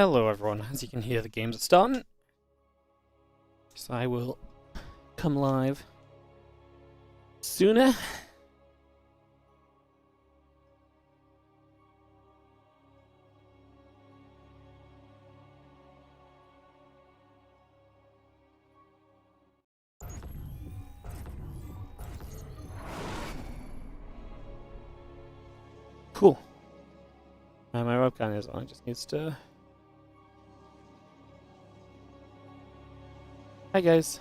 Hello everyone, as you can hear the games are starting, so I will come live sooner. Cool. My webcam is on, it just needs to... Hi guys.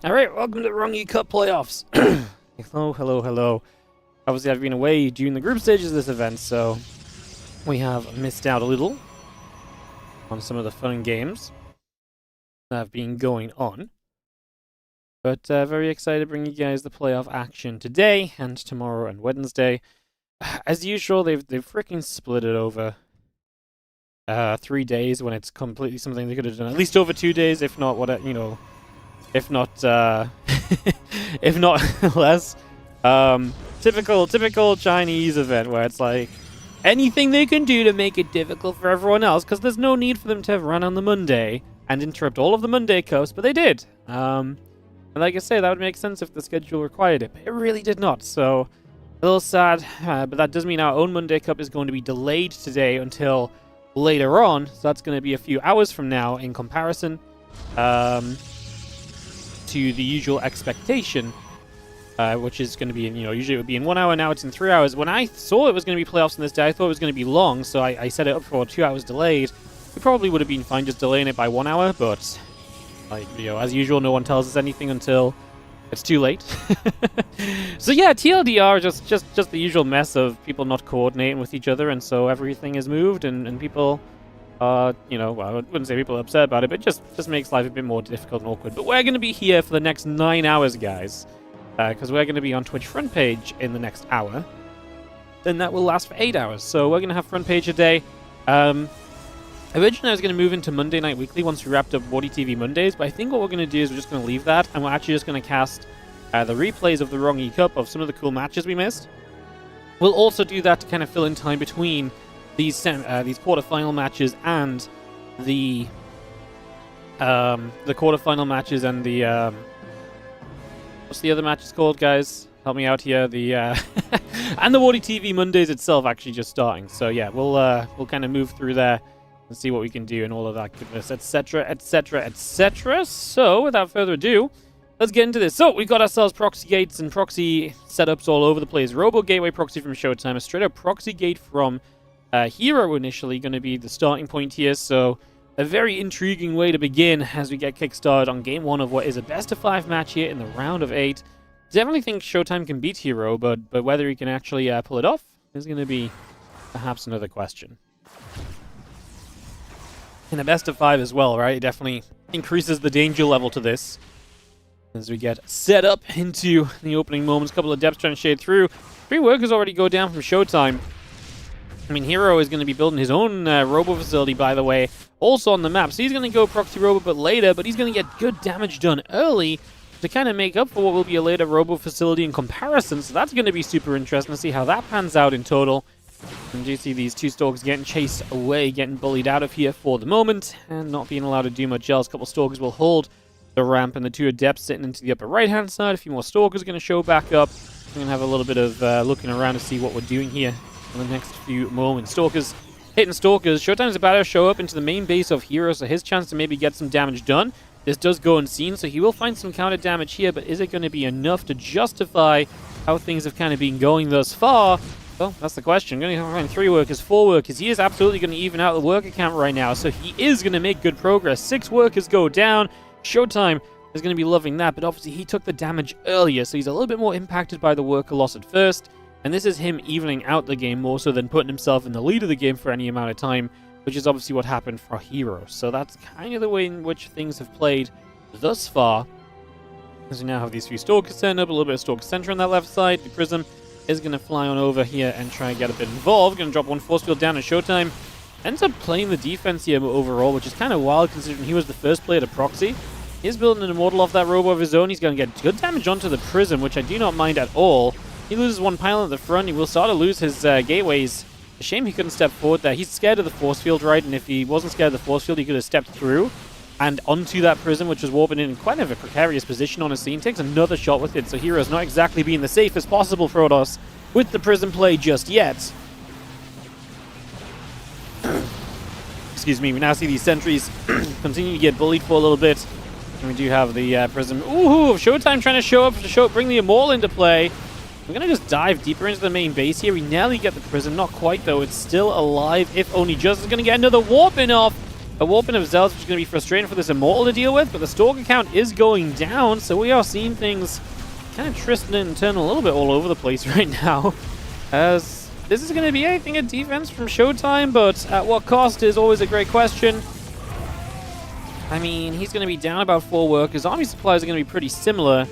Alright, welcome to the RongYI Cup playoffs. Hello. Obviously I've been away during the group stages of this event, so we have missed out a little on some of the fun games that have been going on. But very excited to bring you guys the playoff action today and tomorrow and Wednesday. As usual, they've freaking split it over 3 days when it's completely something they could have done at least over 2 days, if not if not less. Typical Chinese event where it's like anything they can do to make it difficult for everyone else, because there's no need for them to run on the Monday and interrupt all of the Monday cups, but they did. And like I say, that would make sense if the schedule required it, but it really did not. So a little sad, but that does mean our own Monday Cup is going to be delayed today until later on. So that's going to be a few hours from now in comparison to the usual expectation, which is going to be, usually it would be in 1 hour. Now it's in 3 hours. When I saw it was going to be playoffs on this day, I thought it was going to be long, so I set it up for 2 hours delayed. We probably would have been fine just delaying it by 1 hour, but as usual, no one tells us anything until it's too late. So yeah, TLDR, just the usual mess of people not coordinating with each other, and so everything is moved, and people well, I wouldn't say people are upset about it, but just makes life a bit more difficult and awkward. But we're going to be here for the next 9 hours, guys, because we're going to be on Twitch front page in the next hour. Then that will last for 8 hours, so we're going to have front page a day. Originally, I was going to move into Monday Night Weekly once we wrapped up WardiTV Mondays, but I think what we're going to do is we're just going to leave that, and we're actually just going to cast the replays of the RongYI Cup of some of the cool matches we missed. We'll also do that to kind of fill in time between these quarterfinal matches and the quarterfinal matches and the what's the other matches called, guys? Help me out here. The and the WardiTV Mondays itself actually just starting. So yeah, we'll kind of move through there and see what we can do and all of that goodness, etc, etc, etc. So without further ado, let's get into this. So we've got ourselves proxy gates and proxy setups all over the place. Robo Gateway proxy from Showtime, a straight up proxy gate from Hero initially going to be the starting point here. So a very intriguing way to begin as we get kickstarted on game one of what is a best of 5 match here in the round of 8. Definitely think Showtime can beat Hero, but whether he can actually pull it off is going to be perhaps another question. In a best of 5 as well, right? It definitely increases the danger level to this as we get set up into the opening moments. A couple of depths trying to shade through. 3 workers already go down from Showtime. I mean, Hero is going to be building his own robo facility, by the way, also on the map. So he's going to go proxy robo, but later, but he's going to get good damage done early to kind of make up for what will be a later robo facility in comparison. So that's going to be super interesting to see how that pans out in total. And you see these 2 Stalkers getting chased away, getting bullied out of here for the moment, and not being allowed to do much else. A couple Stalkers will hold the ramp, and the 2 Adepts sitting into the upper right-hand side. A few more Stalkers are going to show back up. We're going to have a little bit of looking around to see what we're doing here in the next few moments. Stalkers hitting Stalkers. Showtime's about to show up into the main base of Hero, so his chance to maybe get some damage done. This does go unseen, so he will find some counter damage here, but is it going to be enough to justify how things have kind of been going thus far? Well, that's the question. Going to find 3 workers, 4 workers. He is absolutely going to even out the worker count right now, so he is going to make good progress. 6 workers go down. Showtime is going to be loving that, but obviously he took the damage earlier, so he's a little bit more impacted by the worker loss at first, and this is him evening out the game more so than putting himself in the lead of the game for any amount of time, which is obviously what happened for Hero. So that's kind of the way in which things have played thus far. As we now have these few Stalkers turned up, a little bit of Stalker Center on that left side. The Prism is going to fly on over here and try and get a bit involved. Going to drop 1 force field down, and Showtime ends up playing the defense here overall, which is kind of wild considering he was the first player to proxy. He's building an Immortal off that robo of his own. He's going to get good damage onto the Prism, which I do not mind at all. He loses 1 pylon at the front. He will start to lose his gateways A shame he couldn't step forward there. He's scared of the force field, right? And if he wasn't scared of the force field, he could have stepped through and onto that prism, which was warping in quite a precarious position, honestly. And takes another shot with it, so Hero's not exactly being the safest possible Protoss with the prism play just yet. Excuse me, we now see these sentries continue to get bullied for a little bit. And we do have the prism. Ooh, Showtime trying to show up to bring the Immortal into play. We're going to just dive deeper into the main base here. We nearly get the prism. Not quite, though. It's still alive, if only just. It's going to get another warping off. A warping of Zealous, which is going to be frustrating for this Immortal to deal with. But the Stalker count is going down, so we are seeing things kind of twisting and turning a little bit all over the place right now. As this is going to be, I think, a defense from Showtime, but at what cost is always a great question. I mean, he's going to be down about 4 workers. Army supplies are going to be pretty similar.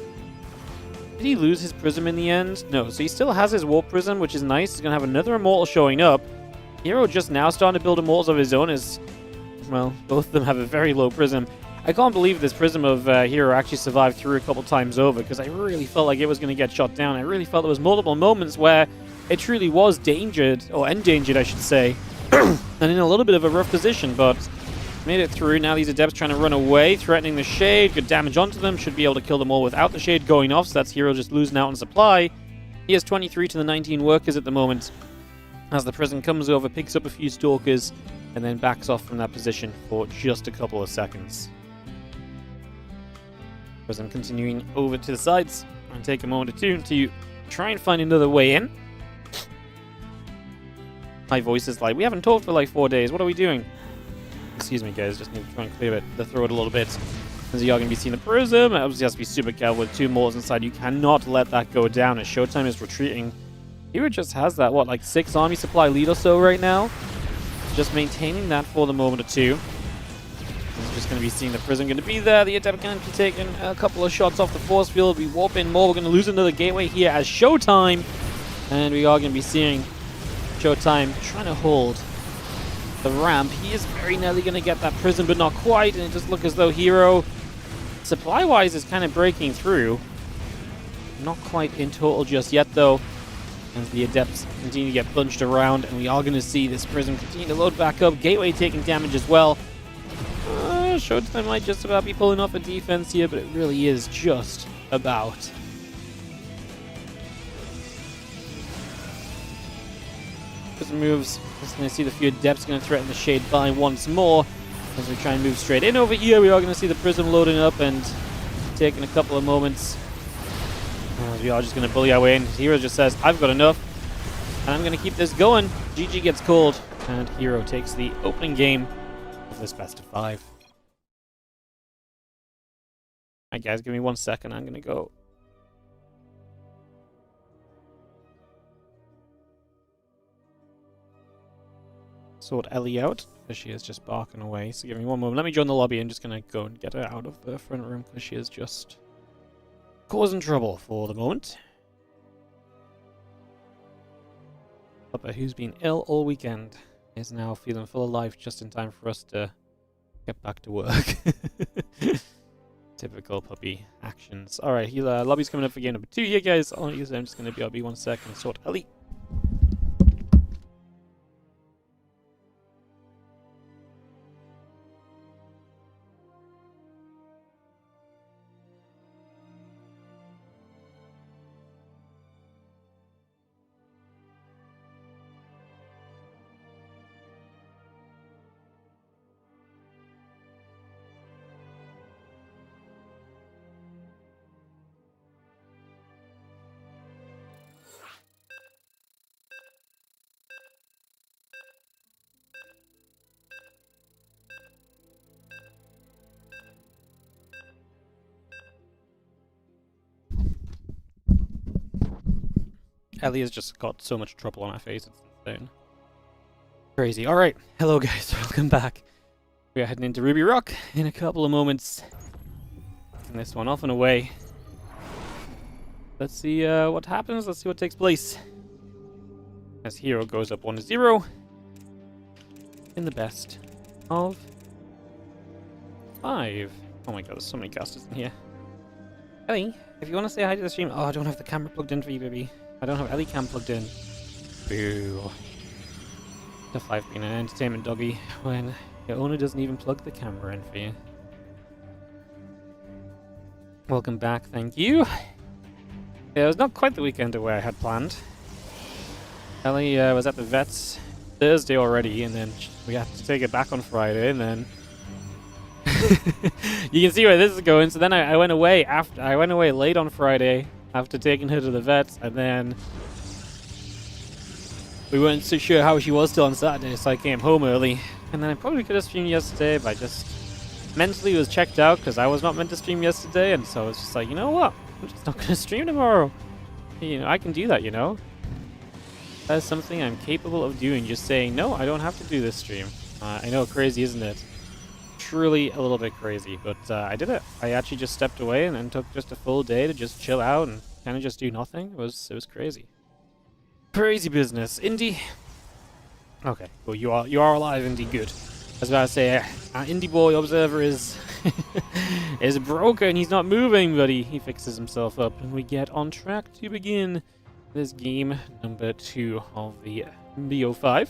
Did he lose his prism in the end? No, so he still has his warp prism, which is nice. He's going to have another Immortal showing up. Hero just now starting to build Immortals of his own as, well, both of them have a very low prism. I can't believe this prism of Hero actually survived through a couple times over, because I really felt like it was going to get shot down. I really felt there was multiple moments where it truly was endangered, I should say, and in a little bit of a rough position, but made it through. Now these Adepts trying to run away, threatening the Shade. Good damage onto them. Should be able to kill them all without the Shade going off, so that's Hero just losing out on supply. He has 23 to the 19 workers at the moment. As the Prism comes over, picks up a few Stalkers, and then backs off from that position for just a couple of seconds. Prism continuing over to the sides. And take a moment or two to try and find another way in. My voice is like, we haven't talked for like 4 days. What are we doing? Excuse me, guys. Just need to try and clear the throat a little bit. As you are going to be seeing the Prism, obviously has to be super careful with 2 Mortals inside. You cannot let that go down as Showtime is retreating. Hero just has that, what, like 6 army supply lead or so right now? Just maintaining that for the moment or two. He's just going to be seeing the Prism going to be there. The Adept going to be taking a couple of shots off the force field. We warp in more. We're going to lose another gateway here as Showtime. And we are going to be seeing Showtime trying to hold the ramp. He is very nearly going to get that Prism, but not quite. And it just looks as though Hero, supply-wise, is kind of breaking through. Not quite in total just yet, though. As the Adepts continue to get bunched around, and we are going to see this Prism continue to load back up. Gateway taking damage as well. Showtime might just about be pulling off a defense here, but it really is just about. Prism moves. Just going to see the few Adepts going to threaten the Shade by once more. As we try and move straight in over here, we are going to see the Prism loading up and taking a couple of moments. We are just going to bully our way in. Hero just says, I've got enough, and I'm going to keep this going. GG gets called, and Hero takes the opening game of this best of 5. Alright guys, give me 1 second. I'm going to go sort Ellie out, because she is just barking away. So give me 1 moment. Let me join the lobby. I'm just going to go and get her out of the front room, because she is just causing trouble for the moment. Puppa, who's been ill all weekend, is now feeling full of life just in time for us to get back to work. Typical puppy actions. Alright, lobby's coming up for game number 2 here, guys. I'm just going to be 1 second, sort Ellie. Ellie has just got so much trouble on her face, it's insane. Crazy. Alright, hello guys, welcome back. We are heading into Ruby Rock in a couple of moments. Taking this one off and away. Let's see what happens, let's see what takes place. As Hero goes up 1-0. In the best of 5. Oh my god, there's so many casters in here. Ellie, if you want to say hi to the stream... Oh, I don't have the camera plugged in for you, baby. I don't have Ellie cam plugged in. Boo. Alright, let's see what happens. Let's see what takes place. As Hero goes up 1-0. In the best of 5. Oh my god, there's so many casters in here. Ellie, if you want to say hi to the stream... Oh, I don't have the camera plugged in for you, baby. I don't have Ellie cam plugged in. Boo. Tough life being an entertainment doggy when your owner doesn't even plug the camera in for you. Welcome back, thank you. Yeah, it was not quite the weekend away I had planned. Ellie was at the vets Thursday already, and then we had to take it back on Friday, and then you can see where this is going. So then I went away late on Friday after taking her to the vets, and then we weren't so sure how she was still on Saturday, so I came home early. And then I probably could have streamed yesterday, but I just mentally was checked out because I was not meant to stream yesterday, and so I was just like, you know what? I'm just not going to stream tomorrow. You know, I can do that, you know? That's something I'm capable of doing, just saying, no, I don't have to do this stream. I know, crazy, isn't it? Truly a little bit crazy, but I did it. I actually just stepped away and then took just a full day to just chill out and kind of just do nothing. It was crazy. Crazy business. Indy. Okay, well you are alive, Indy. Good. I was about to say, Indy Boy Observer is is broken. He's not moving, but he fixes himself up, and we get on track to begin this game number 2 of the BO5.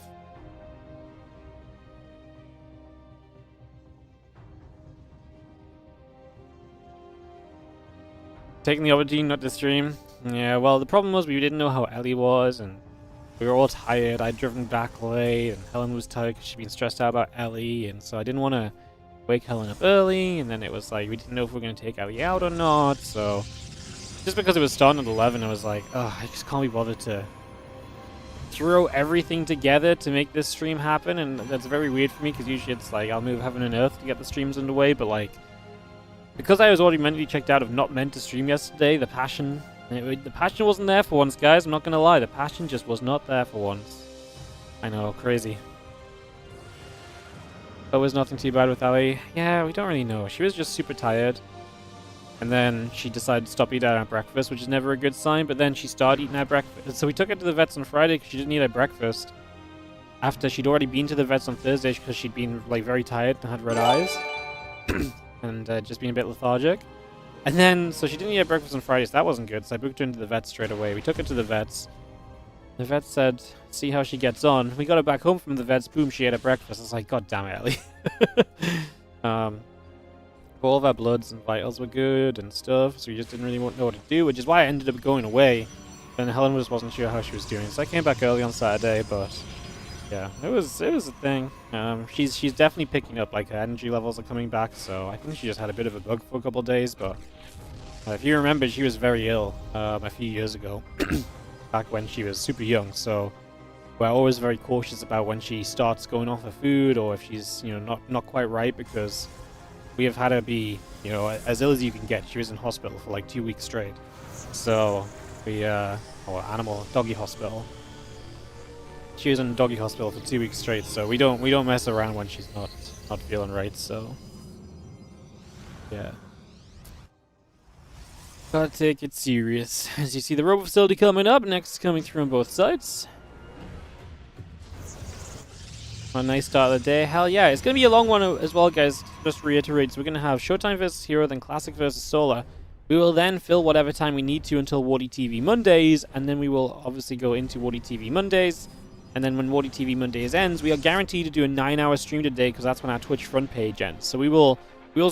Taking the opportunity not to stream. Yeah, well, the problem was we didn't know how Ellie was, and we were all tired. I'd driven back late, and Helen was tired because she'd been stressed out about Ellie, and so I didn't want to wake Helen up early, and then it was like we didn't know if we were going to take Ellie out or not, so just because it was starting at 11, I was like, oh, I just can't be bothered to throw everything together to make this stream happen, and that's very weird for me because usually it's like I'll move heaven and earth to get the streams underway, but like because I was already mentally checked out of not meant to stream yesterday, the passion wasn't there for once, guys. I'm not gonna lie, the passion just was not there for once. I know, crazy. But was nothing too bad with Ellie. Yeah, we don't really know. She was just super tired. And then she decided to stop eating our breakfast, which is never a good sign, but then she started eating our breakfast. So we took her to the vets on Friday because she didn't eat her breakfast. After she'd already been to the vets on Thursday because she'd been like very tired and had red eyes. And just being a bit lethargic. And then, so she didn't eat her breakfast on Friday, so that wasn't good. So I booked her into the vets straight away. We took her to the vets. The vet said, see how she gets on. We got her back home from the vets. Boom, she ate her breakfast. I was like, God damn it, Ellie. All of our bloods and vitals were good and stuff, so we just didn't really know what to do, which is why I ended up going away. And Helen just wasn't sure how she was doing, so I came back early on Saturday, but yeah, it was a thing. She's definitely picking up, like her energy levels are coming back, so I think she just had a bit of a bug for a couple of days, but if you remember, she was very ill a few years ago, back when she was super young, so we're always very cautious about when she starts going off her food, or if she's, you know, not quite right, because we have had her be, you know, as ill as you can get. She was in hospital for like 2 weeks straight. So we, or doggy hospital. She was in doggy hospital for 2 weeks straight. So we don't mess around when she's not feeling right. So yeah, gotta take it serious. As you see, the robo facility coming up next, coming through on both sides. A nice start of the day. Hell yeah. It's going to be a long one as well, guys. Just to reiterate, so we're going to have Showtime versus Hero, then Classic versus Solar. We will then fill whatever time we need to until WardiTV Mondays, and then we will obviously go into WardiTV Mondays. And then when WardiTV Mondays ends, we are guaranteed to do a 9-hour stream today because that's when our Twitch front page ends. So we will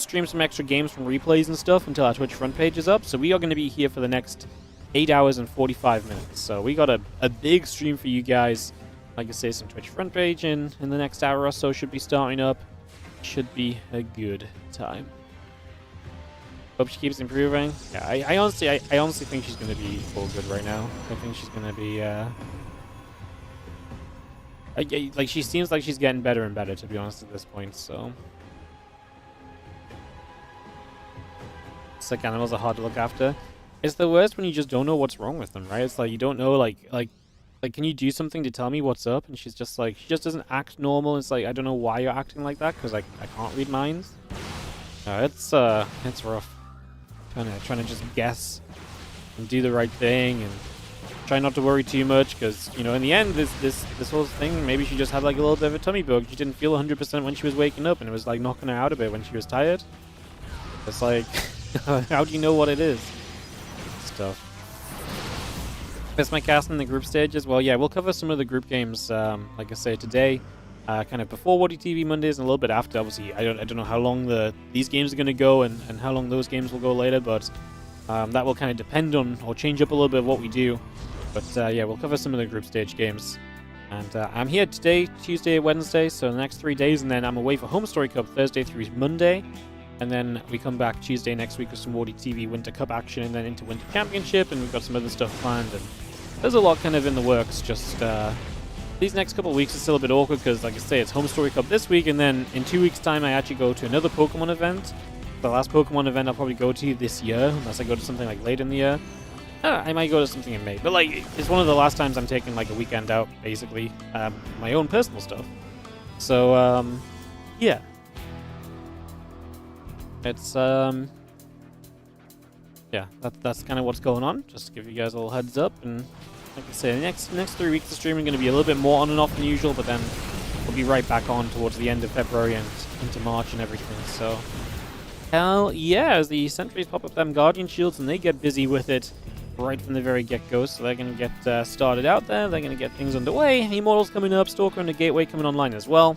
stream some extra games from replays and stuff until our Twitch front page is up. So we are going to be here for the next 8 hours and 45 minutes. So we got a big stream for you guys. Like I say, some Twitch front page in the next hour or so should be starting up. Should be a good time. Hope she keeps improving. Yeah, I honestly think she's going to be full good right now. I think she's going to be like she seems like she's getting better and better, to be honest, at this point. So sick animals are hard to look after. It's the worst when you just don't know what's wrong with them, right? It's like you don't know like can you do something to tell me what's up? And she's just like, she just doesn't act normal. It's like, I don't know why you're acting like that, because I can't read minds. It's rough. Trying to just guess and do the right thing and try not to worry too much, because, you know, in the end, this whole thing, maybe she just had like a little bit of a tummy bug. She didn't feel 100% when she was waking up, and it was like knocking her out a bit when she was tired. It's like, how do you know what it is? Stuff. That's my cast in the group stages. Well, yeah, we'll cover some of the group games, like I say, today. Kind of before WardiTV Mondays and a little bit after. Obviously, I don't know how long these games are going to go and how long those games will go later, but that will kind of depend on or change up a little bit of what we do. But yeah, we'll cover some of the group stage games. And I'm here today, Tuesday, Wednesday, so the next 3 days, and then I'm away for Home Story Cup Thursday through Monday. And then we come back Tuesday next week with some WardiTV Winter Cup action, and then into Winter Championship, and we've got some other stuff planned. And there's a lot kind of in the works, just these next couple of weeks are still a bit awkward because, like I say, it's Home Story Cup this week, and then in 2 weeks' time I actually go to another Pokemon event. The last Pokemon event I'll probably go to this year, unless I go to something like late in the year. I might go to something in May, but like it's one of the last times I'm taking like a weekend out, basically, my own personal stuff. So yeah, it's yeah, that's kind of what's going on. Just to give you guys a little heads up, and like I say, the next 3 weeks of streaming are going to be a little bit more on and off than usual, but then we'll be right back on towards the end of February and into March and everything. So hell yeah, as the sentries pop up them Guardian Shields and they get busy with it right from the very get-go, so they're going to get started out there, they're going to get things underway. Immortals coming up, Stalker and the Gateway coming online as well.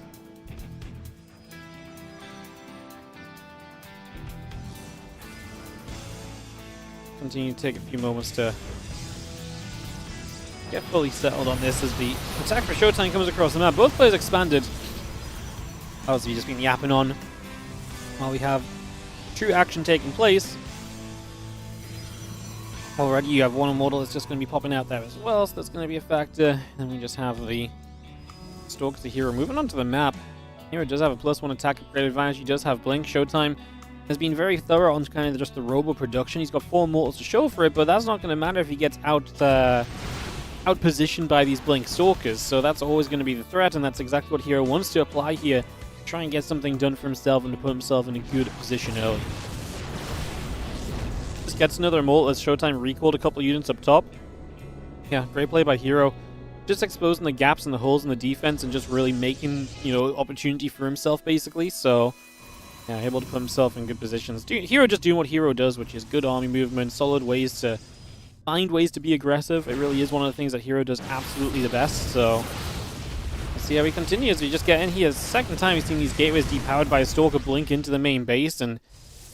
Continue to take a few moments to get fully settled on this as the attack for Showtime comes across the map. Both players expanded. Obviously just been yapping on while we have true action taking place. Already you have one Immortal that's just going to be popping out there as well, so that's going to be a factor. And we just have the Stalker, the hero, moving onto the map. Hero does have a +1 attack upgrade advantage. He does have Blink. Showtime has been very thorough on kind of just the robo production. He's got 4 Immortals to show for it, but that's not going to matter if he gets outpositioned by these Blink Stalkers, so that's always going to be the threat, and that's exactly what Hero wants to apply here, to try and get something done for himself and to put himself in a good position early. Just gets another Immortal as Showtime recalled a couple units up top. Yeah, great play by Hero. Just exposing the gaps and the holes in the defense and just really making, you know, opportunity for himself, basically, so yeah, able to put himself in good positions. Hero just doing what Hero does, which is good army movement, solid ways to find ways to be aggressive. It really is one of the things that Hero does absolutely the best, so let's see how he continues. We just get in here. Second time he's seen these gateways depowered by a Stalker Blink into the main base, and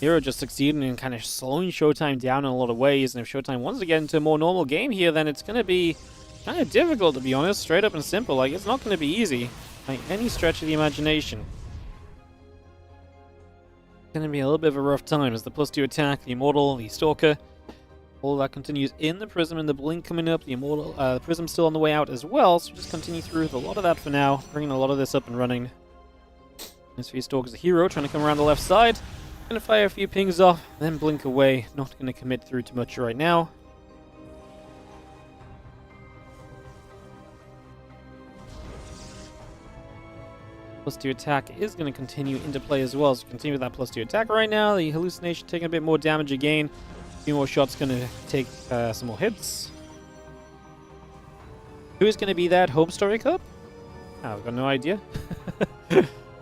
Hero just succeeding in kind of slowing Showtime down in a lot of ways, and if Showtime wants to get into a more normal game here, then it's going to be kind of difficult, to be honest, straight up and simple. Like, it's not going to be easy by any stretch of the imagination. It's going to be a little bit of a rough time as the +2 attack, the Immortal, the Stalker, all that continues in the Prism, and the Blink coming up, the Immortal, the Prism still on the way out as well, so just continue through with a lot of that for now, bringing a lot of this up and running. This for Stalker's a hero, trying to come around the left side, gonna fire a few pings off, then blink away, not gonna commit through too much right now. +2 attack is going to continue into play as well, so continue with that +2 attack right now. The hallucination taking a bit more damage again. A few more shots going to take some more hits. Who is going to be that Home Story Cup? I've got no idea.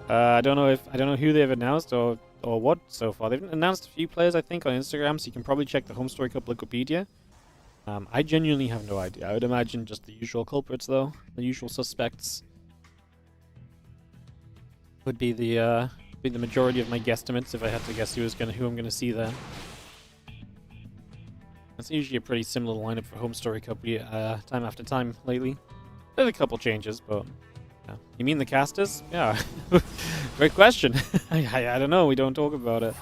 I don't know who they've announced or what so far. They've announced a few players, I think, on Instagram, so you can probably check the Home Story Cup Wikipedia. I genuinely have no idea. I would imagine just the usual culprits, though, the usual suspects would be the majority of my guesstimates if I had to guess who I'm gonna see there. It's usually a pretty similar lineup for Home Story Cup time after time lately. There's a couple changes, but yeah. You mean the casters? Yeah, great question. I don't know. We don't talk about it.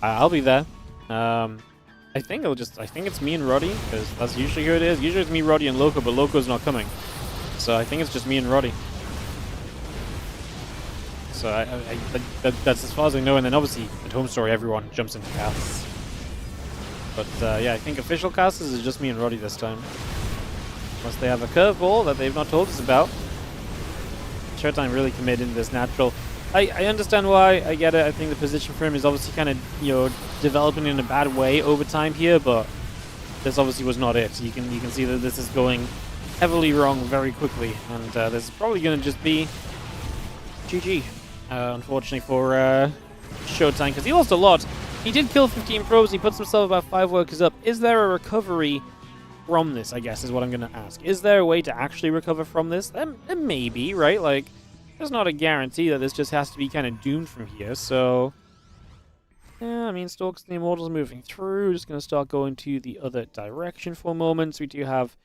I'll be there. I think it's me and Roddy, because that's usually who it is. Usually it's me, Roddy, and Loco, but Loco's not coming, so I think it's just me and Roddy. So that's as far as I know, and then obviously at Home Story everyone jumps into casts. But yeah, I think official casters is just me and Roddy this time. Unless they have a curveball that they've not told us about. Showtime really committed into this natural. I understand why, I get it. I think the position for him is obviously kind of, you know, developing in a bad way over time here, but this obviously was not it. You can see that this is going heavily wrong very quickly, and this is probably going to just be GG. Unfortunately for Showtime, because he lost a lot. He did kill 15 probes, he puts himself about 5 workers up. Is there a recovery from this, I guess, is what I'm going to ask. Is there a way to actually recover from this? Then maybe, right? Like, there's not a guarantee that this just has to be kind of doomed from here, so... Yeah, I mean, Stalks and the Immortals moving through. Just going to start going to the other direction for a moment. So we do have...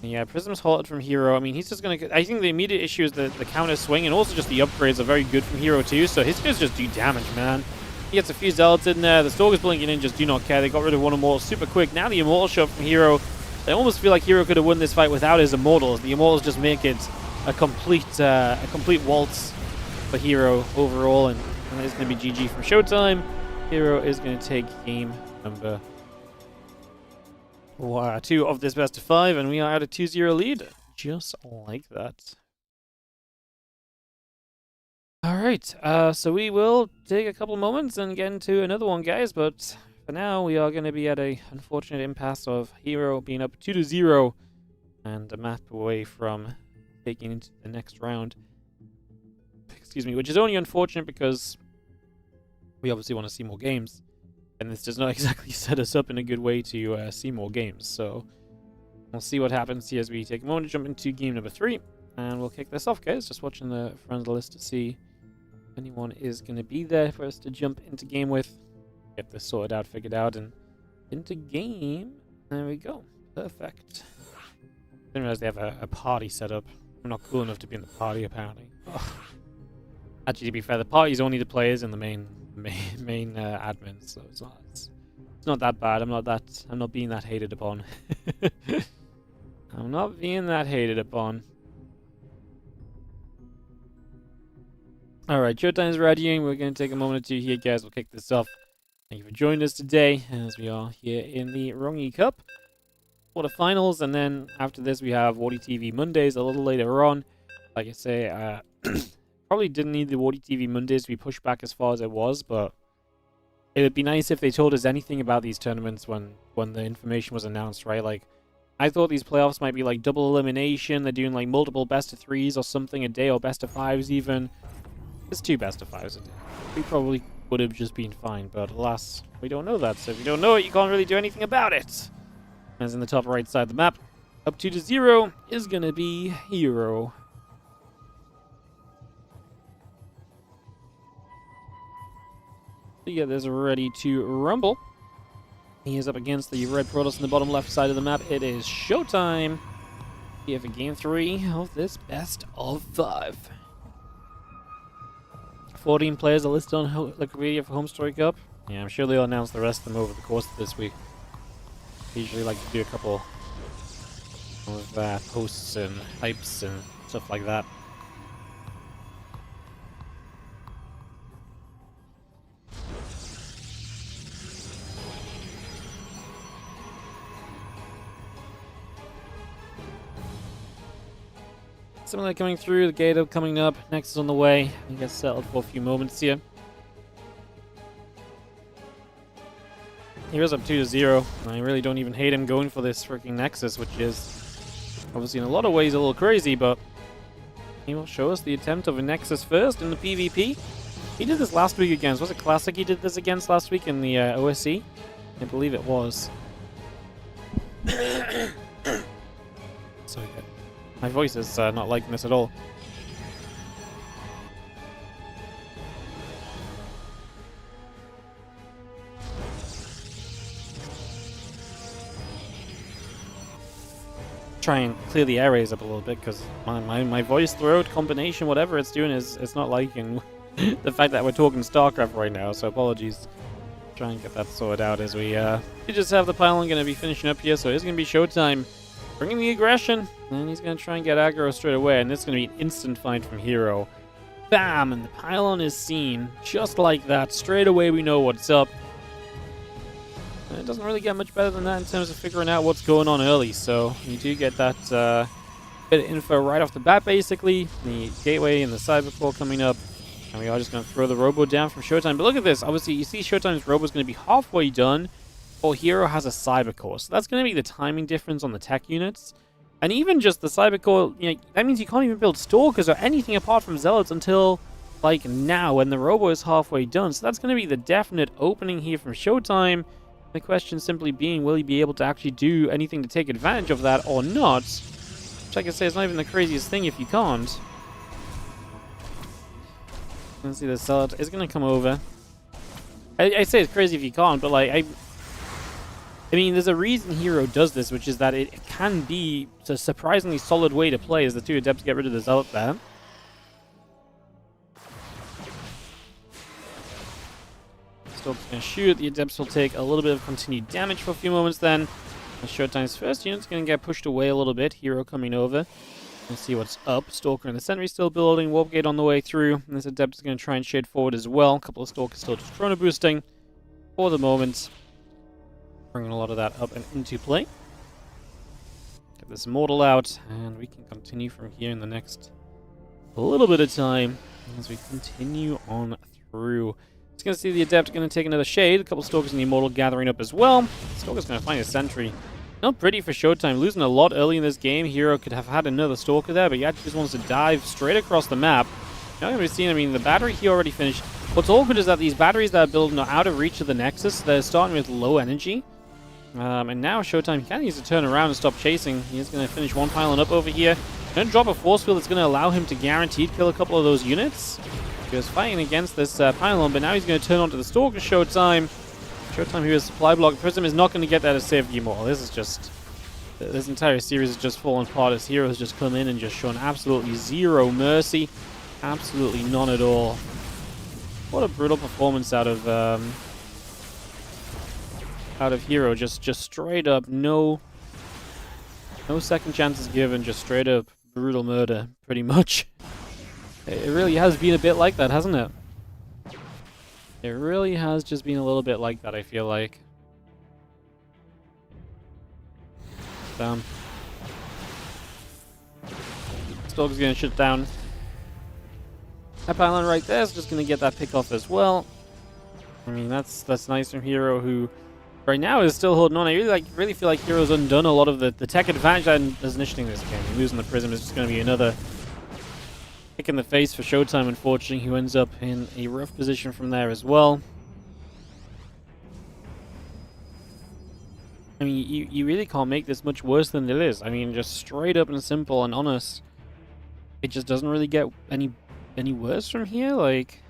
Yeah, Prism's halted from Hero. I mean, he's just going to... I think the immediate issue is the counter swing, and also just the upgrades are very good from Hero too, so his skills just do damage, man. He gets a few Zealots in there. The Stalkers blinking in just do not care. They got rid of one Immortal super quick. Now the Immortals show up from Hero. I almost feel like Hero could have won this fight without his Immortals. The Immortals just make it a complete waltz for Hero overall, and it's going to be GG from Showtime. Hero is going to take game number 2 of this best of 5, and we are at a 2-0 lead. Just like that. Alright, so we will take a couple moments and get into another one, guys, but for now we are going to be at a unfortunate impasse of Hero being up 2-0 and a map away from taking into the next round. Excuse me, which is only unfortunate because we obviously want to see more games, and this does not exactly set us up in a good way to see more games, so we'll see what happens here as we take a moment to jump into game number 3, and we'll kick this off, guys. Just watching the front of the list to see if anyone is going to be there for us to jump into game with, get this sorted out, figured out, and into game. There we go. Perfect. Didn't realize they have a party set up. I'm not cool enough to be in the party, apparently. Ugh. Actually, to be fair, the party's only the players and the main admins, so it's not that bad. I'm not being that hated upon. I'm not being that hated upon. Alright, Showtime's readying. We're going to take a moment or two here, guys. We'll kick this off. Thank you for joining us today, as we are here in the RongYI Cup quarterfinals, and then after this we have WardiTV Mondays a little later on. Like I say, probably didn't need the WardiTV Mondays to be pushed back as far as it was, but it would be nice if they told us anything about these tournaments when the information was announced, right? Like, I thought these playoffs might be like double elimination. They're doing like multiple best of 3s or something a day, or best of 5s even. It's 2 best of 5s a day. We probably would have just been fine, but alas, we don't know that. So if you don't know it, you can't really do anything about it. As in the top right side of the map, up 2-0 is going to be Hero. Yeah, there's ready to rumble. He is up against the red Protoss in the bottom left side of the map. It is Showtime here for game 3 of this best of 5. 14 players are listed on Wikipedia for Home Story Cup. Yeah, I'm sure they'll announce the rest of them over the course of this week. They usually like to do a couple of posts and hypes and stuff like that. Similar coming through, the gate up coming up, next is on the way. He gets settled for a few moments here. Hero's up 2-0. I really don't even hate him going for this freaking Nexus, which is obviously in a lot of ways a little crazy, but he will show us the attempt of a Nexus first in the PvP. He did this last week against, was it Classic he did this against last week in the OSC? I believe it was. So good. My voice is not liking this at all. Try and clear the airways up a little bit, because my voice, throat, combination, whatever it's doing it's not liking the fact that we're talking StarCraft right now, so apologies. Try and get that sorted out as we just have the pylon going to be finishing up here, so it's going to be Showtime. Bringing the aggression, and he's going to try and get aggro straight away, and this is going to be an instant fight from Hero. Bam! And the pylon is seen, just like that. Straight away we know what's up. And it doesn't really get much better than that in terms of figuring out what's going on early, so you do get that bit of info right off the bat, basically. The gateway and the cybercore coming up, and we are just going to throw the robo down from Showtime. But look at this, obviously you see Showtime's robo is going to be halfway done, or Hero has a cybercore, so that's going to be the timing difference on the tech units. And even just the cybercore, you know, that means you can't even build stalkers or anything apart from zealots until like now, when the robo is halfway done. So that's going to be the definite opening here from Showtime. The question simply being, will he be able to actually do anything to take advantage of that or not? Which I can say is not even the craziest thing if you can't. Let's see, the Zealot is going to come over. I say it's crazy if you can't, but like, I mean, there's a reason Hero does this, which is that it can be a surprisingly solid way to play as the two Adepts get rid of the Zealot there. Stork's going to shoot. The Adepts will take a little bit of continued damage for a few moments then. And Showtime's first unit's going to get pushed away a little bit. Hero coming over. Let's see what's up. Stalker and the Sentry still building. Warp Gate on the way through. And this Adept is going to try and shade forward as well. A couple of Stalkers still just chrono boosting for the moment. Bringing a lot of that up and into play. Get this Immortal out. And we can continue from here in the next little bit of time as we continue on through. It's going to see the Adept going to take another shade. A couple Stalkers and the Immortal gathering up as well. Stalker's going to find a Sentry. Not pretty for Showtime. Losing a lot early in this game. Hero could have had another Stalker there, but he actually just wants to dive straight across the map. Now going to be seeing, I mean, the battery he already finished. What's awkward is that these batteries that are building are out of reach of the Nexus. They're starting with low energy. And now Showtime kind of needs to turn around and stop chasing. He's going to finish one pylon up over here. Going to drop a force field that's going to allow him to guaranteed kill a couple of those units. He was fighting against this pylon, but now he's going to turn onto the Stalker. Showtime. Showtime here is supply block. Prism is not going to get that to save the Immortal. This is just... This entire series has just fallen apart as Heroes just come in and just shown absolutely zero mercy. Absolutely none at all. What a brutal performance out of Hero. Just straight up, no second chances given. Just straight up brutal murder, pretty much. It really has been a bit like that, hasn't it? It really has just been a little bit like that, I feel like. Down. Stalker's going to shut down. That pylon right there is just going to get that pick off as well. I mean, that's nice from Hero, who right now is still holding on. I really feel like Hero's undone a lot of the tech advantage that is initiating this game. Losing the Prism is just going to be another kick in the face for Showtime, unfortunately, who ends up in a rough position from there as well. I mean, you really can't make this much worse than it is. I mean, just straight up and simple and honest. It just doesn't really get any worse from here, like...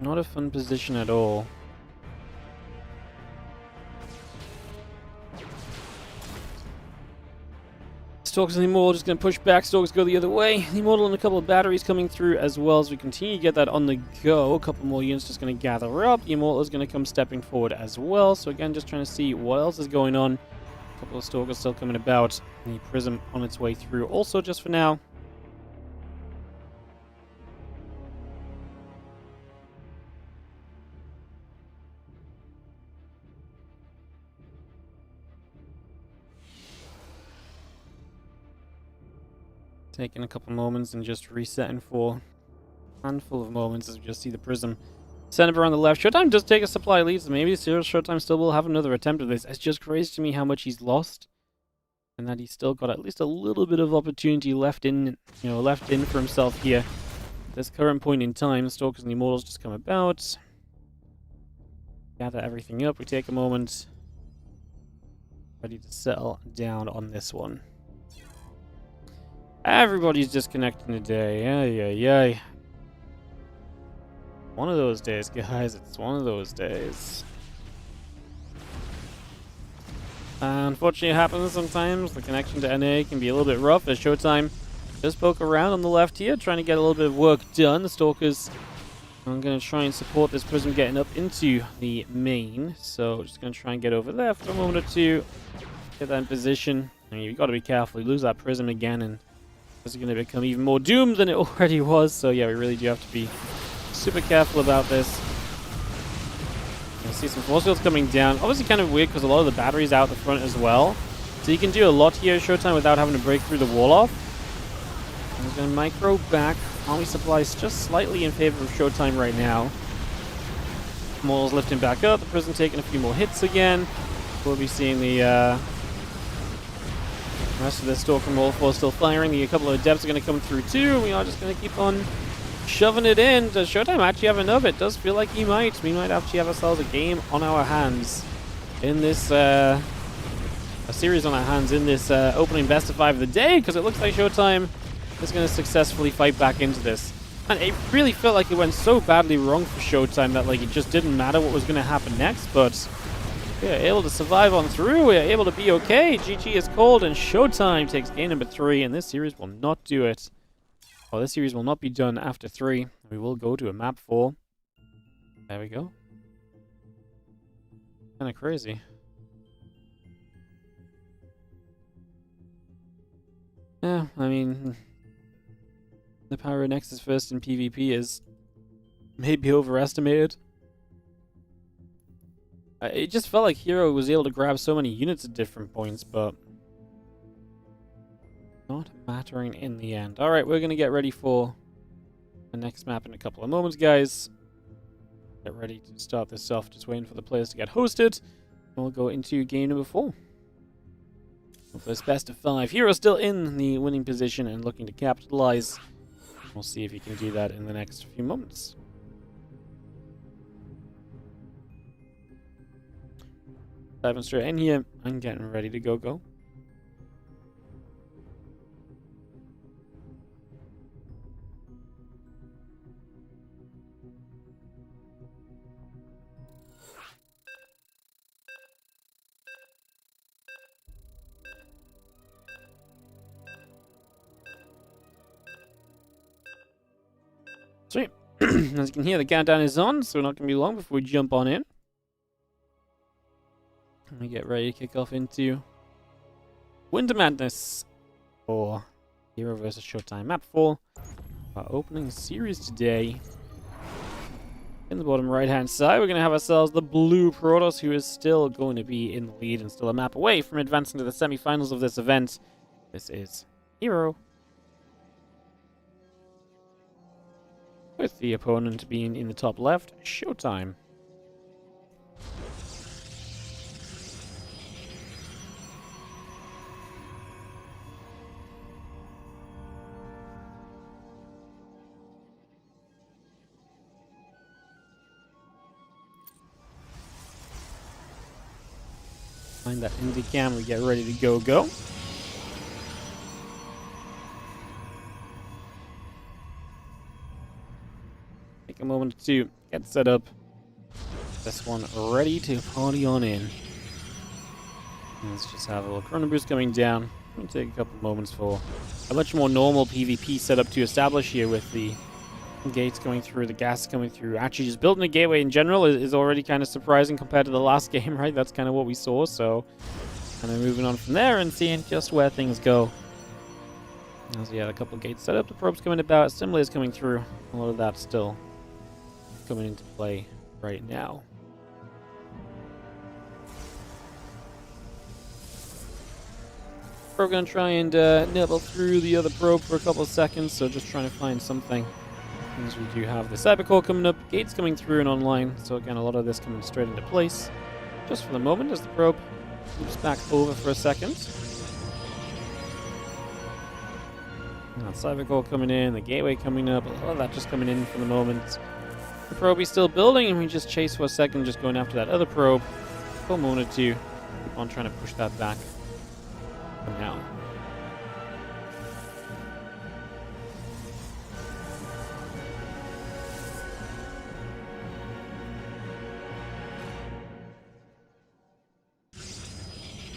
Not a fun position at all. Stalkers and the Immortal just going to push back. Stalkers go the other way. The Immortal and a couple of batteries coming through as well as we continue to get that on the go. A couple more units just going to gather up. The Immortal is going to come stepping forward as well. So again, just trying to see what else is going on. A couple of Stalkers still coming about. And the Prism on its way through also just for now. Taking a couple moments and just resetting for a handful of moments as we just see the Prism send up around the left. Showtime does take a supply lead, so maybe Showtime still will have another attempt at this. It's just crazy to me how much he's lost, and that he's still got at least a little bit of opportunity left in for himself here. At this current point in time, Stalkers and the Immortals just come about. Gather everything up. We take a moment. Ready to settle down on this one. Everybody's disconnecting today. Ay. One of those days, guys. It's one of those days. Unfortunately, it happens sometimes. The connection to NA can be a little bit rough as Showtime just poke around on the left here, trying to get a little bit of work done. The Stalkers are going to try and support this Prism getting up into the main. So just going to try and get over there for a moment or two. Get that in position. I mean, you've got to be careful. You lose that Prism again and it's going to become even more doomed than it already was. So yeah, we really do have to be super careful about this. You see some force fields coming down. Obviously kind of weird because a lot of the batteries out the front as well. So you can do a lot here at Showtime without having to break through the wall off. And he's going to micro back. Army supplies just slightly in favor of Showtime right now. Immortals lifting back up. The Prism taking a few more hits again. We'll be seeing the rest of the Stalker and Wolf still firing. A couple of Adepts are going to come through too. We are just going to keep on shoving it in. Does Showtime actually have enough? It does feel like he might. We might actually have ourselves a game on our hands in this, a series on our hands in this opening best of 5 of the day, because it looks like Showtime is going to successfully fight back into this. And it really felt like it went so badly wrong for Showtime that like it just didn't matter what was going to happen next, but we are able to survive on through. We are able to be okay. GG is called, and Showtime takes game number 3, and this series will not do it. Well, this series will not be done after 3. We will go to a map 4. There we go. Kind of crazy. Yeah, I mean, the power of Nexus first in PvP is maybe overestimated. It just felt like Hero was able to grab so many units at different points, but not mattering in the end. Alright, we're going to get ready for the next map in a couple of moments, guys. Get ready to start this off, just waiting for the players to get hosted. And we'll go into game number 4. This best of 5. Hero still in the winning position and looking to capitalize. We'll see if he can do that in the next few moments. Diving straight in here. I'm getting ready to go. Sweet. As you can hear, the countdown is on, so we're not going to be long before we jump on in. And we get ready to kick off into Winter Madness for Hero vs Showtime Map 4. Our opening series today. In the bottom right-hand side, we're going to have ourselves the blue Protoss, who is still going to be in the lead and still a map away from advancing to the semi-finals of this event. This is Hero, with the opponent being in the top left, Showtime. Find that indie cam, we get ready to go. Take a moment to get set up. This one ready to party on in. Let's just have a little chrono boost coming down. It'll take a couple moments for a much more normal PvP setup to establish here, with the gates going through, the gas coming through. Actually, just building a gateway in general is already kind of surprising compared to the last game, right? That's kind of what we saw, so kind of moving on from there and seeing just where things go. As we had a couple gates set up, the probes coming about, simulators coming through. A lot of that still coming into play right now. We're going to try and nibble through the other probe for a couple of seconds, so just trying to find something. As we do have the Cybercore coming up, gates coming through and online, so again, a lot of this coming straight into place. Just for the moment, as the probe moves back over for a second. Now, Cybercore coming in, the gateway coming up, a lot of that just coming in for the moment. The probe is still building, and we just chase for a second, just going after that other probe. For a moment or two, keep on trying to push that back for now.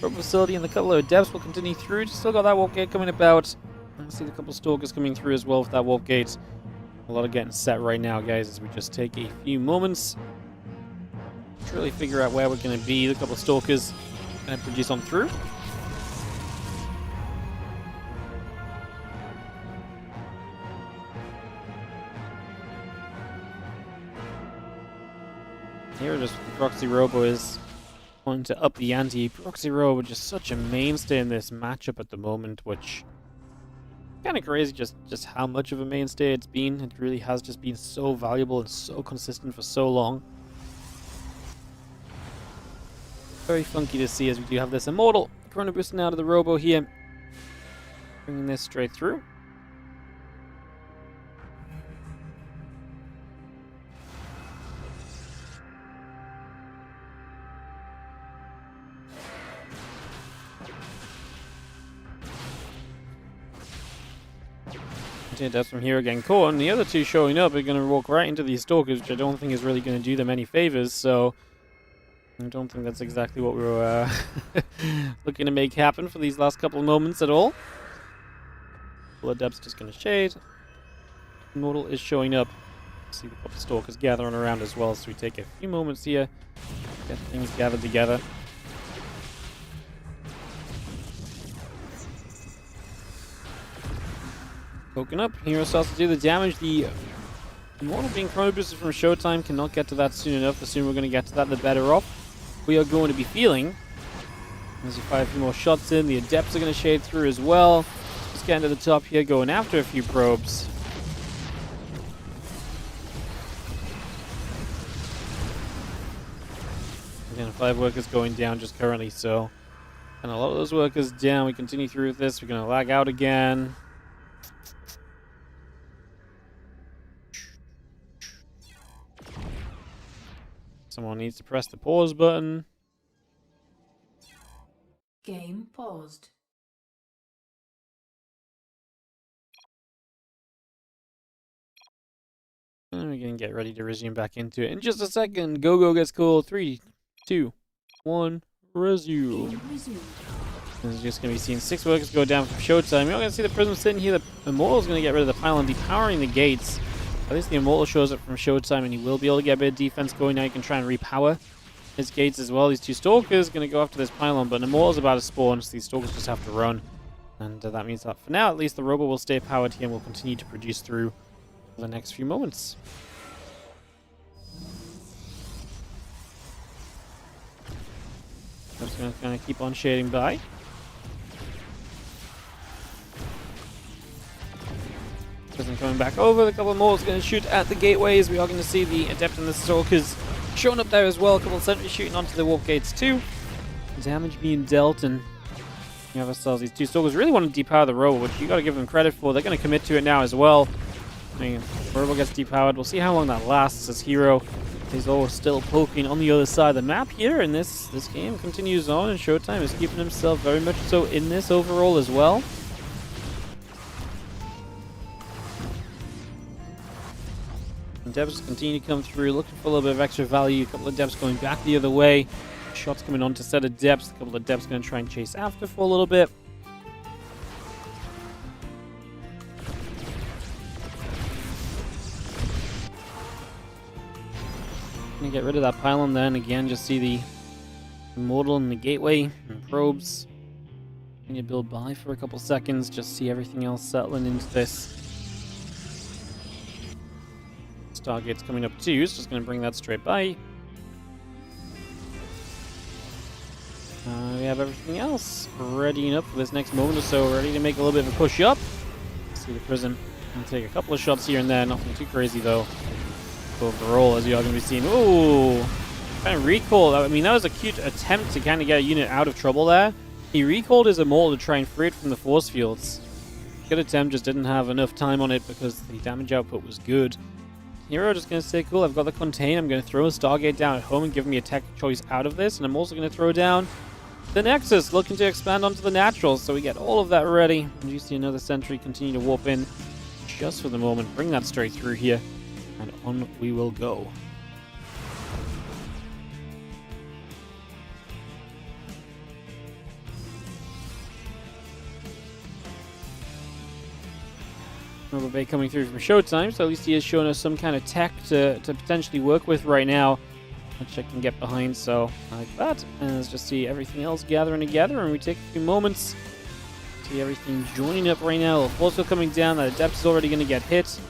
Probe facility and the couple of depths will continue through. Still got that warp gate coming about. I see the couple of stalkers coming through as well with that warp gate. A lot of getting set right now, guys, as we just take a few moments to really figure out where we're going to be. The couple of stalkers going to produce on through. Here, just the proxy robo is wanting to up the ante. Proxy robo just such a mainstay in this matchup at the moment, which kind of crazy just how much of a mainstay it's been. It really has just been so valuable and so consistent for so long. Very funky to see, as we do have this immortal chrono boosting out of the robo here. Bringing this straight through. That's from here again caught, and the other two showing up are going to walk right into these stalkers, which I don't think is really going to do them any favors, so I don't think that's exactly what we were looking to make happen for these last couple of moments at all. Adept's just going to shade. Immortal is showing up. See the couple stalkers gathering around as well, so we take a few moments here, get things gathered together. Poking up, Hero starts to do the damage. The Immortal being chrono boosted from Showtime cannot get to that soon enough. The sooner we're going to get to that, the better off we are going to be feeling. As we fire a few more shots in, the Adepts are going to shade through as well. Just getting to the top here, going after a few probes. Again, 5 workers going down just currently, so and a lot of those workers down. We continue through with this. We're going to lag out again. Someone needs to press the pause button. Game paused. And we're going to get ready to resume back into it in just a second. Go gets called. 3, 2, 1, resume. There's just going to be seeing 6 workers go down from Showtime. You're not going to see the Prism sitting here. The Immortal's going to get rid of the pylon, depowering the gates. At least the Immortal shows up from Showtime, and he will be able to get a bit of defense going. Now he can try and repower his gates as well. These 2 Stalkers going to go after this pylon, but Immortal's about to spawn, so these Stalkers just have to run. And that means that for now, at least the Robo will stay powered here and will continue to produce through for the next few moments. I'm just going to kind of keep on shading by. Prism coming back over. The couple more is going to shoot at the gateways. We are going to see the Adept and the Stalkers showing up there as well. A couple of sentries shooting onto the warp gates too. Damage being dealt, and we have ourselves these 2 Stalkers. Really want to depower the Robo, which you got to give them credit for. They're going to commit to it now as well. I mean, Robo gets depowered. We'll see how long that lasts as Hero is all still poking on the other side of the map here, and this game continues on, and Showtime is keeping himself very much so in this overall as well. And Devs continue to come through, looking for a little bit of extra value. A couple of Devs going back the other way. Shots coming on to set of Devs. A couple of Devs going to try and chase after for a little bit. Gonna get rid of that pylon then. Again, just see the Immortal in the gateway and probes. Gonna build by for a couple seconds, just see everything else settling into this. Stargate's coming up too, so just gonna bring that straight by. We have everything else readying up for this next moment or so, ready to make a little bit of a push up. See the Prism. Gonna take a couple of shots here and there, nothing too crazy though. Overall, as you are going to be seeing. Ooh, kind of recall. I mean, that was a cute attempt to kind of get a unit out of trouble there. He recalled his Immortal to try and free it from the force fields. Good attempt, just didn't have enough time on it because the damage output was good. Hero just going to say, cool, I've got the contain. I'm going to throw a Stargate down at home and give me a tech choice out of this. And I'm also going to throw down the Nexus, looking to expand onto the Naturals. So we get all of that ready. And you see another sentry continue to warp in just for the moment. Bring that straight through here. And on we will go. Robo Bay coming through from Showtime, so at least he has shown us some kind of tech to potentially work with right now, which I can get behind, so I like that. And let's just see everything else gathering together, and we take a few moments. See everything joining up right now. Also coming down, that Adept is already going to get hit.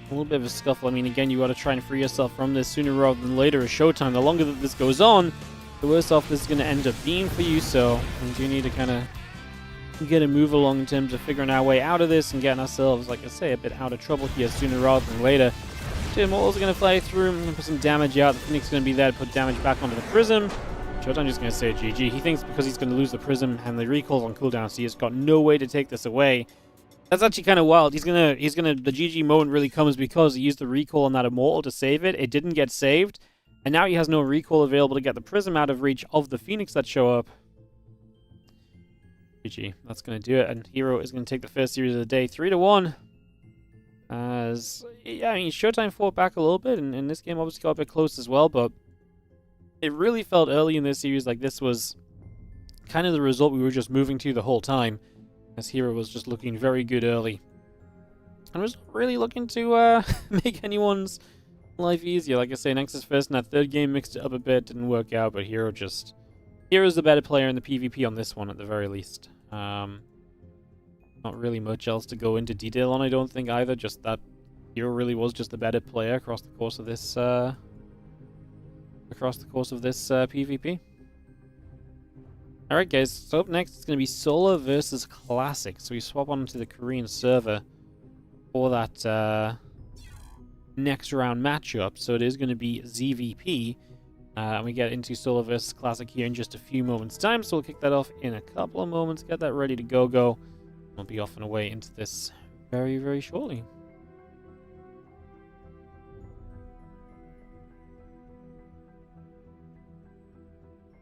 A little bit of a scuffle. I mean, again, you got to try and free yourself from this sooner rather than later as Showtime. The longer that this goes on, the worse off this is going to end up being for you. So we do need to kind of get a move along in terms of figuring our way out of this and getting ourselves, like I say, a bit out of trouble here sooner rather than later. 2 Immortals are going to fly through and put some damage out. The Phoenix is going to be there to put damage back onto the Prism. Showtime just going to say GG. He thinks because he's going to lose the Prism and the recall's on cooldown, so he's got no way to take this away. That's actually kind of wild. The GG moment really comes because he used the recall on that Immortal to save it. It didn't get saved, and now he has no recall available to get the Prism out of reach of the Phoenix that show up. GG. That's going to do it, and Hero is going to take the first series of the day 3-1. As, yeah, I mean, Showtime fought back a little bit, and this game obviously got a bit close as well, but it really felt early in this series like this was kind of the result we were just moving to the whole time, as Hero was just looking very good early. And was really looking to make anyone's life easier. Like I say, Nexus first in that third game mixed it up a bit, didn't work out, but Hero's the better player in the PvP on this one at the very least. Not really much else to go into detail on, I don't think, either. Just that Hero really was just the better player across the course of this PvP. Alright guys, so up next it's going to be Solo versus Classic. So we swap on to the Korean server for that next round matchup. So it is going to be ZVP. And we get into Solo versus Classic here in just a few moments time. So we'll kick that off in a couple of moments, get that ready to go. We'll be off and away into this very, very shortly.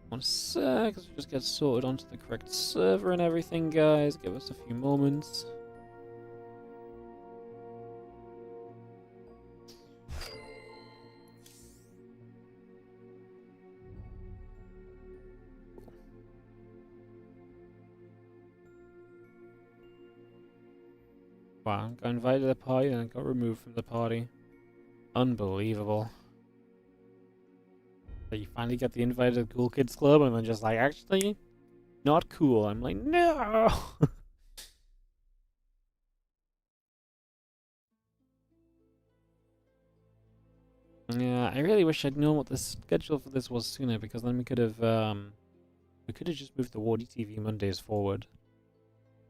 One sec, let's just get sorted onto the correct server and everything, guys. Give us a few moments. Wow, I got invited to the party and I got removed from the party. Unbelievable. So you finally get the invite to the Cool Kids Club and then just like, actually, not cool. I'm like, no! Yeah, I really wish I'd known what the schedule for this was sooner, because then we could have just moved the WardiTV Mondays forward.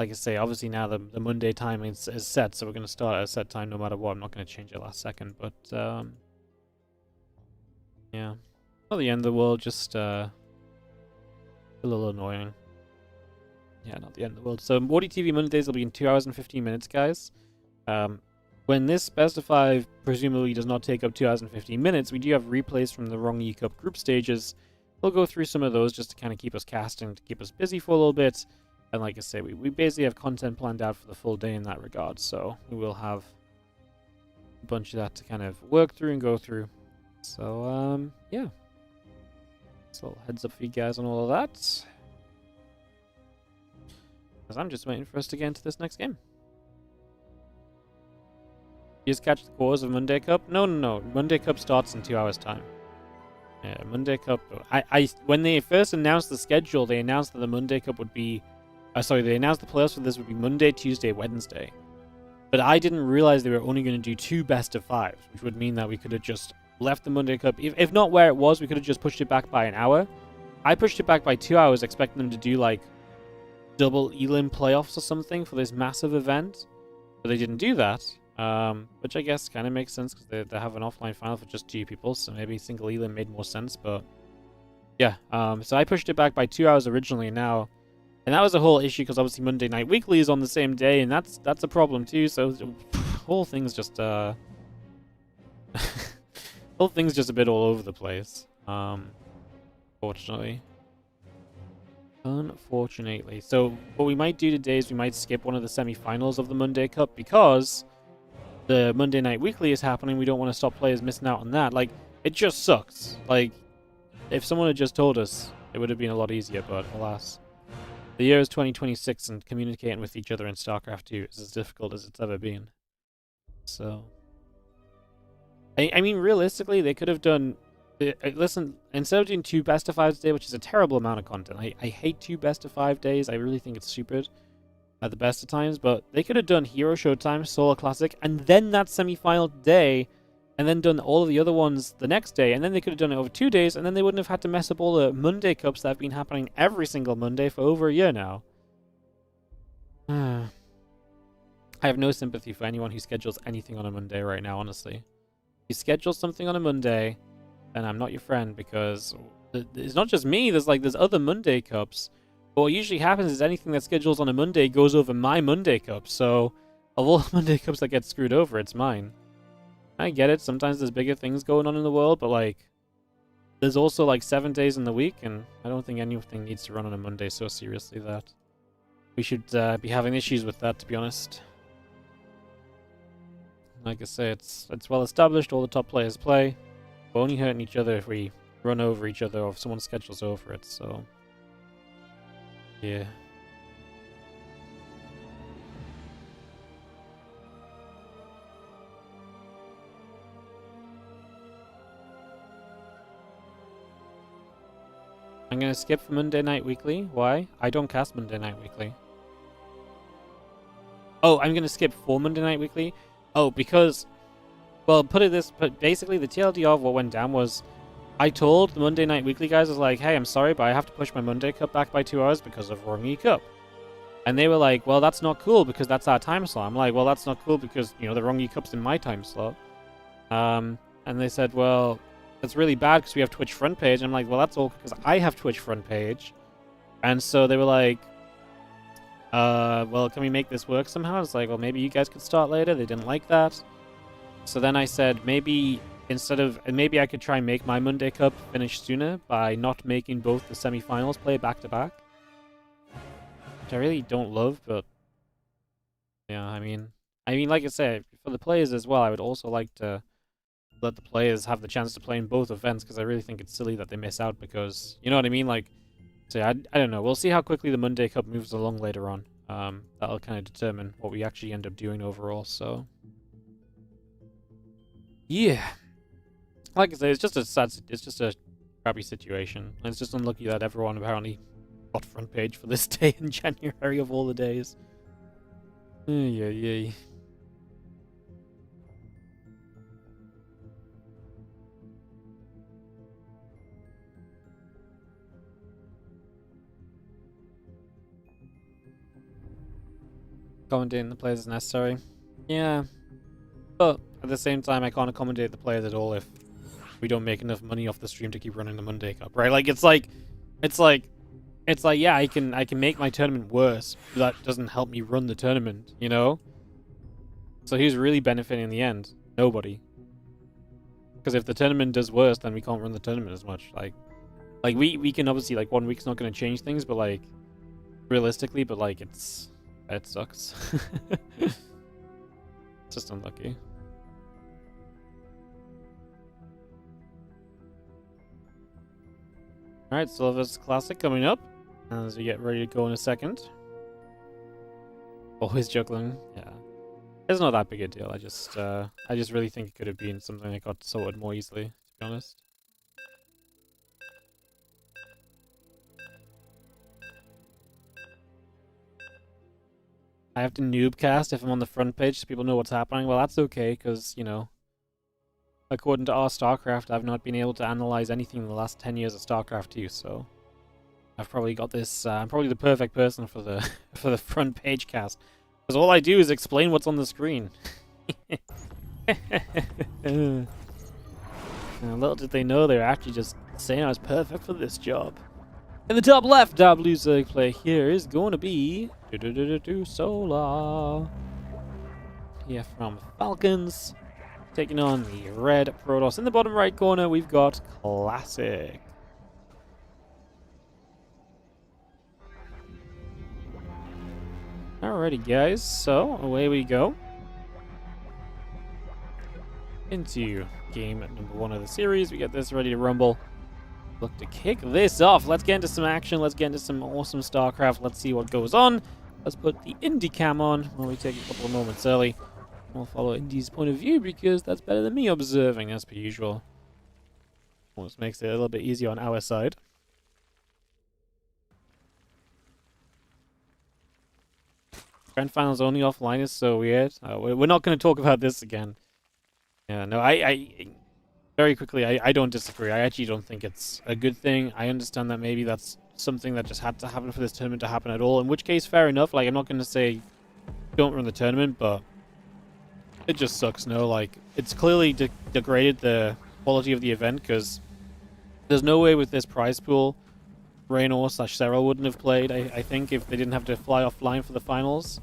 Like I say, obviously now the Monday time is set, so we're going to start at a set time no matter what. I'm not going to change it last second, but yeah. Not the end of the world, just a little annoying. Yeah, not the end of the world. So WardiTV Mondays will be in 2 hours and 15 minutes, guys. When this best of 5 presumably does not take up 2 hours and 15 minutes, we do have replays from the RongYI Cup group stages. We'll go through some of those just to kind of keep us casting, to keep us busy for a little bit. And like I say, we basically have content planned out for the full day in that regard, so we will have a bunch of that to kind of work through and go through. So, yeah. So, heads up for you guys on all of that. Because I'm just waiting for us to get into this next game. You just catch the cause of Monday Cup? No. Monday Cup starts in 2 hours' time. Yeah, Monday Cup. When they first announced the schedule, they announced that the Monday Cup would be... they announced the playoffs for this would be Monday, Tuesday, Wednesday. But I didn't realize they were only going to do 2 best of 5s, which would mean that we could have just left the Monday Cup. If not where it was, we could have just pushed it back by an hour. I pushed it back by 2 hours, expecting them to do like double Elim playoffs or something for this massive event. But they didn't do that, which I guess kind of makes sense because they have an offline final for just 2 people, so maybe single Elim made more sense. But yeah, so I pushed it back by 2 hours originally now. And that was a whole issue because obviously Monday Night Weekly is on the same day, and that's a problem too. So whole thing's just whole thing's just a bit all over the place. Unfortunately. So what we might do today is we might skip one of the semi-finals of the Monday Cup because the Monday Night Weekly is happening. We don't want to stop players missing out on that. Like, it just sucks. Like, if someone had just told us, it would have been a lot easier, but alas. The year is 2026 and communicating with each other in StarCraft 2 is as difficult as it's ever been. So... I mean, realistically, they could have done... Listen, instead of doing 2 best of 5s today, which is a terrible amount of content, I hate 2 best of 5 days. I really think it's stupid at the best of times, but they could have done Hero Showtime, Solo Classic, and then that semi-final day, and then done all of the other ones the next day, and then they could have done it over 2 days, and then they wouldn't have had to mess up all the Monday Cups that have been happening every single Monday for over a year now. I have no sympathy for anyone who schedules anything on a Monday right now, honestly. If you schedule something on a Monday, then I'm not your friend, because it's not just me. There's other Monday Cups. But what usually happens is anything that schedules on a Monday goes over my Monday Cup. So of all the Monday Cups that get screwed over, it's mine. I get it. Sometimes there's bigger things going on in the world, but like, there's also like 7 days in the week, and I don't think anything needs to run on a Monday so seriously that we should be having issues with that, to be honest. Like I say, it's well established. All the top players play. We're only hurting each other if we run over each other or if someone schedules over it. So, yeah. I'm gonna skip for Monday Night Weekly. Why? I don't cast Monday Night Weekly. Oh, I'm gonna skip for Monday Night Weekly? Oh, because... Well, but basically the TLDR of what went down was... I told the Monday Night Weekly guys, I was like, hey, I'm sorry, but I have to push my Monday Cup back by 2 hours because of RongYI Cup. And they were like, well, that's not cool because that's our time slot. I'm like, well, that's not cool because, you know, the RongYI Cup's in my time slot. And they said, well... That's really bad because we have Twitch front page. I'm like, well, that's all because I have Twitch front page. And so they were like, well, can we make this work somehow? It's like, well, maybe you guys could start later. They didn't like that. So then I said, maybe maybe I could try and make my Monday Cup finish sooner by not making both the semifinals play back to back. Which I really don't love, but yeah, I mean, like I said, for the players as well, I would also like to let the players have the chance to play in both events because I really think it's silly that they miss out because, you know what I mean? Like, so I don't know. We'll see how quickly the Monday Cup moves along later on. That'll kind of determine what we actually end up doing overall, so. Yeah. Like I say, it's just a crappy situation. It's just unlucky that everyone apparently got front page for this day in January of all the days. Yeah. Accommodating the players is necessary. Yeah. But at the same time, I can't accommodate the players at all if we don't make enough money off the stream to keep running the Monday Cup, right? Like, it's like, yeah, I can make my tournament worse, but that doesn't help me run the tournament, you know? So who's really benefiting in the end? Nobody. Because if the tournament does worse, then we can't run the tournament as much. Like we can obviously, like, 1 week's not going to change things, but like, realistically, but like, it sucks. It's just unlucky. Alright, Silver's Classic coming up as we get ready to go in a second. Always juggling, yeah. It's not that big a deal. I just really think it could have been something that got sorted more easily, to be honest. I have to noobcast if I'm on the front page so people know what's happening. Well, that's okay, because, you know, according to our StarCraft, I've not been able to analyze anything in the last 10 years of StarCraft 2, so I've probably got this. I'm probably the perfect person for the for the front page cast, because all I do is explain what's on the screen. Little did they know they're actually just saying I was perfect for this job. In the top left, our blue Zerg play here is going to be Solar. Here from Falcons, taking on the red Protoss. In the bottom right corner, we've got Classic. Alrighty, guys, so away we go into game number 1 of the series. We get this ready to rumble. Look to kick this off. Let's get into some action. Let's get into some awesome StarCraft. Let's see what goes on. Let's put the Indie cam on while we take a couple of moments early. We'll follow Indie's point of view because that's better than me observing, as per usual. Almost makes it a little bit easier on our side. Grand Finals only offline is so weird. We're not going to talk about this again. Yeah, no, I very quickly, I don't disagree. I actually don't think it's a good thing. I understand that maybe that's something that just had to happen for this tournament to happen at all. In which case, fair enough. Like, I'm not going to say don't run the tournament, but it just sucks, no? Like, it's clearly degraded the quality of the event, because There's no way with this prize pool Raynor / Serral wouldn't have played, I think, if they didn't have to fly offline for the finals.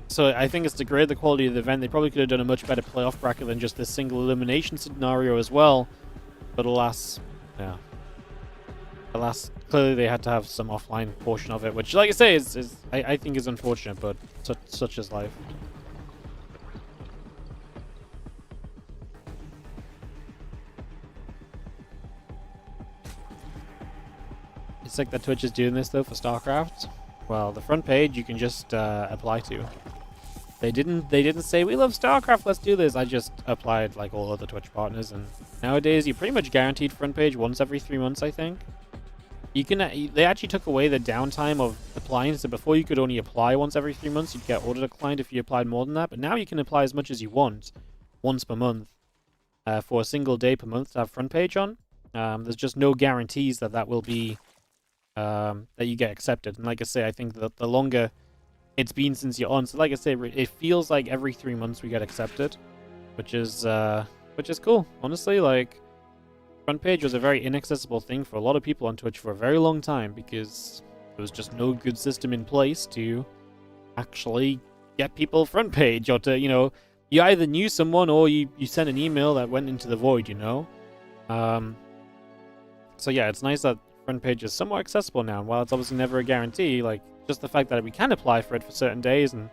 So I think it's to grade the quality of the event. They probably could have done a much better playoff bracket than just this single elimination scenario as well. But alas, yeah. Alas, clearly they had to have some offline portion of it, which, like I say, I think is unfortunate, but such is life. It's like that Twitch is doing this though for StarCraft. Well, the front page you can just apply to. They didn't say we love StarCraft, let's do this. I just applied like all other Twitch partners, and nowadays you're pretty much guaranteed front page once every 3 months, I think. You can they actually took away the downtime of applying, so before you could only apply once every 3 months. You'd get auto declined if you applied more than that, but now you can apply as much as you want once per month for a single day per month to have front page on. There's just no guarantees that will be that you get accepted. And like I say, I think that the longer it's been since you're on, so like I say, it feels like every 3 months we get accepted, which is cool. Honestly, like, front page was a very inaccessible thing for a lot of people on Twitch for a very long time because there was just no good system in place to actually get people front page, or to, you know, you either knew someone or you sent an email that went into the void, you know. So yeah, it's nice that front page is somewhat accessible now, and while it's obviously never a guarantee, like, just the fact that we can apply for it for certain days and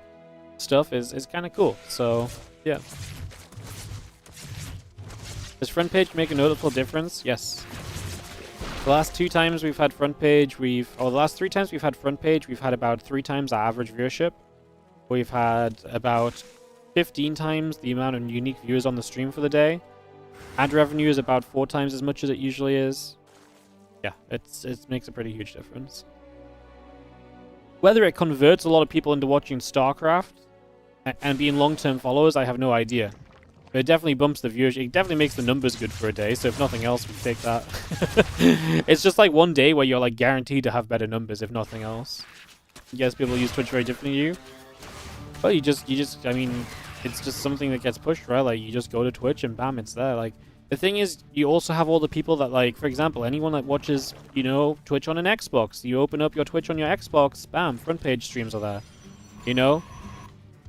stuff is kind of cool. So yeah. Does front page make a notable difference? Yes. The last 2 times we've had front page, the last 3 times we've had front page, we've had about 3 times our average viewership. We've had about 15 times the amount of unique viewers on the stream for the day. Ad revenue is about 4 times as much as it usually is. Yeah, it makes a pretty huge difference. Whether it converts a lot of people into watching StarCraft and being long-term followers, I have no idea. But it definitely bumps the viewership. It definitely makes the numbers good for a day, so if nothing else, we take that. It's just like one day where you're like guaranteed to have better numbers, if nothing else. Yes, people use Twitch very differently to you. But you just, I mean, it's just something that gets pushed, right? Like, you just go to Twitch and bam, it's there. Like, the thing is, you also have all the people that, like, for example, anyone that watches, you know, Twitch on an Xbox. You open up your Twitch on your Xbox, bam, front page streams are there. You know?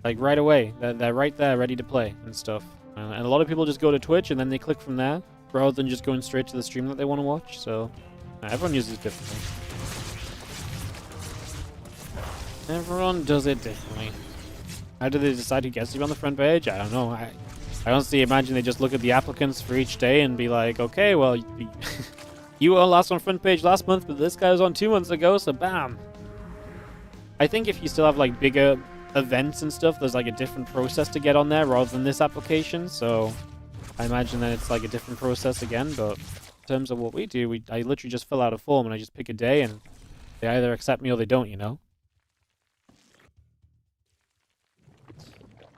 Like, right away. They're right there, ready to play and stuff. And a lot of people just go to Twitch and then they click from there, rather than just going straight to the stream that they want to watch. So, everyone uses it differently. Everyone does it differently. How do they decide who gets to be on the front page? I don't know. I honestly imagine they just look at the applicants for each day and be like, okay, well, you were last on front page last month, but this guy was on 2 months ago, so bam. I think if you still have like bigger events and stuff, there's like a different process to get on there rather than this application, so I imagine that it's like a different process again. But in terms of what we do, I literally just fill out a form and I just pick a day and they either accept me or they don't, you know.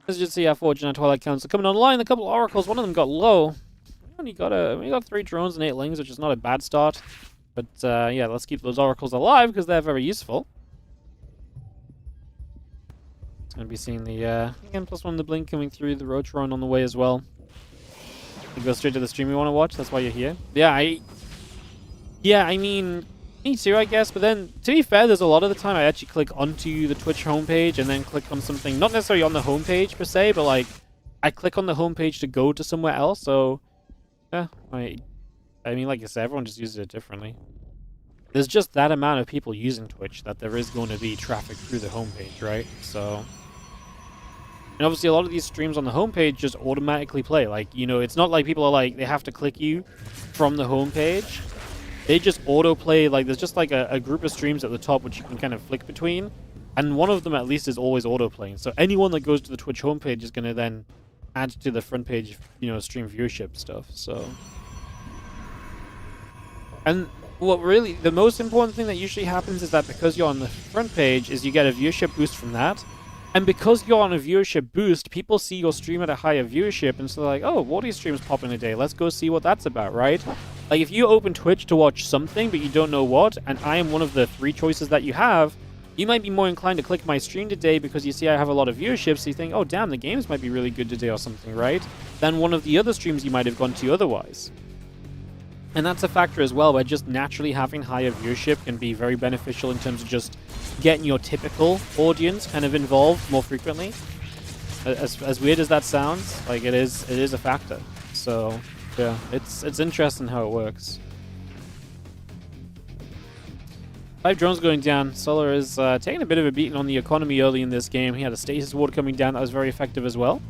Let's just see how fortunate Twilight counts are coming online. A couple of oracles, one of them got low. We got 3 drones and 8 lings, which is not a bad start. But yeah, let's keep those oracles alive because they're very useful. It's going to be seeing the again +1 the blink coming through, the Rotron on the way as well. You go straight to the stream you want to watch. That's why you're here. Yeah, I mean, me too, I guess. But then, to be fair, there's a lot of the time I actually click onto the Twitch homepage and then click on something, not necessarily on the homepage per se, but like I click on the homepage to go to somewhere else. So yeah, I mean, like I said, everyone just uses it differently. There's just that amount of people using Twitch that there is going to be traffic through the homepage, right? So, and obviously a lot of these streams on the homepage just automatically play. Like, you know, it's not like people are like, they have to click you from the homepage. They just autoplay. Like, there's just like a group of streams at the top which you can kind of flick between. And one of them at least is always autoplaying. So anyone that goes to the Twitch homepage is going to then add to the front page, you know, stream viewership stuff. So, and what really, the most important thing that usually happens is that because you're on the front page is you get a viewership boost from that. And because you're on a viewership boost, people see your stream at a higher viewership, and so they're like, oh, Wardy stream's popping a day, let's go see what that's about, right? Like, if you open Twitch to watch something, but you don't know what, and I am one of the 3 choices that you have, you might be more inclined to click my stream today because you see I have a lot of viewership, so you think, oh, damn, the games might be really good today or something, right? Than one of the other streams you might have gone to otherwise. And that's a factor as well, where just naturally having higher viewership can be very beneficial in terms of just getting your typical audience kind of involved more frequently. As weird as that sounds, like it is a factor. So yeah, it's interesting how it works. 5 drones going down. Solar is taking a bit of a beating on the economy early in this game. He had a stasis ward coming down that was very effective as well.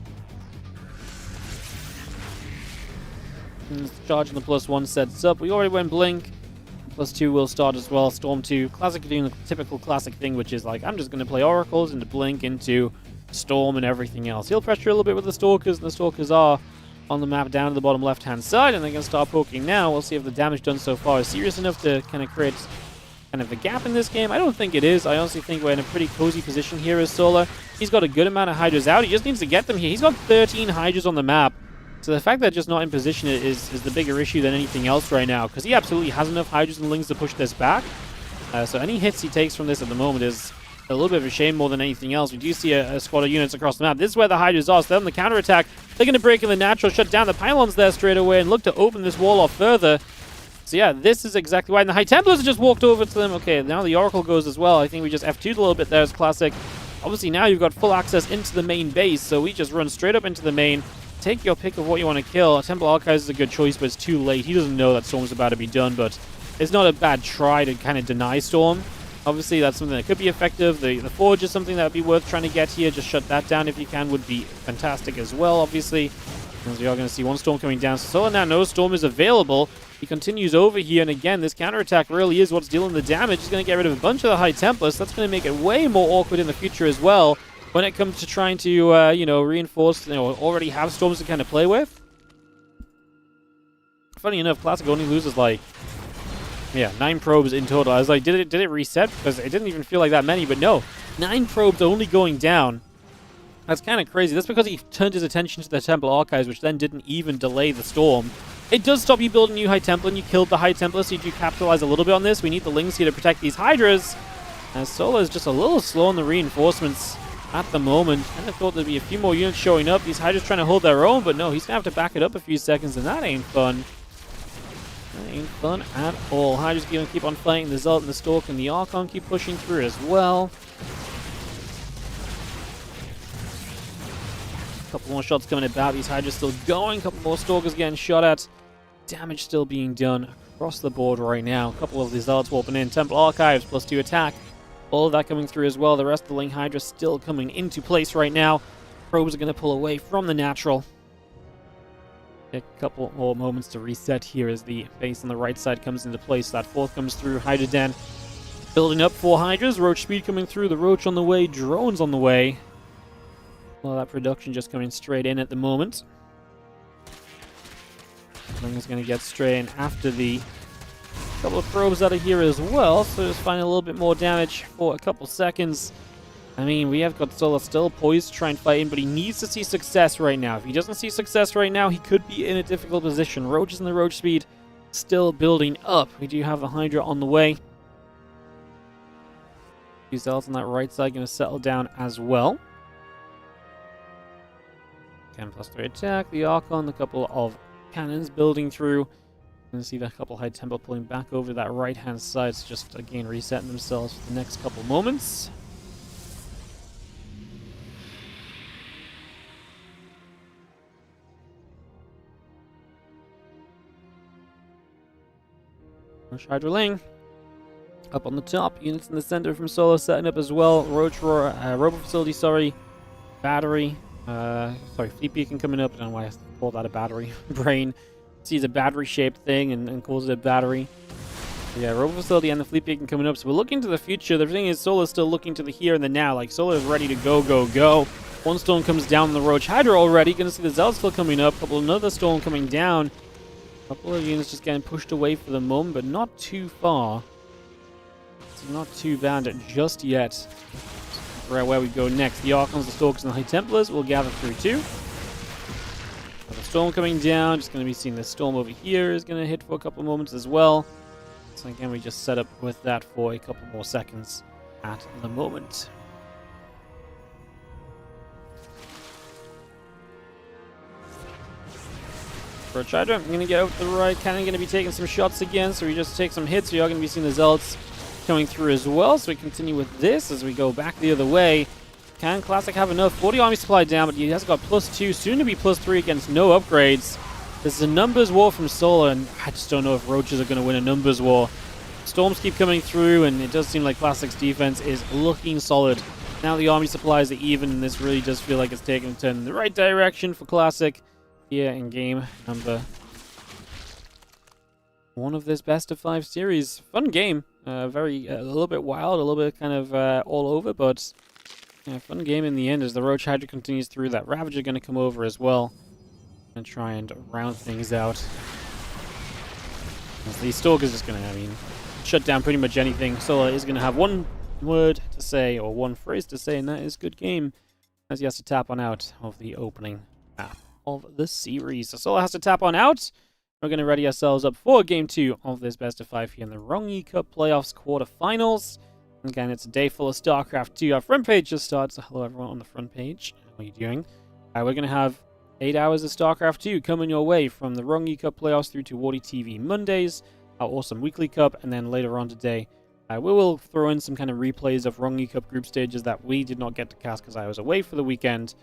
And charging the +1 sets up. We already went blink. +2 will start as well. Storm 2. Classic doing the typical classic thing, which is like, I'm just going to play oracles into blink, into storm, and everything else. He'll pressure a little bit with the stalkers, and the stalkers are on the map down to the bottom left-hand side, and they're going to start poking now. We'll see if the damage done so far is serious enough to kind of create kind of a gap in this game. I don't think it is. I honestly think we're in a pretty cozy position here as Solar. He's got a good amount of Hydras out. He just needs to get them here. He's got 13 Hydras on the map. So the fact that just not in position is the bigger issue than anything else right now, because he absolutely has enough Hydras and Lings to push this back. So any hits he takes from this at the moment is a little bit of a shame more than anything else. We do see a squad of units across the map. This is where the Hydras are. So they're on the counterattack. They're going to break in the natural, shut down the pylons there straight away, and look to open this wall off further. So yeah, this is exactly why. And the High Templars have just walked over to them. Okay, now the Oracle goes as well. I think we just F2'd a little bit there as classic. Obviously now you've got full access into the main base, so we just run straight up into the main. Take your pick of what you want to kill. Temple Archives is a good choice, but it's too late. He doesn't know that Storm's about to be done, but it's not a bad try to kind of deny Storm. Obviously, that's something that could be effective. The Forge is something that would be worth trying to get here. Just shut that down if you can would be fantastic as well, obviously. As we are going to see one Storm coming down. So Solar now knows Storm is available. He continues over here, and again, this counterattack really is what's dealing the damage. He's going to get rid of a bunch of the High Templars. So that's going to make it way more awkward in the future as well when it comes to trying to, reinforce, already have Storms to kind of play with. Funny enough, Classic only loses, 9 probes in total. I was like, did it reset? Because it didn't even feel like that many, but no. 9 probes only going down. That's kind of crazy. That's because he turned his attention to the Temple Archives, which then didn't even delay the Storm. It does stop you building new High Templar, and you killed the High Templar, so you do capitalize a little bit on this. We need the Lings here to protect these Hydras. As Solar is just a little slow on the reinforcements at the moment. I kind of thought there'd be a few more units showing up. These Hydras trying to hold their own, but no, he's going to have to back it up a few seconds, and that ain't fun. That ain't fun at all. Hydra's going to keep on fighting. The Zealot and the Stalk and the Archon keep pushing through as well. Couple more shots coming about. These Hydras still going. Couple more Stalkers getting shot at. Damage still being done across the board right now. A couple of the Zealots warping in. Temple Archives +2 attack. All of that coming through as well. The rest of the Ling Hydra still coming into place right now. Probes are going to pull away from the natural. A couple more moments to reset here as the base on the right side comes into place. That fourth comes through. Hydra Den building up 4 Hydras. Roach speed coming through. The Roach on the way. Drones on the way. Well, that production just coming straight in at the moment. Ling is going to get straight in after the couple of probes out of here as well. So just finding a little bit more damage for a couple seconds. I mean, we have got Solar still poised to try and fight in, but he needs to see success right now. If he doesn't see success right now, he could be in a difficult position. Roaches and the Roach speed still building up. We do have the Hydra on the way. These Zealots on that right side going to settle down as well. 10+3 attack. The Archon, a couple of cannons building through. You can see the couple High Temple pulling back over that right-hand side. So just, again, resetting themselves for the next couple moments. Roach Hydra Ling up on the top. Units in the center from Solar setting up as well. Roach Robo Facility, battery. Fleet Beacon coming up. I don't know why I call that a battery. Brain sees a battery-shaped thing and calls it a battery. So yeah, Robo Facility and the Fleet Beacon coming up. So we're looking to the future. The thing is, Solar's still looking to the here and the now. Like, Solar's ready to go, go, go. One Storm comes down on the Roach Hydra already. Gonna see the Zealot still coming up. Another Storm coming down. A couple of units just getting pushed away for the moment, but not too far. It's not too bad just yet. Right where we go next. The Archons, the Stalkers, and the High Templars will gather through too. The Storm coming down. Just going to be seeing the Storm over here is going to hit for a couple of moments as well. So again, we just set up with that for a couple more seconds at the moment. Roach Hydra, I'm going to get over to the right, kind of going to be taking some shots again, so we just take some hits. We are going to be seeing the Zealots coming through as well, so we continue with this as we go back the other way. Can Classic have enough? 40 army supply down, but he has got +2, soon to be +3 against no upgrades. This is a numbers war from Solar, and I just don't know if Roaches are going to win a numbers war. Storms keep coming through, and it does seem like Classic's defense is looking solid. Now the army supplies are even, and this really does feel like it's taking a turn in the right direction for Classic here in game number 1 of this best of 5 series. Fun game. A little bit wild, a little bit kind of all over, but yeah, fun game in the end as the Roach Hydra continues through. That Ravager going to come over as well and try and round things out. As the Stalker's just going to, shut down pretty much anything. Solar is going to have one word to say, or one phrase to say, and that is good game, as he has to tap on out of the opening map of the series. So Solar has to tap on out. We're going to ready ourselves up for Game 2 of this best of 5 here in the RongYI Cup Playoffs quarterfinals. Again, it's a day full of StarCraft 2. Our front page just starts. So hello everyone on the front page. How are you doing? We're going to have 8 hours of StarCraft 2 coming your way from the RongYI Cup Playoffs through to WardiTV Mondays, our awesome weekly cup, and then later on today, we will throw in some kind of replays of RongYI Cup group stages that we did not get to cast because I was away for the weekend.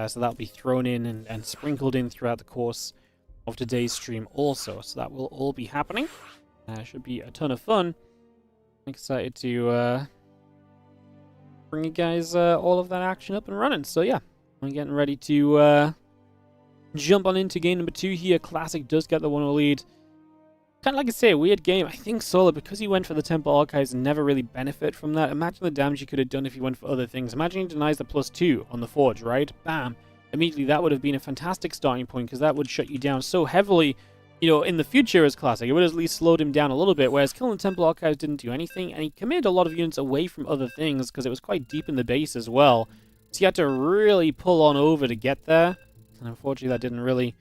So that'll be thrown in and sprinkled in throughout the course of today's stream also. So that will all be happening. Should be a ton of fun. I'm excited to bring you guys all of that action up and running. So yeah, I'm getting ready to jump on into game number 2 here. Classic does get the 1-0 lead. Kind of like I say, a weird game. I think Solar, because he went for the Temple Archives, never really benefit from that. Imagine the damage he could have done if he went for other things. Imagine he denies the +2 on the Forge, right? Bam. Immediately, that would have been a fantastic starting point, because that would shut you down so heavily, in the future as Classic. It would have at least slowed him down a little bit, whereas killing the Temple Archives didn't do anything, and he committed a lot of units away from other things, because it was quite deep in the base as well. So he had to really pull on over to get there, and unfortunately, that didn't really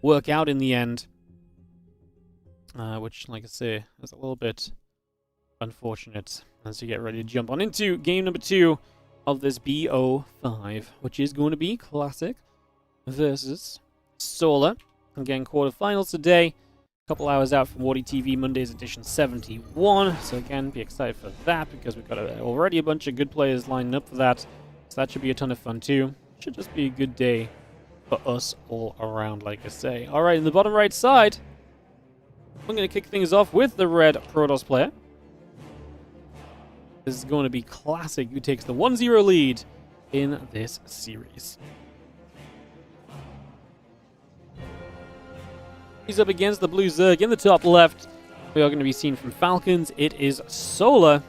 work out in the end. Which, like I say, is a little bit unfortunate as you get ready to jump on into game number 2 of this BO5, which is going to be Classic versus Solar. Again, quarterfinals today. A couple hours out from WardiTV Mondays edition 71. So again, be excited for that because we've got already a bunch of good players lining up for that. So that should be a ton of fun too. Should just be a good day for us all around, like I say. Alright, in the bottom right side, I'm going to kick things off with the red Protoss player. This is going to be Classic, who takes the 1-0 lead in this series. He's up against the blue Zerg in the top left. We are going to be seen from Falcons. It is Solar.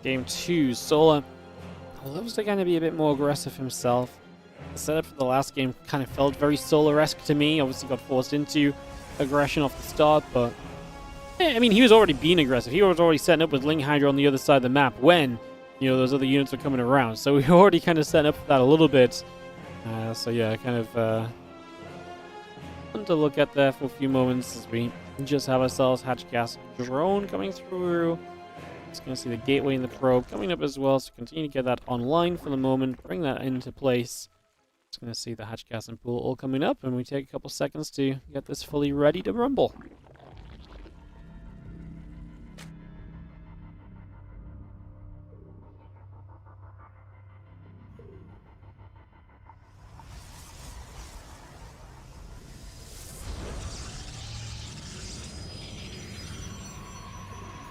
Game 2, Solar looks like going to be a bit more aggressive himself. The setup for the last game kind of felt very Solar-esque to me. Obviously got forced into aggression off the start, but he was already being aggressive. He was already setting up with Ling Hydra on the other side of the map when, those other units were coming around. So we were already kind of set up for that a little bit. So yeah, kind of fun to look at there for a few moments as we just have ourselves Hatchgas drone coming through. Just going to see the gateway and the probe coming up as well, so continue to get that online for the moment, bring that into place. Just going to see the hatch gas and pool all coming up, and we take a couple seconds to get this fully ready to rumble.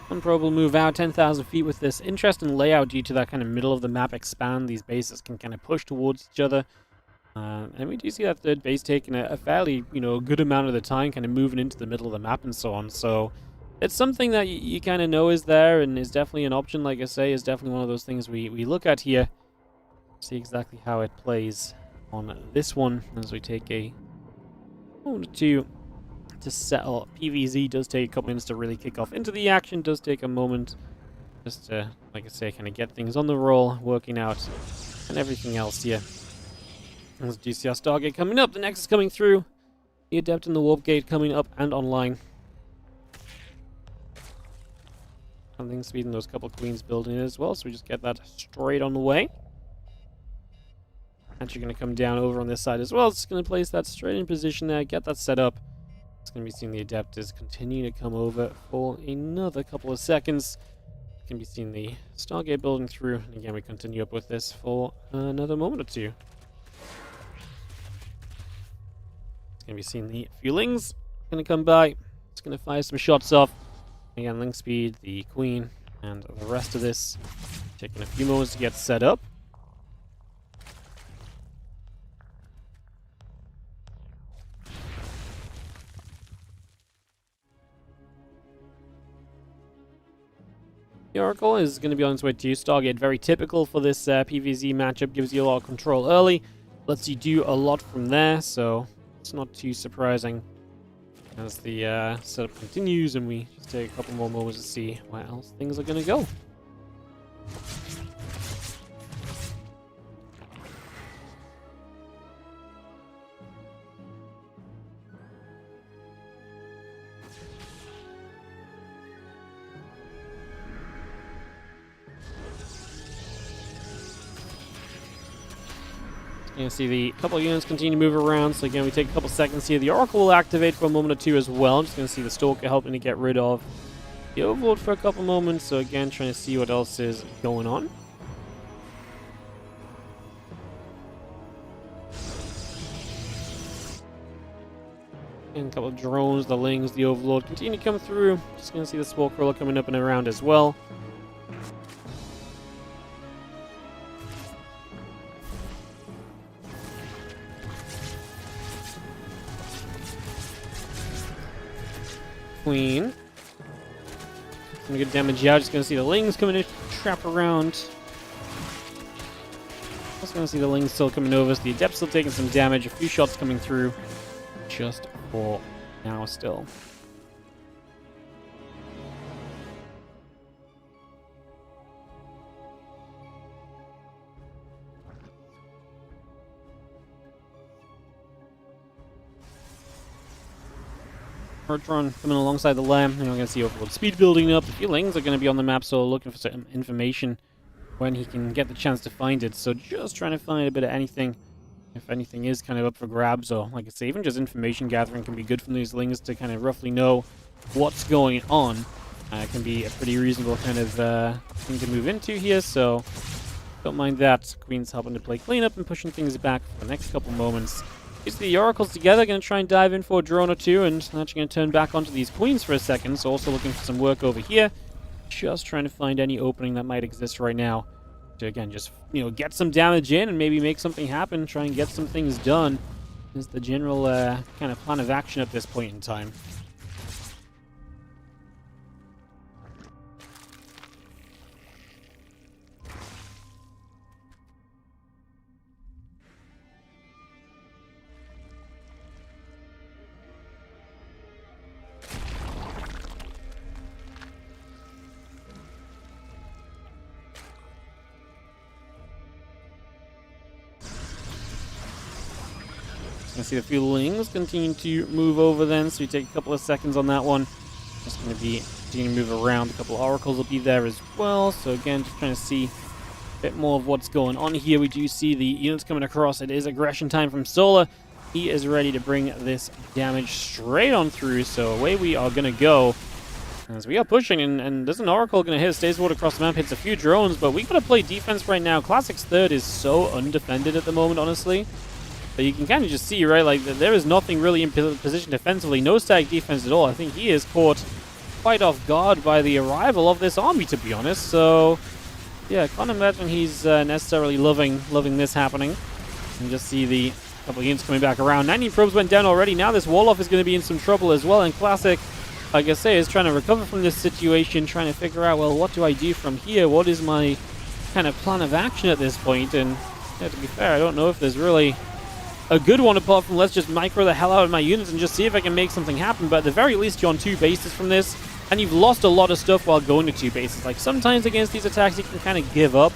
One probe will move out 10,000 feet with this interesting layout due to that kind of middle of the map expand. These bases can kind of push towards each other. And we do see that third base taking a fairly, good amount of the time kind of moving into the middle of the map and so on. So it's something that you kind of know is there and is definitely an option, like I say, is definitely one of those things we look at here. See exactly how it plays on this one as we take a moment or two to settle. PVZ does take a couple minutes to really kick off into the action, does take a moment just to, like I say, kind of get things on the roll, working out, and everything else here. There's GCR Stargate coming up, the Nexus coming through, the Adept and the Warp Gate coming up and online. Something speeding those couple queens building as well, so we just get that straight on the way. Actually going to come down over on this side as well. It's going to place that straight in position there, get that set up. It's going to be seeing the Adeptors continue to come over for another couple of seconds. Can be seeing the Stargate building through, and again we continue up with this for another moment or two. It's going to be seeing the Feelings going to come by. It's going to fire some shots off. Again, Link Speed, the Queen, and the rest of this taking a few moments to get set up. The Oracle is going to be on its way to Stargate. Very typical for this PvZ matchup. Gives you a lot of control early. Lets you do a lot from there, so it's not too surprising as the setup continues and we just take a couple more moments to see where else things are going to go. You can see the couple of units continue to move around, so again we take a couple seconds here. The Oracle will activate for a moment or two as well. I'm just going to see the Stalker helping to get rid of the Overlord for a couple moments, so again trying to see what else is going on. And a couple of drones, the Lings, the Overlord continue to come through. Just going to see the Spore Crawler coming up and around as well. Queen. Some good damage out. Just gonna see the Lings coming to trap around. Also gonna see the Lings still coming over. So the Adept still taking some damage. A few shots coming through. Just for now still. Hurtron coming alongside the Lamb. You're going to see Overlord speed building up. The Feelings are going to be on the map, so looking for some information when he can get the chance to find it. So just trying to find a bit of anything, if anything is kind of up for grabs. So like I say, even just information gathering can be good from these Lings to kind of roughly know what's going on. It can be a pretty reasonable kind of thing to move into here, so don't mind that. Queen's helping to play cleanup and pushing things back for the next couple moments. It's the Oracles together, going to try and dive in for a drone or two, and actually going to turn back onto these Queens for a second, so also looking for some work over here. Just trying to find any opening that might exist right now to, again, just, you know, get some damage in and maybe make something happen, try and get some things done is the general kind of plan of action at this point in time. You can see the Feelings continue to move over then, so you take a couple of seconds on that one. Just going to be continuing to move around. A couple of Oracles will be there as well, so again, just trying to see a bit more of what's going on here. We do see the units coming across. It is aggression time from Solar. He is ready to bring this damage straight on through, so away we are going to go. As we are pushing, and there's an Oracle going to hit, stays forward across the map, hits a few drones, but we got to play defense right now. Classic's third is so undefended at the moment, honestly. But you can kind of just see, right, like, there is nothing really in position defensively. No static defense at all. I think he is caught quite off guard by the arrival of this army, to be honest. So, yeah, can't imagine he's necessarily loving this happening. And just see the couple of units coming back around. 19 probes went down already. Now this Wolof is going to be in some trouble as well. And Classic, like I say, is trying to recover from this situation, trying to figure out, well, what do I do from here? What is my kind of plan of action at this point? And, yeah, to be fair, I don't know if there's really a good one apart from let's just micro the hell out of my units and just see if I can make something happen. But at the very least, you're on 2 bases from this, and you've lost a lot of stuff while going to 2 bases. Like, sometimes against these attacks, you can kind of give up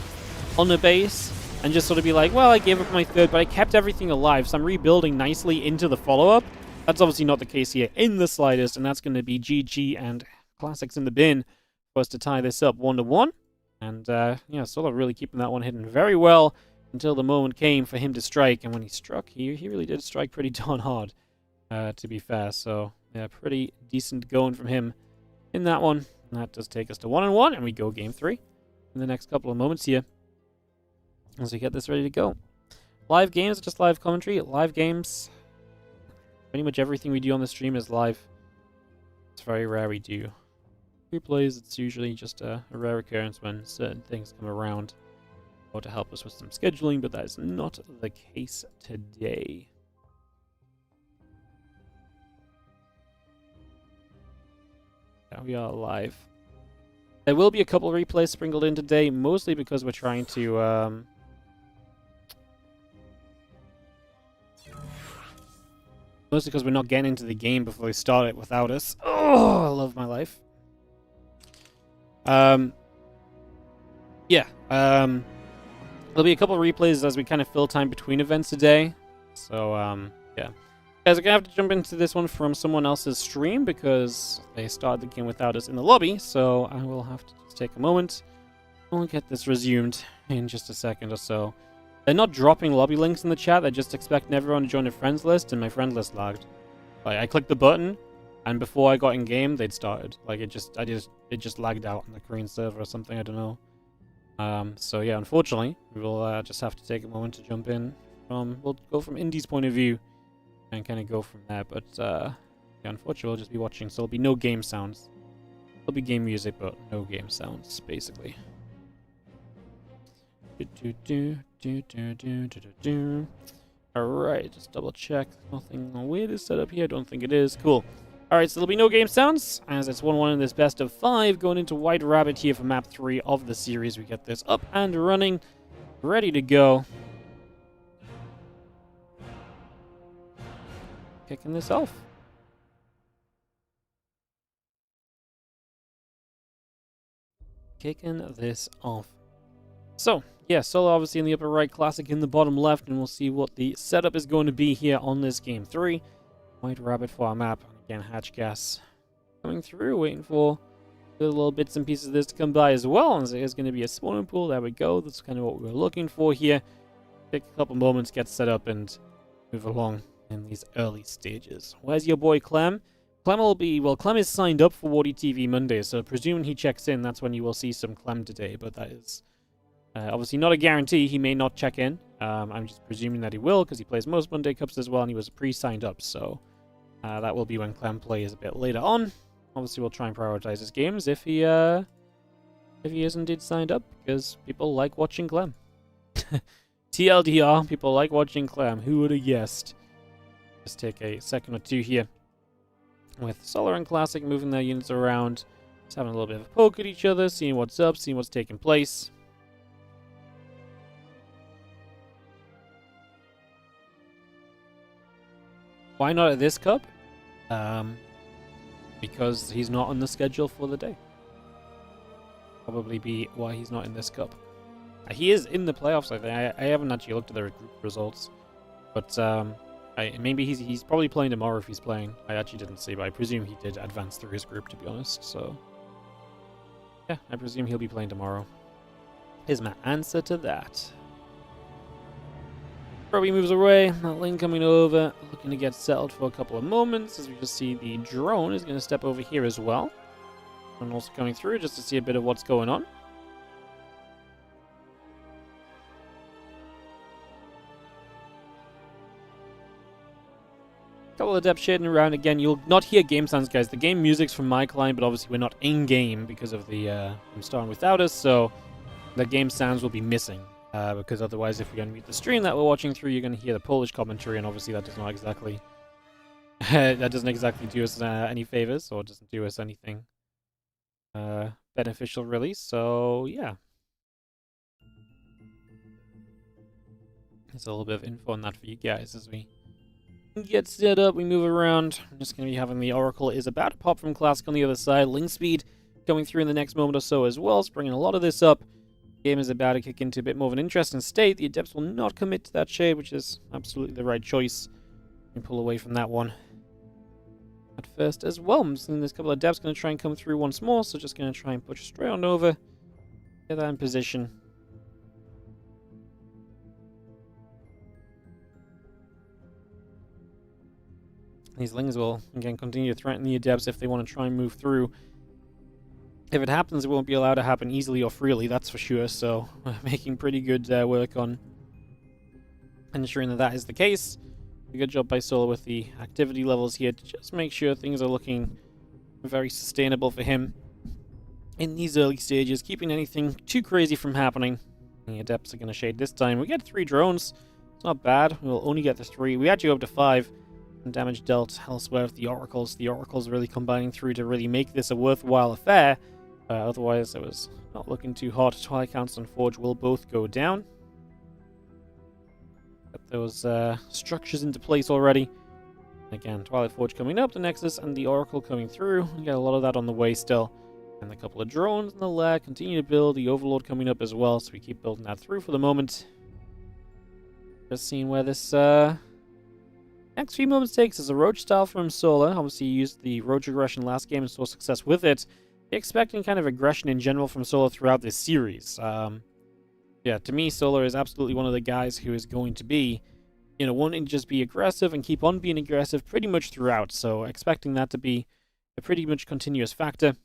on the base and just sort of be like, well, I gave up my third, but I kept everything alive, so I'm rebuilding nicely into the follow-up. That's obviously not the case here in the slightest, and that's going to be GG and Classics in the bin for us to tie this up 1-1. And, yeah, Solo really keeping that one hidden very well until the moment came for him to strike. And when he struck, he really did strike pretty darn hard, to be fair. So, yeah, pretty decent going from him in that one. And that does take us to 1-1, and we go game 3 in the next couple of moments here as we get this ready to go. Live games, just live commentary. Live games, pretty much everything we do on the stream is live. It's very rare we do replays. It's usually just a rare occurrence when certain things come around or to help us with some scheduling, but that is not the case today. Yeah, we are live. There will be a couple of replays sprinkled in today, mostly because we're trying to mostly because we're not getting into the game before they start it without us. Oh, I love my life. Yeah. There'll be a couple of replays as we kind of fill time between events today. So, yeah. Guys, we're going to have to jump into this one from someone else's stream because they started the game without us in the lobby. So, I will have to just take a moment. We'll get this resumed in just a second or so. They're not dropping lobby links in the chat. They're just expecting everyone to join their friends list, and my friend list lagged. Like, I clicked the button, and before I got in game, they'd started. Like, it just lagged out on the Korean server or something. I don't know. So yeah, unfortunately, we will just have to take a moment to jump in. We'll go from Indy's point of view and kind of go from there. But yeah, unfortunately, we'll just be watching. So there'll be no game sounds. There'll be game music, but no game sounds, basically. Alright, just double check. Nothing weird is set up here. I don't think it is. Cool. Alright, so there'll be no game sounds, as it's 1-1 in this best of 5. Going into White Rabbit here for map 3 of the series. We get this up and running. Ready to go. Kicking this off. Kicking this off. So, yeah, Solo obviously in the upper right, Classic in the bottom left, and we'll see what the setup is going to be here on this game 3. White Rabbit for our map. Again, Hatch Gas coming through, waiting for the little bits and pieces of this to come by as well. And there's going to be a spawning pool. There we go. That's kind of what we were looking for here. Take a couple moments, get set up, and move along in these early stages. Where's your boy Clem? Clem will be, well, Clem is signed up for WardiTV Monday, so presuming he checks in, that's when you will see some Clem today, but that is obviously not a guarantee. He may not check in. I'm just presuming that he will, because he plays most Monday Cups as well, and he was pre-signed up, so that will be when Clem plays a bit later on. Obviously, we'll try and prioritize his games if he is indeed signed up, because people like watching Clem. TLDR, people like watching Clem. Who would have guessed? Just take a second or two here with Solar and Classic moving their units around, just having a little bit of a poke at each other, seeing what's up, seeing what's taking place. Why not at this cup? Because he's not on the schedule for the day. Probably be why he's not in this cup. He is in the playoffs, I think. I haven't actually looked at their group results. But maybe he's probably playing tomorrow if he's playing. I actually didn't see, but I presume he did advance through his group, to be honest. So, yeah, I presume he'll be playing tomorrow. Here's my answer to that. Probably moves away. That lane coming over, looking to get settled for a couple of moments. As we just see the drone is going to step over here as well. And also coming through just to see a bit of what's going on. Couple of depth shading around again. You'll not hear game sounds, guys. The game music's from my client, but obviously we're not in game because of the I'm starting without us, so the game sounds will be missing. Because otherwise, if we unmute the stream that we're watching through, you're going to hear the Polish commentary, and obviously that does not exactly that doesn't exactly do us any favors, or doesn't do us anything beneficial, really. So yeah, there's a little bit of info on that for you guys as we get set up. We move around. I'm just going to be having the Oracle is about to pop from Classic on the other side. Link speed coming through in the next moment or so as well, so bringing a lot of this up. Game is about to kick into a bit more of an interesting state. The Adepts will not commit to that shade, which is absolutely the right choice. You can pull away from that one. at first as well. I'm seeing this couple of depths going to try and come through once more, so just going to try and push straight on over. Get that in position. These Lings will, again, continue to threaten the Adepts if they want to try and move through. If it happens, it won't be allowed to happen easily or freely, that's for sure, so we're making pretty good work on ensuring that that is the case. A good job by Solo with the activity levels here to just make sure things are looking very sustainable for him in these early stages, keeping anything too crazy from happening. The Adepts are going to shade this time. We get 3 drones. It's not bad. We'll only get the 3. We actually go up to 5. Damage dealt elsewhere with the Oracles. The Oracles really combining through to really make this a worthwhile affair. Otherwise, it was not looking too hot. Twilight Council and Forge will both go down. Got those structures into place already. Again, Twilight Forge coming up, the Nexus, and the Oracle coming through. We got a lot of that on the way still. And a couple of drones in the lair continue to build. The Overlord coming up as well, so we keep building that through for the moment. Just seeing where this next few moments takes us. A Roach style from Solar. Obviously, he used the Roach aggression last game and saw success with it. Expecting kind of aggression in general from Solar throughout this series. Yeah, to me, Solar is absolutely one of the guys who is going to be, wanting to just be aggressive and keep on being aggressive pretty much throughout. So, expecting that to be a pretty much continuous factor.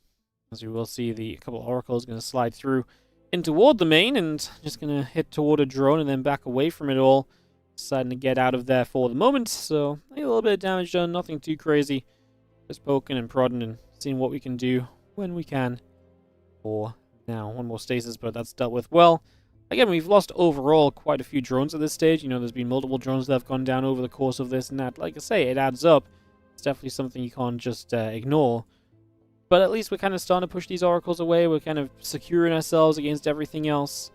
As we will see, the couple of Oracles going to slide through in toward the main and just going to hit toward a drone and then back away from it all. Deciding to get out of there for the moment, so a little bit of damage done, nothing too crazy. Just poking and prodding and seeing what we can do when we can. For now, one more stasis, but that's dealt with well. Again, we've lost overall quite a few drones at this stage. There's been multiple drones that have gone down over the course of this, and that, like I say, it adds up. It's definitely something you can't just ignore. But at least we're kind of starting to push these Oracles away. We're kind of securing ourselves against everything else.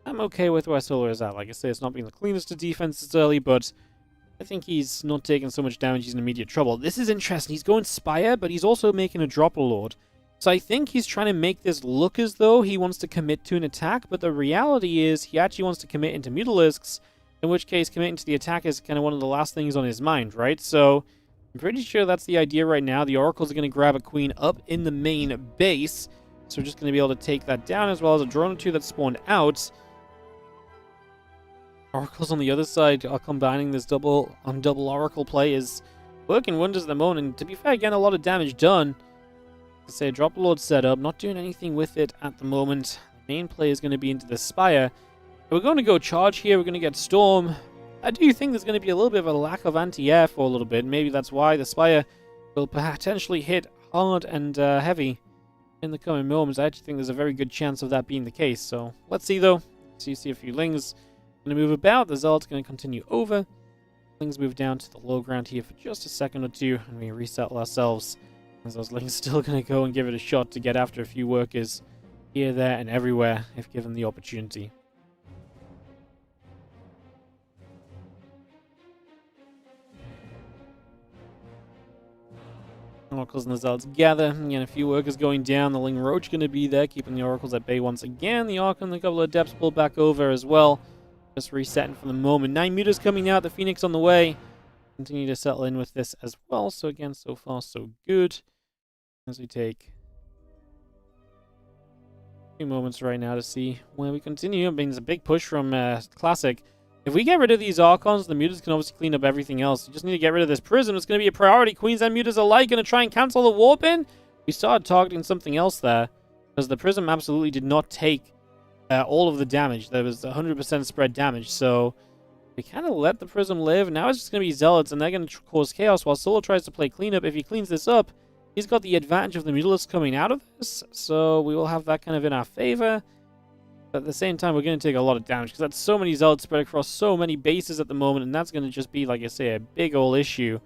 I'm okay with where Solar is at. Like I say, it's not being the cleanest of defenses early, but I think he's not taking so much damage he's in immediate trouble. This is interesting. He's going Spire, but he's also making a Dropper Lord. So I think he's trying to make this look as though he wants to commit to an attack, but the reality is he actually wants to commit into Mutalisks, in which case committing to the attack is kind of one of the last things on his mind, right? So I'm pretty sure that's the idea right now. The Oracles are going to grab a Queen up in the main base, so we're just going to be able to take that down, as well as a drone or two that spawned out. Oracles on the other side are combining. This double Oracle play is working wonders at the moment. And to be fair, again, a lot of damage done. To say, Drop Lord setup, not doing anything with it at the moment. The main play is going to be into the Spire. We're going to go charge here. We're going to get Storm. I do think there's going to be a little bit of a lack of anti-air for a little bit. Maybe that's why the Spire will potentially hit hard and heavy in the coming moments. I actually think there's a very good chance of that being the case. So let's see, though. So you see a few Lings going to move about. The Zealot's going to continue over. Lings move down to the low ground here for just a second or two, and we resettle ourselves. As those Lings still going to go and give it a shot to get after a few workers here, there, and everywhere if given the opportunity. Oracles and the Zealots gather. Again, a few workers going down. The Ling Roach going to be there, keeping the Oracles at bay once again. The Arc and a couple of Adepts pulled back over as well. Just resetting for the moment. 9 meters coming out. The Phoenix on the way. Continue to settle in with this as well. So again, so far so good. As we take a few moments right now to see where we continue. I mean, it's a big push from Classic. If we get rid of these Archons, the Mutas can obviously clean up everything else. You just need to get rid of this Prism. It's going to be a priority. Queens and Mutas alike going to try and cancel the Warp in. We started targeting something else there, because the Prism absolutely did not take all of the damage. There was 100% spread damage, so we kind of let the Prism live. Now it's just going to be Zealots, and they're going to cause chaos while Solo tries to play cleanup. If he cleans this up, he's got the advantage of the Mutalisks coming out of this, so we will have that kind of in our favor. But at the same time, we're going to take a lot of damage, because that's so many Zealots spread across so many bases at the moment, and that's going to just be, like I say, a big ol' issue.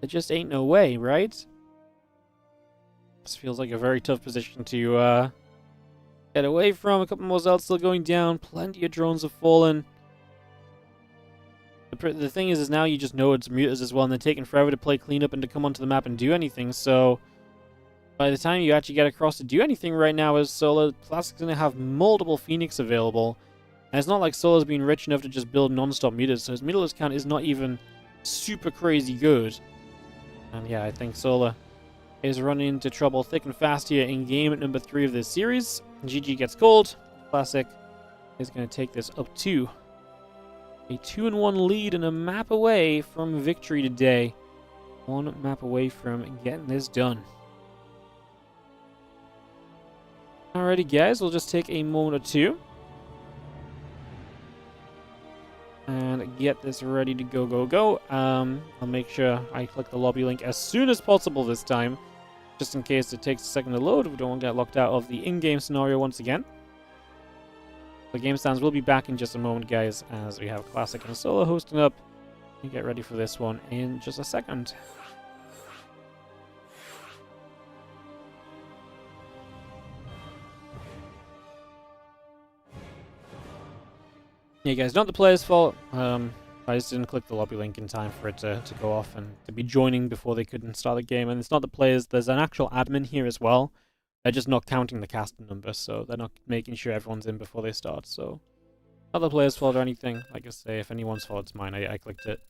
There just ain't no way, right? This feels like a very tough position to get away from. A couple more Zealots still going down. Plenty of drones have fallen. The thing is now you just know it's Mutas as well, and they're taking forever to play cleanup and to come onto the map and do anything, so by the time you actually get across to do anything right now as Solo, Classic's going to have multiple Phoenix available, and it's not like Solo's been rich enough to just build non-stop Mutas, so his Mutalisk count is not even super crazy good. And yeah, I think Solar is running into trouble thick and fast here in game number 3 of this series. GG gets called. Classic is going to take this up to a 2-1 lead and a map away from victory today. 1 map away from getting this done. Alrighty guys, we'll just take a moment or two and get this ready to go. I'll make sure I click the lobby link as soon as possible this time, just in case it takes a second to load. We don't want to get locked out of the in-game scenario once again. The game stands will be back in just a moment, guys, as we have Classic and Solo hosting up. You get ready for this one in just a second. Yeah, guys, not the player's fault. I just didn't click the lobby link in time for it to go off and to be joining before they couldn't start the game. And it's not the players. There's an actual admin here as well. They're just not counting the caster number, so they're not making sure everyone's in before they start. So, not the player's fault or anything. Like I say, if anyone's fault, it's mine. I clicked it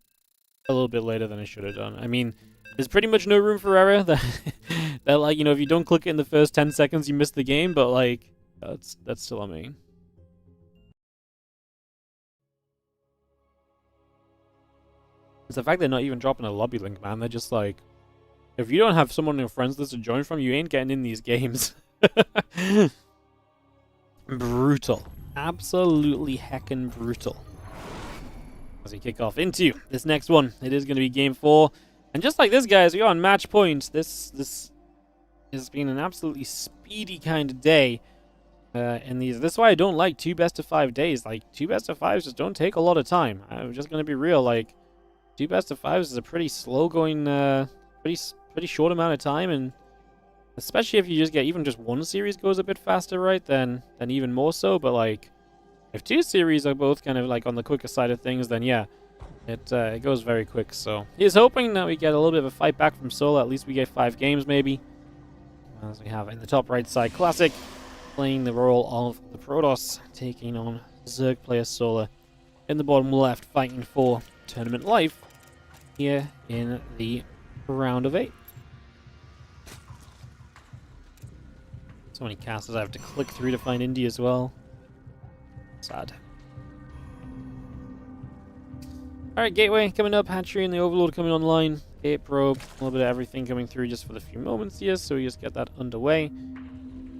a little bit later than I should have done. I mean, there's pretty much no room for error. That like, you know, if you don't click it in the first 10 seconds, you miss the game. But like, that's still on me. It's the fact they're not even dropping a lobby link, man. They're just like, if you don't have someone on your friends list to join from, you ain't getting in these games. Brutal. Absolutely heckin' brutal. As we kick off into this next one, it is going to be game 4. And just like this, guys, we are on match point. This has been an absolutely speedy kind of day. And this is why I don't like 2 best-of-5 days. Like, 2 best-of-5s just don't take a lot of time. I'm just going to be real. Like, 2 best-of-5s is a pretty slow-going, pretty short amount of time, and especially if you just get even just 1 series goes a bit faster, right, then even more so. But like, if 2 series are both kind of like on the quicker side of things, then yeah, it goes very quick. So he's hoping that we get a little bit of a fight back from Sola. At least we get 5 games maybe. As we have in the top right side, Classic playing the role of the Protoss, taking on Zerg player Sola in the bottom left, fighting for tournament life here in the round of 8. So many casters I have to click through to find Indy as well. Sad. Alright, Gateway coming up, Hatchery and the Overlord coming online. Gate Probe, a little bit of everything coming through just for the few moments here, so we just get that underway.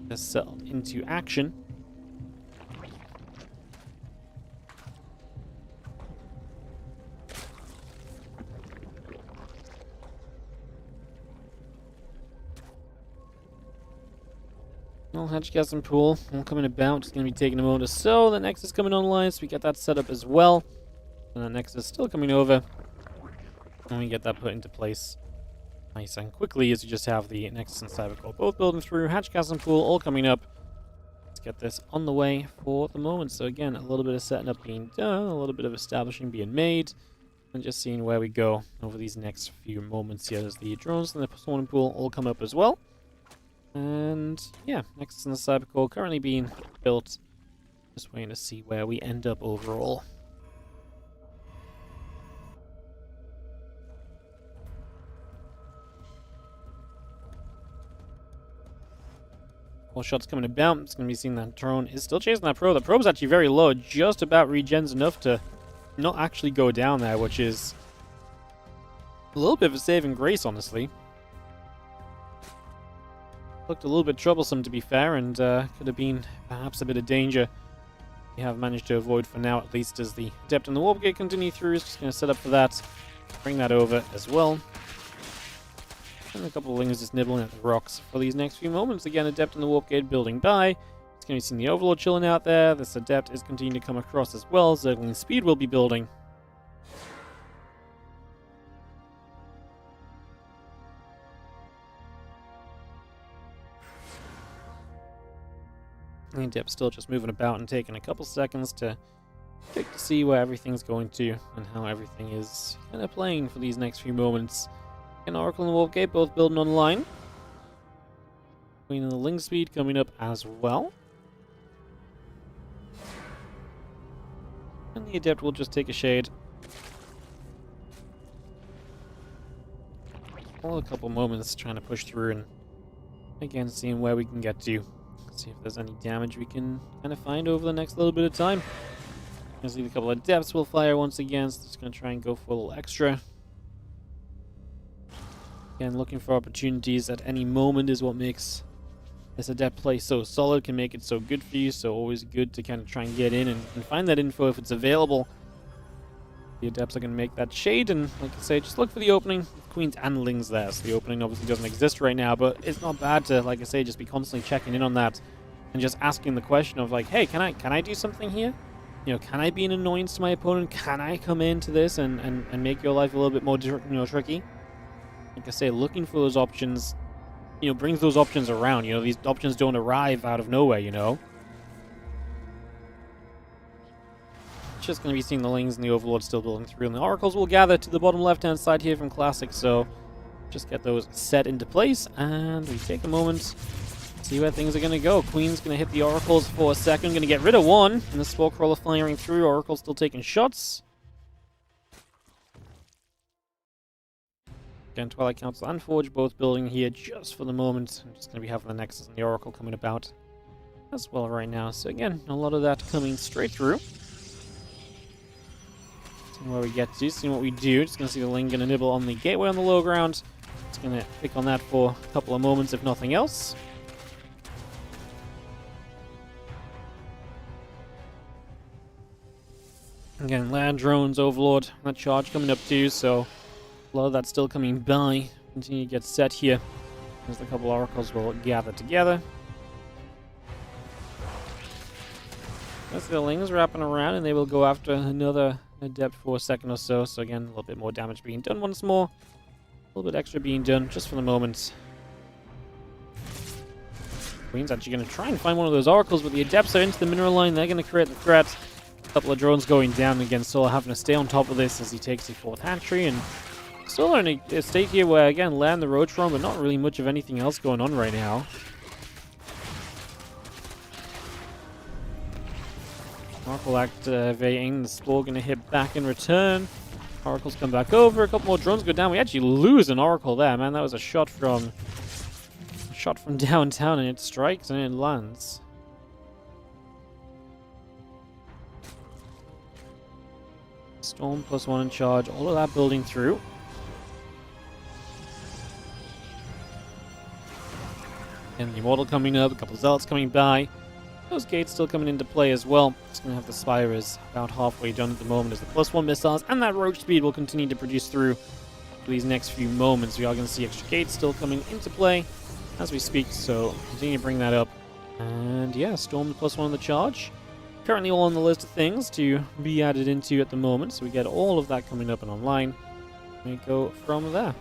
Just settled into action. Well, Hatchgasm Pool, all coming about. It's going to be taking a moment or so. The Nexus coming online, so we get that set up as well. And the Nexus still coming over. And we get that put into place nice and quickly, as we just have the Nexus and Cybercore both building through. Hatchgasm Pool all coming up. Let's get this on the way for the moment. So again, a little bit of setting up being done, a little bit of establishing being made, and just seeing where we go over these next few moments here as the drones and the Swarming Pool all come up as well. And yeah, Nexus and the Cybercore currently being built. Just waiting to see where we end up overall. All shots coming about. It's going to be seeing that drone is still chasing that probe. The probe's actually very low, just about regens enough to not actually go down there, which is a little bit of a saving grace, honestly. Looked a little bit troublesome, to be fair, and could have been perhaps a bit of danger. We have managed to avoid for now, at least, as the Adept and the Warp Gate continue through. Just going to set up for that. Bring that over as well. And a couple of Lings just nibbling at the rocks for these next few moments. Again, Adept and the Warp Gate building by. It's going to be seeing the Overlord chilling out there. This Adept is continuing to come across as well. Zergling Speed will be building. The Adept still just moving about and taking a couple seconds to see where everything's going to and how everything is kind of playing for these next few moments. And Oracle and the Warp Gate both building online. Queen and the Ling Speed coming up as well. And the Adept will just take a shade. all a couple moments trying to push through and again seeing where we can get to. See if there's any damage we can kind of find over the next little bit of time. Gonna see a couple of depths will fire once again, so just gonna try and go for a little extra. Again, looking for opportunities at any moment is what makes this adept play so solid, can make it so good for you, so always good to kind of try and get in and find that info if it's available. The adepts are going to make that shade, and like I say, just look for the opening. Queens and Lings there, so the opening obviously doesn't exist right now, but it's not bad to, like I say, just be constantly checking in on that and just asking the question of like, hey, can I do something here? You know, can I be an annoyance to my opponent? Can I come into this and make your life a little bit more tricky? Like I say, looking for those options, you know, brings those options around. You know, these options don't arrive out of nowhere, you know. Just going to be seeing the Lings and the Overlord still building through, and the Oracles will gather to the bottom left-hand side here from Classic, so just get those set into place, and we take a moment, see where things are going to go. Queen's going to hit the Oracles for a second, going to get rid of one, and the Spore Crawler firing through, Oracle still taking shots. Again, Twilight Council and Forge both building here just for the moment. I'm just going to be having the Nexus and the Oracle coming about as well right now, so again, a lot of that coming straight through. Seeing where we get to, seeing what we do. Just going to see the Ling going to nibble on the gateway on the low ground. Just going to pick on that for a couple of moments, if nothing else. Again, land drones, Overlord, that charge coming up too, so a lot of that's still coming by. Continue to get set here as the couple Oracles will gather together. As the Lings wrapping around, and they will go after another Adept for a second or so. So again, a little bit more damage being done once more. A little bit extra being done just for the moment. Queen's actually going to try and find one of those Oracles, but the Adepts are into the mineral line. They're going to create the threat. A couple of drones going down again. Solar having to stay on top of this as he takes the fourth hatchery. And still in a state here where, again, land the Roach Drone, but not really much of anything else going on right now. Oracle activating, the Spore going to hit back in return. Oracles come back over, a couple more drones go down. We actually lose an Oracle there, man. That was a shot from downtown, and it strikes and it lands. Storm +1 in charge, all of that building through. And the Immortal coming up, a couple of Zealots coming by. Those gates still coming into play as well. Just going to have the Spires about halfway done at the moment as the +1 missiles and that Roach speed will continue to produce through for these next few moments. We are going to see extra gates still coming into play as we speak, so continue to bring that up. And yeah, Storm +1 on the charge. Currently all on the list of things to be added into at the moment, so we get all of that coming up and online. We go from there.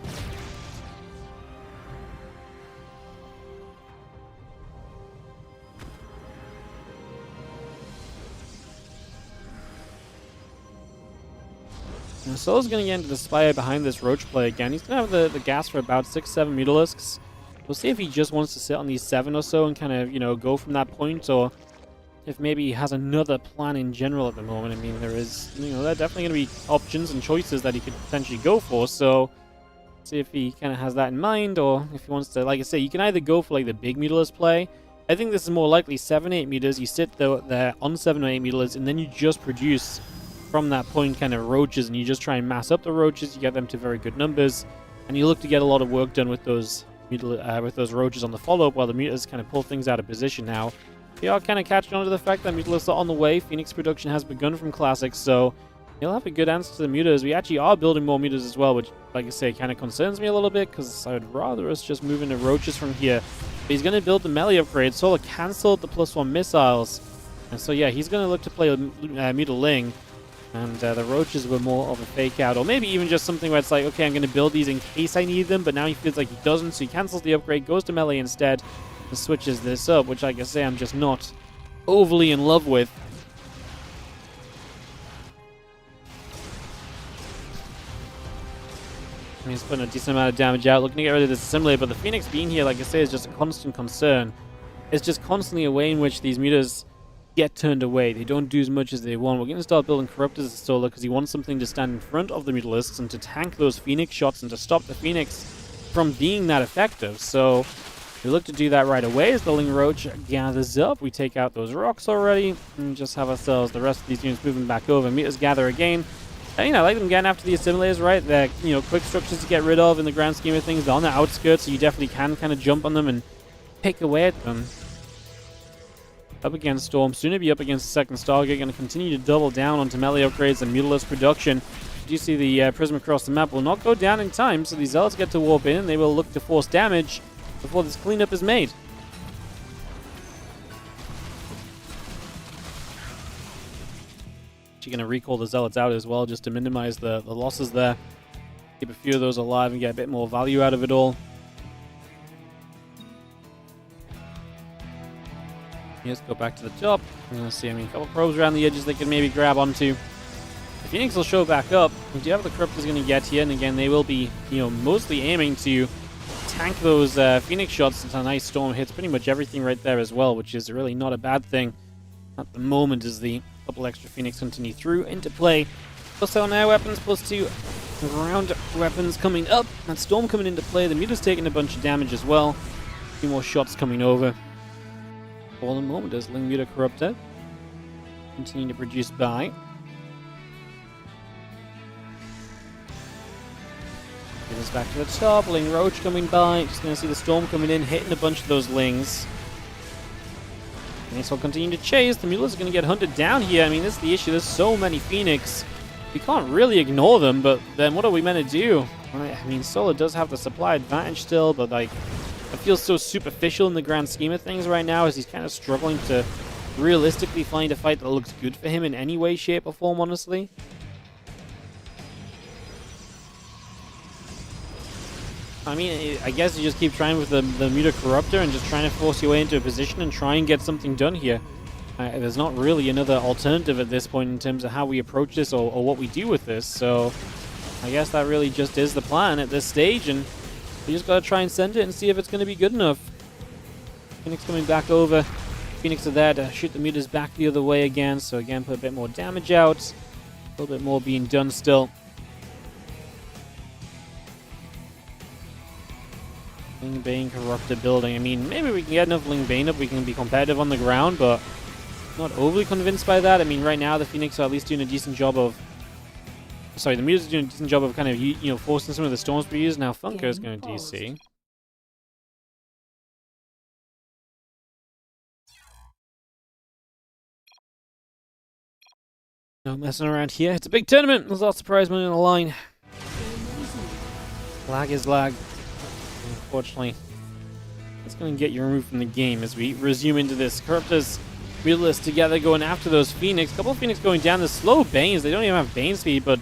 And Solo's going to get into the Spire behind this Roach play again. He's going to have the gas for about 6-7 Mutalisks. We'll see if he just wants to sit on these 7 or so and kind of, you know, go from that point, or if maybe he has another plan in general at the moment. I mean, there is, you know, there are definitely going to be options and choices that he could potentially go for, so see if he kind of has that in mind, or if he wants to, like I say, you can either go for like the big Mutalisk play. I think this is more likely 7-8 meters. You sit there on 7 or 8 Mutalisks, and then you just produce from that point kind of Roaches, and you just try and mass up the Roaches. You get them to very good numbers, and you look to get a lot of work done with those Roaches on the follow-up, while the Mutalisks kind of pull things out of position now. We are kind of catching on to the fact that Mutalisks are on the way. Phoenix production has begun from Classic, so he'll have a good answer to the Mutas. We actually are building more Mutas as well, which, like I say, kind of concerns me a little bit, because I would rather us just move into Roaches from here. But he's going to build the melee upgrade. Solar cancelled the +1 missiles, and so yeah, he's going to look to play Mutaling. And the Roaches were more of a fake out, or maybe even just something where it's like, okay, I'm going to build these in case I need them, but now he feels like he doesn't, so he cancels the upgrade, goes to melee instead, and switches this up, which, like I say, I'm just not overly in love with. I mean, he's putting a decent amount of damage out, looking to get rid of this assimilator, but the Phoenix being here, like I say, is just a constant concern. It's just constantly a way in which these Mutas get turned away. They don't do as much as they want. We're going to start building Corruptors as Solar because he wants something to stand in front of the Mutalisks and to tank those Phoenix shots and to stop the Phoenix from being that effective. So we look to do that right away as the Ling Roach gathers up. We take out those rocks already and just have ourselves the rest of these units moving back over. Meters gather again. And, I like them getting after the assimilators, right? They're, quick structures to get rid of in the grand scheme of things. They're on the outskirts, so you definitely can kind of jump on them and pick away at them. Up against Storm, soon to be up against the second Stargate. Going to continue to double down onto melee upgrades and Mutalisk production. You do see the prism across the map will not go down in time, so these Zealots get to warp in and they will look to force damage before this cleanup is made. You're going to recall the Zealots out as well just to minimize the losses there. Keep a few of those alive and get a bit more value out of it all. Let's go back to the top. We're going to see, a couple probes around the edges they can maybe grab onto. The Phoenix will show back up. We do have the Corruptors going to get here, and again, they will be, mostly aiming to tank those Phoenix shots until a nice Storm hits pretty much everything right there as well, which is really not a bad thing at the moment as the couple extra Phoenix continue through into play. Plus on air weapons, plus 2 ground weapons coming up. That Storm coming into play. The Muta's taking a bunch of damage as well. A few more shots coming over. For the moment as Ling Muta Corruptor continue to produce by. Get us back to the top. Ling Roach coming by. Just going to see the Storm coming in, hitting a bunch of those Lings. Phoenix will continue to chase. The Mulas are going to get hunted down here. This is the issue. There's so many Phoenix. We can't really ignore them, but then what are we meant to do? Solar does have the supply advantage still, but it feels so superficial in the grand scheme of things right now as he's kind of struggling to realistically find a fight that looks good for him in any way, shape, or form, honestly. I guess you just keep trying with the Muta Corruptor and just trying to force your way into a position and try and get something done here. There's not really another alternative at this point in terms of how we approach this or what we do with this, so I guess that really just is the plan at this stage, and we just gotta try and send it and see if it's gonna be good enough. Phoenix coming back over. Phoenix are there to shoot the Mutas back the other way again, so again, put a bit more damage out. A little bit more being done still. Ling Bane Corruptor building. Maybe we can get enough Ling Bane up, we can be competitive on the ground, but not overly convinced by that. Right now the Phoenix are at least doing a decent job of... Sorry, the Mutas are doing a decent job of kind of, forcing some of the Storms to use. Now Funko is going to DC. No messing around here. It's a big tournament. There's lots of prize money on the line. Lag is lag. Unfortunately, it's going to get you removed from the game as we resume into this. Corruptors, Mutalisk together going after those Phoenix. A couple of Phoenix going down. The slow Banes. They don't even have Bane speed, but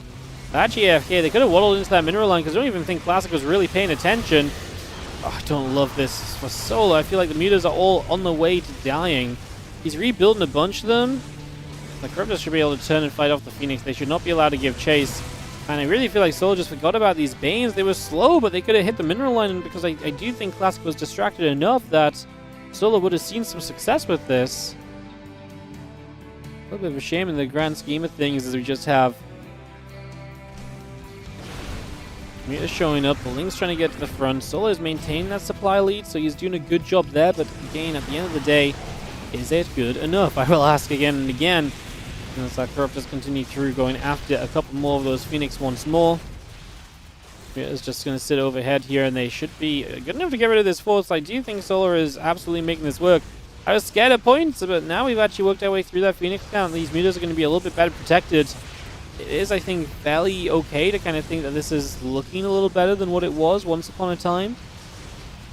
actually AFK. They could have waddled into that mineral line because I don't even think Classic was really paying attention. Oh, I don't love this for Solo. I feel like the Mutas are all on the way to dying. He's rebuilding a bunch of them. The Corruptors should be able to turn and fight off the Phoenix. They should not be allowed to give chase. And I really feel like Solo just forgot about these Banes. They were slow, but they could have hit the mineral line because I do think Classic was distracted enough that Solo would have seen some success with this. A little bit of a shame in the grand scheme of things as we just have Muta's showing up. The Ling's trying to get to the front. Solo is maintaining that supply lead, so he's doing a good job there. But again, at the end of the day, is it good enough? I will ask again and again. As our Corruptors continue through, going after a couple more of those Phoenix once more. Muta's just going to sit overhead here, and they should be good enough to get rid of this force. I do think Solar is absolutely making this work. I was scared at points, but now we've actually worked our way through that Phoenix count. These Mutas are going to be a little bit better protected. It is, I think, fairly okay to kind of think that this is looking a little better than what it was once upon a time.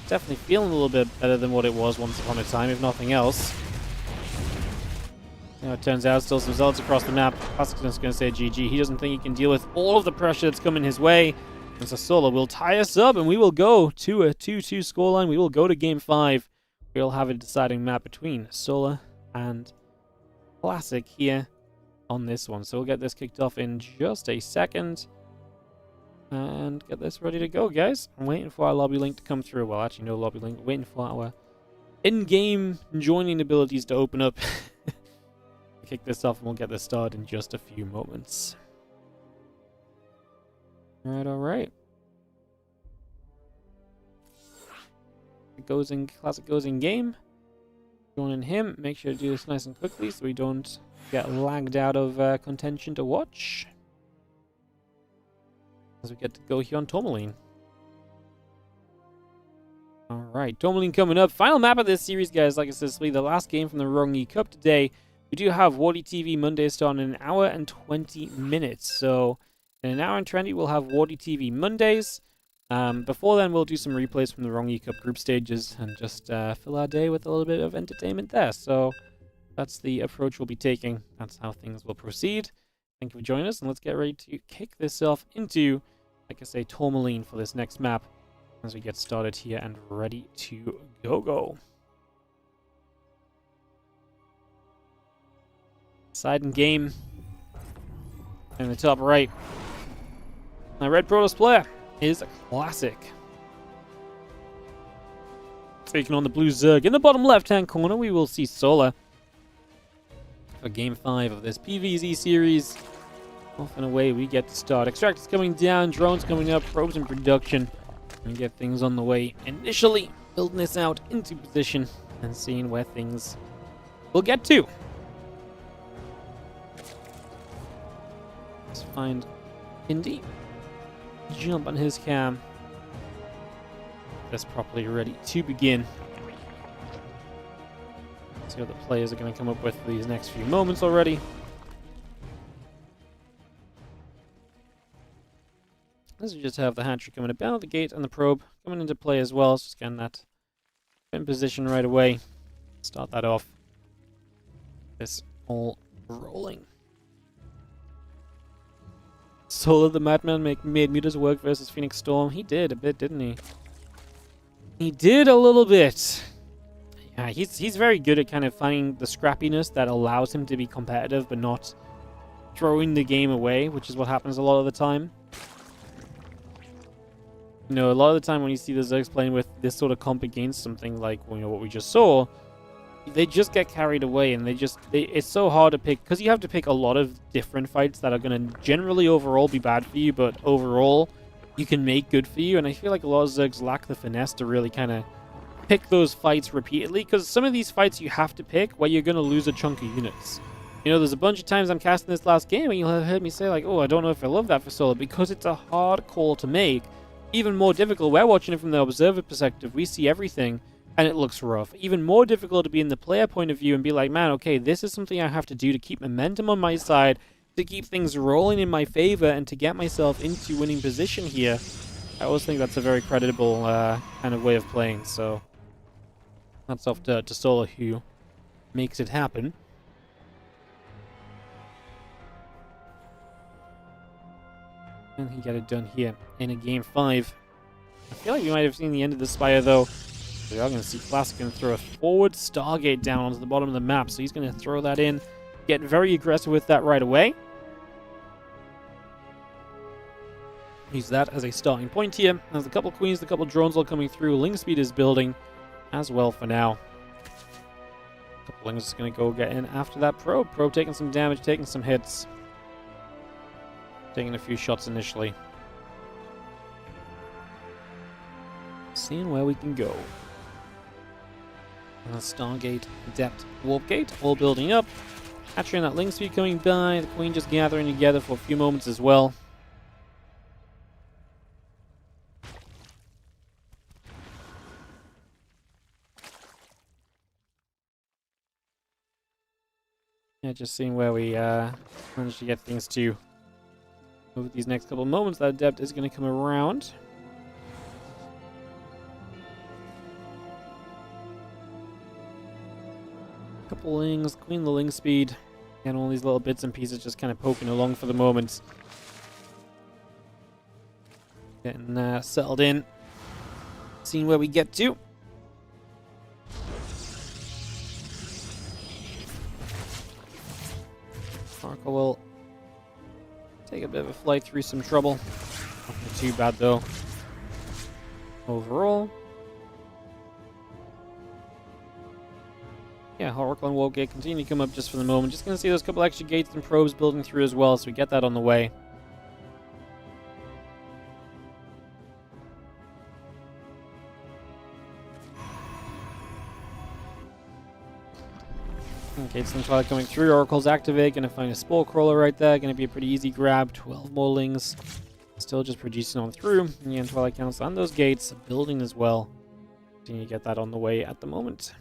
Definitely feeling a little bit better than what it was once upon a time, if nothing else. It turns out still some Zealots across the map. Classic's just going to say GG. He doesn't think he can deal with all of the pressure that's coming his way. And so Solar will tie us up, and we will go to a 2-2 scoreline. We will go to Game 5. We'll have a deciding map between Solar and Classic here on this one. So we'll get this kicked off in just a second. And get this ready to go, guys. I'm waiting for our lobby link to come through. Well, actually, no lobby link. Waiting for our in-game joining abilities to open up. Kick this off and we'll get this started in just a few moments. Alright. Classic goes in game. Joining him. Make sure to do this nice and quickly so we don't get lagged out of contention to watch. As we get to go here on Tourmaline. Alright, Tourmaline coming up. Final map of this series, guys. Like I said, this will be the last game from the RongYI Cup today. We do have WardiTV Monday starting in an hour and 20 minutes. So, in an hour and 20, we'll have WardiTV Mondays. Before then, we'll do some replays from the RongYI Cup group stages and just fill our day with a little bit of entertainment there. So, that's the approach we'll be taking. That's how things will proceed. Thank you for joining us, and let's get ready to kick this off into, like I say, Tourmaline for this next map as we get started here and ready to go. Side and game in the top right. My red Protoss player is a classic. Taking on the blue Zerg. In the bottom left-hand corner, we will see Solar for Game 5 of this PvZ series. Off and away we get to start. Extractors coming down, drones coming up, probes in production. And get things on the way. Initially, building this out into position and seeing where things will get to. Let's find Indy. Jump on his cam. That's properly ready to begin. See what the players are going to come up with for these next few moments already. As we just have the hatchery coming about, the gate and the probe coming into play as well. So just getting that in position right away. Start that off. This all rolling. Solar the Madman made meters work versus Phoenix Storm. He did a bit, didn't he? He did a little bit. Yeah, he's very good at kind of finding the scrappiness that allows him to be competitive but not throwing the game away, which is what happens a lot of the time. You know, a lot of the time when you see the Zergs playing with this sort of comp against something like, you know, what we just saw, they just get carried away, and it's so hard to pick, because you have to pick a lot of different fights that are going to generally overall be bad for you, but overall you can make good for you, and I feel like a lot of Zergs lack the finesse to really kind of pick those fights repeatedly, because some of these fights you have to pick where you're going to lose a chunk of units. You know, there's a bunch of times I'm casting this last game, and you'll have heard me say, like, oh, I don't know if I love that for Solo, because it's a hard call to make. Even more difficult, we're watching it from the observer perspective, we see everything, and it looks rough. Even more difficult to be in the player point of view and be like, man, okay, this is something I have to do to keep momentum on my side, to keep things rolling in my favor, and to get myself into winning position here. I always think that's a very creditable kind of way of playing, so that's off to Solar, who makes it happen. And he got it done here in a Game 5. I feel like we might have seen the end of the Spire, though. We are going to see Classic going to throw a forward Stargate down onto the bottom of the map, so he's going to throw that in. Get very aggressive with that right away. Use that as a starting point here. There's a couple Queens, a couple drones all coming through. Ling speed is building as well for now. A couple Lings is going to go get in after that probe. Probe taking some damage, taking some hits. Taking a few shots initially. Seeing where we can go. And the Stargate, Depth, Warp Gate, all building up. Hatchery and that Ling speed coming by. The Queen just gathering together for a few moments as well. Yeah, just seeing where we manage to get things to. Over these next couple of moments, that Adept is going to come around. Couple Lings, Queen the Ling speed, and all these little bits and pieces just kind of poking along for the moment. Getting settled in. Seeing where we get to. Marco will take a bit of a flight through some trouble. Nothing too bad though. Overall. Yeah, Oracle and Warp Gate continue to come up just for the moment. Just going to see those couple extra gates and probes building through as well, so we get that on the way. Okay, it's Twilight coming through. Oracle's activate. Gonna find a Spore Crawler right there. Gonna be a pretty easy grab. 12 more Lings. Still just producing on through. And again, Twilight Council and those gates building as well. Continue to get that on the way at the moment.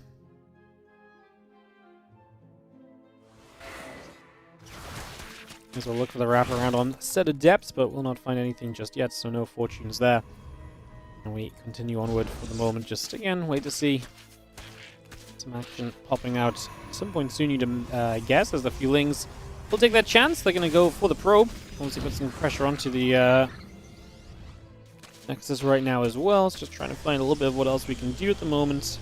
As we'll look for the wraparound on set of depths, but we'll not find anything just yet, so no fortunes there. And we continue onward for the moment. Just again, wait to see some action popping out at some point soon. You'd guess as the feelings will take that chance. They're going to go for the probe. Obviously, put some pressure onto the Nexus right now as well. So just trying to find a little bit of what else we can do at the moment.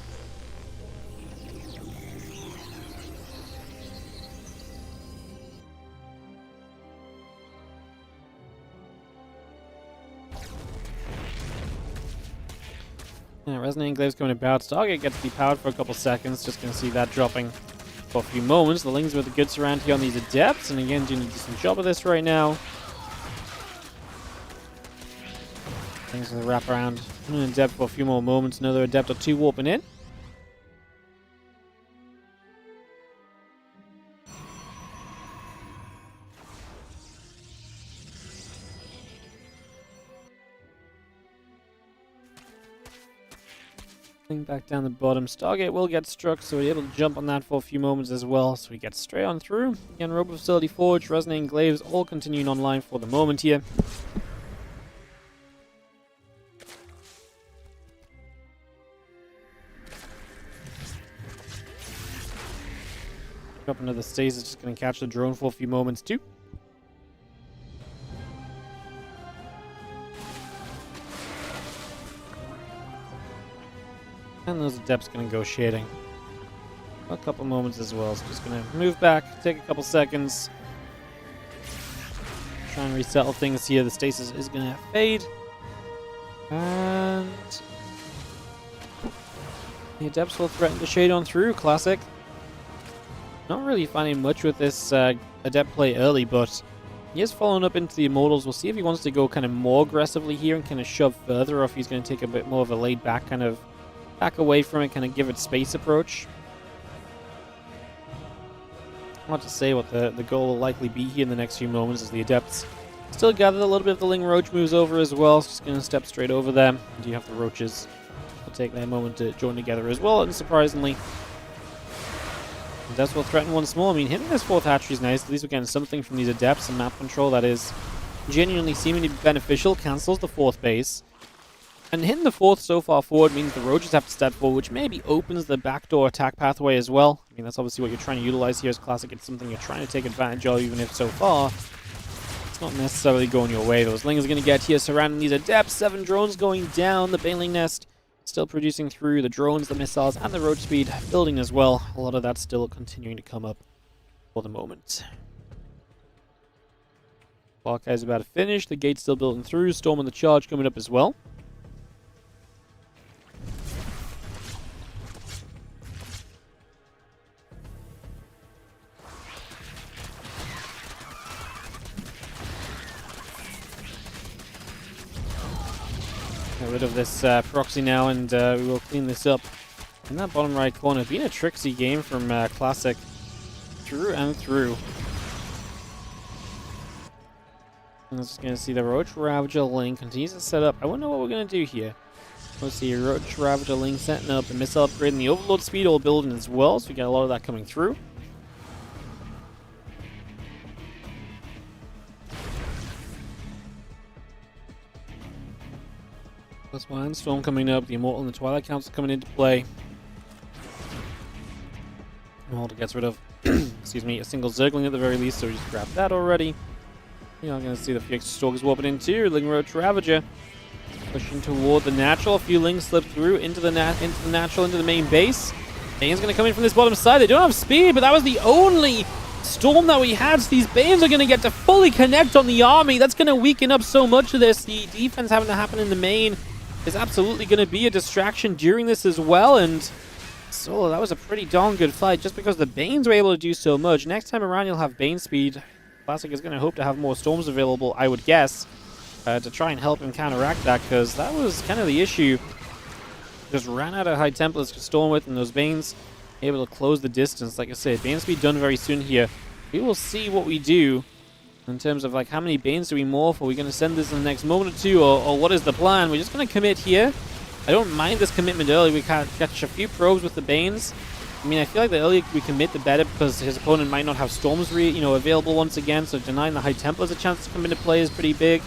Yeah, Resonating Glaive's coming about. Stargate gets depowered for a couple seconds. Just going to see that dropping for a few moments. The Lings with a good surround here on these Adepts. And again, doing a decent job of this right now. Things will wrap around. An Adept for a few more moments. Another Adept or two warping in. Back down the bottom. Stargate will get struck, so we're able to jump on that for a few moments as well. So we get straight on through. Again, Robo Facility Forge, Resonating Glaives, all continuing online for the moment here. Up into the stasis, just going to catch the drone for a few moments too. And those Adepts going to go shading. A couple moments as well. So just going to move back, take a couple seconds. Try and resettle things here. The stasis is going to fade. And the Adepts will threaten to shade on through. Classic. Not really finding much with this Adept play early, but he is following up into the Immortals. We'll see if he wants to go kind of more aggressively here and kind of shove further, or if he's going to take a bit more of a laid back kind of back away from it, kind of give it space approach. Hard to say what the goal will likely be here in the next few moments as the Adepts still gather. A little bit of the Ling Roach moves over as well. It's just going to step straight over them. And you have the Roaches. Will take that moment to join together as well, and surprisingly, the Adepts will threaten once more. I mean, hitting this fourth hatchery is nice. At least we're getting something from these Adepts, and map control that is genuinely seeming to be beneficial. Cancels the fourth base. And hitting the fourth so far forward means the Roaches have to step forward, which maybe opens the backdoor attack pathway as well. I mean, that's obviously what you're trying to utilize here as Classic. It's something you're trying to take advantage of, even if so far it's not necessarily going your way. Those Lings are going to get here surrounding these Adepts. 7 drones going down. The Baneling Nest still producing through. The drones, the missiles, and the roach speed building as well. A lot of that still continuing to come up for the moment. Hawkeye's about to finish. The gate's still building through. Storm and the Charge coming up as well. Get rid of this proxy now, and we will clean this up. In that bottom right corner, being a tricksy game from Classic through and through. I'm just going to see the Roach Ravager Ling continues to set up. I wonder what we're going to do here. Let's see, Roach Ravager Ling setting up the missile upgrade and the Overlord speed all building as well, so we get a lot of that coming through. Plus one Storm coming up, the Immortal and the Twilight Council coming into play. Immortal gets rid of, excuse me, a single Zergling at the very least, so we just grabbed that already. You're not going to see the Phoenix Stalkers warping in too. Ling Roach Ravager pushing toward the natural. A few Lings slip through into the natural, into the main base. Bane's going to come in from this bottom side. They don't have speed, but that was the only Storm that we had. So these Banes are going to get to fully connect on the army. That's going to weaken up so much of this. The defense having to happen in the main is absolutely going to be a distraction during this as well. And so that was a pretty darn good fight just because the Banes were able to do so much. Next time around, you'll have Bane speed. Classic is going to hope to have more Storms available, I would guess, to try and help him counteract that, because that was kind of the issue. Just ran out of High Templars to storm with, and those Banes able to close the distance. Like I said, Bane's to be done very soon here. We will see what we do in terms of like how many Banes do we morph. Are we going to send this in the next moment or two, or what is the plan? We're just going to commit here. I don't mind this commitment early. We can catch a few probes with the Banes. I mean, I feel like the earlier we commit, the better, because his opponent might not have Storms available once again, so denying the High Templars a chance to come into play is pretty big.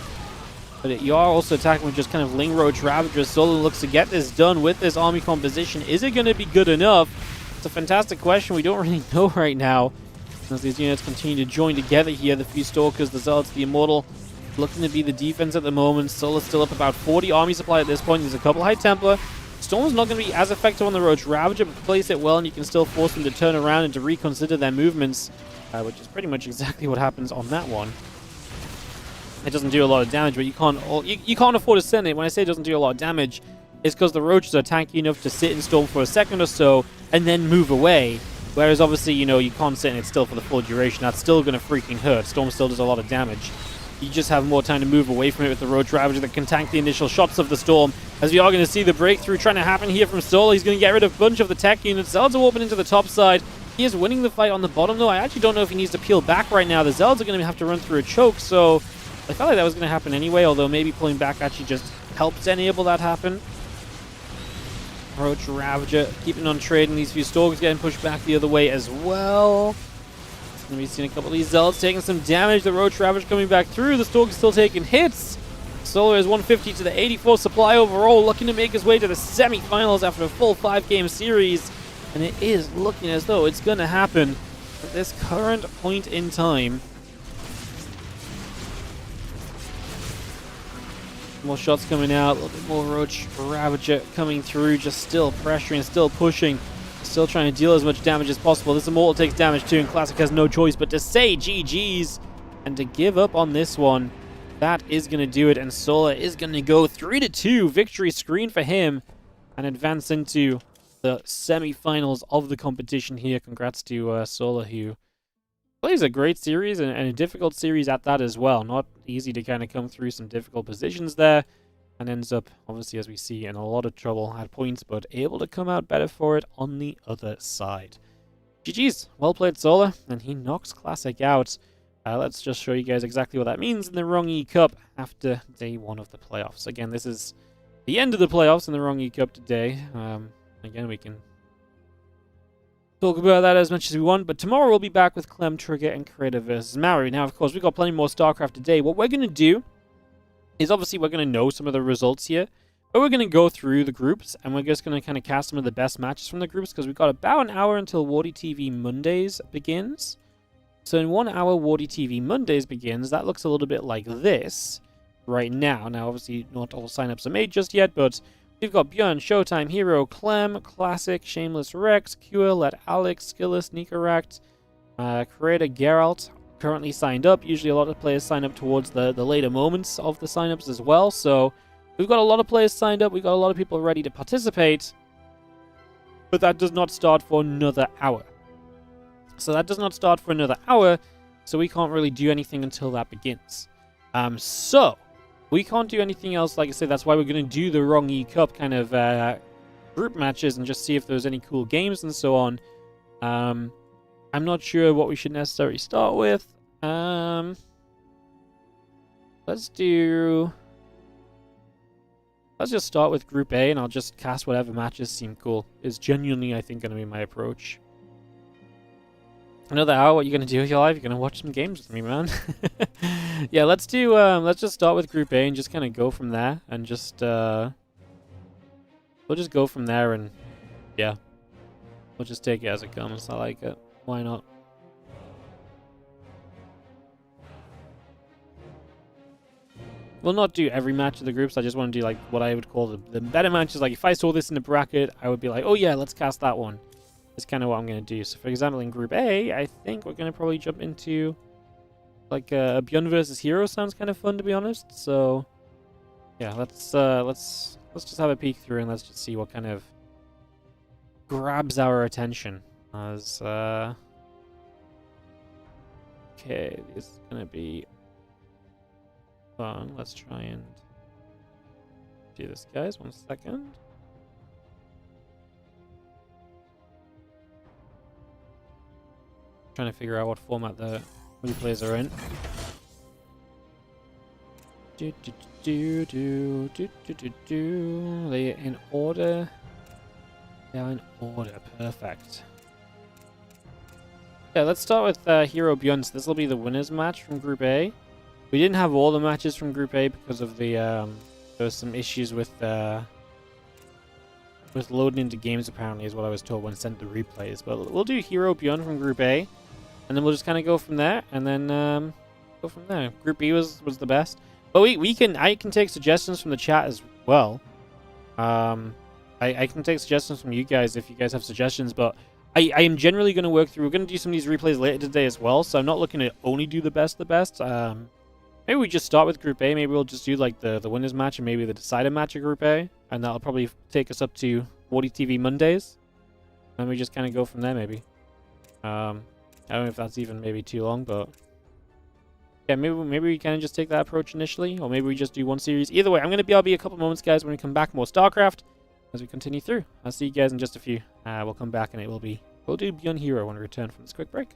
But you are also attacking with just kind of Ling Roach Ravagers. Solo looks to get this done with this army composition. Is it going to be good enough? It's a fantastic question. We don't really know right now. As these units continue to join together here, the few Stalkers, the Zealots, the Immortal, looking to be the defense at the moment. Solo's still up about 40 army supply at this point. There's a couple High Templar. Storm's not going to be as effective on the Roach Ravager, but place it well and you can still force them to turn around and to reconsider their movements, which is pretty much exactly what happens on that one. It doesn't do a lot of damage, but you can't afford to send it. When I say it doesn't do a lot of damage, it's because the Roaches are tanky enough to sit in Storm for a second or so and then move away. Whereas obviously, you can't sit in it still for the full duration. That's still going to freaking hurt. Storm still does a lot of damage. You just have more time to move away from it with the Roach Ravager that can tank the initial shots of the Storm. As we are going to see the breakthrough trying to happen here from Solar. He's going to get rid of a bunch of the tech units. Zealots are warping into the top side. He is winning the fight on the bottom, though. I actually don't know if he needs to peel back right now. The Zealots are going to have to run through a choke, so I felt like that was going to happen anyway, although maybe pulling back actually just helps enable that happen. Roach Ravager keeping on trading. These few Stalkers getting pushed back the other way as well. And we've seen a couple of these Zealots taking some damage. The Roach Ravager coming back through. The Stalker's still taking hits. Solar is 150 to the 84 supply overall, looking to make his way to the semi-finals after a full 5-game series. And it is looking as though it's going to happen at this current point in time. More shots coming out, a little bit more Roach Ravager coming through, just still pressuring, still pushing, still trying to deal as much damage as possible. This Immortal takes damage too, and Classic has no choice but to say GG's and to give up on this one. That is going to do it, and Solar is going to go 3-2 victory screen for him and advance into the semi-finals of the competition here. Congrats to Solar, who plays a great series and a difficult series at that as well. Not easy to kind of come through some difficult positions there, and ends up, obviously, as we see, in a lot of trouble at points, but able to come out better for it on the other side. GG's. Well played, Solar, and he knocks Classic out. Let's just show you guys exactly what that means in the RongYI Cup after day 1 of the playoffs. Again, this is the end of the playoffs in the RongYI Cup today. Again, we can talk about that as much as we want, but tomorrow we'll be back with Clem, Trigger, and Creator versus Maori. Now, of course, we've got plenty more StarCraft today. What we're going to do is, obviously, we're going to know some of the results here, but we're going to go through the groups, and we're just going to kind of cast some of the best matches from the groups, because we've got about an hour until WardiTV Mondays begins. So in 1 hour, WardiTV Mondays begins. That looks a little bit like this right now. Now, obviously, not all signups are made just yet, but we've got Björn, Showtime, Hero, Clem, Classic, Shameless Rex, Cure, Let Alex, Skillless, Nikoract, Creator, Geralt, currently signed up. Usually a lot of players sign up towards the later moments of the signups as well. So we've got a lot of players signed up. We've got a lot of people ready to participate. But that does not start for another hour. So that does not start for another hour, so we can't really do anything until that begins. So we can't do anything else. Like I said, that's why we're going to do the RongYI Cup kind of group matches and just see if there's any cool games and so on. I'm not sure what we should necessarily start with. Let's just start with Group A, and I'll just cast whatever matches seem cool. Is genuinely, I think, going to be my approach. Another hour, what are you going to do with your life? You're going to watch some games with me, man. Yeah, let's just start with Group A and just kind of go from there. And just, we'll just go from there and, yeah. We'll just take it as it comes. I like it. Why not? We'll not do every match of the groups. I just want to do, like, what I would call the better matches. Like, if I saw this in the bracket, I would be like, oh yeah, let's cast that one. That's kind of what I'm going to do. So, for example, in Group A, I think we're going to probably jump into, like, Björn versus Hero sounds kind of fun, to be honest. So, yeah, let's just have a peek through and let's just see what kind of grabs our attention. As, okay, this is going to be fun. Let's try and do this, guys. 1 second. trying to figure out what format the replays are in. They in order. They are in order. Perfect. Yeah, let's start with Hero Beyond. So this will be the winners match from Group A. We didn't have all the matches from Group A because of the there was some issues with loading into games, apparently, is what I was told when sent the replays. But we'll do Hero Beyond from Group A, and then we'll just kind of go from there, and then go from there. Group B was the best, but I can take suggestions from the chat as well. I can take suggestions from you guys if you guys have suggestions, but I am generally going to work through. We're going to do some of these replays later today as well, so I'm not looking to only do the best. Maybe we just start with Group A. Maybe we'll just do like the winners match and maybe the decider match of Group A, and that'll probably take us up to WardiTV Mondays, and we just kind of go from there. Maybe. I don't know if that's even maybe too long, but yeah, maybe we kind of just take that approach initially, or maybe we just do one series. Either way, I'll be a couple moments, guys, when we come back. More StarCraft as we continue through. I'll see you guys in just a few. We'll come back and we'll do Beyond Hero when we return from this quick break.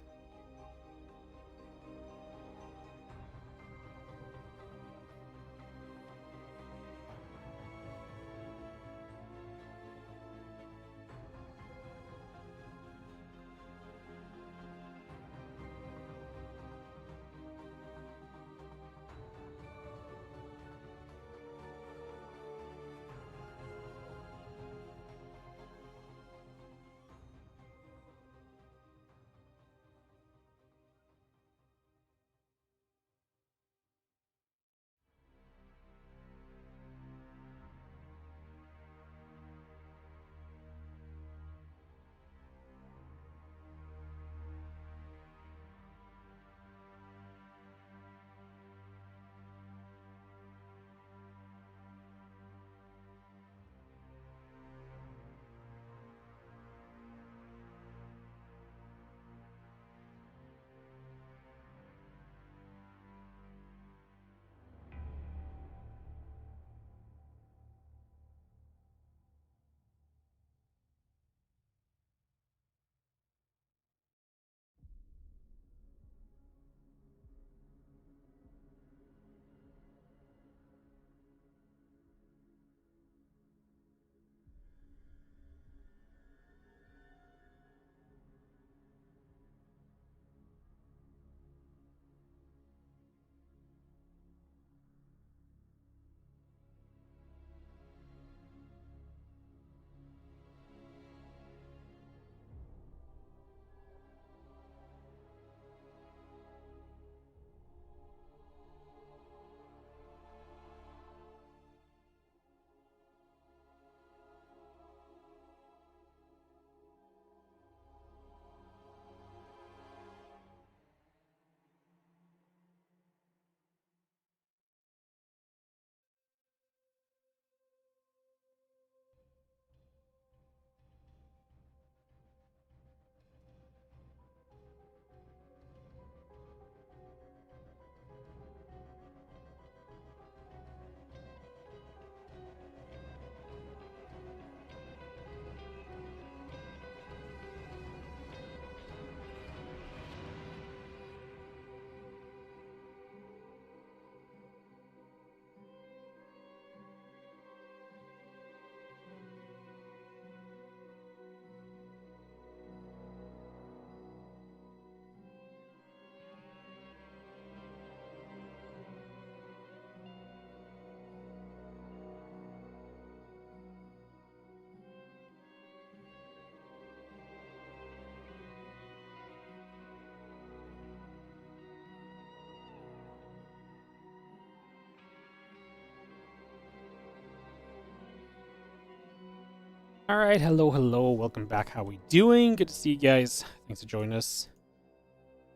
Alright, hello, welcome back. How we doing? Good to see you guys. Thanks for joining us.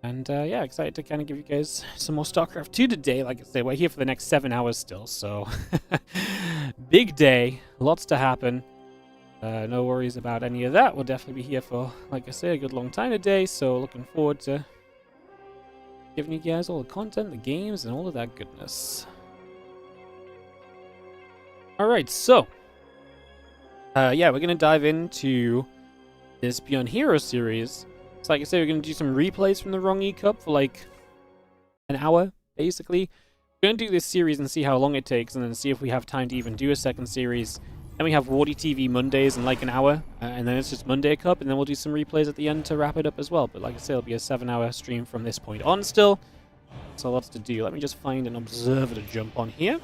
And yeah, excited to kind of give you guys some more StarCraft 2 today. Like I said, we're here for the next 7 hours still, so big day, lots to happen. No worries about any of that. We'll definitely be here for, like I say, a good long time today, so looking forward to giving you guys all the content, the games, and all of that goodness. Alright, so yeah, we're going to dive into this Beyond Hero series. So like I say, we're going to do some replays from the RongYI Cup for like an hour, basically. We're going to do this series and see how long it takes, and then see if we have time to even do a second series. Then we have WardiTV Mondays in like an hour, and then it's just Monday Cup, and then we'll do some replays at the end to wrap it up as well. But like I say, it'll be a 7-hour stream from this point on still. So lots to do. Let me just find an observer to jump on here.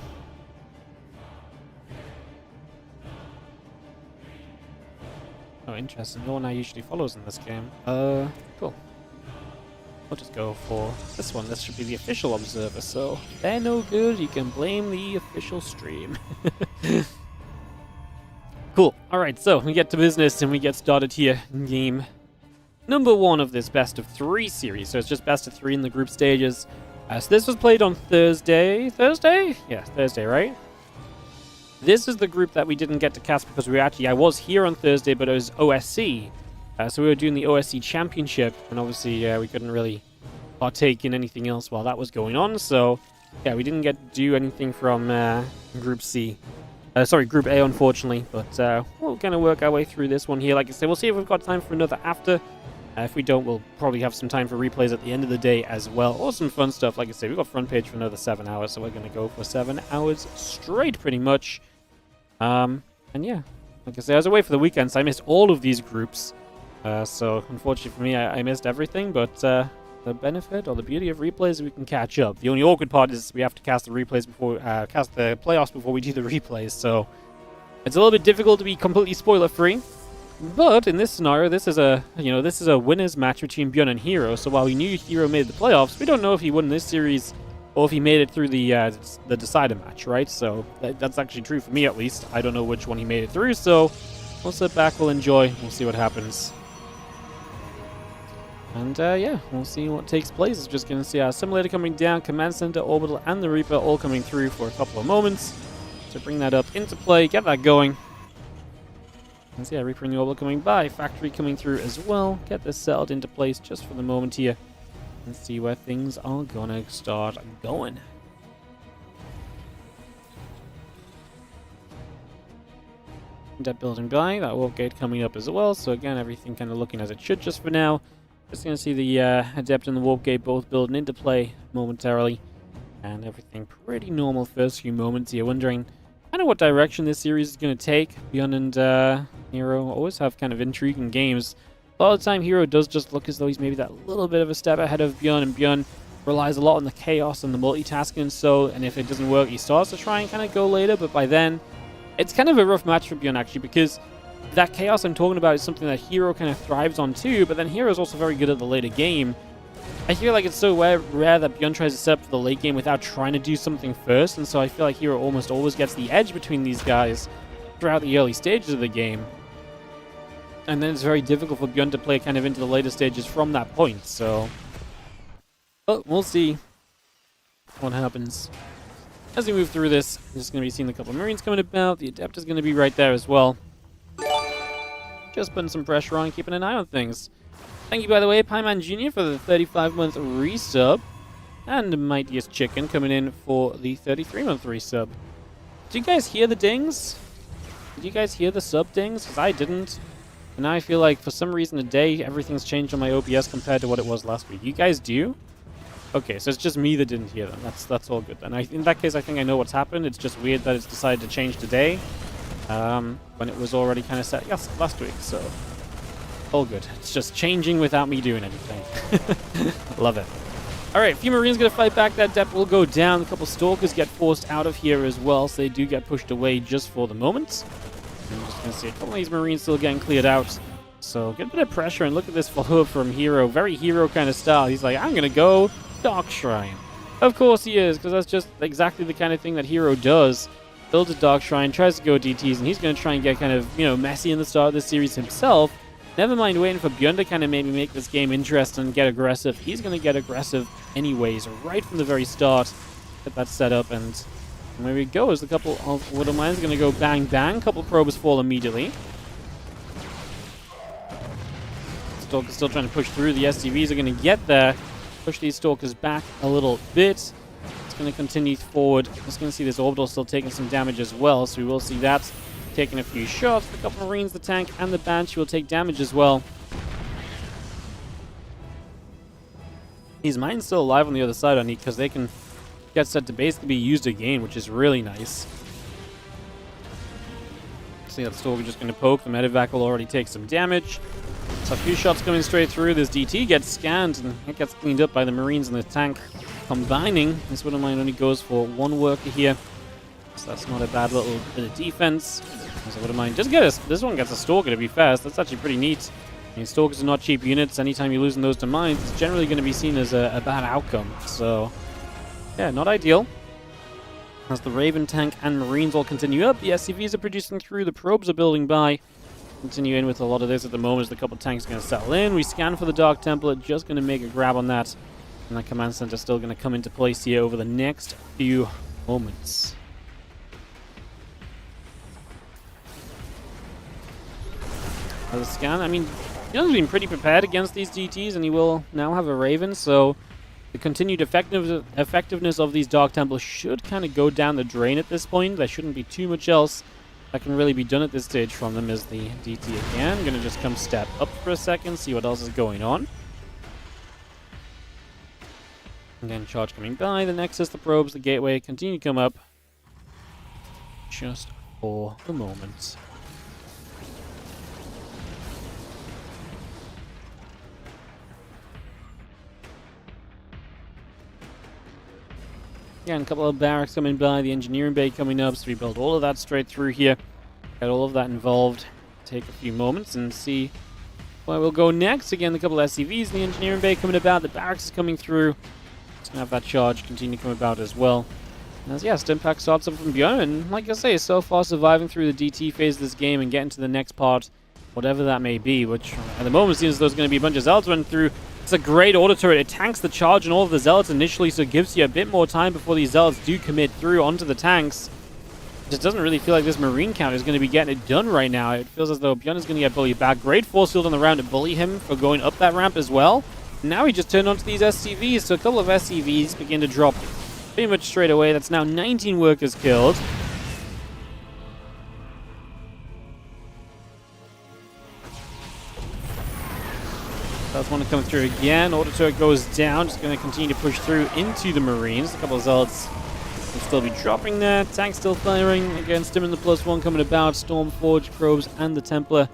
Oh, interesting. No one I usually follows in this game. Cool. We'll just go for this one. This should be the official observer, so if they're no good, you can blame the official stream. Cool. Alright, so we get to business and we get started here in game number 1 of this best of 3 series. So it's just best of 3 in the group stages. So this was played on Thursday. Thursday? Yeah, Thursday, right? This is the group that we didn't get to cast because I was here on Thursday, but it was OSC. So we were doing the OSC Championship, and obviously we couldn't really partake in anything else while that was going on. So yeah, we didn't get to do anything from Group C. Sorry, Group A, unfortunately. But we'll kind of work our way through this one here. Like I said, we'll see if we've got time for another after. If we don't, we'll probably have some time for replays at the end of the day as well. Or some fun stuff. Like I said, we've got front page for another 7 hours, so we're going to go for 7 hours straight, pretty much. And yeah, like I said, I was away for the weekend, so I missed all of these groups. So unfortunately for me, I missed everything, but the benefit or the beauty of replays is we can catch up. The only awkward part is we have to cast the replays before, cast the playoffs before we do the replays, so it's a little bit difficult to be completely spoiler-free. But in this scenario, this is a winners match between Bjorn and Hero. So while we knew Hero made the playoffs, we don't know if he won this series or if he made it through the decider match, right? So that's actually true for me, at least. I don't know which one he made it through, so we'll sit back, we'll enjoy, we'll see what happens. And yeah, we'll see what takes place. It's just going to see our simulator coming down, command center, orbital, and the Reaper all coming through for a couple of moments to bring that up into play, get that going. And so yeah, Reaper and the orbital coming by, factory coming through as well. Get this settled into place just for the moment here. And see where things are gonna start going. That building by, that warp gate coming up as well. So again, everything kind of looking as it should just for now. Just gonna see the Adept and the warp gate both building into play momentarily. And everything pretty normal first few moments here. Wondering kind of what direction this series is gonna take. Bjorn and Hero always have kind of intriguing games. A lot of the time, Hero does just look as though he's maybe that little bit of a step ahead of Bjorn, and Bjorn relies a lot on the chaos and the multitasking, and if it doesn't work, he starts to try and kind of go later, but by then, it's kind of a rough match for Bjorn, actually, because that chaos I'm talking about is something that Hero kind of thrives on too, but then Hero is also very good at the later game. I feel like it's so rare that Bjorn tries to set up for the late game without trying to do something first, and so I feel like Hero almost always gets the edge between these guys throughout the early stages of the game. And then it's very difficult for Bjorn to play kind of into the later stages from that point, so... But we'll see what happens. As we move through this, I'm just going to be seeing a couple of Marines coming about. The Adept is going to be right there as well. Just putting some pressure on, keeping an eye on things. Thank you, by the way, Pieman Jr. for the 35-month resub. And Mightiest Chicken coming in for the 33-month resub. Do you guys hear the dings? Did you guys hear the sub dings? Because I didn't. And now I feel like, for some reason today, everything's changed on my OBS compared to what it was last week. You guys do? Okay, so it's just me that didn't hear them. That's all good then. In that case, I think I know what's happened. It's just weird that it's decided to change today. When it was already kind of set last week, so... all good. It's just changing without me doing anything. Love it. Alright, a few Marines going to fight back. That Depth will go down. A couple Stalkers get forced out of here as well, so they do get pushed away just for the moment. I'm just going to see a couple of these Marines still getting cleared out. So get a bit of pressure, and look at this follow-up from Hero. Very Hero kind of style. He's like, I'm going to go Dark Shrine. Of course he is, because that's just exactly the kind of thing that Hero does. Builds a Dark Shrine, tries to go DTs, and he's going to try and get kind of, messy in the start of this series himself. Never mind waiting for Bjorn to kind of maybe make this game interesting and get aggressive. He's going to get aggressive anyways, right from the very start. Get that set up, and there we go. As a couple of Widow Mines going to go bang bang. Couple probes fall immediately. Stalker's still trying to push through. The SCVs are going to get there. Push these Stalkers back a little bit. It's going to continue forward. Just going to see this Orbital still taking some damage as well, so we will see that taking a few shots. A couple Marines, the tank, and the Banshee will take damage as well. These mines still alive on the other side, because they can get set to basically be used again, which is really nice. See that Stalker just going to poke. The medevac will already take some damage. So a few shots coming straight through. This DT gets scanned and it gets cleaned up by the Marines and the tank combining. This one of mine only goes for one worker here, so that's not a bad little bit of defense. So what of mine just get us. This one gets a Stalker, to be fair. So that's actually pretty neat. I mean, Stalkers are not cheap units. Anytime you're losing those to mines, it's generally going to be seen as a bad outcome. So yeah, not ideal. As the Raven tank and Marines all continue up, the SCVs are producing through, the probes are building by. Continue in with a lot of this at the moment as the couple tanks are going to settle in. We scan for the Dark Templar, just going to make a grab on that. And that command center is still going to come into place here over the next few moments. As a scan, I mean, Young's been pretty prepared against these DTs, and he will now have a Raven, so the continued effectiveness of these Dark Templars should kind of go down the drain at this point. There shouldn't be too much else that can really be done at this stage from them as the DT again. I'm going to just come step up for a second, see what else is going on. Again, charge coming by, the Nexus, the probes, the gateway continue to come up just for the moment. Again, a couple of barracks coming by, the engineering bay coming up, so we build all of that straight through here. Got all of that involved. Take a few moments and see where we'll go next. Again, a couple of SCVs in the engineering bay coming about, the barracks is coming through. Just gonna have that charge continue to come about as well. As yeah, Stimpack starts up from beyond, and like I say, so far surviving through the DT phase of this game and getting to the next part, whatever that may be, which at the moment seems as though there's going to be a bunch of Zealots running through. It's a great auto turret. It tanks the charge and all of the Zealots initially, so it gives you a bit more time before these Zealots do commit through onto the tanks. It just doesn't really feel like this Marine count is going to be getting it done right now. It feels as though Bjorn is going to get bullied back. Great force field on the round to bully him for going up that ramp as well. Now he just turned onto these SCVs, so a couple of SCVs begin to drop pretty much straight away. That's now 19 workers killed. That's one coming through again. Auto turret goes down. Just going to continue to push through into the Marines. A couple of Zealots will still be dropping there. Tank still firing. Again, Stim and the +1 coming about. Stormforge, probes, and the Templar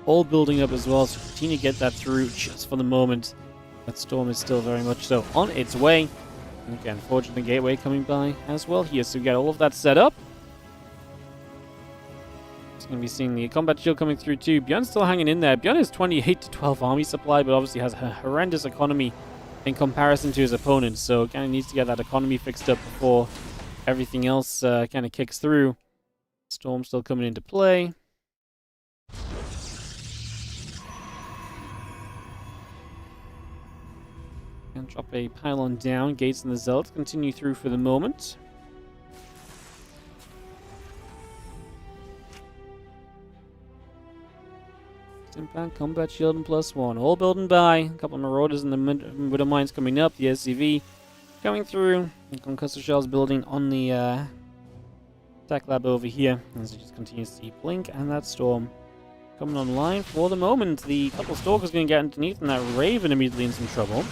all building up as well. So continue to get that through just for the moment. That Storm is still very much so on its way. And again, Forge and the Gateway coming by as well here. So we get all of that set up. Going to be seeing the combat shield coming through too. Bjorn's still hanging in there. Bjorn is 28 to 12 army supply, but obviously has a horrendous economy in comparison to his opponents. So kind of needs to get that economy fixed up before everything else kind of kicks through. Storm still coming into play. And drop a pylon down. Gates and the Zealots continue through for the moment. Impact, combat shield, and +1. All building by. A couple of Marauders and the Widow Mines coming up. The SCV coming through. And Concussor Shells building on the Tech Lab over here. As it just continues to see Blink and that Storm coming online for the moment. The couple Stalkers going to get underneath, and that Raven immediately in some trouble.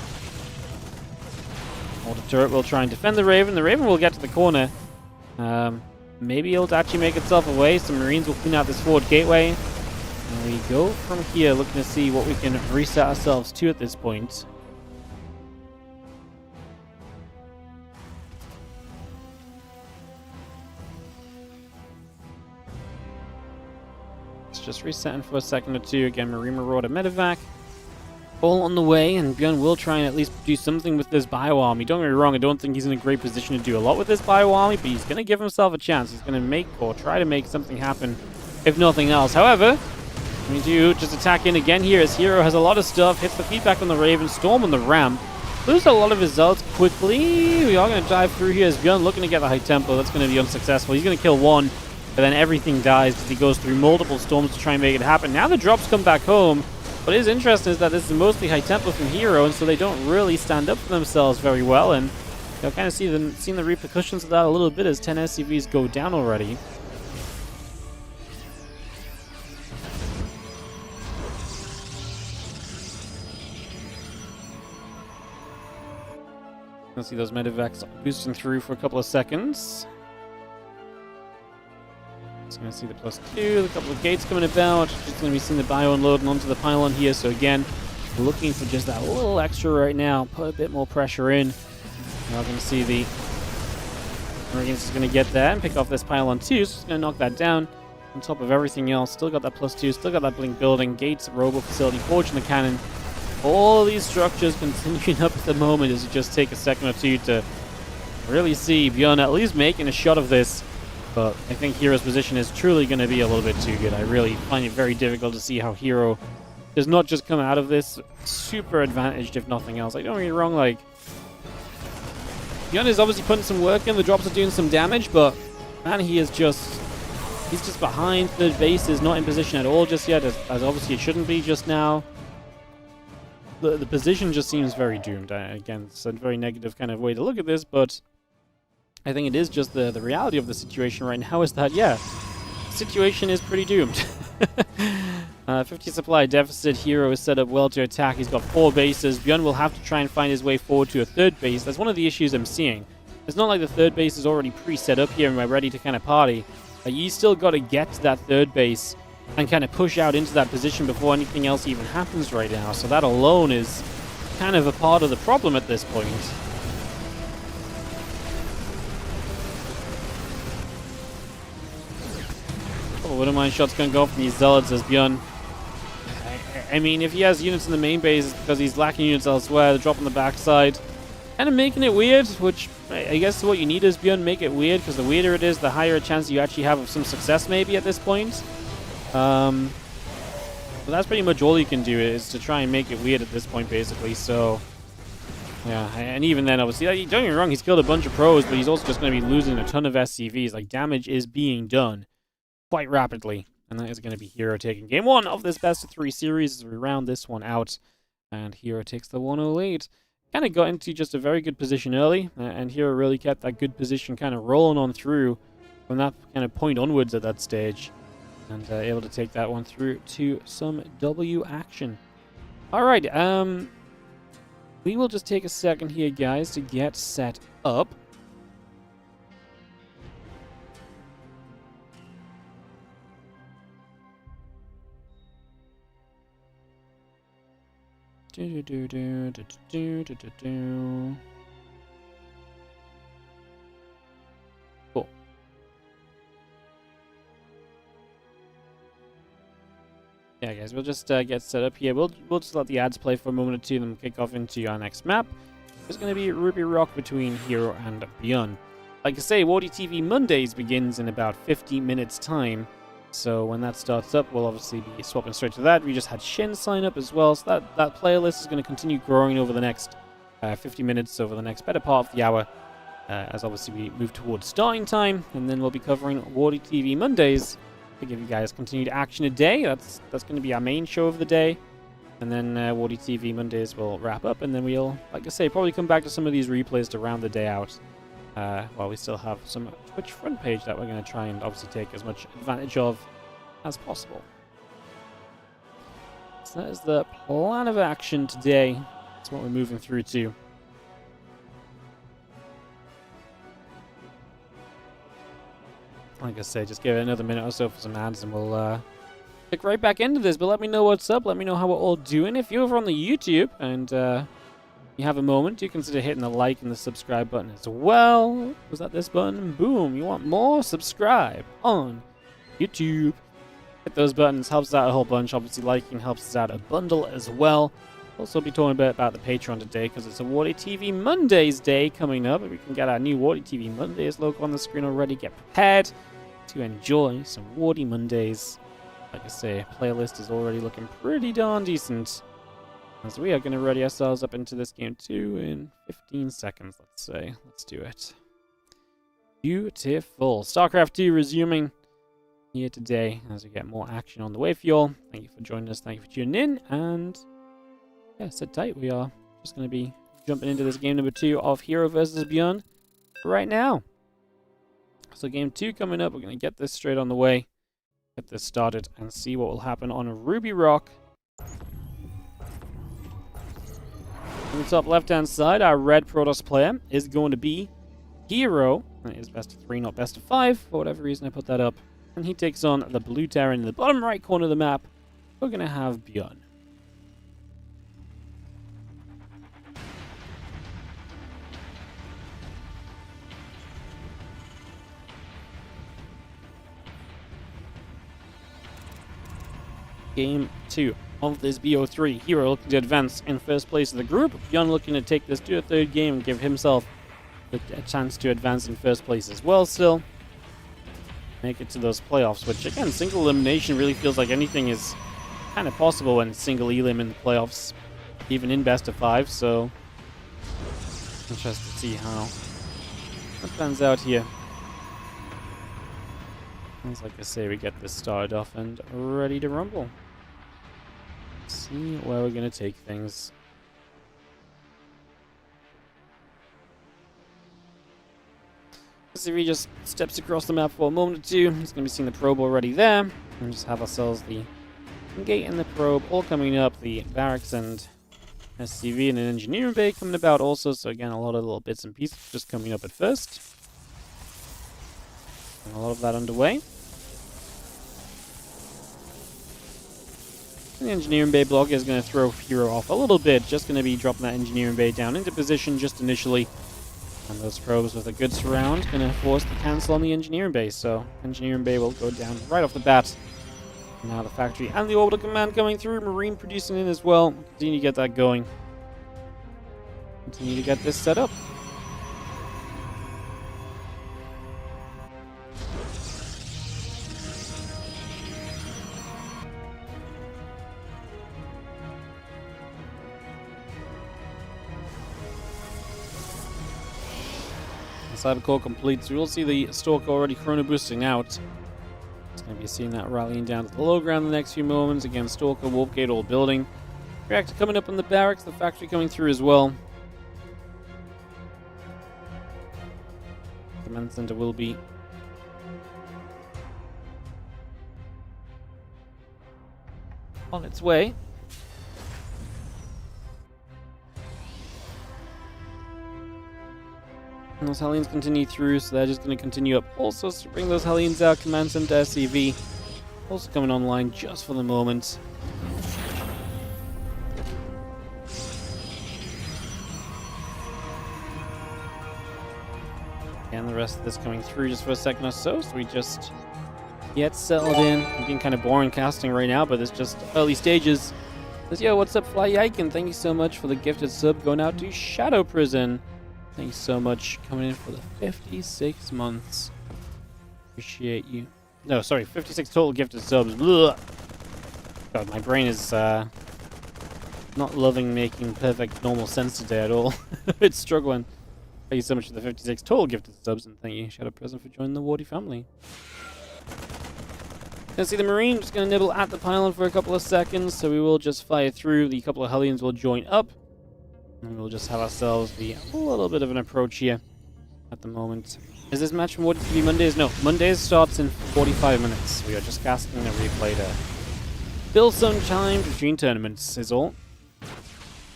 Auto turret will try and defend the Raven. The Raven will get to the corner. Maybe it'll actually make itself away. Some Marines will clean out this forward gateway. And we go from here, looking to see what we can reset ourselves to at this point. It's just resetting for a second or two. Again, Marine Marauder Medevac. All on the way, and Bjorn will try and at least do something with this bio army. Don't get me wrong, I don't think he's in a great position to do a lot with this bio army, but he's going to give himself a chance. He's going to make or try to make something happen, if nothing else. However, we do just attack in again here as Hero has a lot of stuff, hits the feedback on the Raven, Storm on the ramp. Loses a lot of his Zealots quickly. We are going to dive through here as Bjorn looking to get the High Tempo. That's going to be unsuccessful. He's going to kill one, but then everything dies because he goes through multiple Storms to try and make it happen. Now the drops come back home. What is interesting is that this is mostly High Tempo from Hero, and so they don't really stand up for themselves very well, and you'll kind of seeing the repercussions of that a little bit as 10 SCVs go down already. Let's see those medevacs boosting through for a couple of seconds. Just going to see the +2, a couple of gates coming about. Just going to be seeing the bio unloading onto the pylon here. So again, looking for just that little extra right now. Put a bit more pressure in. Now going to see the Americans is going to get there and pick off this pylon too. So it's going to knock that down. On top of everything else, still got that +2, still got that blink building, gates, robo facility, forging the cannon. All of these structures continuing up at the moment as you just take a second or two to really see Bjorn at least making a shot of this. But I think Hero's position is truly going to be a little bit too good. I really find it very difficult to see how Hero does not just come out of this super advantaged, if nothing else. Like, don't get me wrong, like, Bjorn is obviously putting some work in, the drops are doing some damage, but man, he's just behind third base, is not in position at all just yet, as obviously it shouldn't be just now. The position just seems very doomed. Again, it's a very negative kind of way to look at this, but I think it is just the reality of the situation right now is that, yeah, the situation is pretty doomed. 50 supply deficit. Hero is set up well to attack. He's got 4 bases. Bjorn will have to try and find his way forward to a third base. That's one of the issues I'm seeing. It's not like the third base is already pre-set up here and we're ready to kind of party. You still got to get to that third base and kind of push out into that position before anything else even happens right now. So that alone is kind of a part of the problem at this point. Oh, wouldn't mind shots going to go from these zealots as Bjorn. I mean, if he has units in the main base, it's because he's lacking units elsewhere. The drop on the backside, kind of making it weird, which I guess what you need is Bjorn, make it weird, because the weirder it is, the higher a chance you actually have of some success maybe at this point. But that's pretty much all you can do, is to try and make it weird at this point, basically. So, yeah, and even then, obviously, don't get me wrong, he's killed a bunch of pros, but he's also just going to be losing a ton of SCVs. Like, damage is being done quite rapidly, and that is going to be Hero taking game 1 of this best-of-3 series as we round this one out, and Hero takes the 1-0 lead. Kind of got into just a very good position early, and Hero really kept that good position kind of rolling on through from that kind of point onwards at that stage. And able to take that one through to some W action. Alright, we will just take a second here, guys, to get set up. Cool. Yeah, guys, we'll just get set up here. We'll just let the ads play for a moment or two, then we'll kick off into our next map. It's going to be Ruby Rock between Hero and Bjorn. Like I say, WardiTV Mondays begins in about 15 minutes time. So when that starts up, we'll obviously be swapping straight to that. We just had Shin sign up as well, so that playlist is going to continue growing over the next 50 minutes, over the next better part of the hour, as obviously we move towards starting time, and then we'll be covering WardiTV Mondays to give you guys continued action a day. That's going to be our main show of the day, and then WardiTV Mondays will wrap up, and then we'll, like I say, probably come back to some of these replays to round the day out. While we still have some Twitch front page that we're going to try and obviously take as much advantage of as possible. So that is the plan of action today. That's what we're moving through to. Like I say, just give it another minute or so for some ads and we'll kick right back into this. But let me know what's up. Let me know how we're all doing. If you're over on the YouTube and you have a moment, do consider hitting the like and the subscribe button as well. Was that this button? Boom. You want more? Subscribe on YouTube. Hit those buttons. Helps us out a whole bunch. Obviously, liking helps us out a bundle as well. Also be talking a bit about the Patreon today because it's a WardiTV Mondays day coming up. We can get our new WardiTV Mondays logo on the screen already. Get prepared to enjoy some Wardy Mondays. Like I say, playlist is already looking pretty darn decent. As we are going to ready ourselves up into this game too in 15 seconds, let's say. Let's do it. Beautiful. StarCraft 2 resuming here today as we get more action on the way for you all. Thank you for joining us. Thank you for tuning in. And yeah, sit tight. We are just going to be jumping into this game number 2 of Hero versus Bjorn right now. So game 2 coming up. We're going to get this straight on the way. Get this started and see what will happen on Ruby Rock. On the top left-hand side, our red Protoss player is going to be Hero. It is best of 3, not best of 5. For whatever reason, I put that up. And he takes on the blue Terran in the bottom right corner of the map. We're going to have Bjorn. Game 2 of this BO3. Hero looking to advance in first place of the group. Bjorn looking to take this to a third game and give himself a chance to advance in first place as well still. Make it to those playoffs, which again, single elimination really feels like anything is kind of possible when single elim in the playoffs, even in best of 5, so interested to see how that pans out here. As like I say, we get this started off and ready to rumble. See where we're going to take things. SCV just steps across the map for a moment or two. He's going to be seeing the probe already there. And just have ourselves the gate and the probe all coming up. The barracks and SCV and an engineering bay coming about also. So again, a lot of little bits and pieces just coming up at first. And a lot of that underway. The engineering bay block is going to throw Hero off a little bit. Just going to be dropping that engineering bay down into position just initially. And those probes with a good surround going to force the cancel on the engineering bay. So engineering bay will go down right off the bat. Now the factory and the orbital command coming through. Marine producing in as well. Continue to get that going. Continue to get this set up. Cybercore complete, so we'll see the Stalker already chrono boosting out. It's going to be seeing that rallying down to the low ground in the next few moments. Again, Stalker, Wolf Gate all building. Reactor coming up in the barracks, the factory coming through as well. Command center will be on its way. And those Hellions continue through, so they're just going to continue up also to bring those Hellions out. Command Center SCV also coming online just for the moment. And the rest of this coming through just for a second or so, so we just get settled in. I'm being kind of boring casting right now, but it's just early stages. Says, yo, what's up, Fly Yiken? Thank you so much for the gifted sub going out to Shadow Prison. Thanks so much coming in for the 56 months. Appreciate you. No, sorry, 56 total gifted subs. Blah. God, my brain is not loving making perfect normal sense today at all. It's struggling. Thank you so much for the 56 total gifted subs, and thank you, Shadow Present, for joining the WardiTV family. Gonna see the Marine just gonna nibble at the pylon for a couple of seconds, so we will just fire through. The couple of Hellions will join up. And we'll just have ourselves a little bit of an approach here at the moment. Is this match from WardiTV Mondays? No, Mondays starts in 45 minutes. We are just casting a replay to fill some time between tournaments is all.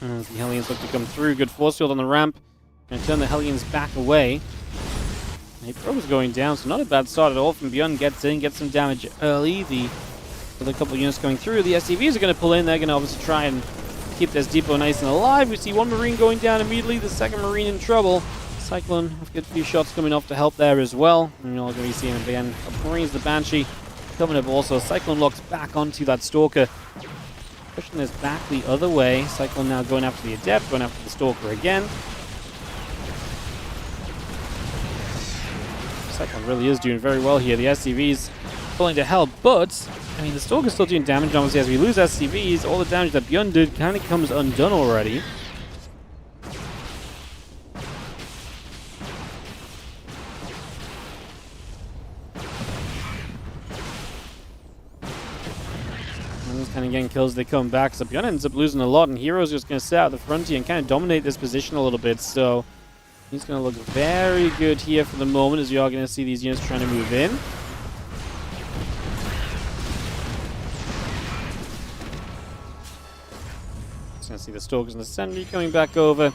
As the Hellions look to come through, good force field on the ramp. And turn the Hellions back away. The probe is going down, so not a bad start at all from Bjorn. Gets in, gets some damage early. With a couple of units going through, the SCVs are going to pull in. They're going to obviously try and keep this depot nice and alive. We see one Marine going down immediately, the second Marine in trouble. Cyclone, I've got a few shots coming off to help there as well. And you're all going to be seeing it again. Marines, the Banshee, coming up also. Cyclone locks back onto that Stalker. Pushing this back the other way. Cyclone now going after the Adept, going after the Stalker again. Cyclone really is doing very well here. The SCVs pulling to help, but I mean, the Stalker's still doing damage. Obviously, as we lose SCVs, all the damage that Bjorn did kind of comes undone already. And he's kind of getting kills as they come back. So Bjorn ends up losing a lot, and Hero's just going to sit out the front here and kind of dominate this position a little bit. So he's going to look very good here for the moment, as you are going to see these units trying to move in. Just gonna see the Stalkers and the Sentry coming back over.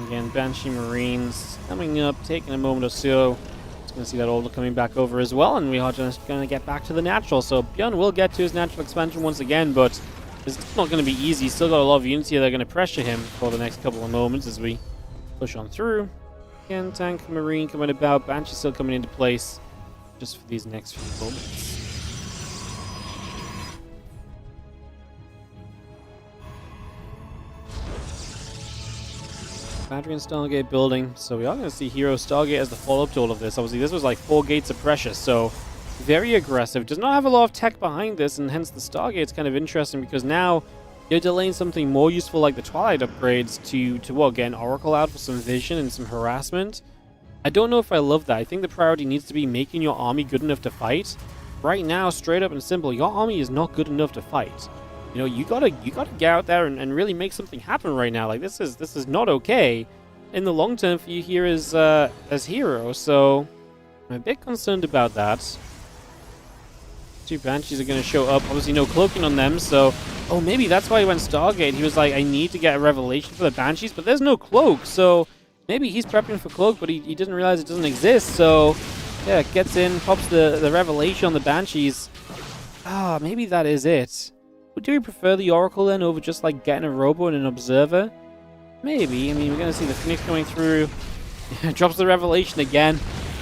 Again, Banshee Marines coming up, taking a moment or so. Just gonna see that order coming back over as well, and we are just gonna get back to the natural. So Bjorn will get to his natural expansion once again, but it's not gonna be easy. Still got a lot of units here that are gonna pressure him for the next couple of moments as we push on through. Again, Tank Marine coming about, Banshee still coming into place just for these next few moments. Battery and Stargate building, so we are going to see Hero Stargate as the follow-up to all of this. Obviously, this was like 4 gates of pressure, so very aggressive. Does not have a lot of tech behind this, and hence the Stargate's kind of interesting because now you're delaying something more useful like the Twilight upgrades to well, get an Oracle out for some vision and some harassment. I don't know if I love that. I think the priority needs to be making your army good enough to fight. Right now, straight up and simple, your army is not good enough to fight. You know, you gotta get out there and really make something happen right now. Like this is not okay in the long term for you here as Hero. So I'm a bit concerned about that. 2 Banshees are gonna show up. Obviously no cloaking on them, so maybe that's why he went Stargate. He was like, I need to get a revelation for the Banshees, but there's no cloak, so maybe he's prepping for cloak, but he didn't realize it doesn't exist. So yeah, gets in, pops the revelation on the Banshees. Maybe that is it. Do we prefer the Oracle then over just like getting a robo and an observer? Maybe. I mean, we're going to see the Phoenix going through. Drops the revelation again.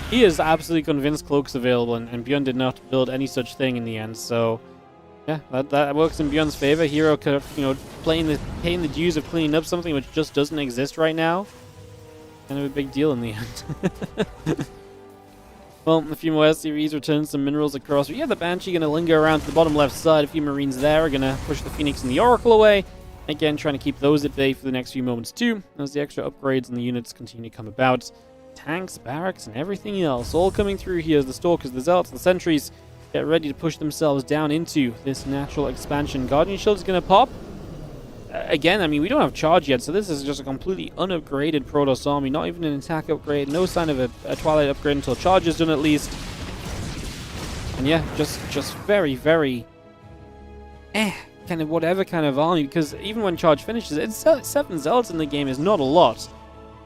He is absolutely convinced Cloak's available, and Bjorn did not build any such thing in the end. So yeah, that works in Bjorn's favor. Hero could have, you know, paying the dues of cleaning up something which just doesn't exist right now. Kind of a big deal in the end. Well, a few more SCVs return some minerals across. We have the Banshee going to linger around to the bottom left side. A few Marines there are going to push the Phoenix and the Oracle away. Again, trying to keep those at bay for the next few moments too, as the extra upgrades and the units continue to come about. Tanks, barracks, and everything else all coming through here as the Stalkers, the Zealots, the Sentries get ready to push themselves down into this natural expansion. Guardian Shield is going to pop. Again, I mean, we don't have charge yet, so this is just a completely unupgraded Protoss army. Not even an attack upgrade, no sign of a Twilight upgrade until charge is done at least. And yeah, just very, very kind of whatever kind of army, because even when charge finishes, it's 7 Zealots in the game is not a lot.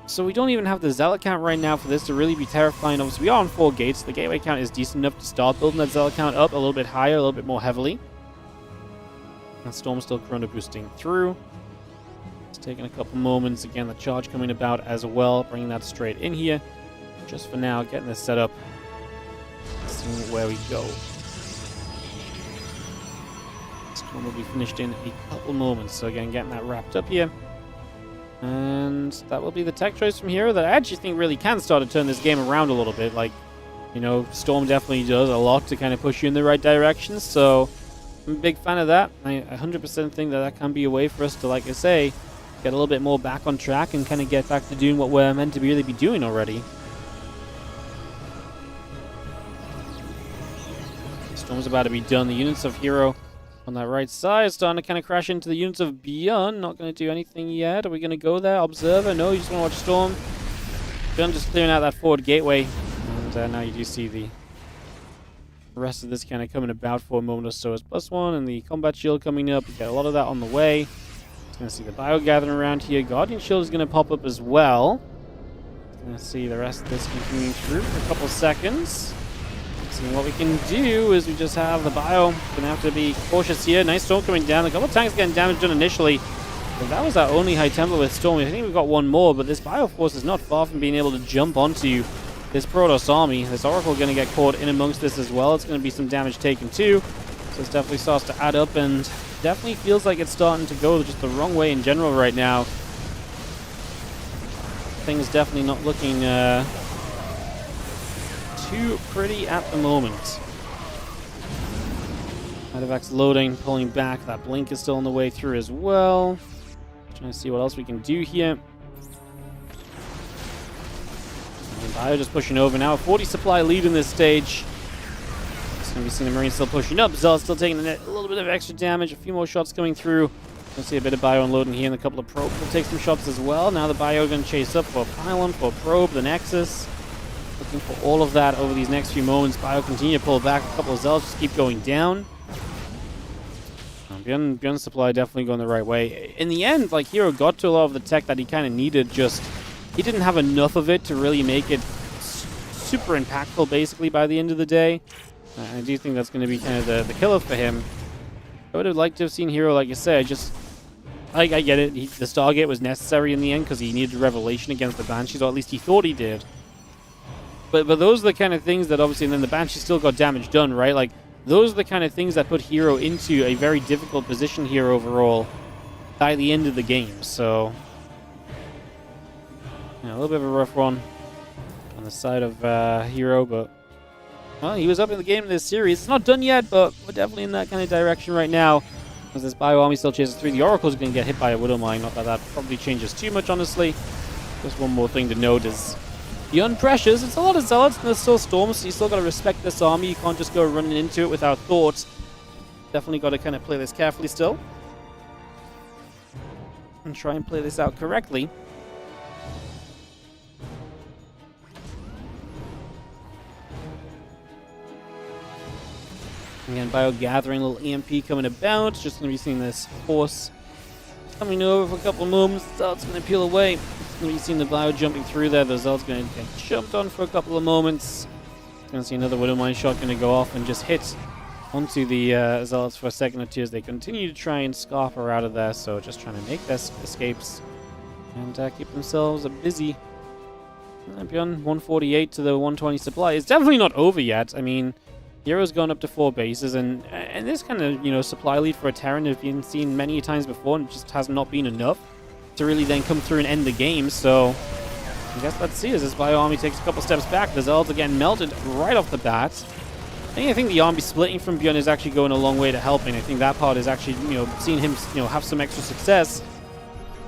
So we don't even have the Zealot count right now for this to really be terrifying. Obviously, we are on 4 gates. The gateway count is decent enough to start building that Zealot count up a little bit higher, a little bit more heavily. And Storm's still chrono boosting through. It's taking a couple moments. Again, the charge coming about as well, bringing that straight in here. Just for now, getting this set up. Seeing where we go. Storm will be finished in a couple moments. So again, getting that wrapped up here. And that will be the tech choice from Hero that I actually think really can start to turn this game around a little bit. Like, you know, Storm definitely does a lot to kind of push you in the right direction. So I'm a big fan of that. I 100% think that can be a way for us to, like I say, get a little bit more back on track and kind of get back to doing what we're meant to really be doing already. Storm's about to be done. The units of Hero on that right side starting to kind of crash into the units of Beyond. Not going to do anything yet. Are we going to go there? Observer? No, you just want to watch Storm. Beyond just clearing out that forward gateway. And now you do see the rest of this kind of coming about for a moment or so as +1, and the combat shield coming up. We get a lot of that on the way. Just going to see the bio gathering around here. Guardian shield is going to pop up as well. Going to see the rest of this continuing through for a couple seconds. Seeing what we can do is we just have the bio. Going to have to be cautious here. Nice Storm coming down. A couple of tanks getting damage done initially. But that was our only high Templar with Storm. I think we've got one more, but this bio force is not far from being able to jump onto this Protoss army. This Oracle going to get caught in amongst this as well. It's going to be some damage taken too. So this definitely starts to add up and definitely feels like it's starting to go just the wrong way in general right now. Things definitely not looking too pretty at the moment. Medevac's loading, pulling back. That blink is still on the way through as well. Trying to see what else we can do here. Bio just pushing over now. 40 supply lead in this stage. It's going to be seeing the Marines still pushing up. Zealot still taking a little bit of extra damage. A few more shots coming through. We'll see a bit of Bio unloading here, and a couple of probes will take some shots as well. Now the Bio going to chase up for Pylon, for Probe, the Nexus. Looking for all of that over these next few moments. Bio continue to pull back. A couple of Zealots just keep going down. Beyond's supply definitely going the right way. In the end, like, Hero got to a lot of the tech that he kind of needed, just he didn't have enough of it to really make it super impactful, basically, by the end of the day. I do think that's going to be kind of the killer for him. I would have liked to have seen Hero, like you said, just... I get it, the Stargate was necessary in the end because he needed Revelation against the Banshees, or at least he thought he did. But those are the kind of things that obviously, and then the Banshee still got damage done, right? Like, those are the kind of things that put Hero into a very difficult position here overall by the end of the game, so... Yeah, a little bit of a rough one on the side of Hero, but... Well, he was up in the game in this series. It's not done yet, but we're definitely in that kind of direction right now. As this Bio Army still chases through, the Oracle's going to get hit by a Widow Mine. Not that that probably changes too much, honestly. Just one more thing to note is beyond pressures, it's a lot of Zealots and there's still Storms, so you still got to respect this army. You can't just go running into it without thought. Definitely got to kind of play this carefully still. And try and play this out correctly. Again, Bio gathering, a little EMP coming about. Just going to be seeing this force coming over for a couple of moments. Zealot's going to peel away. Going to be seeing the Bio jumping through there. The Zealot's going to get jumped on for a couple of moments. Going to see another Widow Mine shot going to go off and just hit onto the Zealots for a second or two as they continue to try and scarf her out of there. So just trying to make their escapes and keep themselves busy. Beyond 148 to the 120 supply. It's definitely not over yet. I mean... Hero's gone up to 4 bases, and this kind of, you know, supply lead for a Terran has been seen many times before, and it just has not been enough to really then come through and end the game, so I guess let's see as this Bio Army takes a couple steps back. The Zealots again melted right off the bat. I think the army splitting from Beyond is actually going a long way to helping. I think that part is actually, you know, seeing him, you know, have some extra success.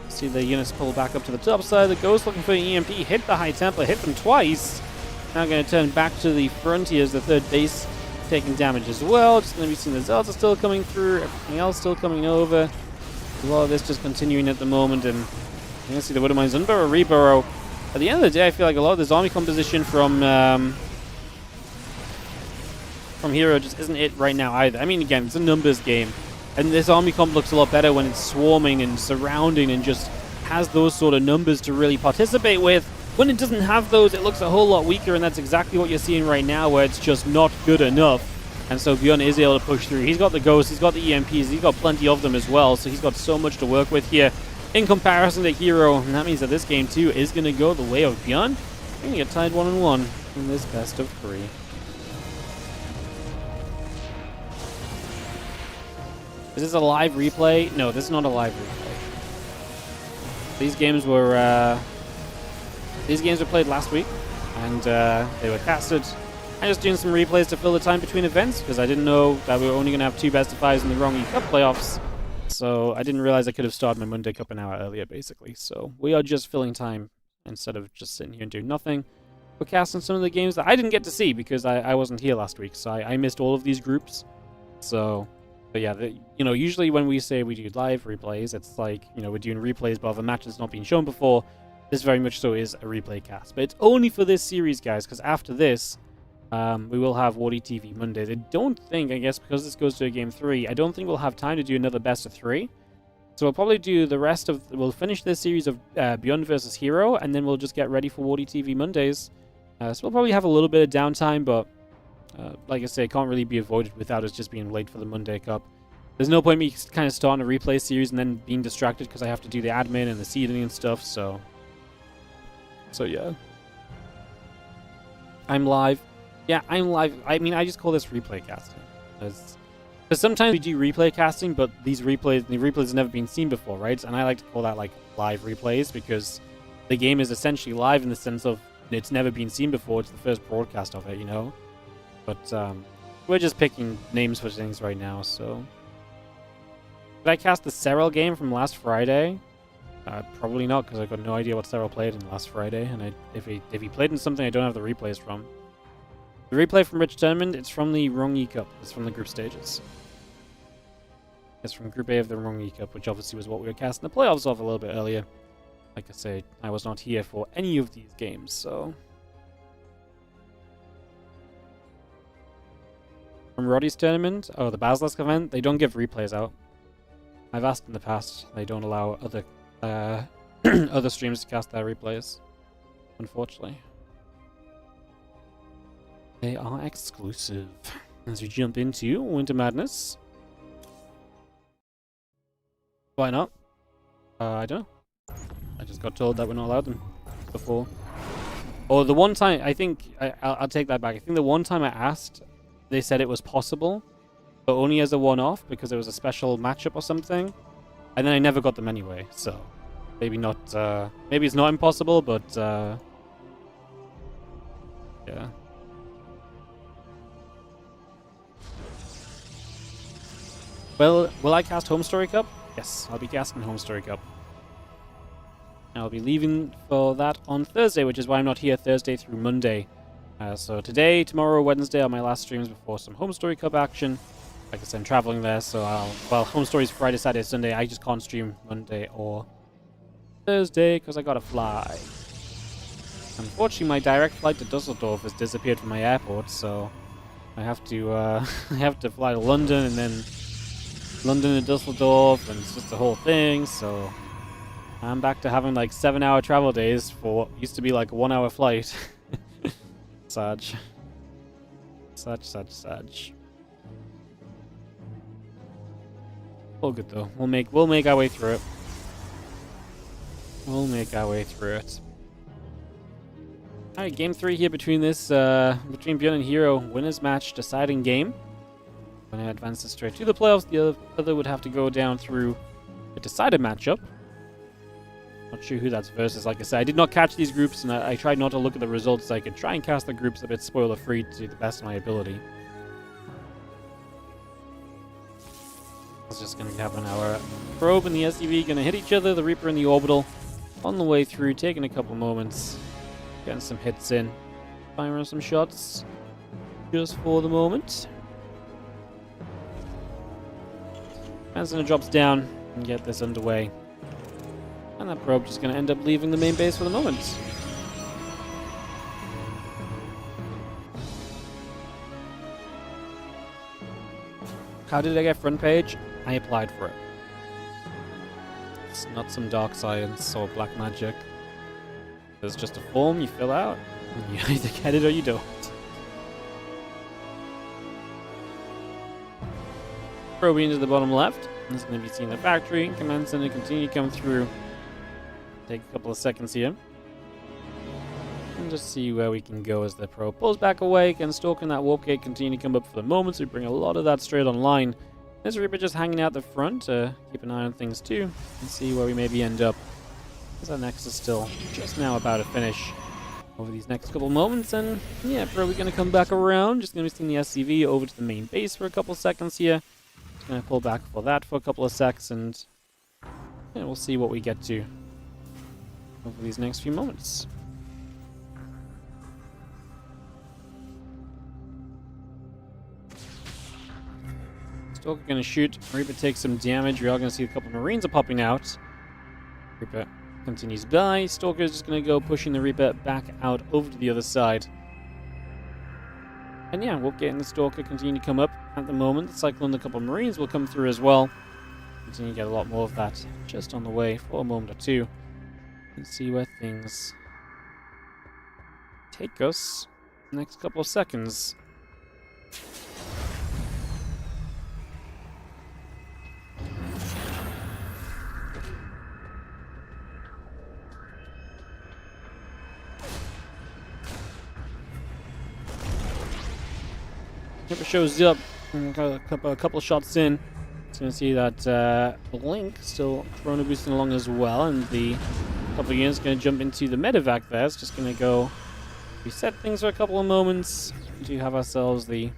See the units pull back up to the top side. The Ghost looking for an EMP, hit the High Templar, hit them twice. Now going to turn back to the Frontiers, the 3rd base. Taking damage as well. Just going to be seeing the Zealots are still coming through. Everything else still coming over. A lot of this just continuing at the moment. And you're going to see the Widow Mines unburrow, reburrow. At the end of the day, I feel like a lot of this army composition from Hero just isn't it right now either. I mean, again, it's a numbers game. And this army comp looks a lot better when it's swarming and surrounding and just has those sort of numbers to really participate with. When it doesn't have those, it looks a whole lot weaker, and that's exactly what you're seeing right now, where it's just not good enough. And so Bjorn is able to push through. He's got the Ghosts, he's got the EMPs, he's got plenty of them as well, so he's got so much to work with here in comparison to Hero. And that means that this game, too, is going to go the way of Bjorn. We're going to get tied 1-1 in this best of 3. Is this a live replay? No, this is not a live replay. These games were played last week, and they were casted. I'm just doing some replays to fill the time between events, because I didn't know that we were only going to have 2 best of 5s in the RongYI Cup playoffs, so I didn't realize I could have started my Monday Cup an hour earlier, basically. So we are just filling time instead of just sitting here and doing nothing. We're casting some of the games that I didn't get to see, because I wasn't here last week, so I missed all of these groups. So... But yeah, you know, usually when we say we do live replays, it's like, you know, we're doing replays but of a match that's not been shown before. This very much so is a replay cast. But it's only for this series, guys, because after this, we will have WardiTV Mondays. I don't think, I guess, because this goes to a game 3, I don't think we'll have time to do another best of 3. So we'll probably do the rest of... We'll finish this series of Beyond versus Hero, and then we'll just get ready for WardiTV Mondays. So we'll probably have a little bit of downtime, but... like I say, it can't really be avoided without us just being late for the Monday Cup. There's no point me kind of starting a replay series and then being distracted because I have to do the admin and the seeding and stuff, so yeah. I'm live. Yeah, I'm live. I mean, I just call this replay casting. Because sometimes we do replay casting, but the replays have never been seen before, right? And I like to call that, like, live replays because the game is essentially live in the sense of it's never been seen before. It's the first broadcast of it, you know? But we're just picking names for things right now, so... Did I cast the Serral game from last Friday? Probably not, because I got no idea what Serral played in last Friday, and if he played in something I don't have the replays from. The replay from Rich Tournament, it's from the RongYI Cup. It's from the group stages. It's from Group A of the RongYI Cup, which obviously was what we were casting the playoffs of a little bit earlier. Like I say, I was not here for any of these games, so... From Roddy's tournament, the Basilisk event, they don't give replays out. I've asked in the past. They don't allow other other streams to cast their replays, unfortunately. They are exclusive. As we jump into Winter Madness. Why not? I don't know. I just got told that we're not allowed them before. Or the one time, I think, I'll take that back. I think the one time I asked, they said it was possible, but only as a one-off because it was a special matchup or something. And then I never got them anyway, so maybe not, maybe it's not impossible, but, yeah. Well, will I cast Home Story Cup? Yes, I'll be casting Home Story Cup. I'll be leaving for that on Thursday, which is why I'm not here Thursday through Monday. So today, tomorrow, Wednesday are my last streams before some Home Story Cup action. Like I said, I'm traveling there, so well, Home Story's Friday, Saturday, Sunday. I just can't stream Monday or Thursday because I gotta fly. Unfortunately, my direct flight to Dusseldorf has disappeared from my airport, so I have to I have to fly to London and then London to Dusseldorf, and it's just the whole thing, so I'm back to having like 7-hour travel days for what used to be like a 1-hour flight. Such. All good though. We'll make our way through it. Alright, game 3 here between between Bjorn and Hero. Winners match deciding game. When it advances straight to the playoffs, the other would have to go down through a decided matchup. Not sure who that's versus. Like I said, I did not catch these groups, and I tried not to look at the results so I could try and cast the groups a bit spoiler-free to the best of my ability. It's just going to be having our probe and the SUV going to hit each other, the Reaper and the Orbital on the way through, taking a couple moments, getting some hits in, firing some shots just for the moment. Manzana drops down and get this underway. And that probe just going to end up leaving the main base for the moment. How did I get front page? I applied for it. It's not some dark science or black magic. There's just a form you fill out, and you either get it or you don't. Probing into the bottom left. This is going to be seen in the factory. Command center continue to come through. Take a couple of seconds here. And just see where we can go as the probe pulls back away. Again, stalking that warp gate, continue to come up for the moment. So we bring a lot of that straight online. There's Reaper just hanging out the front to keep an eye on things too. And see where we maybe end up. Because our Nexus is still just now about to finish over these next couple moments. And yeah, probably going to come back around. Just going to be seeing the SCV over to the main base for a couple seconds here. Going to pull back for that for a couple of secs, and yeah, we'll see what we get to over these next few moments. Stalker going to shoot. Reaper takes some damage. We are going to see a couple of Marines are popping out. Reaper continues by. Stalker is just going to go pushing the Reaper back out over to the other side. And yeah, we'll get in the Stalker, continue to come up at the moment. The Cyclone and a couple of Marines will come through as well. Continue to get a lot more of that just on the way for a moment or two. And see where things take us the next couple of seconds. Reaper shows up, and got a couple of shots in. It's going to see that Blink still chrono boosting along as well, and the couple of units going to jump into the medevac there. It's just going to go reset things for a couple of moments to have ourselves the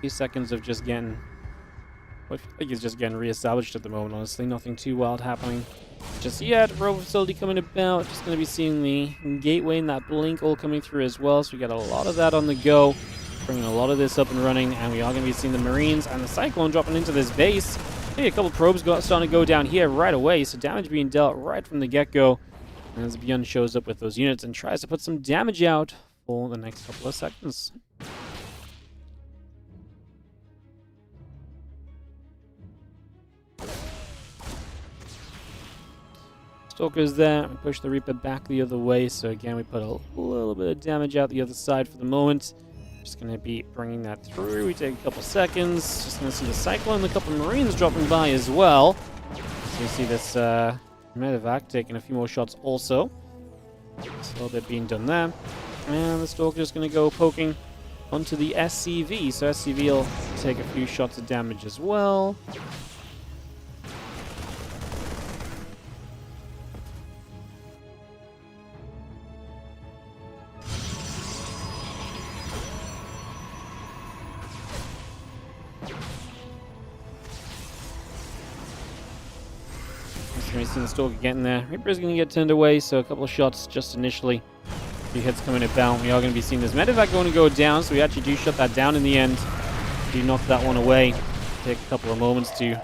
few seconds of just getting what I feel like is just getting reestablished at the moment. Honestly, nothing too wild happening just yet. Rover facility coming about. Just going to be seeing the gateway and that Blink all coming through as well. So we got a lot of that on the go. Bringing a lot of this up and running. And we are going to be seeing the Marines and the Cyclone dropping into this base. Maybe a couple probes starting to go down here right away. So damage being dealt right from the get-go. And as Bjorn shows up with those units and tries to put some damage out for the next couple of seconds. Stalker's there. We push the Reaper back the other way. So again, we put a little bit of damage out the other side for the moment. Just going to be bringing that through. We take a couple seconds. Just going to see the Cyclone, a couple of Marines dropping by as well. So you see this Medevac taking a few more shots also. Just a little bit being done there. And the Stalker's going to go poking onto the SCV. So SCV will take a few shots of damage as well. We've seen the Stalker getting there. Reaper's going to get turned away, so a couple of shots just initially. A few hits coming about. We are going to be seeing this Medevac going to go down, so we actually do shut that down in the end. Do knock that one away. Take a couple of moments to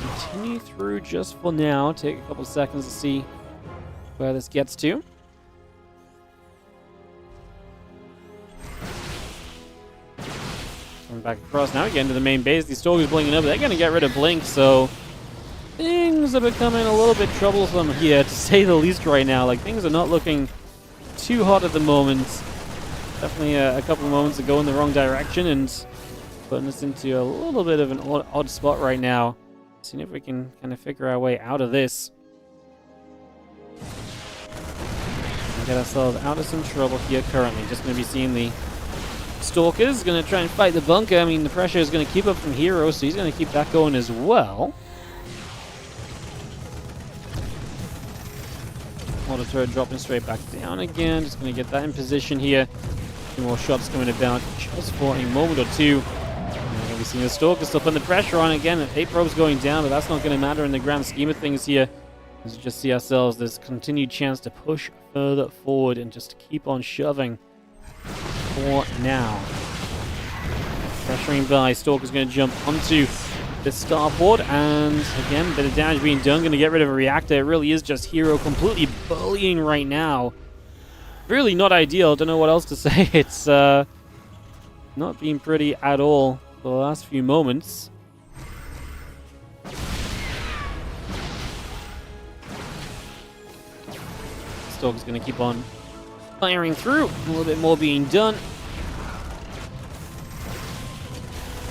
continue through just for now. Take a couple of seconds to see where this gets to. Coming back across. Now we get into the main base. These Stalkers blinking up. They're going to get rid of Blink, so things are becoming a little bit troublesome here, to say the least right now. Like, things are not looking too hot at the moment. Definitely a couple of moments to go in the wrong direction and putting us into a little bit of an odd spot right now. Seeing if we can kind of figure our way out of this. And get ourselves out of some trouble here currently. Just going to be seeing the Stalkers. Going to try and fight the bunker. I mean, the pressure is going to keep up from Hero, so he's going to keep that going as well. Auto turret dropping straight back down again. Just going to get that in position here. A few more shots coming about just for a moment or two. And we're going to be seeing the Stalker still putting the pressure on again. 8 probes going down, but that's not going to matter in the grand scheme of things here. As we just see ourselves this continued chance to push further forward and just keep on shoving for now. Pressuring by. Stalker's going to jump onto the starport, and again, a bit of damage being done. Going to get rid of a reactor. It really is just Hero completely bullying right now. Really not ideal. Don't know what else to say. It's not been pretty at all for the last few moments. Stalker's going to keep on firing through. A little bit more being done.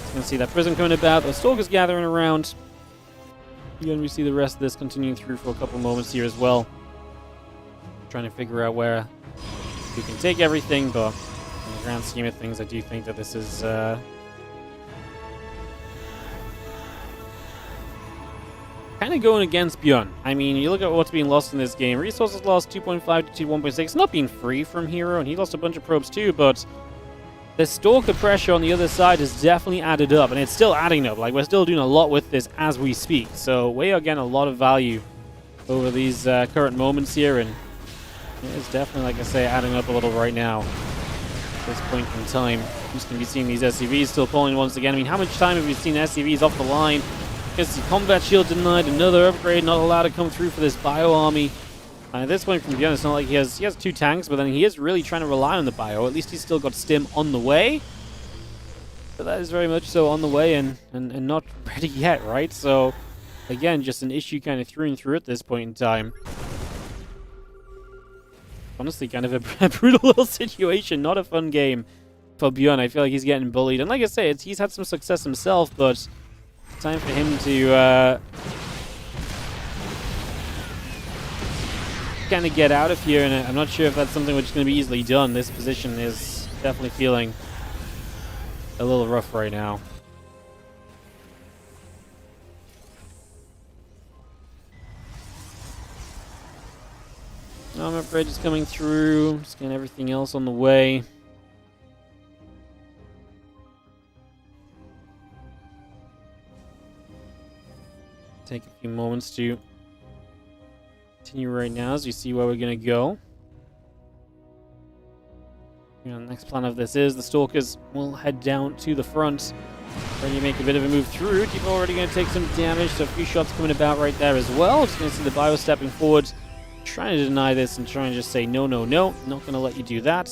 You can see that prism coming about, the Stalkers gathering around. Again, we see the rest of this continuing through for a couple moments here as well. Trying to figure out where we can take everything, but in the grand scheme of things, I do think that this is kind of going against Bjorn. I mean, you look at what's being lost in this game. Resources lost 2.5 to 1.6. Not being free from Hero, and he lost a bunch of probes too, but the Stalker pressure on the other side has definitely added up, and it's still adding up. Like, we're still doing a lot with this as we speak. So we are getting a lot of value over these current moments here, and it's definitely, like I say, adding up a little right now at this point in time. I'm just going to be seeing these SCVs still pulling once again. I mean, how much time have we seen SCVs off the line? Because the combat shield denied, another upgrade not allowed to come through for this bio army. At this point, from beyond, it's not like he has 2 tanks, but then he is really trying to rely on the bio. At least he's still got Stim on the way. But that is very much so on the way and not ready yet, right? So, again, just an issue kind of through and through at this point in time. Honestly, kind of a brutal little situation. Not a fun game for Bjorn. I feel like he's getting bullied. And like I say, he's had some success himself, but time for him to kind of get out of here, and I'm not sure if that's something which is going to be easily done. This position is definitely feeling a little rough right now. Armor upgrade is coming through. Just getting everything else on the way. Take a few moments to continue right now as you see where we're going to go. The next plan of this is the Stalkers will head down to the front, ready to make a bit of a move through. People already going to take some damage, so a few shots coming about right there as well. Just going to see the bio stepping forward, trying to deny this and trying to just say no, no, no. Not going to let you do that.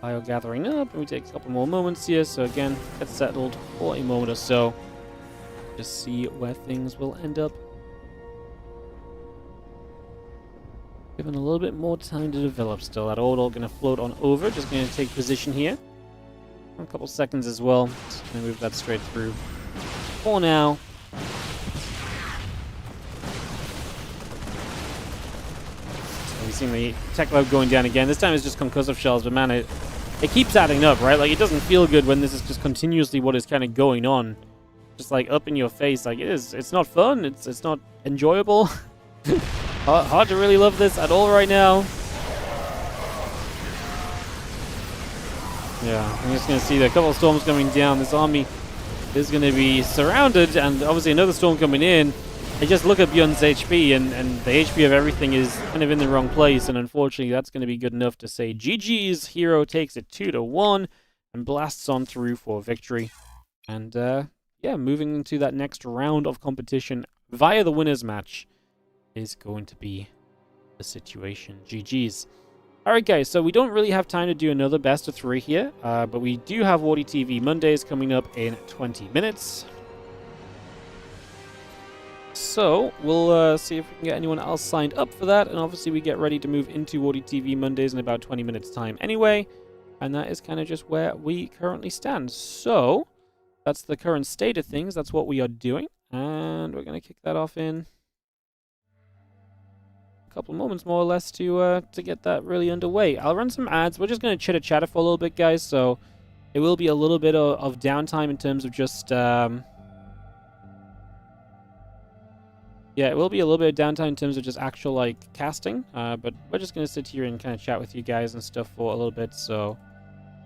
Bio gathering up, and we take a couple more moments here. So again, get settled for a moment or so. Just see where things will end up. Given a little bit more time to develop still. That orbital going to float on over. Just going to take position here. A couple seconds as well. Just going to move that straight through. For now. So we've seen the tech load going down again. This time it's just concussive shells, but man, it keeps adding up, right? Like, it doesn't feel good when this is just continuously what is kind of going on. Just like up in your face. Like, it is. It's not fun. It's not enjoyable. Hard to really love this at all right now. Yeah, I'm just going to see a couple of storms coming down. This army is going to be surrounded, and obviously another storm coming in. I just look at Bjorn's HP, and the HP of everything is kind of in the wrong place, and unfortunately that's going to be good enough to say GG's. Hero takes it 2-1 and blasts on through for victory. And yeah, moving into that next round of competition via the winners match is going to be the situation. GG's. Alright guys, so we don't really have time to do another best of 3 here, but we do have WardiTV Mondays coming up in 20 minutes. So, we'll see if we can get anyone else signed up for that, and obviously we get ready to move into WardiTV Mondays in about 20 minutes time anyway, and that is kind of just where we currently stand. So, that's the current state of things, that's what we are doing, and we're going to kick that off in couple moments more or less to get that really underway. I'll run some ads. We're just going to chitter-chatter for a little bit, guys, so it will be a little bit of downtime in terms of just yeah, it will be a little bit of downtime in terms of just actual like casting, but we're just going to sit here and kind of chat with you guys and stuff for a little bit. So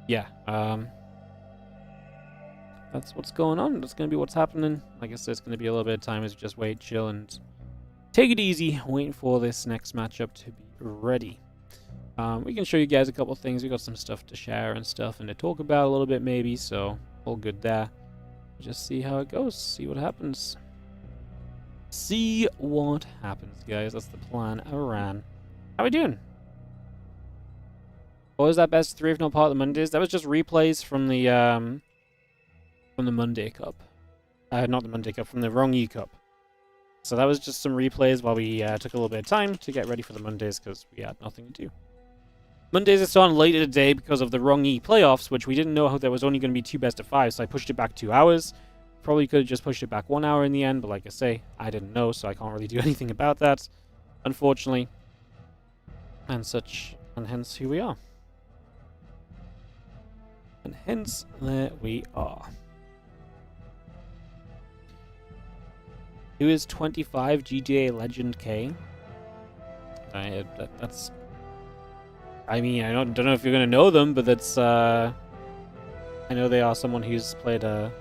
yeah, that's what's going on. That's going to be what's happening. Like I said, it's going to be a little bit of time as we just wait, chill, and take it easy, waiting for this next matchup to be ready. We can show you guys a couple things. We got some stuff to share and stuff and to talk about a little bit maybe, so all good there. Just see how it goes, see what happens. See what happens, guys. That's the plan around. How we doing? What was that best 3 if not part of the Mondays? That was just replays from the Monday Cup. Not the Monday Cup, from the RongYI Cup. So that was just some replays while we took a little bit of time to get ready for the Mondays because we had nothing to do. Mondays are starting later today because of the RongYI playoffs, which we didn't know how there was only going to be 2 best of 5, so I pushed it back 2 hours. Probably could have just pushed it back 1 hour in the end, but like I say, I didn't know, so I can't really do anything about that, unfortunately. And such, and hence here we are. And hence there we are. Who is 25 GTA Legend K? That's... I mean, I don't know if you're going to know them, but that's... I know they are someone who's played a...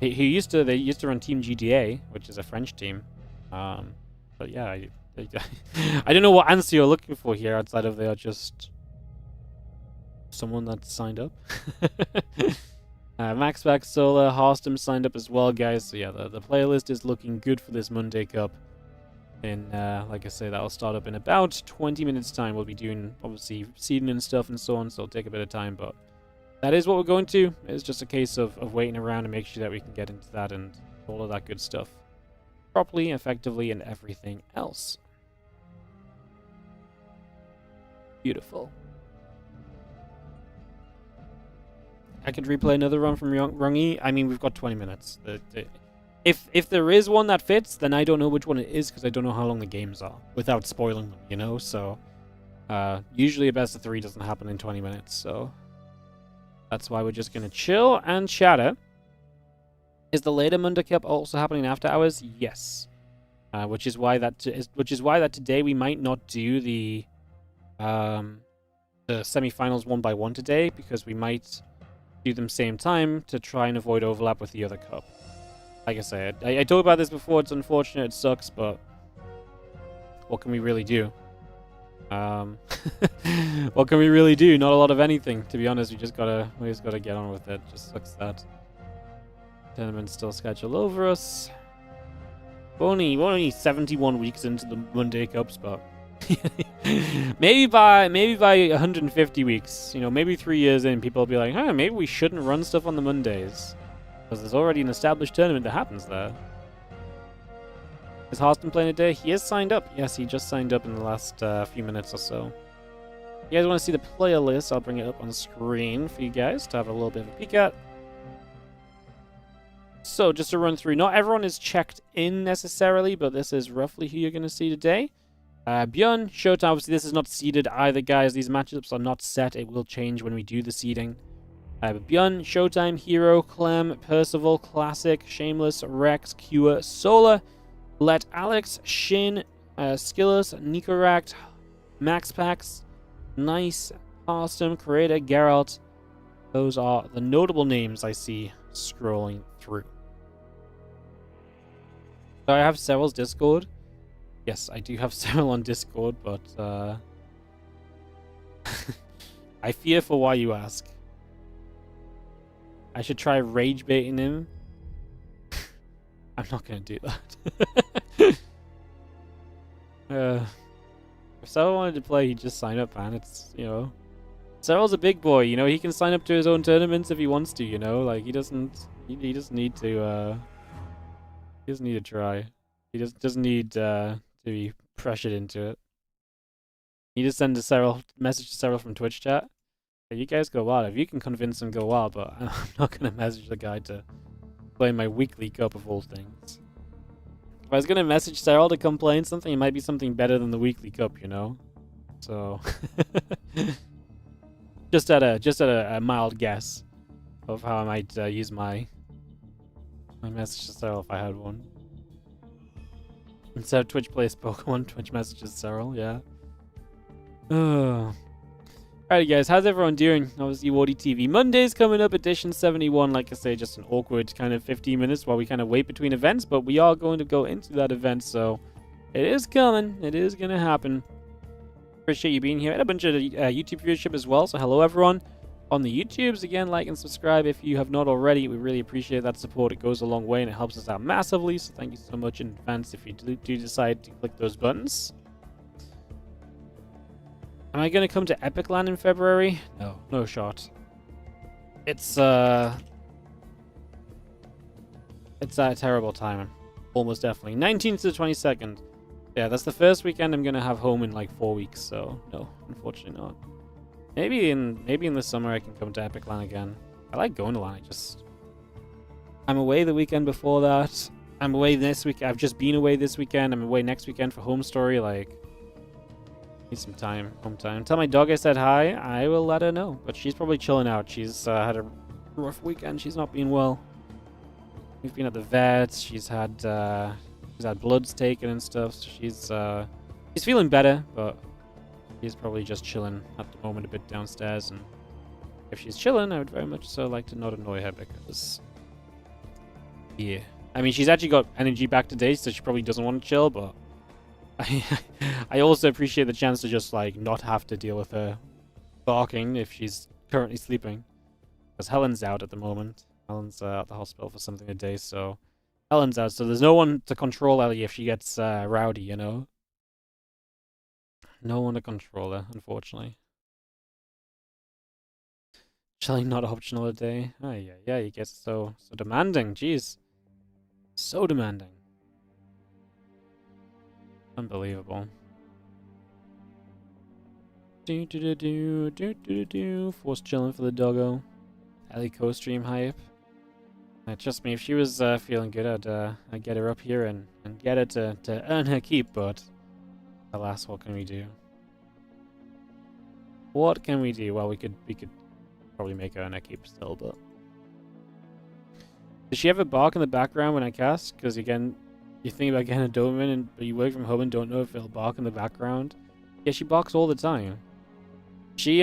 They used to run Team GTA, which is a French team. But yeah, I don't know what answer you're looking for here outside of they are just... someone that's signed up. Max Back Solar, Harstem signed up as well, guys. So yeah, the playlist is looking good for this Monday Cup. And like I say, that'll start up in about 20 minutes time. We'll be doing, obviously, seeding and stuff and so on, so it'll take a bit of time. But that is what we're going to. It's just a case of waiting around and make sure that we can get into that and all of that good stuff properly, effectively, and everything else. Beautiful. I could replay another run from RongYI. I mean, we've got 20 minutes. If there is one that fits, then I don't know which one it is because I don't know how long the games are without spoiling them, you know? So, usually a best of 3 doesn't happen in 20 minutes, so that's why we're just going to chill and chatter. Is the later Monday Cup also happening after hours? Yes. Which is why that today we might not do the semi-finals 1x1 today, because we might do them same time to try and avoid overlap with the other cup. Like I said, I talked about this before. It's unfortunate, it sucks, but what can we really do? What can we really do? Not a lot of anything, to be honest. We just gotta get on with it. Just sucks that tournament's still scheduled over us. We're only 71 weeks into the Monday Cups, but maybe by 150 weeks, you know, maybe 3 years in, people will be like, huh, maybe we shouldn't run stuff on the Mondays. Because there's already an established tournament that happens there. Is Harston playing today? He is signed up. Yes, he just signed up in the last few minutes or so. If you guys want to see the player list, I'll bring it up on screen for you guys to have a little bit of a peek at. So, just to run through, not everyone is checked in necessarily, but this is roughly who you're going to see today. Björn, Showtime, obviously this is not seeded either, guys. These matchups are not set. It will change when we do the seeding. Björn, Showtime, Hero, Clem, Percival, Classic, Shameless, Rex, Cure, Solar, Let Alex, Shin, Skillus, Nikoract, MaxPax, Nice, Harston, Creator, Geralt. Those are the notable names I see scrolling through. So I have Cyril's Discord. Yes, I do have Cyril on Discord, but I fear for why you ask. I should try rage baiting him. I'm not going to do that. If Cyril wanted to play, he'd just sign up, man. It's, you know, Cyril's a big boy, you know, he can sign up to his own tournaments if he wants to, you know, like he doesn't need to try. He doesn't need to be pressured into it. You just send a message to Cyril from Twitch chat. Hey, you guys go wild. If you can convince him, go wild, but I'm not gonna message the guy to play my weekly cup of all things. If I was gonna message Cyril to come play in something, it might be something better than the weekly cup, you know? So just at a mild guess of how I might use my message to Cyril if I had one. Instead of Twitch plays Pokemon, Twitch messages Cyril, yeah. Alright guys, how's everyone doing? Obviously WardiTV Monday's coming up, edition 71, like I say, just an awkward kind of 15 minutes while we kind of wait between events, but we are going to go into that event, so it is coming, it is going to happen. Appreciate you being here, and a bunch of YouTube viewership as well, so hello everyone. On the YouTubes, again, like and subscribe if you have not already. We really appreciate that support. It goes a long way and it helps us out massively. So thank you so much in advance if you do decide to click those buttons. Am I going to come to Epic Land in February? No, no shot. It's a terrible time. Almost definitely. 19th to the 22nd. Yeah, that's the first weekend I'm going to have home in like 4 weeks. So no, unfortunately not. Maybe in the summer I can come to Epic Land again. I like going to LAN. I'm away the weekend before that. I'm away this week. I've just been away this weekend. I'm away next weekend for Home Story. Like, need some time, home time. Tell my dog I said hi. I will let her know. But she's probably chilling out. She's had a rough weekend. She's not been well. We've been at the vet. She's had bloods taken and stuff. So she's feeling better, but she's probably just chilling at the moment a bit downstairs, and if she's chilling, I would very much so like to not annoy her because, yeah. I mean, she's actually got energy back today, so she probably doesn't want to chill, but I also appreciate the chance to just, like, not have to deal with her barking if she's currently sleeping. Because Helen's out at the moment. Helen's at the hospital for something today, so Helen's out, so there's no one to control Ellie if she gets rowdy, you know? No one to control her, unfortunately. Chilling not optional today. Oh yeah, you get so demanding. Jeez, so demanding. Unbelievable. Forced chilling for the doggo. Ellie co-stream hype. Trust me, if she was feeling good, I'd get her up here and get her to earn her keep, but alas, what can we do? What can we do? Well, we could probably make her earn her keep still, but does she ever bark in the background when I cast? Because again, you think about getting a Doberman, but you work from home and don't know if it'll bark in the background. Yeah, she barks all the time. She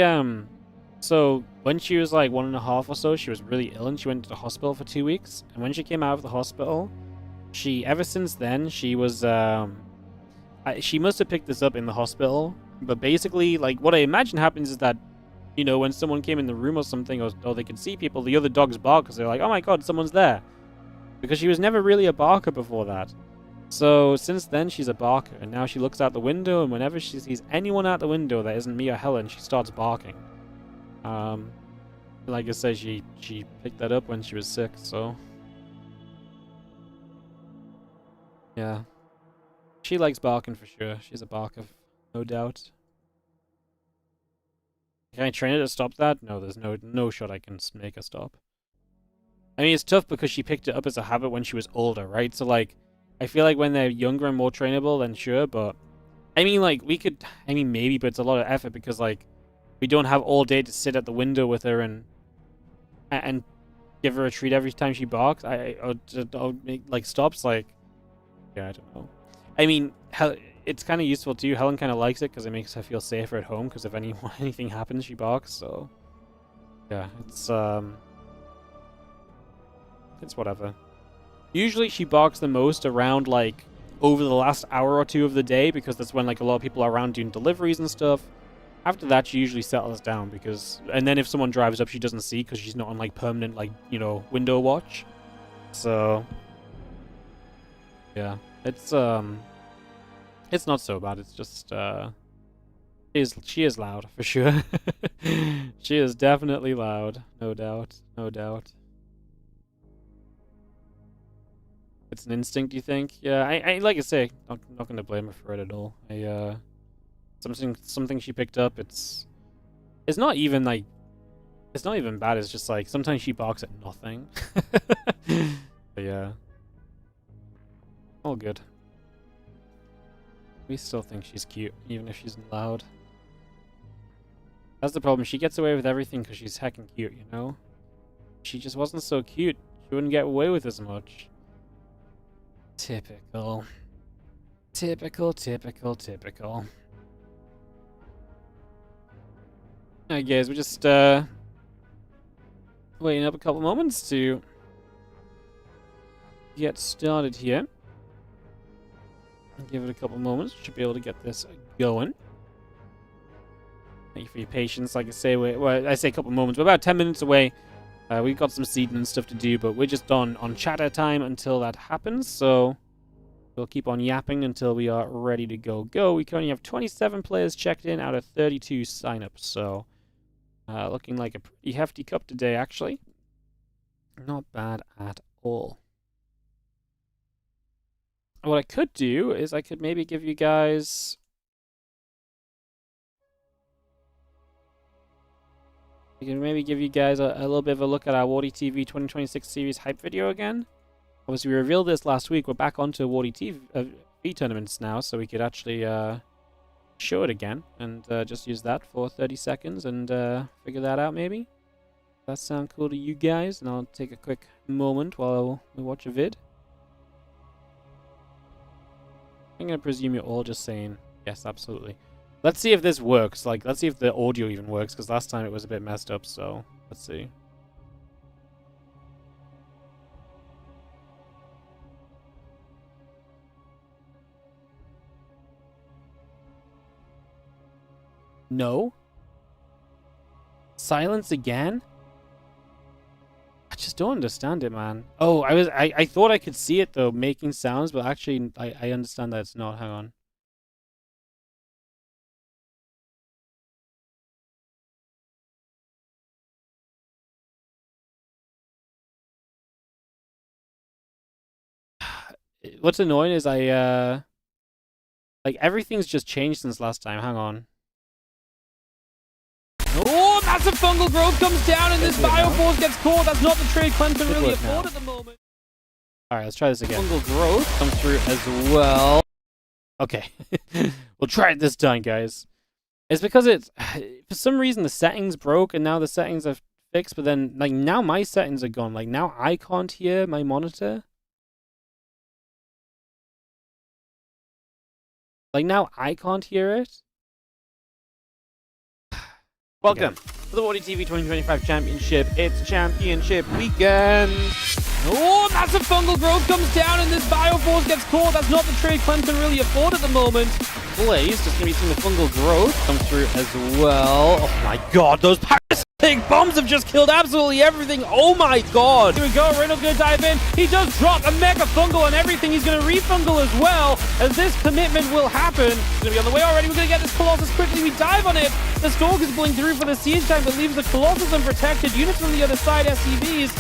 so when she was like 1.5 or so, she was really ill and she went to the hospital for 2 weeks. And when she came out of the hospital, ever since then, she was she must have picked this up in the hospital. But basically, like, what I imagine happens is that, you know, when someone came in the room or something, or they could see people, the other dogs bark because they're like, oh my god, someone's there. Because she was never really a barker before that. So since then, she's a barker, and now she looks out the window, and whenever she sees anyone out the window that isn't me or Helen, she starts barking. Like I said, she picked that up when she was sick, so Yeah. She likes barking for sure. She's a barker, no doubt. Can I train her to stop that? No, there's no shot I can make her stop. I mean, it's tough because she picked it up as a habit when she was older, right? So, like, I feel like when they're younger and more trainable, then sure, but... I mean, like, maybe, but it's a lot of effort because, like, we don't have all day to sit at the window with her and give her a treat every time she barks. I'll make, like, stops, like... Yeah, I don't know. I mean, it's kind of useful too. Helen kind of likes it because it makes her feel safer at home because if anything happens, she barks, so... Yeah, it's whatever. Usually she barks the most around, like, over the last hour or two of the day because that's when, like, a lot of people are around doing deliveries and stuff. After that, she usually settles down because... And then if someone drives up, she doesn't see because she's not on, like, permanent, like, you know, window watch. So... Yeah. It's not so bad. It's just, she is loud, for sure. She is definitely loud. No doubt. No doubt. It's an instinct, you think? Yeah, I like I say, I'm not gonna blame her for it at all. Something she picked up, it's not even, like, it's not even bad, it's just, like, sometimes she barks at nothing. But yeah. All good. We still think she's cute, even if she's loud. That's the problem. She gets away with everything because she's heckin' cute, you know? If she just wasn't so cute, she wouldn't get away with as much. Typical. Typical, typical, typical. Alright guys, we're just waiting up a couple moments to get started here. Give it a couple moments. Should be able to get this going. Thank you for your patience. Like I say, I say a couple moments. We're about 10 minutes away. We've got some seeding and stuff to do, but we're just on chatter time until that happens. So we'll keep on yapping until we are ready to go. We currently have 27 players checked in out of 32 signups. So looking like a pretty hefty cup today, actually. Not bad at all. What I could do is I could maybe give you guys... I can maybe give you guys a little bit of a look at our WardiTV 2026 series hype video again. Obviously, we revealed this last week. We're back onto WardiTV tournaments now, so we could actually show it again and just use that for 30 seconds and figure that out maybe. Does that sound cool to you guys? And I'll take a quick moment while we watch a vid. I'm going to presume you're all just saying, yes, absolutely. Let's see if this works. Like, let's see if the audio even works, because last time it was a bit messed up, so let's see. No? Silence again? I just don't understand it, man. Oh, I thought I could see it though, making sounds, but actually I understand that it's not. Hang on. What's annoying is like everything's just changed since last time. Hang on. Oh, massive fungal growth comes down and this Bioforce gets caught. That's not the trade Clem can really afford at the moment. Alright, let's try this again. Fungal growth comes through as well. Okay. We'll try it this time, guys. It's because it's... For some reason, the settings broke and now the settings are fixed, but then, like, now my settings are gone. Like, now I can't hear my monitor. Like, now I can't hear it. Welcome to the WardiTV 2025 Championship. It's Championship Weekend. Oh, massive fungal growth comes down and this Bioforce gets caught. That's not the trade Clem can really afford at the moment. Blaze, just going to be seeing the fungal growth come through as well. Oh my god, those parasitic bombs have just killed absolutely everything. Oh my god. Here we go, Reynolds going to dive in. He does drop a mega fungal on everything. He's going to refungal as well, as this commitment will happen. It's going to be on the way already. We're going to get this Colossus quickly. We dive on it. The Stalk is blowing through for the siege tank, but leaves the Colossus unprotected. Units from the other side, SCVs.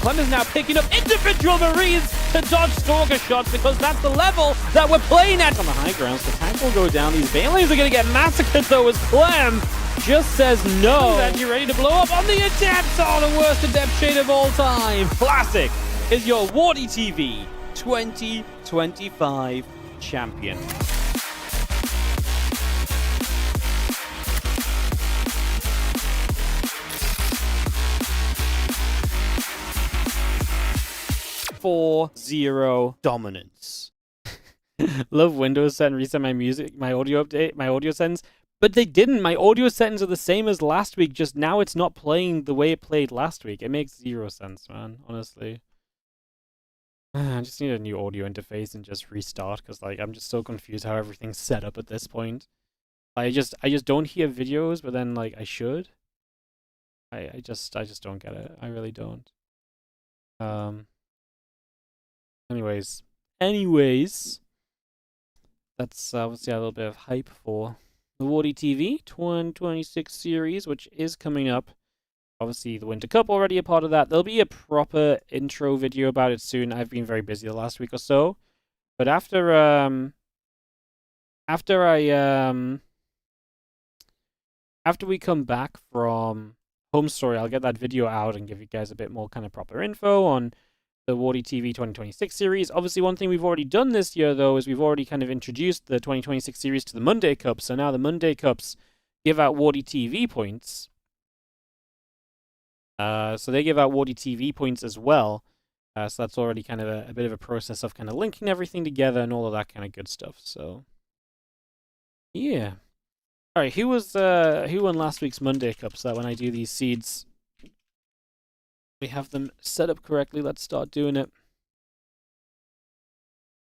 Clem is now picking up individual Marines to dodge Stalker shots because that's the level that we're playing at. On the high ground, so the tank will go down. These Banelings are going to get massacred though as Clem just says no. And you're ready to blow up on the Adept. Oh, the worst Adept shade of all time. Classic is your WardiTV 2025 champion. .4.0 dominance. Love Windows set and reset my audio update, my audio settings. But they didn't. My audio settings are the same as last week, just now it's not playing the way it played last week. It makes zero sense, man, honestly. I just need a new audio interface and just restart, because like I'm just so confused how everything's set up at this point. I just don't hear videos, but then like I should. I just don't get it. I really don't. Anyways, that's obviously a little bit of hype for the WardiTV 2026 series, which is coming up. Obviously, the Winter Cup already a part of that. There'll be a proper intro video about it soon. I've been very busy the last week or so, but after we come back from Home Story, I'll get that video out and give you guys a bit more kind of proper info on the WardiTV 2026 series. Obviously, one thing we've already done this year, though, is we've already kind of introduced the 2026 series to the Monday Cup. So now the Monday Cups give out WardiTV points. So they give out WardiTV points as well. So that's already kind of a bit of a process of kind of linking everything together and all of that kind of good stuff. So, yeah. All right, who won last week's Monday Cup? So that when I do these seeds, we have them set up correctly. Let's start doing it.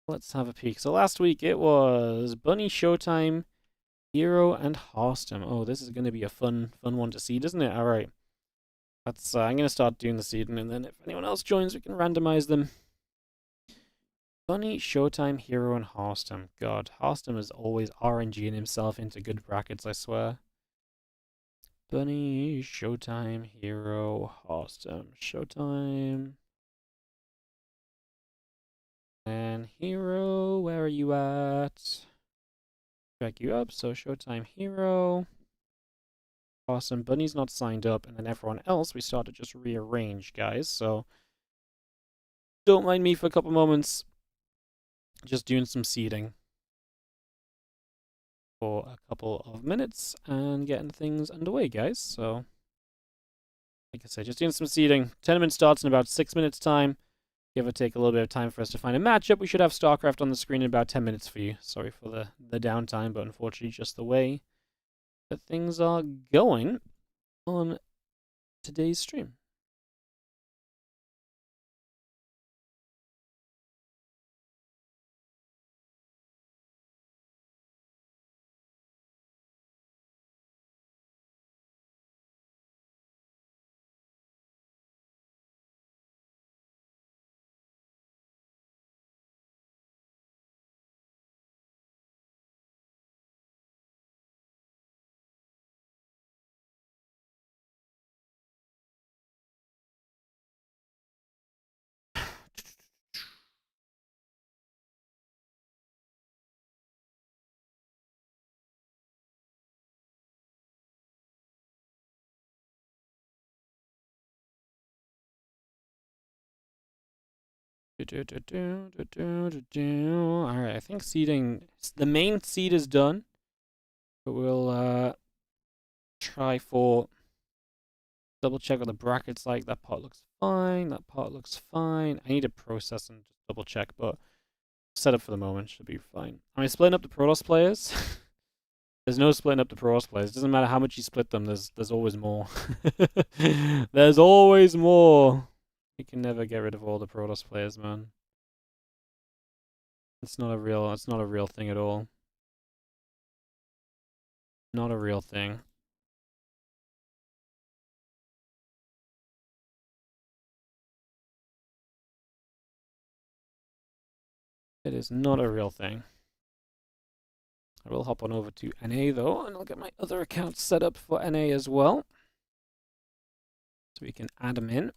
Let's have a peek. So last week it was Bunny, Showtime, Hero, and Hearthstone. Oh, this is going to be a fun one to seed, isn't it? All right. That's I'm going to start doing the seeding, and then if anyone else joins, we can randomize them. Bunny, Showtime, Hero, and Hearthstone. God, Hearthstone is always RNGing himself into good brackets, I swear. Bunny, Showtime, Hero, Hearthstone. Showtime. And Hero, where are you at? Drag you up, so Showtime, Hero. Awesome. Bunny's not signed up, and then everyone else, we start to just rearrange, guys. So don't mind me for a couple moments. Just doing some seeding for a couple of minutes and getting things underway, guys. So, like I said, just doing some seeding. Tournament starts in about 6 minutes time. Give or take a little bit of time for us to find a matchup. We should have StarCraft on the screen in about 10 minutes for you. Sorry for the downtime, but unfortunately just the way that things are going on today's stream. Alright, I think seeding, the main seed is done, but we'll try for double check what the brackets like. That part looks fine, that part looks fine. I need to process and just double check, but set up for the moment should be fine. I mean, splitting up the Protoss players. There's no splitting up the Protoss players. It doesn't matter how much you split them, there's always more. There's always more. You can never get rid of all the Protoss players, man. It's not a real thing at all. Not a real thing. It is not a real thing. I will hop on over to NA though, and I'll get my other accounts set up for NA as well. So we can add them in.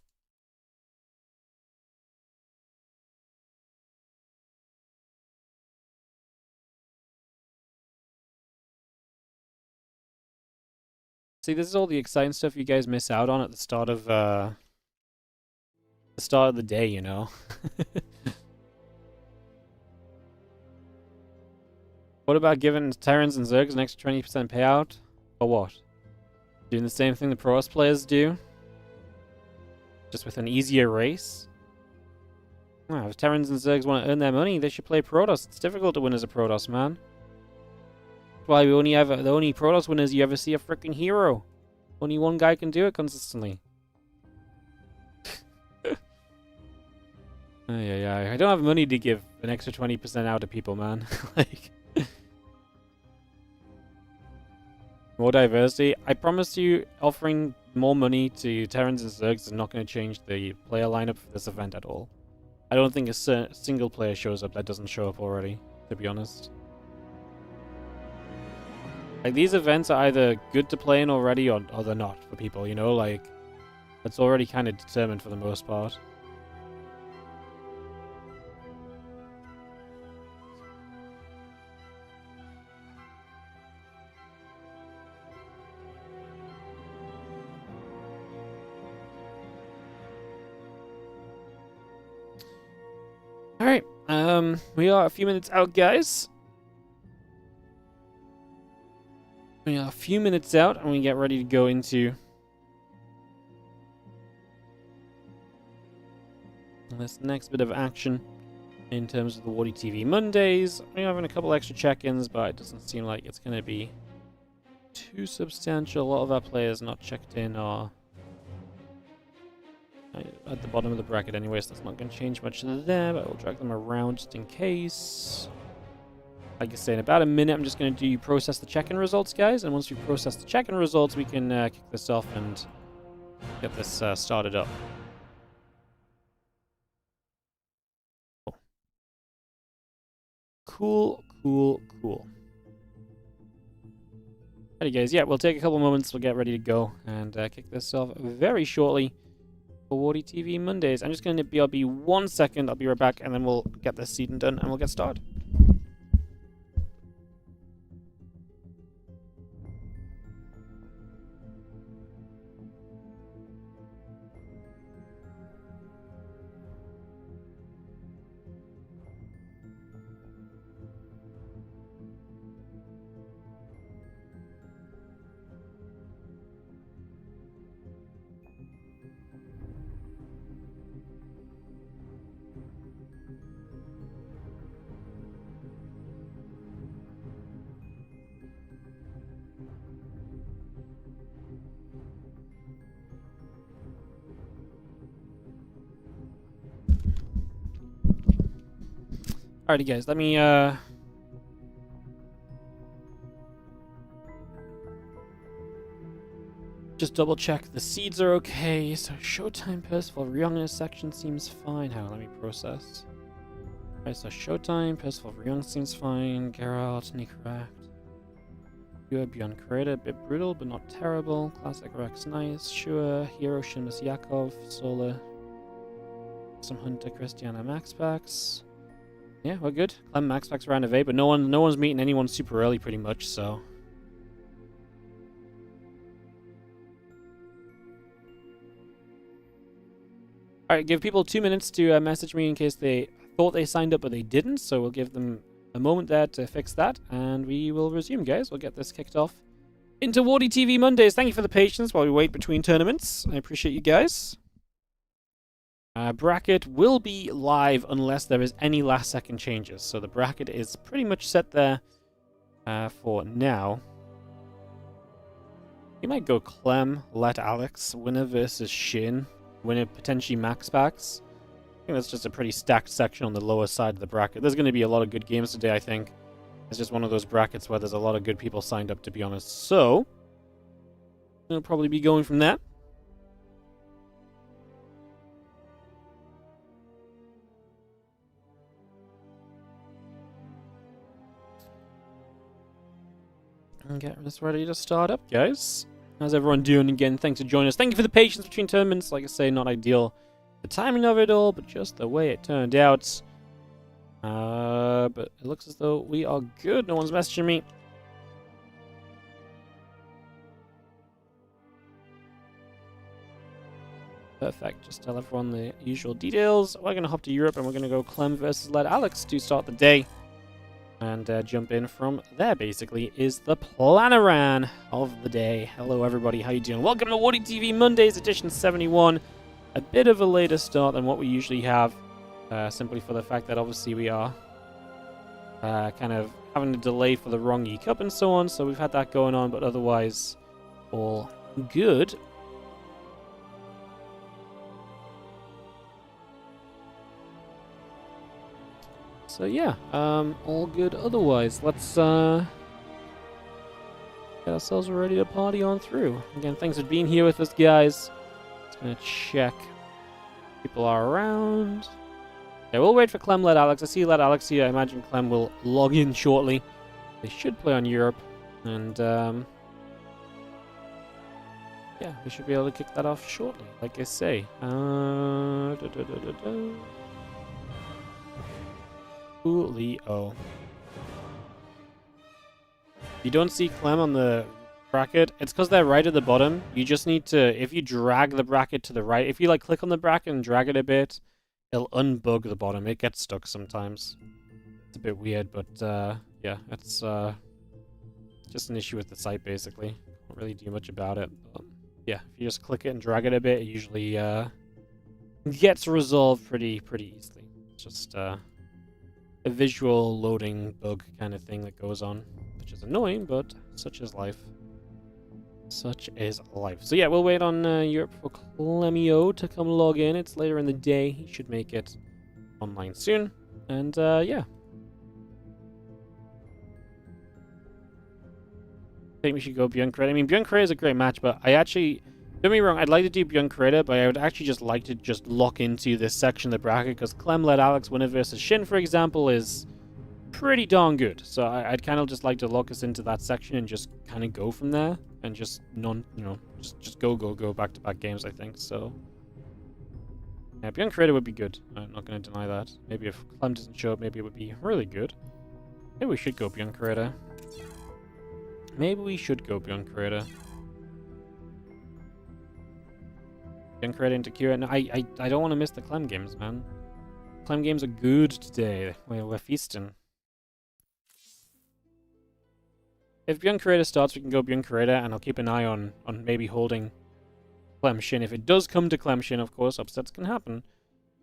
See, this is all the exciting stuff you guys miss out on at the start of the day, you know. What about giving Terrans and Zergs an extra 20% payout? Or what? Doing the same thing the Protoss players do? Just with an easier race? Well, if Terrans and Zergs want to earn their money, they should play Protoss. It's difficult to win as a Protoss, man. That's why we only have the only Protoss winners you ever see a freaking hero. Only one guy can do it consistently. Yeah. I don't have money to give an extra 20% out to people, man. Like, more diversity. I promise you, offering more money to Terrans and Zergs is not going to change the player lineup for this event at all. I don't think a single player shows up that doesn't show up already, to be honest. Like, these events are either good to play in already or they're not for people, you know? Like, that's already kind of determined for the most part. Alright, we are a few minutes out, guys. We are a few minutes out, and we get ready to go into this next bit of action in terms of the WardiTV Mondays. We're having a couple extra check-ins, but it doesn't seem like it's going to be too substantial. A lot of our players not checked in are at the bottom of the bracket anyway, so that's not going to change much there, but we'll drag them around just in case. Like I say, in about a minute, I'm just going to process the check-in results, guys, and once we process the check-in results, we can kick this off and get this started up. Cool. Alrighty, guys, yeah, we'll take a couple moments, we'll get ready to go, and kick this off very shortly for WardiTV Mondays. I'm just going to I'll be 1 second, I'll be right back, and then we'll get this season done, and we'll get started. Alrighty, guys, let me just double check the seeds are okay. So Showtime, Percival, Ryong section seems fine. Hang on, let me process. Alright, so Showtime, Percival, Ryong seems fine. Geralt, Nikoract. Pure Beyond Creator, a bit brutal but not terrible. Classic Rex, nice. Sure, Hero, Shimas Yakov, Solar. Some Hunter, Christiana, Max Packs. Yeah, we're good. Clem, Max Packs round of 8, but no one's meeting anyone super early pretty much, so. Alright, give people 2 minutes to message me in case they thought they signed up but they didn't, so we'll give them a moment there to fix that, and we will resume, guys. We'll get this kicked off into WardiTV Mondays. Thank you for the patience while we wait between tournaments. I appreciate you guys. Bracket will be live unless there is any last-second changes, so the bracket is pretty much set there for now. You might go Clem, let Alex, winner versus Shin, winner potentially Max Packs. I think that's just a pretty stacked section on the lower side of the bracket. There's going to be a lot of good games today, I think. It's just one of those brackets where there's a lot of good people signed up, to be honest. So, I'll probably be going from that. And get this ready to start up, guys. How's everyone doing? Again, thanks for joining us. Thank you for the patience between tournaments. Like I say, not ideal the timing of it all, but just the way it turned out. But it looks as though we are good. No one's messaging me. Perfect. Just tell everyone the usual details. We're going to hop to Europe and we're going to go Clem versus Led Alex to start the day. And jump in from there, basically, is the Planaran of the day. Hello, everybody. How you doing? Welcome to WardiTV Mondays, edition 71. A bit of a later start than what we usually have, simply for the fact that obviously we are kind of having a delay for the RongYI Cup and so on. So we've had that going on, but otherwise, all good. So yeah, all good otherwise. Let's get ourselves ready to party on through. Again, thanks for being here with us, guys. Just gonna check people are around. Yeah, we'll wait for Clem, Led Alex. I see Led Alex here. I imagine Clem will log in shortly. They should play on Europe, and yeah, we should be able to kick that off shortly, like I say. Leo. You don't see Clem on the bracket. It's because they're right at the bottom. You just need to, if you drag the bracket to the right, if you like click on the bracket and drag it a bit, it'll unbug the bottom. It gets stuck sometimes. It's a bit weird, but yeah, it's just an issue with the site basically. Can't really do much about it. But, yeah, if you just click it and drag it a bit, it usually gets resolved pretty easily. It's just a visual loading bug kind of thing that goes on, which is annoying, but such is life. Such is life. So yeah, we'll wait on Europe for Clemio to come log in. It's later in the day. He should make it online soon. And yeah. I think we should go Beyond Credit. I mean, Beyond Credit is a great match, but I actually... Don't get me wrong, I'd like to do Beyond Credit, but I would actually just like to just lock into this section of the bracket, because Clem, Led Alex, winner versus Shin, for example, is pretty darn good. So I'd kind of just like to lock us into that section and just kind of go from there, and just just go back-to-back games, I think. So yeah, Beyond Credit would be good. I'm not going to deny that. Maybe if Clem doesn't show up, maybe it would be really good. Maybe we should go Beyond Credit. Maybe we should go Beyond Credit. Credit into Kira. No, I don't want to miss the Clem games, man. Clem games are good today. We're feasting. If Beyond Creator starts, we can go Beyond Creator, and I'll keep an eye on maybe holding Clem Shin. If it does come to Clem Shin, of course, upsets can happen.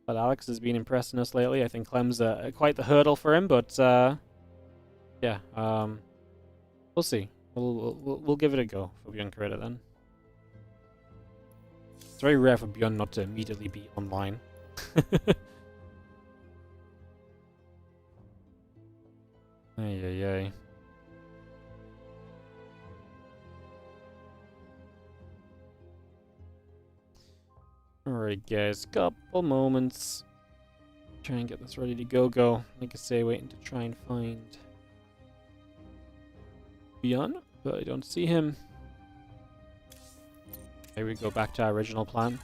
But Alex has been impressing us lately. I think Clem's quite the hurdle for him, but yeah, we'll see. We'll give it a go for Beyond Creator then. It's very rare for Beyond not to immediately be online. Ay. Alright guys, couple moments. Try and get this ready to go. Like I say, waiting to try and find Beyond, but I don't see him. Maybe we go back to our original plan.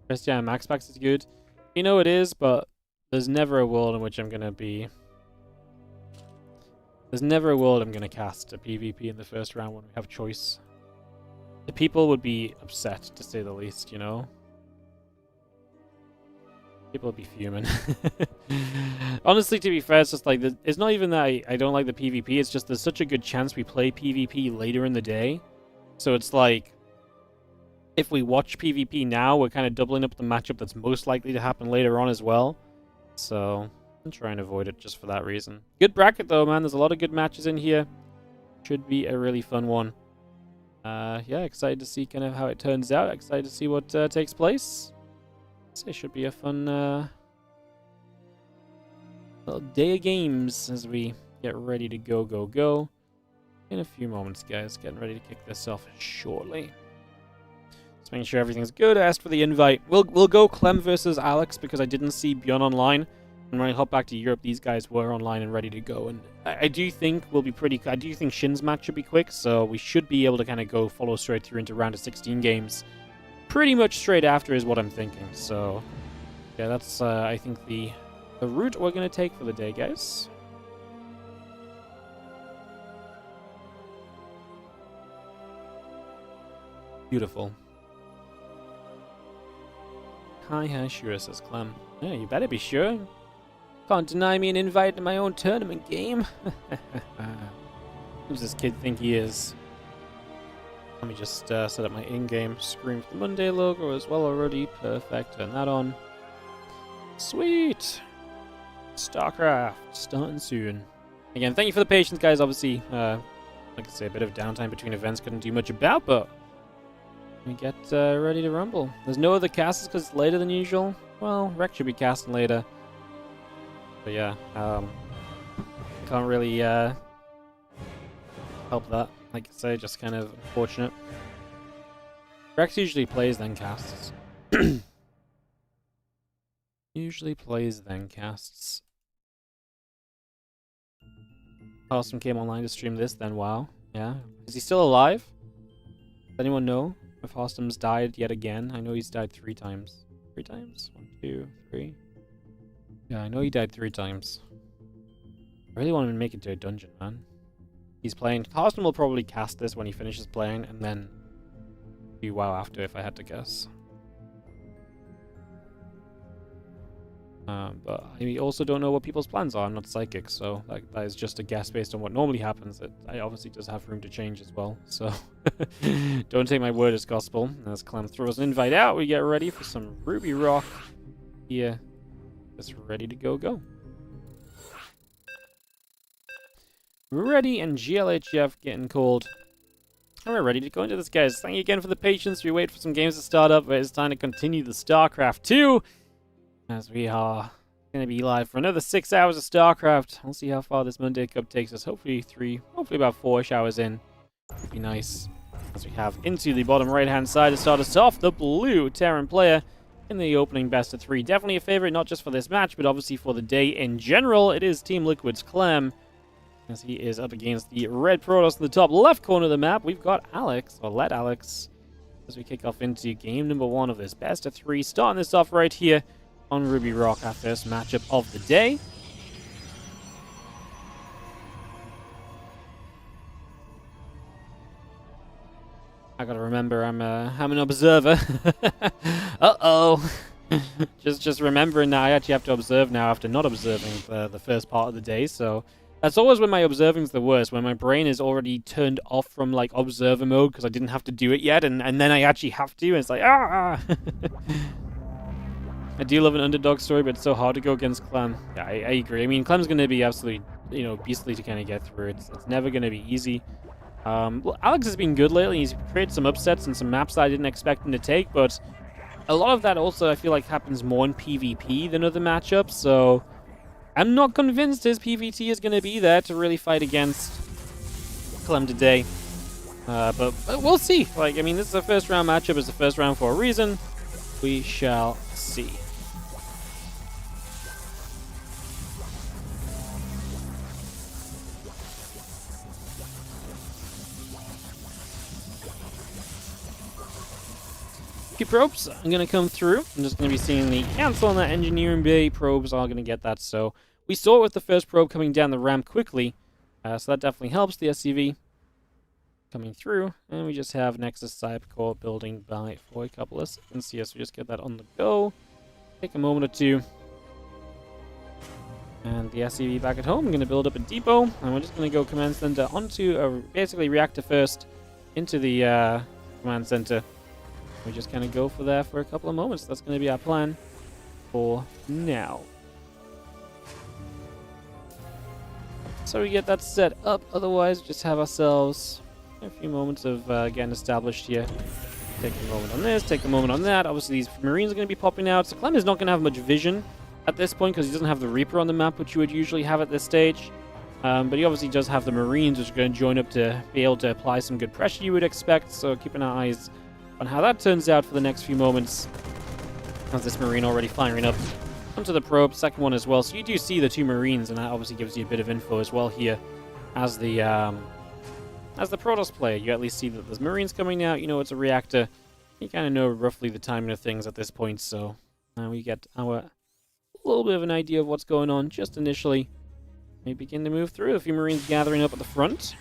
Christian Max Packs is good. You know it is, but there's never a world in which I'm gonna be... There's never a world I'm gonna cast a PvP in the first round when we have choice. The people would be upset, to say the least, you know? People would be fuming. Honestly, to be fair, it's just like, it's not even that I don't like the PvP, it's just there's such a good chance we play PvP later in the day. So it's like, if we watch PvP now, we're kind of doubling up the matchup that's most likely to happen later on as well. So, I'm trying to avoid it just for that reason. Good bracket though, man. There's a lot of good matches in here. Should be a really fun one. Yeah, excited to see kind of how it turns out. Excited to see what takes place. So it should be a fun little day of games as we get ready to go. In a few moments, guys. Getting ready to kick this off shortly. Just making sure everything's good. I asked for the invite. We'll go Clem versus Alex because I didn't see Beyond online. And when I hop back to Europe, these guys were online and ready to go. And I do think we'll be pretty... I do think Shin's match should be quick, so we should be able to kind of follow straight through into round of 16 games. Pretty much straight after is what I'm thinking. So, yeah, that's, I think, the route we're going to take for the day, guys. Beautiful. Hi, sure, says Clem. Yeah, you better be sure. Can't deny me an invite to my own tournament game. Who's this kid think he is? Let me just set up my in-game screen for the Monday logo as well already. Perfect. Turn that on. Sweet. StarCraft starting soon. Again, thank you for the patience, guys. Obviously, like I say, a bit of downtime between events couldn't do much about, but we get ready to rumble. There's no other casts because it's later than usual. Well, Rec should be casting later. But yeah, can't really help that. Like I say, just kind of unfortunate. Rex usually plays then casts. Usually plays then casts. Awesome came online to stream this then, wow. Yeah. Is he still alive? Does anyone know if Hostum's died yet again? I know he's died 3 times. 3 times? 1, 2, 3. Yeah, I know he died 3 times. I really want him to make it to a dungeon, man. He's playing. Hostum will probably cast this when he finishes playing, and then do WoW after, if I had to guess. But I also don't know what people's plans are. I'm not psychic, so that is just a guess based on what normally happens. It obviously does have room to change as well, so don't take my word as gospel. As Clem throws an invite out, we get ready for some Ruby Rock here. Just ready to go. Ready, and GLHF getting called. And we're ready to go into this, guys. Thank you again for the patience. We wait for some games to start up, but it's time to continue the StarCraft 2. As we are going to be live for another 6 hours of StarCraft. We'll see how far this Monday Cup takes us. Hopefully about 4-ish hours in. Would be nice. As we have into the bottom right-hand side to start us off, the blue Terran player in the opening best of 3. Definitely a favorite, not just for this match, but obviously for the day in general. It is Team Liquid's Clem, as he is up against the red Protoss in the top left corner of the map. We've got Alex, or Let Alex, as we kick off into game number 1 of this best of 3. Starting this off right here on Ruby Rock, our first matchup of the day. I gotta remember I'm an observer. Uh-oh. just remembering that I actually have to observe now after not observing the first part of the day, so that's always when my observing's the worst, when my brain is already turned off from like observer mode because I didn't have to do it yet, and then I actually have to, and it's like, ah! I do love an underdog story, but it's so hard to go against Clem. Yeah, I agree. I mean, Clem's going to be absolutely, beastly to kind of get through. It's never going to be easy. Well, Alex has been good lately. He's created some upsets and some maps that I didn't expect him to take, but a lot of that also I feel like happens more in PvP than other matchups, so I'm not convinced his PvT is going to be there to really fight against Clem today. But we'll see. Like, I mean, this is a first round matchup. It's the first round for a reason. We shall see. Probes are going to come through. I'm just going to be seeing the cancel on that engineering bay. Probes are going to get that. So we saw it with the first probe coming down the ramp quickly. So that definitely helps the SCV coming through. And we just have Nexus Cybercore building by for a couple of seconds here. So we just get that on the go. Take a moment or two. And the SCV back at home. I'm going to build up a depot. And we're just going to go command center onto basically reactor first into the command center. We just kind of go for there for a couple of moments. That's going to be our plan for now. So we get that set up. Otherwise, just have ourselves a few moments of getting established here. Take a moment on this, take a moment on that. Obviously, these Marines are going to be popping out. So Clem is not going to have much vision at this point because he doesn't have the Reaper on the map, which you would usually have at this stage. But he obviously does have the Marines, which are going to join up to be able to apply some good pressure you would expect. So keeping our eyes on how that turns out for the next few moments. As this Marine already firing up onto the probe, second one as well. So you do see the 2 Marines, and that obviously gives you a bit of info as well here. As the Protoss player, you at least see that there's Marines coming out. You know it's a reactor. You kind of know roughly the timing of things at this point. So we get our little bit of an idea of what's going on just initially. We begin to move through. A few Marines gathering up at the front.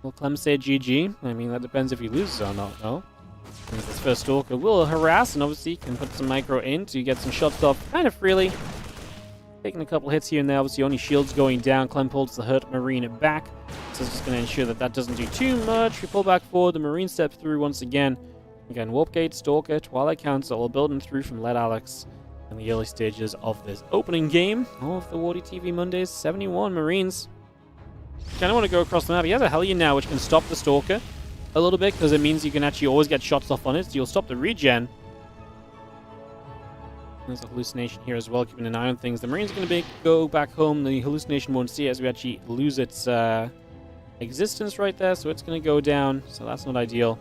Will Clem say GG? I mean, that depends if he loses or not, no? This first Stalker will harass, and obviously can put some micro in to get some shots off kind of freely. Taking a couple hits here and there, obviously only shields going down. Clem pulls the hurt Marine back. So it's just going to ensure that that doesn't do too much. We pull back forward, the Marine steps through once again. Again, Warp Gate, Stalker, Twilight Council, all building through from Let Alex in the early stages of this opening game of the WardiTV Mondays. 71 Marines. Kind of want to go across the map. He has a Hellion now, which can stop the Stalker a little bit, because it means you can actually always get shots off on it, so you'll stop the regen. There's a hallucination here as well, keeping an eye on things. The Marine's going to go back home. The hallucination won't see it as we actually lose its existence right there, so it's going to go down, so that's not ideal.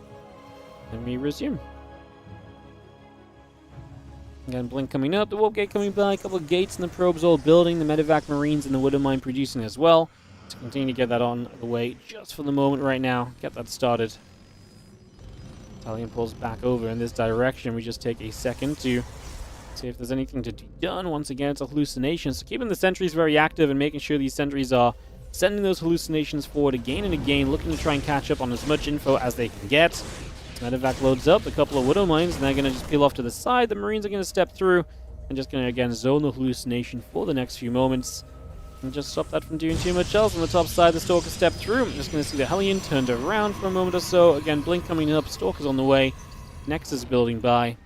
And we resume. Again, Blink coming up, the Warp Gate coming by, a couple of gates and the probes all building, the Medevac Marines and the Widow Mine producing as well. To continue to get that on the way just for the moment right now. Get that started. Italian pulls back over in this direction. We just take a second to see if there's anything to be done. Once again, it's a hallucination. So keeping the sentries very active and making sure these sentries are sending those hallucinations forward again and again, looking to try and catch up on as much info as they can get. Medevac loads up, a couple of Widow Mines, and they're going to just peel off to the side. The Marines are going to step through and just going to, again, zone the hallucination for the next few moments. And just stop that from doing too much else. On the top side, the Stalker stepped through. I'm just going to see the Hellion turned around for a moment or so. Again, Blink coming up, Stalker's on the way. Nexus building by.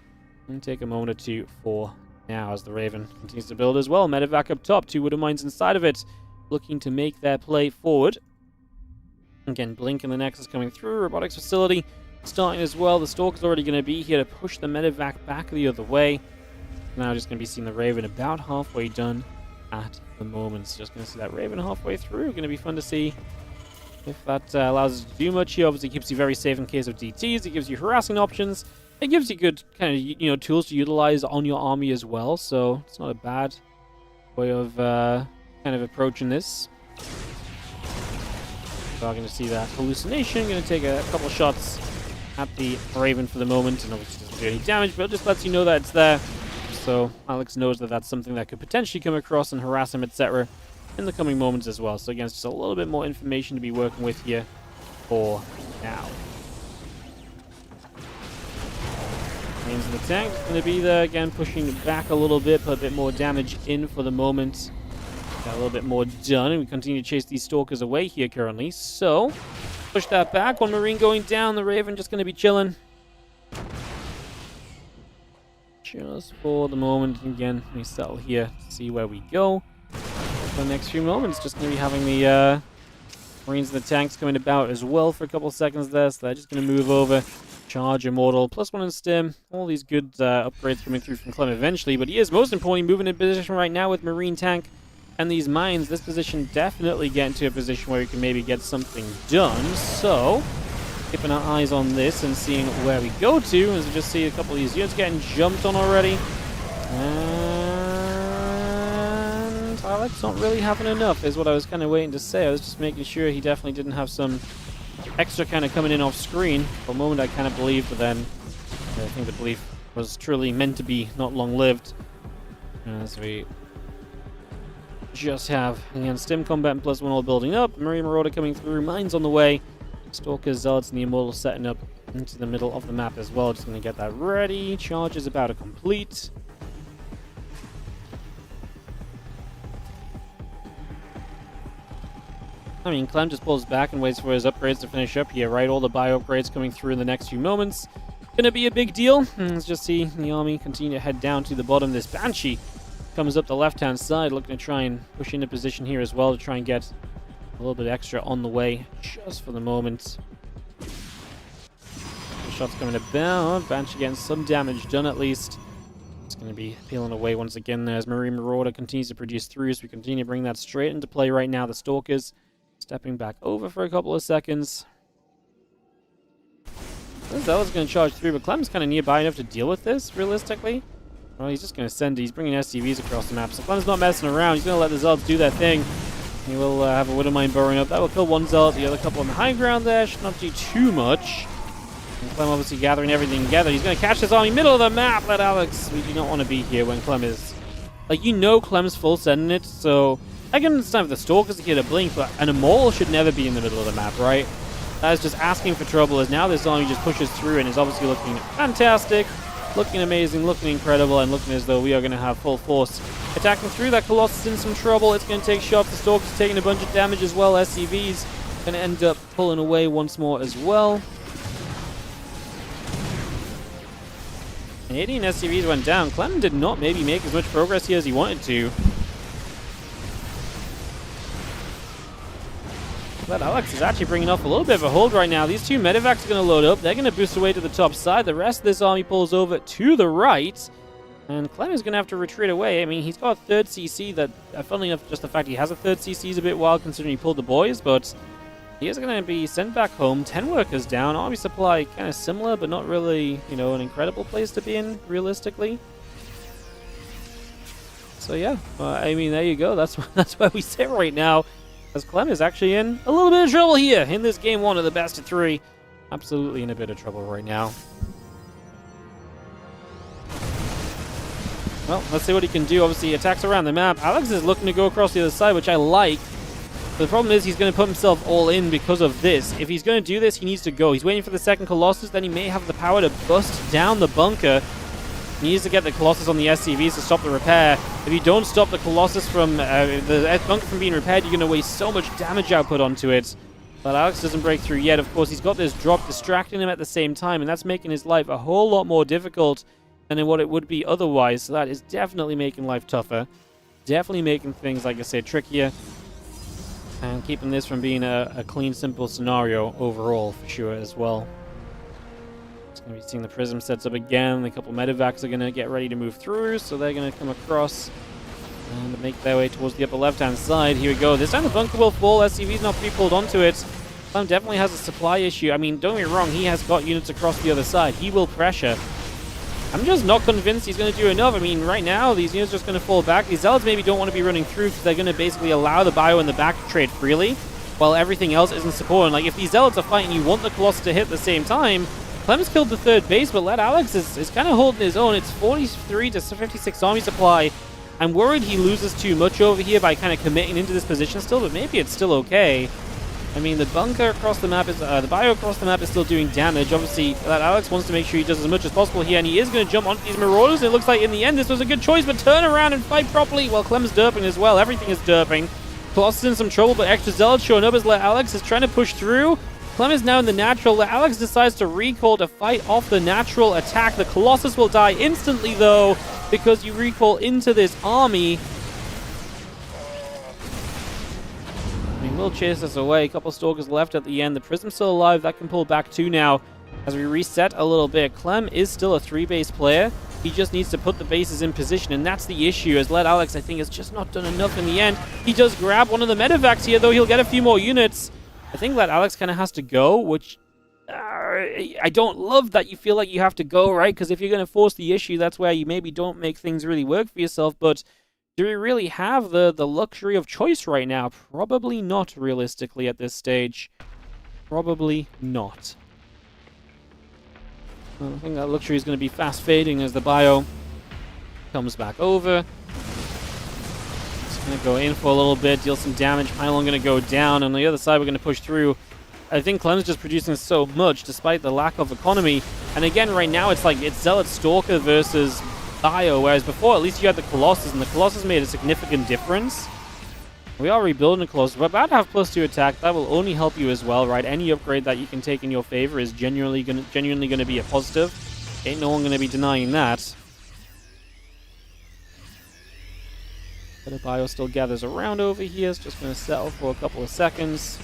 And take a moment or two for now as the Raven continues to build as well. Medevac up top, 2 Widow Mines inside of it, looking to make their play forward. Again, Blink and the Nexus coming through. Robotics facility starting as well. The Stalker's already going to be here to push the Medevac back the other way. Now just going to be seeing the Raven about halfway done at the moment. So just going to see that Raven halfway through. Going to be fun to see if that allows us to do much here. Obviously keeps you very safe in case of DTs. It gives you harassing options. It gives you good kind of tools to utilize on your army as well. So it's not a bad way of kind of approaching this. So I'm going to see that hallucination. Going to take a couple shots at the Raven for the moment, and obviously doesn't do any damage, but it just lets you know that it's there. So Alex knows that that's something that could potentially come across and harass him, etc. in the coming moments as well. So again, it's just a little bit more information to be working with here for now. Means the tank is going to be there again, pushing back a little bit, put a bit more damage in for the moment. Got a little bit more done, and we continue to chase these Stalkers away here currently. So push that back. One Marine going down. The Raven just going to be chilling. Just for the moment. Again, we settle here to see where we go. For the next few moments, just going to be having the Marines and the tanks coming about as well for a couple of seconds there. So they're just going to move over. Charge, Immortal, +1 in Stim. All these good upgrades coming through from Clem eventually. But he is, most importantly, moving in position right now with Marine tank and these mines. This position definitely get into a position where we can maybe get something done. So keeping our eyes on this and seeing where we go to, as we just see a couple of these units getting jumped on already. And Alex not really having enough is what I was kind of waiting to say. I was just making sure he definitely didn't have some extra kind of coming in off screen. For a moment I kind of believed, but then I think the belief was truly meant to be not long-lived. As we just have, again, Stim Combat and +1 all building up. Marine Marauder coming through, mines on the way. Stalkers, Zealots, and the Immortal setting up into the middle of the map as well. Just going to get that ready. Charge is about to complete. I mean, Clem just pulls back and waits for his upgrades to finish up here, right? All the bio upgrades coming through in the next few moments. Gonna be a big deal. Let's just see the army continue to head down to the bottom. This Banshee comes up the left-hand side, looking to try and push into position here as well to try and get a little bit extra on the way, just for the moment. Shots coming about. Banshee getting some damage done at least. It's going to be peeling away once again as Marine Marauder continues to produce through, so we continue to bring that straight into play right now. The Stalkers stepping back over for a couple of seconds. Zealot's going to charge through, but Clem's kind of nearby enough to deal with this, realistically. Well, he's just going to send, he's bringing SCVs across the map, so Clem's not messing around. He's going to let the Zealots do their thing. He will have a Widow Mine burrowing up. That will kill one Zealot. The other couple on the high ground there should not do too much. And Clem obviously gathering everything together. He's going to catch this army middle of the map. Let Alex, we do not want to be here when Clem is, like, Clem's full sending it, so I can understand if the Stalkers are here to blink, but an Immortal should never be in the middle of the map, right? That is just asking for trouble, as now this army just pushes through and is obviously looking fantastic, looking amazing, looking incredible, and looking as though we are going to have full force attacking through. That Colossus in some trouble. It's going to take shots. The Stalker's taking a bunch of damage as well. SCV's going to end up pulling away once more as well. 18 SCVs went down. Clem did not maybe make as much progress here as he wanted to. But Alex is actually bringing off a little bit of a hold right now. These two medevacs are going to load up. They're going to boost away to the top side. The rest of this army pulls over to the right. And Clem is going to have to retreat away. I mean, he's got a third CC that, funnily enough, just the fact he has a third CC is a bit wild considering he pulled the boys. But he is going to be sent back home. 10 workers down. Army supply kind of similar, but not really, you know, an incredible place to be in, realistically. So, yeah. I mean, there you go. That's where we sit right now. As Clem is actually in a little bit of trouble here in this game 1 of the best of 3. Absolutely in a bit of trouble right now. Well, let's see what he can do. Obviously, he attacks around the map. Alex is looking to go across the other side, which I like. But the problem is he's going to put himself all in because of this. If he's going to do this, he needs to go. He's waiting for the second Colossus. Then he may have the power to bust down the bunker. He needs to get the Colossus on the SCVs to stop the repair. If you don't stop the Colossus from the bunker from being repaired, you're going to waste so much damage output onto it. But Alex doesn't break through yet. Of course, he's got this drop distracting him at the same time, and that's making his life a whole lot more difficult than what it would be otherwise. So that is definitely making life tougher. Definitely making things, like I said, trickier. And keeping this from being a clean, simple scenario overall, for sure, as well. Going to be seeing the prism sets up again. A couple medevacs are going to get ready to move through, so they're going to come across and make their way towards the upper left-hand side. Here we go. This time the bunker will fall. SCV's not pre-pulled onto it. Clem definitely has a supply issue. I mean, don't get me wrong, he has got units across the other side. He will pressure. I'm just not convinced he's going to do enough. I mean, right now, these units are just going to fall back. These Zealots maybe don't want to be running through because they're going to basically allow the bio in the back to trade freely, while everything else isn't supporting. Like, if these Zealots are fighting, you want the Colossus to hit at the same time. Clem's killed the third base, but Led Alex is kind of holding his own. It's 43 to 56 army supply. I'm worried he loses too much over here by kind of committing into this position still, but maybe it's still okay. I mean, the bunker across the map is, the bio across the map is still doing damage. Obviously, Led Alex wants to make sure he does as much as possible here, and he is going to jump onto these Marauders. It looks like in the end this was a good choice, but turn around and fight properly. Well, Clem's derping as well. Everything is derping. Colossus in some trouble, but extra Zealots showing up as Led Alex is trying to push through. Clem is now in the natural. Alex decides to recall to fight off the natural attack. The Colossus will die instantly, though, because you recall into this army. He will chase us away. A couple Stalkers left at the end. The Prism's still alive. That can pull back 2 now. As we reset a little bit, Clem is still a 3-base player. He just needs to put the bases in position, and that's the issue, as Led Alex, I think, has just not done enough in the end. He does grab one of the medevacs here, though. He'll get a few more units. I think that Alex kind of has to go, which I don't love that you feel like you have to go, right? Because if you're going to force the issue, that's where you maybe don't make things really work for yourself. But do we really have the luxury of choice right now? Probably not, realistically, at this stage. Probably not. I think that luxury is going to be fast fading as the bio comes back over. Going to go in for a little bit, deal some damage. Pylon going to go down. On the other side, we're going to push through. I think Clem's just producing so much despite the lack of economy. And again, right now, it's like it's Zealot Stalker versus Bio, whereas before, at least you had the Colossus, and the Colossus made a significant difference. We are rebuilding the Colossus. We're about to have +2 attack. That will only help you as well, right? Any upgrade that you can take in your favor is genuinely going to be a positive. Ain't no one going to be denying that. But the bio still gathers around over here. It's just going to settle for a couple of seconds.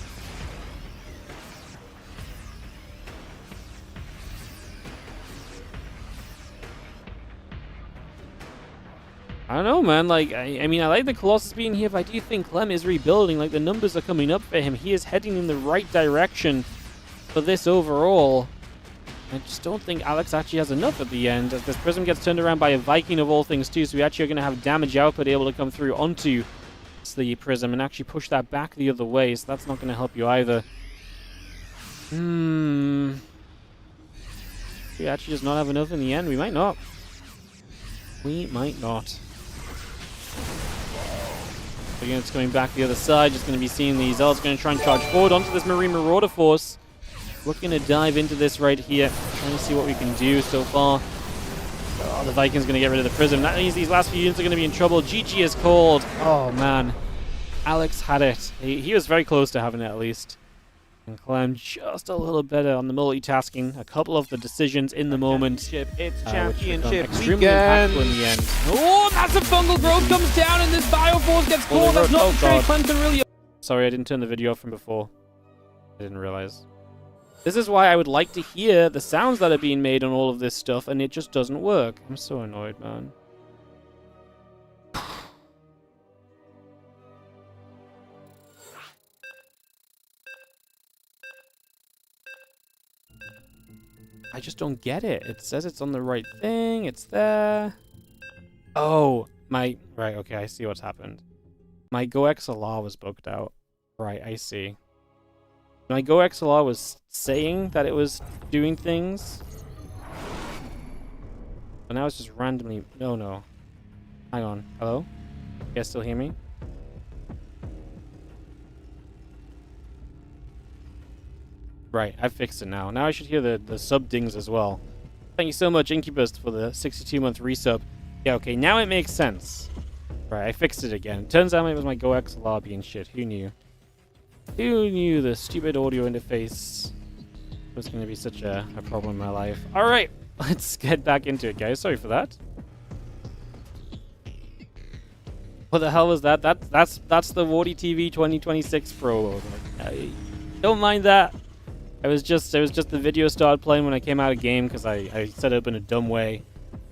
I don't know, man. Like, I mean, I like the Colossus being here, but I do think Clem is rebuilding. Like, the numbers are coming up for him. He is heading in the right direction for this overall. I just don't think Alex actually has enough at the end, as this Prism gets turned around by a Viking of all things too, so we actually are going to have damage output able to come through onto the Prism and actually push that back the other way, so that's not going to help you either. Do we actually just not have enough in the end? We might not. We might not. Again, it's coming back the other side, just going to be seeing these Zealots going to try and charge forward onto this Marine Marauder force. Looking to dive into this right here. Trying to see what we can do so far. Oh, the Vikings going to get rid of the Prism. That means these last few units are going to be in trouble. GG is called. Oh, man. Alex had it. He was very close to having it, at least. And Clem just a little better on the multitasking. A couple of the decisions in the moment. It's championship extremely weekend. impactful in the end. Oh, massive fungal growth comes down and this Bioforce gets caught. That's not straight. Clem can really... Sorry, I didn't turn the video off from before. I didn't realize. This is why I would like to hear the sounds that are being made on all of this stuff, and it just doesn't work. I'm so annoyed, man. I just don't get it. It says it's on the right thing. It's there. Oh, my... Right, okay, I see what's happened. My GoXLR was booked out. Right, I see. My GoXLR was saying that it was doing things. But now it's just randomly... No. Hang on. Hello? You guys still hear me? Right, I fixed it now. Now I should hear the sub dings as well. Thank you so much, Incubus, for the 62-month resub. Yeah, okay, now it makes sense. Right, I fixed it again. Turns out it was my GoXLR being shit. Who knew? Who knew the stupid audio interface was going to be such a problem in my life? Alright, let's get back into it, guys. Sorry for that. What the hell was that? That's the WardiTV 2026 Pro. Don't mind that. It was just the video started playing when I came out of game because I set it up in a dumb way.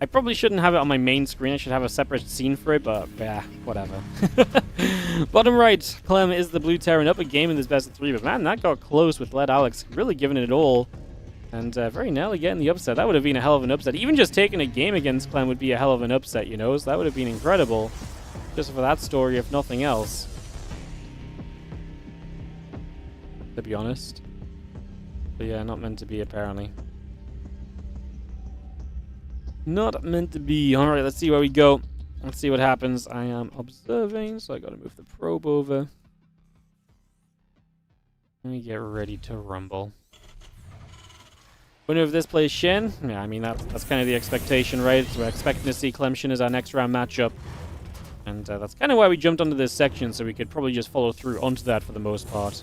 I probably shouldn't have it on my main screen. I should have a separate scene for it, but yeah, whatever. Bottom right, Clem is the blue Terran up a game in this best of 3, but man, that got close with Led Alex really giving it all. And very narrowly getting the upset. That would have been a hell of an upset. Even just taking a game against Clem would be a hell of an upset, you know? So that would have been incredible. Just for that story, if nothing else. To be honest. But yeah, not meant to be, apparently. Not meant to be. Alright, let's see where we go. Let's see what happens. I am observing, so I gotta move the probe over. Let me get ready to rumble. Winner of this plays Shin. Yeah, I mean, that's kind of the expectation, right? So we're expecting to see Clem Shin as our next round matchup. And that's kind of why we jumped onto this section, so we could probably just follow through onto that for the most part.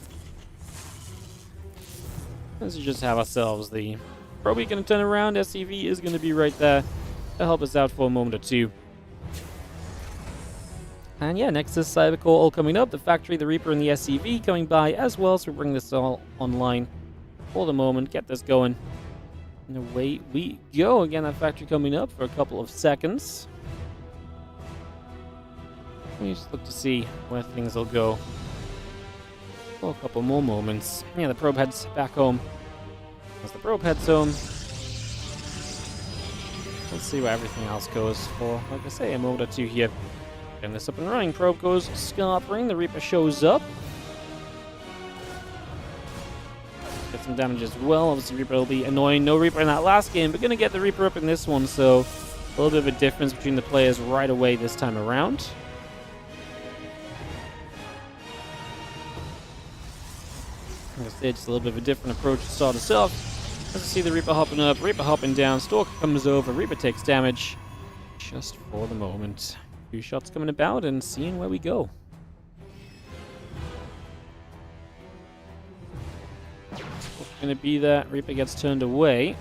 Let's just have ourselves the probably going to turn around. SCV is going to be right there to help us out for a moment or two. And yeah, Nexus, Cybercore all coming up. The Factory, the Reaper, and the SCV coming by as well. So we'll bring this all online for the moment. Get this going. And away we go. Again, that Factory coming up for a couple of seconds. We just look to see where things will go. For a couple more moments. Yeah, the probe heads back home. As the probe heads home, let's see where everything else goes for, like I say, a moment or two here. Getting this up and running. Probe goes scarpering. The Reaper shows up. Get some damage as well. Obviously, Reaper will be annoying. No Reaper in that last game, but gonna get the Reaper up in this one, so a little bit of a difference between the players right away this time around. Like I said, just a little bit of a different approach to start us off. As you see the Reaper hopping up, Reaper hopping down, Stalker comes over, Reaper takes damage. Just for the moment. 2 shots coming about and seeing where we go. What's going to be that? Reaper gets turned away.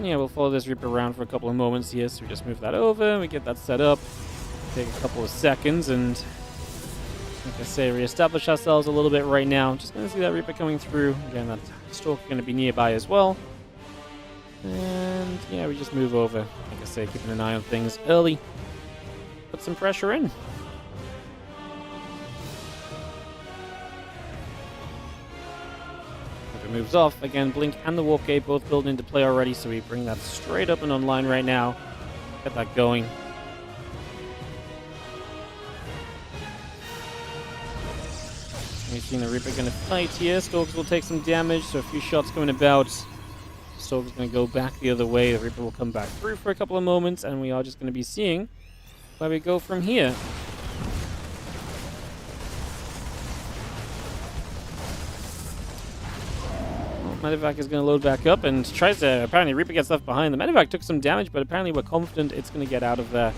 Yeah, we'll follow this Reaper around for a couple of moments here, so we just move that over, we get that set up, take a couple of seconds, and like I say, reestablish ourselves a little bit right now. Just going to see that Reaper coming through. Again, that Stalker going to be nearby as well. And yeah, we just move over. Like I say, keeping an eye on things early. Put some pressure in. Moves off. Again, Blink and the Warp Gate both built into play already, so we bring that straight up and online right now. Get that going. We've seen the Reaper going to fight here. Stalkers will take some damage, so a few shots coming about. Stalker's going to go back the other way. The Reaper will come back through for a couple of moments, and we are just going to be seeing where we go from here. Medevac is going to load back up and tries to... Apparently, Reaper gets left behind. The Medevac took some damage, but apparently we're confident it's going to get out of there.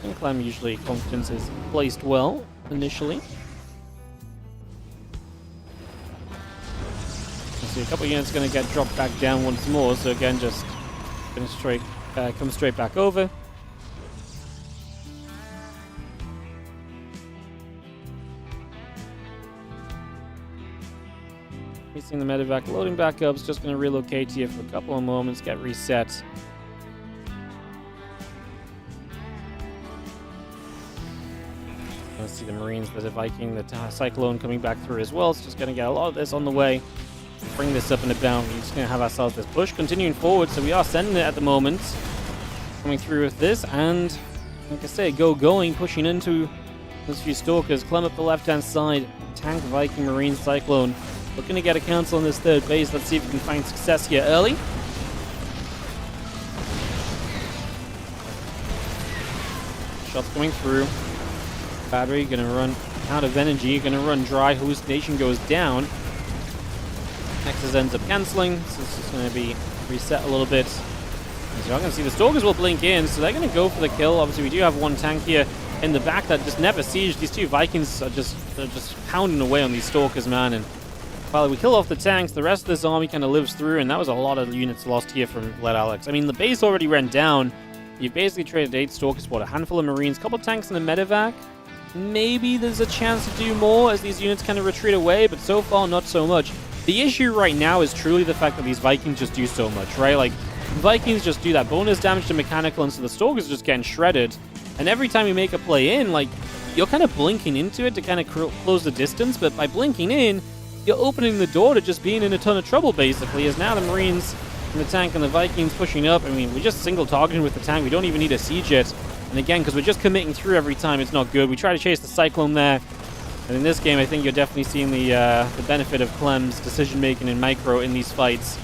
In Clem, usually confidence is placed well initially. See a couple of units going to get dropped back down once more, so again, just going to come straight back over. We're seeing the medevac loading back up. It's just going to relocate here for a couple of moments, get reset. Let's see the Marines, there's a Viking, the Cyclone coming back through as well. It's just going to get a lot of this on the way. Bring this up and about. We're just going to have ourselves this push continuing forward, so we are sending it at the moment. Coming through with this, and like I say, going, pushing into those few Stalkers. Clem up the left-hand side, tank, Viking, Marine, Cyclone. Looking to get a cancel on this third base. Let's see if we can find success here early. Shots coming through. Battery going to run out of energy, going to run dry. Hallucination goes down. Nexus ends up cancelling, so this is going to be reset a little bit. As you're going to see, the Stalkers will blink in, so they're going to go for the kill. Obviously, we do have one tank here in the back that just never sieged. These two Vikings are just pounding away on these Stalkers, man. And while we kill off the tanks, the rest of this army kind of lives through, and that was a lot of units lost here from Led Alex. I mean, the base already ran down. You've basically traded 8 Stalkers, what, a handful of Marines, a couple of tanks and a medevac. Maybe there's a chance to do more as these units kind of retreat away, but so far, not so much. The issue right now is truly the fact that these Vikings just do so much, right? Like, Vikings just do that bonus damage to mechanical, and so the Stalkers are just getting shredded. And every time you make a play in, like, you're kind of blinking into it to kind of close the distance, but by blinking in, you're opening the door to just being in a ton of trouble, basically, as now the Marines and the tank and the Vikings pushing up. I mean, we're just single-targeting with the tank. We don't even need to siege it. And again, because we're just committing through every time, it's not good. We try to chase the Cyclone there. And in this game, I think you're definitely seeing the benefit of Clem's decision-making in micro in these fights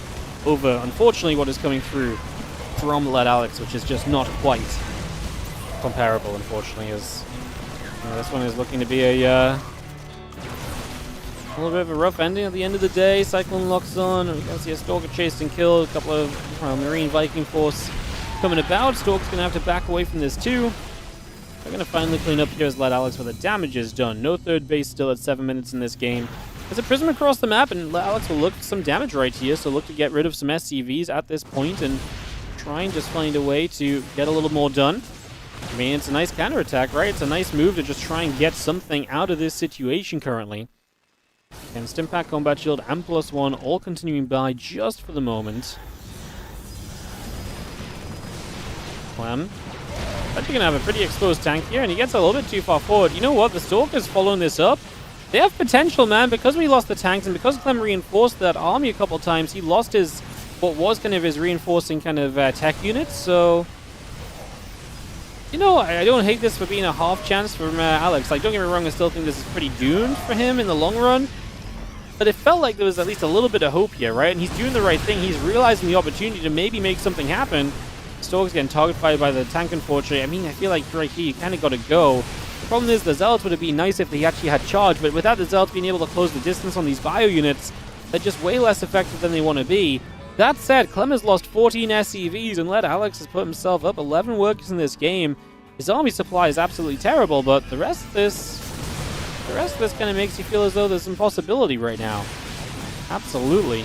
over, unfortunately, what is coming through from Led Alex, which is just not quite comparable, unfortunately, as this one is looking to be a little bit of a rough ending at the end of the day. Cyclone locks on, and we can see a Stalker chased and killed, a couple of Marine Viking force coming about. Stalker's going to have to back away from this too. We're going to finally clean up here as Led Alex, where the damage is done. No third base still at 7 minutes in this game. There's a prism across the map, and Led Alex will look for some damage right here, so look to get rid of some SCVs at this point and try and just find a way to get a little more done. I mean, it's a nice counterattack, right? It's a nice move to just try and get something out of this situation currently. And Stimpack, Combat Shield, and +1 all continuing by just for the moment. Clem. But you're going to have a pretty exposed tank here, and he gets a little bit too far forward. You know what? The Stalker's following this up. They have potential, man. Because we lost the tanks, and because Clem reinforced that army a couple times, he lost his, what was kind of his reinforcing kind of tech units. So, you know, I don't hate this for being a half chance from Alex. Like, don't get me wrong, I still think this is pretty doomed for him in the long run. But it felt like there was at least a little bit of hope here, right? And he's doing the right thing. He's realizing the opportunity to maybe make something happen. Stalker's getting targeted by the tank, unfortunately. I mean, I feel like right here, you kind of got to go. The problem is the Zealots would have been nice if they actually had charge, but without the Zealots being able to close the distance on these bio units, they're just way less effective than they want to be. That said, Clem has lost 14 SCVs, and Led Alex has put himself up 11 workers in this game. His army supply is absolutely terrible, but the rest of this kind of makes you feel as though there's some possibility right now. Absolutely.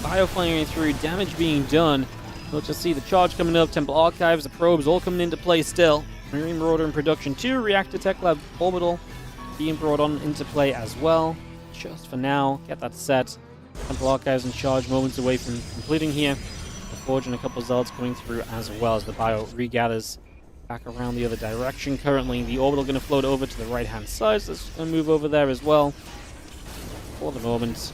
Bio firing through, damage being done. Let's just see the charge coming up, Temple Archives, the probes all coming into play still. Marine Marauder in production too, Reactor Tech Lab Orbital being brought on into play as well. Just for now, get that set. Temple Archives in charge, moments away from completing here. The Forge and a couple of Zealots coming through as well as the Bio regathers back around the other direction. Currently, the Orbital going to float over to the right-hand side, so it's going to move over there as well for the moment.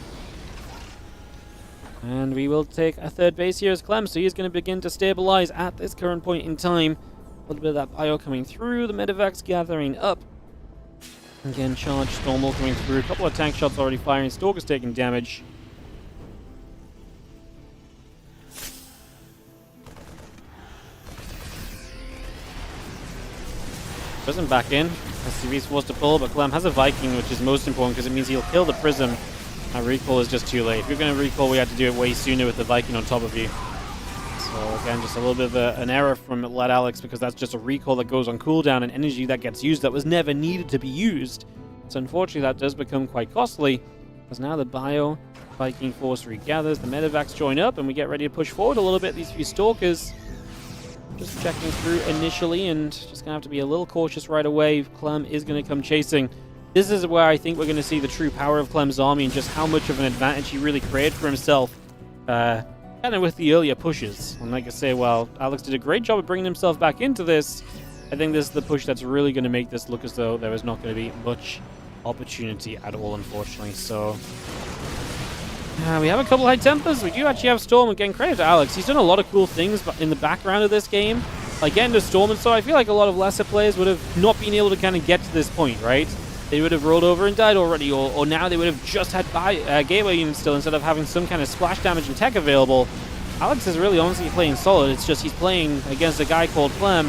And we will take a third base here as Clem, so he's going to begin to stabilize at this current point in time. A little bit of that bio coming through, the medevac's gathering up. Again, charge, Stormwall coming through, a couple of tank shots already firing, Stalker's taking damage. Prism back in. SCV's forced to pull, but Clem has a Viking, which is most important because it means he'll kill the Prism. Recall is just too late. If you're going to recall, we had to do it way sooner with the Viking on top of you. So again, just a little bit of an error from Lad Alex, because that's just a recall that goes on cooldown and energy that gets used that was never needed to be used. So unfortunately, that does become quite costly, because now the Bio Viking force regathers, the Medivacs join up, and we get ready to push forward a little bit. These few Stalkers just checking through initially, and just going to have to be a little cautious right away. Clem is going to come chasing. This is where I think we're going to see the true power of Clem's army and just how much of an advantage he really created for himself, kind of with the earlier pushes. And like I say, while Alex did a great job of bringing himself back into this, I think this is the push that's really going to make this look as though there is not going to be much opportunity at all, unfortunately. So we have a couple high tempers. We do actually have Storm, and getting credit to Alex. He's done a lot of cool things in the background of this game, like getting to Storm, and so I feel like a lot of lesser players would have not been able to kind of get to this point, right? They would have rolled over and died already, or now they would have just had gateway units still instead of having some kind of splash damage and tech available. Alex is really honestly playing solid. It's just he's playing against a guy called Clem.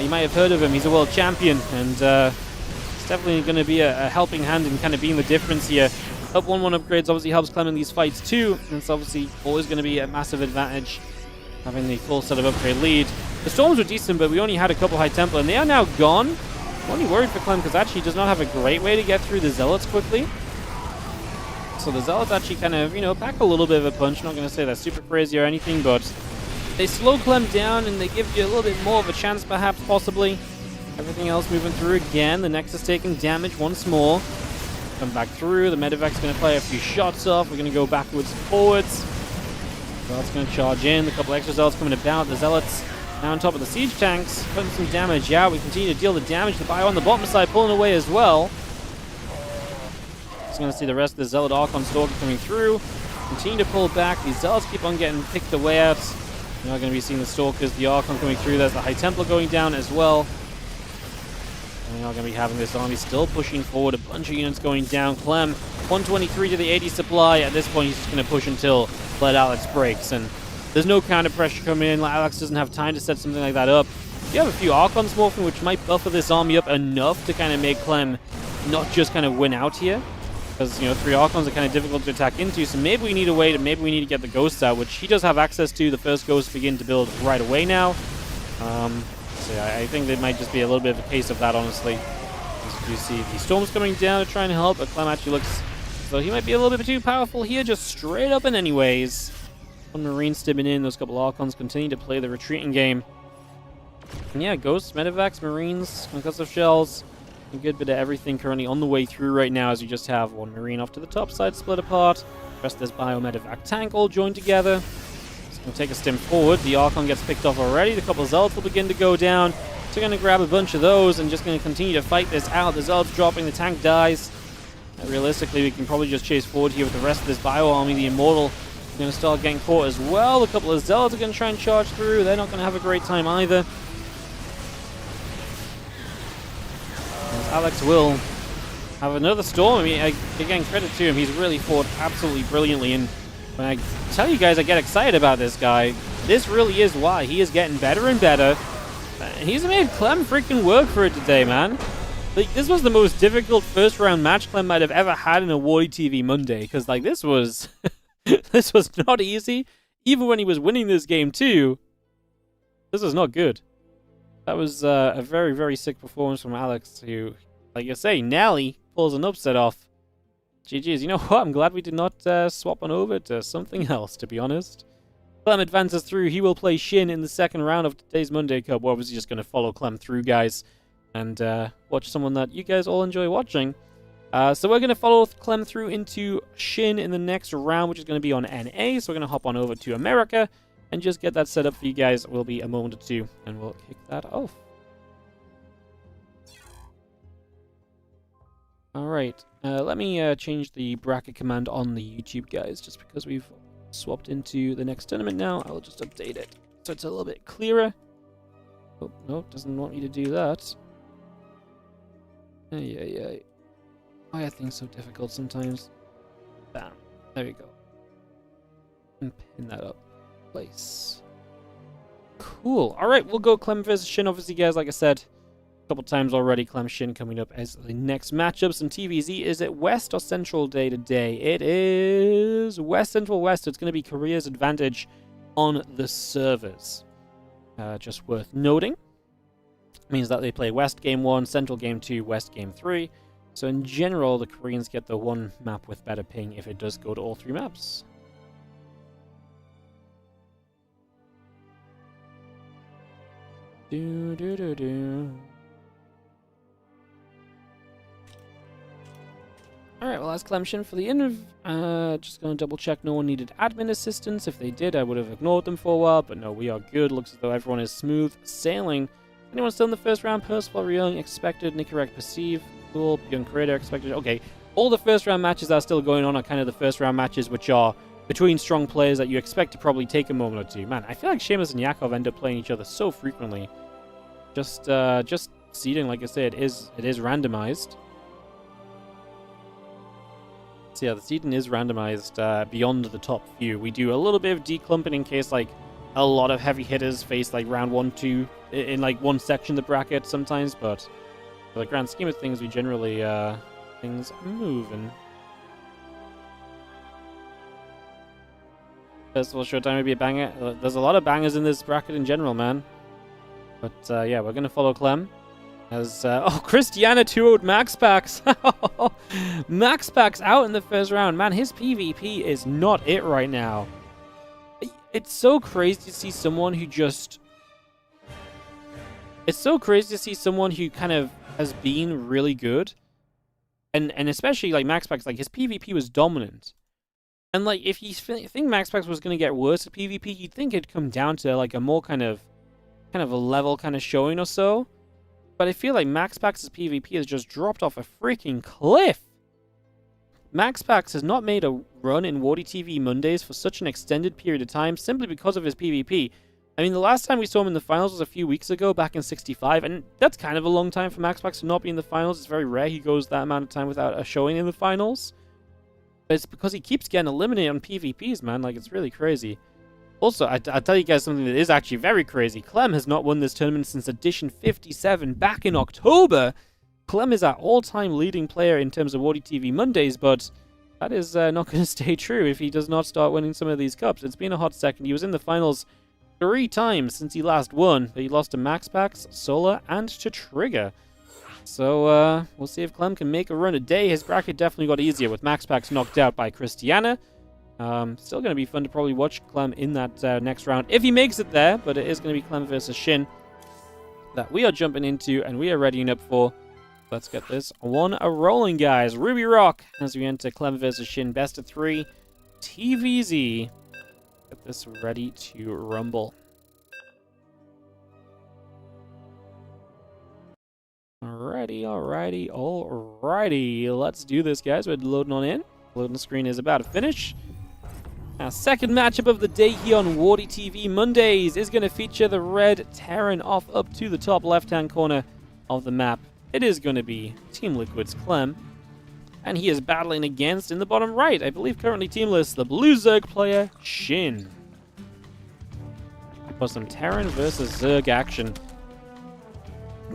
You might have heard of him. He's a world champion, and it's definitely going to be a helping hand in kind of being the difference here. Up 1-1 upgrades obviously helps Clem in these fights too, and it's obviously always going to be a massive advantage having the full set of upgrade lead. The Storms were decent, but we only had a couple High Templar, and they are now gone. I'm only worried for Clem because actually he does not have a great way to get through the Zealots quickly. So the Zealots actually kind of, pack a little bit of a punch. Not going to say they're super crazy or anything, but they slow Clem down and they give you a little bit more of a chance, perhaps, possibly. Everything else moving through again. The Nexus taking damage once more. Come back through. The Medivac's going to play a few shots off. We're going to go backwards and forwards. Zealots going to charge in. A couple extra Zealots coming about. The Zealots now on top of the siege tanks, putting some damage out. We continue to deal the damage. The Bio on the bottom side pulling away as well. Just going to see the rest of the Zealot Archon Stalker coming through. Continue to pull back. These Zealots keep on getting picked away out. You're not going to be seeing the Stalkers, the Archon coming through. There's the High Templar going down as well. And we're not going to be having this army still pushing forward. A bunch of units going down. Clem, 123 to the 80 supply. At this point, he's just going to push until Lad Alex breaks. And there's no counter pressure coming in. Alex doesn't have time to set something like that up. You have a few Archons morphing, which might buffer this army up enough to kind of make Clem not just kind of win out here. Because, 3 Archons are kind of difficult to attack into. So maybe we need a way to, maybe we need to get the Ghosts out, which he does have access to. The first Ghosts begin to build right away now. So yeah, I think there might just be a little bit of a case of that, honestly. As you see the Storms coming down to try and help, but Clem actually looks as though he might be a little bit too powerful here, just straight up and anyways. One Marine stibbing in, those couple Archons continue to play the retreating game. And yeah, Ghosts, Medivacs, Marines, concussive shells, a good bit of everything currently on the way through right now, as you just have one Marine off to the top side split apart. The rest of this Bio Medivac tank all joined together. It's going to take a stim forward. The Archon gets picked off already. The couple of Zealots will begin to go down. So we're going to grab a bunch of those and just going to continue to fight this out. The Zealots dropping, the tank dies. Realistically, we can probably just chase forward here with the rest of this Bio army. The Immortal is going to start getting caught as well. A couple of Zealots are going to try and charge through. They're not going to have a great time either. Alex will have another Storm. I mean, again, credit to him. He's really fought absolutely brilliantly. And when I tell you guys I get excited about this guy, this really is why. He is getting better and better. And he's made Clem freaking work for it today, man. Like, this was the most difficult first round match Clem might have ever had in a WardiTV Monday. Because, like, this was this was not easy. Even when he was winning this game, too. This was not good. That was a very, very sick performance from Alex, who, like I say, Nelly pulls an upset off. GG's. You know what? I'm glad we did not swap on over to something else, to be honest. Clem advances through. He will play Shin in the second round of today's Monday Cup. We're obviously just going to follow Clem through, guys, and watch someone that you guys all enjoy watching. So we're going to follow Clem through into Shin in the next round, which is going to be on NA. So we're going to hop on over to America and just get that set up for you guys. Will be a moment or two, and we'll kick that off. Alright, let me change the bracket command on the YouTube, guys, just because we've swapped into the next tournament now. I'll just update it so it's a little bit clearer. Oh, no, doesn't want me to do that. Ay. Why are things so difficult sometimes? Bam. There we go. And pin that up. Place. Cool. Alright, we'll go Clem versus Shin, obviously, guys, like I said. couple times already. Clem Shin coming up as the next matchup. Some TVZ. Is it West or Central Day today? It is West, Central West. It's going to be Korea's advantage on the servers. Just worth noting. Means that they play West Game 1, Central Game 2, West Game 3. So in general, the Koreans get the one map with better ping if it does go to all 3 maps. Do do do do. Alright, well that's Clem Shin for the just gonna double check no one needed admin assistance. If they did, I would have ignored them for a while, but no, we are good. Looks as though everyone is smooth sailing. Anyone still in the first round? Percival, Young expected, Nikoract perceive, cool, Young Creator expected. Okay, all the first round matches that are still going on are kind of the first round matches which are between strong players that you expect to probably take a moment or two. Man, I feel like Seamus and Yakov end up playing each other so frequently. Just seeding, like I said, it is randomized. So yeah, the seeding is randomized beyond the top few. We do a little bit of declumping in case like a lot of heavy hitters face like round 1, 2 in like one section of the bracket sometimes, but for the grand scheme of things, we generally things are moving. First of all, Showtime would be a banger. There's a lot of bangers in this bracket in general, man. But yeah, we're gonna follow Clem. As oh, Christiana 2-0'd MaxPax. MaxPax out in the first round. Man, his PvP is not it right now. It's so crazy to see someone who just... It's so crazy to see someone who kind of has been really good. And especially like MaxPax, like his PvP was dominant. And like if you think MaxPax was going to get worse at PvP, you'd think it'd come down to like a more kind of a level kind of showing or so. But I feel like MaxPax's PvP has just dropped off a freaking cliff. MaxPax has not made a run in WardiTV Mondays for such an extended period of time simply because of his PvP. I mean, the last time we saw him in the finals was a few weeks ago, back in 65, and that's kind of a long time for MaxPax to not be in the finals. It's very rare he goes that amount of time without a showing in the finals. But it's because he keeps getting eliminated on PvPs, man. Like, it's really crazy. Also, I'll tell you guys something that is actually very crazy. Clem has not won this tournament since edition 57 back in October. Clem is our all-time leading player in terms of WardiTV Mondays, but that is not going to stay true if he does not start winning some of these cups. It's been a hot second. He was in the finals 3 times since he last won, but he lost to MaxPax, Solar, and to Trigger. So, we'll see if Clem can make a run today. His bracket definitely got easier with MaxPax knocked out by Christiana. Still going to be fun to probably watch Clem in that next round, if he makes it there, but it is going to be Clem versus Shin that we are jumping into, and we are readying up for. Let's get this one rolling, guys. Ruby Rock as we enter Clem versus Shin, best of 3, TVZ. Get this ready to rumble. Alrighty. Let's do this, guys. We're loading on in. Loading screen is about to finish. Our second matchup of the day here on WardiTV Mondays is going to feature the red Terran off up to the top left-hand corner of the map. It is going to be Team Liquid's Clem. And he is battling against, in the bottom right, I believe currently teamless, the blue Zerg player, Shin. For some Terran versus Zerg action.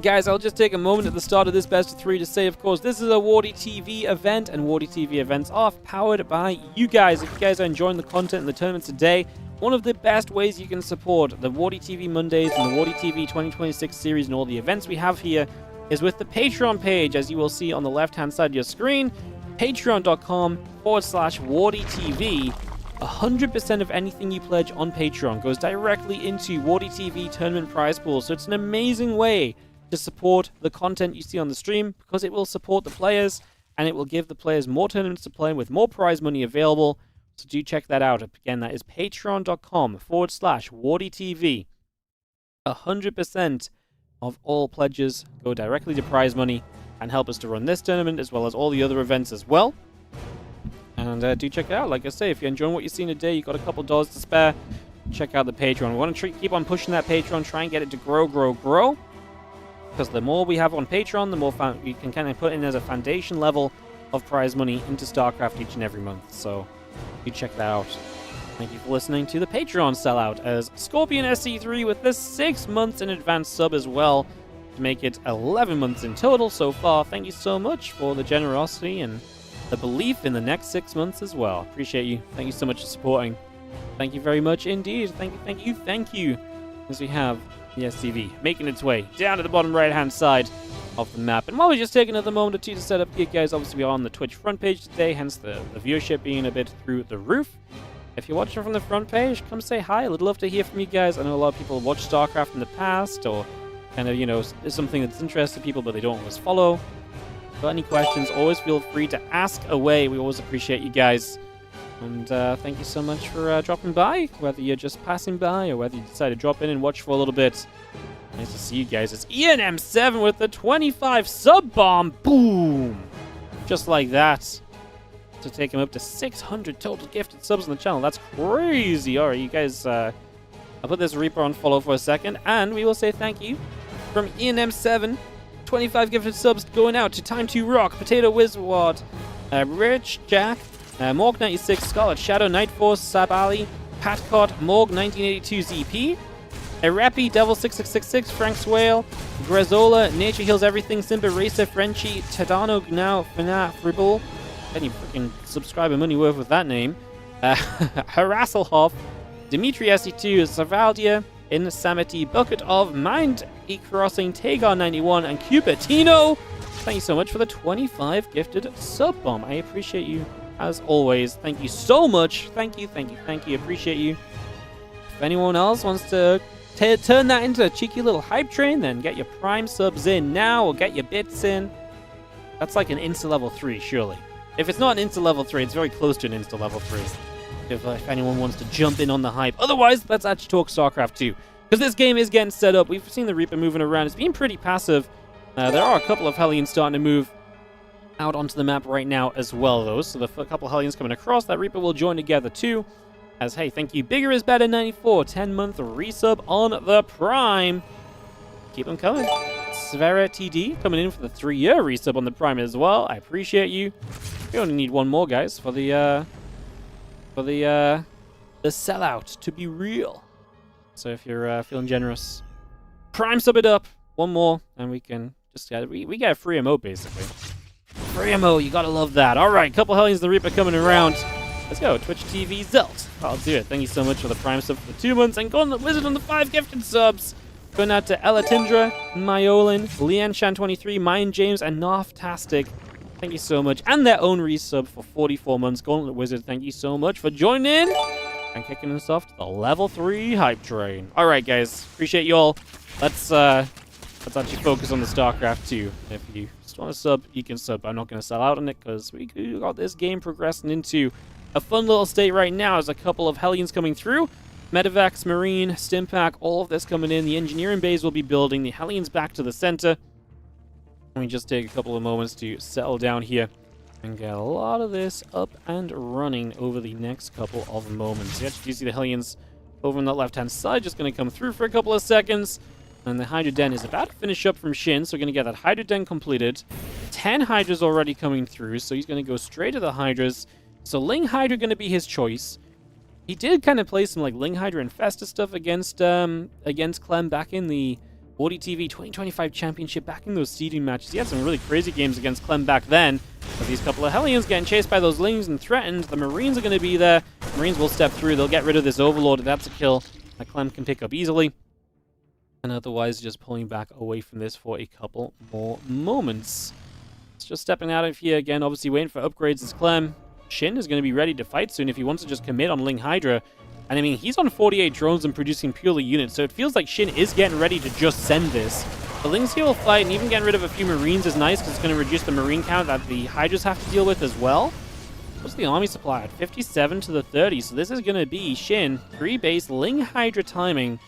Guys, I'll just take a moment at the start of this best of 3 to say, of course, this is a WardiTV event, and WardiTV events are powered by you guys. If you guys are enjoying the content and the tournament today, one of the best ways you can support the WardiTV Mondays and the WardiTV 2026 series and all the events we have here is with the Patreon page, as you will see on the left-hand side of your screen, patreon.com/WardiTV. 100% of anything you pledge on Patreon goes directly into WardiTV tournament prize pool, so it's an amazing way to support the content you see on the stream, because it will support the players and it will give the players more tournaments to play with more prize money available. So do check that out. Again, that is patreon.com/WardiTV. 100% of all pledges go directly to prize money and help us to run this tournament as well as all the other events as well. And do check it out. Like I say, if you're enjoying what you've seen today, you've got a couple dollars to spare, check out the Patreon. We want to keep on pushing that Patreon, try and get it to grow. Because the more we have on Patreon, the more we can kind of put in as a foundation level of prize money into StarCraft each and every month. So you check that out. Thank you for listening to the Patreon sellout, as Scorpion SC3 with the 6 months in advance sub as well. to make it 11 months in total so far. Thank you so much for the generosity and the belief in the next 6 months as well. Appreciate you. Thank you so much for supporting. Thank you very much indeed. Thank you, thank you, thank you. As we have the SCV making its way down to the bottom right-hand side of the map. And while we're just taking another moment or two to set up here, guys, obviously we are on the Twitch front page today, hence the viewership being a bit through the roof. If you're watching from the front page, come say hi. I'd love to hear from you guys. I know a lot of people watch StarCraft in the past, or kind of, you know, is something that's interested people, but they don't always follow. If you've got any questions, always feel free to ask away. We always appreciate you guys. And thank you so much for dropping by, whether you're just passing by or whether you decide to drop in and watch for a little bit. Nice to see you guys. It's ENM7 with the 25 sub bomb. Boom! Just like that. To take him up to 600 total gifted subs on the channel. That's crazy. All right, you guys, I'll put this Reaper on follow for a second, and we will say thank you from ENM7. 25 gifted subs going out to Time to Rock, Potato Wizard, Rich Jack, Morg96, Scarlet Shadow, Night Force, Sabali, Patcott, Morg1982 ZP, Erepi, Devil6666, Frank Swale, Grezola, Nature Heals Everything, Simba Racer, Frenchie, Tadano, Gnau, Fina, Fribble. Any freaking subscriber money worth with that name. Harasselhoff, Dimitri SE2, Savaldia, Insanity, Bucket of Mind E-Crossing, Tagar91, and Cupertino. Thank you so much for the 25 gifted sub bomb. I appreciate you as always. Thank you so much. Thank you, thank you, thank you. Appreciate you. If anyone else wants to turn that into a cheeky little hype train, then get your prime subs in now or get your bits in. That's like an insta level 3, surely. If it's not an insta level 3, it's very close to an insta level 3. If anyone wants to jump in on the hype. Otherwise, let's actually talk StarCraft 2. Because this game is getting set up. We've seen the Reaper moving around. It's been pretty passive. There are a couple of Hellions starting to move out onto the map right now as well, though. So the couple of Hellions coming across, that Reaper will join together too. As, hey, thank you, Bigger is Better 94, 10-month resub on the Prime. Keep them coming. Svera TD coming in for the 3-year resub on the Prime as well. I appreciate you. We only need one more, guys, for the sellout to be real. So if you're feeling generous, Prime sub it up. One more, and we can just get we get a free emote basically. Free emote, you gotta love that. All right, couple Hellions the Reaper coming around. Let's go, Twitch TV Zelt. I'll do it. Thank you so much for the Prime sub for the 2 months, and Golden Wizard on the 5 gifted subs. Going out to Ella Tindra, Myolin, Leanne Shan23, Mayan James, and Narftastic. Thank you so much. And their own resub for 44 months. Gauntlet Wizard, thank you so much for joining in and kicking us off to the level 3 hype train. All right, guys. Appreciate you all. Let's actually focus on the StarCraft 2. If you just want to sub, you can sub. I'm not going to sell out on it because we got this game progressing into a fun little state right now. There's a couple of Hellions coming through. Medivacs, Marine, Stimpack, all of this coming in. The engineering bays will be building. The Hellions back to the center. Let me just take a couple of moments to settle down here and get a lot of this up and running over the next couple of moments. You actually see the Hellions over on that left-hand side just going to come through for a couple of seconds. And the Hydra Den is about to finish up from Shin, so we're going to get that Hydra Den completed. 10 Hydras already coming through, so he's going to go straight to the Hydras. So Ling Hydra going to be his choice. He did kind of play some like Ling Hydra Infesta stuff against Clem back in the WardiTV 2025 Championship, back in those seeding matches. He had some really crazy games against Clem back then. But these couple of Hellions getting chased by those Lings and threatened. The Marines are going to be there. Marines will step through. They'll get rid of this Overlord. That's a kill that Clem can pick up easily. And otherwise, just pulling back away from this for a couple more moments. It's just stepping out of here again. Obviously waiting for upgrades is Clem. Shin is going to be ready to fight soon if he wants to just commit on Ling Hydra. And I mean, he's on 48 drones and producing purely units, so it feels like Shin is getting ready to just send this. The Lings here will fight, and even getting rid of a few Marines is nice, because it's going to reduce the Marine count that the Hydras have to deal with as well. What's the army supply at? 57 to the 30, so this is going to be Shin, 3-base, Ling Hydra timing.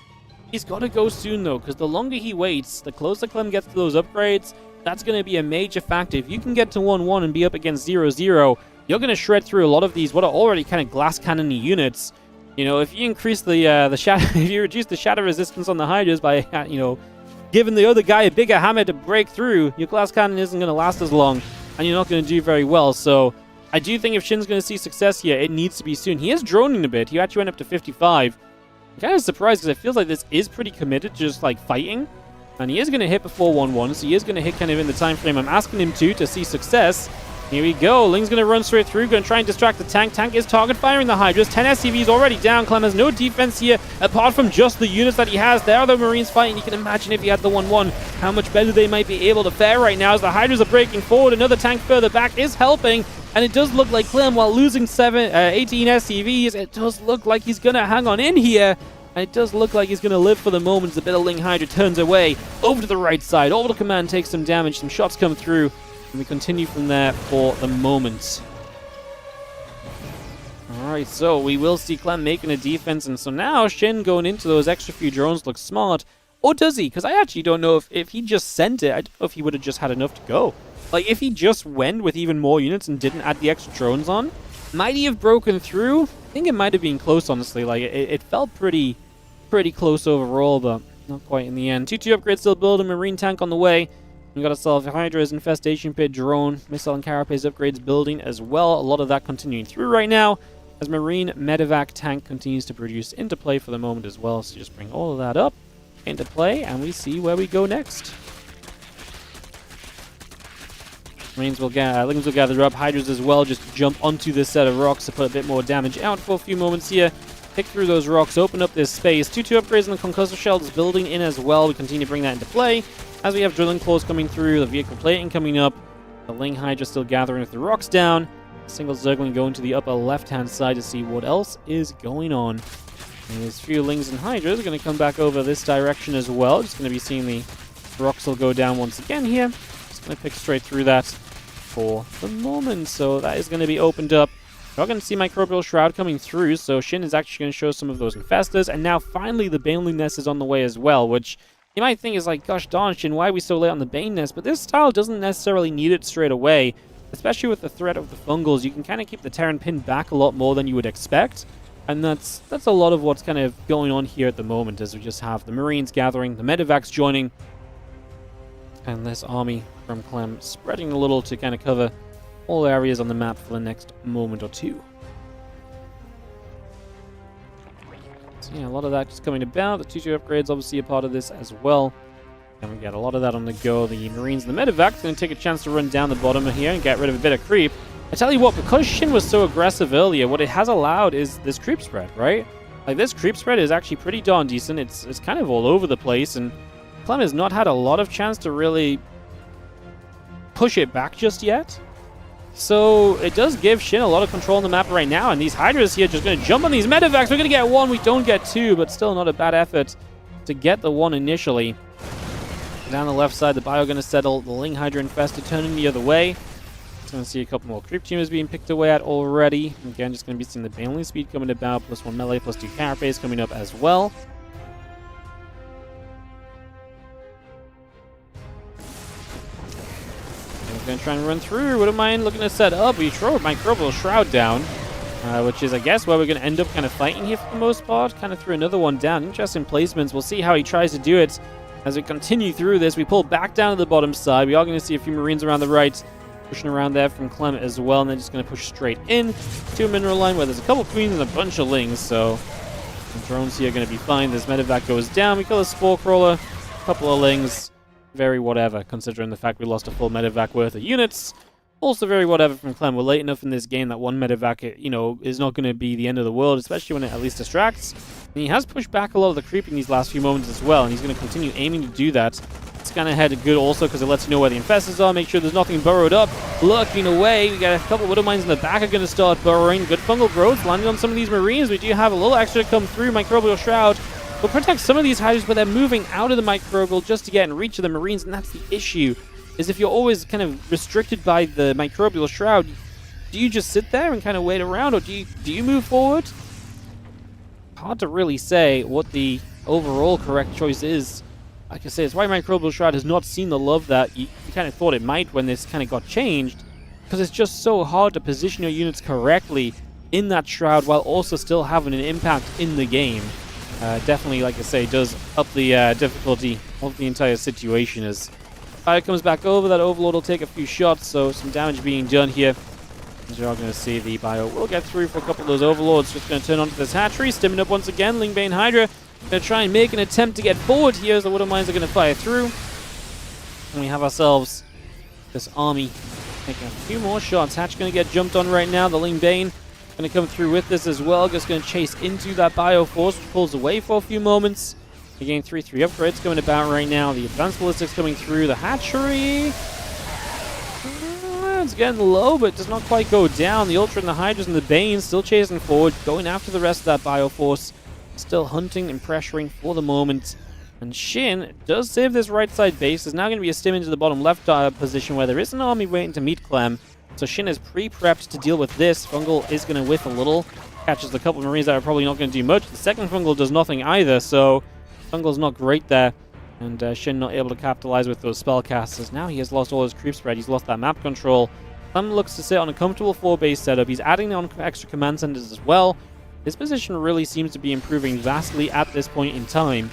He's got to go soon, though, because the longer he waits, the closer Clem gets to those upgrades. That's going to be a major factor. If you can get to 1-1 and be up against 0-0, you're going to shred through a lot of these, what are already kind of glass cannon-y units. You know, if you increase the shadow, if you reduce the shadow resistance on the Hydras by, you know, giving the other guy a bigger hammer to break through, your glass cannon isn't going to last as long, and you're not going to do very well. So, I do think if Shin's going to see success here, it needs to be soon. He is droning a bit. He actually went up to 55. I'm kind of surprised because it feels like this is pretty committed to just, like, fighting. And he is going to hit before 1-1, so he is going to hit kind of in the time frame I'm asking him to see success. Here we go. Ling's going to run straight through, going to try and distract the tank. Tank is target firing the Hydras. 10 SCVs already down. Clem has no defense here, apart from just the units that he has. There are the Marines fighting. You can imagine if he had the 1-1, how much better they might be able to fare right now as the Hydras are breaking forward. Another tank further back is helping, and it does look like Clem, while losing 18 SCVs, it does look like he's going to hang on in here. And it does look like he's going to live for the moment as a bit of Ling Hydra turns away. Over to the right side. Orbital Command takes some damage. Some shots come through. And we continue from there for the moment. Alright, so we will see Clem making a defense. And so now Shin going into those extra few drones looks smart. Or does he? Because I actually don't know if he just sent it. I don't know if he would have just had enough to go. Like, if he just went with even more units and didn't add the extra drones on, might he have broken through? I think it might have been close, honestly. Like, it felt pretty close overall, but not quite in the end. 2-2 upgrade still building. Marine tank on the way. We got ourselves Hydra's infestation pit, drone, missile and carapace upgrades building as well. A lot of that continuing through right now as Marine medevac tank continues to produce into play for the moment as well. So just bring all of that up into play and we see where we go next. Lings will gather up. Hydras as well just jump onto this set of rocks to put a bit more damage out for a few moments here. Pick through those rocks, open up this space. 2-2 upgrades on the concussor shells building in as well. We continue to bring that into play. As we have drilling claws coming through, the vehicle plating coming up, the Ling Hydra still gathering with the rocks down. Single Zergling going to the upper left-hand side to see what else is going on. And there's a few Lings and Hydras are going to come back over this direction as well. Just going to be seeing the rocks will go down once again here. Just going to pick straight through that for the moment. So that is going to be opened up. We're going to see Microbial Shroud coming through, so Shin is actually going to show some of those infestors. And now finally the Baneling Nest is on the way as well, which you might think is like, gosh darn Shin, why are we so late on the Bane Nest? But this style doesn't necessarily need it straight away, especially with the threat of the fungals. You can kind of keep the Terran pinned back a lot more than you would expect. And that's a lot of what's kind of going on here at the moment, as we just have the Marines gathering, the medevacs joining, and this army from Clem spreading a little to kind of cover all areas on the map for the next moment or two. So yeah, a lot of that just coming about. The 2-2 upgrades obviously a part of this as well. And we get a lot of that on the go. The Marines and the medevacs going to take a chance to run down the bottom of here and get rid of a bit of creep. I tell you what, because Shin was so aggressive earlier, what it has allowed is this creep spread, right? Like, this creep spread is actually pretty darn decent. It's kind of all over the place, and Clem has not had a lot of chance to really push it back just yet. So it does give Shin a lot of control on the map right now, and these Hydras here just going to jump on these medevacs. We're going to get one, we don't get two, but still not a bad effort to get the one initially. Down the left side, the bio going to settle. The Ling Hydra infested, turning the other way. It's going to see a couple more creep teamers being picked away at already. Again, just going to be seeing the Baneling speed coming about, +1 melee, +2 carapace coming up as well. Going to try and run through. Wouldn't mind looking to set up. We throw a Microbial Shroud down, which is, I guess, where we're going to end up kind of fighting here for the most part. Kind of threw another one down. Interesting placements. We'll see how he tries to do it as we continue through this. We pull back down to the bottom side. We are going to see a few Marines around the right, pushing around there from Clem as well, and they're just going to push straight in to a mineral line where there's a couple Queens and a bunch of Lings, so the drones here are going to be fine. This medevac goes down. We kill a Spore Crawler, a couple of Lings. Very whatever, considering the fact we lost a full medevac worth of units. Also very whatever from Clem. We're late enough in this game that one medevac, you know, is not going to be the end of the world, especially when it at least distracts. And he has pushed back a lot of the creep in these last few moments as well, and he's going to continue aiming to do that. It's kind of headed good also because it lets you know where the infestors are, make sure there's nothing burrowed up. Looking away, we got a couple Widow Mines in the back are going to start burrowing. Good fungal growth landing on some of these Marines. We do have a little extra to come through. Microbial Shroud will protect some of these Hydras, but they're moving out of the Microbial just to get in reach of the Marines, and that's the issue. Is if you're always kind of restricted by the Microbial Shroud, do you just sit there and kind of wait around, or do you move forward? Hard to really say what the overall correct choice is. Like I say, it's why Microbial Shroud has not seen the love that you kind of thought it might when this kind of got changed, because it's just so hard to position your units correctly in that Shroud while also still having an impact in the game. Definitely, like I say, does up the difficulty of the entire situation. As fire comes back over, that Overlord will take a few shots, so some damage being done here. As you're all going to see, the bio will get through for a couple of those Overlords. Just going to turn onto this hatchery, stimming up once again. Lingbane Hydra Gonna try and make an attempt to get forward here as the Widow Mines are gonna fire through. And we have ourselves this army taking a few more shots. Hatch gonna get jumped on right now. The Ling Bane gonna come through with this as well. Just gonna chase into that Bioforce, which pulls away for a few moments. Again, 3-3 upgrades coming about right now. The Advanced Ballistics coming through. The Hatchery, it's getting low, but does not quite go down. The Ultra and the Hydras and the Bane still chasing forward, going after the rest of that Bioforce. Still hunting and pressuring for the moment. And Shin does save this right side base. There's now going to be a stim into the bottom left position where there is an army waiting to meet Clem. So Shin is pre-prepped to deal with this. Fungal is going to whiff a little. Catches a couple of Marines that are probably not going to do much. The second Fungal does nothing either, so Fungal's not great there. And Shin not able to capitalize with those spellcasters. Now he has lost all his creep spread. He's lost that map control. Clem looks to sit on a comfortable 4-base setup. He's adding on extra command centers as well. His position really seems to be improving vastly at this point in time.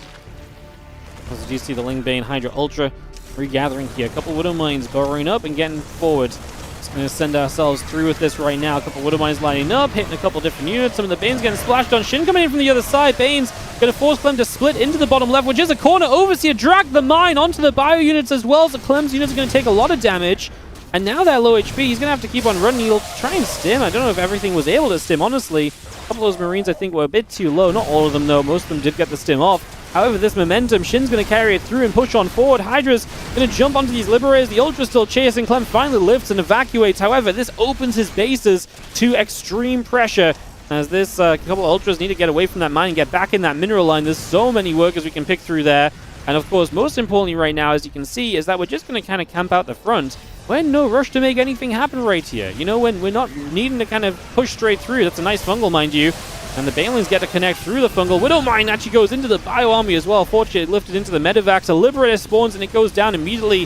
As you see the Ling Bane Hydra Ultra regathering here. A couple Widow Mines burrowing up and getting forward. Just going to send ourselves through with this right now. A couple Widow Mines lining up, hitting a couple different units. Some of the Bane's getting splashed on. Shin coming in from the other side. Bane's going to force Clem to split into the bottom left, which is a corner. Overseer drag the mine onto the bio units as well. So Clem's units are going to take a lot of damage. And now they're low HP. He's going to have to keep on running. He'll try and stim. I don't know if everything was able to stim, honestly. A couple of those Marines, I think, were a bit too low. Not all of them, though. Most of them did get the stim off. However, this momentum, Shin's going to carry it through and push on forward. Hydra's going to jump onto these Liberators. The Ultra's still chasing. Clem finally lifts and evacuates. However, this opens his bases to extreme pressure. As this couple of Ultras need to get away from that mine and get back in that mineral line. There's so many workers we can pick through there. And of course, most importantly right now, as you can see, is that we're just going to kind of camp out the front. We're in no rush to make anything happen right here. You know, when we're not needing to kind of push straight through. That's a nice Fungal, mind you. And the Banelings get to connect through the Fungal. Widow Mine actually goes into the Bio Army as well. Fortunately, it lifted into the Medivacs. A Liberator spawns and it goes down immediately.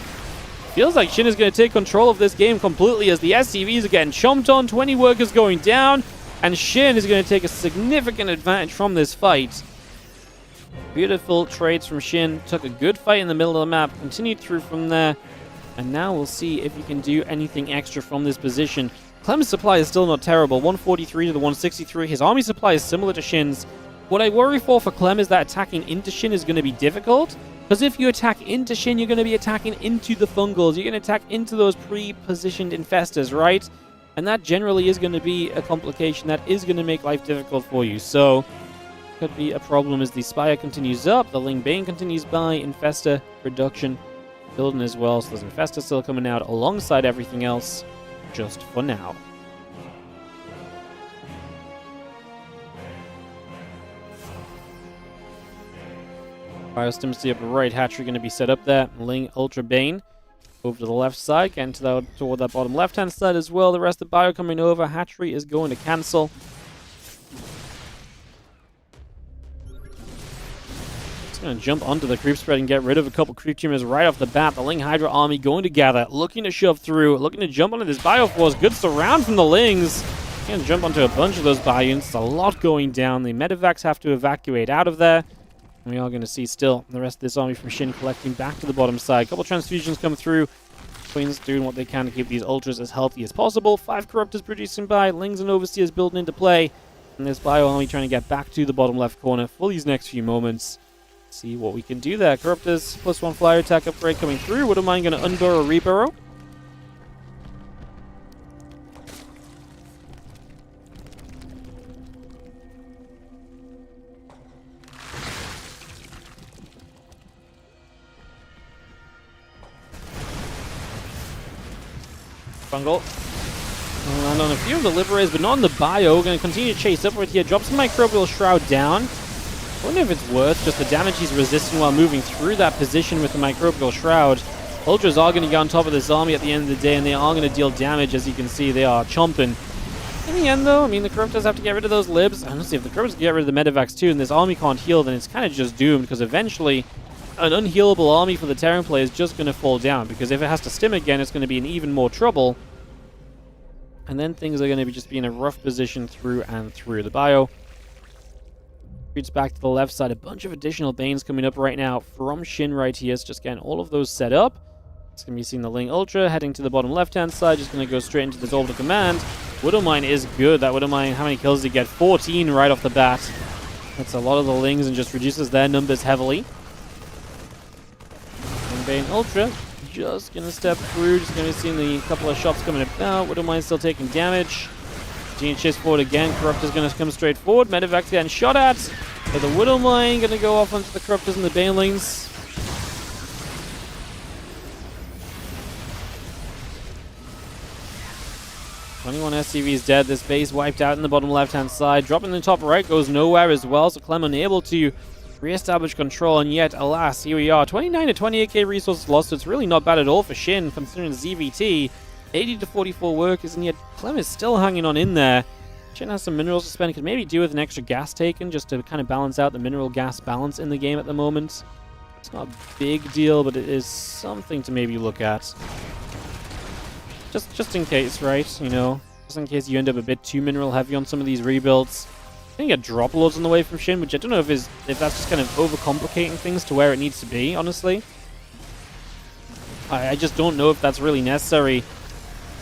Feels like Shin is going to take control of this game completely as the SCVs are getting chomped on. 20 workers going down. And Shin is going to take a significant advantage from this fight. Beautiful trades from Shin. Took a good fight in the middle of the map. Continued through from there. And now we'll see if he can do anything extra from this position. Clem's supply is still not terrible. 143 to the 163. His army supply is similar to Shin's. What I worry for Clem is that attacking into Shin is going to be difficult. Because if you attack into Shin, you're going to be attacking into the Fungals. You're going to attack into those pre-positioned infestors, right? And that generally is going to be a complication that is going to make life difficult for you. So, could be a problem as the Spire continues up. The Ling Bane continues by. Infestor reduction building as well. So there's Infestor still coming out alongside everything else just for now. Biostims to the upper right. Hatchery going to be set up there. Ling Ultra Bane over to the left side. Getting to toward that bottom left-hand side as well. The rest of the Bio coming over. Hatchery is going to cancel. Going to jump onto the creep spread and get rid of a couple creep tumors right off the bat. The Ling Hydra army going to gather, looking to shove through, looking to jump onto this Bioforce. Good surround from the Lings. Going to jump onto a bunch of those Bio units. A lot going down. The Medivacs have to evacuate out of there. And we are going to see still the rest of this army from Shin collecting back to the bottom side. A couple transfusions come through. Queens doing what they can to keep these Ultras as healthy as possible. 5 Corruptors producing by. Lings and Overseers building into play. And this Bio army trying to get back to the bottom left corner for these next few moments. See what we can do there. Corruptors +1 flyer attack upgrade coming through. Widow Mine going to unburrow, reburrow. Fungal. Land on a few of the Liberators, but not on the Bio. Going to continue to chase upward here. Drop some Microbial Shroud down. I wonder if it's worth just the damage he's resisting while moving through that position with the Microbial Shroud. Ultras are going to get on top of this army at the end of the day, and they are going to deal damage. As you can see, they are chomping. In the end, though, I mean, the Corruptors have to get rid of those Libs. Honestly, if the Corruptors get rid of the Medivacs too, and this army can't heal, then it's kind of just doomed, because eventually an unhealable army for the Terran player is just going to fall down, because if it has to stim again, it's going to be in even more trouble. And then things are going to be just be in a rough position through and through. The Bio retreats back to the left side. A bunch of additional Banes coming up right now from Shin right here. It's just getting all of those set up. It's going to be seeing the Ling Ultra heading to the bottom left-hand side. Just going to go straight into this Orbital Command. Widow Mine is good. That Widow Mine, how many kills did he get? 14 right off the bat. Hits a lot of the Lings and just reduces their numbers heavily. And Bane Ultra just gonna step through, just gonna be seeing the couple of shots coming about. Widowmine still taking damage. Gene chase forward again. Corruptor's gonna come straight forward. Medivac getting shot at. So the Widowmine gonna go off onto the Corruptors and the Banelings. Twenty-one SCVs dead. This base wiped out in the bottom left-hand side. Dropping in the top right goes nowhere as well. So Clem unable to re-establish control, and yet, alas, here we are. 29 to 28k resources lost, so it's really not bad at all for Shin, considering ZVT. 80 to 44 workers, and yet Clem is still hanging on in there. Shin has some minerals to spend. Could maybe do with an extra gas taken, just to kind of balance out the mineral-gas balance in the game at the moment. It's not a big deal, but it is something to maybe look at. Just in case, right? You know, just in case you end up a bit too mineral-heavy on some of these rebuilds. I think get drop loads on the way from Shin, which I don't know if that's just kind of overcomplicating things to where it needs to be, honestly. I just don't know if that's really necessary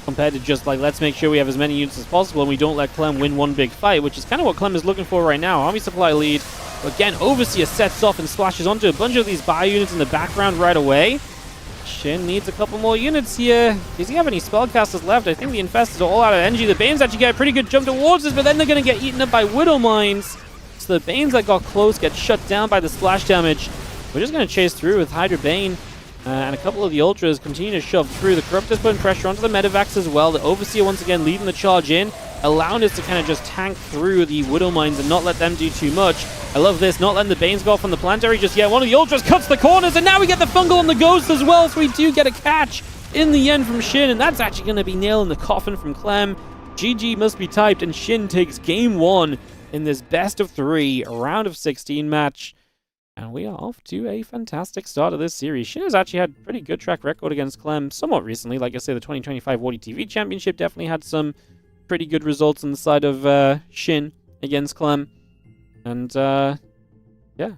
compared to just like, let's make sure we have as many units as possible and we don't let Clem win one big fight, which is kind of what Clem is looking for right now. Army supply lead. Again, Overseer sets off and splashes onto a bunch of these bio units in the background right away. Shin needs a couple more units here. Does he have any spellcasters left? I think the Infestors are all out of energy. The Banes actually get a pretty good jump towards us, but then they're going to get eaten up by Widow Mines. So the Banes that got close get shut down by the splash damage. We're just going to chase through with Hydra Bane. And a couple of the Ultras continue to shove through. The Corruptors putting pressure onto the Medivacs as well. The Overseer once again leading the charge in, allowing us to kind of just tank through the Widow Mines and not let them do too much. I love this, not letting the Banes go off on the Planetary just yet. One of the Ultras cuts the corners, and now we get the Fungal on the Ghost as well, so we do get a catch in the end from Shin, and that's actually going to be nailing the coffin from Clem. GG must be typed, and Shin takes game 1 in this best of 3 round of 16 match. And we are off to a fantastic start of this series. Shin has actually had a pretty good track record against Clem somewhat recently. Like I say, the 2025 WardiTV Championship definitely had some pretty good results on the side of Shin against Clem. And yeah,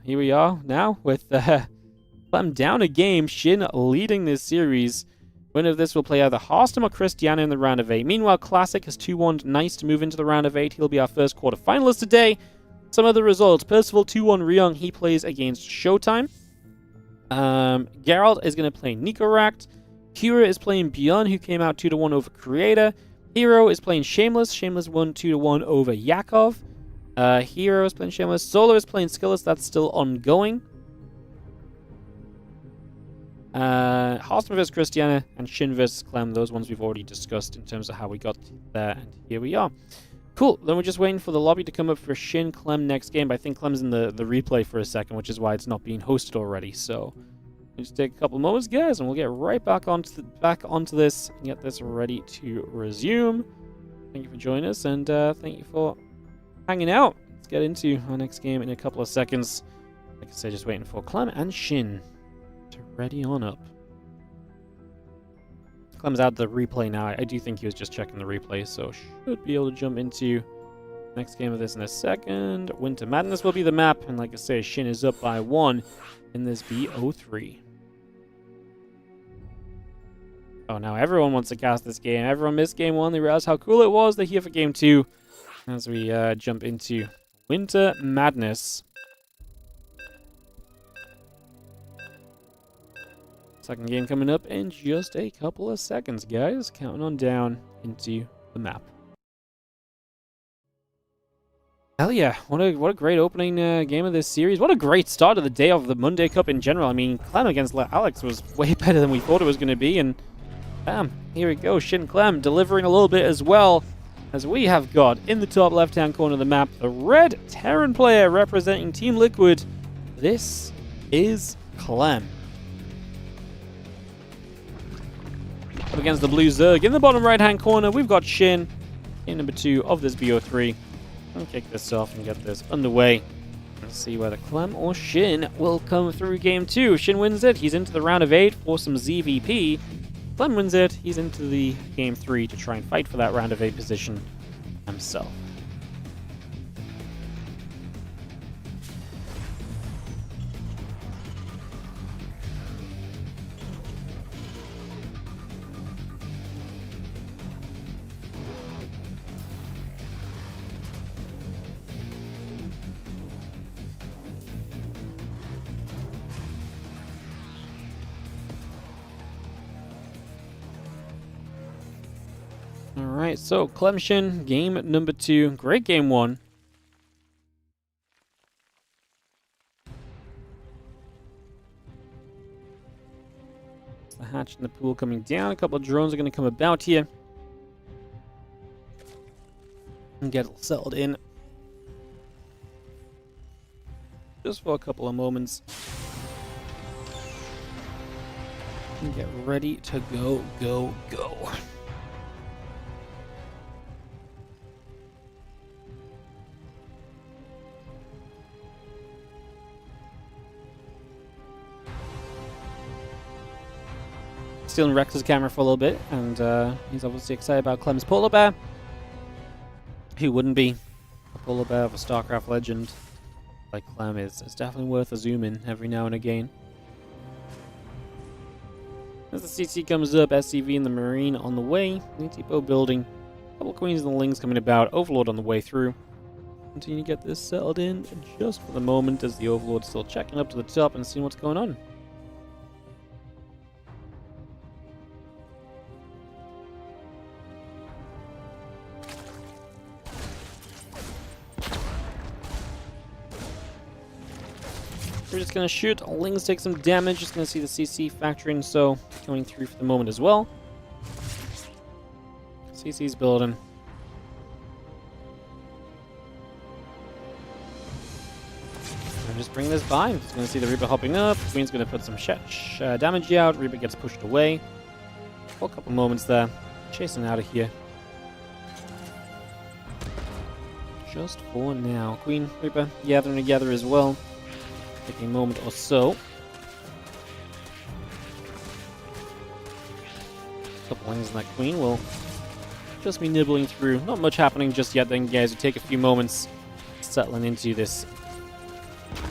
here we are now with Clem down a game. Shin leading this series. Winner of this will play either Hearthstone or Christiana in the round of 8. Meanwhile, Classic has 2-1 Nice to move into the round of 8. He'll be our first quarterfinalist today. Some other results. Percival 2-1 Ryung. He plays against Showtime. Geralt is going to play Nikoract. Kira is playing Bjorn, who came out 2-1 over Creator. Hero is playing Shameless. Shameless won 2-1 over Yakov. Hero is playing Shameless. Solar is playing Skilless. That's still ongoing. Hearthstone vs Christiana and Shin vs Clem. Those ones we've already discussed in terms of how we got there. And here we are. Cool. Then we're just waiting for the lobby to come up for Shin Clem next game. But I think Clem's in the replay for a second, which is why it's not being hosted already. So just take a couple moments, guys, and we'll get right back onto this and get this ready to resume. Thank you for joining us, and thank you for hanging out. Let's get into our next game in a couple of seconds. Like I said, just waiting for Clem and Shin to ready on up. Clem's out the replay now. I do think he was just checking the replay, so should be able to jump into the next game of this in a second. Winter Madness will be the map, and like I say, Shin is up by 1 in this BO3. Oh, now everyone wants to cast this game. Everyone missed game 1. They realized how cool it was. They're here for game 2 as we jump into Winter Madness. Second game coming up in just a couple of seconds, guys. Counting on down into the map. Hell yeah, what a great opening game of this series. What a great start of the day of the Monday Cup in general. I mean, Clem against Alex was way better than we thought it was going to be, and bam, here we go. Shin Clem delivering a little bit as well, as we have got in the top left-hand corner of the map, the red Terran player representing Team Liquid. This is Clem. Up against the blue Zerg. In the bottom right-hand corner, we've got Shin in number 2 of this BO3. I'll kick this off and get this underway. Let's see whether Clem or Shin will come through game 2. Shin wins it. He's into the round of 8 for some ZVP. Clem wins it. He's into the game 3 to try and fight for that round of 8 position himself. Alright, so Clemshin, game number 2. Great game 1. The hatch in the pool coming down. A couple of drones are going to come about here. And get settled in. Just for a couple of moments. And get ready to go, go, go. Stealing Rex's camera for a little bit, and he's obviously excited about Clem's polar bear. Who wouldn't be? A polar bear of a StarCraft legend like Clem is. It's definitely worth a zoom in every now and again. As the CC comes up, SCV and the Marine on the way. Depot building. A couple Queens and the Lings coming about. Overlord on the way through. Continue to get this settled in just for the moment as the Overlord's still checking up to the top and seeing what's going on. We're just going to shoot. Lings take some damage. Just going to see the CC factoring, so going through for the moment as well. CC's building. We're just bringing this by. Just going to see the Reaper hopping up. Queen's going to put some damage out. Reaper gets pushed away. For a couple moments there. Chasing out of here. Just for now. Queen, Reaper gathering together as well. Take a moment or so. Couple Lings and that Queen will just be nibbling through. Not much happening just yet then, guys. We take a few moments settling into this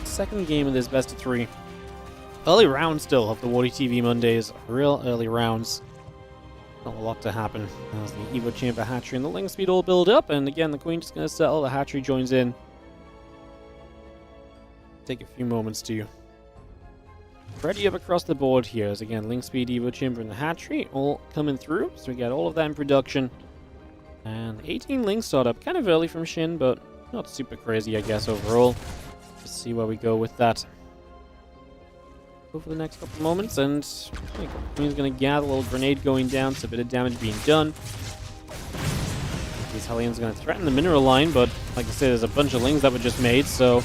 second game of this best of 3. Early round still of the WardiTV Mondays. Real early rounds. Not a lot to happen. As the Evo Chamber hatchery and the Ling speed all build up, and again the Queen just going to settle. The hatchery joins in. Take a few moments to ready up across the board here. As again, Link Speed, Evo Chamber, and the hatchery all coming through. So we get all of that in production. And 18 Link startup. Kind of early from Shin, but not super crazy, I guess, overall. Just see where we go with that. Go for the next couple moments, and Queen's going to gather. A little grenade going down, so a bit of damage being done. These Hellions are going to threaten the mineral line, but like I said, there's a bunch of Lings that were just made, so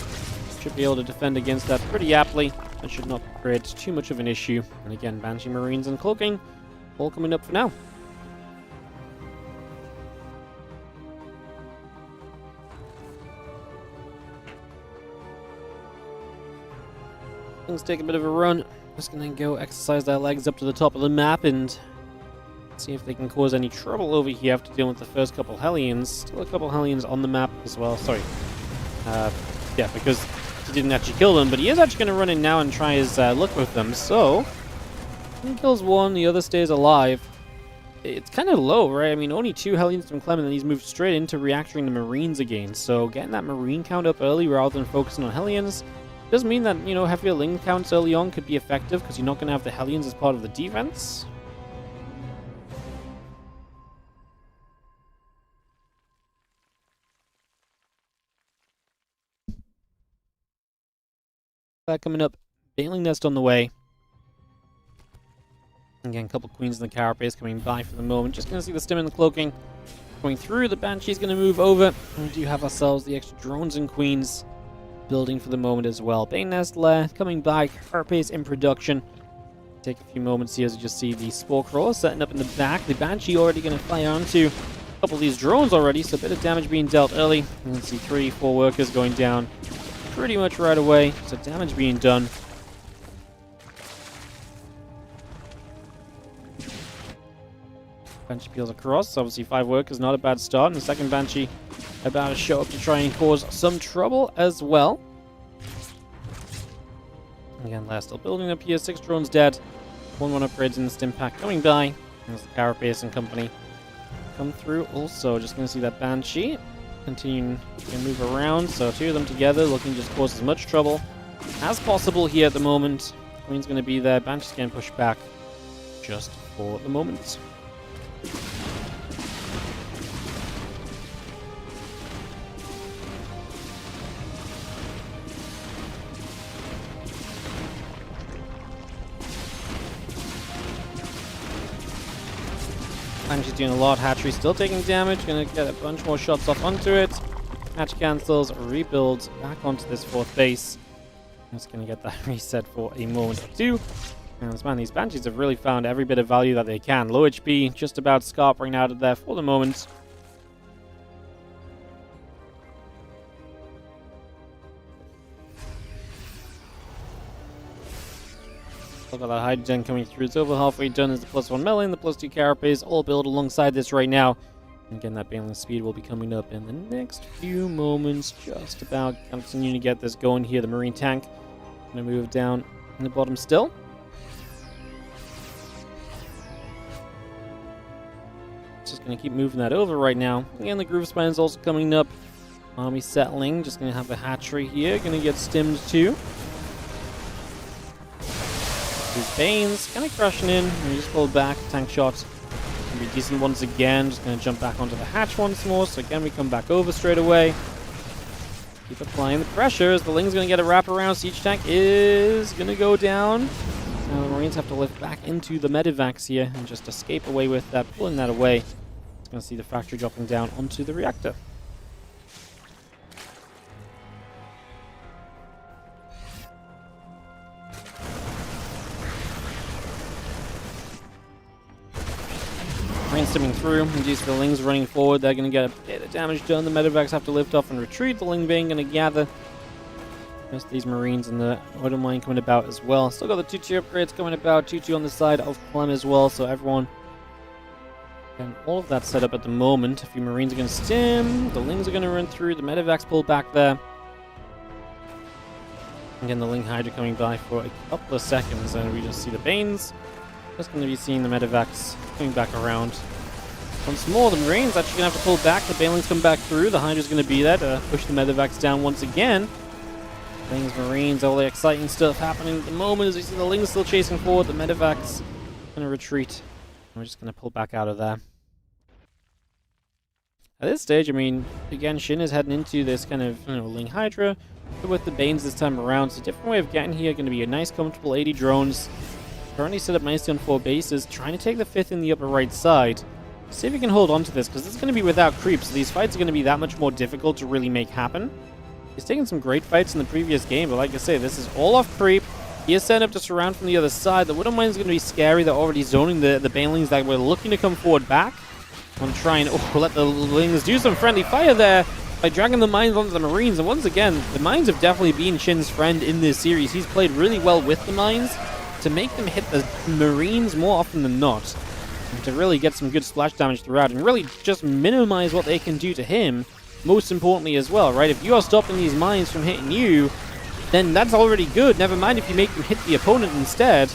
should be able to defend against that pretty aptly. That should not create too much of an issue. And again, Banshee Marines and Cloaking all coming up for now. Things take a bit of a run. Just gonna go exercise their legs up to the top of the map and see if they can cause any trouble over here after dealing with the first couple Hellions. Still a couple Hellions on the map as well. Sorry. Yeah, because he didn't actually kill them, but he is actually going to run in now and try his luck with them. So, he kills one, the other stays alive. It's kind of low, right? I mean, only 2 Hellions from Clem, and then he's moved straight into reactoring the Marines again. So, getting that Marine count up early rather than focusing on Hellions does mean that, you know, heavier Ling counts early on could be effective because you're not going to have the Hellions as part of the defense. That coming up. Bailing Nest on the way. Again, a couple Queens in the carapace coming by for the moment. Just going to see the Stim and the Cloaking going through. The Banshee's going to move over. And we do have ourselves the extra drones and Queens building for the moment as well. Bailing Nest Lair coming by. Carapace in production. Take a few moments here as you just see the Spore Crawler setting up in the back. The Banshee already going to fire onto a couple of these drones already. So a bit of damage being dealt early. You can see 3, 4 workers going down pretty much right away, so damage being done. Banshee peels across. Obviously 5 workers, not a bad start. And the second Banshee about to show up to try and cause some trouble as well. Again, last still building up here. 6 drones dead. 1-1 upgrades in the stim pack coming by. There's the Carapace and company come through. Also, just going to see that Banshee continuing to move around, so 2 of them together looking to just cause as much trouble as possible here at the moment. Queen's going to be there. Banshee's getting pushed back just for the moment. Banshee's doing a lot. Hatchery still taking damage. Gonna get a bunch more shots off onto it. Hatch cancels, rebuilds back onto this 4th base. Just gonna get that reset for a moment or two. And man, these Banshees have really found every bit of value that they can. Low HP, just about scarpering out of there for the moment. Look at that hydrogen coming through. It's over halfway done as the +1 melee and the +2 carapace all build alongside this right now. And again, that Baneling speed will be coming up in the next few moments. Just about continuing to get this going here. The Marine tank going to move down in the bottom still. Just going to keep moving that over right now. Again, the Groove Spine is also coming up. Army settling. Just going to have a hatchery here. Going to get stimmed too. These Banes kind of crushing in. We just pull back. Tank shot. Gonna be decent once again. Just going to jump back onto the hatch once more. So again, we come back over straight away. Keep applying the pressure as the Ling's going to get a wrap around. Siege tank is going to go down. Now the Marines have to lift back into the Medivacs here and just escape away with that, pulling that away. It's going to see the factory dropping down onto the reactor. Marines stimming through. Indeed, the Ling's running forward. They're going to get a bit of damage done. The Medivacs have to lift off and retreat. The Ling Bane going to gather. Just these Marines and the Auto Mine coming about as well. Still got the 2-2 upgrades coming about. 2-2 on the side of Clem as well. So everyone and all of that set up at the moment. A few Marines are going to stim. The Lings are going to run through. The Medivacs pull back there. Again, the Ling Hydra coming by for a couple of seconds. And we just see the Banes. Just going to be seeing the Medivacs coming back around. Once more, the Marines actually going to have to pull back. The Banelings come back through. The Hydra's going to be there to push the Medivacs down once again. Lings, Marines, all the exciting stuff happening at the moment as we see the Lings still chasing forward. The Medivacs going to retreat. And we're just going to pull back out of there. At this stage, I mean, again, Shin is heading into this kind of, Ling Hydra. But with the Banes this time around, it's a different way of getting here. Going to be a nice, comfortable 80 drones. Currently set up nicely on 4 bases. Trying to take the 5th in the upper right side. See if we can hold on to this, because this is going to be without creeps. So these fights are going to be that much more difficult to really make happen. He's taken some great fights in the previous game, but like I say, this is all off creep. He is set up to surround from the other side. The Widow Mine is going to be scary. They're already zoning the Banelings that were looking to come forward back. I'm going to try and let the Lings do some friendly fire there by dragging the mines onto the Marines. And once again, the mines have definitely been Shin's friend in this series. He's played really well with the mines to make them hit the Marines more often than not. And to really get some good splash damage throughout and really just minimize what they can do to him. Most importantly as well, right? If you are stopping these mines from hitting you, then that's already good. Never mind if you make them hit the opponent instead.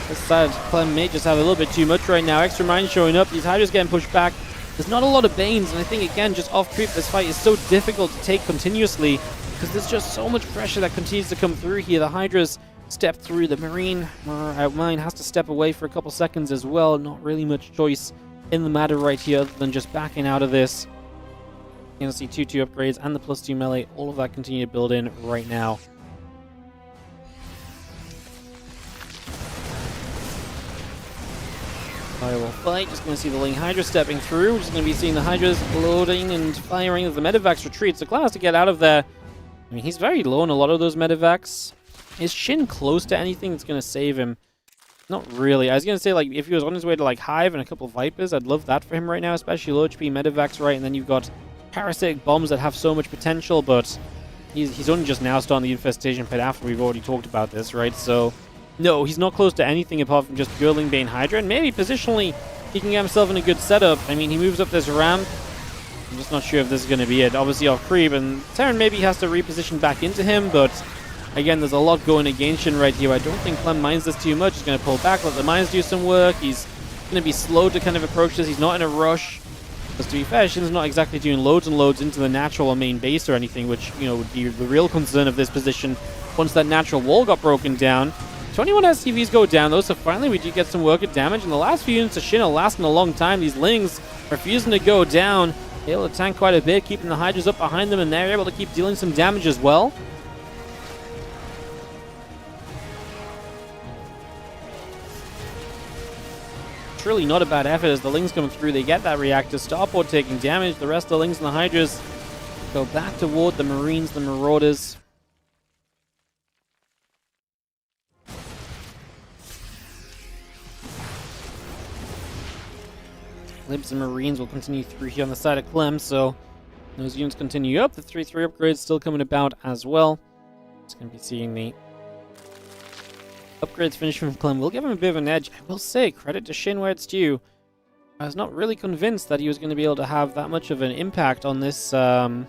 This side, Clem may just have a little bit too much right now. Extra mines showing up. These Hydras getting pushed back. There's not a lot of Banes, and I think, again, just off-creep, this fight is so difficult to take continuously because there's just so much pressure that continues to come through here. The Hydras step through. The Marine mine has to step away for a couple seconds as well. Not really much choice in the matter right here other than just backing out of this. You're going to see 2-2 upgrades and the +2 melee. All of that continue to build in right now. Firewall fight. Just going to see the Ling Hydra stepping through. We're just going to be seeing the Hydras loading and firing as the Medivacs retreat. So Clem has to get out of there. I mean, he's very low on a lot of those Medivacs. Is Shin close to anything that's going to save him? Not really. I was going to say, like, if he was on his way to, like, Hive and a couple of Vipers, I'd love that for him right now, especially low HP Medivacs, right? And then you've got parasitic bombs that have so much potential, but he's only just now starting the Infestation Pit after we've already talked about this, right? So, no, he's not close to anything apart from just pure Ling Bane Hydra, and maybe positionally he can get himself in a good setup. I mean, he moves up this ramp. I'm just not sure if this is going to be it. Obviously off creep, and Terran maybe has to reposition back into him, but again, there's a lot going against Shin right here. I don't think Clem minds this too much. He's going to pull back, let the mines do some work. He's going to be slow to kind of approach this. He's not in a rush. Because to be fair, Shin's not exactly doing loads and loads into the natural or main base or anything, which, would be the real concern of this position once that natural wall got broken down. 21 SCVs go down, though, so finally we do get some work at damage. And the last few units of Shin are lasting a long time. These Lings refusing to go down. Able to tank quite a bit, keeping the Hydras up behind them, and they're able to keep dealing some damage as well. truly not a bad effort as the Lings coming through. They get that reactor. Starport taking damage. The rest of the Lings and the Hydras go back toward the Marines, the Marauders. Libs and Marines will continue through here on the side of Clem, so those units continue up. The 3-3 upgrades still coming about as well. It's going to be seeing the upgrades finish from Clem. We'll give him a bit of an edge. I will say, credit to Shin where it's due. I was not really convinced that he was going to be able to have that much of an impact on this fight.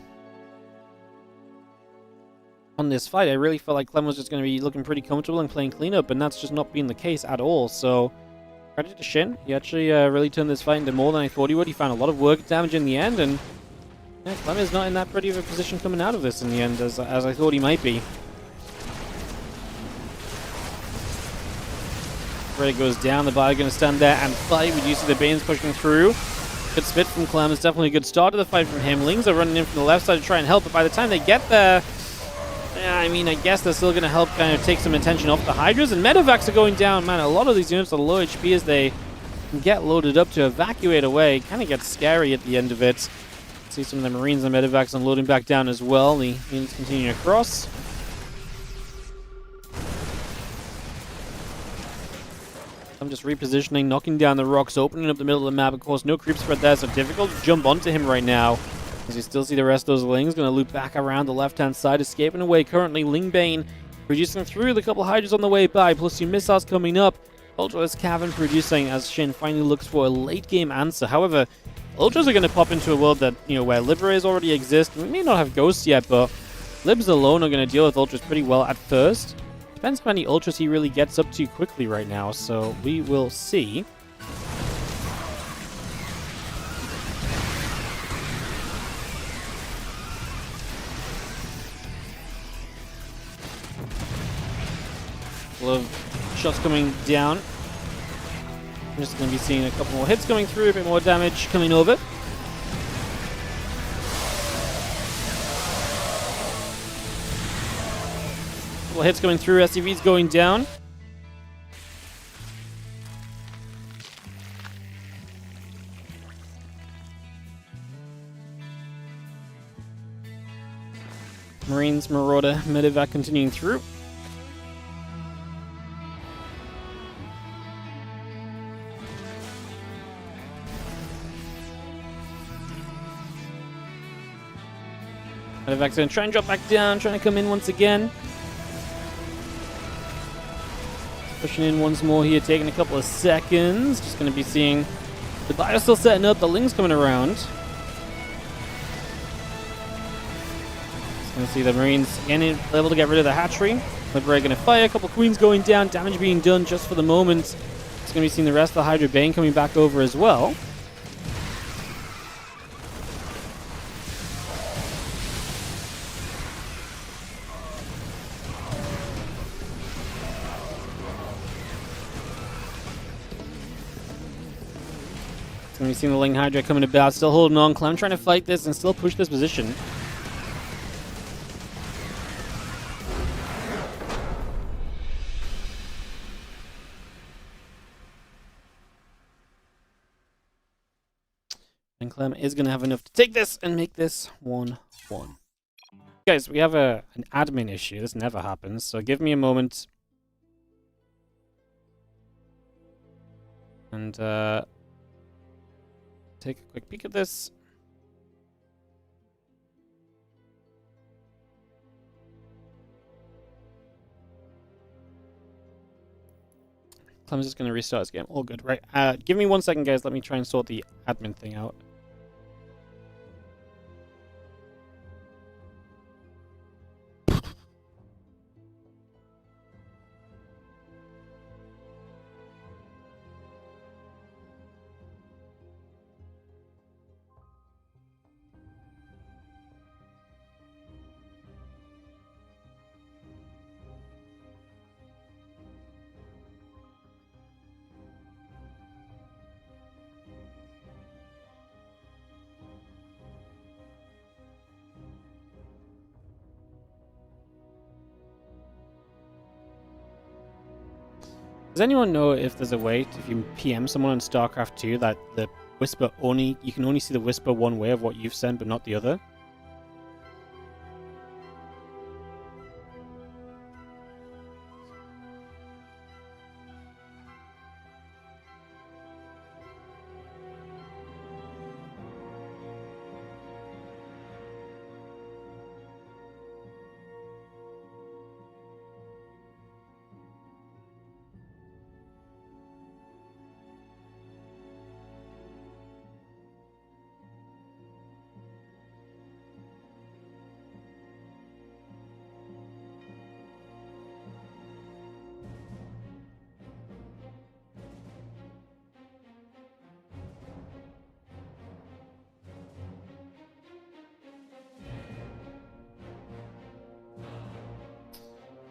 I really felt like Clem was just going to be looking pretty comfortable and playing cleanup, and that's just not been the case at all. So credit to Shin. He actually really turned this fight into more than I thought he would. He found a lot of work damage in the end, and yeah, Clem is not in that pretty of a position coming out of this in the end as I thought he might be. It goes down, the Bio going to stand there and fight. We do see the Banes pushing through. Good spit from Clem. It's definitely a good start to the fight from him. Lings are running in from the left side to try and help, but by the time they get there, yeah, I mean, I guess they're still going to help kind of take some attention off the Hydras, and medevacs are going down. Man, a lot of these units are low HP as they get loaded up to evacuate away. Kind of gets scary at the end of it. See some of the Marines and medevacs unloading back down as well. The units continue across. I'm just repositioning, knocking down the rocks, opening up the middle of the map. Of course, no creep spread there, so difficult to jump onto him right now. As you still see the rest of those Lings going to loop back around the left-hand side, escaping away currently. Lingbane reducing through the couple Hydras on the way by, plus 2 missiles coming up. Ultra's Cavern producing as Shin finally looks for a late-game answer. However, Ultras are going to pop into a world that, you know, where Liberators already exist. We may not have Ghosts yet, but Libs alone are going to deal with Ultras pretty well at first. Depends how many Ultras he really gets up to quickly right now, so we will see. Couple of shots coming down. I'm just going to be seeing a couple more hits coming through, a bit more damage coming over. Hits coming through, SCV's going down. Marines, Marauder, medevac continuing through. Medevac's going to try and drop back down, trying to come in once again. Pushing in once more here, taking a couple of seconds. Just going to be seeing the Bio still setting up, the Lings coming around. Just going to see the Marines again able to get rid of the hatchery. Liberator going to fire, a couple Queens going down, damage being done just for the moment. Just going to be seeing the rest of the Hydra Bane coming back over as well. We've seen the Ling Hydra coming about, still holding on. Clem trying to fight this and still push this position. And Clem is going to have enough to take this and make this 1-1. Guys, we have an admin issue. This never happens, so give me a moment. And, take a quick peek at this. Clem's just going to restart his game. All good, right? Give me 1 second, guys. Let me try and sort the admin thing out. Does anyone know if there's a way, if you PM someone on StarCraft 2, that the whisper you can only see the whisper one way of what you've sent, but not the other?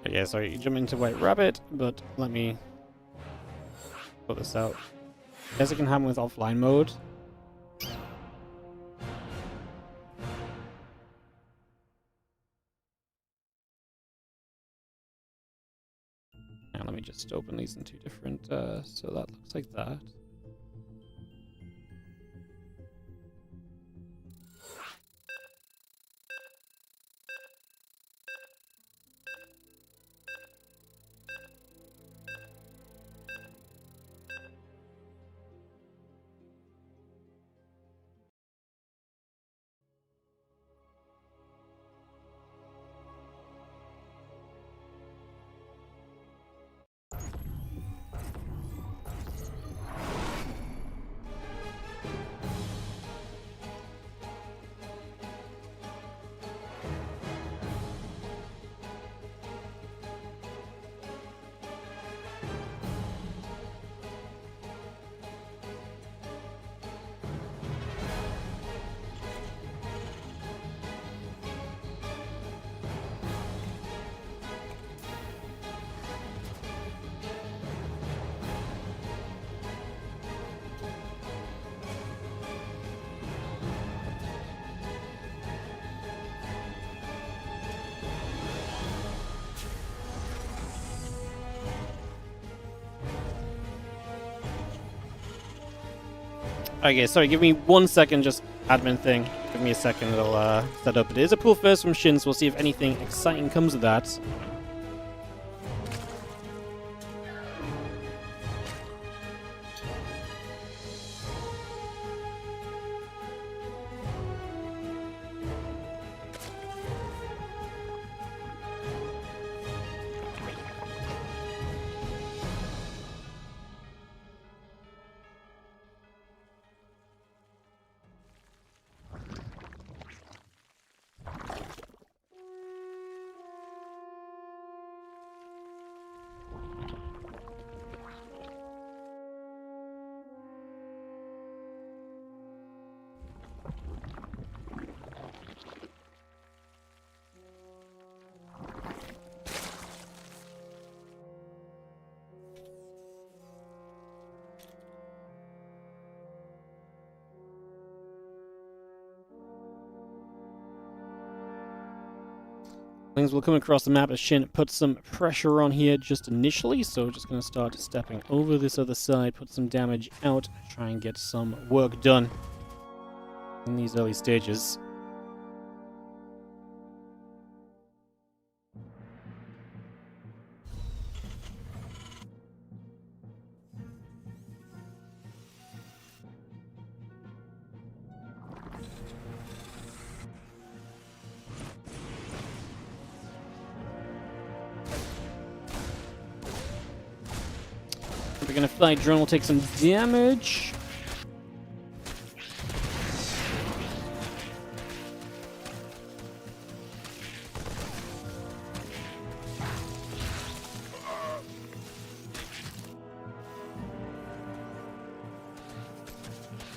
Yeah, sorry, you jump into White Rabbit, but let me put this out. I guess it can happen with offline mode. Now let me just open these in two different, so that looks like that. Okay, sorry, give me 1 second, just admin thing. Give me a second, it'll set up. It is a pool first from Shins, we'll see if anything exciting comes of that. Things will come across the map as Shin puts some pressure on here just initially, so just going to start stepping over this other side, put some damage out, try and get some work done in these early stages. We're gonna fly drone will take some damage.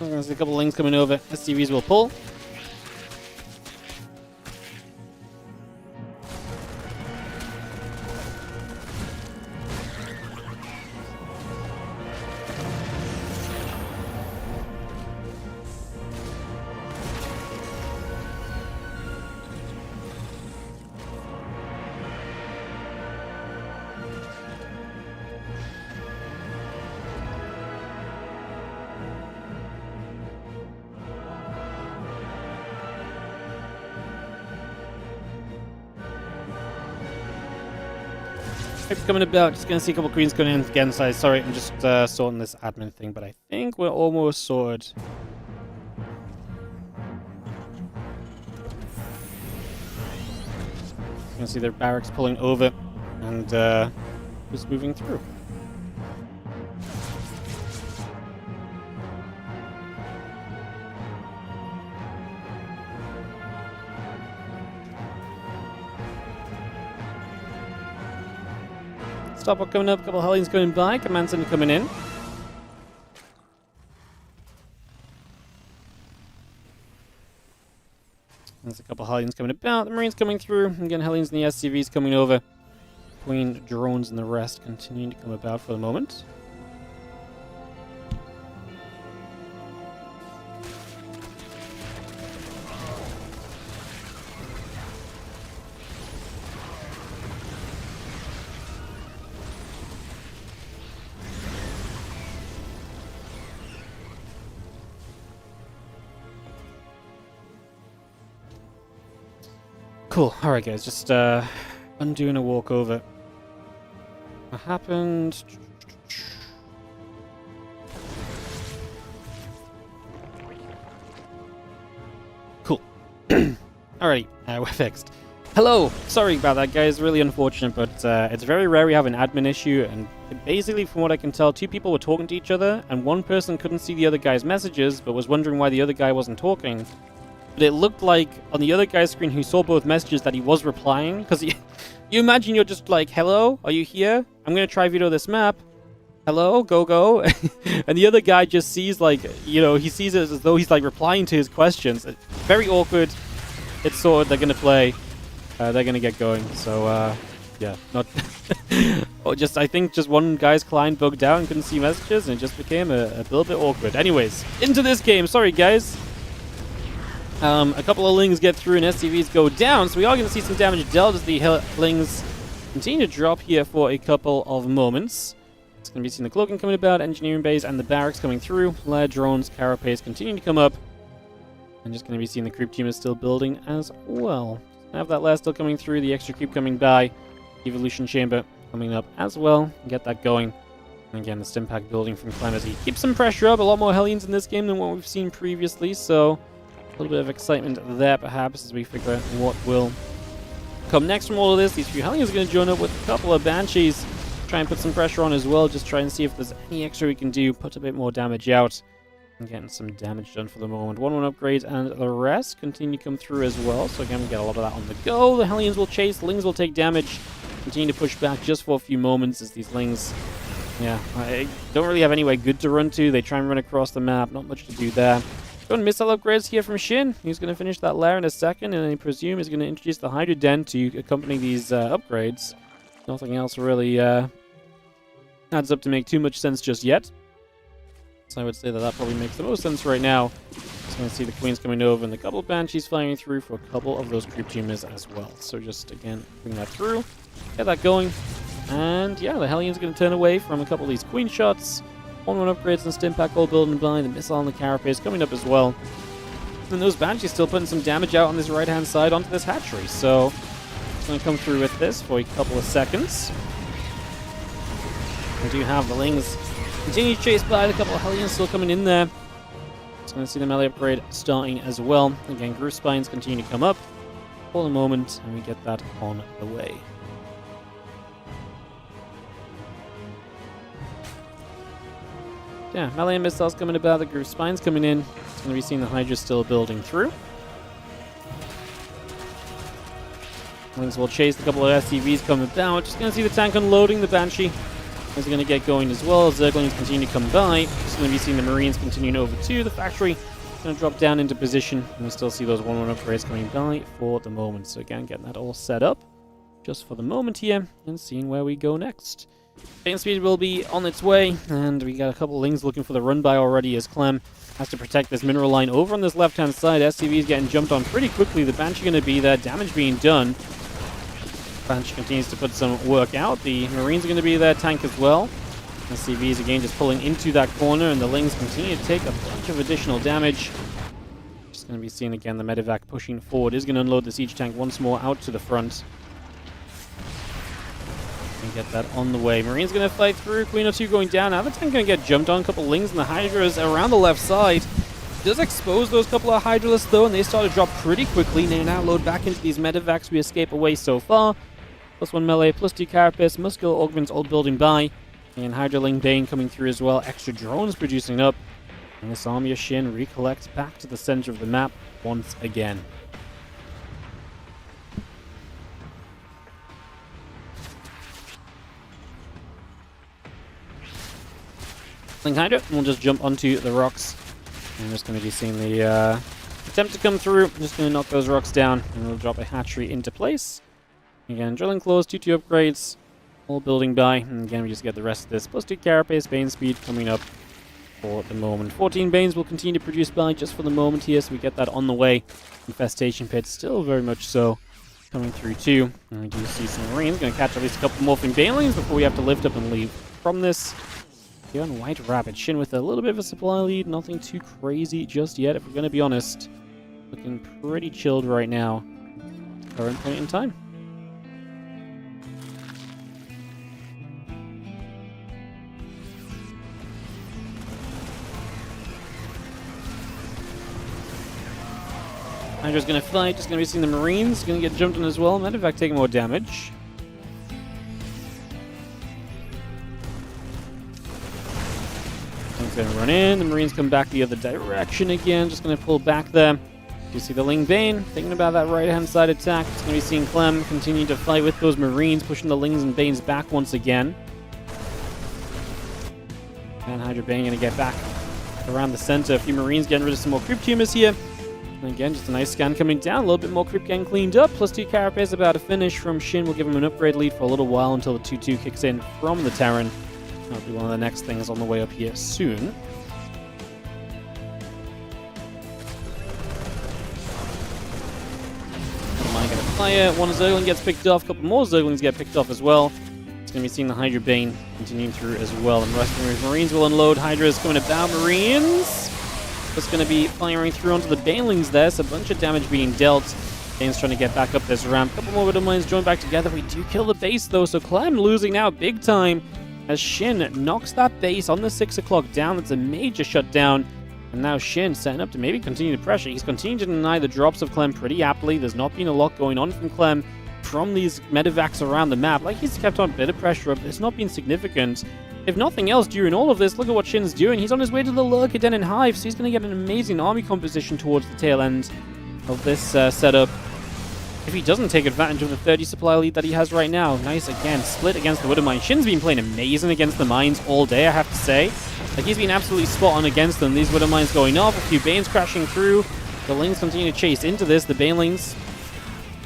There's a couple links coming over. SCVs will pull. It's coming about. Just gonna see a couple queens going in again. Sorry, I'm just sorting this admin thing, but I think we're almost sorted. You can see their barracks pulling over and just moving through. Stopwatch coming up, a couple of Hellions going by, Command Center coming in. There's a couple of Hellions coming about, the Marines coming through, and again Hellions and the SCVs coming over. Queen, drones, and the rest continuing to come about for the moment. Cool. Alright guys, just undoing a walkover. What happened? Cool. Alrighty, we're fixed. Hello! Sorry about that guys, really unfortunate, but it's very rare we have an admin issue, and basically from what I can tell, two people were talking to each other, and one person couldn't see the other guy's messages, but was wondering why the other guy wasn't talking. But it looked like on the other guy's screen who saw both messages that he was replying. Because you imagine you're just like, hello, are you here? I'm going to try veto this map. Hello, go. And the other guy just sees like, you know, he sees it as though he's like replying to his questions. Very awkward. It's sorted. They're going to play. They're going to get going. So, yeah, not... or just, I think just one guy's client bugged out and couldn't see messages. And it just became a little bit awkward. Anyways, into this game. Sorry, guys. A couple of Lings get through and SCVs go down, so we are going to see some damage dealt as the Lings continue to drop here for a couple of moments. It's going to be seeing the cloaking coming about, engineering bays and the barracks coming through, lair drones, carapace continuing to come up, and just going to be seeing the creep team is still building as well. Have that lair still coming through, the extra creep coming by, evolution chamber coming up as well, get that going. And again, the stim pack building from Clem as he keeps some pressure up, a lot more Hellions in this game than what we've seen previously, so... a little bit of excitement there, perhaps, as we figure out what will come next from all of this. These few Hellions are going to join up with a couple of Banshees. Try and put some pressure on as well. Just try and see if there's any extra we can do. Put a bit more damage out. And getting some damage done for the moment. 1-1 upgrades, and the rest continue to come through as well. So again, we get a lot of that on the go. The Hellions will chase. The Lings will take damage. Continue to push back just for a few moments as these Lings... yeah, I don't really have anywhere good to run to. They try and run across the map. Not much to do there. Going missile upgrades here from Shin. He's going to finish that lair in a second, and I presume he's going to introduce the Hydra Den to accompany these upgrades. Nothing else really adds up to make too much sense just yet. So I would say that that probably makes the most sense right now. Just going to see the Queens coming over and a couple of Banshees flying through for a couple of those creep teamers as well. So just, again, bring that through, get that going. And yeah, the Hellions are going to turn away from a couple of these Queen shots. 1-1 upgrades and stim pack all building by, the missile and the carapace coming up as well. And those Banshees still putting some damage out on this right-hand side onto this hatchery. So, it's going to come through with this for a couple of seconds. We do have the Lings continue to chase by, the couple of Hellions still coming in there. Just going to see the melee upgrade starting as well. Again, Groove Spines continue to come up for the moment, and we get that on the way. Yeah, melee and missiles coming about, the Groove Spines coming in. It's going to be seeing the Hydra still building through. Lings will chase a couple of SCVs coming about. Just going to see the tank unloading, the Banshee is going to get going as well. Zerglings continue to come by. Just going to be seeing the Marines continuing over to the factory. Going to drop down into position, and we still see those 1-1 upgrades coming by for the moment. So again, getting that all set up just for the moment here, and seeing where we go next. Chain speed will be on its way, and we got a couple of Lings looking for the run by already as Clem has to protect this mineral line over on this left-hand side. SCV is getting jumped on pretty quickly. The Banshee going to be there, damage being done. Banshee continues to put some work out. The Marines are going to be there, tank as well. SCV is again just pulling into that corner, and the Lings continue to take a bunch of additional damage. Just going to be seeing again the medevac pushing forward. Is going to unload the siege tank once more out to the front. Gonna get that on the way. Marine's gonna fight through. Queen or 2 going down. Now the tank gonna get jumped on. A couple Lings and the Hydras around the left side. Does expose those couple of Hydralists though, and they start to drop pretty quickly. They now load back into these medevacs. We escape away so far. +1 melee, +2 carapace, muscular augments all building by. And Hydraling Bane coming through as well. Extra drones producing up. And this army of Shin recollects back to the center of the map once again. Hydra, and we'll just jump onto the rocks. I'm just going to be seeing the attempt to come through. I'm just going to knock those rocks down, and we'll drop a hatchery into place. Again, drilling claws, 2-2 upgrades, all building by. And again, we just get the rest of this. +2 carapace, Bane speed coming up for the moment. 14 Banes will continue to produce by just for the moment here, so we get that on the way. Infestation pit still very much so coming through too. And we do see some Marines. Going to catch at least a couple morphing Banelings before we have to lift up and leave from this. Here on White Rabbit, Shin with a little bit of a supply lead, nothing too crazy just yet, if we're going to be honest. Looking pretty chilled right now, current point in time. Hydra's going to fight, just going to be seeing the Marines, going to get jumped on as well, Medevac taking more damage. Going to run in, the Marines come back the other direction again, just going to pull back there. You see the Ling Bane, thinking about that right-hand side attack. It's going to be seeing Clem continue to fight with those Marines, pushing the Lings and Banes back once again. And Hydra Bane going to get back around the center. A few Marines getting rid of some more creep tumors here. And again, just a nice scan coming down, a little bit more creep getting cleaned up. +2 carapace about to finish from Shin. Will give him an upgrade lead for a little while until the 2-2 kicks in from the Terran. That'll be one of the next things on the way up here soon. Am I going to fire? One Zergling gets picked off. A couple more Zerglings get picked off as well. It's going to be seeing the Hydra Bane continuing through as well. And the rest of the Marines will unload. Hydra is going to bow Marines. Just going to be firing through onto the Banelings there. So a bunch of damage being dealt. Bane's trying to get back up this ramp. A couple more Widow Mines join back together. We do kill the base though. So Clem losing now big time. As Shin knocks that base on the 6 o'clock down. That's a major shutdown. And now Shin setting up to maybe continue to pressure. He's continued to deny the drops of Clem pretty aptly. There's not been a lot going on from Clem from these medevacs around the map. Like, he's kept on a bit of pressure up. It's not been significant. If nothing else, during all of this, look at what Shin's doing. He's on his way to the Lurker Den and Hive, so he's going to get an amazing army composition towards the tail end of this setup. If he doesn't take advantage of the 30 supply lead that he has right now. Nice, again, split against the Widow Mine. Shin's been playing amazing against the mines all day, I have to say. Like, he's been absolutely spot on against them. These Widow Mines going off, a few Banes crashing through. The Lings continue to chase into this. The Banelings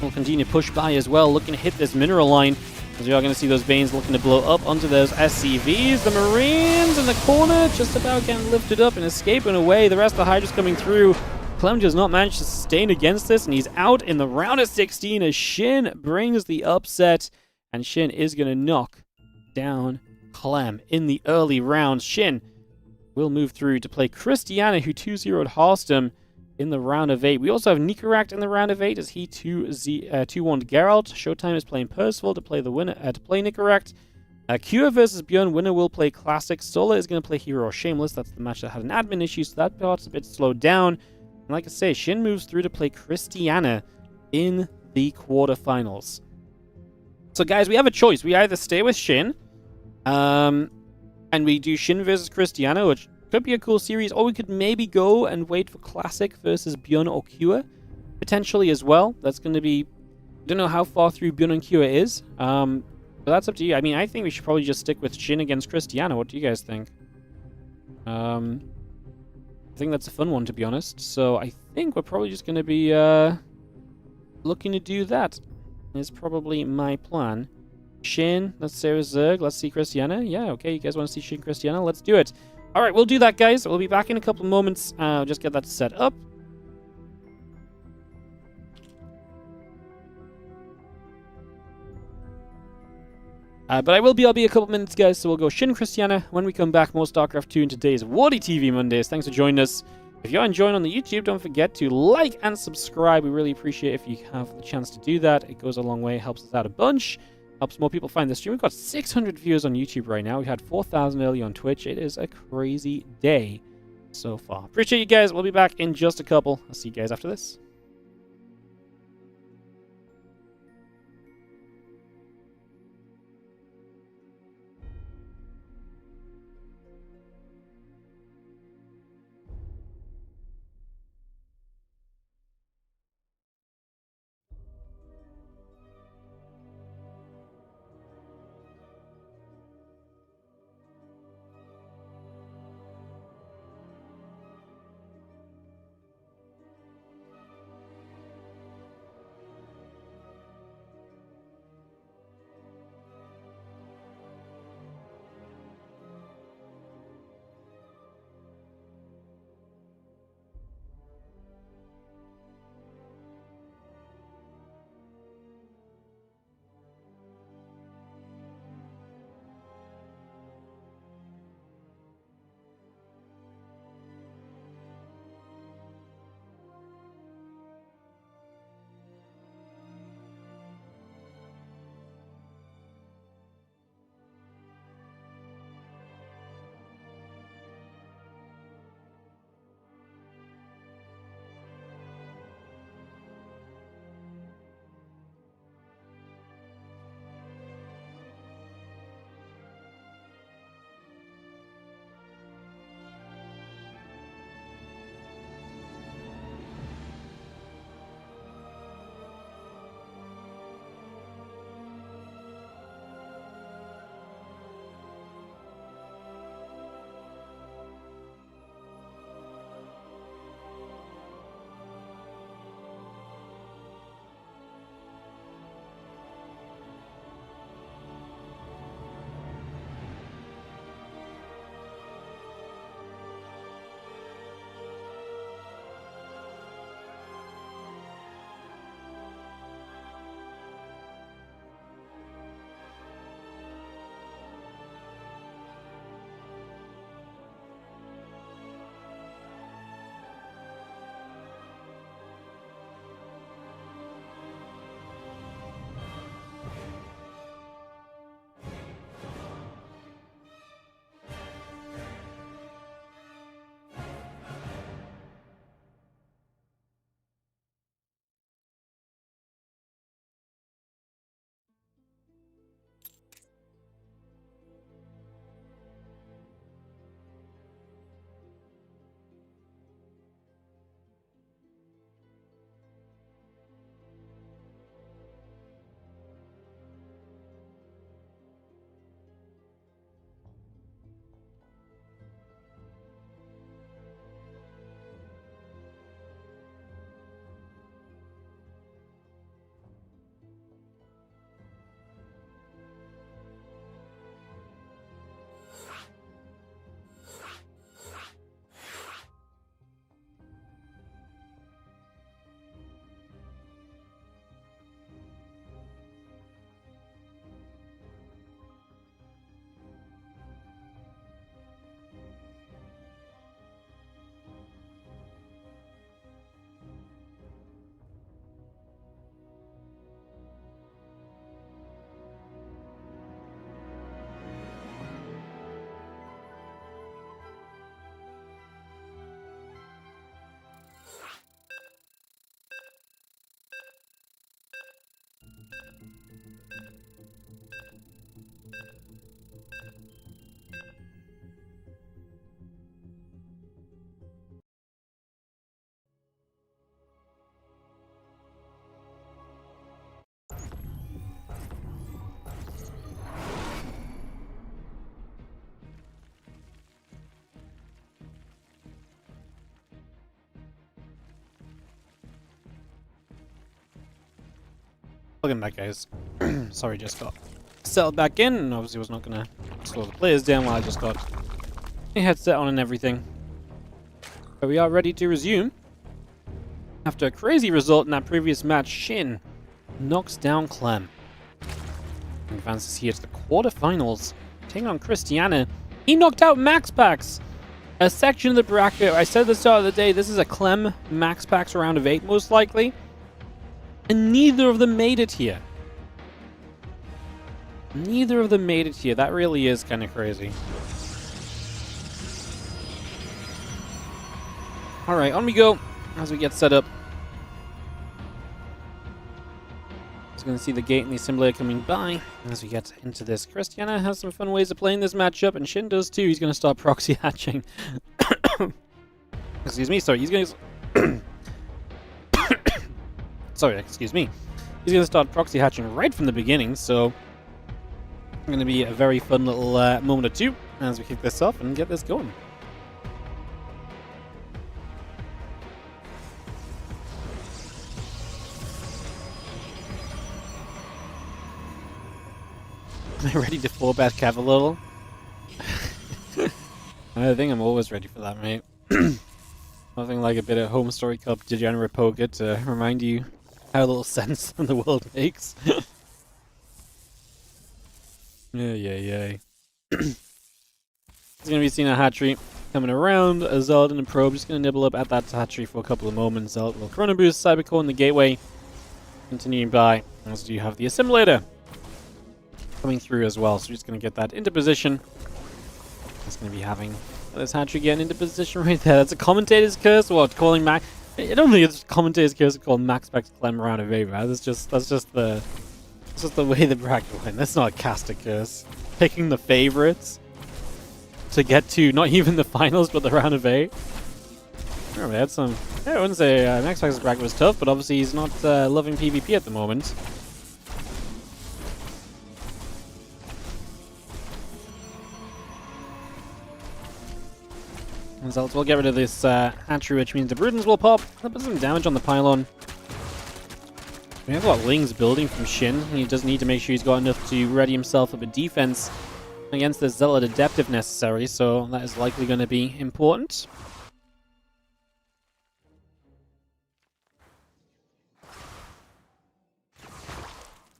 will continue to push by as well, looking to hit this mineral line. As we are going to see those Banes looking to blow up onto those SCVs. The Marines in the corner just about getting lifted up and escaping away. The rest of the Hydra's coming through. Clem does not manage to sustain against this, and he's out in the round of 16 as Shin brings the upset, and Shin is going to knock down Clem in the early rounds. Shin will move through to play Christiana, who 2-0'd Halston in the round of 8. We also have Nikoract in the round of 8 as he 2-1'd Geralt. Showtime is playing Percival to play the winner to play Nikoract. Kua versus Björn, winner will play Classic. Sola is going to play Hero or Shameless. That's the match that had an admin issue, so that part's a bit slowed down. And like I say, Shin moves through to play Christiana in the quarterfinals. So guys, we have a choice. We either stay with Shin, and we do Shin versus Christiana, which could be a cool series, or we could maybe go and wait for Classic versus Björn or Kua, potentially as well. That's going to be... I don't know how far through Björn and Kua is, but that's up to you. I mean, I think we should probably just stick with Shin against Christiana. What do you guys think? I think that's a fun one, to be honest. So I think we're probably just going to be looking to do that. Is probably my plan. Shin, let's say Zerg, let's see Christiana. Yeah, okay, you guys want to see Shin Christiana? Let's do it. All right, we'll do that, guys. We'll be back in a couple of moments. Just get that set up. But I'll be a couple minutes, guys, so we'll go Shin Christiana. When we come back, more StarCraft 2 in today's WardiTV Mondays. Thanks for joining us. If you're enjoying on the YouTube, don't forget to like and subscribe. We really appreciate if you have the chance to do that. It goes a long way, helps us out a bunch. helps more people find the stream. We've got 600 viewers on YouTube right now. We had 4,000 early on Twitch. It is a crazy day so far. Appreciate you guys. We'll be back in just a couple. I'll see you guys after this. Welcome back, guys. Sorry, just got settled back in, and obviously was not gonna slow the players down while I just got a headset on and everything. But we are ready to resume. After a crazy result in that previous match, Shin knocks down Clem and advances here to the quarterfinals, taking on Christiana. He knocked out Max Packs, a section of the bracket. I said at the start of the day, this is a Clem Max Packs round of 8 most likely. And neither of them made it here. Neither of them made it here. That really is kind of crazy. Alright, on we go as we get set up. Just going to see the gate and the assembler coming by as we get into this. Christiana has some fun ways of playing this matchup, and Shin does too. He's going to start proxy hatching. Excuse me, sorry. He's going to... Sorry, excuse me. He's going to start proxy hatching right from the beginning, so... It's going to be a very fun little moment or two as we kick this off and get this going. Am I ready to 4-bet Kev a little? I think I'm always ready for that, mate. Nothing like a bit of Home Story Cup degenerate poker to remind you how little sense the world makes. Yeah. He's going to be seeing a hatchery coming around. A Zealot and a Probe just going to nibble up at that hatchery for a couple of moments. Zealot will Chrono Boost, Cybercore in the gateway. Continuing by, as you have the assimilator coming through as well. So just going to get that into position. It's going to be having this hatchery getting into position right there. That's a commentator's curse. What, calling Max? I don't think it's commentator's curse to call Max back to Clem around a favor. That's just the way the bracket went. That's not a caster curse. Picking the favorites to get to not even the finals, but the round of 8. Oh, we had some. I wouldn't say Max Max's bracket was tough, but obviously he's not loving PvP at the moment. Results will get rid of this hatchery, which means the Broodens will pop. That puts some damage on the pylon. We have a lot of Lings building from Shin. He does need to make sure he's got enough to ready himself up a defense against the Zealot Adept if necessary, so that is likely going to be important.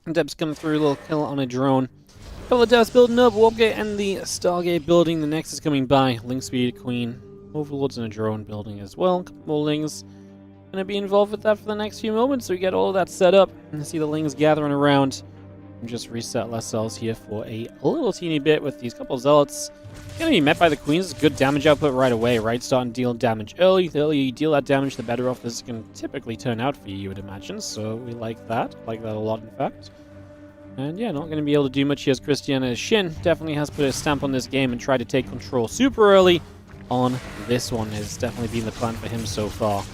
Adepts coming through, a little kill on a drone. Couple of Adepts building up, Warpgate and the Stargate building. The next is coming by. Link Speed, Queen, Overlords and a drone building as well. Couple more Lings. Going to be involved with that for the next few moments, so we get all of that set up and see the Lings gathering around. And just reset ourselves here for a little teeny bit with these couple of Zealots. Going to be met by the Queens. Good damage output right away, right? Starting to deal damage early. The earlier you deal that damage, the better off this can typically turn out for you, you would imagine. So we like that. Like that a lot, in fact. And yeah, not going to be able to do much here as Christiana. Shin definitely has put a stamp on this game and tried to take control super early on this one. Has definitely been the plan for him so far.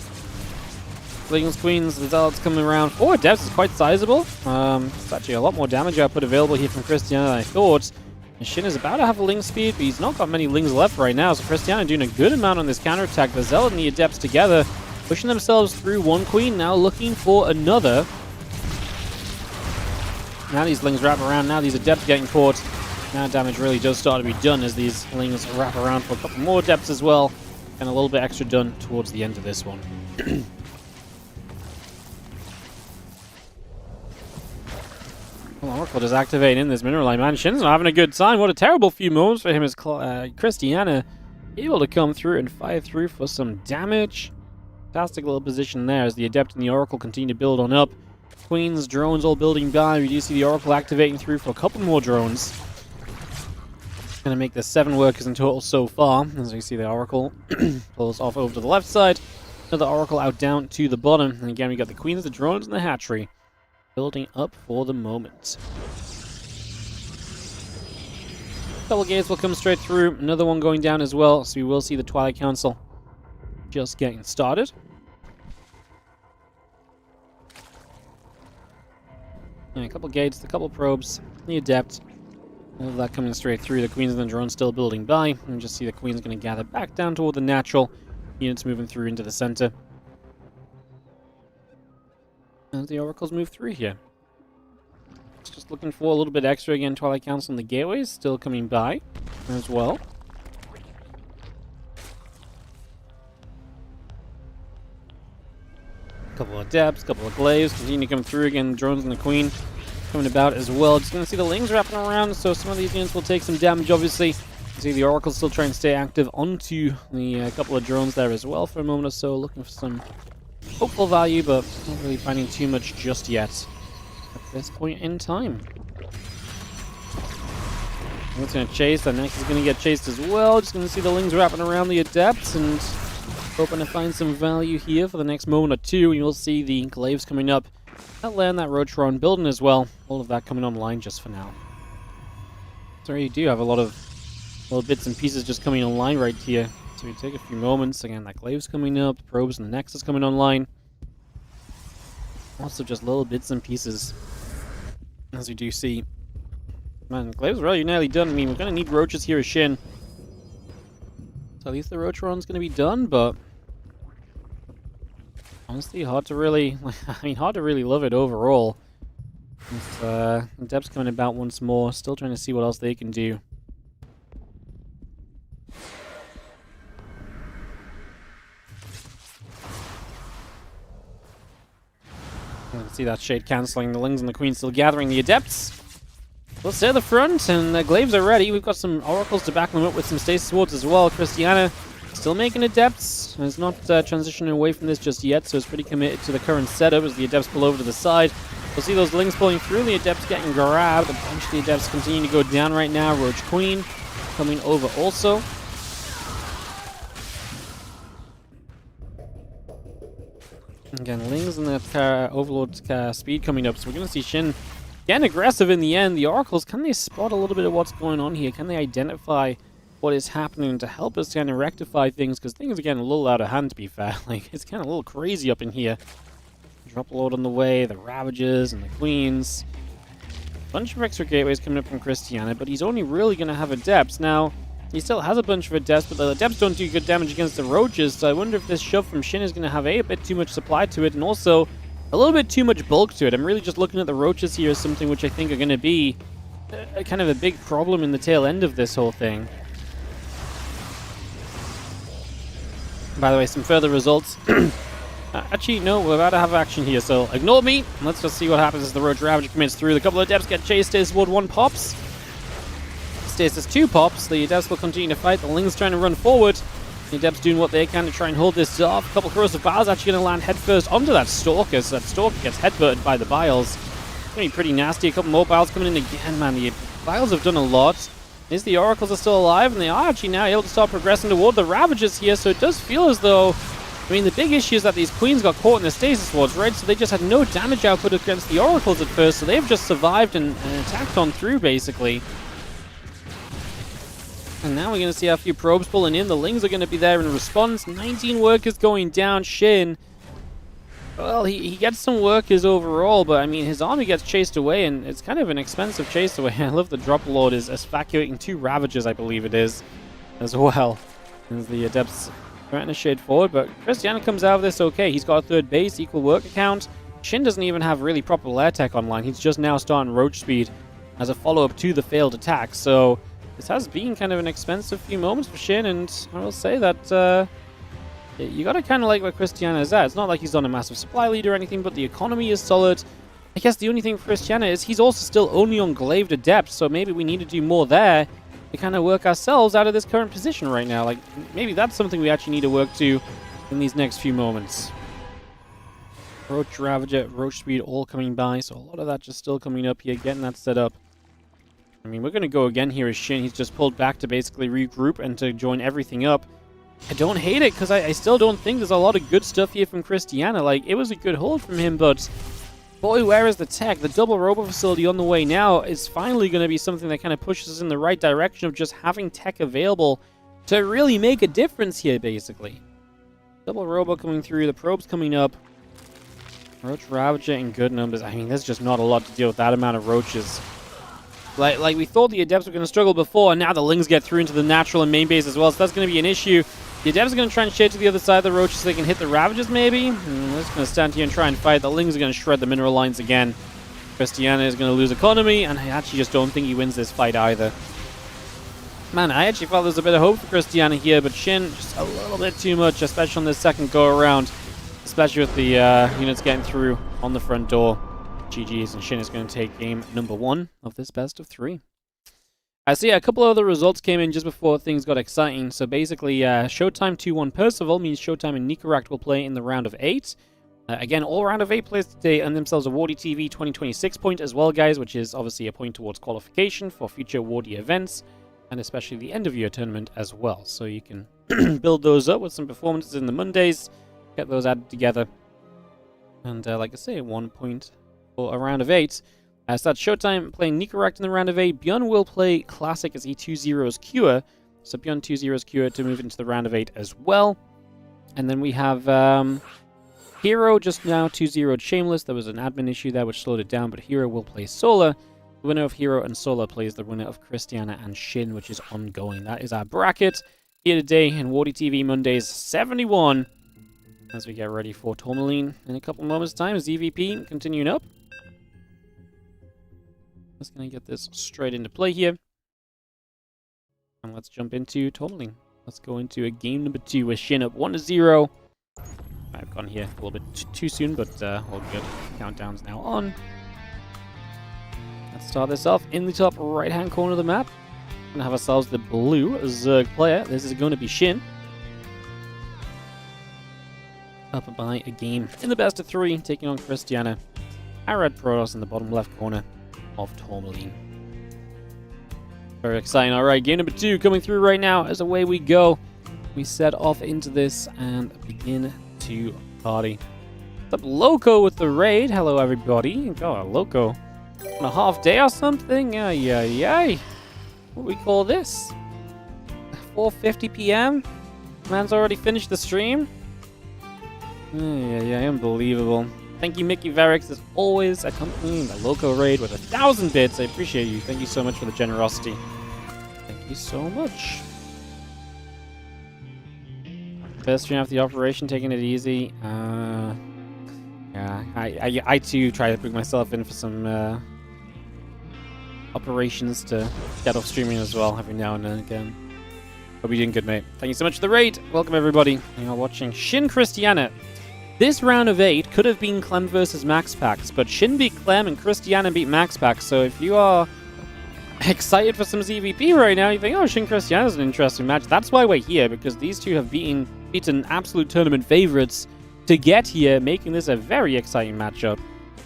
Lings, Queens, the Zealots coming around. 4 Adepts is quite sizable. It's actually a lot more damage output available here from Christiana than I thought. And Shin is about to have a Ling speed, but he's not got many Lings left right now. So Christiana doing a good amount on this counterattack. The Zealot and the Adepts together, pushing themselves through one Queen, now looking for another. Now these Lings wrap around, now these Adepts getting caught. Now damage really does start to be done as these Lings wrap around for a couple more Adepts as well. And a little bit extra done towards the end of this one. Well, Oracle just activating this Mineral Line. Man, Shin's not having a good time. What a terrible few moments for him as Christiana able to come through and fire through for some damage. Fantastic little position there as the Adept and the Oracle continue to build on up. Queens, drones all building by. We do see the Oracle activating through for a couple more drones. Going to make this 7 workers in total so far. As we see the Oracle pulls off over to the left side. Another Oracle out down to the bottom. And again, we got the Queens, the drones, and the hatchery building up for the moment. Couple gates will come straight through. Another one going down as well. So we will see the Twilight Council just getting started. Yeah, a couple gates, a couple probes, the Adept. All of that coming straight through. The Queens and the drones still building by. And just see the Queen's going to gather back down toward the natural. Units moving through into the center. As the Oracles move through here. It's just looking for a little bit extra again. Twilight Council and the gateways still coming by as well. Couple of Adepts, couple of Glaives continue to come through again. Drones and the Queen coming about as well. Just going to see the Lings wrapping around, so some of these units will take some damage, obviously. You see the Oracle still trying to stay active onto the couple of drones there as well for a moment or so, looking for some hopeful value, but not really finding too much just yet at this point in time. That's going to chase. The next is going to get chased as well. Just going to see the Lings wrapping around the Adepts and hoping to find some value here for the next moment or two. You'll see the Glaives coming up. That land, that Rotron building as well. All of that coming online just for now. So you do have a lot of little bits and pieces just coming online right here. So we take a few moments. Again, that Glaive's coming up, the Probes and the Nexus coming online. Also just little bits and pieces. As you do see. Man, Glaive's really nearly done. I mean, we're going to need Roaches here as Shin. So at least the Rotron's going to be done, but honestly, hard to really, hard to really love it overall. With Depth's coming about once more, still trying to see what else they can do. You can see that Shade cancelling, the Lings and the Queen still gathering the Adepts. We'll stay at the front, and the Glaives are ready. We've got some Oracles to back them up with some Stasis Swords as well. Christiana still making Adepts. It's not transitioning away from this just yet, so it's pretty committed to the current setup as the Adepts pull over to the side. We'll see those Lings pulling through, the Adepts getting grabbed. A bunch of the Adepts continue to go down right now. Roach Queen coming over also. Again, Lings and the Overlord speed coming up, so we're going to see Shin getting aggressive in the end. The Oracles, can they spot a little bit of what's going on here? Can they identify what is happening to help us kind of rectify things? Because things are getting a little out of hand, to be fair. Like, it's kind of a little crazy up in here. Drop load on the way, the Ravages and the Queens. Bunch of extra gateways coming up from Christiana, but he's only really going to have Adepts. Now, he still has a bunch of Adepts, but the Adepts don't do good damage against the Roaches, so I wonder if this shove from Shin is going to have a bit too much supply to it, and also a little bit too much bulk to it. I'm really just looking at the Roaches here as something which I think are going to be kind of a big problem in the tail end of this whole thing. By the way, some further results. Actually, no, we're about to have action here, so ignore me. Let's just see what happens as the Roach Ravager commits through. The couple of Adepts get chased. Stasis Ward 1 pops. Stasis 2 pops. The Adepts will continue to fight. The Ling's trying to run forward. The Adepts doing what they can to try and hold this off. A couple of Corrosive Vials actually going to land headfirst onto that Stalker, so that Stalker gets headbutted by the Vials. It's going to be pretty nasty. A couple more Vials coming in again, man. The Vials have done a lot. Is the Oracles are still alive, and they are actually now able to start progressing toward the Ravagers here, so it does feel as though, I mean, the big issue is that these Queens got caught in the Stasis Wards, right? So they just had no damage output against the Oracles at first, so they've just survived and attacked on through, basically. And now we're going to see a few probes pulling in. The Lings are going to be there in response. 19 workers going down. Shin, well, he gets some workers overall, but I mean, his army gets chased away, and it's kind of an expensive chase away. I love the Drop Lord is evacuating 2 Ravagers, I believe it is, as well. As the Adepts trying to shade forward, but Christiana comes out of this okay. He's got a 3rd base, equal worker count. Shin doesn't even have really proper lair tech online. He's just now starting Roach speed as a follow-up to the failed attack, so this has been kind of an expensive few moments for Shin, and I will say that you gotta kind of like where Christiana is at. It's not like he's on a massive supply lead or anything, but the economy is solid. I guess the only thing for Christiana is he's also still only on Glaved Adepts, so maybe we need to do more there to kind of work ourselves out of this current position right now. Like, maybe that's something we actually need to work to in these next few moments. Roach Ravager, Roach Speed all coming by, so a lot of that just still coming up here, getting that set up. I mean, we're going to go again here as Shin. He's just pulled back to basically regroup and to join everything up. I don't hate it, because I still don't think there's a lot of good stuff here from Christiana. Like, it was a good hold from him, but boy, where is the tech? The double robo facility on the way now is finally going to be something that kind of pushes us in the right direction of just having tech available to really make a difference here, basically. Double robo coming through, the probes coming up. Roach Ravager in good numbers. I mean, there's just not a lot to deal with that amount of roaches. Like we thought the Adepts were going to struggle before, and now the Lings get through into the natural and main base as well, so that's going to be an issue. The Adepts are going to try and shade to the other side of the Roaches so they can hit the Ravagers, maybe? They're just going to stand here and try and fight. The Lings are going to shred the mineral lines again. Christiana is going to lose economy, and I actually just don't think he wins this fight either. Man, I actually thought there was a bit of hope for Christiana here, but Shin, just a little bit too much, especially on this second go-around. Especially with the units getting through on the front door. GG's, and Shin is going to take game number 1 of this best of 3. I see a couple of other results came in just before things got exciting. So basically, Showtime 2-1 Percival means Showtime and Nikoract will play in the round of 8. Again, all round of 8 players today earn themselves a WardiTV 2026 point as well, guys, which is obviously a point towards qualification for future Wardi events, and especially the end-of-year tournament as well. So you can build those up with some performances in the Mondays, get those added together. And like I say, 1 point for a round of 8. So that's Showtime playing Nikoract in the round of 8. Bjorn will play Classic as he 2-0s Cure. So Bjorn 2-0s Cure to move into the round of 8 as well. And then we have Hero just now 2-0'd Shameless. There was an admin issue there which slowed it down, but Hero will play Solar. The winner of Hero and Solar plays the winner of Christiana and Shin, which is ongoing. That is our bracket here today in WardiTV Mondays 71. As we get ready for Tourmaline in a couple moments' time. ZVP continuing up. Just going to get this straight into play here. And let's jump into Tourmaline. Let's go into a game number 2 with Shin up 1-0. I've gone here a little bit too soon, but all good. Countdown's now on. Let's start this off in the top right-hand corner of the map. We're going to have ourselves the blue Zerg player. This is going to be Shin. Up by a game in the best of 3, taking on Christiana. Our red Protoss in the bottom left corner of Tourmaline. Very exciting. Alright, game number 2 coming through right now as away we go. We set off into this and begin to party. What's up, Loco with the raid? Hello, everybody. Oh, Loco. On a half day or something? Ay. What do we call this? 4:50 p.m.? Man's already finished the stream? Yeah, unbelievable. Thank you, Mickey Varix, as always, accompanying the Loco raid with 1,000 bits. I appreciate you. Thank you so much for the generosity. Thank you so much. First stream after the operation, taking it easy. Yeah, I too try to put myself in for some operations to get off streaming as well every now and then again. Hope you're doing good, mate. Thank you so much for the raid. Welcome, everybody. You're watching Shin Christiana. This round of 8 could have been Clem versus Max Pax, but Shin beat Clem and Christiana beat Max Pax. So if you are excited for some ZVP right now, you think, oh, Shin Christiana is an interesting match. That's why we're here, because these two have beaten absolute tournament favorites to get here, making this a very exciting matchup,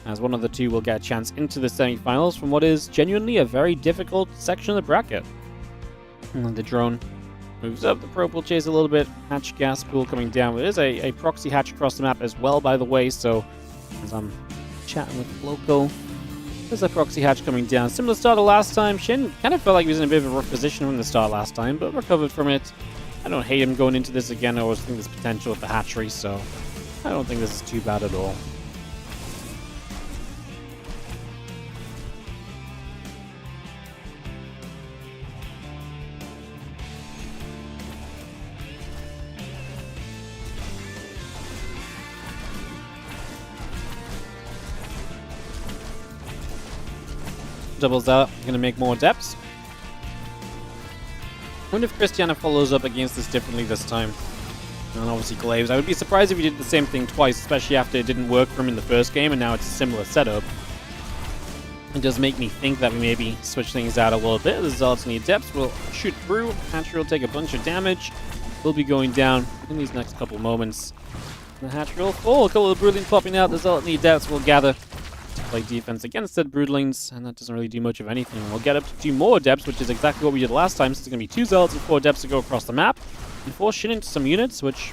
as one of the two will get a chance into the semifinals from what is genuinely a very difficult section of the bracket. And the drone moves up, the probe will chase a little bit, hatch gas pool coming down. There is a proxy hatch across the map as well, by the way, so as I'm chatting with Loco, there's a proxy hatch coming down. Similar start to last time. Shin kind of felt like he was in a bit of a rough position from the start last time, but recovered from it. I don't hate him going into this again. I always think there's potential with the hatchery, so I don't think this is too bad at all. Doubles out, gonna make more depths. I wonder if Christiana follows up against this differently this time. And obviously Glaves. I would be surprised if he did the same thing twice, especially after it didn't work for him in the first game and now it's a similar setup. It does make me think that we maybe switch things out a little bit. The Zealots need depths. We'll shoot through. Hatchery will take a bunch of damage. We'll be going down in these next couple moments. The Hatchery will fall. A couple of Broodlings popping out. The Zealot need depths. We'll gather to play defense against the Broodlings, and that doesn't really do much of anything. We'll get up to 2 more depths, which is exactly what we did last time. So it's going to be 2 Zealots and 4 depths to go across the map. And force Shin into some units, which,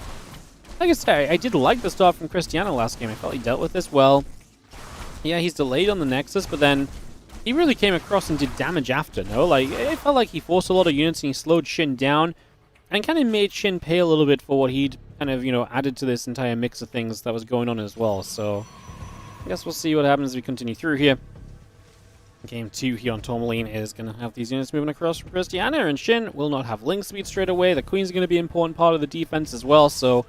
like I said, I did like the start from Christiana last game. I felt he dealt with this well. Yeah, he's delayed on the Nexus, but then he really came across and did damage after, no? Like, it felt like he forced a lot of units and he slowed Shin down and kind of made Shin pay a little bit for what he'd kind of, added to this entire mix of things that was going on as well. So I guess we'll see what happens as we continue through here. Game 2 here on Tourmaline is going to have these units moving across from Christiana, and Shin will not have link speed straight away. The Queen's going to be an important part of the defense as well, so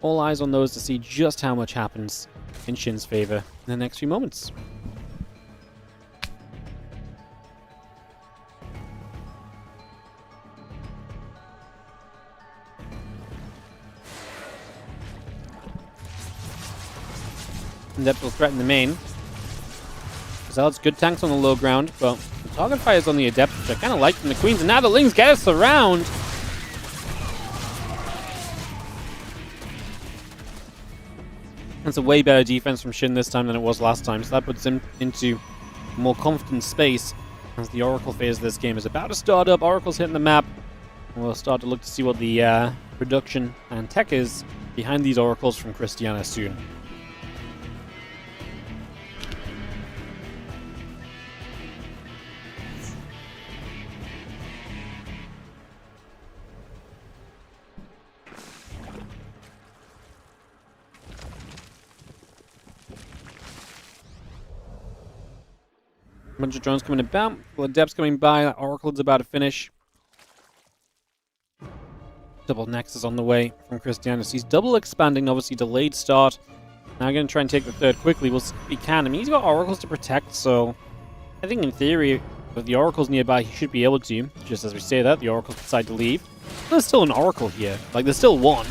all eyes on those to see just how much happens in Shin's favor in the next few moments. And that will threaten the main. Zealot's good tanks on the low ground, but the target fire is on the Adept, which I kind of like from the Queens, and now the Lings get us around. That's a way better defense from Shin this time than it was last time, so that puts him into a more confident space as the Oracle phase of this game is about to start up. Oracle's hitting the map. We'll start to look to see what the production and tech is behind these Oracles from Christiana soon. Bunch of drones coming about, the Adepts coming by, that Oracle's about to finish. Double Nexus on the way from Christianus. He's double expanding, obviously delayed start. Now going to try and take the third quickly. We'll see if he can. I mean, he's got Oracles to protect, so I think in theory, with the Oracles nearby, he should be able to. Just as we say that, the Oracles decide to leave. There's still an Oracle here. Like, there's still one.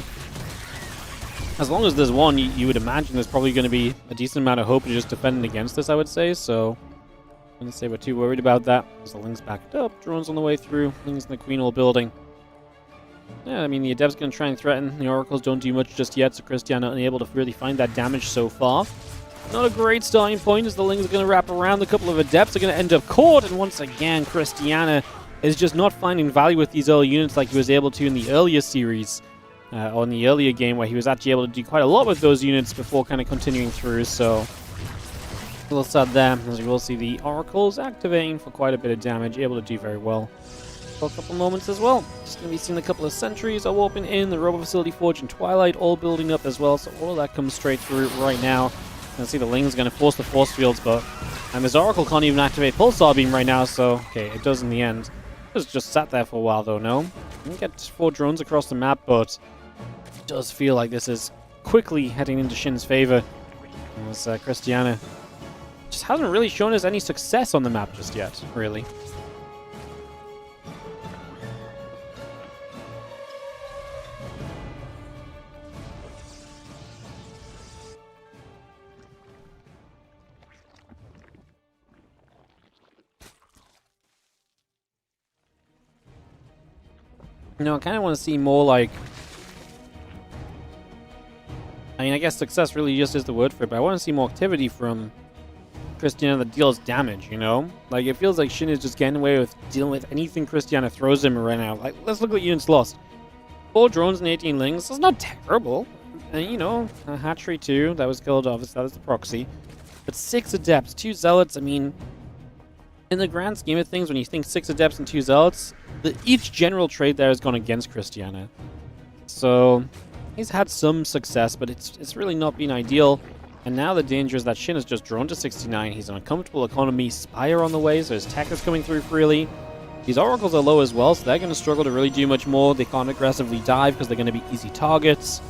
As long as there's one, you would imagine there's probably going to be a decent amount of hope to just defending against this, I would say, so I'm going to say we're too worried about that. There's the Ling's backed up, drones on the way through, Ling's in the Queen Hall building. Yeah, I mean, the Adept's going to try and threaten. The Oracles don't do much just yet, so Christiana unable to really find that damage so far. Not a great starting point as the Ling's going to wrap around. A couple of Adepts are going to end up caught, and once again, Christiana is just not finding value with these early units like he was able to in the earlier series, or in the earlier game, where he was actually able to do quite a lot with those units before kind of continuing through, so a little sad there, as we will see the Oracles activating for quite a bit of damage, able to do very well for a couple moments as well. Just going to be seeing a couple of sentries are warping in, the Robo Facility Forge and Twilight all building up as well, so all of that comes straight through right now. You can see the Ling's going to force the force fields, and this Oracle can't even activate Pulsar Beam right now, so okay, it does in the end. It's just sat there for a while though, no? You can get 4 drones across the map, but it does feel like this is quickly heading into Shin's favor. As Christiana just hasn't really shown us any success on the map just yet, really. You know, I kind of want to see more like... I mean, I guess success really just is the word for it, but I want to see more activity from Christiana that deals damage, you know? Like, it feels like Shin is just getting away with dealing with anything Christiana throws him right now. Like, let's look at units lost. 4 drones and 18 Lings. That's not terrible. And, you know, a hatchery too. That was killed off. That was the proxy. But 6 Adepts, 2 Zealots. I mean, in the grand scheme of things, when you think 6 Adepts and 2 Zealots, each general trade there has gone against Christiana. So he's had some success, but it's really not been ideal. And now the danger is that Shin has just drawn to 69. He's in a comfortable economy. Spire on the way, so his tech is coming through freely. These Oracles are low as well, so they're going to struggle to really do much more. They can't aggressively dive because they're going to be easy targets.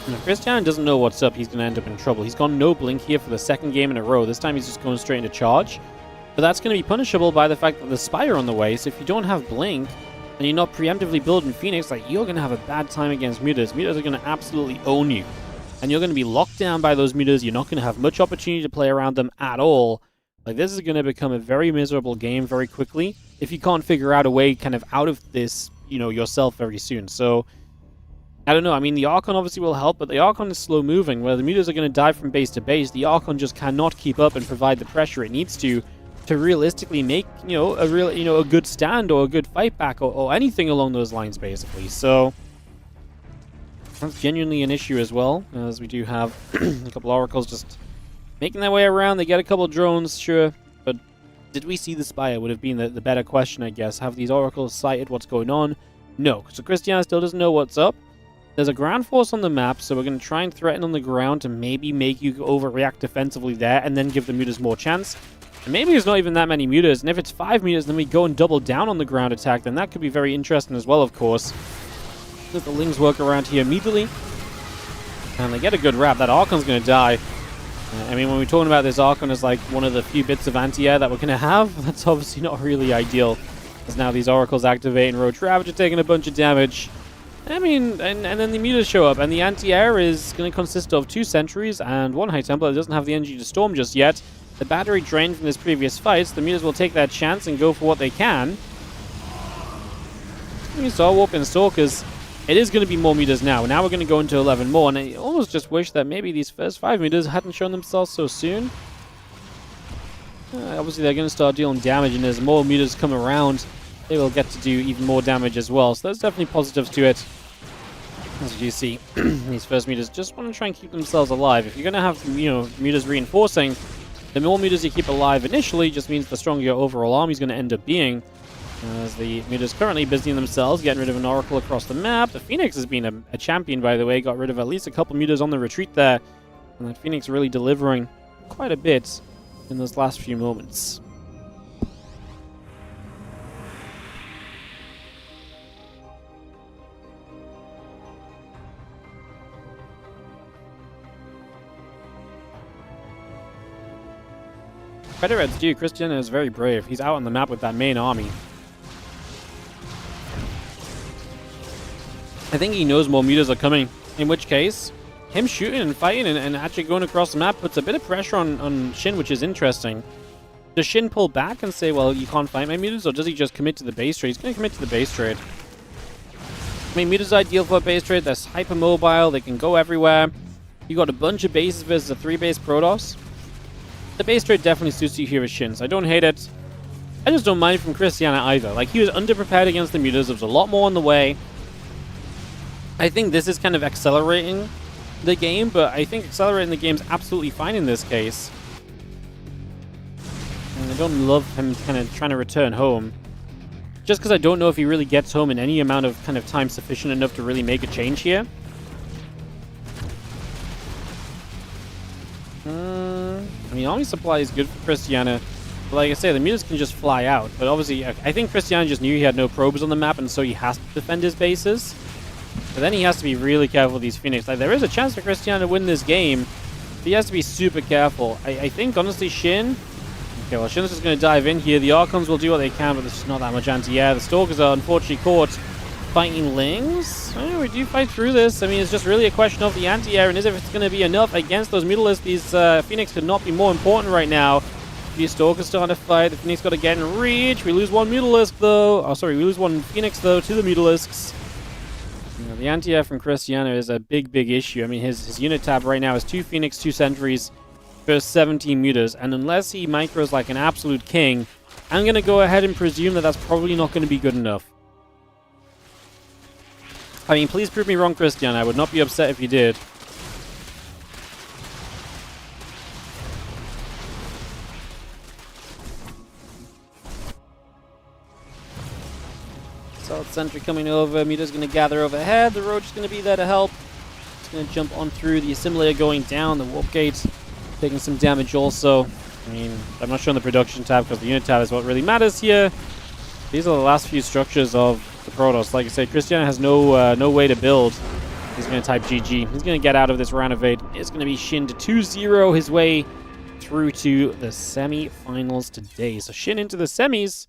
And if Christiana doesn't know what's up, he's going to end up in trouble. He's gone no blink here for the 2nd game in a row. This time he's just going straight into charge. But that's going to be punishable by the fact that there's Spire on the way, so if you don't have blink, and you're not preemptively building Phoenix, like, you're going to have a bad time against mutas. Mutas are going to absolutely own you. And you're going to be locked down by those mutas. You're not going to have much opportunity to play around them at all. Like, this is going to become a very miserable game very quickly if you can't figure out a way kind of out of this, you know, yourself very soon. So, I don't know. I mean, the Archon obviously will help, but the Archon is slow moving. Where the mutas are going to dive from base to base, the Archon just cannot keep up and provide the pressure it needs to realistically make, you know, a good stand or a good fight back or anything along those lines, basically. So that's genuinely an issue as well, as we do have a couple Oracles just making their way around. They get a couple drones, sure, but did we see the Spire would have been the better question, I guess. Have these Oracles sighted what's going on? No. So Christiana still doesn't know what's up. There's a ground force on the map, so we're going to try and threaten on the ground to maybe make you overreact defensively there and then give the mutas more chance. And maybe there's not even that many mutas, and if it's 5 mutas, then we go and double down on the ground attack, then that could be very interesting as well, of course. Let the Lings work around here immediately. And they get a good wrap. That Archon's going to die. I mean, when we're talking about this Archon as like one of the few bits of anti-air that we're going to have, that's obviously not really ideal. As now these Oracles activate and Roach Ravager taking a bunch of damage. I mean, and then the mutas show up, and the anti-air is going to consist of 2 sentries and 1 High Templar that doesn't have the energy to storm just yet. The battery drained from his previous fights. The mutas will take that chance and go for what they can. We saw warping Stalkers. it is going to be more meters now. Now we're going to go into 11 more, and I almost just wish that maybe these first 5 meters hadn't shown themselves so soon. Obviously, they're going to start dealing damage, and as more meters come around, they will get to do even more damage as well. So there's definitely positives to it. As you see, these first meters just want to try and keep themselves alive. If you're going to have, meters reinforcing, the more meters you keep alive initially just means the stronger your overall army is going to end up being. As the meters currently busying themselves, getting rid of an Oracle across the map. The Phoenix has been a champion, by the way. Got rid of at least a couple meters on the retreat there. And that Phoenix really delivering quite a bit in those last few moments. Credit Red's due. Christian is very brave. He's out on the map with that main army. I think he knows more meters are coming, in which case, him shooting and fighting and actually going across the map puts a bit of pressure on Shin, which is interesting. Does Shin pull back and say, well, you can't fight my meters, or does he just commit to the base trade? He's going to commit to the base trade. I mean, meters are ideal for a base trade. They're hyper-mobile. They can go everywhere. You got a bunch of bases versus a 3-base Protoss. The base trade definitely suits you here with Shin, so I don't hate it. I just don't mind it from Christiana either. Like, he was underprepared against the meters. There was a lot more on the way. I think this is kind of accelerating the game, but I think accelerating the game is absolutely fine in this case. And I don't love him kind of trying to return home. Just because I don't know if he really gets home in any amount of kind of time sufficient enough to really make a change here. I mean, army supply is good for Christiana. But like I say, the meters can just fly out. But obviously, I think Christiana just knew he had no probes on the map, and so he has to defend his bases. But then he has to be really careful with these Phoenix. Like, there is a chance for Christiana to win this game. But he has to be super careful. I think, honestly, Shin... Okay, well, Shin's just going to dive in here. The Archons will do what they can, but there's just not that much anti-air. The Stalkers are unfortunately caught fighting Lings. Oh, we do fight through this. I mean, it's just really a question of the anti-air, and is if it's going to be enough against those Mutalisks. These Phoenix could not be more important right now. These Stalkers starting to fight. The Phoenix got to get in reach. We lose one Mutalisk, though. Oh, sorry, we lose one Phoenix, though, to the Mutalisks. The anti-air from Christiana is a big, big issue. I mean, his unit tab right now is 2 Phoenix, 2 Sentries for 17 meters. And unless he micros like an absolute king, I'm going to go ahead and presume that that's probably not going to be good enough. I mean, please prove me wrong, Christiana. I would not be upset if you did. South Sentry coming over. Mita's going to gather overhead. The Roach is going to be there to help. It's going to jump on through. The Assimilator going down. The Warp Gate taking some damage also. I mean, I'm not showing the production tab because the unit tab is what really matters here. These are the last few structures of the Protoss. Like I said, Christiana has no way to build. He's going to type GG. He's going to get out of this round of 8. It's going to be Shin to 2-0 his way through to the semi-finals today. So Shin into the semis.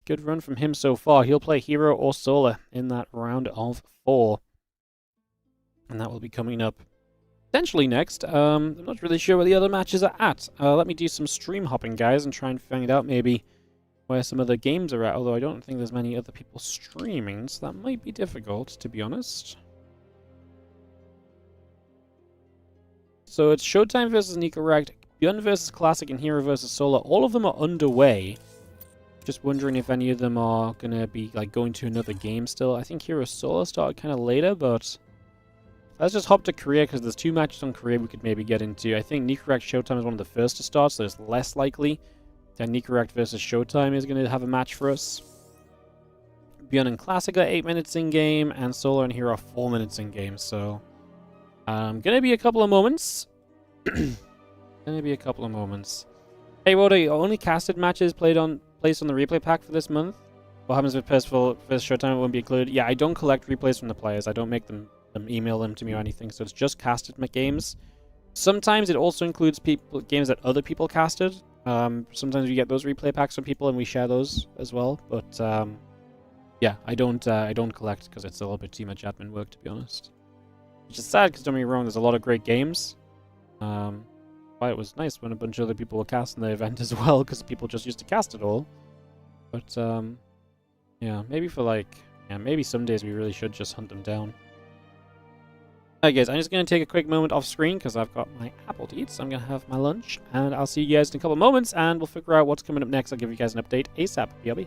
Good run from him so far. He'll play Hero or Solar in that round of 4. And that will be coming up potentially next. I'm not really sure where the other matches are at. Let me do some stream hopping, guys, and try and find out maybe where some other games are at. Although I don't think there's many other people streaming, so that might be difficult, to be honest. So it's Showtime versus Nikoract, Gun versus Classic, and Hero versus Solar. All of them are underway. Just wondering if any of them are going to be like going to another game still. I think Hero Solar started kind of later, but let's just hop to Korea because there's 2 matches on Korea we could maybe get into. I think Nikoract Showtime is one of the first to start, so it's less likely that Nikoract versus Showtime is going to have a match for us. Beyond and Classic are 8 minutes in game, and Solar and Hero are 4 minutes in game. So, going to be a couple of moments. Hey, Roda, only casted matches placed on the replay pack for this month? What happens with first Showtime? It won't be included. Yeah, I don't collect replays from the players. I don't make them email them to me or anything. So it's just casted games. Sometimes it also includes games that other people casted. Sometimes we get those replay packs from people and we share those as well. But yeah, I don't collect because it's a little bit too much admin work, to be honest. Which is sad because don't get me wrong, there's a lot of great games. But it was nice when a bunch of other people were casting the event as well, because people just used to cast it all. But yeah, maybe for like Yeah, maybe some days we really should just hunt them down. Alright guys, I'm just going to take a quick moment off screen because I've got my apple to eat, so I'm going to have my lunch. And I'll see you guys in a couple of moments, and we'll figure out what's coming up next. I'll give you guys an update ASAP. BRB.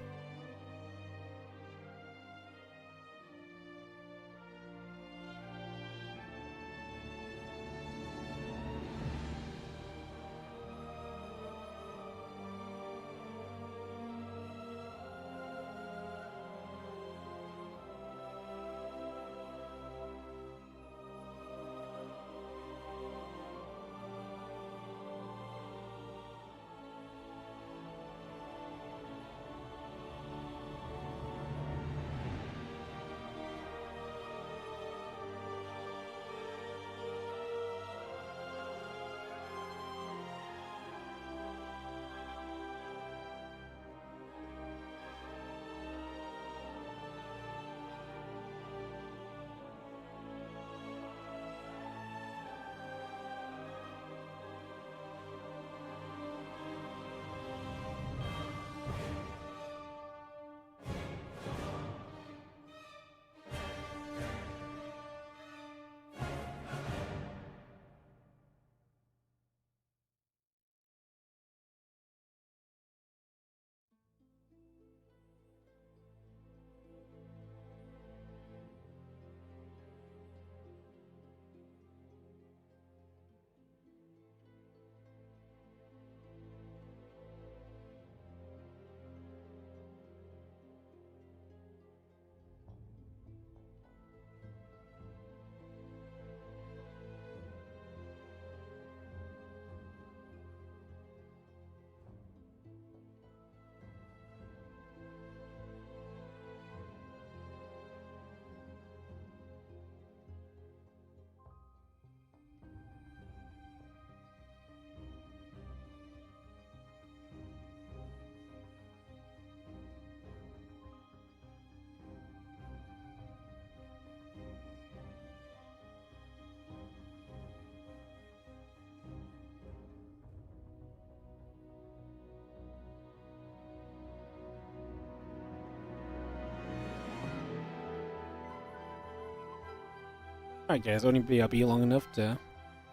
Alright guys, only BRB long enough to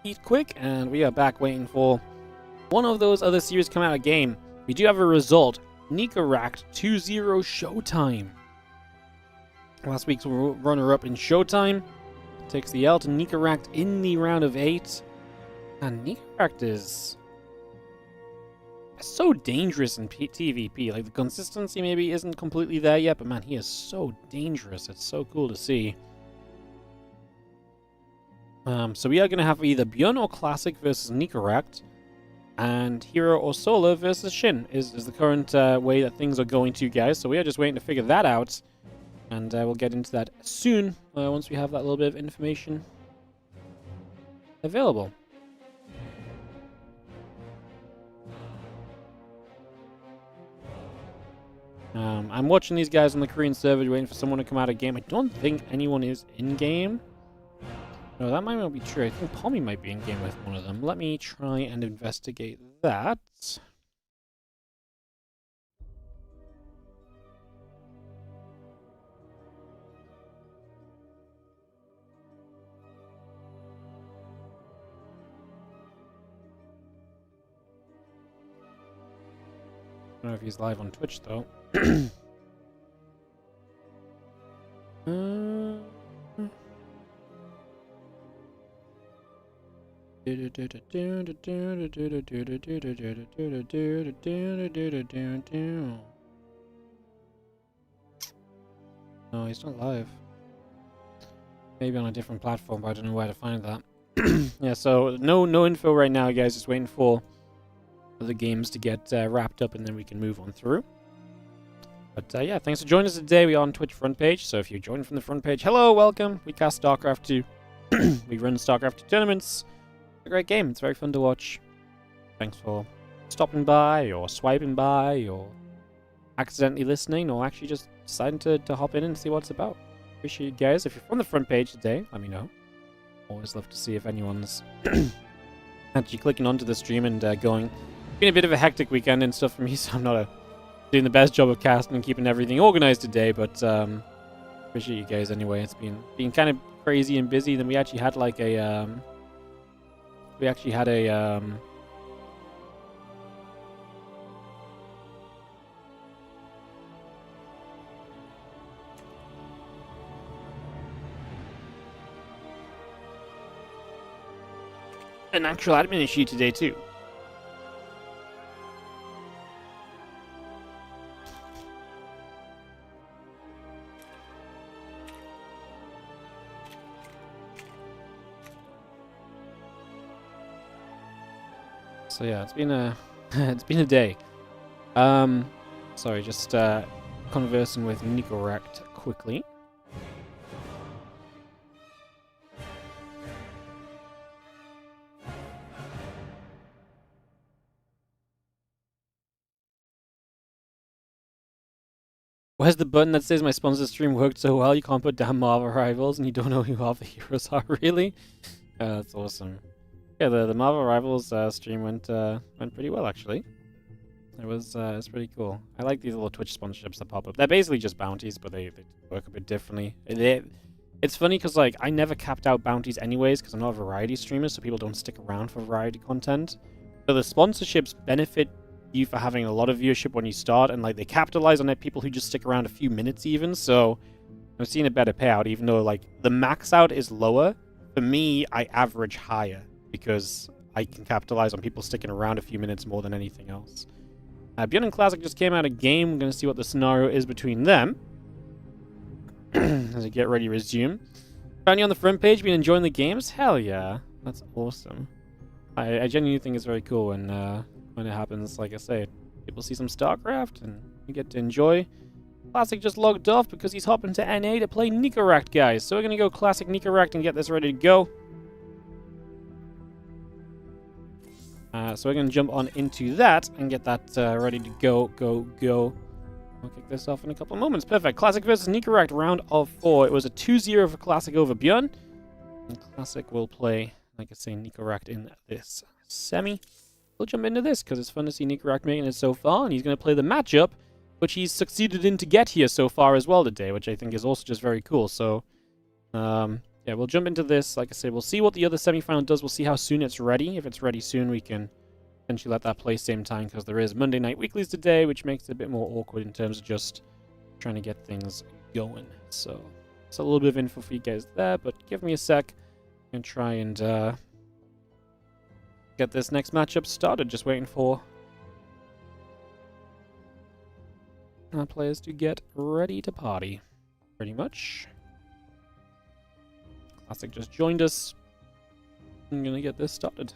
eat quick, and we are back waiting for one of those other series come out of game. We do have a result. Nikoract 2-0 Showtime. Last week's runner-up in Showtime takes the L to Nikoract in the round of 8. And Nikoract is so dangerous in TVP. Like, the consistency maybe isn't completely there yet, but man, he is so dangerous. It's so cool to see. So we are going to have either Bjorn or Classic versus Nikoract, and Hero or Solar versus Shin is the current way that things are going to, guys. So we are just waiting to figure that out, and we'll get into that soon once we have that little bit of information available. I'm watching these guys on the Korean server waiting for someone to come out of game. I don't think anyone is in-game. No, that might not be true. I think Pommy might be in-game with one of them. Let me try and investigate that. I don't know if he's live on Twitch, though. No, he's not live. Maybe on a different platform, but I don't know where to find that. Yeah, so no info right now, guys. Just waiting for the games to get wrapped up, and then we can move on through. But yeah, thanks for joining us today. We are on Twitch front page, so if you're joining from the front page, hello, welcome. We cast StarCraft 2. We run StarCraft 2 tournaments. It's a great game. It's very fun to watch. Thanks for stopping by, or swiping by, or accidentally listening, or actually just deciding to hop in and see what it's about. Appreciate you guys. If you're from the front page today, let me know. Always love to see if anyone's actually clicking onto the stream and going. It's been a bit of a hectic weekend and stuff for me, so I'm not doing the best job of casting and keeping everything organized today, but Appreciate you guys anyway. It's been kind of crazy and busy. Then we actually had like a an actual admin issue today too. So yeah, it's been a it's been a day. Sorry, just conversing with Nikoract quickly. Where's the button that says my sponsor stream worked so well you can't put down Marvel Rivals and you don't know who half the heroes are? Really? That's awesome. Yeah, the Marvel Rivals stream went pretty well actually. It was pretty cool. I like these little Twitch sponsorships that pop up. They're basically just bounties, but they work a bit differently. It's funny because like I never capped out bounties anyways because I'm not a variety streamer, so people don't stick around for variety content. So the sponsorships benefit you for having a lot of viewership when you start, and like they capitalize on it people who just stick around a few minutes even. So I'm seeing a better payout, even though like the max out is lower. For me, I average higher because I can capitalize on people sticking around a few minutes more than anything else. Beyond and Classic just came out a game. We're going to see what the scenario is between them as I get ready to resume. Found you on the front page. Been enjoying the games? Hell yeah, that's awesome. I genuinely think it's very cool when it happens. Like I say, people see some StarCraft and you get to enjoy. Classic just logged off because he's hopping to NA to play Nikoract, guys. So we're going to go Classic Nikoract and get this ready to go. So we're going to jump on into that and get that ready to go. I'll kick this off in a couple of moments. Perfect. Classic versus Nikoract, round of 4. It was a 2-0 for Classic over Björn. And Classic will play, like I say, Nikoract in this semi. We'll jump into this because it's fun to see Nikoract making it so far. And he's going to play the matchup, which he's succeeded in to get here so far as well today, which I think is also just very cool. So, yeah, we'll jump into this. Like I said, we'll see what the other semifinal does. We'll see how soon it's ready. If it's ready soon, we can potentially let that play same time because there is Monday Night Weeklies today, which makes it a bit more awkward in terms of just trying to get things going. So it's a little bit of info for you guys there, but give me a sec and try and get this next matchup started. Just waiting for our players to get ready to party, pretty much. Classic just joined us. I'm gonna get this started.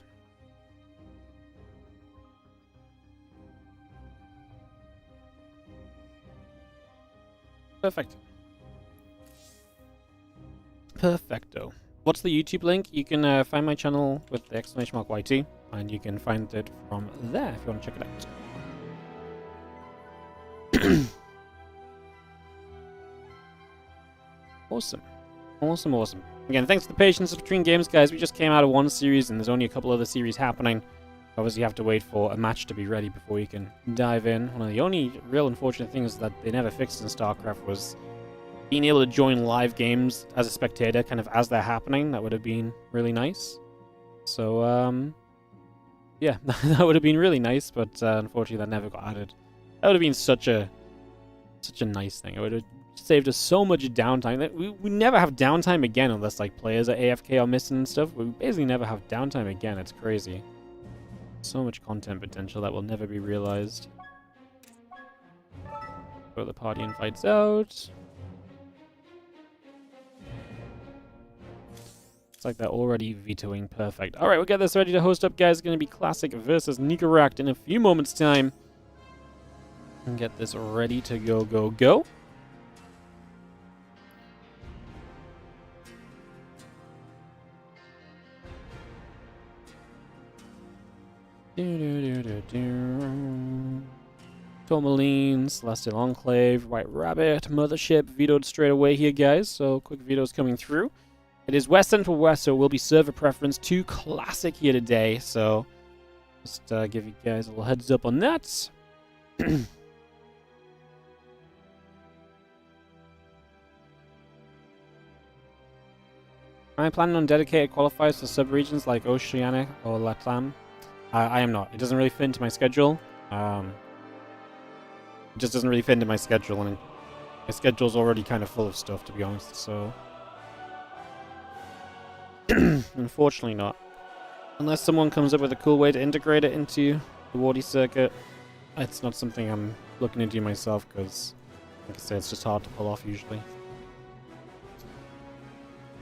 Perfect. Perfecto. What's the YouTube link? You can find my channel with the exclamation mark YT, and you can find it from there if you want to check it out. Awesome. Awesome, awesome. Again, thanks for the patience between games, guys. We just came out of one series, and there's only a couple other series happening. Obviously, you have to wait for a match to be ready before you can dive in. One of the only real unfortunate things that they never fixed in StarCraft was being able to join live games as a spectator, kind of as they're happening. That would have been really nice. So, yeah, that would have been really nice, but unfortunately, that never got added. That would have been such a nice thing. It would have saved us so much downtime. We never have downtime again unless like players are AFK or missing and stuff. We basically never have downtime again. It's crazy. So much content potential that will never be realized. Throw the party invites out. It's like they're already vetoing. Perfect. All right, we'll get this ready to host up, guys. It's going to be Classic versus Nikoract in a few moments' time. And get this ready to go. Tourmaline, Celestial Enclave, White Rabbit, Mothership, vetoed straight away here, guys. So quick vetoes coming through. It is West Central West, so it will be server preference to Classic here today. So just give you guys a little heads up on that. Am I planning on dedicated qualifiers for sub-regions like Oceania or Latam? I am not. It doesn't really fit into my schedule. It just doesn't really fit into my schedule, and my schedule's already kind of full of stuff, to be honest, so... Unfortunately not. Unless someone comes up with a cool way to integrate it into the Wardy circuit, it's not something I'm looking to do myself, because, like I say, it's just hard to pull off usually.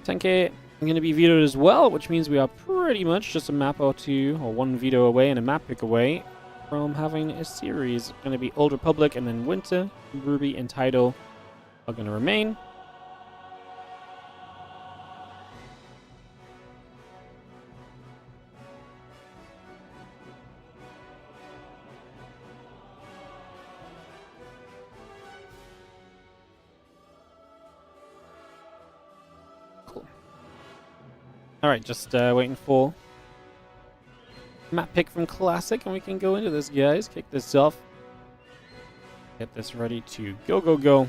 10k, I'm going to be vetoed as well, which means we are pretty much just a map or two, or one veto away and a map pick away from having a series. Going to be Old Republic and then Winter, Ruby and Tidal are going to remain. Alright, just waiting for map pick from Classic, and we can go into this, guys. Kick this off. Get this ready to go, go, go.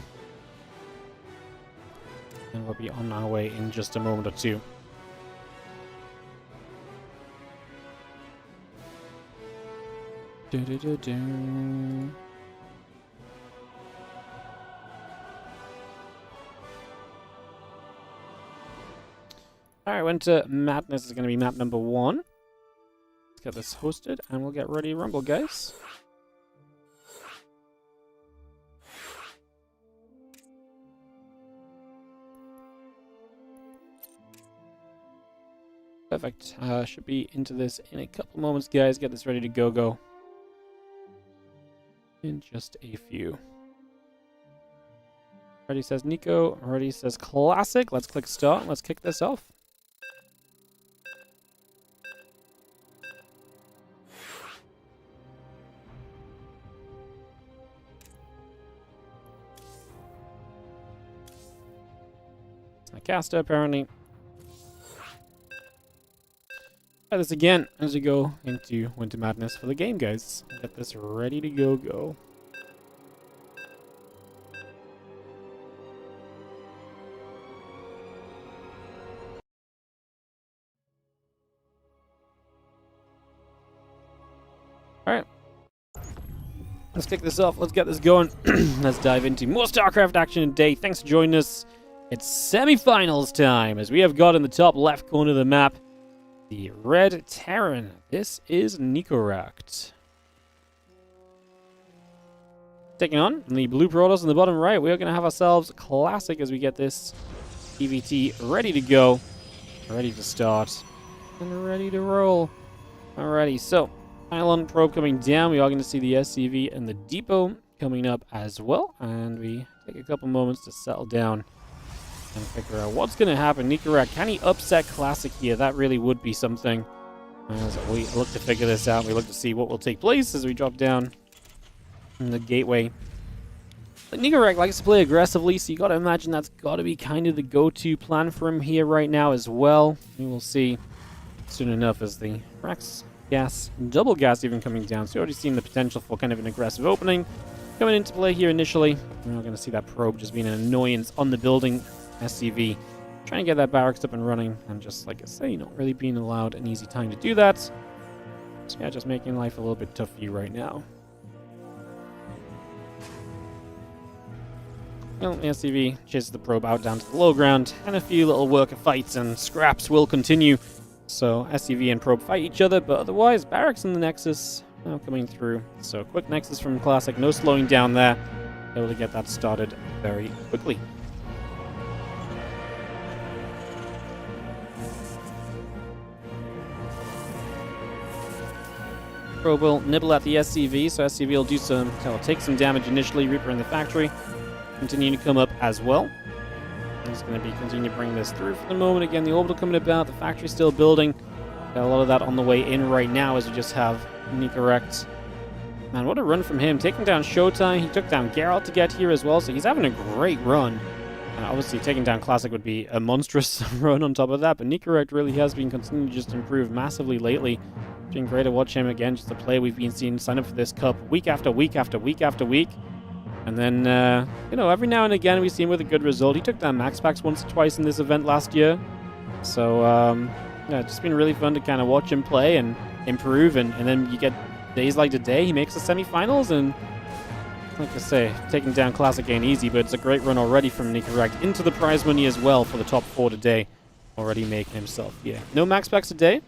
And we'll be on our way in just a moment or two. Do-do-do-do. Alright, Winter Madness is going to be map number 1. Let's get this hosted, and we'll get ready to rumble, guys. Perfect. Should be into this in a couple moments, guys. Get this ready to go, go. In just a few. Ready says Nico. Ready says Classic. Let's click start. Let's kick this off. A caster, apparently. Try this again as we go into Winter Madness for the game, guys. Get this ready to go, go. Alright. Let's kick this off. Let's get this going. Let's dive into more StarCraft action today. Thanks for joining us. It's semi-finals time, as we have got in the top left corner of the map the Red Terran. This is Nikoract. Taking on the Blue Protoss in the bottom right, we are going to have ourselves Classic as we get this EVT ready to go, ready to start, and ready to roll. Alrighty, so Island Probe coming down. We are going to see the SCV and the Depot coming up as well, and we take a couple moments to settle down and figure out what's going to happen. Nikoract, can he upset Classic here? That really would be something. As we look to figure this out, we look to see what will take place as we drop down in the gateway. But Nikoract likes to play aggressively, so you got to imagine that's got to be kind of the go-to plan for him here right now as well. We will see soon enough as the Rax gas, double gas even coming down. So you already seen the potential for kind of an aggressive opening coming into play here initially. We're going to see that probe just being an annoyance on the building. SCV trying to get that barracks up and running, and just like I say, not really being allowed an easy time to do that. So yeah, just making life a little bit tough for you right now. Well, the SCV chases the probe out down to the low ground, and a few little worker fights and scraps will continue. So SCV and probe fight each other, but otherwise barracks in the Nexus now coming through. So quick Nexus from Classic, no slowing down there. Able to get that started very quickly. Probe will nibble at the SCV, so SCV will do some, will take some damage initially. Reaper in the factory, continue to come up as well. I'm just going to be continue to bring this through for the moment. Again, the orbital coming about, the factory still building. Got a lot of that on the way in right now as we just have Nikoract. Man, what a run from him. Taking down Showtime, he took down Geralt to get here as well, so he's having a great run. Obviously, taking down Classic would be a monstrous run on top of that, but Nikoract really has been continuing to just improve massively lately. Been great to watch him again, just a play we've been seeing sign up for this cup week after week after week after week. And then, you know, every now and again we see him with a good result. He took down Max Packs once or twice in this event last year. So, yeah, it's just been really fun to kind of watch him play and improve, and then you get days like today, he makes the semifinals, and like I say, taking down Classic ain't easy, but it's a great run already from Nikoract into the prize money as well for the top 4 today, already making himself, yeah. No max packs today.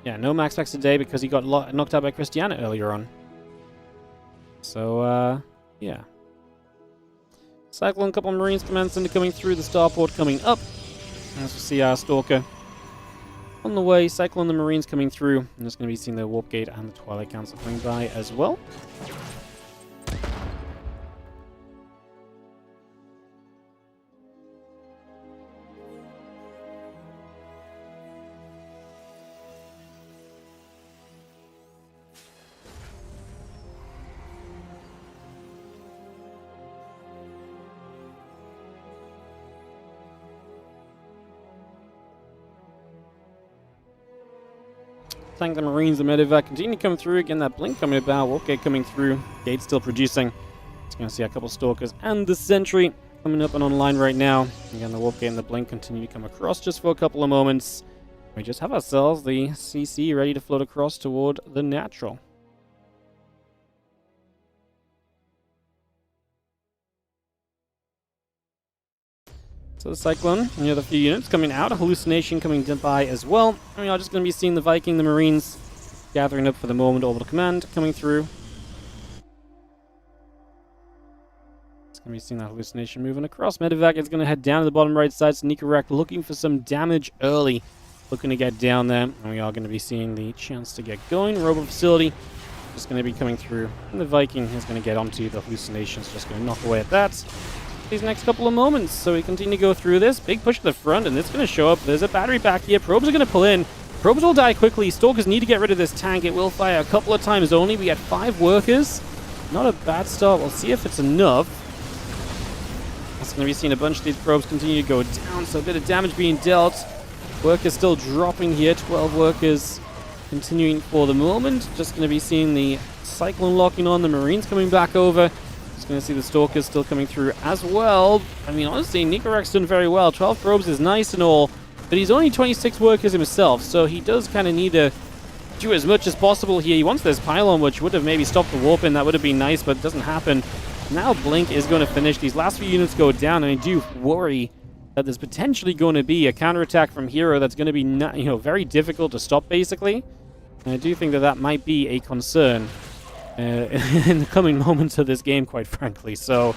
Yeah, no max packs today because he got knocked out by Christiana earlier on. So, yeah. Cyclone, couple of Marines commencing coming through, the starport coming up. As we see our Stalker on the way, Cyclone, the Marines coming through. I'm just going to be seeing the Warp Gate and the Twilight Council coming by as well. Tank, the Marines, the Medevac continue to come through. Again, that Blink coming about. Warp Gate coming through. Gate still producing. Just going to see a couple Stalkers and the Sentry coming up and online right now. Again, the Warp Gate and the Blink continue to come across just for a couple of moments. We just have ourselves the CC ready to float across toward the Natural. So the Cyclone, and the other few units coming out, a Hallucination coming by as well. And we are just going to be seeing the Viking, the Marines, gathering up for the moment, Orbital Command coming through. It's going to be seeing that Hallucination moving across. Medevac is going to head down to the bottom right side, so Nikoract looking for some damage early. Looking to get down there, and we are going to be seeing the chance to get going. Robo Facility just going to be coming through, and the Viking is going to get onto the Hallucinations, just going to knock away at that these next couple of moments. So we continue to go through this. Big push to the front, and it's going to show up. There's a battery back here. Probes are going to pull in. Probes will die quickly. Stalkers need to get rid of this tank. It will fire a couple of times only. We had 5 workers. Not a bad start. We'll see if it's enough. That's going to be seeing a bunch of these probes continue to go down, so a bit of damage being dealt. Workers still dropping here. 12 workers continuing for the moment. Just going to be seeing the Cyclone locking on. The Marines coming back over. Just going to see the Stalkers still coming through as well. I mean, honestly, Nikoract's done very well. 12 probes is nice and all, but he's only 26 workers himself, so he does kind of need to do as much as possible here. He wants this pylon, which would have maybe stopped the warp in. That would have been nice, but it doesn't happen. Now Blink is going to finish. These last few units go down, and I do worry that there's potentially going to be a counterattack from Hero that's going to be very difficult to stop, basically. And I do think that that might be a concern in the coming moments of this game, quite frankly. So,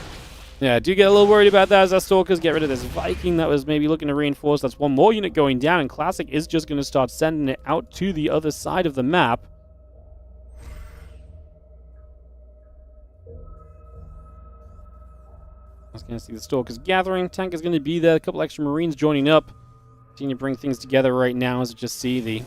yeah, I do get a little worried about that as our Stalkers get rid of this Viking that was maybe looking to reinforce. That's one more unit going down, and Classic is just going to start sending it out to the other side of the map. I was going to see the Stalkers gathering. Tank is going to be there. A couple extra Marines joining up. Continue to bring things together right now as we just see the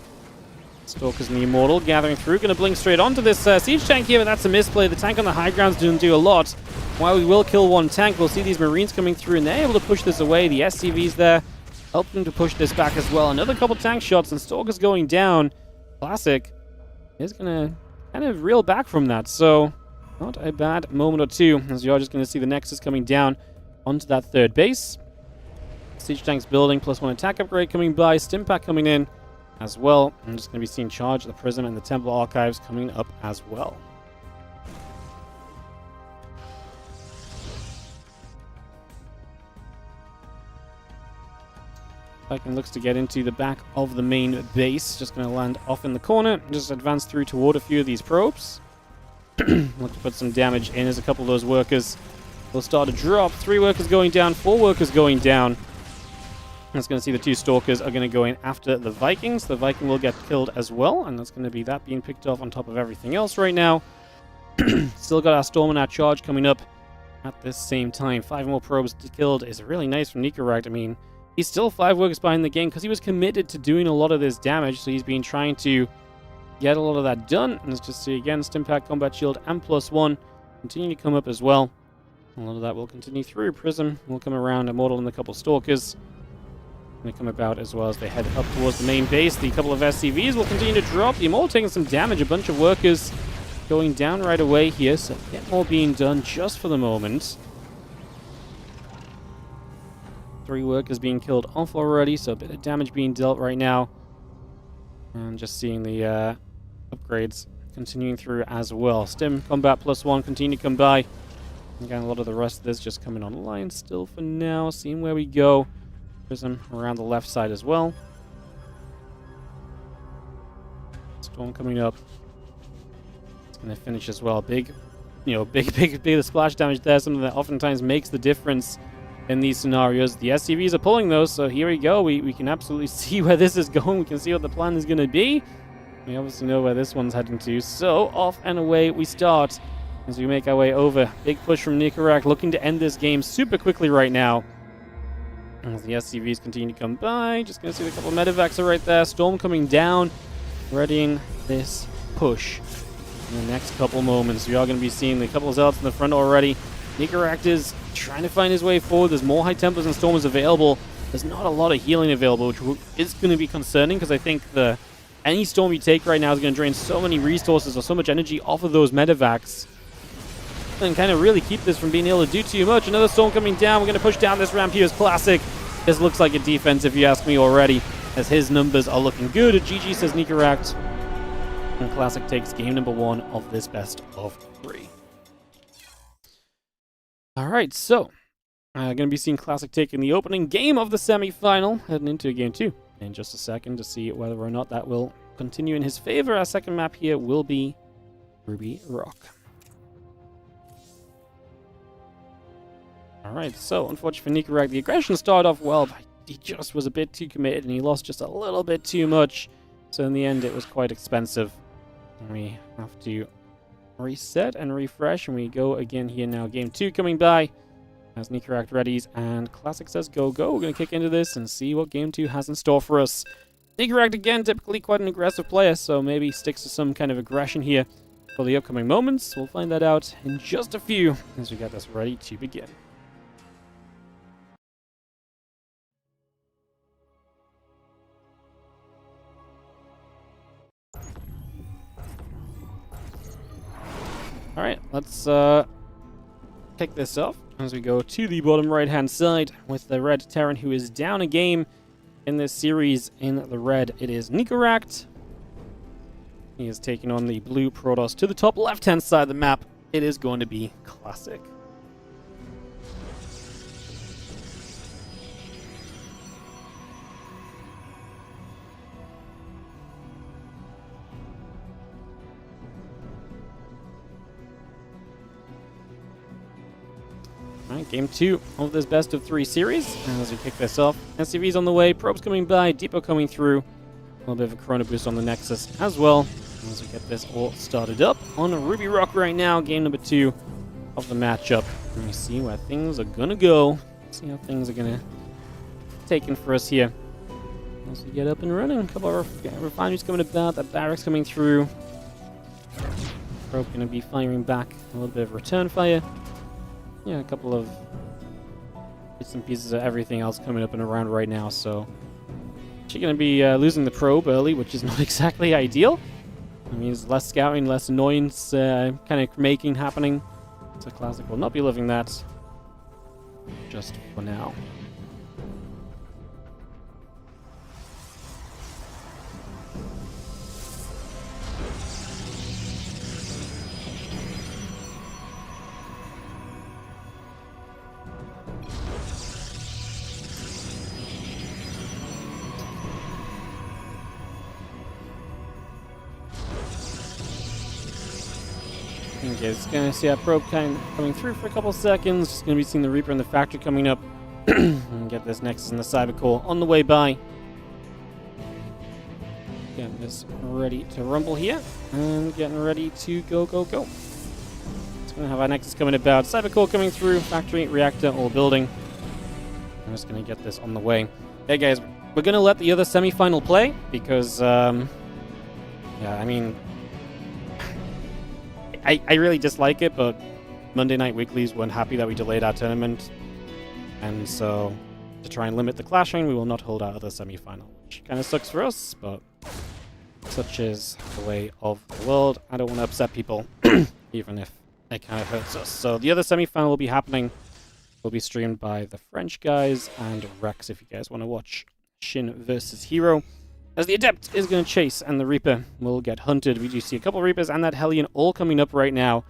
Stalkers and the Immortal gathering through. Going to blink straight onto this siege tank here, but that's a misplay. The tank on the high grounds didn't do a lot. While we will kill one tank, we'll see these Marines coming through, and they're able to push this away. The SCV's there, helping to push this back as well. Another couple tank shots, and Stalkers going down. Classic is going to kind of reel back from that, so not a bad moment or two, as you are just going to see the Nexus coming down onto that third base. Siege tanks building, +1 attack upgrade coming by, Stimpack coming in as well. I'm just going to be seeing Charge, the Prism, and the Temple Archives coming up as well. Viking looks to get into the back of the main base. Just going to land off in the corner. Just advance through toward a few of these probes. Look to put some damage in as a couple of those workers will start to drop. 3 workers going down, 4 workers going down. That's going to see the 2 Stalkers are going to go in after the Vikings. The Viking will get killed as well, and that's going to be that being picked off on top of everything else right now. Still got our Storm and our Charge coming up at this same time. 5 more probes killed is really nice from Nikoract. I mean, he's still 5 workers behind the game because he was committed to doing a lot of this damage, so he's been trying to get a lot of that done. And let's just see again, Stimpack, Combat Shield, and +1 continue to come up as well. A lot of that will continue through. Prism will come around, Immortal and a couple Stalkers. They come about as well as they head up towards the main base. The couple of SCVs will continue to drop. The Immortal taking some damage. A bunch of workers going down right away here, so a bit more being done just for the moment. 3 workers being killed off already, so a bit of damage being dealt right now. And just seeing the upgrades continuing through as well. Stim combat +1 continue to come by. Again, a lot of the rest of this just coming online still for now. Seeing where we go. Prism around the left side as well. Storm coming up. It's going to finish as well. Big splash damage there. Something that oftentimes makes the difference in these scenarios. The SCVs are pulling those, so here we go. We can absolutely see where this is going. We can see what the plan is going to be. We obviously know where this one's heading to. So off and away we start as we make our way over. Big push from Nikoract, looking to end this game super quickly right now. As the SCVs continue to come by. Just going to see a couple of medevacs are right there. Storm coming down, readying this push in the next couple moments. We are going to be seeing a couple of zealots in the front already. Nikoract is trying to find his way forward. There's more High Templars and Stormers available. There's not a lot of healing available, which is going to be concerning because I think any Storm you take right now is going to drain so many resources or so much energy off of those medevacs and kind of really keep this from being able to do too much. Another Storm coming down. We're going to push down this ramp here as Classic. This looks like a defense if you ask me already, as his numbers are looking good. GG says Nikoract. And Classic takes game number 1 of this best of 3. Alright, so going to be seeing Classic taking the opening game of the semi-final, heading into game 2 in just a second to see whether or not that will continue in his favor. Our second map here will be Ruby Rock. Alright, so unfortunately for Nikoract, the aggression started off well, but he just was a bit too committed and he lost just a little bit too much. So in the end, it was quite expensive. And we have to reset and refresh, and we go again here now. Game 2 coming by as Nikoract readies, and Classic says go, go. We're going to kick into this and see what game 2 has in store for us. Nikoract, again, typically quite an aggressive player, so maybe sticks to some kind of aggression here for the upcoming moments. We'll find that out in just a few as we get this ready to begin. Alright, let's kick this off as we go to the bottom right-hand side with the red Terran, who is down a game in this series. In the red, it is Nikoract. He is taking on the blue Protoss. To the top left-hand side of the map, it is going to be Classic. Alright, game 2 of this best of 3 series. And as we kick this off, SCV's on the way, probes coming by, depot coming through. A little bit of a chrono boost on the Nexus as well. As we get this all started up on Ruby Rock right now, game number 2 of the matchup. And we see where things are gonna go. See how things are gonna taken for us here. As we get up and running, a couple of refineries coming about, that barracks coming through. Probe gonna be firing back a little bit of return fire. Yeah, a couple of bits and pieces of everything else coming up and around right now, so she's going to be losing the probe early, which is not exactly ideal. It means less scouting, less annoyance kind of making happening. So Classic will not be living that just for now. Okay, it's going to see that probe kind of coming through for a couple seconds. Just going to be seeing the Reaper and the Factory coming up. And get this Nexus and the Cyber Core on the way by. Getting this ready to rumble here. And getting ready to go, go, go. It's going to have our Nexus coming about. Cyber Core coming through. Factory, Reactor, all building. I'm just going to get this on the way. Hey guys, we're going to let the other semi-final play. Because, yeah, I mean, I really dislike it, but Monday Night Weeklies weren't happy that we delayed our tournament. And so, to try and limit the clashing, we will not hold our other semi-final. Which kind of sucks for us, but such is the way of the world. I don't want to upset people, even if it kind of hurts us. So the other semi-final will be happening will be streamed by the French guys and Rex if you guys want to watch Shin versus Hero. As the Adept is going to chase and the Reaper will get hunted. We do see a couple Reapers and that Hellion all coming up right now.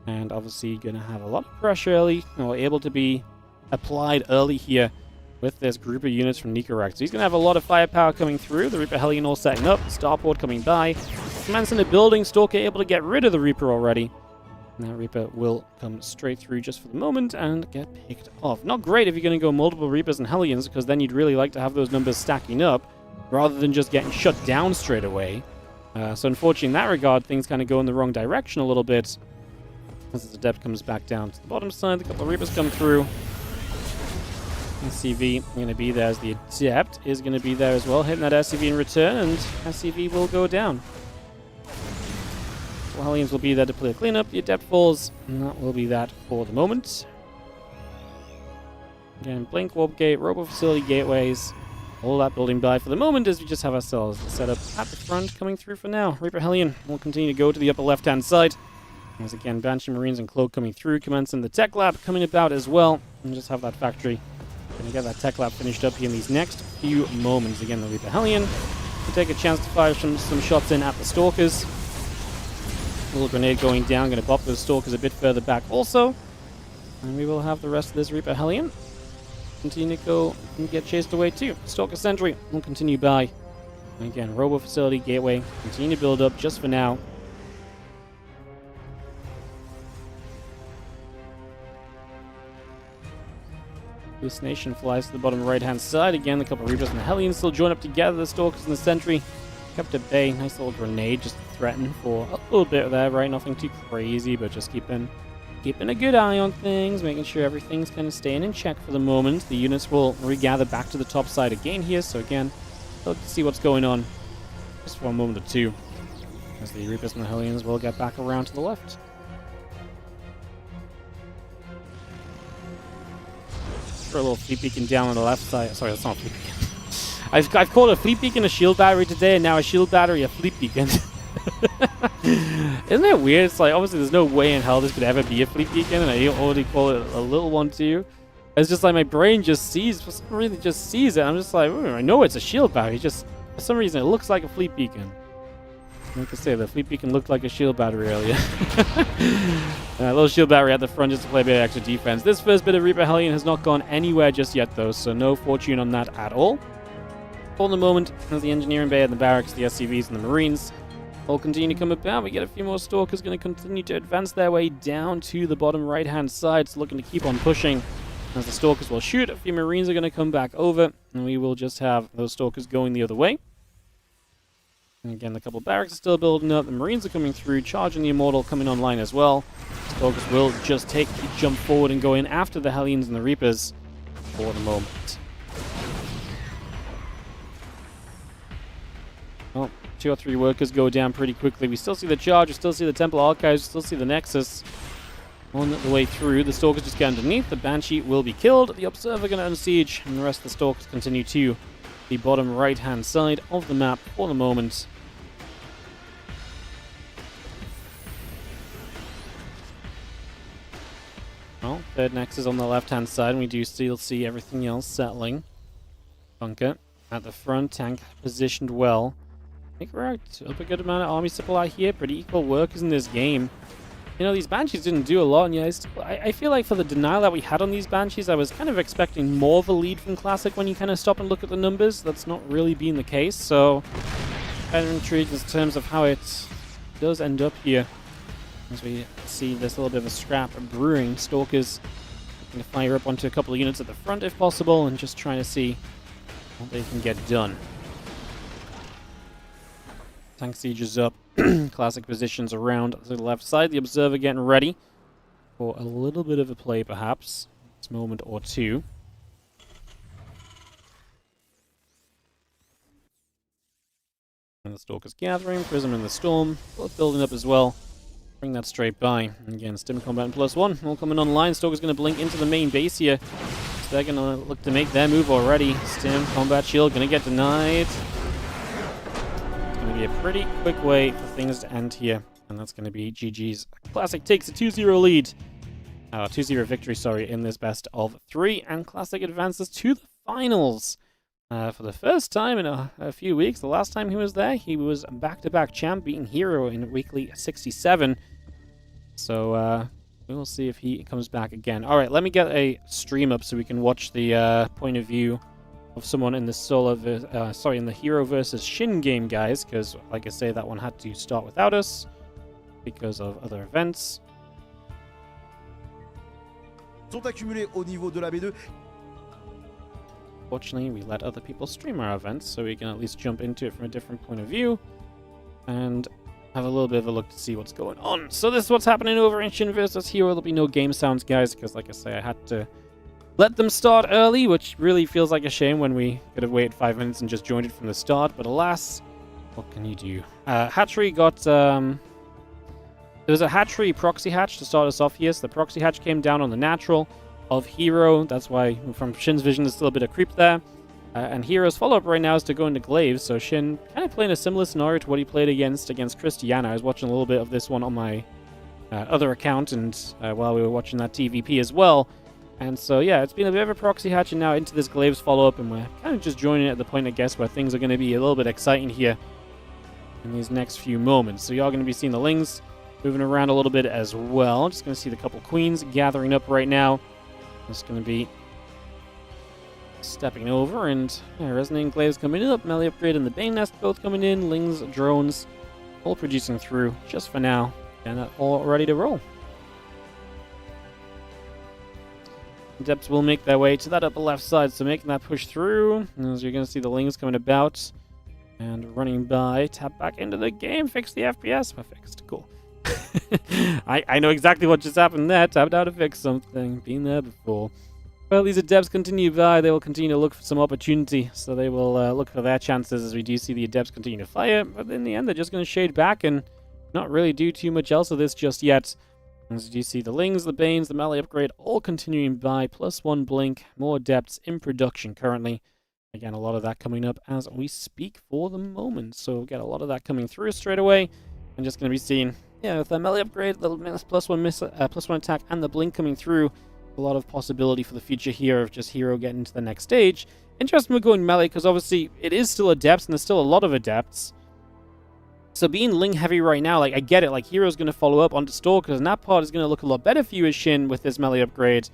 And obviously going to have a lot of pressure early, or able to be applied early here with this group of units from Nikoract. So he's going to have a lot of firepower coming through. The Reaper Hellion all setting up, Starport coming by. Command's in the building, Stalker able to get rid of the Reaper already. And that Reaper will come straight through just for the moment and get picked off. Not great if you're going to go multiple Reapers and Hellions, because then you'd really like to have those numbers stacking up, rather than just getting shut down straight away. So unfortunately in that regard, things kind of go in the wrong direction a little bit. As this Adept comes back down to the bottom side, a couple of Reapers come through. SCV going to be there as the Adept is going to be there as well, hitting that SCV in return, and SCV will go down. So Hellions will be there to play a cleanup, the Adept falls, and that will be that for the moment. Again, Blink, Warp Gate, Robo Facility, Gateways, all that building by for the moment as we just have ourselves set up at the front coming through for now. Reaper Hellion will continue to go to the upper left-hand side. As again, Banshee Marines and Cloak coming through, commencing the Tech Lab coming about as well. And just have that factory. Going to get that Tech Lab finished up here in these next few moments. Again, the Reaper Hellion will take a chance to fire some shots in at the Stalkers. Little grenade going down, going to pop those Stalkers a bit further back also. And we will have the rest of this Reaper Hellion continue to go and get chased away too. Stalker Sentry will continue by. And again, Robo Facility, Gateway, continue to build up just for now. This Nation flies to the bottom right-hand side. Again, a couple of Reapers and the Hellions still join up together. The Stalkers and the Sentry kept at bay. Nice little grenade just to threaten for a little bit there, right? Nothing too crazy, but just keeping a good eye on things, making sure everything's kind of staying in check for the moment. The units will regather back to the top side again here, so again, look to see what's going on just for a moment or two, as the Reapers and the Hellions will get back around to the left. For a little fleet beacon down on the left side. Sorry, that's not a fleet beacon. I've called a fleet beacon a shield battery today, and now a shield battery a fleet beacon. Isn't that weird? It's like, obviously there's no way in hell this could ever be a fleet beacon, and I already call it a little one too. It's just like my brain just sees, for some reason just sees it. I'm just like, I know it's a shield battery, just for some reason it looks like a fleet beacon. Like I say, the fleet beacon looked like a shield battery earlier. A little shield battery at the front just to play a bit of extra defense. This first bit of Reaper Hellion has not gone anywhere just yet though, so no fortune on that at all. For the moment, as the engineering bay and the barracks, the SCVs and the Marines all continue to come about. We get a few more Stalkers going to continue to advance their way down to the bottom right-hand side, so looking to keep on pushing. As the Stalkers will shoot, a few Marines are going to come back over, and we will just have those Stalkers going the other way. And again, a couple of barracks are still building up. The Marines are coming through, charging the Immortal, coming online as well. Stalkers will just take the jump forward and go in after the Hellions and the Reapers for the moment. Well, 2 or 3 workers go down pretty quickly. We still see the charge, we still see the Temple Archives, we still see the Nexus on the way through. The Stalkers just get underneath. The Banshee will be killed. The Observer going to unsiege, and the rest of the Stalkers continue to the bottom right-hand side of the map for the moment. Well, third Nexus on the left-hand side, and we do still see everything else settling. Bunker at the front, tank positioned well. Nikoract up a good amount of army supply here, pretty equal workers in this game. You know, these Banshees didn't do a lot, and yeah, I feel like for the denial that we had on these Banshees, I was kind of expecting more of a lead from Classic when you kind of stop and look at the numbers. That's not really been the case, so kind of intrigued in terms of how it does end up here. As we see this little bit of a scrap brewing. Stalkers going to fire up onto a couple of units at the front if possible, and just trying to see what they can get done. Tank siege is up. Classic positions around to the left side. The Observer getting ready for a little bit of a play, perhaps. This moment or two. And the Stalkers gathering. Prism in the Storm. Both building up as well. Bring that straight by. And again, Stim Combat and +1. All coming online. Stalker's going to blink into the main base here. So they're going to look to make their move already. Stim Combat Shield going to get denied. Going to be a pretty quick way for things to end here, and that's going to be GG's. Classic takes a 2-0 lead 2-0 victory, sorry, in this best of 3, and Classic advances to the finals. For the first time in a few weeks. The last time he was there, he was back-to-back champ, beating Hero in weekly 67. So, we'll see if he comes back again. Alright, let me get a stream up so we can watch the point of view of someone in the in the Hero versus Shin game, guys, because, like I say, that one had to start without us because of other events. Sont accumulés au niveau de la B2. Fortunately, we let other people stream our events, so we can at least jump into it from a different point of view and have a little bit of a look to see what's going on. So this is what's happening over in Shin vs. Hero. There'll be no game sounds, guys, because, like I say, I had to let them start early, which really feels like a shame when we could have waited 5 minutes and just joined it from the start. But alas, what can you do? Hatchery got... there was a Hatchery proxy hatch to start us off here, so the proxy hatch came down on the natural of Hero. That's why from Shin's vision there's still a bit of creep there. And Hero's follow-up right now is to go into Glaive, so Shin kind of playing a similar scenario to what he played against Christiana. I was watching a little bit of this one on my other account, and while we were watching that TVP as well. And so yeah, it's been a bit of a proxy hatch and now into this Glaive's follow-up, and we're kind of just joining at the point, I guess, where things are going to be a little bit exciting here in these next few moments. So you are going to be seeing the Lings moving around a little bit as well. Just going to see the couple Queens gathering up right now. Just going to be stepping over, and Resonating Glaives coming up, Melee Upgrade and the Bane Nest both coming in, Lings, drones, all producing through just for now, and all ready to roll. Adepts will make their way to that upper left side, so making that push through, as you're going to see the Lings coming about, and running by, tap back into the game, fix the FPS, we're fixed, cool. I know exactly what just happened there. Tapped out to fix something. Been there before. Well, these Adepts continue by. They will continue to look for some opportunity. So they will look for their chances as we do see the Adepts continue to fire. But in the end, they're just going to shade back and not really do too much else of this just yet. As you do see the Lings, the Banes, the Melee Upgrade all continuing by. +1 blink. More Adepts in production currently. Again, a lot of that coming up as we speak for the moment. So we'll get a lot of that coming through straight away. I'm just going to be seeing... yeah, with the Melee Upgrade, the +1 attack, and the Blink coming through, a lot of possibility for the future here of just Hero getting to the next stage. Interesting we're going Melee, because obviously it is still Adepts, and there's still a lot of Adepts. So being Ling heavy right now, like, I get it, like, Hero's going to follow up onto Stalkers, and that part is going to look a lot better for you as Shin with this Melee Upgrade.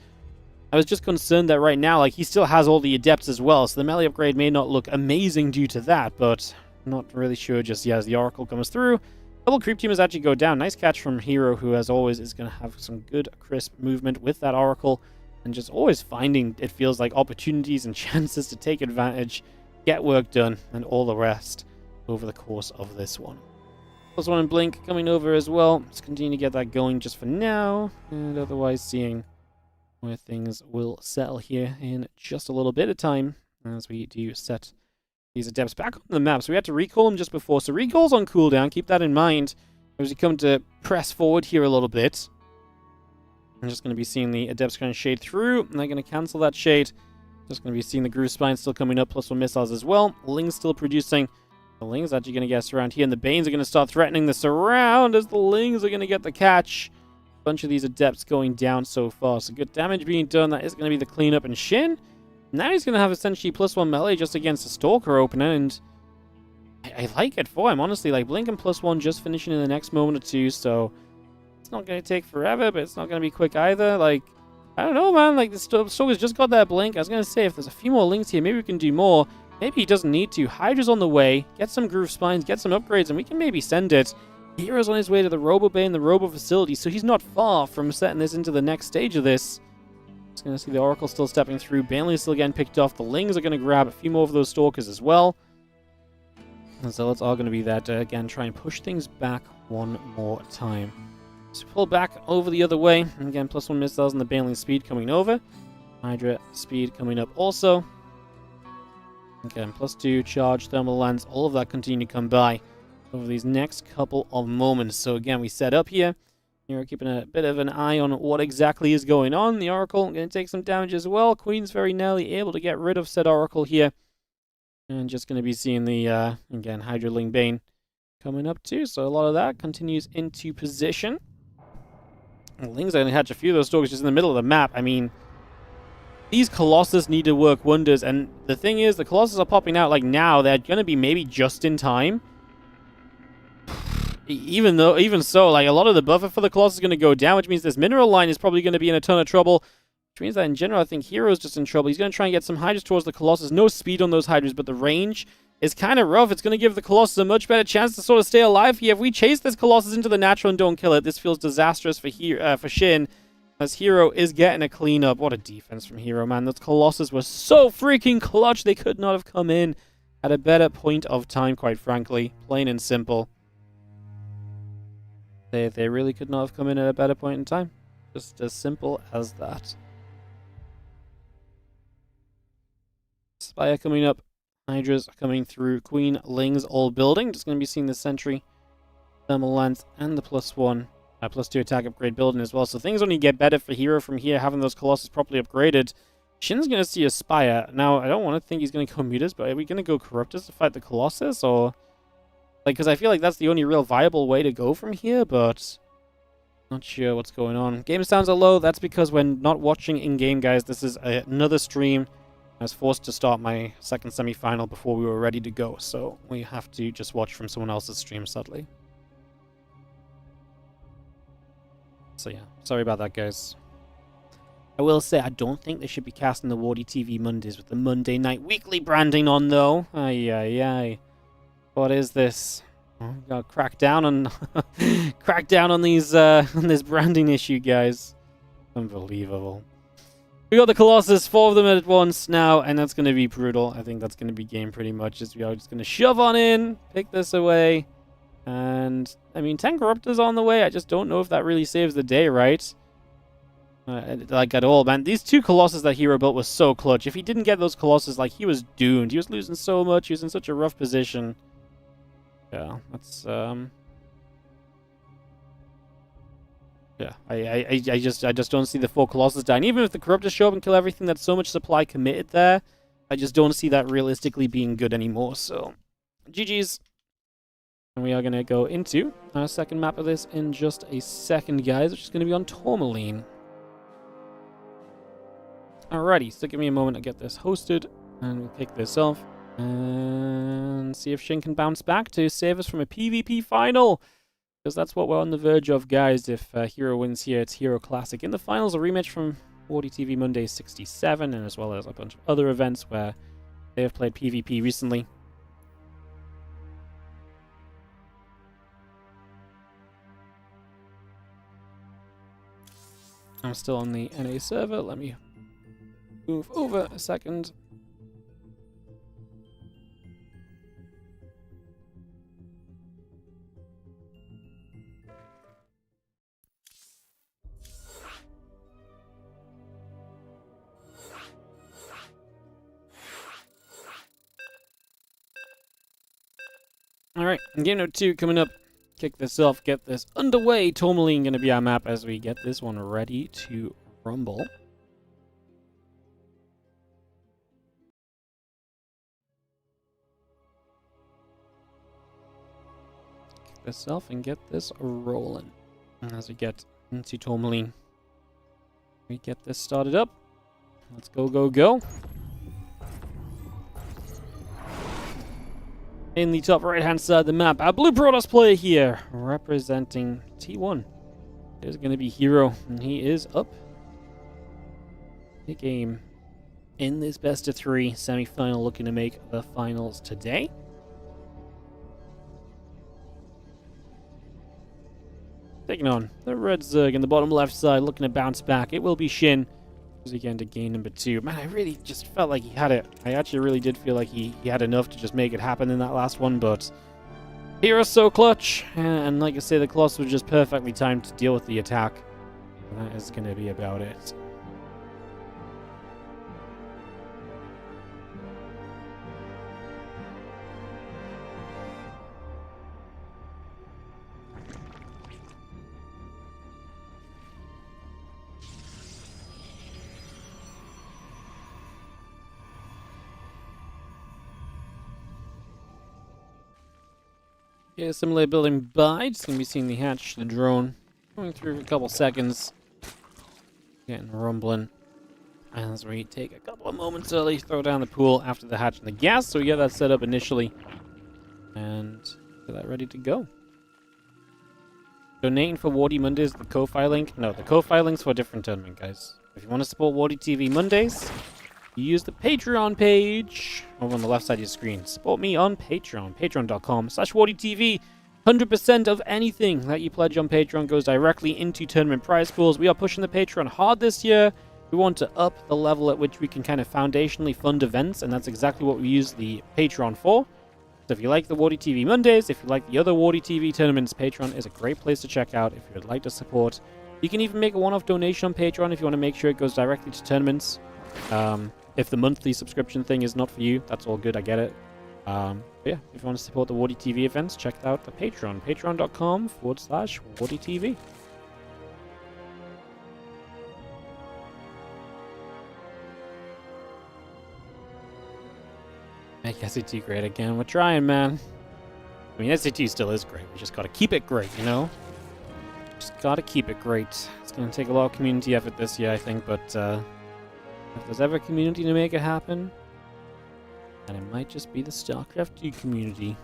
I was just concerned that right now, like, he still has all the Adepts as well, so the Melee Upgrade may not look amazing due to that, but I'm not really sure just yet as the Oracle comes through. Double creep team has actually go down. Nice catch from Hero, who as always is going to have some good crisp movement with that Oracle, and just always finding, it feels like, opportunities and chances to take advantage, get work done, and all the rest over the course of this one. +1 and Blink coming over as well. Let's continue to get that going just for now, and otherwise seeing where things will settle here in just a little bit of time as we do set these Adepts back on the map. So we had to recall them just before. So recall's on cooldown. Keep that in mind as we come to press forward here a little bit. I'm just going to be seeing the Adepts kind of shade through, and they're going to cancel that shade. Just going to be seeing the Groove Spine still coming up, +1 missiles as well. Ling's still producing. The Ling's actually going to get us around here, and the Banes are going to start threatening the surround as the Lings are going to get the catch. A bunch of these Adepts going down so far. So good damage being done. That is going to be the cleanup, and Shin. Now he's going to have essentially +1 melee just against a Stalker opener, and I like it for him, honestly. Like, Blink and +1 just finishing in the next moment or two, so it's not going to take forever, but it's not going to be quick either. Like, I don't know, man. Like, the Stalker's just got that Blink. I was going to say, if there's a few more Links here, maybe we can do more. Maybe he doesn't need to. Hydra's on the way. Get some Groove Spines, get some upgrades, and we can maybe send it. Hero's on his way to the Robo Bay and the Robo Facility, so he's not far from setting this into the next stage of this. Just going to see the Oracle still stepping through. Bailey's still getting picked off. The Lings are going to grab a few more of those Stalkers as well. And so it's all going to be that, again, try and push things back one more time. So pull back over the other way. And again, +1 missiles and the Bailey speed coming over. Hydra speed coming up also. Again, +2 charge, thermal lance, all of that continue to come by over these next couple of moments. So again, we set up here. You're keeping a bit of an eye on what exactly is going on. The Oracle going to take some damage as well. Queen's very nearly able to get rid of said Oracle here. And just going to be seeing the, again, Hydra Ling Bane coming up too. So a lot of that continues into position. Ling's going to hatch a few of those stalkers just in the middle of the map. I mean, these Colossus need to work wonders, and the thing is, the Colossus are popping out like now. They're going to be maybe just in time. Even so, like a lot of the buffer for the Colossus is going to go down, which means this mineral line is probably going to be in a ton of trouble. Which means that in general, I think Hero's just in trouble. He's going to try and get some Hydras towards the Colossus. No speed on those Hydras, but the range is kind of rough. It's going to give the Colossus a much better chance to sort of stay alive here. If we chase this Colossus into the natural and don't kill it, this feels disastrous for Shin, as Hero is getting a cleanup. What a defense from Hero, man. Those Colossus were so freaking clutch. They could not have come in at a better point of time, quite frankly. Plain and simple. They really could not have come in at a better point in time. Just as simple as that. Spire coming up. Hydras coming through Queen Ling's old building. Just going to be seeing the Sentry, Thermal Lance, and the +1, +2 attack upgrade building as well. So things only get better for Hero from here, having those Colossus properly upgraded. Shin's going to see a Spire. Now, I don't want to think he's going to go Mutas, but are we going to go Corruptors to fight the Colossus? Or, like, because I feel like that's the only real viable way to go from here, but not sure what's going on. Game sounds are low. That's because we're not watching in-game, guys. This is another stream. I was forced to start my second semi-final before we were ready to go, so we have to just watch from someone else's stream, sadly. So yeah, sorry about that, guys. I will say, I don't think they should be casting the WardiTV Mondays with the Monday Night Weekly branding on, though. Ay. What is this? Oh, we gotta crack down on these on this branding issue, guys. Unbelievable. We got the Colossus, 4 of them at once now, and that's going to be brutal. I think that's going to be game pretty much. We are just going to shove on in, pick this away, and, I mean, 10 Corruptors on the way. I just don't know if that really saves the day, right? Like, at all, man. These 2 Colossus that Hero built was so clutch. If he didn't get those Colossus, like, he was doomed. He was losing so much. He was in such a rough position. Yeah, that's, yeah, I just don't see the 4 Colossus dying. Even if the Corruptors show up and kill everything, that's so much supply committed there. I just don't see that realistically being good anymore. So, GG's. And we are going to go into our second map of this in just a second, guys, which is going to be on Tourmaline. Alrighty, so give me a moment to get this hosted, and we'll kick this off, and see if Shin can bounce back to save us from a PvP final. Because that's what we're on the verge of, guys. If Hero wins here, it's Hero Classic. In the finals, a rematch from WardiTV Monday 67, and as well as a bunch of other events where they have played PvP recently. I'm still on the NA server. Let me move over a second. Alright, game note 2 coming up. Kick this off, get this underway. Tourmaline going to be our map as we get this one ready to rumble. Kick this off and get this rolling. And as we get into Tourmaline, we get this started up. Let's go. In the top right-hand side of the map, our Blue Protoss player here, representing T1. It is going to be Hero, and he is up. Big game in this best-of-3 semi-final, looking to make the finals today. Taking on the Red Zerg in the bottom left side, looking to bounce back. It will be Shin. Again to game number 2. Man, I really just felt like he had it. I actually really did feel like he had enough to just make it happen in that last one, but Hero's so clutch, and like I say, the Colossus was just perfectly timed to deal with the attack. And that is going to be about it. Yeah, similar building by. Just going to be seeing the hatch, the drone, Going through a couple seconds. Getting rumbling. As we take a couple of moments early, throw down the pool after the hatch and the gas, so we get that set up initially. And get that ready to go. Donating for Wardy Mondays, the Ko-Fi link. No, the Ko-Fi link's for a different tournament, guys. If you want to support WardiTV Mondays, you use the Patreon page over on the left side of your screen. Support me on Patreon, patreon.com/WardiTV. 100% of anything that you pledge on Patreon goes directly into tournament prize pools. We are pushing the Patreon hard this year. We want to up the level at which we can kind of foundationally fund events, and that's exactly what we use the Patreon for. So if you like the WardiTV Mondays, if you like the other WardiTV tournaments, Patreon is a great place to check out if you would like to support. You can even make a one-off donation on Patreon if you want to make sure it goes directly to tournaments. If the monthly subscription thing is not for you, that's all good, I get it. But yeah, if you want to support the WardiTV events, check out the Patreon, patreon.com/WardiTV. Make SCT great again. We're trying, man. I mean, SCT still is great. We just gotta keep it great, you know? Just gotta keep it great. It's gonna take a lot of community effort this year, I think, but if there's ever a community to make it happen, then it might just be the StarCraft 2 community.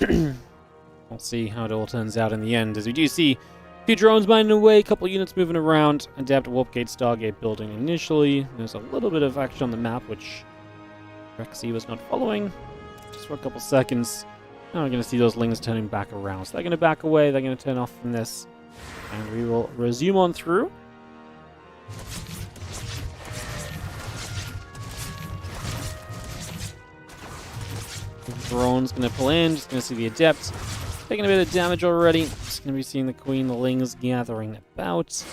We'll see how it all turns out in the end, as we do see a few drones mining away, a couple units moving around, Adept Warpgate Stargate building initially. There's a little bit of action on the map, which Rexy was not following, just for a couple seconds. Now we're going to see those lings turning back around. So they're going to back away, they're going to turn off from this, and we will resume on through. The drone's going to pull in, just going to see the Adept taking a bit of damage already. Just going to be seeing the Queen, the lings gathering about.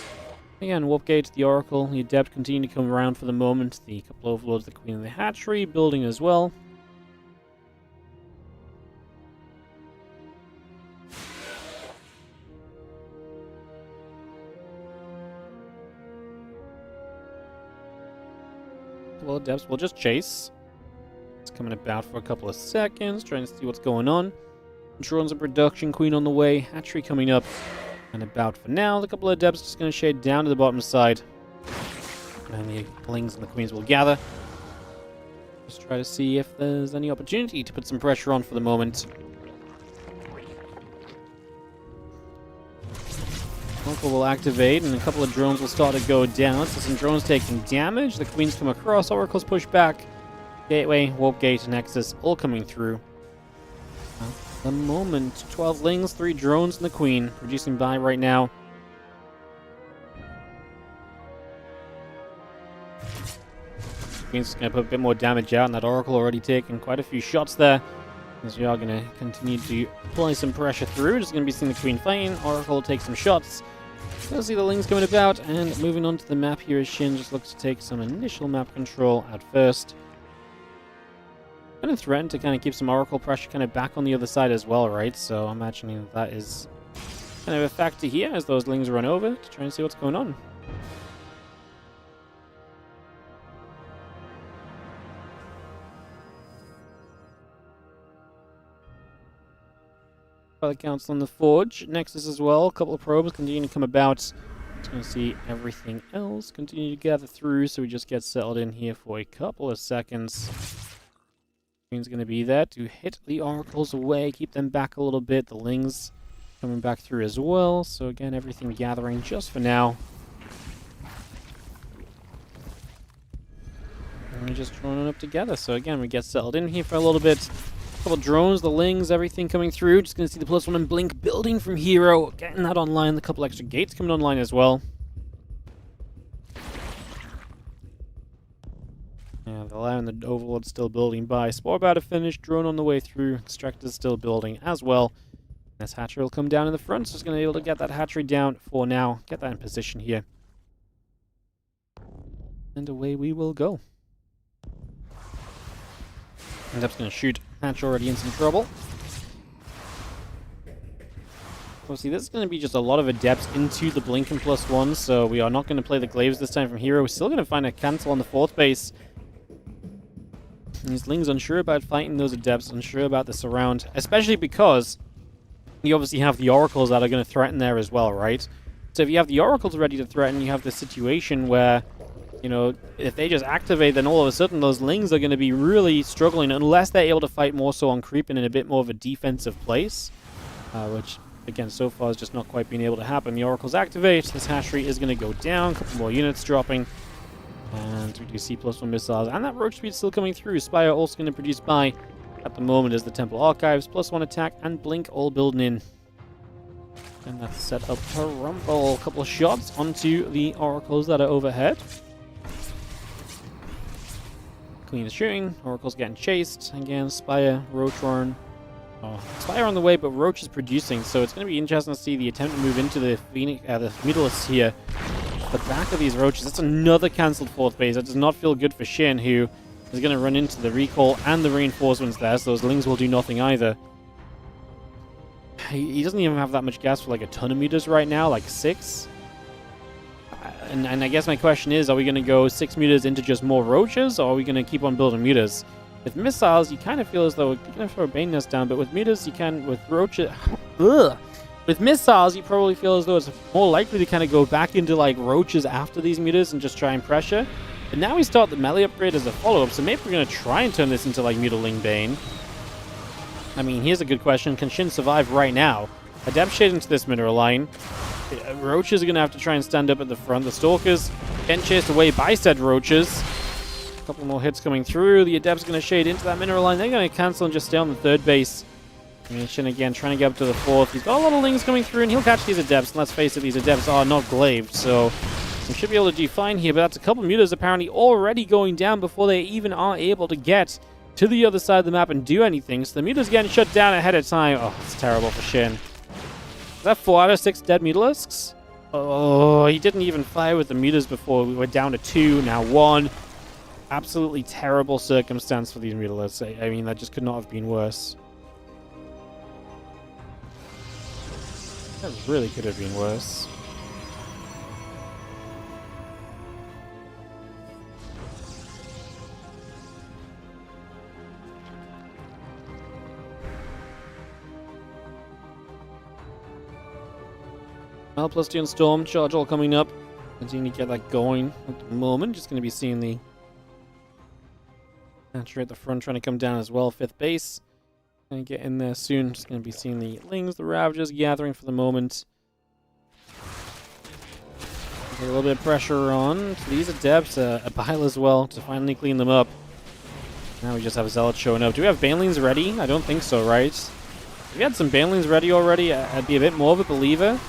Again, Warpgate, the Oracle, the Adept continue to come around for the moment. The couple overlords, the Queen and the Hatchery, building as well. Well, Adepts will just chase. It's coming about for a couple of seconds, trying to see what's going on. Drones in production, Queen on the way, Hatchery coming up. And about for now, the couple of Adepts just going to shade down to the bottom side. And the Lings and the Queens will gather. Just try to see if there's any opportunity to put some pressure on for the moment. Uncle will activate, and a couple of drones will start to go down. So some drones taking damage. The Queens come across, Oracle's push back. Gateway, Warp Gate, Nexus, all coming through. At the moment, 12 Lings, 3 drones, and the Queen. Reducing by right now. Queen's going to put a bit more damage out, and that Oracle already taking quite a few shots there. As we are going to continue to apply some pressure through. Just going to be seeing the Queen fighting. Oracle will take some shots. You'll see the Lings coming about, and moving on to the map here as Shin just looks to take some initial map control at first. Going to threaten to kind of keep some Oracle pressure kind of back on the other side as well, right? So I'm imagining that is kind of a factor here as those Lings run over to try and see what's going on. By the Council on the Forge, Nexus as well, a couple of probes continue to come about. Just going to see everything else continue to gather through, so we just get settled in here for a couple of seconds. Queen's going to be there to hit the Oracles away, keep them back a little bit. The Lings coming back through as well, so again, everything gathering just for now. And we're just drawing it up together, so again, we get settled in here for a little bit. Couple drones, the Lings, everything coming through. Just going to see the +1 and Blink building from Hero. Getting that online. A couple extra gates coming online as well. Yeah, the Lion and the Overlord still building by. Spore about to finish. Drone on the way through. Extractor's still building as well. This Hatchery will come down in the front. So it's going to be able to get that Hatchery down for now. Get that in position here. And away we will go. And that's going to shoot. Hatch already in some trouble. Well, see, this is going to be just a lot of Adepts into the Blink and +1, so we are not going to play the Glaives this time from Hero. We're still going to find a cancel on the 4th base. And these Lings unsure about fighting those Adepts, unsure about the surround, especially because You obviously have the oracles that are going to threaten there as well, right? So if you have the oracles ready to threaten, you have the situation where, you know, if they just activate, then all of a sudden those lings are going to be really struggling unless they're able to fight more so on creeping in a bit more of a defensive place, which, again, so far has just not quite been able to happen. The oracles activate, this hash rate is going to go down, a couple more units dropping, and we do see +1 missiles, and that roach speed still coming through. Spire also going to produce by, at the moment, is the Temple Archives, +1 attack, and Blink all building in. And that's set up to rumble. A couple of shots onto the oracles that are overhead. Clean is shooting. Oracle's getting chased. Again, Spire, Roach run. Oh, Spire on the way, but Roach is producing, so it's going to be interesting to see the attempt to move into the Phoenix, the Mutalisks here. The back of these Roaches, that's another cancelled 4th base. That does not feel good for Shin, who is going to run into the recall and the reinforcements there, so those lings will do nothing either. He doesn't even have that much gas for like a ton of meters right now, like 6. And I guess my question is, are we going to go 6 meters into just more roaches, or are we going to keep on building meters? With missiles, you kind of feel as though you're going to throw a Bane Nest down, but with meters, you can, with roaches... With missiles, you probably feel as though it's more likely to kind of go back into like roaches after these meters and just try and pressure. But now we start the melee upgrade as a follow-up, so maybe we're going to try and turn this into like Mutiling Bane. I mean, here's a good question. Can Shin survive right now? Adept Shade into this mineral line. Roaches are going to have to try and stand up at the front. The Stalkers getting chased away by said roaches. A couple more hits coming through. The Adept's going to shade into that mineral line. They're going to cancel and just stay on the 3rd base. I mean, Shin again trying to get up to the 4th. He's got a lot of lings coming through, and he'll catch these Adepts. And let's face it, these Adepts are not glaived, so we should be able to do fine here. But that's a couple of meters apparently already going down before they even are able to get to the other side of the map and do anything. So the Muta's getting shut down ahead of time. Oh, it's terrible for Shin. Is that 4 out of 6 dead Mutalisks? Oh, he didn't even fire with the Mutas before. We were down to 2, now 1. Absolutely terrible circumstance for these Mutalisks. I mean, that just could not have been worse. That really could have been worse. Well, +2 and Storm charge all coming up. Continue to get that going at the moment. Just going to be seeing the Hatchery at the front trying to come down as well. 5th base. Going to get in there soon. Just going to be seeing the Lings, the Ravagers gathering for the moment. Get a little bit of pressure on to these Adepts, a Bile as well, to finally clean them up. Now we just have Zealots showing up. Do we have Banelings ready? I don't think so, right? If we had some Banelings ready already, I'd be a bit more of a believer.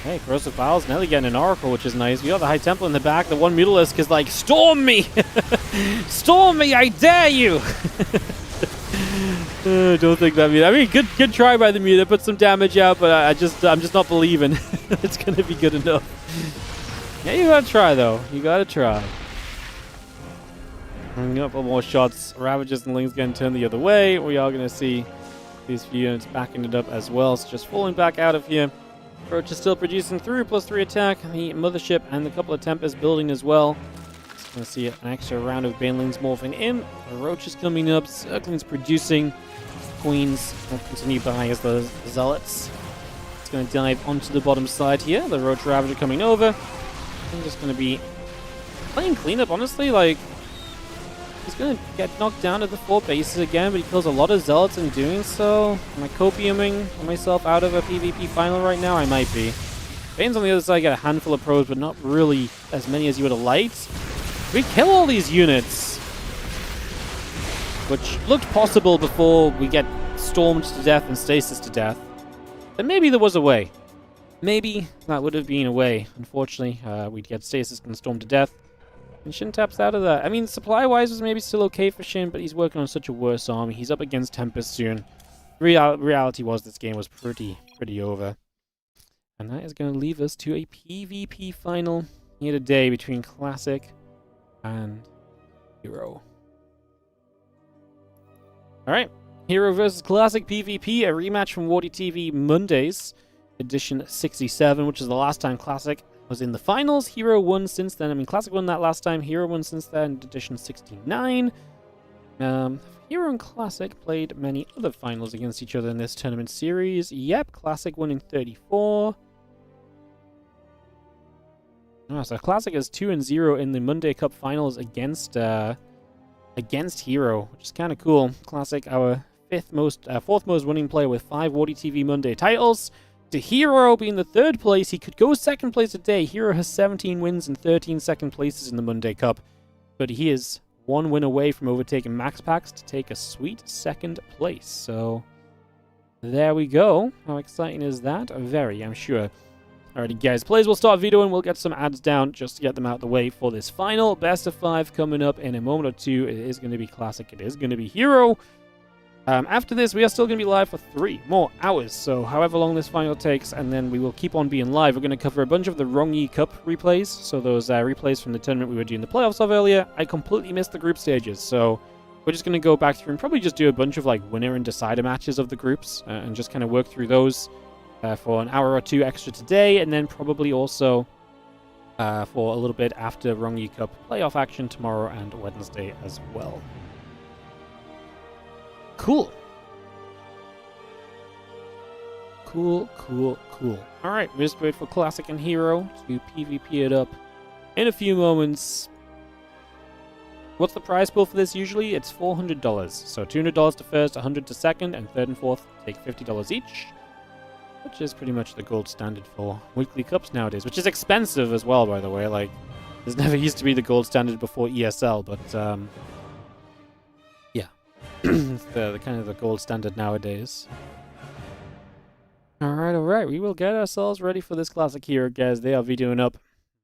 Hey, Corrosive Biles, now they're getting an Oracle, which is nice. We got the High Temple in the back. The one Mutalisk is like, storm me! Storm me, I dare you! Don't think that I mean, good try by the Muta. Put some damage out, but I'm just not believing it's gonna be good enough. Yeah, you gotta try though. You gotta try. A couple more shots. Ravagers and Lings getting turned the other way. We are gonna see these few units backing it up as well. So just falling back out of here. Roach is still producing through, +3 attack. The Mothership and a couple of Tempests building as well. Just going to see an extra round of Banelings morphing in. The Roach is coming up. Circling's producing. Queens will continue by as the Zealots. It's going to dive onto the bottom side here. The Roach Ravager coming over. I'm just going to be playing cleanup, honestly. Like, he's going to get knocked down at the 4 bases again, but he kills a lot of Zealots in doing so. Am I copiuming myself out of a PvP final right now? I might be. Bane's on the other side, got a handful of pros, but not really as many as you would have liked. We kill all these units, which looked possible before we get stormed to death and stasis to death. Then maybe there was a way. Maybe that would have been a way. Unfortunately, we'd get stasis and stormed to death. And Shin taps out of that. I mean, supply-wise was maybe still okay for Shin, but he's working on such a worse army. He's up against Tempest soon. Reality was this game was pretty over. And that is going to leave us to a PvP final here today between Classic and Hero. Alright, Hero versus Classic PvP, a rematch from WardiTV Mondays, edition 67, which is the last time Classic was in the finals. Hero won since then. I mean, Classic won that last time. Hero won since then, edition 69. Hero and Classic played many other finals against each other in this tournament series. Yep, Classic won in 34. Oh, so Classic is 2-0 in the Monday Cup finals against Hero, which is kind of cool. Classic, our fourth most winning player with 5 WardiTV Monday titles. To Hero being the 3rd place, he could go 2nd place today. Hero has 17 wins and 13 second places in the Monday Cup, but he is 1 win away from overtaking MaxPax to take a sweet 2nd place. So there we go. How exciting is that? Very, I'm sure. Alrighty, guys, players will start videoing. We'll get some ads down just to get them out of the way for this final. Best of 5 coming up in a moment or two. It is going to be Classic. It is going to be Hero. After this, we are still going to be live for 3 more hours. So however long this final takes, and then we will keep on being live. We're going to cover a bunch of the RongYI Cup replays. So those replays from the tournament we were doing the playoffs of earlier. I completely missed the group stages. So we're just going to go back through and probably just do a bunch of like winner and decider matches of the groups. And just kind of work through those. For an hour or 2 extra today, and then probably also for a little bit after RongYI Cup playoff action tomorrow and Wednesday as well. Cool. Cool. Alright, we'll just wait for Classic and Hero to PvP it up in a few moments. What's the prize pool for this usually? It's $400. So $200 to first, $100 to second, and third and fourth take $50 each. Which is pretty much the gold standard for weekly cups nowadays, which is expensive as well, by the way. Like, this never used to be the gold standard before ESL, but yeah, it's the kind of the gold standard nowadays. All right, we will get ourselves ready for this Classic Hero, guys. They are videoing up.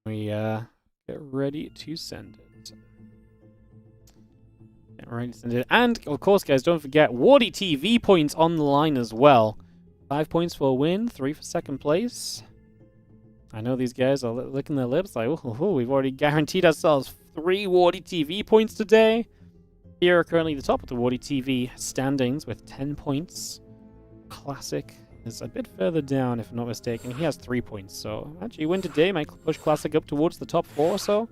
We get ready to send it. Get ready to send it, and of course, guys, don't forget WardiTV points on the line as well. 5 points for a win, 3 for 2nd place. I know these guys are licking their lips like, oh, we've already guaranteed ourselves 3 WardiTV points today. Here are currently the top of the WardiTV standings with 10 points. Classic is a bit further down, if I'm not mistaken. He has 3 points, so actually win today might push Classic up towards the top 4 or so.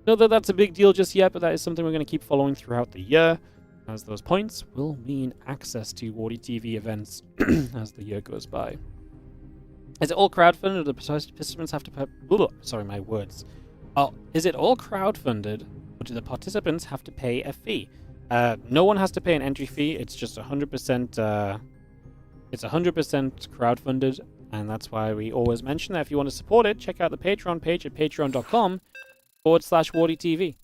Not that that's a big deal just yet, but that is something we're going to keep following throughout the year, as those points will mean access to WardiTV events as the year goes by. Is it all crowdfunded, or do the participants have to pay... sorry, my words. Oh, is it all crowdfunded, or do the participants have to pay a fee? No one has to pay an entry fee. It's just 100%... it's 100% crowdfunded, and that's why we always mention that if you want to support it, check out the Patreon page at patreon.com/WardiTV.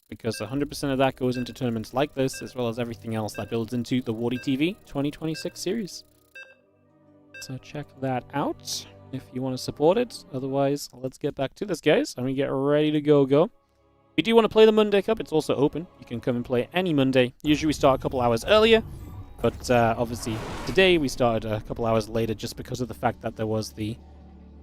Because 100% of that goes into tournaments like this, as well as everything else that builds into the WardiTV 2026 series. So check that out if you want to support it. Otherwise, let's get back to this, guys, and we get ready to go. If you do want to play the Monday Cup, it's also open. You can come and play any Monday. Usually we start a couple hours earlier, but obviously today we started a couple hours later just because of the fact that there was the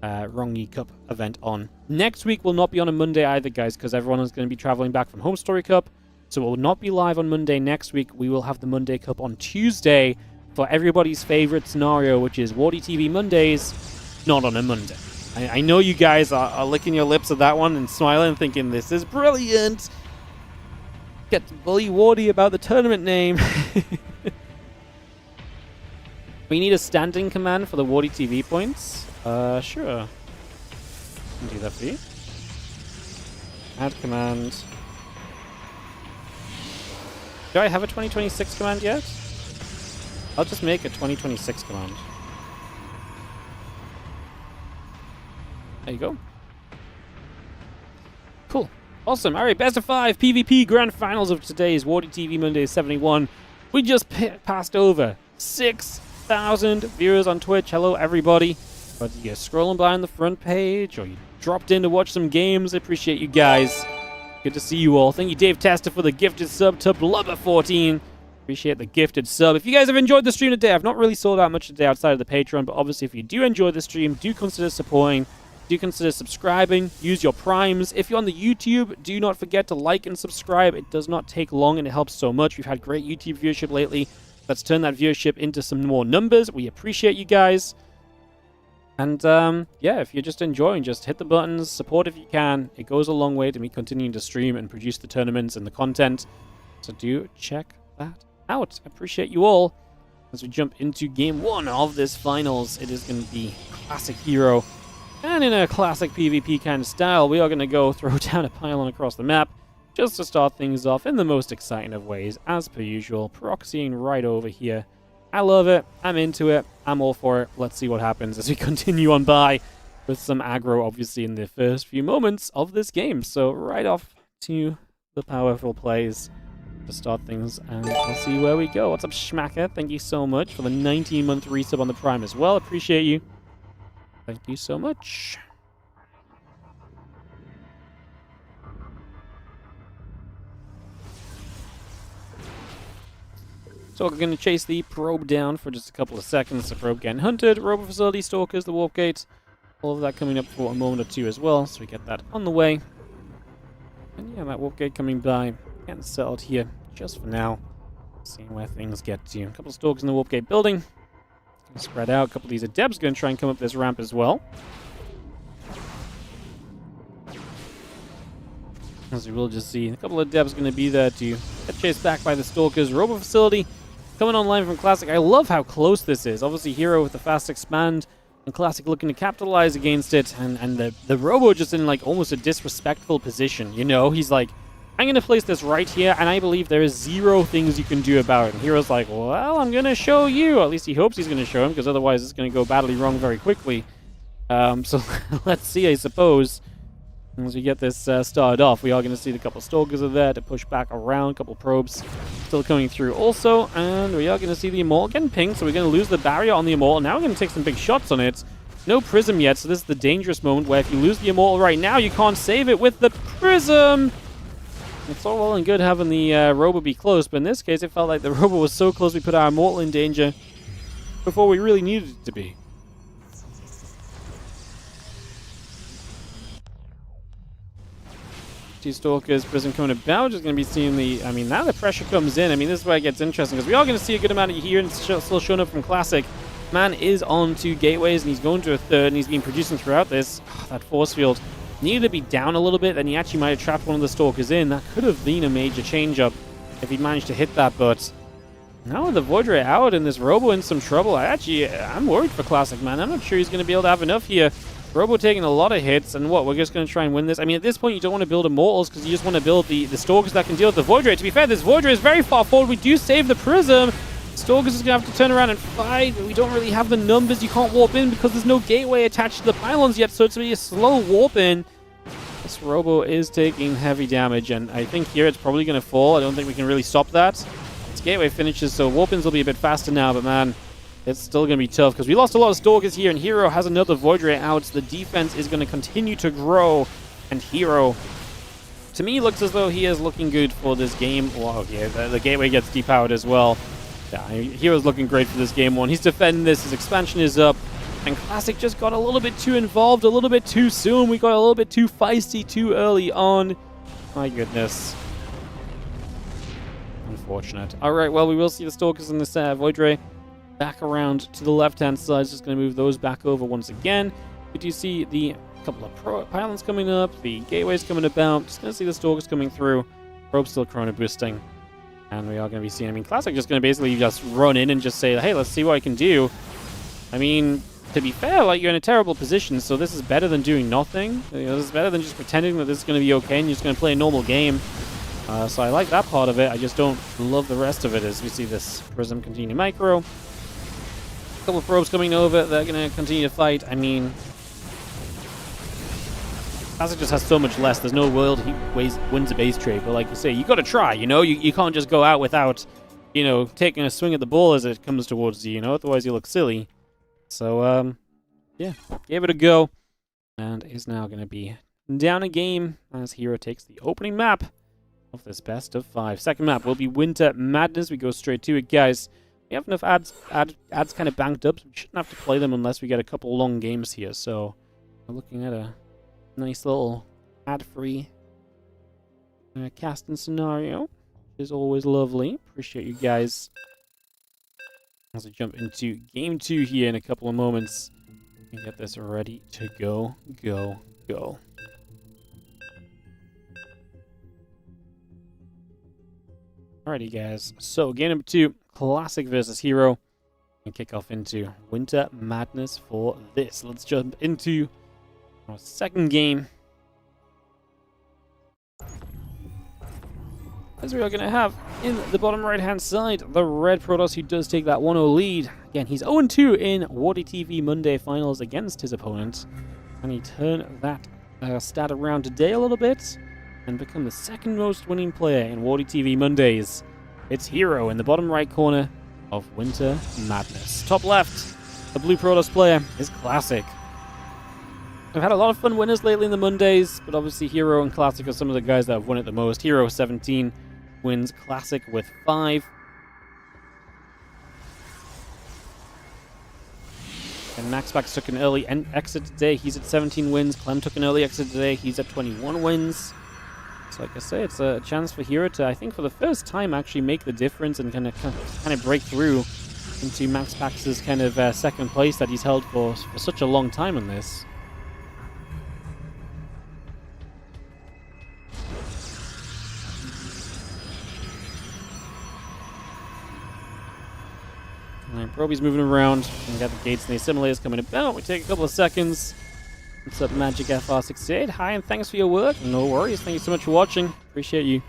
RongYI Cup event on. Next week will not be on a Monday either, guys, because everyone is going to be traveling back from Home Story Cup, so it will not be live on Monday next week. We will have the Monday Cup on Tuesday for everybody's favorite scenario, which is WardiTV Mondays, not on a Monday. I know you guys are licking your lips at that one and smiling, thinking this is brilliant. Get to bully Wardy about the tournament name. We need a standing command for the WardiTV points. Sure. Can do that for you. Add command. Do I have a 2026 command yet? I'll just make a 2026 command. There you go. Cool. Awesome. Alright, best of 5 PvP grand finals of today's WardiTV Monday 71. We just passed over 6,000 viewers on Twitch. Hello, everybody. Whether you're scrolling by on the front page or you dropped in to watch some games, I appreciate you guys. Good to see you all. Thank you, Dave Tester, for the gifted sub to Blubber14. Appreciate the gifted sub. If you guys have enjoyed the stream today, I've not really sold out much today outside of the Patreon, but obviously if you do enjoy the stream, do consider supporting, do consider subscribing, use your primes. If you're on the YouTube, do not forget to like and subscribe. It does not take long and it helps so much. We've had great YouTube viewership lately. Let's turn that viewership into some more numbers. We appreciate you guys. And yeah, if you're just enjoying, just hit the buttons, support if you can. It goes a long way to me continuing to stream and produce the tournaments and the content. So do check that out. I appreciate you all. As we jump into game 1 of this finals, it is going to be classic hero. And in a classic PvP kind of style, we are going to go throw down a pylon across the map just to start things off in the most exciting of ways, as per usual. Proxying right over here. I love it. I'm into it. I'm all for it. Let's see what happens as we continue on by with some aggro, obviously, in the first few moments of this game. So right off to the powerful plays to start things, and we'll see where we go. What's up, Schmacker? Thank you so much for the 19-month resub on the Prime as well. Appreciate you. Thank you so much. So we're going to chase the probe down for just a couple of seconds. The probe getting hunted, robo facility, stalkers, the warp gate, all of that coming up for a moment or two as well, so we get that on the way. And yeah, that warp gate coming by. Getting settled here just for now. Seeing where things get to. A couple of stalkers in the warp gate building. Gonna spread out. A couple of these adepts going to try and come up this ramp as well. As we will just see, a couple of adepts going to be there to get chased back by the stalkers. Robo facility coming online from Classic. I love how close this is. Obviously, Hero with the fast expand. And Classic looking to capitalize against it. And the Robo just in like almost a disrespectful position. You know, he's like, I'm going to place this right here, and I believe there is 0 things you can do about it. And Hero's like, well, I'm going to show you. At least he hopes he's going to show him, because otherwise it's going to go badly wrong very quickly. So let's see, I suppose. As we get this started off, we are going to see the couple stalkers are there to push back around. A couple probes still coming through also. And we are going to see the Immortal getting pinged, so we're going to lose the barrier on the Immortal. Now we're going to take some big shots on it. No Prism yet, so this is the dangerous moment where if you lose the Immortal right now, you can't save it with the Prism. It's all well and good having the Robo be close, but in this case, it felt like the Robo was so close we put our Immortal in danger before we really needed it to be. Two Stalkers, Prism coming about, just going to be seeing the... I mean, now the pressure comes in. I mean, this is where it gets interesting, because we are going to see a good amount of here, and still showing up from Classic. Man is on 2 gateways, and he's going to a 3rd, and he's been producing throughout this. That force field needed to be down a little bit, then he actually might have trapped one of the Stalkers in. That could have been a major change-up if he managed to hit that, but now with the Void Ray out and this Robo in some trouble, I'm worried for Classic, man. I'm not sure he's going to be able to have enough here. Robo taking a lot of hits, and what, we're just going to try and win this? I mean, at this point, you don't want to build Immortals, because you just want to build the Stalkers that can deal with the Void Ray. To be fair, this Void Ray is very far forward. We do save the Prism. Stalkers is going to have to turn around and fight, but we don't really have the numbers. You can't warp in because there's no gateway attached to the pylons yet, so it's going to be a slow warp in. This Robo is taking heavy damage, and I think here it's probably going to fall. I don't think we can really stop that. Its gateway finishes, so warp-ins will be a bit faster now, but man, it's still going to be tough because we lost a lot of Stalkers here, and Hero has another Void Ray out. So the defense is going to continue to grow, and Hero, to me, looks as though he is looking good for this game. Wow, yeah, the gateway gets depowered as well. Yeah, Hero's looking great for this game 1. He's defending this. His expansion is up. And Classic just got a little bit too involved, a little bit too soon. We got a little bit too feisty too early on. My goodness. Unfortunate. Alright, well, we will see the Stalkers in this Void Ray. Back around to the left-hand side. Just going to move those back over once again. We do see the couple of pylons coming up. The gateways coming about. Just going to see the Stalkers coming through. Probe still chrono boosting. And we are going to be seeing... I mean, Classic just going to basically just run in and just say, hey, let's see what I can do. I mean... To be fair, like, you're in a terrible position, so this is better than doing nothing. You know, this is better than just pretending that this is going to be okay and you're just going to play a normal game. So I like that part of it. I just don't love the rest of it as we see this Prism continue micro. A couple of probes coming over. They're going to continue to fight. I mean, Classic just has so much less. There's no world he wins a base trade. But like you say, you got to try, you know? You can't just go out without, you know, taking a swing at the ball as it comes towards you, you know? Otherwise you look silly. So, yeah, gave it a go, and is now going to be down a game as Hero takes the opening map of this best of 5. Second map will be Winter Madness. We go straight to it, guys. We have enough ads kind of banked up, so we shouldn't have to play them unless we get a couple long games here. So, we're looking at a nice little ad-free casting scenario, which is always lovely. Appreciate you guys. As we jump into game 2 here in a couple of moments, and get this ready to go. Alrighty, guys. So, game number 2, Classic versus Hero. And kick off into Winter Madness for this. Let's jump into our second game. As we are going to have in the bottom right-hand side, the red Protoss, who does take that 1-0 lead. Again, he's 0-2 in WardiTV Monday finals against his opponent. And he turned that stat around today a little bit and become the second most winning player in WardiTV Mondays. It's Hero in the bottom right corner of Winter Madness. Top left, the blue Protoss player is Classic. I've had a lot of fun winners lately in the Mondays, but obviously Hero and Classic are some of the guys that have won it the most. Hero 17 wins, Classic with 5. And MaxPax took an early exit today. He's at 17 wins. Clem took an early exit today. He's at 21 wins. So like I say, it's a chance for Hero to, I think for the first time, actually make the difference and kind of break through into MaxPax's kind of second place that he's held for such a long time in this. Alright, Proby's moving around. We got the gates and the assimilators coming about. We take a couple of seconds. What's up, Magic FR68? Hi, and thanks for your work. No worries. Thank you so much for watching. Appreciate you.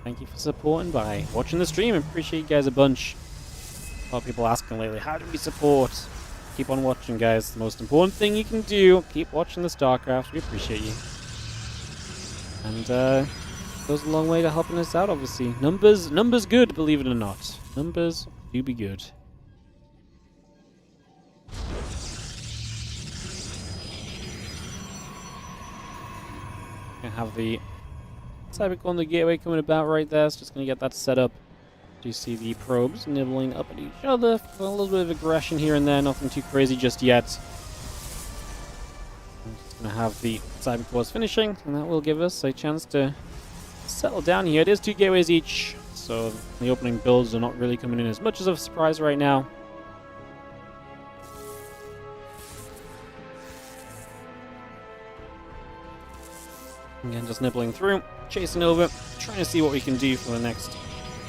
Thank you for supporting by watching the stream. I appreciate you guys a bunch. A lot of people asking lately, how do we support? Keep on watching, guys. The most important thing you can do, keep watching the StarCraft. We appreciate you. And goes a long way to helping us out, obviously. Numbers good, believe it or not. Numbers do be good. Have the Cyber on the gateway coming about right there. So just going to get that set up. Do you see the probes nibbling up at each other? A little bit of aggression here and there. Nothing too crazy just yet. I'm just going to have the Cyber cores finishing, and that will give us a chance to settle down here. It is 2 gateways each, so the opening builds are not really coming in as much as a surprise right now. Again, just nibbling through, chasing over, trying to see what we can do for the next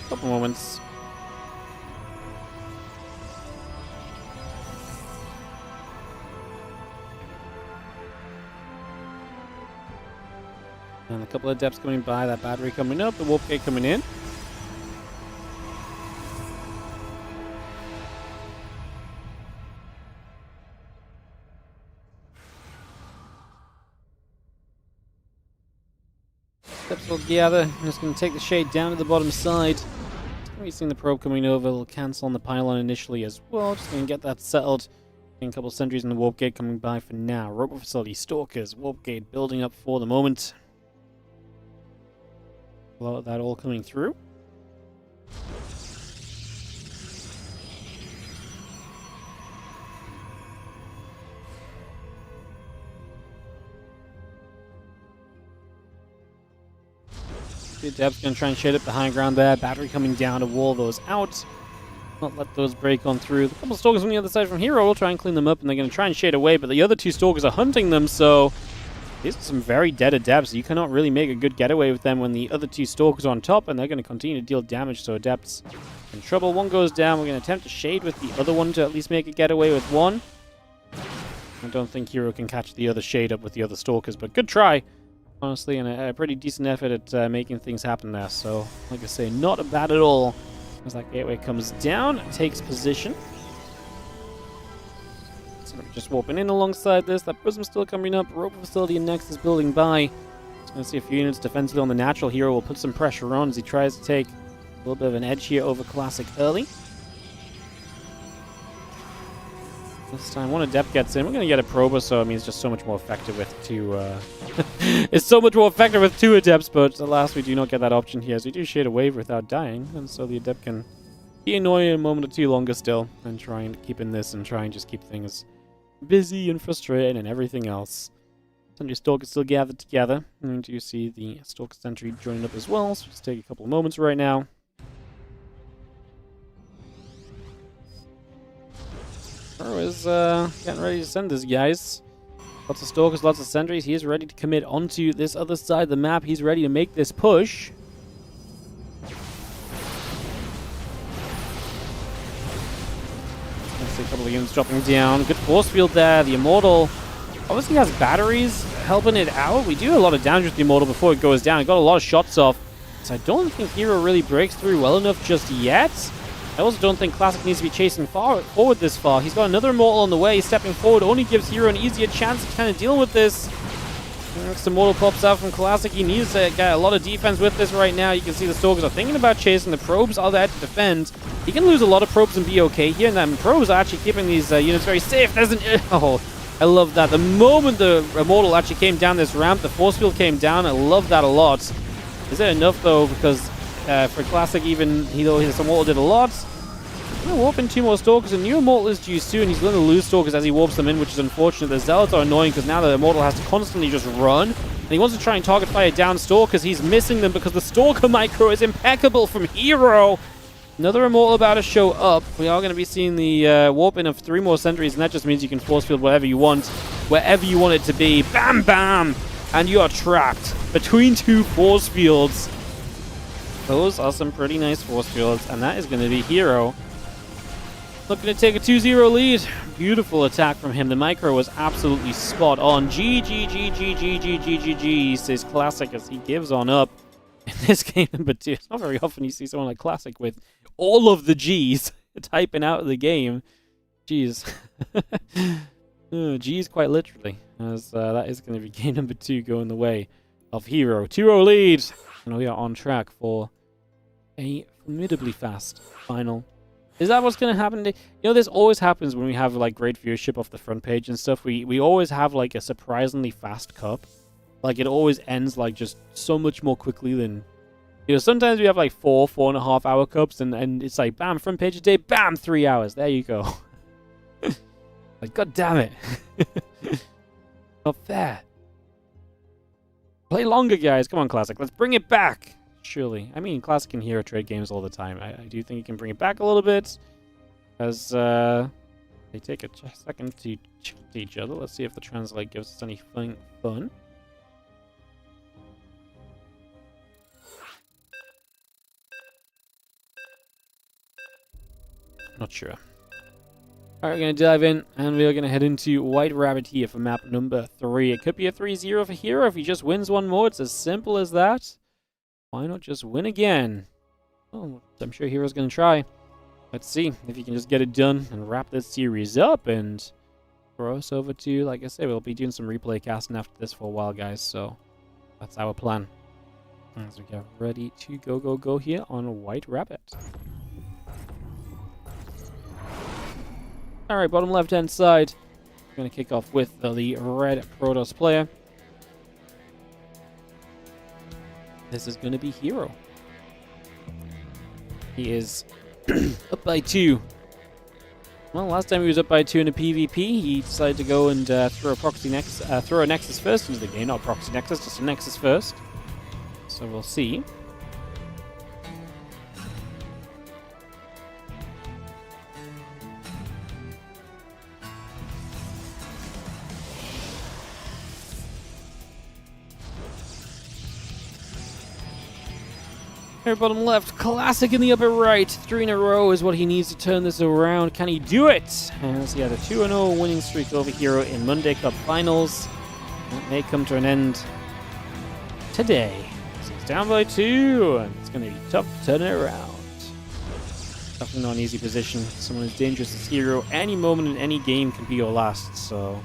couple moments. And a couple of depths coming by, that battery coming up, the warp gate coming in. Steps will gather. I'm just going to take the shade down to the bottom side. We've seen the probe coming over. It'll cancel on the pylon initially as well. Just going to get that settled. A couple of sentries in the warp gate coming by for now. Robot facility, stalkers, warp gate building up for the moment. A lot of that all coming through. The Adept's going to try and shade up the high ground there. Battery coming down to wall those out. Not let those break on through. A couple of Stalkers on the other side from Hero will try and clean them up, and they're going to try and shade away, but the other 2 Stalkers are hunting them, so these are some very dead Adepts. You cannot really make a good getaway with them when the other 2 Stalkers are on top, and they're going to continue to deal damage, so Adepts in trouble. One goes down. We're going to attempt to shade with the other one to at least make a getaway with one. I don't think Hero can catch the other shade up with the other Stalkers, but good try. Honestly, and a pretty decent effort at making things happen there. So, like I say, not bad at all. As that gateway comes down, takes position. So we're just warping in alongside this. That Prism's still coming up. Robot facility and Nexus building by. Just going to see a few units defensively on the natural. Hero will put some pressure on as he tries to take a little bit of an edge here over Classic early. This time, one Adept gets in. We're going to get a Prober, so I mean, it's just so much more effective with 2. It's so much more effective with 2 Adepts, but alas, we do not get that option here. So we do shade a wave without dying, and so the Adept can be annoying a moment or 2 longer still, and try and keep in this and try and just keep things busy and frustrating and everything else. Some of your Stalkers still gathered together, and you see the Stalker Sentry joining up as well. So just take a couple of moments right now. Hero is getting ready to send this, guys. Lots of Stalkers, lots of Sentries. He is ready to commit onto this other side of the map. He's ready to make this push. see a couple of units dropping down. Good force field there. The Immortal obviously has batteries helping it out. We do a lot of damage with the Immortal before it goes down. It got a lot of shots off. So I don't think Hero really breaks through well enough just yet. I also don't think Classic needs to be chasing forward this far. He's got another Immortal on the way. Stepping forward only gives Hero an easier chance to kind of deal with this. Next Immortal pops out from Classic. He needs to get a lot of defense with this right now. You can see the Stalkers are thinking about chasing. The Probes are there to defend. He can lose a lot of Probes and be okay here. And then Probes are actually keeping these units very safe. There's an... Oh, I love that. The moment the Immortal actually came down this ramp, the force field came down. I love that a lot. Is it enough, though? Because for Classic, even though his Immortal did a lot, I'm going to warp in 2 more Stalkers. A new Immortal is due soon. He's going to lose Stalkers as he warps them in, which is unfortunate. The Zealots are annoying because now the Immortal has to constantly just run. And he wants to try and target fire down Stalkers. He's missing them because the Stalker micro is impeccable from Hero. Another Immortal about to show up. We are going to be seeing the warp in of 3 more sentries, and that just means you can force field whatever you want, wherever you want it to be. Bam, bam! And you are trapped between 2 force fields. Those are some pretty nice force fields, and that is going to be Hero looking to take a 2-0 lead. Beautiful attack from him. The micro was absolutely spot on. GG, says Classic as he gives on up in this game number 2. It's not very often you see someone like Classic with all of the G's typing out of the game. Jeez. G's quite literally, as that is going to be game number 2 going the way of Hero. 2-0 lead. And we are on track for a formidably fast final. Is that what's going to happen? You know, this always happens when we have, like, great viewership off the front page and stuff. We always have, like, a surprisingly fast cup. Like, it always ends, like, just so much more quickly than... You know, sometimes we have, like, 4.5 hour cups, and it's like, bam, front page a day, bam, 3 hours. There you go. Like, god damn it. Not fair. Play longer, guys. Come on, Classic. Let's bring it back. Surely. I mean, Classic and Hero trade games all the time. I do think you can bring it back a little bit. As they take a second to chat to each other. Let's see if the translate gives us any fun. Not sure. Alright, we're going to dive in, and we are going to head into White Rabbit here for map number 3. It could be a 3-0 for Hero if he just wins one more. It's as simple as that. Why not just win again? Oh, I'm sure Hero's going to try. Let's see if he can just get it done and wrap this series up and throw us over to, like I said, we'll be doing some replay casting after this for a while, guys. So that's our plan. As we get ready to go here on White Rabbit. Alright, bottom left-hand side. We're going to kick off with the red Protoss player. This is going to be Hero. He is up by 2. Well, last time he was up by 2 in a PvP, he decided to go and throw a Nexus first into the game. Not Proxy Nexus, just a Nexus first. So we'll see. Here, bottom left, Classic in the upper right. 3 in a row is what he needs to turn this around. Can he do it? As he had a 2-0 winning streak over Hero in Monday Cup Finals. That may come to an end today. So he's down by 2, and it's going to be tough to turn it around. Definitely not an easy position. Someone as dangerous as Hero, any moment in any game can be your last, so...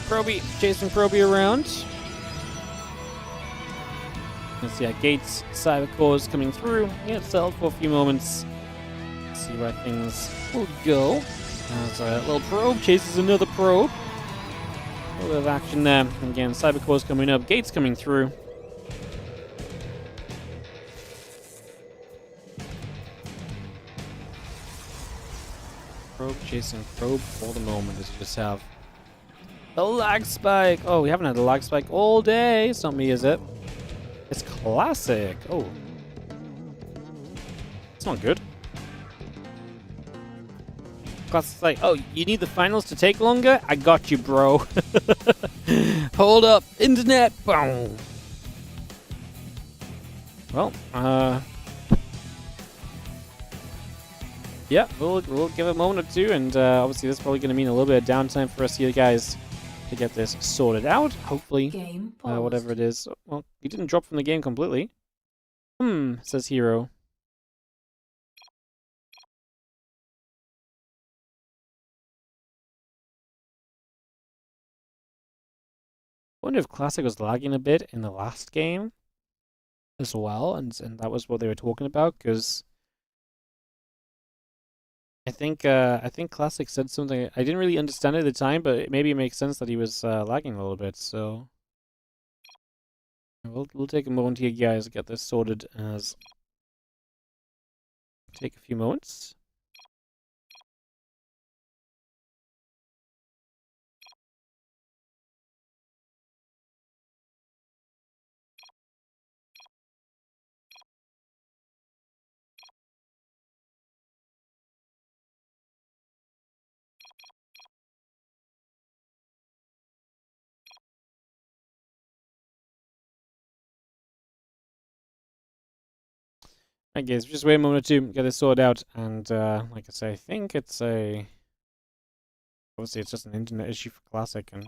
Proby, chasing Proby around. Let's see, Gates, Cyber Cores coming through. Yeah, it's held for a few moments. Let's see where things will go. As a little probe chases another probe. A little bit of action there. And again, Cyber Cores coming up, Gates coming through. Probe chasing probe for the moment, as you just have. The lag spike! Oh, we haven't had a lag spike all day. It's not me, is it? It's Classic. Oh. It's not good. Classic's like, oh, you need the finals to take longer? I got you, bro. Hold up. Internet. Boom. Well, yeah, we'll give it a moment or two, and obviously this is probably going to mean a little bit of downtime for us here, guys, to get this sorted out. Hopefully, Game paused. whatever it is. Well, he didn't drop from the game completely. Says Hero. I wonder if Classic was lagging a bit in the last game as well, and that was what they were talking about, because I think Classic said something. I didn't really understand it at the time, but maybe it makes sense that he was lagging a little bit. So we'll take a moment here, guys, to get this sorted. As take a few moments. Alright, guys, just wait a moment or two, get this sorted out, and like I say, I think it's obviously it's just an internet issue for Classic, and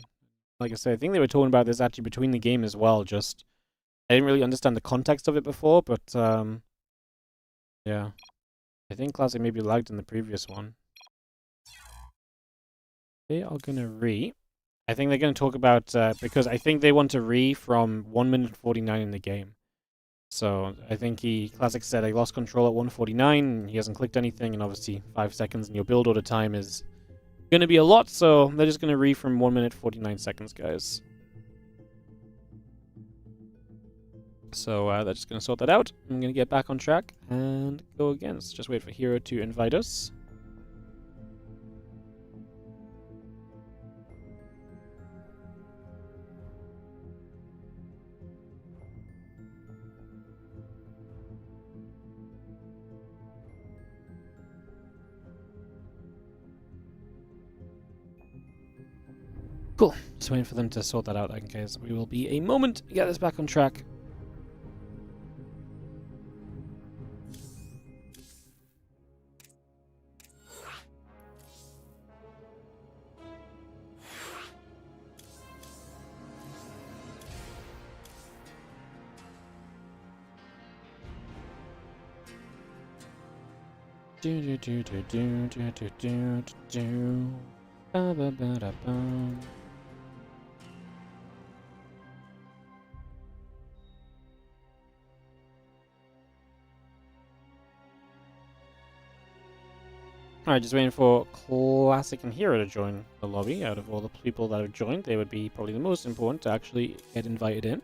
like I say, I think they were talking about this actually between the game as well. Just I didn't really understand the context of it before, but yeah, I think Classic maybe lagged in the previous one. They are gonna I think they're gonna talk about because I think they want to from 1 minute 49 in the game. So I think Classic said I lost control at 1:49. He hasn't clicked anything, and obviously 5 seconds in your build order time is going to be a lot. So they're just going to from 1 minute 49 seconds, guys. So they're just going to sort that out. I'm going to get back on track and go again. Let's just wait for Hero to invite us. Cool. Just waiting for them to sort that out, in case we will be a moment to get this back on track. Do do do do do do do do do. Ba ba ba da bum. Alright, just waiting for Classic and Hero to join the lobby. Out of all the people that have joined, they would be probably the most important to actually get invited in.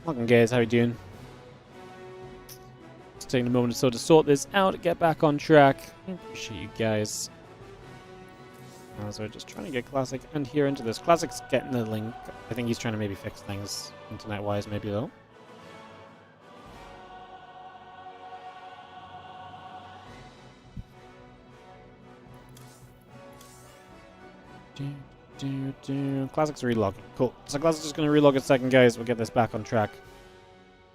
Welcome, guys. How you doing? Just taking a moment or so to sort this out, get back on track. Appreciate you guys. So we're just trying to get Classic and Hero into this. Classic's getting the link. I think he's trying to maybe fix things internet-wise, maybe though. Classic's relogging. Cool. So Classic's just going to relog a second, guys. We'll get this back on track.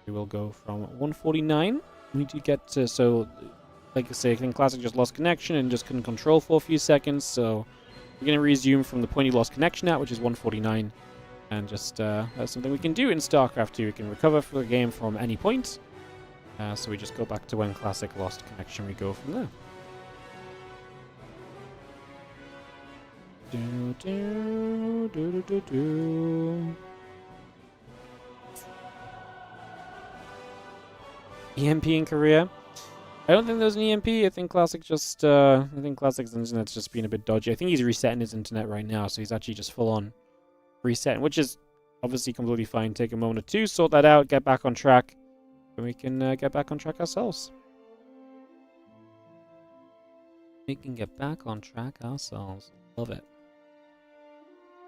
We will go from 149. We need to get to, so, like I say, I think Classic just lost connection and just couldn't control for a few seconds. So we're going to resume from the point he lost connection at, which is 149. And just, that's something we can do in StarCraft 2. We can recover for the game from any point. So we just go back to when Classic lost connection. We go from there. Do, do, do, do, do, do. EMP in Korea. I don't think there's an EMP. I think Classic just, I think Classic's internet's just been a bit dodgy. I think he's resetting his internet right now, so he's actually just full on resetting, which is obviously completely fine. Take a moment or two, sort that out, get back on track, and we can get back on track ourselves. We can get back on track ourselves. Love it.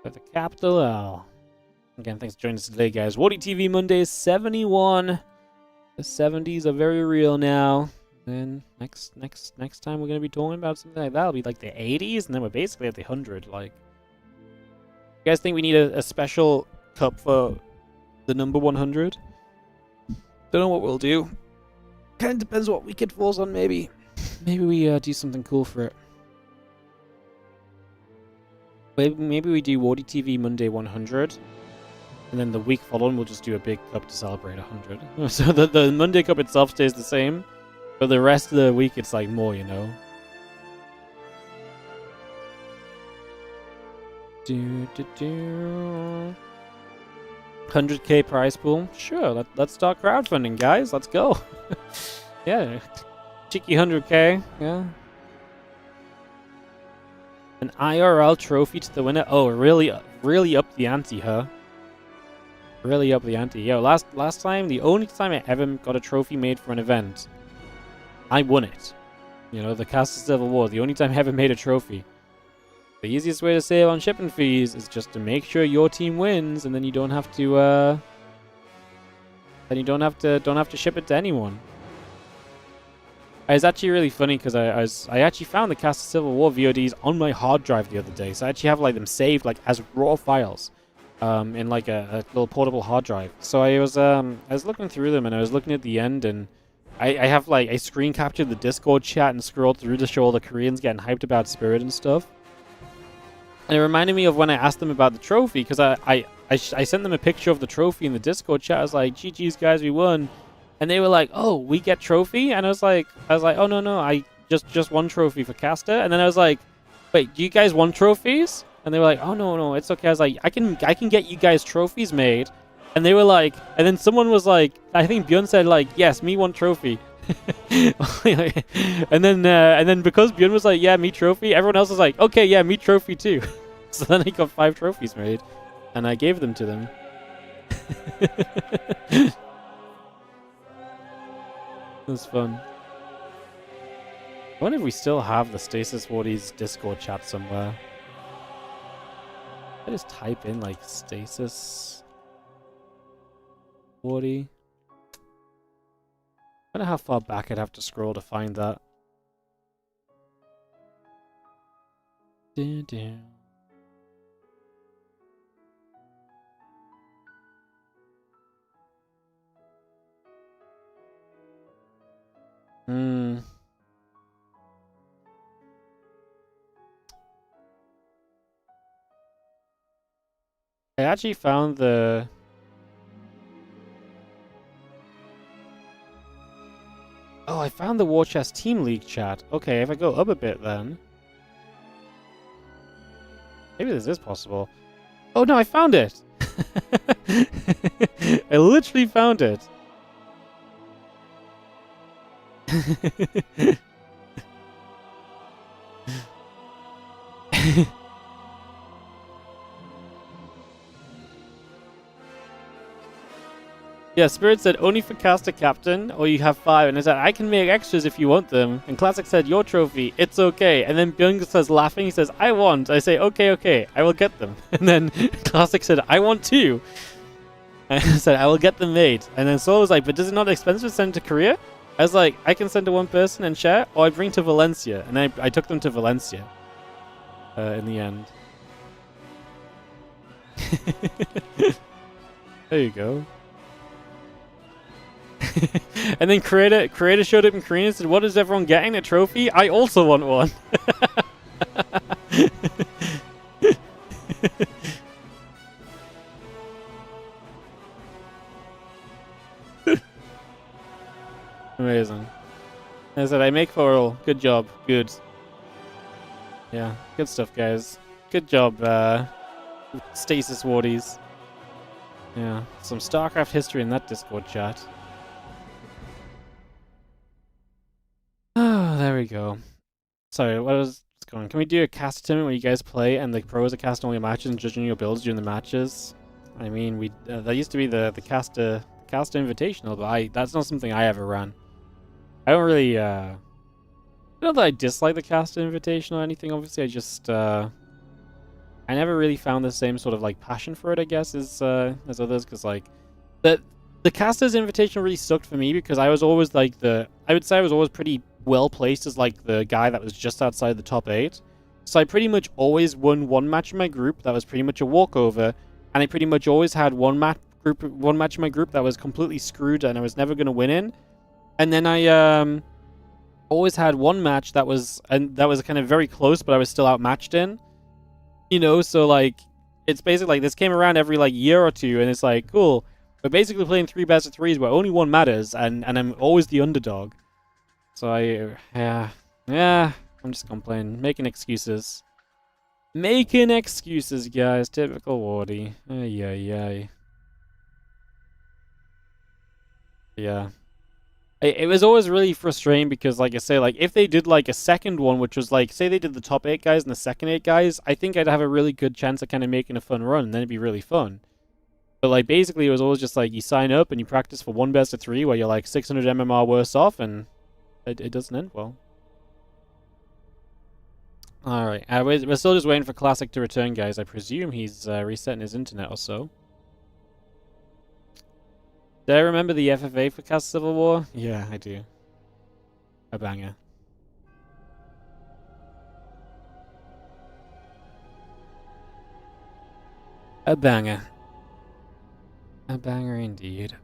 With the capital L. Again, thanks for joining us today, guys. WardiTV Monday is 71. The 70s are very real now. Then next time we're gonna be talking about something like that, it'll be like the 80s, and then we're basically at the 100. Like, you guys think we need a special cup for the number 100? Don't know what we'll do. Kind of depends what week it falls on. Maybe we do something cool for it. Maybe we do WardiTV Monday 100. And then the week following, we'll just do a big cup to celebrate 100. So the Monday cup itself stays the same, but the rest of the week, it's like more, you know? 100k prize pool? Sure, let's start crowdfunding, guys. Let's go. Yeah. Cheeky 100k, yeah. An IRL trophy to the winner? Oh, really up the ante, huh? Really up the ante. Yo, last time, the only time I ever got a trophy made for an event, I won it. You know, the Cast of Civil War, the only time I ever made a trophy. The easiest way to save on shipping fees is just to make sure your team wins, and then you don't have to don't have to ship it to anyone. It's actually really funny because I actually found the Cast of Civil War VODs on my hard drive the other day, so I actually have like them saved like as raw files. In like a little portable hard drive. So I was looking through them, and I was looking at the end, and I have like I screen captured the Discord chat and scrolled through to show all the Koreans getting hyped about Spirit and stuff. And it reminded me of when I asked them about the trophy, because I sent them a picture of the trophy in the Discord chat. I was like, GG's guys, we won. And they were like, oh, we get trophy? And I was like, oh no, I just won trophy for caster. And then I was like, wait, do you guys want trophies? And they were like, oh no, it's okay. I was like, I can get you guys trophies made. And they were like, and then someone was like, I think Björn said like, yes, me want trophy. and then because Björn was like, yeah, me trophy, everyone else was like, okay, yeah, me trophy too. So then I got 5 trophies made, and I gave them to them. It was fun. I wonder if we still have the Stasis Wardies Discord chat somewhere. I just type in like Stasis Wardy. I wonder how far back I'd have to scroll to find that. I actually found the... Oh, I found the War Chest Team League chat. Okay, if I go up a bit then... Maybe this is possible. Oh no, I found it! I literally found it. Yeah, Spirit said only for caster captain, or you have 5. And I said I can make extras if you want them. And Classic said your trophy, it's okay. And then Björn says laughing, he says I want. I say okay, I will get them. And then Classic said I want too. And I said I will get them made. And then Saul was like, but does it not expensive to send to Korea? I was like, I can send to one person and share, or I bring to Valencia. And I took them to Valencia in the end. There you go. And then Creator showed up in Korean and said, what is everyone getting? A trophy? I also want one. Amazing. I said, I make for all. Good job. Good. Yeah, good stuff, guys. Good job, Stasis Wardies. Yeah, some StarCraft history in that Discord chat. we go. Sorry, what was going? Can we do a caster tournament where you guys play and the pros are casting all your matches and judging your builds during the matches? I mean, we that used to be the caster invitational, but that's not something I ever ran. I don't really not that I dislike the caster invitational or anything. Obviously, I just I never really found the same sort of like passion for it, I guess, as others, because like the casters invitational really sucked for me because I was always like I would say I was always pretty well placed as like the guy that was just outside the top 8. So I pretty much always won one match in my group that was pretty much a walkover, and I pretty much always had one match in my group that was completely screwed and I was never going to win in. And then I always had one match that was kind of very close, but I was still outmatched in. You know, so like it's basically like this came around every like year or two, and it's like cool. We're basically playing 3 best of 3s where only one matters, and I'm always the underdog. So yeah, I'm just complaining, making excuses. Making excuses, guys. Typical Wardy. Ay. Yeah. It was always really frustrating because, like I say, like if they did like a second one, which was like, say they did the top 8 guys and the second 8 guys, I think I'd have a really good chance of kind of making a fun run, and then it'd be really fun. But like basically it was always just like you sign up and you practice for 1 best of 3 where you're like 600 MMR worse off, and it doesn't end well. Alright, we're still just waiting for Classic to return, guys. I presume he's resetting his internet or so. Do I remember the FFA for Cast Civil War? Yeah, I do. A banger. A banger. A banger indeed.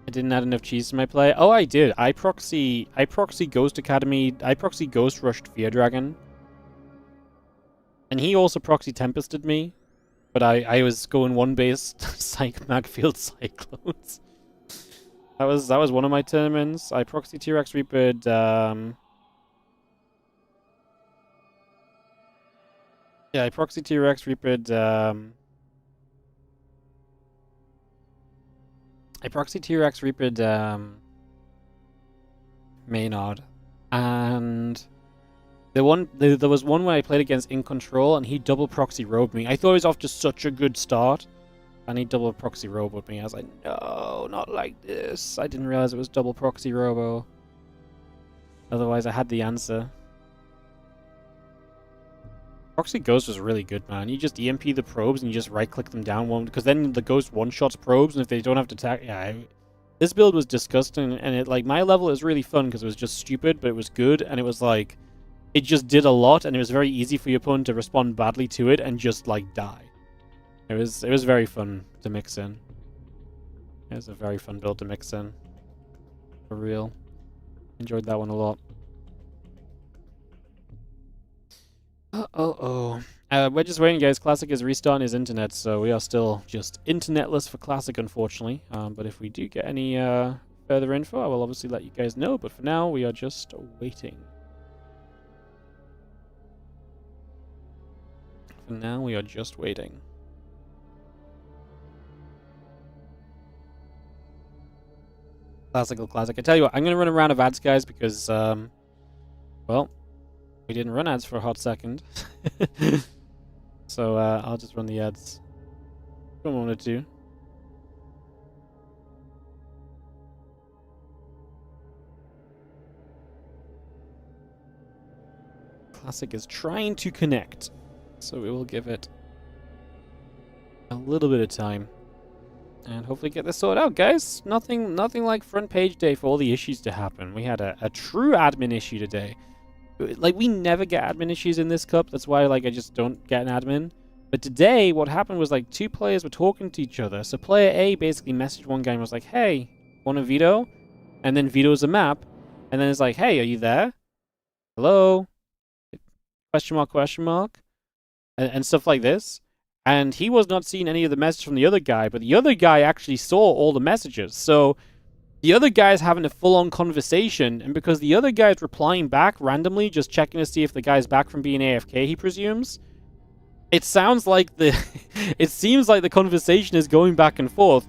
I didn't add enough cheese to my play. Oh, I did. I proxy Ghost Academy. I proxy Ghost Rushed Fear Dragon. And he also proxy Tempested me. But I was going 1-based Psych Magfield Cyclones. That was one of my tournaments. I proxy T-Rex Reapered yeah, I proxy T-Rex Reapered I proxy T-Rex Reapered Maynard, and there was one where I played against In Control and he double proxy robed me. I thought he was off to such a good start, and he double proxy robed with me. I was like, no, not like this. I didn't realize it was double proxy robo. Otherwise I had the answer. Proxy Ghost was really good, man. You just EMP the probes and you just right-click them down one, because then the Ghost one-shots probes, and if they don't have to attack... Yeah, this build was disgusting, and it, like, my level is really fun because it was just stupid, but it was good, and it was like... It just did a lot, and it was very easy for your opponent to respond badly to it and just, like, die. It was very fun to mix in. It was a very fun build to mix in. For real. Enjoyed that one a lot. We're just waiting, guys. Classic is restarting his internet, so we are still just internetless for Classic, unfortunately. But if we do get any further info, I will obviously let you guys know. But for now, we are just waiting. For now, we are just waiting. Classical Classic. I tell you what, I'm going to run a round of ads, guys, because, well... We didn't run ads for a hot second. So I'll just run the ads. If I wanted to. Classic is trying to connect. So we will give it a little bit of time. And hopefully get this sorted out, guys. Nothing like front page day for all the issues to happen. We had a true admin issue today. Like, we never get admin issues in this cup. That's why, like, I just don't get an admin. But today, what happened was, like, 2 players were talking to each other. So player A basically messaged one guy and was like, hey, want to veto? And then vetoes a map. And then it's like, hey, are you there? Hello? Question mark? And stuff like this. And he was not seeing any of the messages from the other guy. But the other guy actually saw all the messages. So... The other guy's having a full-on conversation, and because the other guy's replying back randomly, just checking to see if the guy's back from being AFK, he presumes, it sounds like the it seems like the conversation is going back and forth.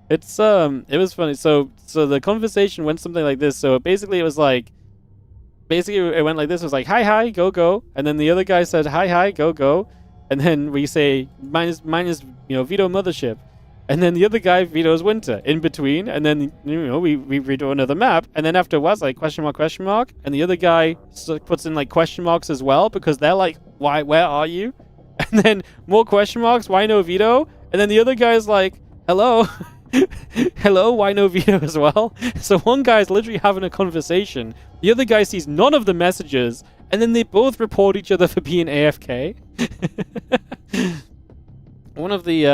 It was funny. So the conversation went something like this. So basically it was like, it went like this. It was like, hi, go, go. And then the other guy said, hi, go, go. And then we say, mine is, veto mothership. And then the other guy vetoes winter in between. And then, we redo another map. And then after a while, it's like question mark. And the other guy puts in like question marks as well, because they're like, where are you? And then more question marks, why no veto? And then the other guy's like, hello. Hello, why no veto as well? So one guy's literally having a conversation. The other guy sees none of the messages. And then they both report each other for being AFK. One of the,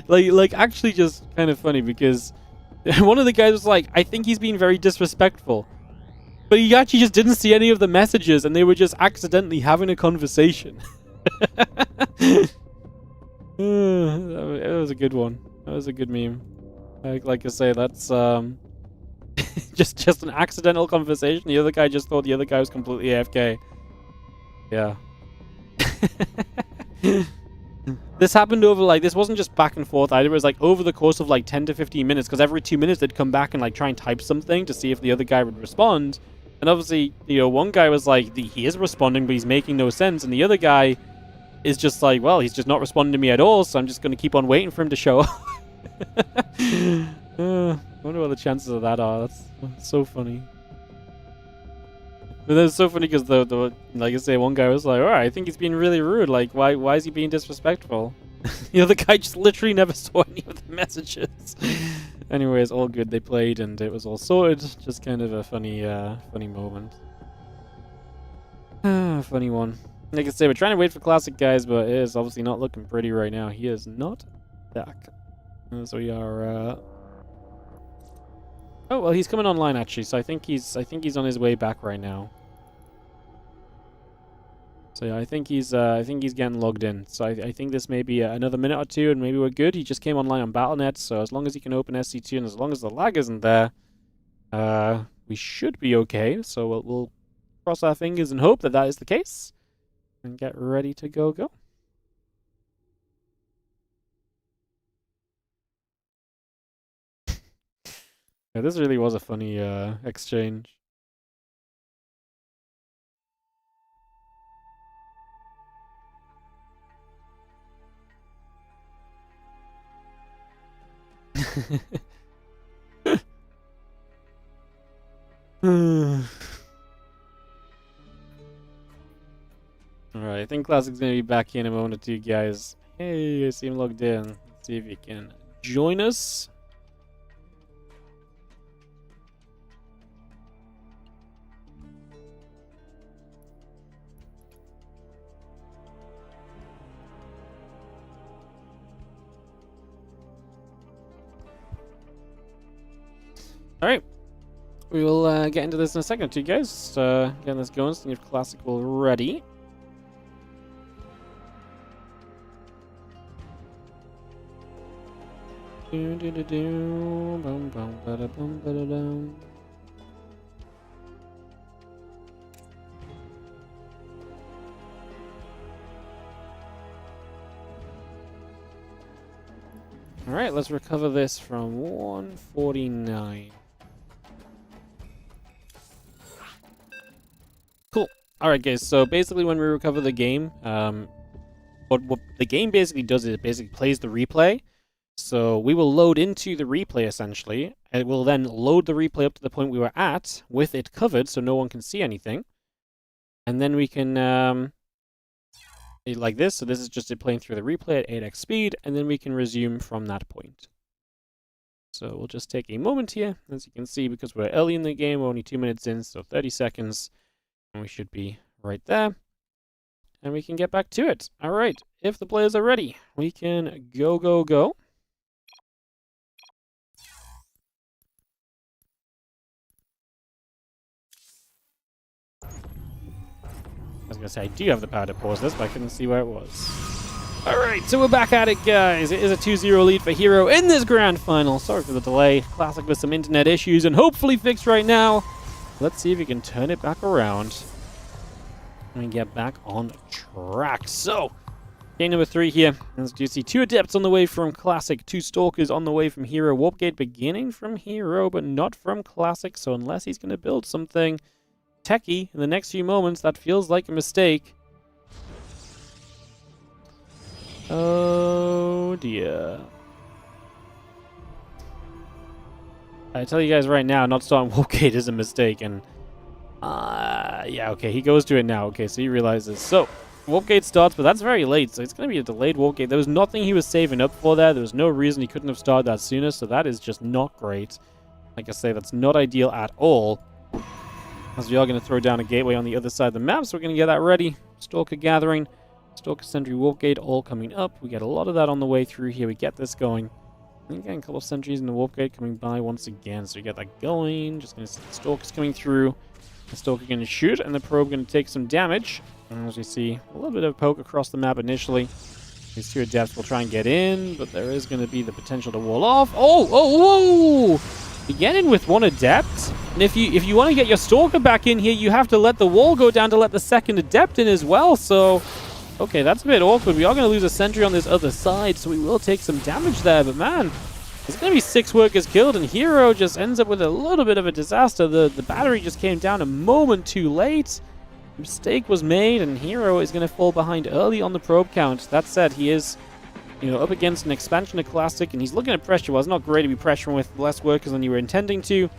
like actually just kind of funny, because one of the guys was like, I think he's being very disrespectful. But he actually just didn't see any of the messages, and they were just accidentally having a conversation. It was a good one. That was a good meme. Like I say, that's just an accidental conversation. The other guy just thought the other guy was completely AFK. Yeah. This happened over, like, this wasn't just back and forth either. It was like over the course of like 10 to 15 minutes, because every 2 minutes they'd come back and like try and type something to see if the other guy would respond. And obviously, one guy was like, he is responding, but he's making no sense. And the other guy is just like, well, he's just not responding to me at all, so I'm just going to keep on waiting for him to show up. I wonder what the chances of that are. That's so funny. But that's so funny because the like I say, one guy was like, alright, I think he's being really rude. Like, why is he being disrespectful? The other guy just literally never saw any of the messages. Anyways, all good. They played and it was all sorted. Just kind of a funny moment. Funny one. Like I say, we're trying to wait for Classic, guys, but it is obviously not looking pretty right now. He is not back. So we are. Oh well, he's coming online actually. So I think he's on his way back right now. So yeah, I think he's getting logged in. So I think this may be another minute or two, and maybe we're good. He just came online on Battle.net, so as long as he can open SC2 and as long as the lag isn't there, we should be okay. So we'll cross our fingers and hope that that is the case, and get ready to go. Yeah, this really was a funny exchange. Alright, I think Classic's gonna be back here in a moment or two, guys. Hey, I see him logged in. Let's see if he can join us. Alright, we will get into this in a second too, guys. Getting this going, seeing if Classic will ready. Alright, let's recover this from 149. Cool. Alright guys, so basically when we recover the game, what the game basically does is it basically plays the replay. So we will load into the replay essentially, and it will then load the replay up to the point we were at with it covered so no one can see anything. And then we can, like this, so this is just it playing through the replay at 8x speed, and then we can resume from that point. So we'll just take a moment here, as you can see, because we're early in the game, we're only 2 minutes in, so 30 seconds. And we should be right there. And we can get back to it. Alright, if the players are ready, we can go. I was going to say, I do have the power to pause this, but I couldn't see where it was. Alright, so we're back at it, guys. It is a 2-0 lead for Hero in this grand final. Sorry for the delay. Classic with some internet issues and hopefully fixed right now. Let's see if we can turn it back around and get back on track. So, game number 3 here. As you see, 2 Adepts on the way from Classic, 2 Stalkers on the way from Hero. Warp Gate beginning from Hero, but not from Classic, so unless he's going to build something techie in the next few moments, that feels like a mistake. Oh dear. I tell you guys right now, not starting Warp Gate is a mistake, and yeah, okay, he goes to it now. Okay, so he realizes. So, Warp Gate starts, but that's very late, so it's going to be a delayed Warp Gate. There was nothing he was saving up for there. There was no reason he couldn't have started that sooner, so that is just not great. Like I say, that's not ideal at all. As we are going to throw down a gateway on the other side of the map, so we're going to get that ready. Stalker Gathering, Stalker Sentry, Warp Gate all coming up. We get a lot of that on the way through here. We get this going. And again, a couple of sentries in the Warp Gate coming by once again. So we get that going. Just going to see the Stalkers coming through. The Stalker going to shoot, and the Probe going to take some damage. And as we see, a little bit of poke across the map initially. These 2 Adepts will try and get in, but there is going to be the potential to wall off. Oh! You get in with 1 Adept, and if you want to get your Stalker back in here, you have to let the wall go down to let the 2nd Adept in as well. So, okay, that's a bit awkward. We are going to lose a sentry on this other side, so we will take some damage there. But man, there's going to be 6 workers killed, and Hero just ends up with a little bit of a disaster. The battery just came down a moment too late. A mistake was made, and Hero is going to fall behind early on the probe count. That said, he is, up against an expansion of Classic, and he's looking at pressure. Well, it's not great to be pressuring with less workers than you were intending to.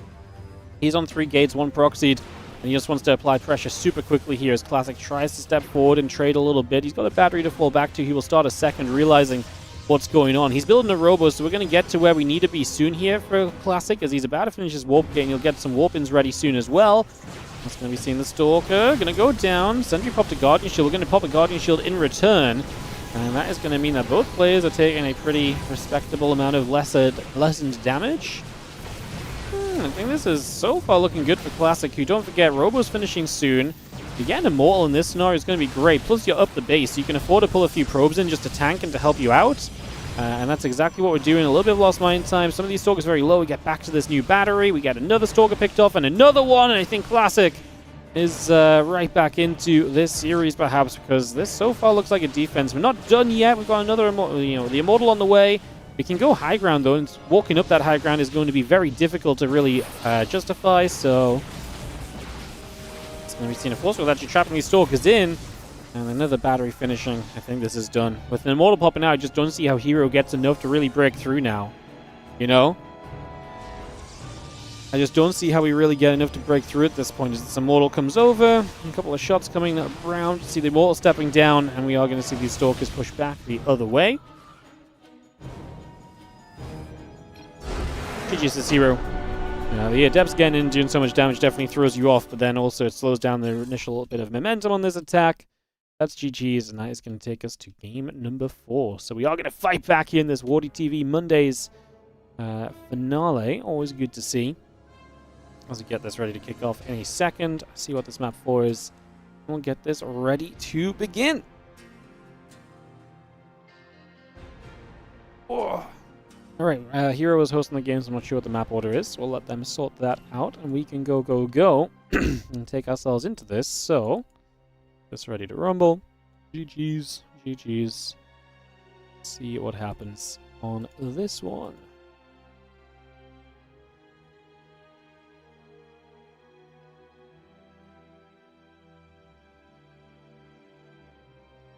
He's on 3 gates, 1 proxied, and he just wants to apply pressure super quickly here as Classic tries to step forward and trade a little bit. He's got a battery to fall back to. He will start a second, realizing what's going on. He's building a robo, so we're going to get to where we need to be soon here for Classic, as he's about to finish his Warp Gate, and he'll get some Warp-ins ready soon as well. That's going to be seeing the Stalker. Going to go down. Sentry popped a Guardian Shield. We're going to pop a Guardian Shield in return. And that is going to mean that both players are taking a pretty respectable amount of lessened damage. I think this is so far looking good for Classic, who, don't forget, Robo's finishing soon. You get an Immortal in this scenario is going to be great. Plus, you're up the base, so you can afford to pull a few probes in just to tank and to help you out. And that's exactly what we're doing. A little bit of lost mine time. Some of these Stalkers very low. We get back to this new battery. We get another Stalker picked off and another one. And I think Classic is right back into this series, perhaps, because this so far looks like a defense. We're not done yet. We've got another, the Immortal on the way. We can go high ground, though, and walking up that high ground is going to be very difficult to really justify, so it's going to be seen a force with actually trapping these Stalkers in. And another battery finishing. I think this is done. With an Immortal popping out, I just don't see how Hero gets enough to really break through now. I just don't see how we really get enough to break through at this point. As this Immortal comes over, a couple of shots coming around. See the Immortal stepping down, and we are going to see these Stalkers push back the other way. GG's this Hero. The Adepts getting in, doing so much damage definitely throws you off, but then also it slows down the initial bit of momentum on this attack. That's GG's, and that is going to take us to game number 4. So we are going to fight back here in this WardiTV Mondays finale. Always good to see. As we get this ready to kick off any second. See what this map 4 is. We'll get this ready to begin. Oh. Alright, Hero is hosting the game, so I'm not sure what the map order is. So we'll let them sort that out, and we can go, and take ourselves into this. So, just ready to rumble. GG's. Let's see what happens on this one.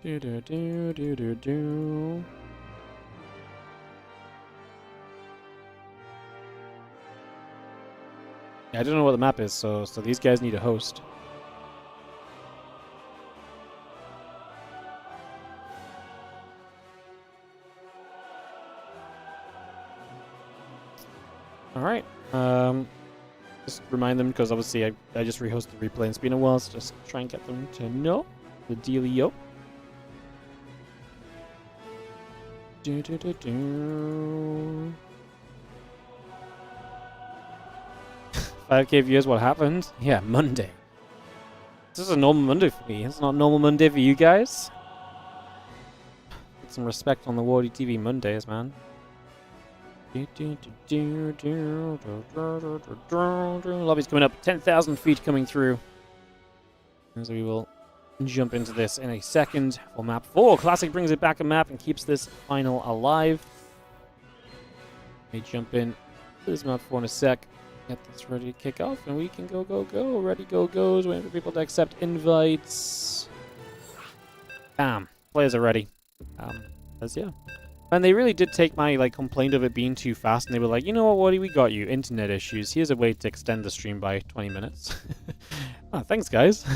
Do. Yeah, I don't know what the map is, so these guys need a host. Alright. Just remind them, because obviously I just rehosted the replay and it's been a while, so just try and get them to know the dealio. 5k viewers, what happened? Yeah, Monday. This is a normal Monday for me. It's not a normal Monday for you guys. Put some respect on the WardiTV Mondays, man. Lobby's coming up. 10,000 feet coming through. As we will jump into this in a second for map 4. Classic brings it back a map and keeps this final alive. We jump in to this map 4 in a sec. Get this ready to kick off, and we can go, go, go. Ready, go, goes. Waiting for people to accept invites. Bam. Players are ready. Yeah. And they really did take my complaint of it being too fast, and they were like, you know what, Wardy, we got you. Internet issues. Here's a way to extend the stream by 20 minutes. Thanks, guys.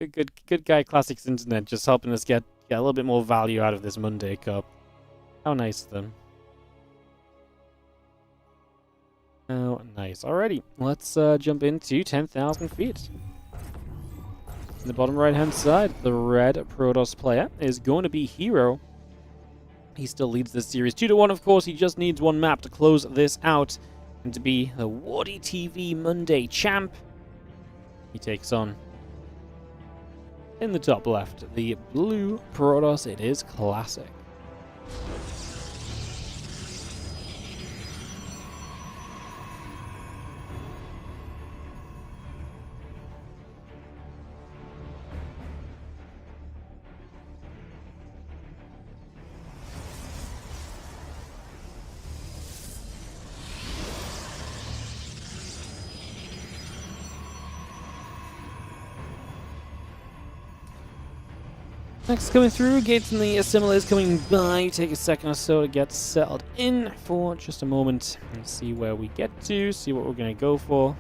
Good guy, Classic's Internet, just helping us get a little bit more value out of this Monday Cup. How nice of them. Oh, nice. Alrighty, let's jump into 10,000 feet. In the bottom right-hand side, the red Protoss player is going to be Hero. He still leads this series 2-1, of course. He just needs one map to close this out and to be the WardiTV Monday champ. He takes on, in the top left, the blue Protoss. It is Classic. Next coming through, gates and the assimilers coming by. Take a second or so to get settled in for just a moment and see where we get to, see what we're going to go for.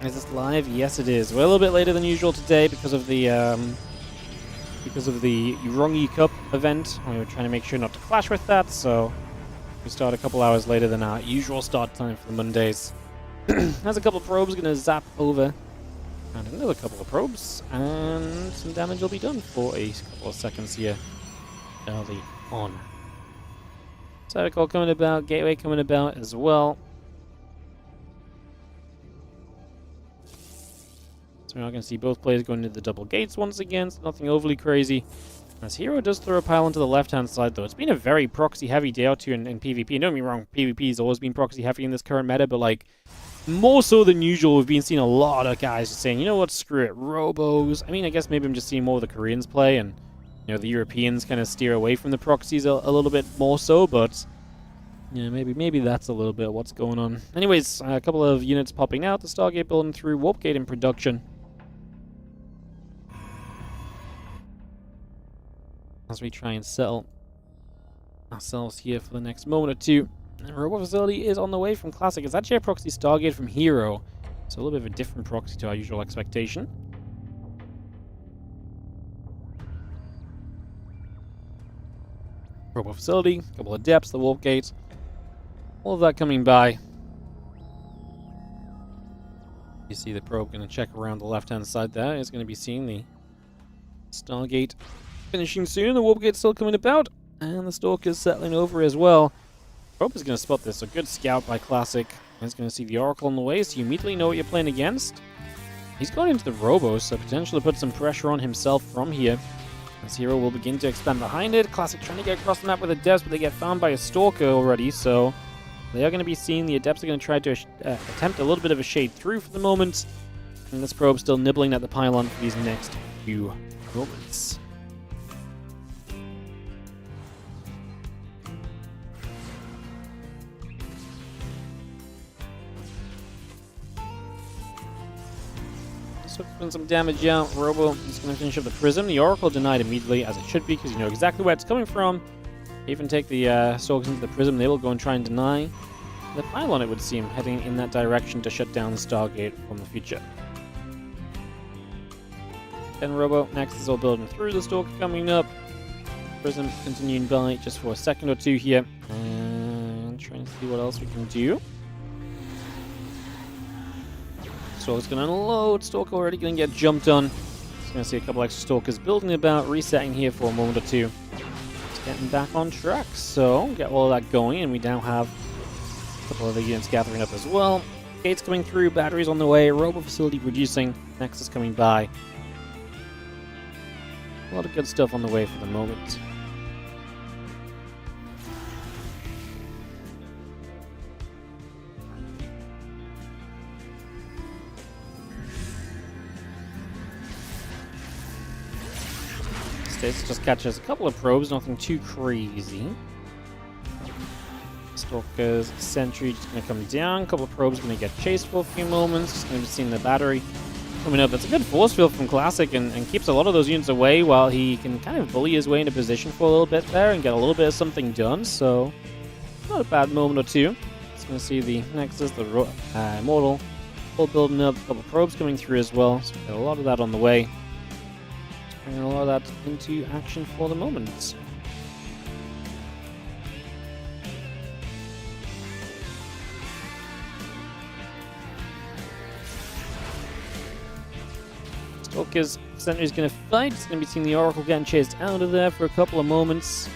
Is this live? Yes, it is. We're a little bit later than usual today because of the RongYI Cup event. We were trying to make sure not to clash with that, so we start a couple hours later than our usual start time for the Mondays. There's a couple of probes going to zap over. And another couple of probes. And some damage will be done for a couple of seconds here early on. Cytocol coming about. Gateway coming about as well. So we're not going to see both players going into the double gates once again. So nothing overly crazy. As Hero does throw a pile onto the left-hand side, though. It's been a very proxy-heavy day or two in PvP. Don't get me wrong, PvP has always been proxy-heavy in this current meta, but, more so than usual, we've been seeing a lot of guys just saying, you know what, screw it, Robos. I mean, I guess maybe I'm just seeing more of the Koreans play, and, the Europeans kind of steer away from the proxies a little bit more so, but, yeah, maybe that's a little bit what's going on. Anyways, a couple of units popping out, the Stargate building through, Warp Gate in production. As we try and settle ourselves here for the next moment or two. And Robot Facility is on the way from Classic. It's actually a proxy Stargate from Hero. So a little bit of a different proxy to our usual expectation. Robot Facility, a couple of depths, the Warp Gate. All of that coming by. You see the probe going to check around the left-hand side there. It's going to be seeing the Stargate finishing soon. The Warp Gate's still coming about, and the Stalker's settling over as well. Probe is going to spot this. A good scout by Classic. He's going to see the Oracle on the way, so you immediately know what you're playing against. He's going into the Robo, so potentially put some pressure on himself from here. As Hero will begin to expand behind it. Classic trying to get across the map with the Adepts, but they get found by a Stalker already, so they are going to be seen. The Adepts are going to try to attempt a little bit of a shade through for the moment. And this Probe still nibbling at the pylon for these next few moments. Putting some damage out. Robo is going to finish up the Prism. The Oracle denied immediately, as it should be, because you know exactly where it's coming from. Even take the Stalkers into the Prism, they will go and try and deny the pylon, it would seem, heading in that direction to shut down the Stargate from the future. Then Robo, next is all building through, the Stalker coming up. Prism continuing by just for a second or two here. And trying to see what else we can do. Stalker's going to unload. Stalker already going to get jumped on. Just going to see a couple extra Stalkers building about, resetting here for a moment or two. Just getting back on track. So, get all of that going, and we now have a couple other units gathering up as well. gates coming through, batteries on the way, robo facility producing, Nexus coming by. A lot of good stuff on the way for the moment. This just catches a couple of probes, nothing too crazy. Stalker's Sentry just going to come down. A couple of probes going to get chased for a few moments. Just going to be seeing the battery coming up. That's a good force field from Classic and keeps a lot of those units away while he can kind of bully his way into position for a little bit there and get a little bit of something done. So, not a bad moment or two. Just going to see the Nexus, the Immortal, all building up. A couple of probes coming through as well. So, we got a lot of that on the way. Bringing a lot of that into action for the moment. Stalker's Center is going to fight. It's going to be seeing the Oracle getting chased out of there for a couple of moments.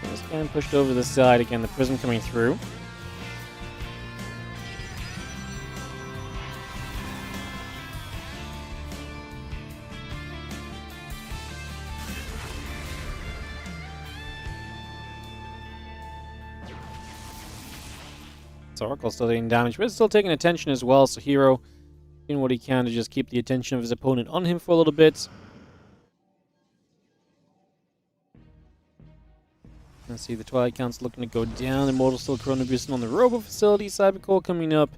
Just getting pushed over the side again. The Prism coming through. So Oracle still taking damage, but still taking attention as well. So Hero doing what he can to just keep the attention of his opponent on him for a little bit. Let's see, the Twilight count's looking to go down. Immortal still Chrono boosting on the Robo facility. Cybercore coming up.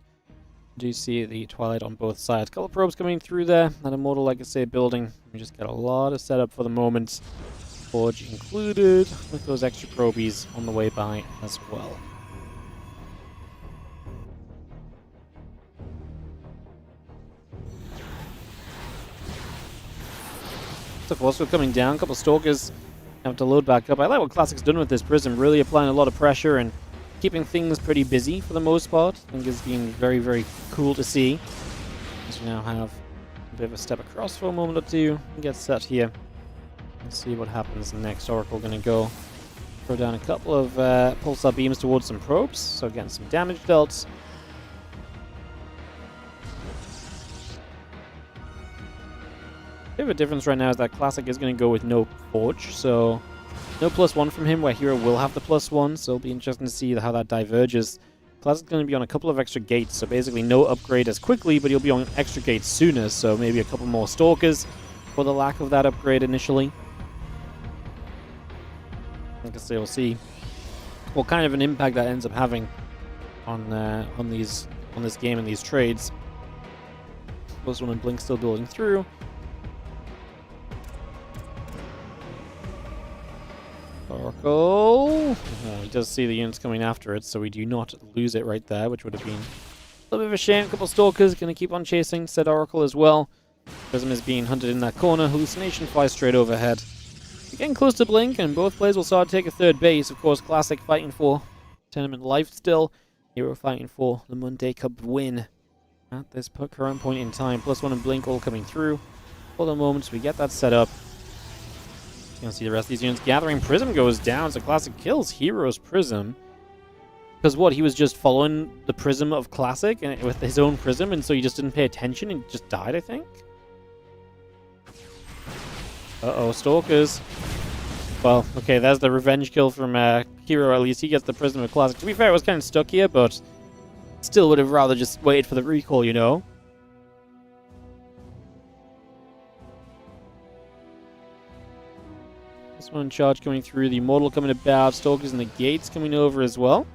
Do you see the Twilight on both sides? Couple probes coming through there. That Immortal, like I say, building. We just got a lot of setup for the moment. Forge included, with those extra probies on the way by as well. So force field coming down, a couple of Stalkers have to load back up. I like what Classic's done with this Prism, really applying a lot of pressure and keeping things pretty busy for the most part. I think it's been very, very cool to see. As we now have a bit of a step across for a moment or two and get set here. Let's see what happens next. Oracle going to go throw down a couple of pulsar beams towards some probes, so getting some damage dealt. Bit of a difference right now is that Classic is going to go with no Forge, so no +1 from him, where Hero will have the +1, so it'll be interesting to see how that diverges. Classic's going to be on a couple of extra gates, so basically no upgrade as quickly, but he'll be on extra gates sooner, so maybe a couple more Stalkers for the lack of that upgrade initially. I guess we'll see what kind of an impact that ends up having on this game and these trades. +1 and Blink still building through. Oracle. Oh, he does see the units coming after it, so we do not lose it right there, which would have been a little bit of a shame. A couple of Stalkers going to keep on chasing, said Oracle as well. Prism is being hunted in that corner. Hallucination flies straight overhead. We're getting close to Blink, and both players will start to take a third base. Of course, Classic fighting for tournament life still. Hero fighting for the Monday Cup win at this current point in time. +1 and Blink all coming through. For the moment, we get that set up. You can see the rest of these units gathering. Prism goes down, so Classic kills Hero's Prism. Because what, he was just following the Prism of Classic and with his own Prism, and so he just didn't pay attention and just died, I think? Uh-oh, Stalkers. Well, okay, there's the revenge kill from Hero, at least he gets the Prism of Classic. To be fair, it was kind of stuck here, but still would have rather just waited for the recall, you know? This one charge coming through, the Immortal coming about, Stalkers and the Gates coming over as well.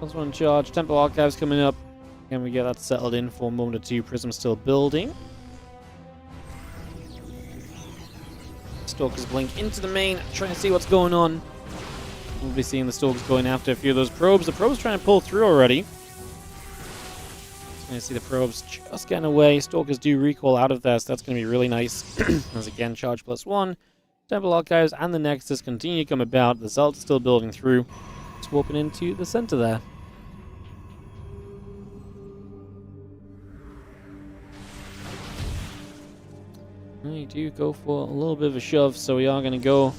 This one charge, Temple Archives coming up. Can we get that settled in for a moment or two? Prism still building. Stalkers blink into the main, trying to see what's going on. We'll be seeing the Stalkers going after a few of those probes. The probes trying to pull through already. You see the probes just getting away. Stalkers do recall out of there, so that's going to be really nice. As again, charge +1. Temple Archives and the Nexus continue to come about. The Zelt still building through. Swapping into the center there. We do go for a little bit of a shove, so we are going to go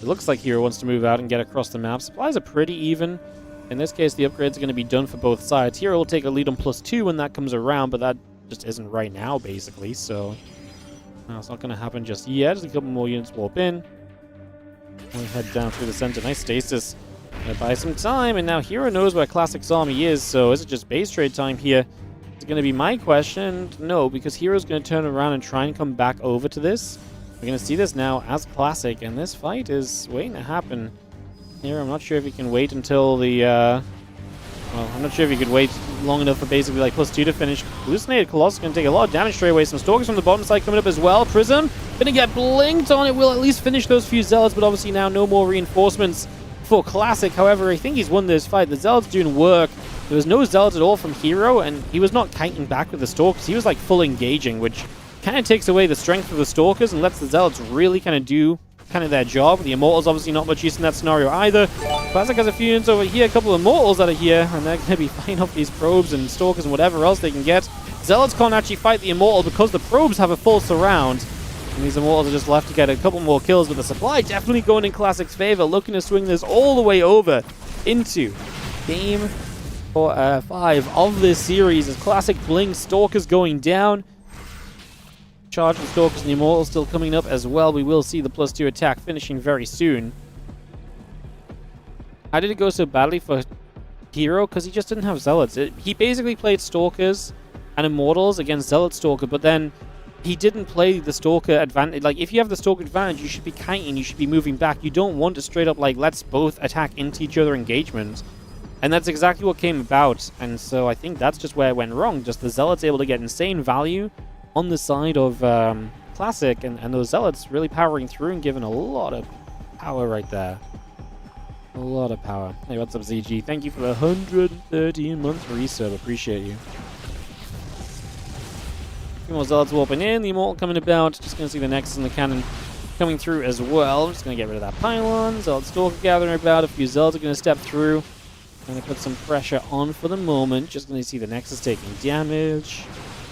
It looks like Hero wants to move out and get across the map. Supplies are pretty even. In this case, the upgrades are going to be done for both sides. Hero will take a lead on +2 when that comes around, but that just isn't right now, basically. So, no, it's not going to happen just yet. Just a couple more units warp in. We'll head down through the center. Nice stasis. Gonna buy some time, and now Hero knows where Classic's army is, so is it just base trade time here? It's going to be my question. No, because Hero's going to turn around and try and come back over to this. We're going to see this now as Classic, and this fight is waiting to happen. Here, I'm not sure if he can wait until the, well, I'm not sure if he could wait long enough for basically like +2 to finish. Hallucinated Colossus going to take a lot of damage straight away. Some Stalkers from the bottom side coming up as well. Prism going to get blinked on. It will at least finish those few Zealots, but obviously now no more reinforcements for Classic. However, I think he's won this fight. The Zealots doing work. There was no Zealots at all from Hero, and he was not kiting back with the Stalkers. He was like full engaging, which kind of takes away the strength of the Stalkers and lets the Zealots really kind of do their job. The Immortals obviously not much use in that scenario either. Classic has a few units over here, a couple of Immortals that are here, and they're going to be fighting off these probes and Stalkers and whatever else they can get. Zealots can't actually fight the Immortal because the probes have a full surround. And these Immortals are just left to get a couple more kills, but the supply definitely going in Classic's favor, looking to swing this all the way over into Game 5 of this series as Classic blinks. Stalkers going down. Charge and Stalkers and the Immortals still coming up as well. We will see the +2 attack finishing very soon. How did it go so badly for Hero? Because he just didn't have Zealots. He basically played Stalkers and Immortals against Zealot Stalker, but then he didn't play the Stalker advantage. Like, if you have the Stalker advantage, you should be kiting, you should be moving back. You don't want to straight up, like, let's both attack into each other engagement. And that's exactly what came about. And so I think that's just where it went wrong. Just the Zealots able to get insane value on the side of Classic, and those Zealots really powering through and giving a lot of power right there. A lot of power. Hey, what's up, ZG? Thank you for the 113-month resub. Appreciate you. A few more Zealots warping in. The Immortal coming about. Just going to see the Nexus and the Cannon coming through as well. Just going to get rid of that Pylon. Zealot Stalker gathering about. A few Zealots are going to step through. Going to put some pressure on for the moment. Just going to see the Nexus taking damage.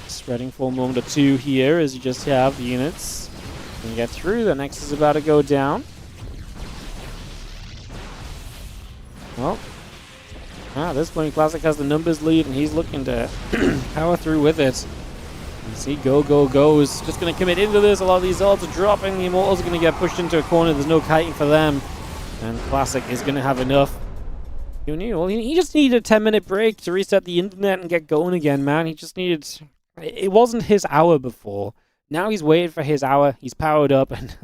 Spreading for a moment or two here as you just have the units. Can get through. The Nexus is about to go down. Well, at this point, Classic has the numbers lead, and he's looking to power through with it. You see, go goes. Just going to commit into this. A lot of these Zealots are dropping. The Immortals are going to get pushed into a corner. There's no kiting for them. And Classic is going to have enough. Who knew? Well, he just needed a 10-minute break to reset the internet and get going again, man. He just needed... It wasn't his hour before. Now he's waited for his hour. He's powered up, and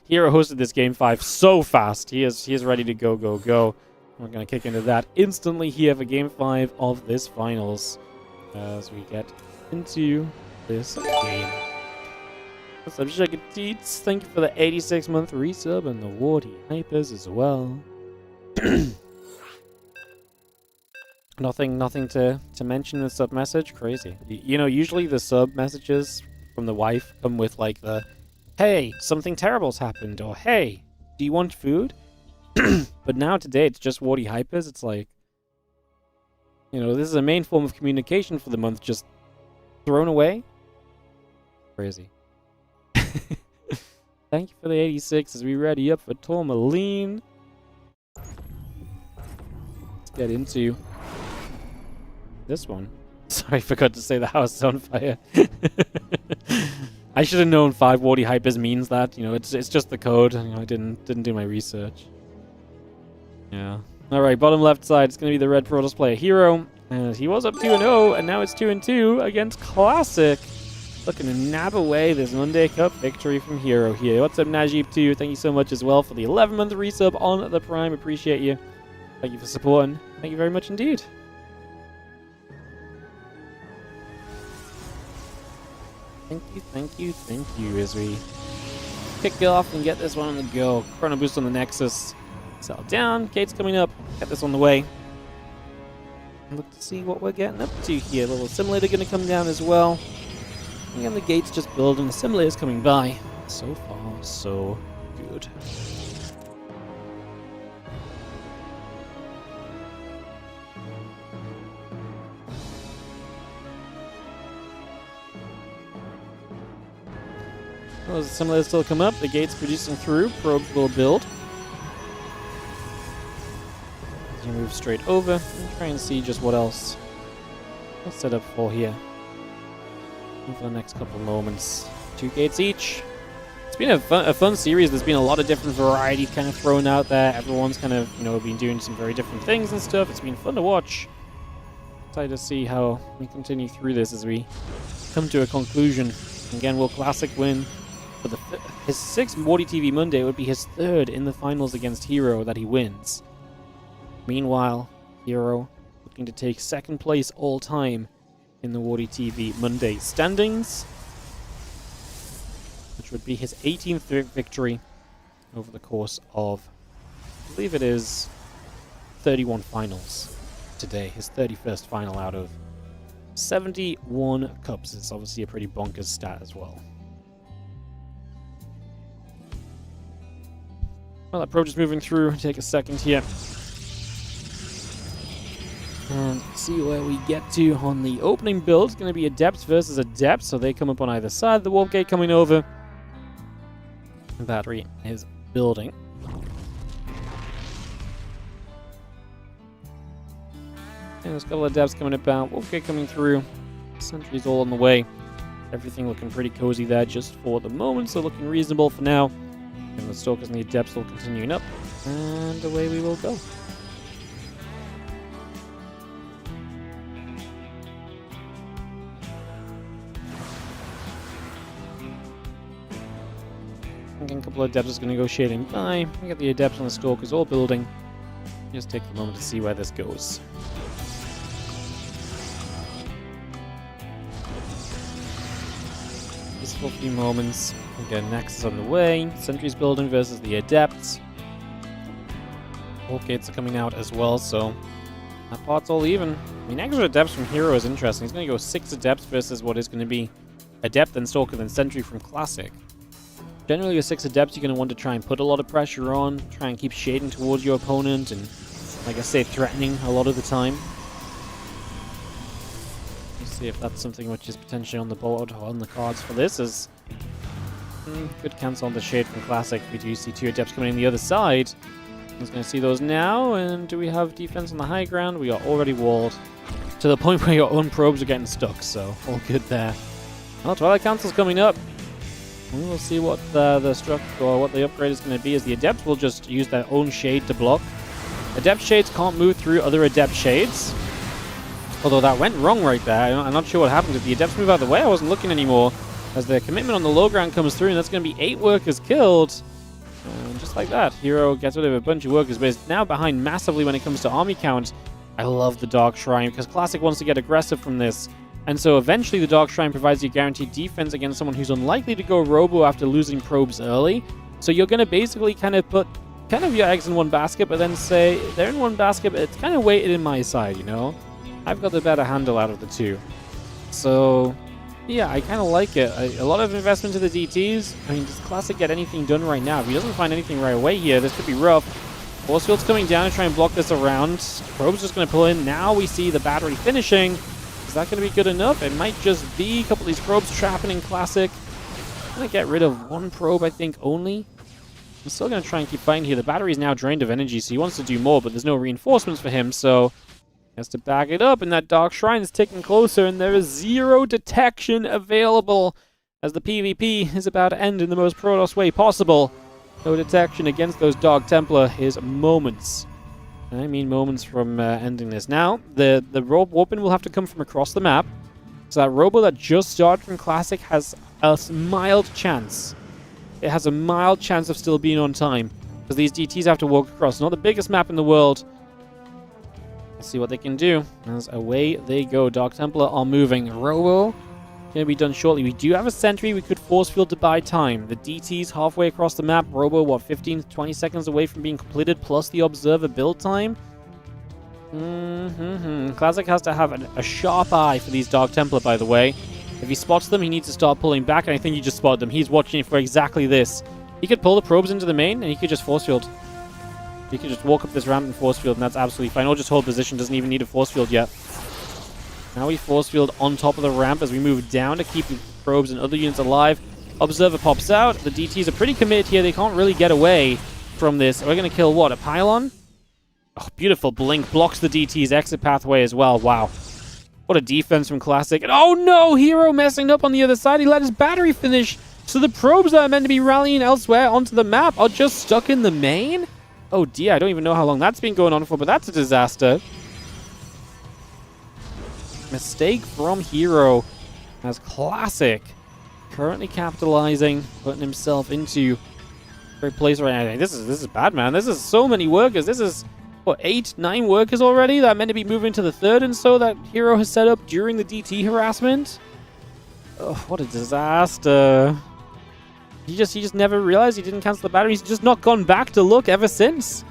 Hero hosted this Game 5 so fast. He is ready to go. We're going to kick into that instantly here for Game 5 of this finals as we get into this game. What's up, Sugar Teats? Thank you for the 86-month resub and the WardiTV hypers as well. Nothing to mention in the sub message. Crazy. You know, usually the sub messages from the wife come with like the, hey, something terrible's happened, or hey, do you want food? But now today it's just WardiTV hypers. It's like, you know, this is a main form of communication for the month, just thrown away. Crazy. Thank you for the 86 as we ready up for Tourmaline. Let's get into this one. Sorry, I forgot to say the house is on fire. I should have known 5 WardiTV hypers means that. You know, it's just the code. You know, I didn't do my research. Yeah. All right, bottom left side. It's going to be the red Protoss player Hero, and he was up 2-0, and now it's 2-2 against Classic. Looking to nab away this Monday Cup victory from Hero here. What's up, Najib2? Thank you so much as well for the 11-month resub on the Prime. Appreciate you. Thank you for supporting. Thank you very much indeed. Thank you as we kick off and get this one on the go. Chrono boost on the Nexus. Settle down. Gates coming up. Get this on the way. Look to see what we're getting up to here. A little simulator going to come down as well. And the gates just building. The simulator's coming by. So far, so good. Well, the simulators still come up. The gates producing through. Probes will build. move straight over and try and see just what else we'll set up for here over the next couple moments. 2 gates each. It's been a fun series. There's been a lot of different varieties kind of thrown out there. Everyone's kind of, been doing some very different things and stuff. It's been fun to watch. Excited to see how we continue through this as we come to a conclusion. Again, will Classic win for his 6th WardiTV Monday? It would be his 3rd in the finals against Hero that he wins. Meanwhile, Hero looking to take 2nd place all time in the WardiTV Monday standings, which would be his 18th victory over the course of, I believe it is, 31 finals today. His 31st final out of 71 cups. It's obviously a pretty bonkers stat as well. Well, that probe just moving through. Take a second here and see where we get to on the opening build. It's going to be Adepts versus Adepts, so they come up on either side. The Warp Gate coming over. The battery is building. And there's a couple of Adepts coming about. Warp Gate coming through. Sentries all on the way. Everything looking pretty cozy there just for the moment, so looking reasonable for now. And the Stalkers and the Adepts will continuing up. And away we will go. A couple of Adepts is going to go shading by. We got the Adepts and the Stalkers all building. Just take a moment to see where this goes. Just for a few moments. Again, Nexus on the way. Sentries building versus the Adepts. Warp Gates are coming out as well, so that part's all even. I mean, extra Adepts from Hero is interesting. He's going to go 6 Adepts versus what is going to be Adept, then Stalker, then Sentry from Classic. Generally, with 6 Adepts, you're going to want to try and put a lot of pressure on, try and keep shading towards your opponent, and, like I say, threatening a lot of the time. Let's see if that's something which is potentially on the board or on the cards for this, as could cancel on the shade from Classic. We do see 2 Adepts coming in the other side. He's going to see those now, and do we have defense on the high ground? We are already walled to the point where your own probes are getting stuck, so all good there. Well, Twilight Council's coming up. We will see what the structure or what the upgrade is going to be, as the Adepts will just use their own shade to block. Adept shades can't move through other Adept shades. Although that went wrong right there. I'm not sure what happened. If the Adepts move out of the way, I wasn't looking anymore. As the commitment on the low ground comes through, and that's going to be 8 workers killed. Just like that. Hero gets rid of a bunch of workers, but is now behind massively when it comes to army count. I love the Dark Shrine, because Classic wants to get aggressive from this. And so eventually the Dark Shrine provides you guaranteed defense against someone who's unlikely to go Robo after losing probes early. So you're going to basically kind of put your eggs in one basket, but then say, they're in one basket, but it's kind of weighted in my side, I've got the better handle out of the 2. So, yeah, I kind of like it. A lot of investment to the DTs. I mean, does Classic get anything done right now? If he doesn't find anything right away here, this could be rough. Force Field's coming down to try and block this around. Probe's just going to pull in. Now we see the battery finishing. Is that going to be good enough? It might just be a couple of these probes trapping in Classic. I'm going to get rid of 1 probe, I think, only. I'm still going to try and keep fighting here. The battery is now drained of energy, so he wants to do more, but there's no reinforcements for him, so he has to back it up, and that Dark Shrine is ticking closer, and there is 0 detection available as the PvP is about to end in the most Protoss way possible. No detection against those Dark Templar is moments. I mean moments from ending this. Now, the warping will have to come from across the map. So that Robo that just started from Classic has a mild chance. It has a mild chance of still being on time. Because these DTs have to walk across. Not the biggest map in the world. Let's see what they can do. As away they go. Dark Templar are moving. Robo going to be done shortly. We do have a sentry. We could force field to buy time. The DT's halfway across the map. Robo, what, 15 to 20 seconds away from being completed, plus the observer build time? Classic has to have a sharp eye for these Dark Templar, by the way. If he spots them, he needs to start pulling back, and I think he just spotted them. He's watching for exactly this. He could pull the probes into the main, and he could just force field. He could just walk up this ramp and force field, and that's absolutely fine. Or just hold position, doesn't even need a force field yet. Now we force field on top of the ramp as we move down to keep the probes and other units alive. Observer pops out. The DTs are pretty committed here. They can't really get away from this. We're going to kill, what, a pylon? Oh, beautiful blink. Blocks the DT's exit pathway as well. Wow. What a defense from Classic. And oh no! Hero messing up on the other side. He let his battery finish. So the probes that are meant to be rallying elsewhere onto the map are just stuck in the main? Oh dear, I don't even know how long that's been going on for, but that's a disaster. Mistake from Hero as Classic currently capitalizing, putting himself into a great place right now. This is bad, man. This is so many workers. This is, what, 8, 9 workers already that are meant to be moving to the third and so that Hero has set up during the DT harassment? Oh, what a disaster. He just never realized he didn't cancel the battery. He's just not gone back to look ever since.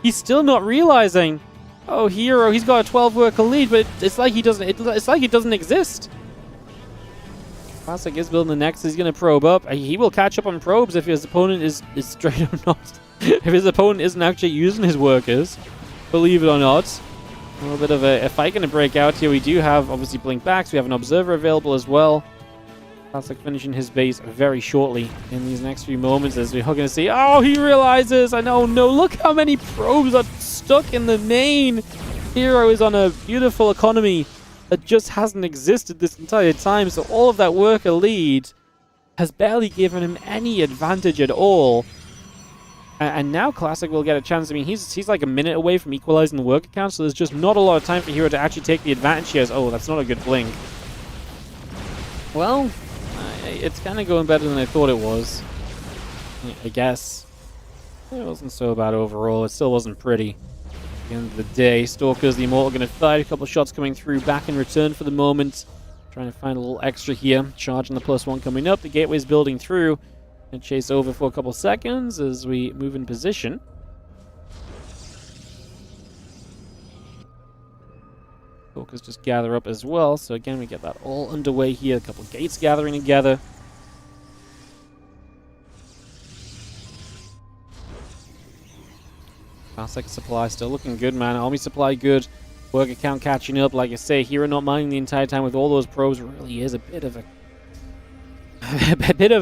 He's still not realizing. Oh, Hero, he's got a 12 worker lead, but it's like he doesn't. It's like it doesn't exist. Classic is building the next. He's gonna probe up. He will catch up on probes if his opponent is straight up not. If his opponent isn't actually using his workers, believe it or not. A little bit of a fight gonna break out here. We do have obviously blink backs. We have an observer available as well. Classic finishing his base very shortly in these next few moments as we're going to see. Oh, he realizes! I know, no, look how many probes are stuck in the main! Hero is on a beautiful economy that just hasn't existed this entire time, so all of that worker lead has barely given him any advantage at all. And now Classic will get a chance. I mean, he's like a minute away from equalizing the worker count, so there's just not a lot of time for Hero to actually take the advantage here. Oh, that's not a good blink. Well, it's kind of going better than I thought it was. I guess. It wasn't so bad overall. It still wasn't pretty. At the end of the day, Stalker's the Immortal going to fight. A couple of shots coming through back in return for the moment. Trying to find a little extra here. Charging the +1 coming up. The gateway's building through. And chase over for a couple seconds as we move in position. Focus just gather up as well, so again we get that all underway here. A couple of gates gathering together. Classic supply still looking good, man. Army supply good. Worker count catching up. Like I say, Hero not mining the entire time with all those probes really is a bit of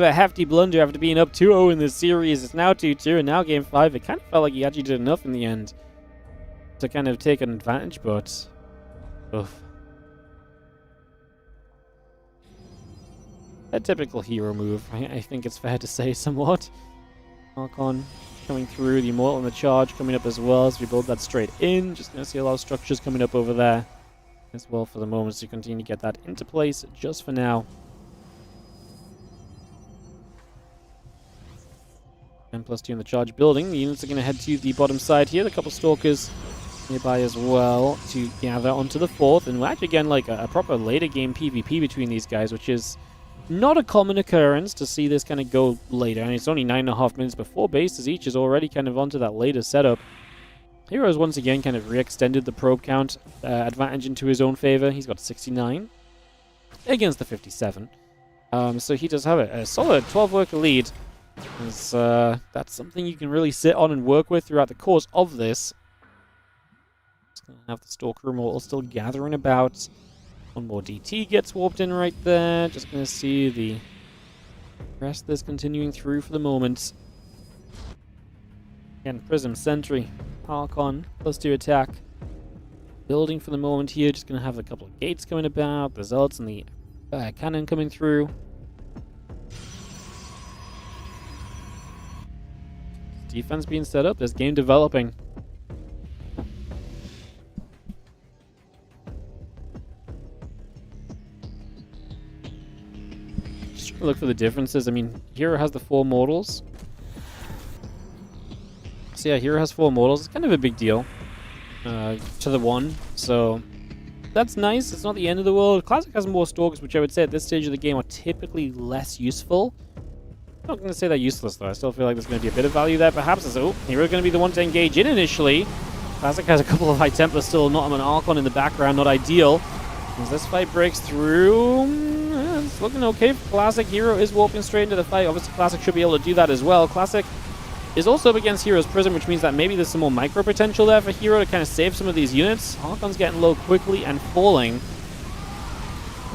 a hefty blunder after being up 2-0 in this series. It's now 2-2 and now game 5. It kind of felt like he actually did enough in the end to kind of take an advantage, but oof. A typical Hero move, I think it's fair to say somewhat. Archon coming through, the Immortal and the Charge coming up as well as we build that straight in. Just going to see a lot of structures coming up over there as well for the moment to continue to get that into place just for now. And +2 in the Charge building. The units are going to head to the bottom side here. A couple Stalkers nearby as well to gather onto the 4th. And we're actually getting like a proper later game PvP between these guys, which is not a common occurrence to see this kind of go later. And it's only 9.5 minutes before bases each is already kind of onto that later setup. Heroes once again kind of re-extended the probe count advantage into his own favor. He's got 69 against the 57. So he does have a solid 12 worker lead. That's something you can really sit on and work with throughout the course of this. Just gonna have the Stalker Immortal still gathering about. One more DT gets warped in right there. Just gonna see the rest of this continuing through for the moment. Again, Prism, Sentry, Archon, +2 attack. Building for the moment here. Just gonna have a couple of gates coming about. The Zealots and the cannon coming through. Defense being set up. There's game developing. Just trying to look for the differences. I mean, Hero has the 4 mortals. So yeah, Hero has 4 mortals. It's kind of a big deal to the 1. So that's nice. It's not the end of the world. Classic has more Stalkers, which I would say at this stage of the game are typically less useful. I'm not going to say they're useless, though. I still feel like there's going to be a bit of value there, perhaps. Oh, Hero's going to be the one to engage in initially. Classic has a couple of high Templars still, not an Archon in the background, not ideal. As this fight breaks through, it's looking okay for Classic. Hero is warping straight into the fight. Obviously, Classic should be able to do that as well. Classic is also up against Hero's Prism, which means that maybe there's some more micro potential there for Hero to kind of save some of these units. Archon's getting low quickly and falling.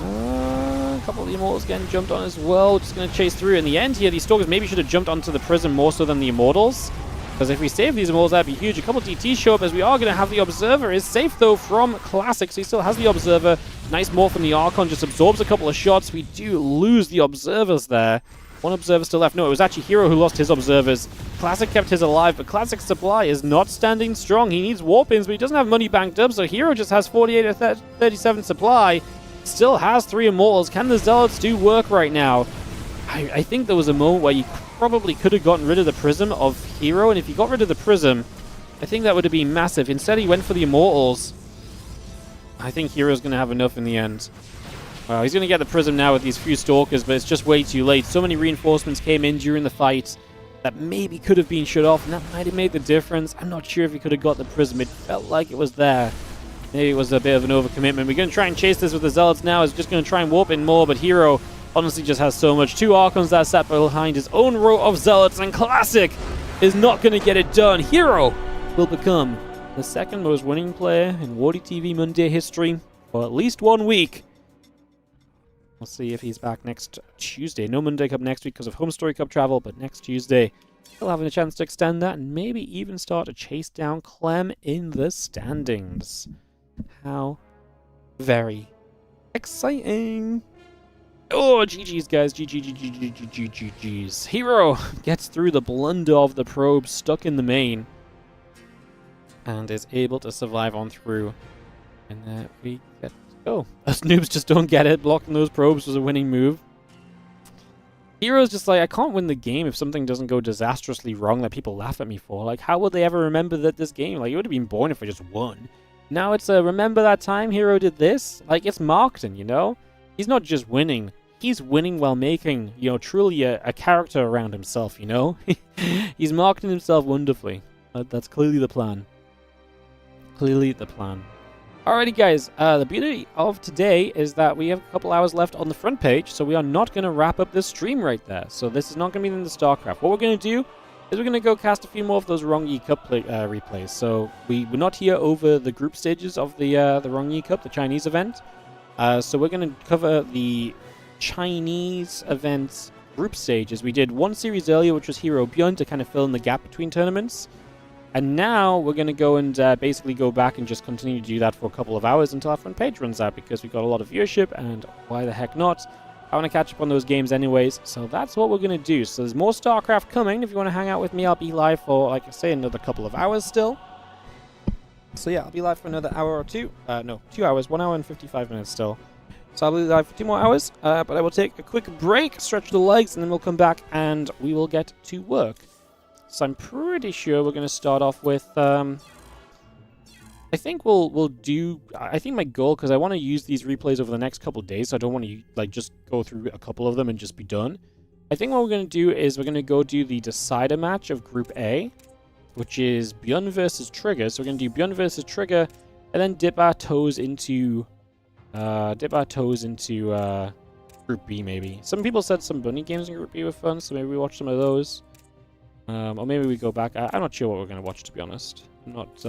A couple of the Immortals getting jumped on as well. Just going to chase through. In the end here, these Stalkers maybe should have jumped onto the Prism more so than the Immortals. Because if we save these immortals, that'd be huge. A couple DTs show up as we are going to have the Observer. Is safe, though, from Classic, so he still has the Observer. Nice morph from the Archon, just absorbs a couple of shots. We do lose the Observers there. One Observer still left. No, it was actually Hero who lost his Observers. Classic kept his alive, but Classic's supply is not standing strong. He needs Warpins, but he doesn't have money banked up, so Hero just has 48 or 37 supply. Still has 3 Immortals. Can the Zealots do work right now? I think there was a moment where you probably could have gotten rid of the Prism of Hero, and if you got rid of the Prism, I think that would have been massive. Instead, he went for the Immortals. I think Hero's going to have enough in the end. He's going to get the Prism now with these few Stalkers, but it's just way too late. So many reinforcements came in during the fight that maybe could have been shut off, and that might have made the difference. I'm not sure if he could have got the Prism. It felt like it was there. Maybe it was a bit of an overcommitment. We're going to try and chase this with the Zealots now. He's just going to try and warp in more, but Hero honestly just has so much. 2 Archons that sat behind his own row of Zealots, and Classic is not going to get it done. Hero will become the second most winning player in WardiTV Monday history for at least 1 week. We'll see if he's back next Tuesday. No Monday Cup next week because of Home Story Cup travel, but next Tuesday he'll have a chance to extend that and maybe even start to chase down Clem in the standings. How very exciting. Oh, GG's, guys. GG's. Hero gets through the blunder of the probe stuck in the main and is able to survive on through. And we get to go. Us noobs just don't get it. Blocking those probes was a winning move. Hero's just like, I can't win the game if something doesn't go disastrously wrong that people laugh at me for. Like, how would they ever remember that this game? Like, it would have been boring if I just won. Now it's a remember that time Hero did this? Like, it's marketing, you know? He's not just winning. He's winning while making, you know, truly a character around himself, you know? He's marketing himself wonderfully. That's clearly the plan. Clearly the plan. Alrighty, guys. The beauty of today is that we have a couple hours left on the front page, so we are not going to wrap up this stream right there. So this is not going to be in the StarCraft. What we're going to do is we're going to go cast a few more of those RongYI Cup replays. So we're not here over the group stages of the RongYI Cup, the Chinese event. So we're going to cover the Chinese event group stages. We did one series earlier, which was Hero Beyond, to kind of fill in the gap between tournaments. And now we're going to go and basically go back and just continue to do that for a couple of hours until our front page runs out, because we've got a lot of viewership, and why the heck not? I want to catch up on those games anyways, so that's what we're going to do. So there's more StarCraft coming. If you want to hang out with me, I'll be live for, like I say, another couple of hours still. So yeah, I'll be live for another hour or two. No, 2 hours, 1 hour and 55 minutes still. So I'll be live for 2 more hours, but I will take a quick break, stretch the legs, and then we'll come back and we will get to work. So I'm pretty sure we're going to start off with, I think we'll do, I think my goal, because I want to use these replays over the next couple of days, so I don't want to, like, just go through a couple of them and just be done. I think what we're going to do is we're going to go do the decider match of Group A, which is Beyond versus Trigger. So we're going to do Beyond versus Trigger, and then dip our toes into Group B, maybe. Some people said some bunny games in Group B were fun, so maybe we watch some of those. Or maybe we go back. I'm not sure what we're going to watch, to be honest. I'm not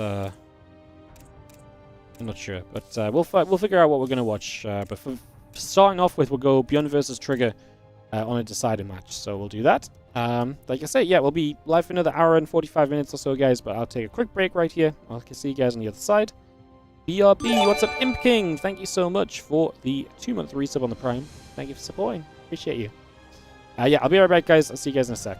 sure, but we'll figure out what we're going to watch. But for starting off with, we'll go Beyond versus Trigger on a decider match. So we'll do that. Like I say, yeah, we'll be live for another hour and 45 minutes or so, guys. But I'll take a quick break right here. I'll see you guys on the other side. BRB, what's up, Imp King? Thank you so much for the 2-month resub on the Prime. Thank you for supporting. Appreciate you. Yeah, I'll be right back, guys. I'll see you guys in a sec.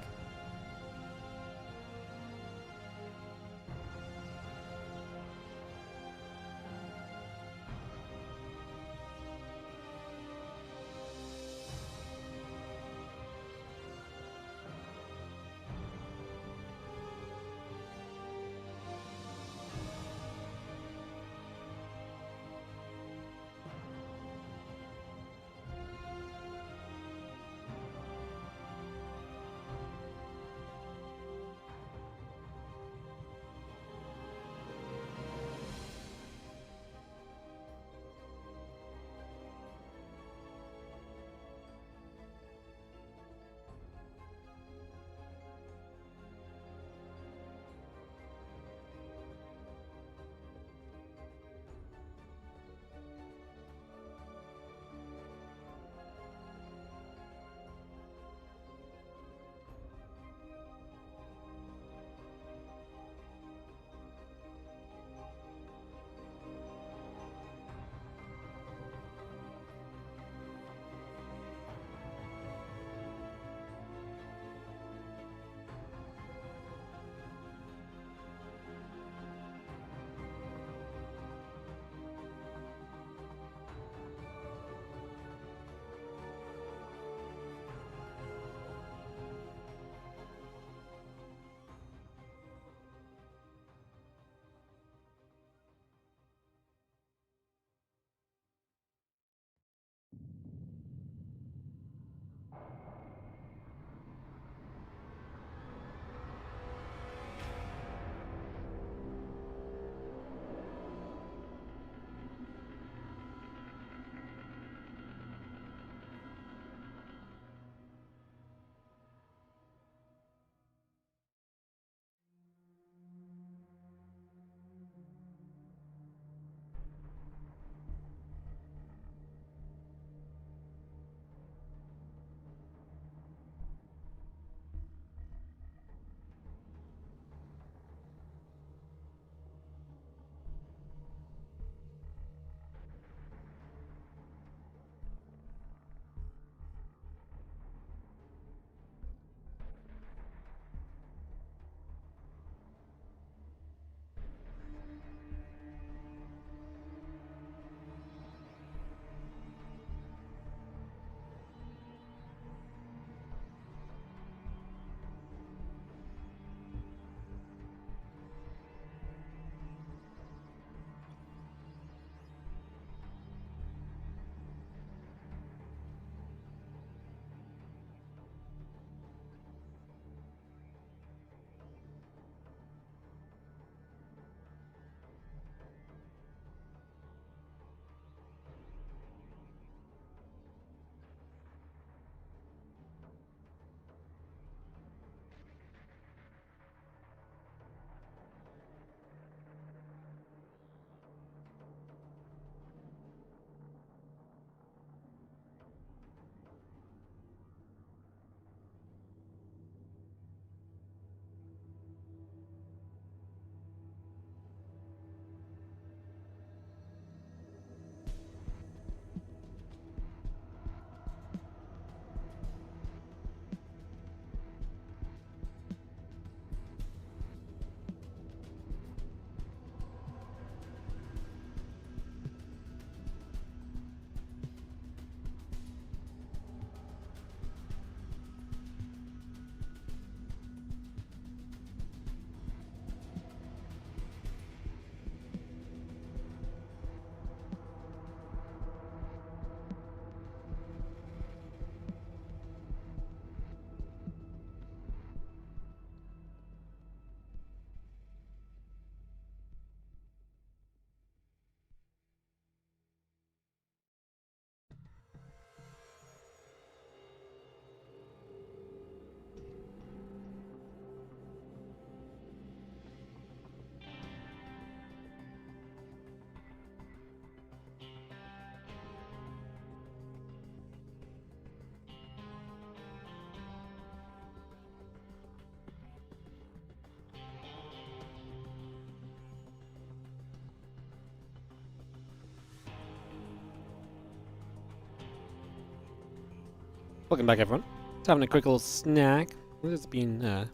Welcome back, everyone. Just having a quick little snack. It's been a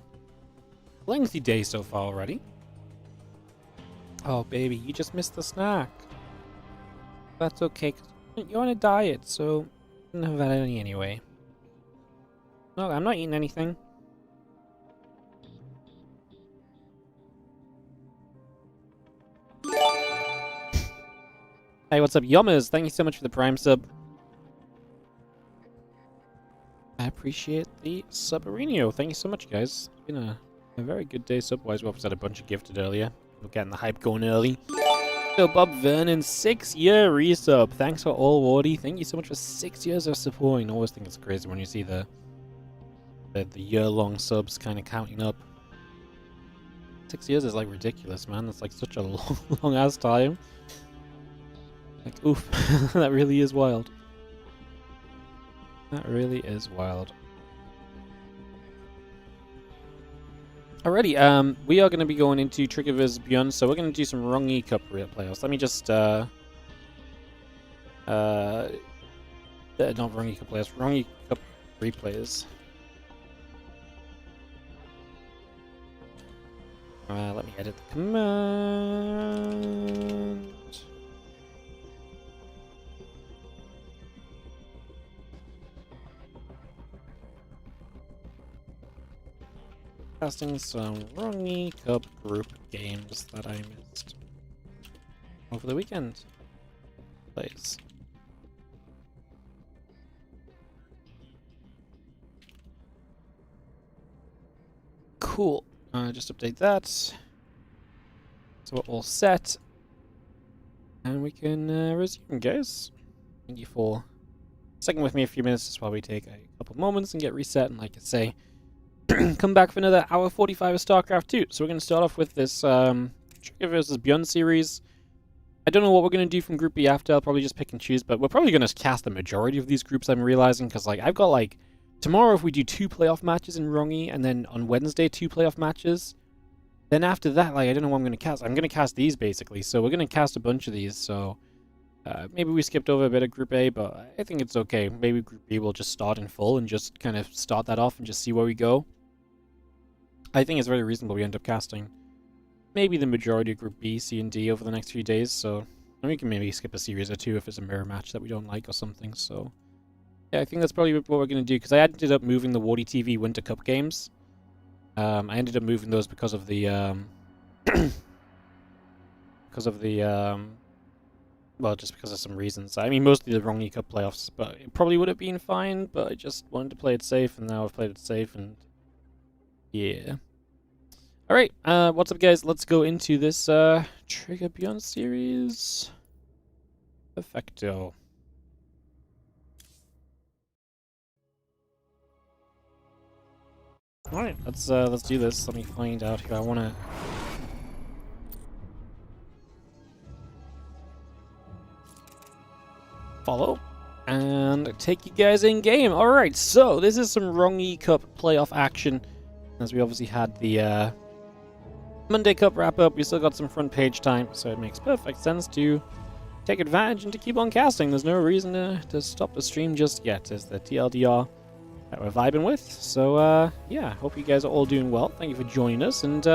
lengthy day so far already. Oh, baby, you just missed the snack. That's okay, 'cause you're on a diet, so you don't have any anyway. No, I'm not eating anything. Hey, what's up, Yummers? Thank you so much for the Prime sub. I appreciate the subarenio. Thank you so much, guys. It's been a very good day sub-wise. We obviously had a bunch of gifted earlier. We're getting the hype going early. So, Bob Vernon, 6-year resub. Thanks for all, Wardy. Thank you so much for 6 years of supporting. I always think it's crazy when you see the year-long subs kind of counting up. 6 years is like ridiculous, man. That's like such a long ass time. Like, oof. That really is wild. That really is wild. Alrighty, we are going to be going into Trigger vs. Beyond, so we're going to do some RongYI Cup playoffs. Let me just, not RongYI Cup playoffs, RongYI Cup replays. Let me edit the command. Casting some RongYI Cup group games that I missed over the weekend. Please. Cool. Just update that. So we're all set. And we can resume, guys. Thank you for sticking with me a few minutes just while we take a couple moments and get reset. And like I say, come back for another hour 45 of StarCraft 2. So we're going to start off with this Trigger vs. Beyond series. I don't know what we're going to do from Group B after. I'll probably just pick and choose, but we're probably going to cast the majority of these groups, I'm realizing, because like I've got like tomorrow if we do 2 playoff matches in RongYI, and then on Wednesday 2 playoff matches, then after that, like I don't know what I'm going to cast. I'm going to cast these basically, so we're going to cast a bunch of these, so maybe we skipped over a bit of Group A, but I think it's okay. Maybe Group B will just start in full and just kind of start that off and just see where we go. I think it's very reasonable we end up casting maybe the majority of Group B, C, and D over the next few days, so we can maybe skip a series or 2 if it's a mirror match that we don't like or something, so yeah, I think that's probably what we're going to do, because I ended up moving the WardiTV Winter Cup games. I ended up moving those because of the, well, just because of some reasons. I mean, mostly the RongYI Cup playoffs, but it probably would have been fine, but I just wanted to play it safe, and now I've played it safe, and yeah. Alright, what's up, guys? Let's go into this Trigger Beyond series. Perfecto. Alright, let's do this. Let me find out who I wanna follow and take you guys in game. Alright, so this is some RongYI Cup playoff action. As we obviously had the Monday Cup wrap up, we still got some front page time, so it makes perfect sense to take advantage and to keep on casting. There's no reason to stop the stream just yet, as the TLDR that we're vibing with. So yeah, hope you guys are all doing well. Thank you for joining us, and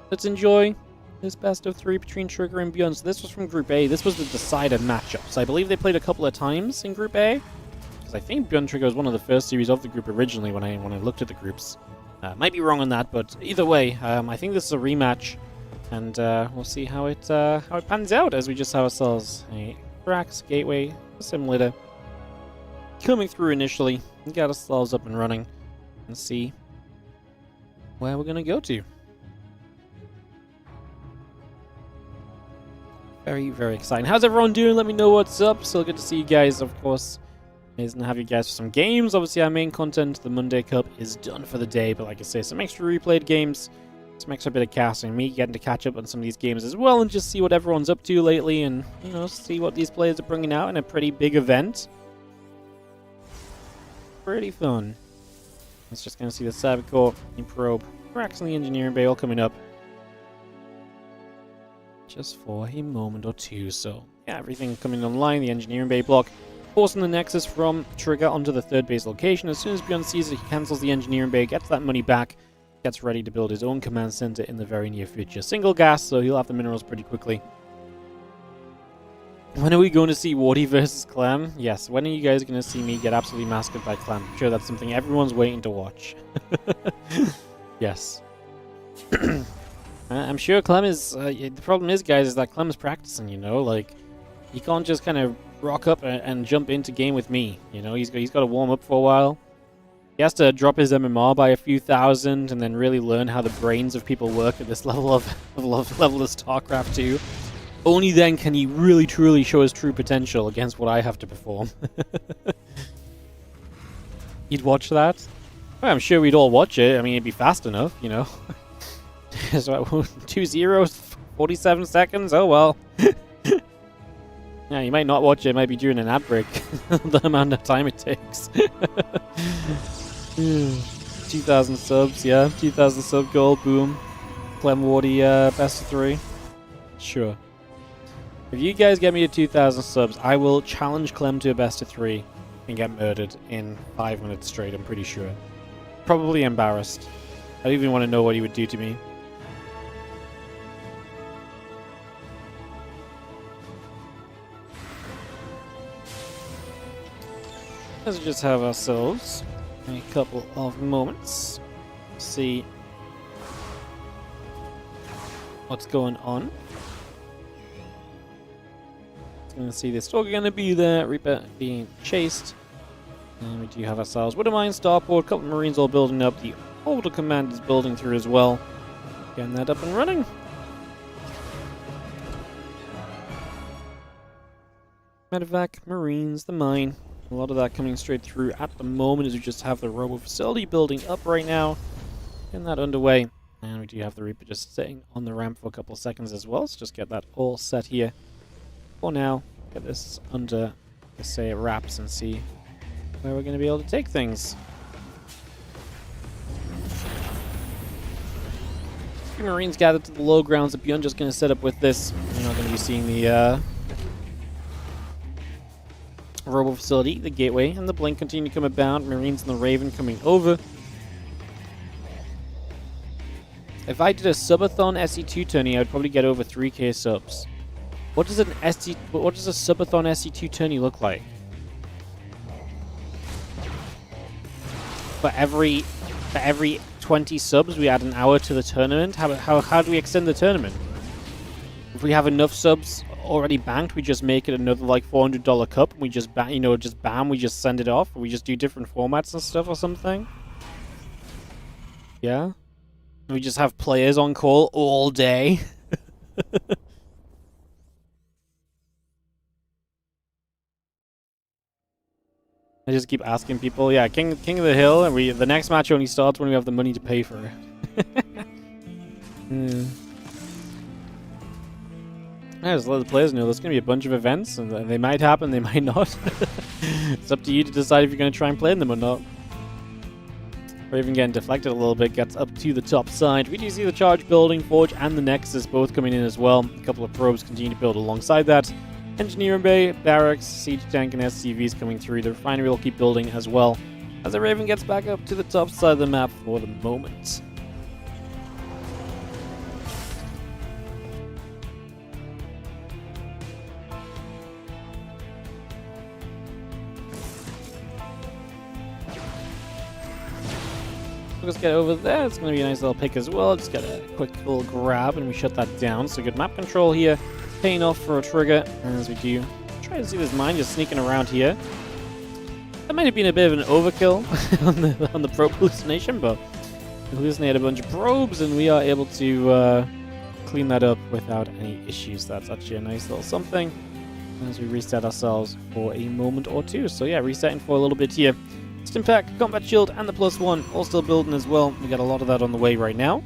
let's enjoy this best of 3 between Trigger and Beyond. So this was from Group A. This was the decided matchup. So I believe they played a couple of times in Group A, because I think Beyond Trigger was one of the first series of the group originally when I looked at the groups. Might be wrong on that, but either way, I think this is a rematch, and we'll see how it pans out as we just have ourselves a Brax Gateway Simulator coming through initially, and get ourselves up and running, and see where we're gonna go to. Very, very exciting. How's everyone doing? Let me know what's up. So good to see you guys, of course. Amazing to have you guys for some games. Obviously, our main content, the Monday Cup, is done for the day. But like I say, some extra replayed games, some extra bit of casting, me getting to catch up on some of these games as well, and just see what everyone's up to lately, and you know, see what these players are bringing out in a pretty big event. Pretty fun. It's just gonna see the Cybercore, Probe, Brax, and the Engineering Bay all coming up just for a moment or two. So yeah, everything coming online. The Engineering Bay block Forcing the Nexus from Trigger onto the third base location. As soon as Beyond sees it, he cancels the engineering bay, gets that money back, gets ready to build his own command center in the very near future. Single gas, so he'll have the minerals pretty quickly. When are we going to see WardiTV versus Clem? Yes, when are you guys going to see me get absolutely massacred by Clem? I'm sure that's something everyone's waiting to watch. Yes. I'm sure Clem is... the problem is, guys, is that Clem is practicing, you know? Like, he can't just kind of rock up and jump into game with me, you know? He's got to warm up for a while. He has to drop his MMR by a few thousand and then really learn how the brains of people work at this level of StarCraft 2. Only then can he really truly show his true potential against what I have to perform. You'd watch that? Well, I'm sure we'd all watch it. I mean, it'd be fast enough, you know. So 2-0, 47 seconds? Oh well. Yeah, you might not watch it. It might be during an ad break. The amount of time it takes. 2,000 subs, yeah. 2,000 sub goal, boom. Clem WardiTV, best of 3. Sure. If you guys get me to 2,000 subs, I will challenge Clem to a best of 3 and get murdered in 5 minutes straight, I'm pretty sure. Probably embarrassed. I don't even want to know what he would do to me. Let's just have ourselves a couple of moments. See what's going on. Going to see the Stalker going to be there, Reaper being chased. And we do have ourselves Widowmine, Starport, a couple of Marines all building up. The Orbital Command is building through as well. Getting that up and running. Medevac, Marines, the mine. A lot of that coming straight through at the moment as we just have the Robo facility building up right now. Getting that underway. And we do have the Reaper just sitting on the ramp for a couple of seconds as well. So just get that all set here. For now, get this under, let's say, wraps and see where we're going to be able to take things. Few Marines gathered to the low grounds that Beyond just going to set up with this. You're not going to be seeing the Robo facility, the gateway, and the Blink continue to come about. Marines and the Raven coming over. If I did a subathon SE2 tourney, I would probably get over 3k subs. What does a subathon SE2 tourney look like? For every 20 subs, we add an hour to the tournament. How do we extend the tournament? If we have enough subs already banked, we just make it another like $400 cup. And we just bam, we just send it off. Or we just do different formats and stuff or something. Yeah, we just have players on call all day. I just keep asking people, yeah, King of the Hill, and the next match only starts when we have the money to pay for it. Yeah. Yeah, just let the players know there's going to be a bunch of events, and they might happen, they might not. It's up to you to decide if you're going to try and play in them or not. Or even getting deflected a little bit, gets up to the top side. We do see the Charge building, Forge and the Nexus both coming in as well. A couple of probes continue to build alongside that. Engineering Bay, Barracks, Siege Tank, and SCVs coming through. The refinery will keep building as well as the Raven gets back up to the top side of the map for the moment. Let's get over there. It's going to be a nice little pick as well. Just get a quick little grab and we shut that down. So good map control here. Paying off for a trigger as we do try to see this mine just sneaking around here. That might have been a bit of an overkill on the probe hallucination, but we hallucinate a bunch of probes and we are able to clean that up without any issues. That's actually a nice little something as we reset ourselves for a moment or two. So yeah, resetting for a little bit here. Stimpack, Combat Shield, and the +1 all still building as well. We got a lot of that on the way right now.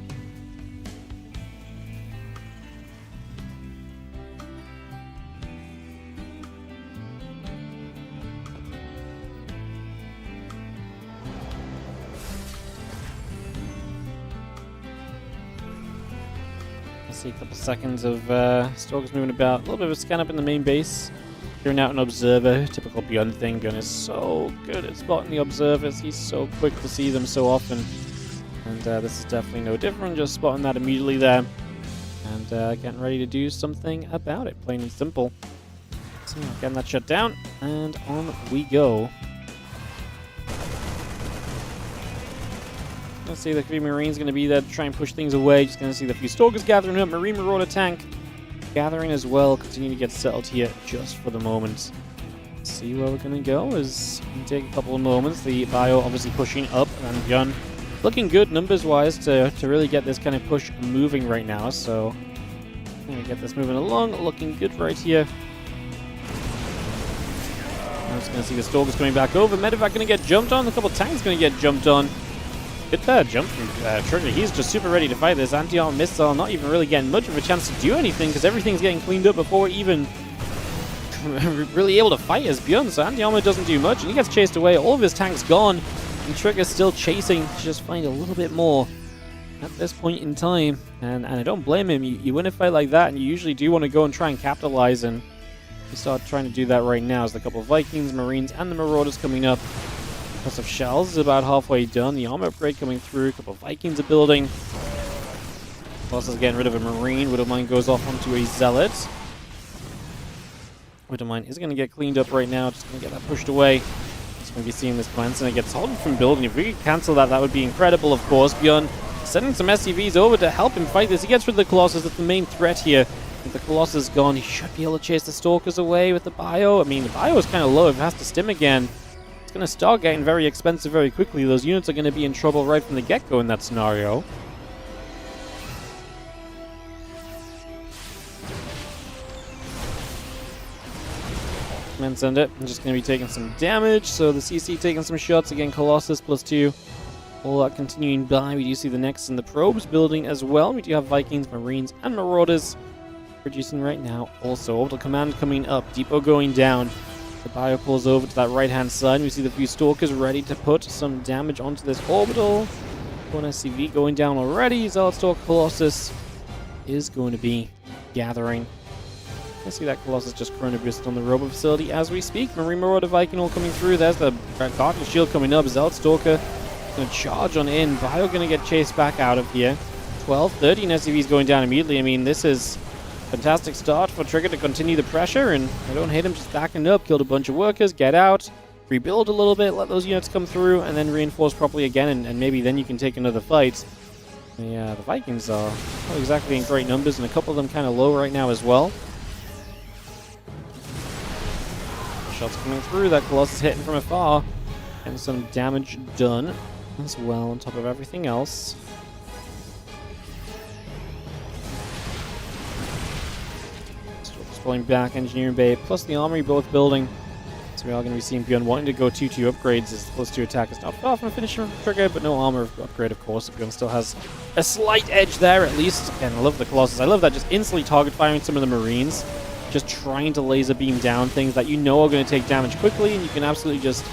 I see a couple seconds of Stalkers moving about. A little bit of a scan up in the main base. Clearing out an observer, typical Bjorn thing. Bjorn is so good at spotting the observers. He's so quick to see them so often. And this is definitely no different, just spotting that immediately there. And getting ready to do something about it, plain and simple. So getting that shut down, and on we go. Let's see, the 3 Marines going to be there to try and push things away. Just going to see the few Stalkers gathering up. Marine Marauder tank gathering as well. Continue to get settled here just for the moment. Let's see where we're going to go as we take a couple of moments. The Bio obviously pushing up, and Bjorn looking good numbers-wise to really get this kind of push moving right now. So, going to get this moving along. Looking good right here. I'm just going to see the Stalkers coming back over. Medevac going to get jumped on. A couple of tanks going to get jumped on. Good jump from Trigger. He's just super ready to fight this. Anti-armor missile not even really getting much of a chance to do anything because everything's getting cleaned up before even really able to fight as Bjorn. So anti-armor doesn't do much and he gets chased away. All of his tanks gone. And Trigger's still chasing to just find a little bit more at this point in time. And I don't blame him. You win a fight like that and you usually do want to go and try and capitalize, and you start trying to do that right now. There's a couple of Vikings, Marines, and the Marauders coming up. Plus of shells is about halfway done. The armor upgrade coming through. A couple of Vikings are building. Plus is getting rid of a Marine. Widowmine goes off onto a Zealot. Widowmine is going to get cleaned up right now. Just going to get that pushed away. Just going to be seeing this Clem, and it gets halted from building. If we could cancel that, that would be incredible, of course. Bjorn sending some SCVs over to help him fight this. He gets rid of the Colossus. That's the main threat here. If the Colossus gone, he should be able to chase the Stalkers away with the Bio. I mean, the Bio is kind of low. If it has to stim again, going to start getting very expensive very quickly. Those units are going to be in trouble right from the get-go in that scenario. Men send it. I'm just going to be taking some damage. So the CC taking some shots. Again, Colossus +2. All that continuing by. We do see the Nexus and the Probes building as well. We do have Vikings, Marines, and Marauders producing right now. Also, Orbital Command coming up. Depot going down. The Bio pulls over to that right-hand side. We see the few Stalkers ready to put some damage onto this orbital. One SCV going down already. Zealot Stalker Colossus is going to be gathering. I see that Colossus just Chrono Boost on the Robo facility as we speak. Marine Marauder Viking all coming through. There's the Guardian Shield coming up. Zealot Stalker going to charge on in. Bio going to get chased back out of here. 12, 13 SCVs going down immediately. I mean, this is fantastic start for Trigger to continue the pressure, and I don't hate him just backing up, killed a bunch of workers, get out, rebuild a little bit, let those units come through, and then reinforce properly again, and maybe then you can take another fight. Yeah, the Vikings are not exactly in great numbers, and a couple of them kind of low right now as well. Shots coming through, that Colossus hitting from afar, and some damage done as well on top of everything else. Pulling back, Engineering Bay, plus the Armory both building. So we are going to be seeing Bjorn wanting to go 2-2 upgrades. His +2 attack is not far from a finisher Trigger, but no armor upgrade, of course. Bjorn still has a slight edge there, at least. Again, I love the Colossus. I love that just instantly target firing some of the Marines. Just trying to laser beam down things that you know are going to take damage quickly, and you can absolutely just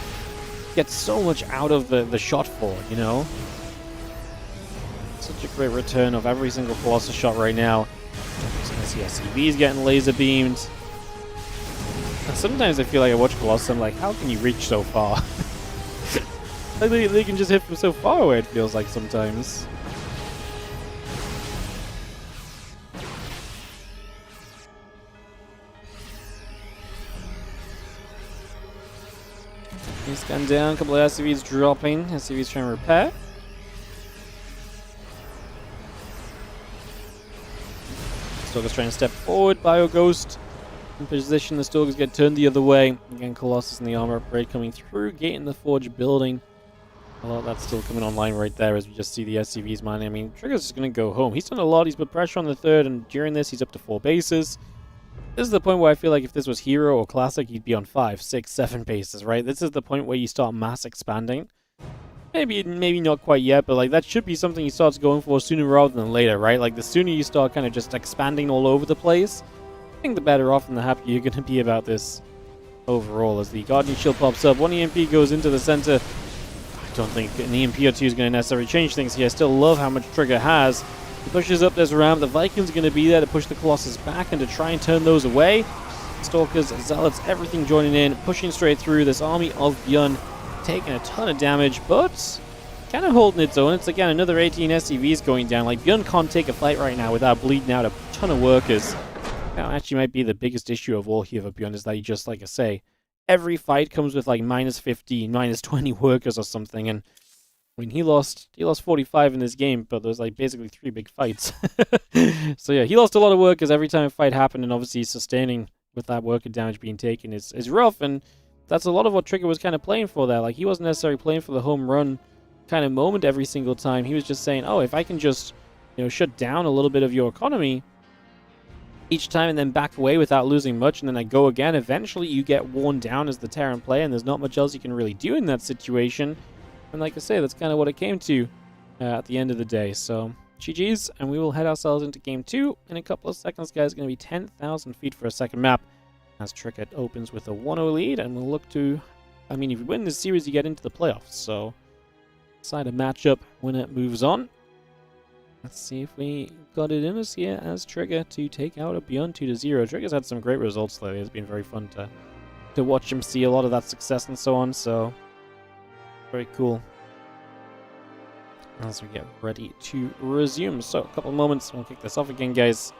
get so much out of the shot for, you know? Such a great return of every single Colossus shot right now. I see SCVs getting laser beamed. And sometimes I feel like I watch Colossus, I'm like, how can you reach so far? Like they can just hit from so far away, it feels like sometimes. He's gone down, a couple of SCVs dropping. SCVs trying to repair. Stalker's trying to step forward. Bio Ghost in position. The Stalkers get turned the other way. Again, Colossus and the armor upgrade coming through. Gate in the Forge building. A lot of that's still coming online right there as we just see the SCVs mining. I mean, Trigger's just going to go home. He's done a lot. He's put pressure on the third, and during this, he's up to 4 bases. This is the point where I feel like if this was Hero or Classic, he'd be on 5, 6, 7 bases, right? This is the point where you start mass expanding. Maybe not quite yet, but like that should be something he starts going for sooner rather than later, right? Like the sooner you start kind of just expanding all over the place, I think the better off and the happier you're going to be about this overall. As the Guardian Shield pops up, one EMP goes into the center. I don't think an EMP or two is going to necessarily change things here. I still love how much Trigger has. He pushes up this ramp. The Vikings are going to be there to push the Colossus back and to try and turn those away. Stalkers, Zealots, everything joining in, pushing straight through. This army of Bjorn taking a ton of damage, but kind of holding its own. It's again another 18 SCVs going down. Like, Bjorn can't take a fight right now without bleeding out a ton of workers. That actually might be the biggest issue of all here for Bjorn, is that he just, like I say, every fight comes with like minus 15, minus 20 workers or something, and I mean, he lost 45 in this game, but there's like basically 3 big fights. So yeah, he lost a lot of workers every time a fight happened, and obviously sustaining with that worker damage being taken is rough, and that's a lot of what Trigger was kind of playing for there. Like, he wasn't necessarily playing for the home run kind of moment every single time. He was just saying, oh, if I can just, you know, shut down a little bit of your economy each time and then back away without losing much, and then I go again, eventually you get worn down as the Terran player, and there's not much else you can really do in that situation. And like I say, that's kind of what it came to at the end of the day. So, GG's, and we will head ourselves into Game 2 in a couple of seconds, guys. It's going to be 10,000 feet for a second map, as Trigger opens with a 1-0 lead, and we'll look to, I mean, if you win this series, you get into the playoffs. So, decide a matchup when it moves on. Let's see if we got it in us here as Trigger to take out a Beyond 2-0. Trigger's had some great results lately. It's been very fun to watch him see a lot of that success and so on, so very cool. As we get ready to resume. So, a couple moments, we'll kick this off again, guys.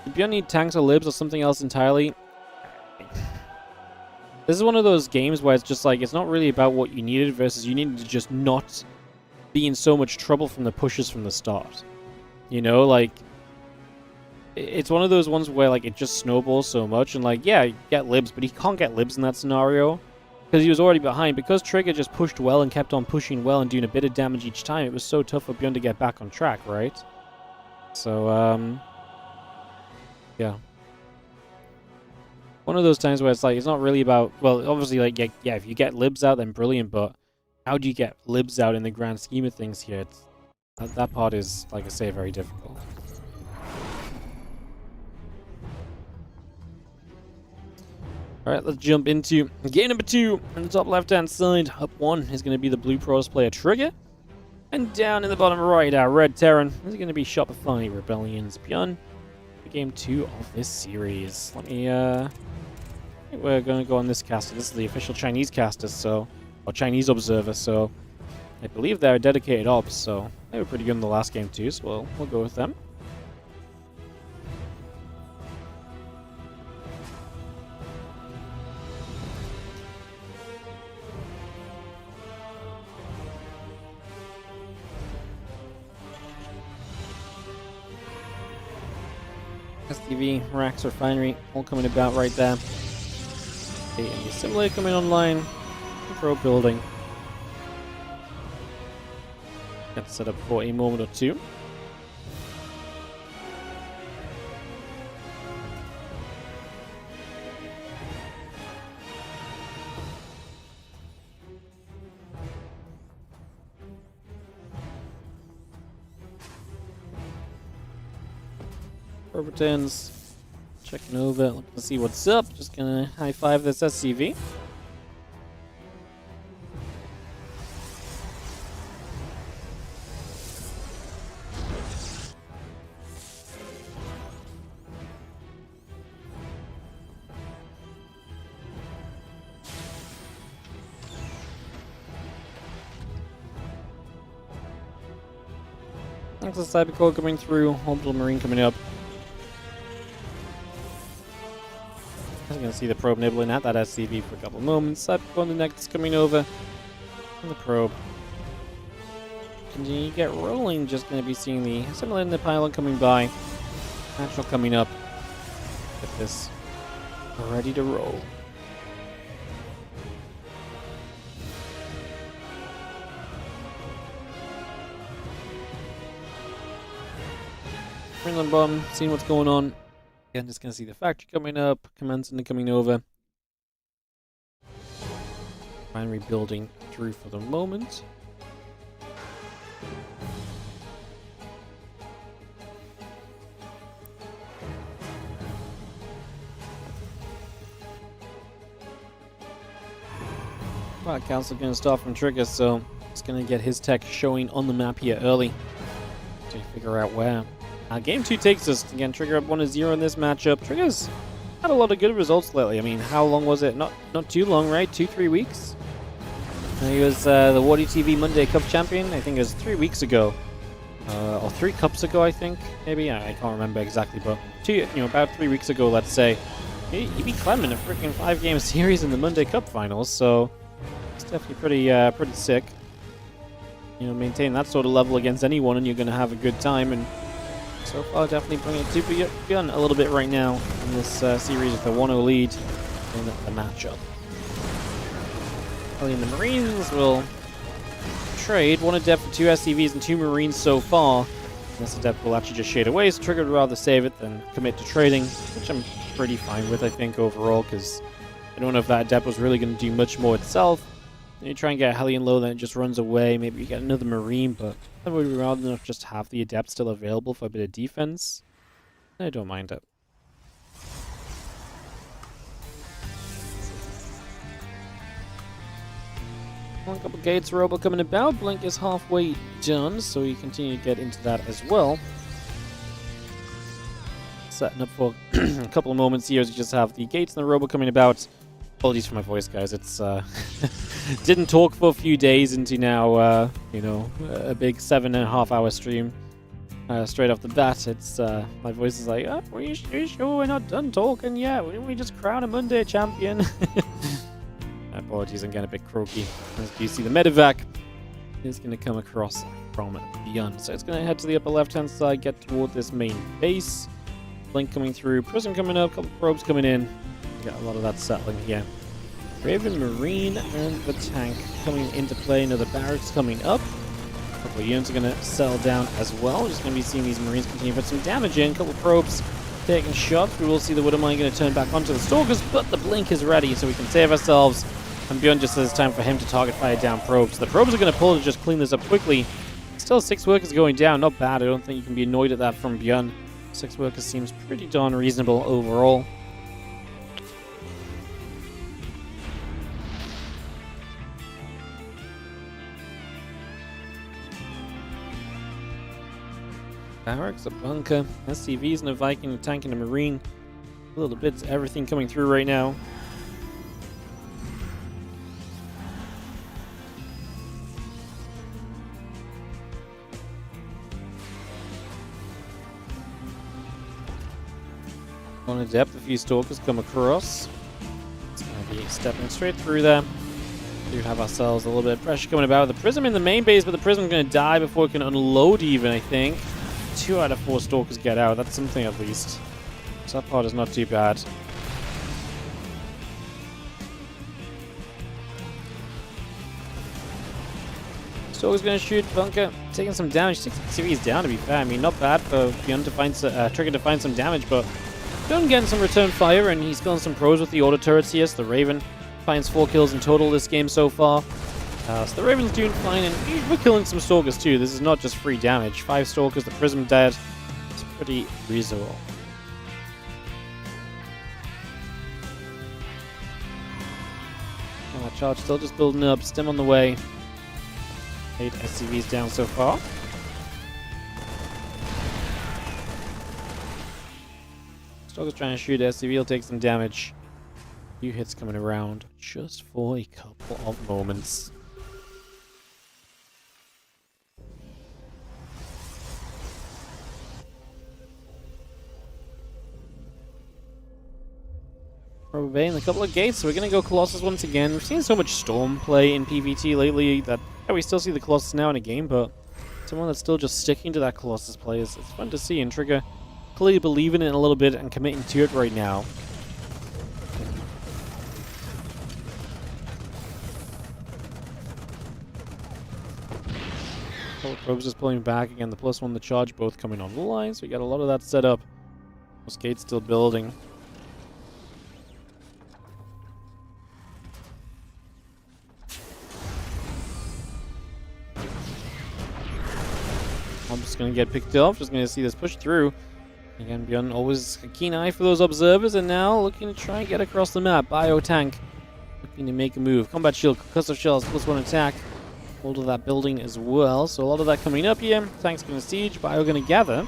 If you need tanks or libs or something else entirely, this is one of those games where it's just like, it's not really about what you needed versus you needed to just not be in so much trouble from the pushes from the start. You know, like, it's one of those ones where, like, it just snowballs so much, and, like, yeah, you get libs, but he can't get libs in that scenario because he was already behind. Because Trigger just pushed well and kept on pushing well and doing a bit of damage each time, it was so tough for Bjorn to get back on track, right? So, yeah. One of those times where it's like, it's not really about, well, obviously, like, yeah, if you get libs out, then brilliant, but how do you get libs out in the grand scheme of things here? It's, that part is, like I say, very difficult. Alright, let's jump into game number 2. On the top left-hand side, up 1 is going to be the Blue Pros player Trigger. And down in the bottom right, our Red Terran is going to be Shopify Rebellion's Bjorn for game 2 of this series. Let me, I think we're going to go on this caster. This is the official Chinese caster, so, or Chinese observer, so I believe they're dedicated ops, so they were pretty good in the last game too, so we'll go with them. STV, Racks Refinery, all coming about right there. Okay, and the simulator coming online. Pro building. Get set up for a moment or two. Returns, checking over, looking to see what's up. Just gonna high five this SCV. That's the Cybercore coming through, Orbital Marine coming up. I'm going to see the probe nibbling at that SCV for a couple of moments. Cybercore on the next coming over. And the probe. Continue to get rolling. Just going to be seeing the simulator and the pylon coming by. Natural coming up. Get this ready to roll. We're on the bottom, seeing what's going on. Again, just gonna see the factory coming up, commands and coming over. Refinery building through for the moment. Right, Council gonna start from Trigger, so it's gonna get his tech showing on the map here early to figure out where Game 2 takes us. Again, Trigger up 1-0 in this matchup. Trigger's had a lot of good results lately. I mean, how long was it? Not too long, right? 2-3 weeks? He was the WardiTV Monday Cup champion. I think it was 3 weeks ago. Or 3 cups ago, I think. Maybe? I can't remember exactly, but about 3 weeks ago, let's say. He beat Clem in a freaking 5-game series in the Monday Cup finals, so it's definitely pretty sick. Maintain that sort of level against anyone and you're going to have a good time, and so far definitely bringing it to Beyond a little bit right now in this series with a 1-0 lead in the matchup. And the Marines will trade 1 Adept for 2 SCVs and 2 Marines so far. This Adept will actually just shade away, so Trigger would rather save it than commit to trading, which I'm pretty fine with, I think, overall, because I don't know if that Adept was really going to do much more itself. You try and get a Hellion low, then it just runs away. Maybe you get another Marine, but I would rather not just have the Adept still available for a bit of defense. I don't mind it. One couple gates, Robo coming about. Blink is halfway done, so you continue to get into that as well. Setting up for a couple of moments here as you just have the gates and the Robo coming about. Apologies for my voice, guys. It's didn't talk for a few days into now, a big 7.5-hour stream. Straight off the bat, it's my voice is like, are you sure we're not done talking yet? Why don't we just crown a Monday champion? Apologies, I'm getting a bit croaky. As you see, the medevac is going to come across from beyond. So it's going to head to the upper left-hand side, get toward this main base. Blink coming through, Prism coming up, couple probes coming in. Got a lot of that settling here. Raven, Marine, and the tank coming into play. Another barracks coming up. A couple of units are going to settle down as well. We're just going to be seeing these Marines continue to put some damage in. A couple of probes taking shots. We will see the Widowmine going to turn back onto the Stalkers, but the Blink is ready, so we can save ourselves. And Beyond just says it's time for him to target fire down probes. The probes are going to pull to just clean this up quickly. Still 6 workers going down. Not bad. I don't think you can be annoyed at that from Beyond. 6 workers seems pretty darn reasonable overall. Barracks, a bunker, SCVs and a Viking, a tank and a Marine. A little bit of everything coming through right now. On a depth, a few Stalkers come across. It's going to be stepping straight through there. We do have ourselves a little bit of pressure coming about with the Prism in the main base, but the Prism is going to die before it can unload even, I think. 2 out of 4 Stalkers get out. That's something at least. So that part is not too bad. Stalker's going to shoot bunker, taking some damage. 6 CVs down, to be fair. I mean, not bad for Beyond to find Trigger to find some damage, but Beyond getting some return fire, and he's gotten some pros with the auto turrets here. So the Raven finds 4 kills in total this game so far. So the Raven's doing fine, and we're killing some Stalkers too. This is not just free damage. 5 Stalkers, the Prism dead. It's pretty reasonable. Oh, charge still just building up. Stim on the way. 8 SCVs down so far. Stalker's trying to shoot SCV, will take some damage. Few hits coming around just for a couple of moments. Obeying a couple of gates, so we're going to go Colossus once again. We've seen so much Storm play in PvT lately that we still see the Colossus now in a game, but someone that's still just sticking to that Colossus play is it's fun to see, and Trigger clearly believing in it a little bit and committing to it right now. Probes just pulling back again, the +1, the charge both coming on the line, so we got a lot of that set up. Those gates still building. I'm just going to get picked off, just going to see this push through. Again, Beyond always a keen eye for those observers, and now looking to try and get across the map. Bio tank looking to make a move. Combat shield, concussive shells, +1 attack. Hold of that building as well, so a lot of that coming up here. Tank's going to siege, Bio going to gather.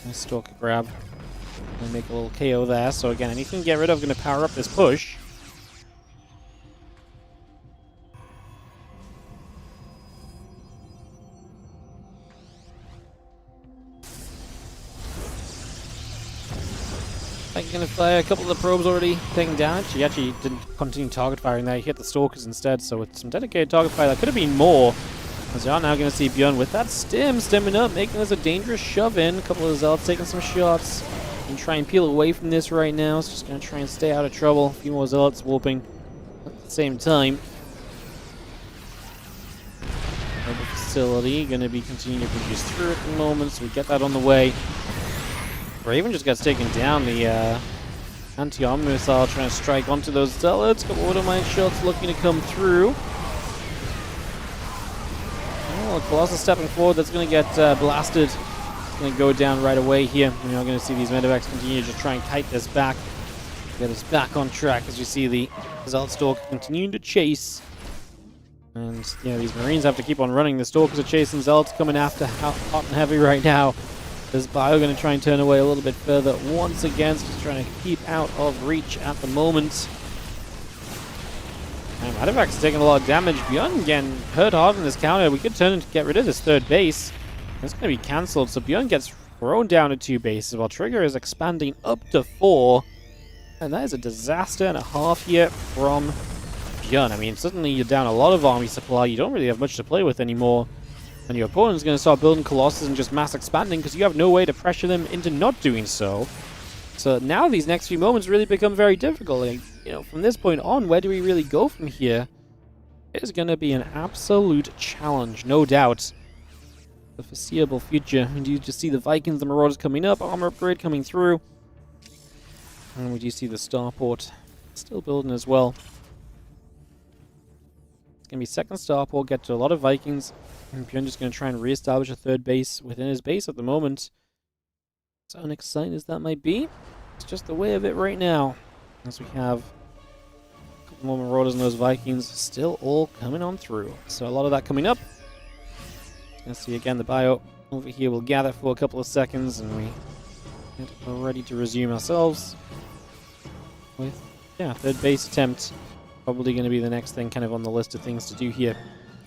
Nice Stalker grab. And make a little KO there. So again, anything to get rid of going to power up this push. I'm going to fire a couple of the probes already taking damage. He actually didn't continue target firing there. He hit the Stalkers instead. So with some dedicated target fire, that could have been more. As we are now going to see Bjorn with that stemming up, making this a dangerous shove in. A couple of Zealots taking some shots. And try and peel away from this right now. It's just going to try and stay out of trouble. A few more Zealots warping at the same time. Mobile facility going to be continuing to produce through at the moment, so we get that on the way. Raven just gets taken down. The anti-armor missile trying to strike onto those Zealots. Got auto mine shots looking to come through. Oh, Colossus stepping forward. That's going to get blasted. It's going to go down right away here. We're now going to see these medevacs continue to try and kite this back. Get us back on track as we see the Zealot Stalker continuing to chase. And, yeah, these Marines have to keep on running. The Stalkers are chasing Zealots coming after hot and heavy right now. This Bio going to try and turn away a little bit further once again, just trying to keep out of reach at the moment. And Medevac's taking a lot of damage. Bjorn again hurt hard in this counter. We could turn and get rid of this third base. That's going to be cancelled, so Bjorn gets thrown down to 2 bases while Trigger is expanding up to 4. And that is a disaster and a half here from Bjorn. I mean, suddenly you're down a lot of army supply. You don't really have much to play with anymore. And your opponent's going to start building Colossus and just mass expanding because you have no way to pressure them into not doing so. So now these next few moments really become very difficult. Like, you know, from this point on, where do we really go from here? It is going to be an absolute challenge, no doubt. The foreseeable future. We do just see the Vikings, the Marauders coming up, armor upgrade coming through. And we do see the starport still building as well. It's going to be second starport, get to a lot of Vikings. And Bjorn just going to try and reestablish a third base within his base at the moment. As unexciting as that might be, it's just the way of it right now. As we have a couple more Marauders and those Vikings still all coming on through. So a lot of that coming up. Let's see again, the Bio over here will gather for a couple of seconds and we are ready to resume ourselves with, yeah, third base attempt. Probably going to be the next thing kind of on the list of things to do here.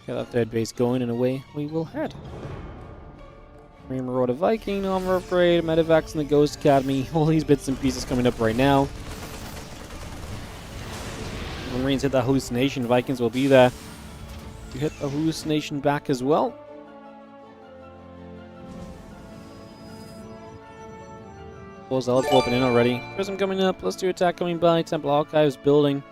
Get that third base going and away we will head. Marauder Viking, armor upgrade, medevacs in the Ghost Academy, all these bits and pieces coming up right now. When Marines hit that hallucination, Vikings will be there to hit the hallucination back as well. Four Zealots warping in already. Prism coming up, +2 attack coming by, Temple Archives building.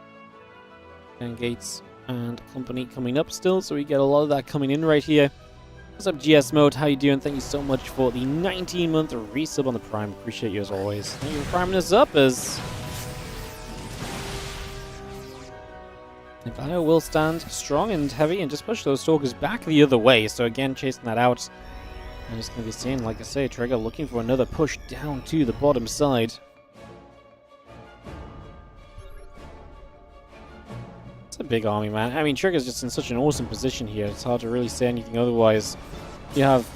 And Gates and company coming up still, so we get a lot of that coming in right here. What's up, GS Mode? How you doing? Thank you so much for the 19-month resub on the Prime. Appreciate you as always. Thank you for priming us up as the Bio will stand strong and heavy and just push those Stalkers back the other way. So again, chasing that out. I'm just going to be seeing, like I say, Trigger looking for another push down to the bottom side. It's a big army, man. I mean, Trigger's just in such an awesome position here. It's hard to really say anything otherwise. You have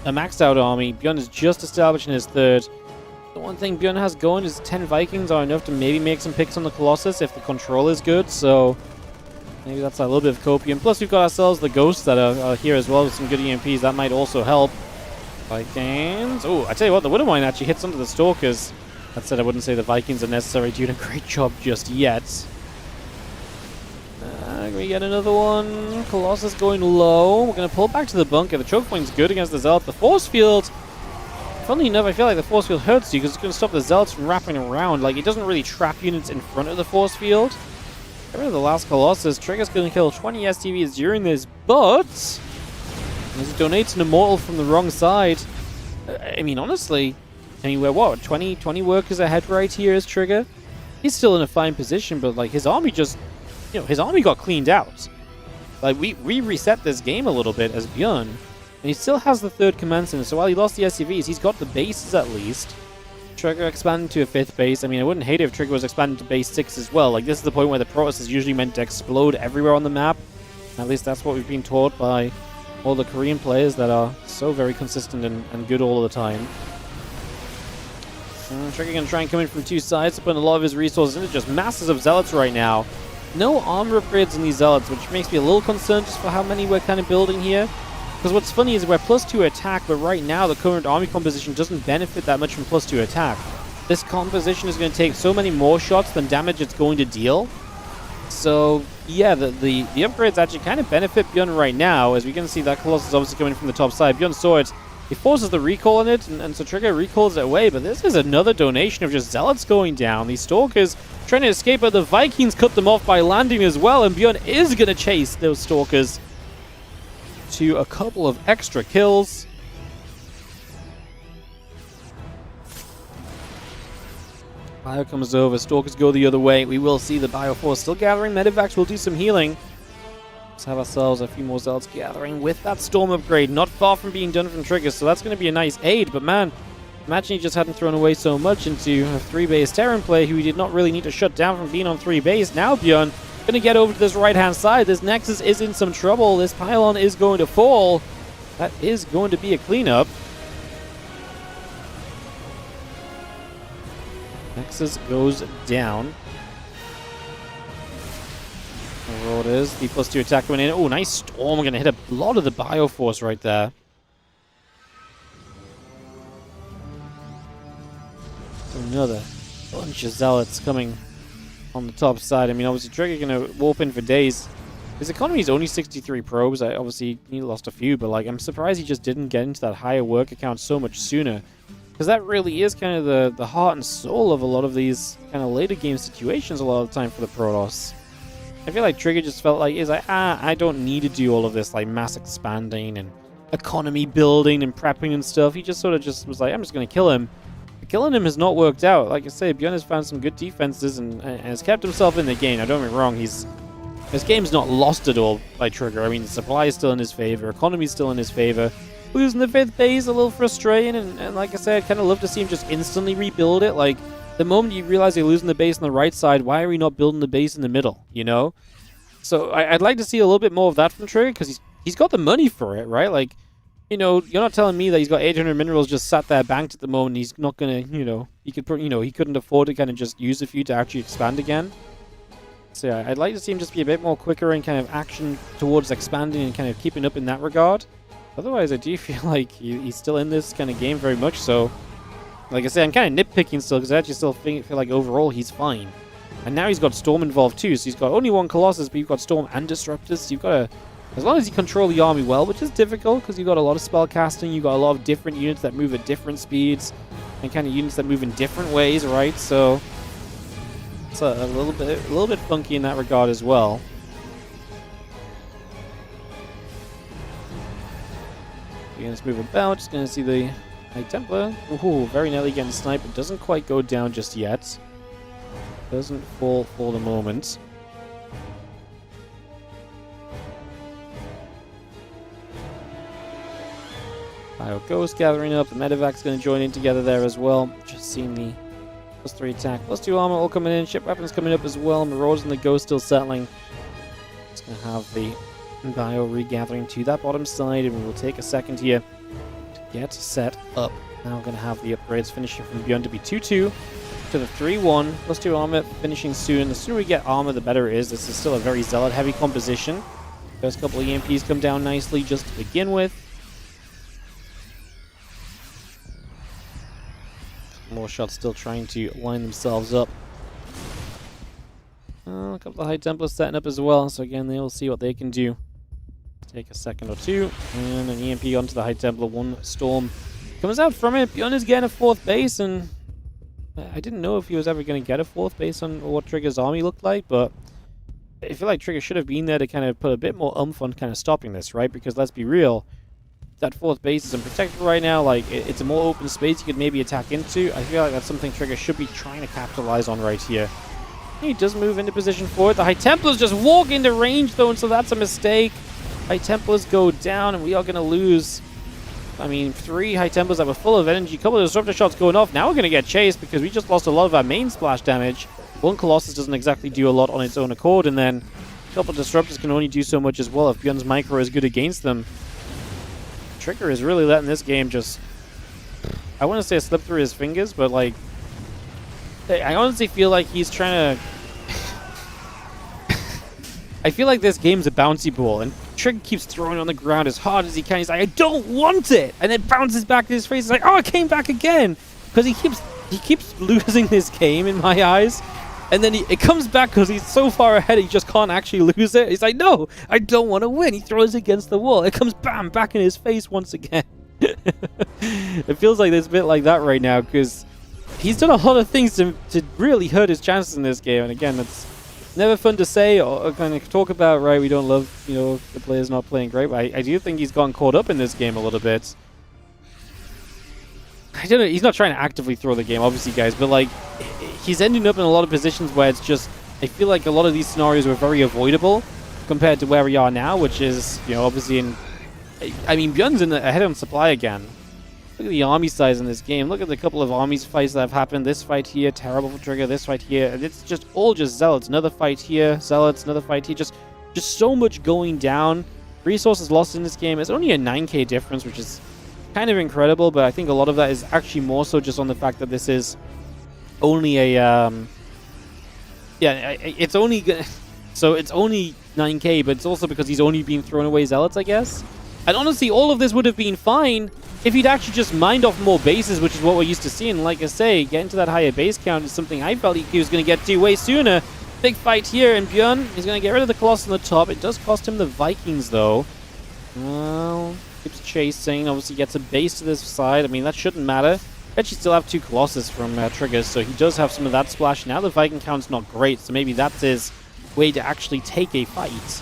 a maxed out army. Bjorn is just establishing his third. The one thing Bjorn has going is 10 Vikings are enough to maybe make some picks on the Colossus if the control is good, so maybe that's a little bit of copium. Plus, we've got ourselves the Ghosts that are here as well with some good EMPs. That might also help. Vikings. Oh, I tell you what, the Widowmine actually hits onto the Stalkers. That said, I wouldn't say the Vikings are necessarily doing a great job just yet. Can we get another one? Colossus going low. We're going to pull back to the bunker. The choke point's good against the Zealot. The force field, funnily enough, I feel like the force field hurts you because it's going to stop the Zealots from wrapping around. Like, it doesn't really trap units in front of the force field. Get rid of the last Colossus. Trigger's going to kill 20 STVs during this, but as he donates an immortal from the wrong side, I mean, honestly, I mean, we're what, 20 workers ahead right here as Trigger? He's still in a fine position, but like, his army just, you know, his army got cleaned out. Like, we reset this game a little bit as Bjorn, and he still has the third command center, so while he lost the SCVs, he's got the bases at least. Trigger expanding to a 5th base. I mean, I wouldn't hate it if Trigger was expanding to base 6 as well. Like, this is the point where the Protoss is usually meant to explode everywhere on the map. At least that's what we've been taught by all the Korean players that are so very consistent and good all the time. Trigger going to try and come in from two sides to put a lot of his resources into just masses of Zealots right now. No armor upgrades in these Zealots, which makes me a little concerned just for how many we're kind of building here. Because what's funny is we're +2 attack, but right now the current army composition doesn't benefit that much from +2 attack. This composition is going to take so many more shots than damage it's going to deal. So, yeah, the upgrades actually kind of benefit Bjorn right now, as we can see that Colossus is obviously coming from the top side. Bjorn saw it. He forces the recall on it, and so Trigger recalls it away, but this is another donation of just Zealots going down. These Stalkers trying to escape, but the Vikings cut them off by landing as well, and Bjorn is going to chase those Stalkers to a couple of extra kills. Bio comes over, Stalkers go the other way. We will see the Bio Force still gathering. Medivacs will do some healing. Let's have ourselves a few more Zealots gathering with that Storm upgrade. Not far from being done from Trigger, so that's going to be a nice aid. But man, imagine he just hadn't thrown away so much into a 3-base Terran play who he did not really need to shut down from being on 3-base. Now Bjorn going to get over to this right-hand side. This Nexus is in some trouble. This pylon is going to fall. That is going to be a cleanup. Nexus goes down. There it is. The +2 attack coming in. Oh, nice Storm. We're going to hit a lot of the Bioforce right there. Another bunch of Zealots coming on the top side. I mean, obviously, Trigger going to warp in for days. His economy is only 63 probes. Obviously, he lost a few, but like, I'm surprised he just didn't get into that higher work account so much sooner. Because that really is kind of the heart and soul of a lot of these kind of later game situations a lot of the time for the Protoss. I feel like Trigger just felt like, I don't need to do all of this like mass expanding and economy building and prepping and stuff. He just sort of just was like, I'm just going to kill him. But killing him has not worked out. Like I say, Bjorn has found some good defenses and has kept himself in the game. Now, don't get me wrong, his game's not lost at all by Trigger. I mean, the supply is still in his favor, economy's still in his favor. Losing the 5th base a little frustrating, and like I said, I'd kind of love to see him just instantly rebuild it. Like, the moment you realize you're losing the base on the right side, why are we not building the base in the middle, you know? So I'd like to see a little bit more of that from Trigger, because he's got the money for it, right? Like, you know, you're not telling me that he's got 800 minerals just sat there banked at the moment. He's not gonna, you know, he couldn't afford to kind of just use a few to actually expand again. So yeah, I'd like to see him just be a bit more quicker in kind of action towards expanding and kind of keeping up in that regard. Otherwise, I do feel like he's still in this kind of game very much so. Like I said, I'm kind of nitpicking still, because I actually still feel like overall he's fine. And now he's got Storm involved too, so he's got only one Colossus, but you've got Storm and Disruptors, so you've got to, as long as you control the army well, which is difficult, because you've got a lot of spell casting, you've got a lot of different units that move at different speeds, and kind of units that move in different ways, right? So it's a little bit funky in that regard as well. We're going to move about, just going to see the High Templar. Ooh, very nearly getting sniped. It doesn't quite go down just yet. Doesn't fall for the moment. Bio Ghost gathering up. The Medevac's going to join in together there as well. Just seeing the +3 attack, +2 armor all coming in. Ship weapons coming up as well. Marauders and the Ghost still settling. Just going to have the Bio regathering to that bottom side, and we will take a second here to get set up. Now we're going to have the upgrades finishing from Beyond to be 2-2 to the 3-1, +2 armor finishing soon. The sooner we get armor, the better it is. This is still a very Zealot heavy composition. First couple of EMPs come down nicely just to begin with. More shots still trying to line themselves up. A couple of High Templars setting up as well, so again, they will see what they can do. Take a second or two, and an EMP onto the High Templar. One Storm comes out from it. Bjorn is getting a 4th base, and I didn't know if he was ever going to get a 4th base on what Trigger's army looked like, but I feel like Trigger should have been there to kind of put a bit more oomph on kind of stopping this, right? Because let's be real, that 4th base is unprotected right now. Like, it's a more open space you could maybe attack into. I feel like that's something Trigger should be trying to capitalize on right here. He does move into position for it. The High Templars just walk into range, though, and so that's a mistake. High Templars go down, and we are going to lose, I mean, 3 High Templars that were full of energy. A couple of Disruptor shots going off. Now we're going to get chased because we just lost a lot of our main splash damage. One Colossus doesn't exactly do a lot on its own accord, and then a couple of Disruptors can only do so much as well if Bjorn's micro is good against them. Trigger is really letting this game just, I want to say slip through his fingers, but like, I honestly feel like he's trying to... I feel like this game's a bouncy ball, and Trigger keeps throwing it on the ground as hard as he can. He's like, I don't want it! And then bounces back in his face. He's like, oh, it came back again! Because he keeps losing this game in my eyes. And then it comes back because he's so far ahead he just can't actually lose it. He's like, no, I don't want to win. He throws it against the wall. It comes bam, back in his face once again. It feels like there's a bit like that right now because he's done a lot of things to really hurt his chances in this game. And again, that's never fun to say or kind of talk about, right? We don't love, the players not playing great. But I do think he's gotten caught up in this game a little bit. I don't know. He's not trying to actively throw the game, obviously, guys. But, like, he's ending up in a lot of positions where it's just... I feel like a lot of these scenarios were very avoidable compared to where we are now, which is, obviously in... I mean, Bjorn's ahead on supply again. Look at the army size in this game. Look at the couple of armies fights that have happened. This fight here, terrible for Trigger. This fight here. And it's just all just Zealots. Another fight here, Zealots. Another fight here. Just so much going down. Resources lost in this game. It's only a 9k difference, which is kind of incredible, but I think a lot of that is actually more so just on the fact that this is only a... it's only... So it's only 9k, but it's also because he's only been thrown away Zealots, I guess. And honestly, all of this would have been fine if he'd actually just mined off more bases, which is what we're used to seeing. Like I say, getting to that higher base count is something I felt he was going to get to way sooner. Big fight here, and Bjorn is going to get rid of the Colossus on the top. It does cost him the Vikings, though. Well, keeps chasing. Obviously gets a base to this side. I mean, that shouldn't matter. Actually still have 2 Colossus from Triggers, so he does have some of that splash. Now the Viking count's not great, so maybe that's his way to actually take a fight.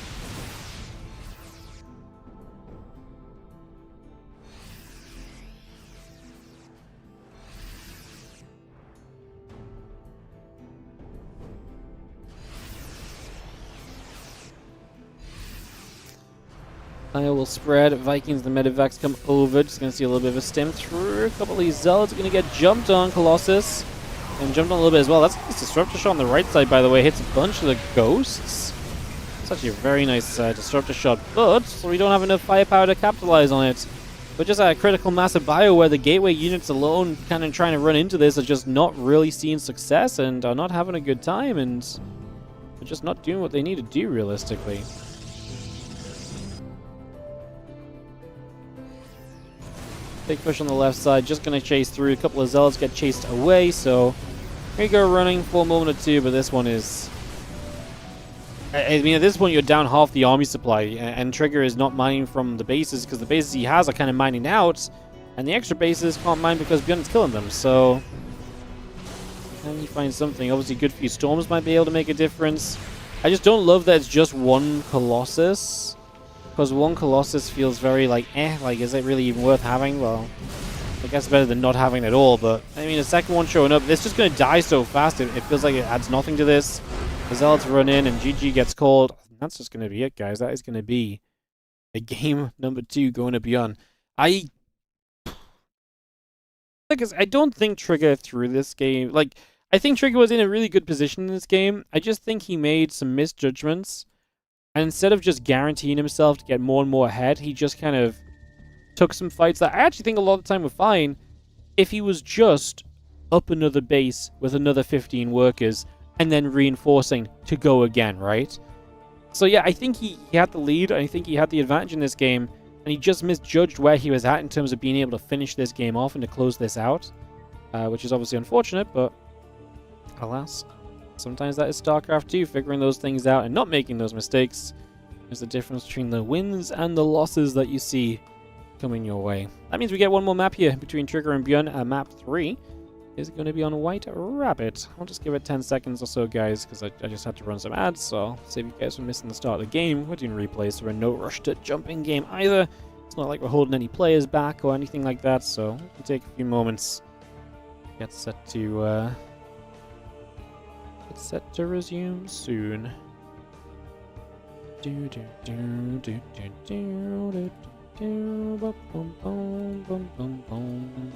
Fire will spread. Vikings, the Medivacs come over. Just going to see a little bit of a stem through. A couple of these Zealots are going to get jumped on. Colossus. And jumped on a little bit as well. That's a nice Disruptor shot on the right side, by the way. Hits a bunch of the Ghosts. It's actually a very nice Disruptor shot. But we don't have enough firepower to capitalize on it. But just a critical mass of bio where the Gateway units alone kind of trying to run into this are just not really seeing success and are not having a good time. And they're just not doing what they need to do, realistically. Big push on the left side, just going to chase through. A couple of Zealots get chased away, so here you go running for a moment or two, but this one is... I mean, at this point, you're down half the army supply, and Trigger is not mining from the bases, because the bases he has are kind of mining out, and the extra bases can't mine because Bjorn's killing them, so... Can you find something? Obviously, good few Storms might be able to make a difference. I just don't love that it's just one Colossus. Because one Colossus feels very like, like, is it really even worth having? Well, I guess better than not having it at all, but, I mean, the second one showing up, it's just going to die so fast, it feels like it adds nothing to this. The Zealots run in, and GG gets called. That's just going to be it, guys. That is going to be a game number 2 going to Bjorn. I don't think Trigger threw this game, like, I think Trigger was in a really good position in this game. I just think he made some misjudgments. And instead of just guaranteeing himself to get more and more ahead, he just kind of took some fights that I actually think a lot of the time were fine if he was just up another base with another 15 workers and then reinforcing to go again, right? So yeah, I think he had the lead. I think he had the advantage in this game, and he just misjudged where he was at in terms of being able to finish this game off and to close this out, which is obviously unfortunate, but alas. Sometimes that is StarCraft 2, figuring those things out and not making those mistakes. There's the difference between the wins and the losses that you see coming your way. That means we get one more map here between Trigger and Bjorn. Map 3 is going to be on White Rabbit. I'll just give it 10 seconds or so, guys, because I just had to run some ads, so I'll save you guys from missing the start of the game. We're doing replays, so we're in no rush to jump in game either. It's not like we're holding any players back or anything like that, so we'll take a few moments. Get set to resume soon. Do do do do do do do do bum bum bum bum bum.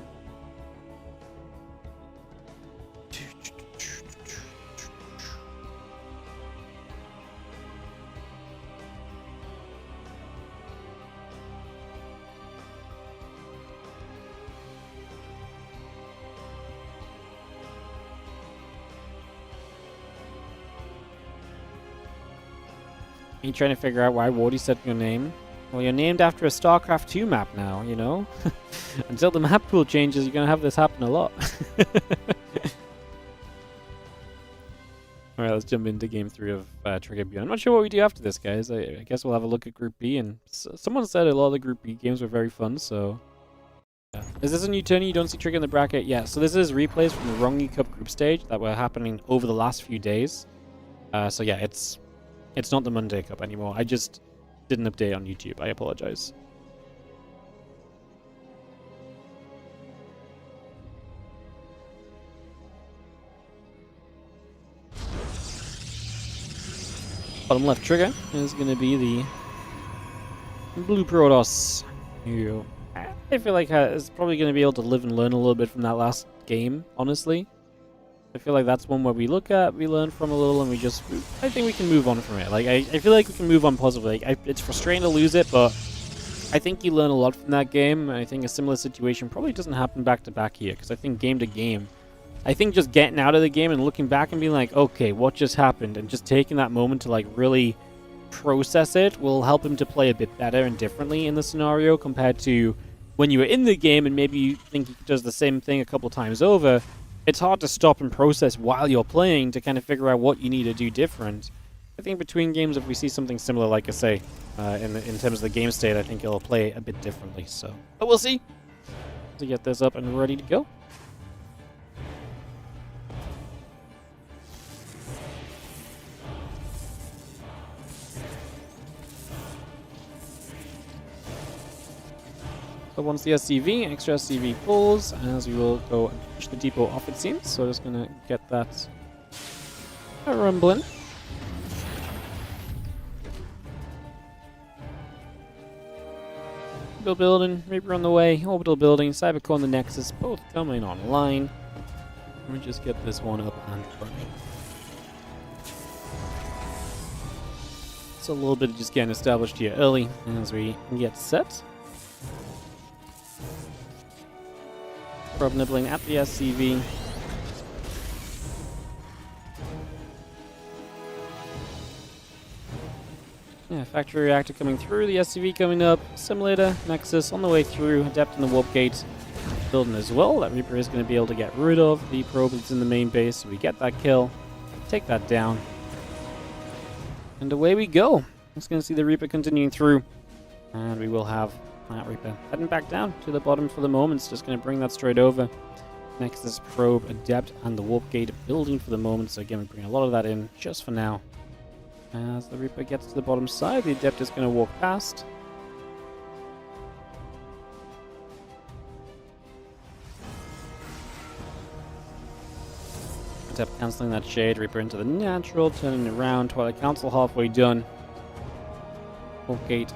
you trying to figure out why Wardy said your name? Well, you're named after a StarCraft 2 map now, you know? Until the map pool changes, you're going to have this happen a lot. Alright, let's jump into game 3 of Trigger Beyond. I'm not sure what we do after this, guys. I guess we'll have a look at Group B, and someone said a lot of the Group B games were very fun, so... Yeah. Is this a new tourney? You don't see Trigger in the bracket? Yeah, so this is replays from the RongYI Cup group stage that were happening over the last few days. So yeah, it's not the Monday Cup anymore. I just didn't update on YouTube. I apologize. Bottom left trigger is going to be the Blue Protoss, who I feel like is probably going to be able to live and learn a little bit from that last game, honestly. I feel like that's one where we look at, we learn from a little, and I think we can move on from it. Like, I feel like we can move on positively. It's frustrating to lose it, but I think you learn a lot from that game, and I think a similar situation probably doesn't happen back-to-back here, because I think game to game, I think just getting out of the game and looking back and being like, okay, what just happened, and just taking that moment to like really process it will help him to play a bit better and differently in the scenario compared to when you were in the game and maybe you think he does the same thing a couple times over. It's hard to stop and process while you're playing to kind of figure out what you need to do different. I think between games, if we see something similar, like I say, in terms of the game state, I think it'll play a bit differently. So, but we'll see. To get this up and ready to go. So once the SCV, extra SCV pulls, as we will go and push the depot off, it seems. So just going to get that rumbling. Orbital building, Reaper on the way, orbital building, Cybercore and the Nexus both coming online. Let me just get this one up and running. So a little bit of just getting established here early as we get set. Probe nibbling at the SCV. Yeah, factory reactor coming through, the SCV coming up, simulator, Nexus on the way through, Adept in the warp gate building as well. That Reaper is going to be able to get rid of the probe that's in the main base, so we get that kill, take that down, and away we go. Just going to see the Reaper continuing through, and we will have that Reaper heading back down to the bottom for the moment. It's just going to bring that straight over. Nexus, probe, Adept, and the warp gate building for the moment. So again, we bring a lot of that in just for now. As the Reaper gets to the bottom side, the Adept is going to walk past. Adept cancelling that shade, Reaper into the natural, turning around, Twilight Council halfway done. Warp gate,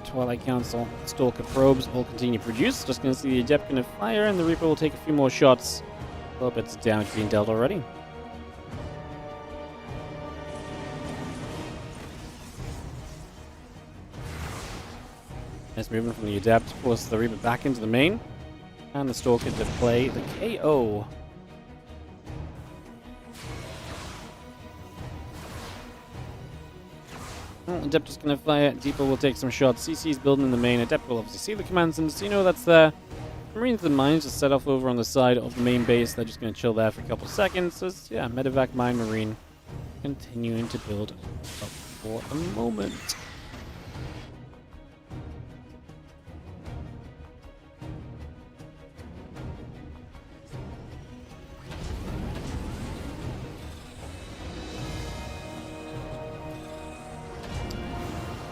Twilight Council, Stalker probes will continue to produce. Just going to see the Adept going to fire, and the Reaper will take a few more shots. A little bit of damage being dealt already. Nice movement from the Adept, forces the Reaper back into the main, and the Stalker to play the KO. Adept is going to fire, Depot will take some shots, CC's building in the main, Adept will obviously see the command center, so you know that's there. Marines and mines just set off over on the side of the main base, they're just going to chill there for a couple seconds, so yeah, Medevac Mine Marine continuing to build up for a moment.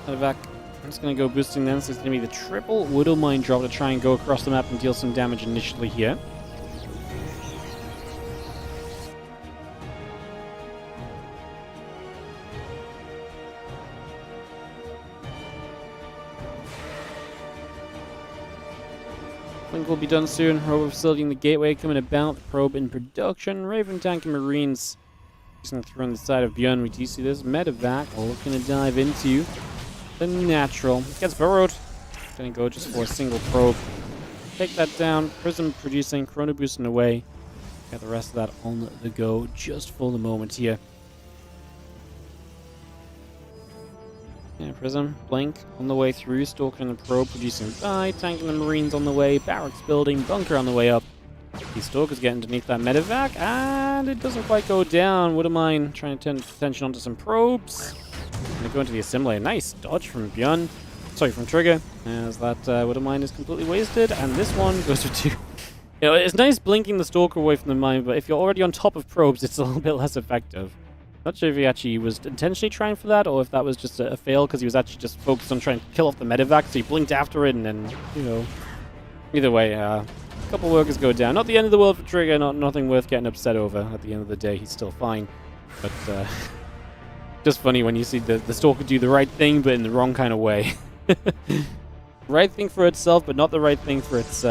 Medevac, I'm just going to go boosting them, so it's going to be the triple Widow Mine drop to try and go across the map and deal some damage initially here. Link will be done soon. Rover facility in the gateway coming about. Probe in production. Raven tank and Marines just through on the side of Björn. We do see this Medevac looking to dive into the natural. Gets burrowed. Gonna go just for a single probe. Take that down. Prism producing. Chrono boosting away. Got the rest of that on the go just for the moment here. Yeah, Prism, Blink on the way through, Stalker and the Probe producing die, Tank and the Marines on the way, Barracks building, Bunker on the way up. These Stalkers get underneath that medevac, and it doesn't quite go down. Wouldn't mind trying to turn attention onto some probes. Gonna go into the assembly. Nice dodge from Bjorn. Sorry, from Trigger. As that Wouldn't mind is completely wasted, and this one goes for 2. You know, it's nice blinking the Stalker away from the mine, but if you're already on top of probes, it's a little bit less effective. Not sure if he actually was intentionally trying for that, or if that was just a fail because he was actually just focused on trying to kill off the medevac, so he blinked after it, and then, you know, either way, a couple workers go down. Not the end of the world for Trigger, nothing worth getting upset over. At the end of the day, he's still fine. But just funny when you see the Stalker do the right thing, but in the wrong kind of way. Right thing for itself, but not the right thing for its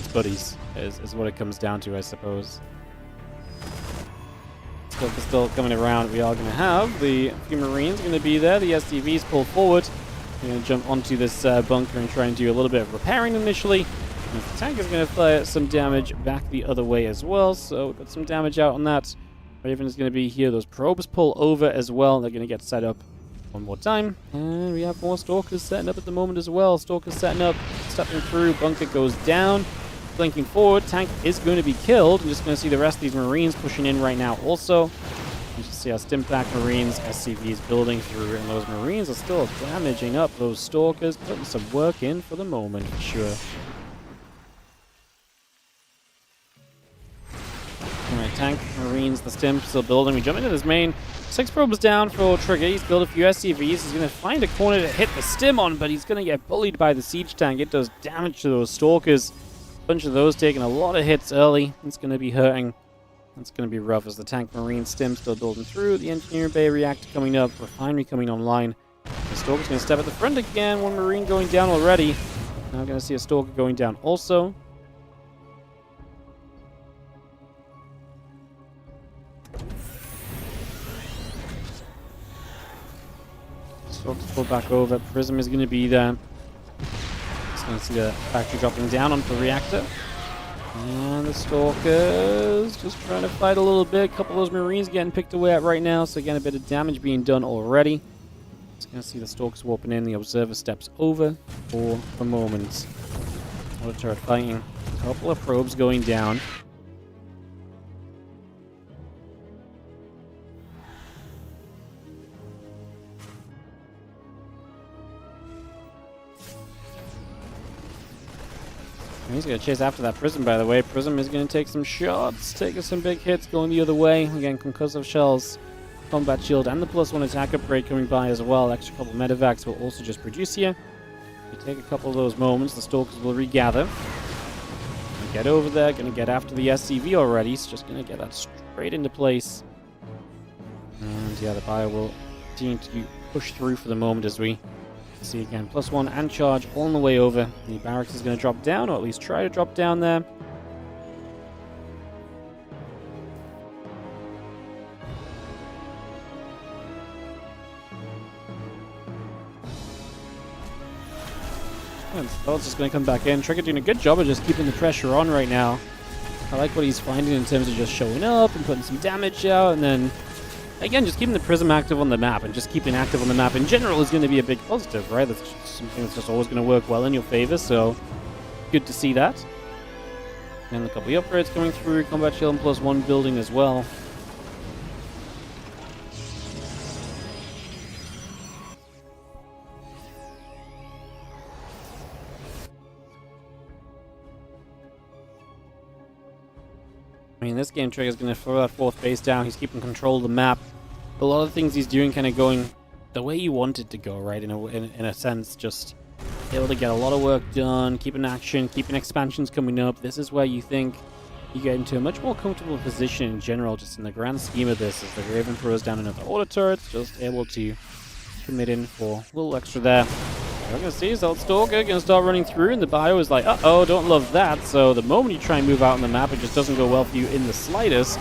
buddies, is what it comes down to, I suppose. Stalker's still coming around. We are going to have the few Marines going to be there. The SCVs pull forward. We're going to jump onto this bunker and try and do a little bit of repairing initially. And the tank is going to fire some damage back the other way as well. So we've got some damage out on that. Raven is going to be here. Those probes pull over as well. They're going to get set up one more time. And we have more Stalkers setting up at the moment as well. Stalkers setting up, stepping through. Bunker goes down. Blinking forward, tank is going to be killed. I'm just going to see the rest of these Marines pushing in right now also. You just see our Stimpack Marines, SCVs building through, and those Marines are still damaging up those Stalkers, putting some work in for the moment, for sure. Alright, tank, Marines, the Stimp still building. We jump into this main. 6 probes down for Trigger. He's built a few SCVs. He's going to find a corner to hit the Stim on, but he's going to get bullied by the Siege Tank. It does damage to those Stalkers. Bunch of those taking a lot of hits early. It's going to be hurting. It's going to be rough as the tank Marine Stim still building through. The Engineer Bay Reactor coming up. Refinery coming online. The Stalker's going to step at the front again. One Marine going down already. Now we're going to see a Stalker going down also. Stalker's pulled back over. Prism is going to be there. Going to see the factory dropping down onto the reactor. And the Stalkers just trying to fight a little bit. A couple of those Marines getting picked away at right now, so again, a bit of damage being done already. Just going to see the Stalkers warping in. The Observer steps over for a moment. Auto turret fighting. A couple of probes going down. He's going to chase after that Prism, by the way. Prism is going to take some shots, taking some big hits, going the other way. Again, concussive shells, combat shield, and the +1 attack upgrade coming by as well. Extra couple medevacs will also just produce here. You take a couple of those moments, the Stalkers will regather. Get over there, going to get after the SCV already. He's just going to get that straight into place. And yeah, the Bio will continue to push through for the moment as we see again, +1 and charge all on the way over. The barracks is going to drop down, or at least try to drop down there. And Spell's just going to come back in. Trigger doing a good job of just keeping the pressure on right now. I like what he's finding in terms of just showing up and putting some damage out, and then again, just keeping the Prism active on the map and just keeping active on the map in general is going to be a big positive, right? That's just something that's just always going to work well in your favor, so good to see that. And a couple of upgrades coming through, combat shield and +1 building as well. I mean, this game Trigger's going to throw that 4th base down. He's keeping control of the map. A lot of things he's doing kind of going the way you want it to go, right? In a sense, just able to get a lot of work done, keeping action, keeping expansions coming up. This is where you think you get into a much more comfortable position in general, just in the grand scheme of this, as the Raven throws down another auto turret, just able to commit in for a little extra there. We're going to see is that Stalker going to start running through, and the Bio is like, uh-oh, don't love that. So the moment you try and move out on the map, it just doesn't go well for you in the slightest.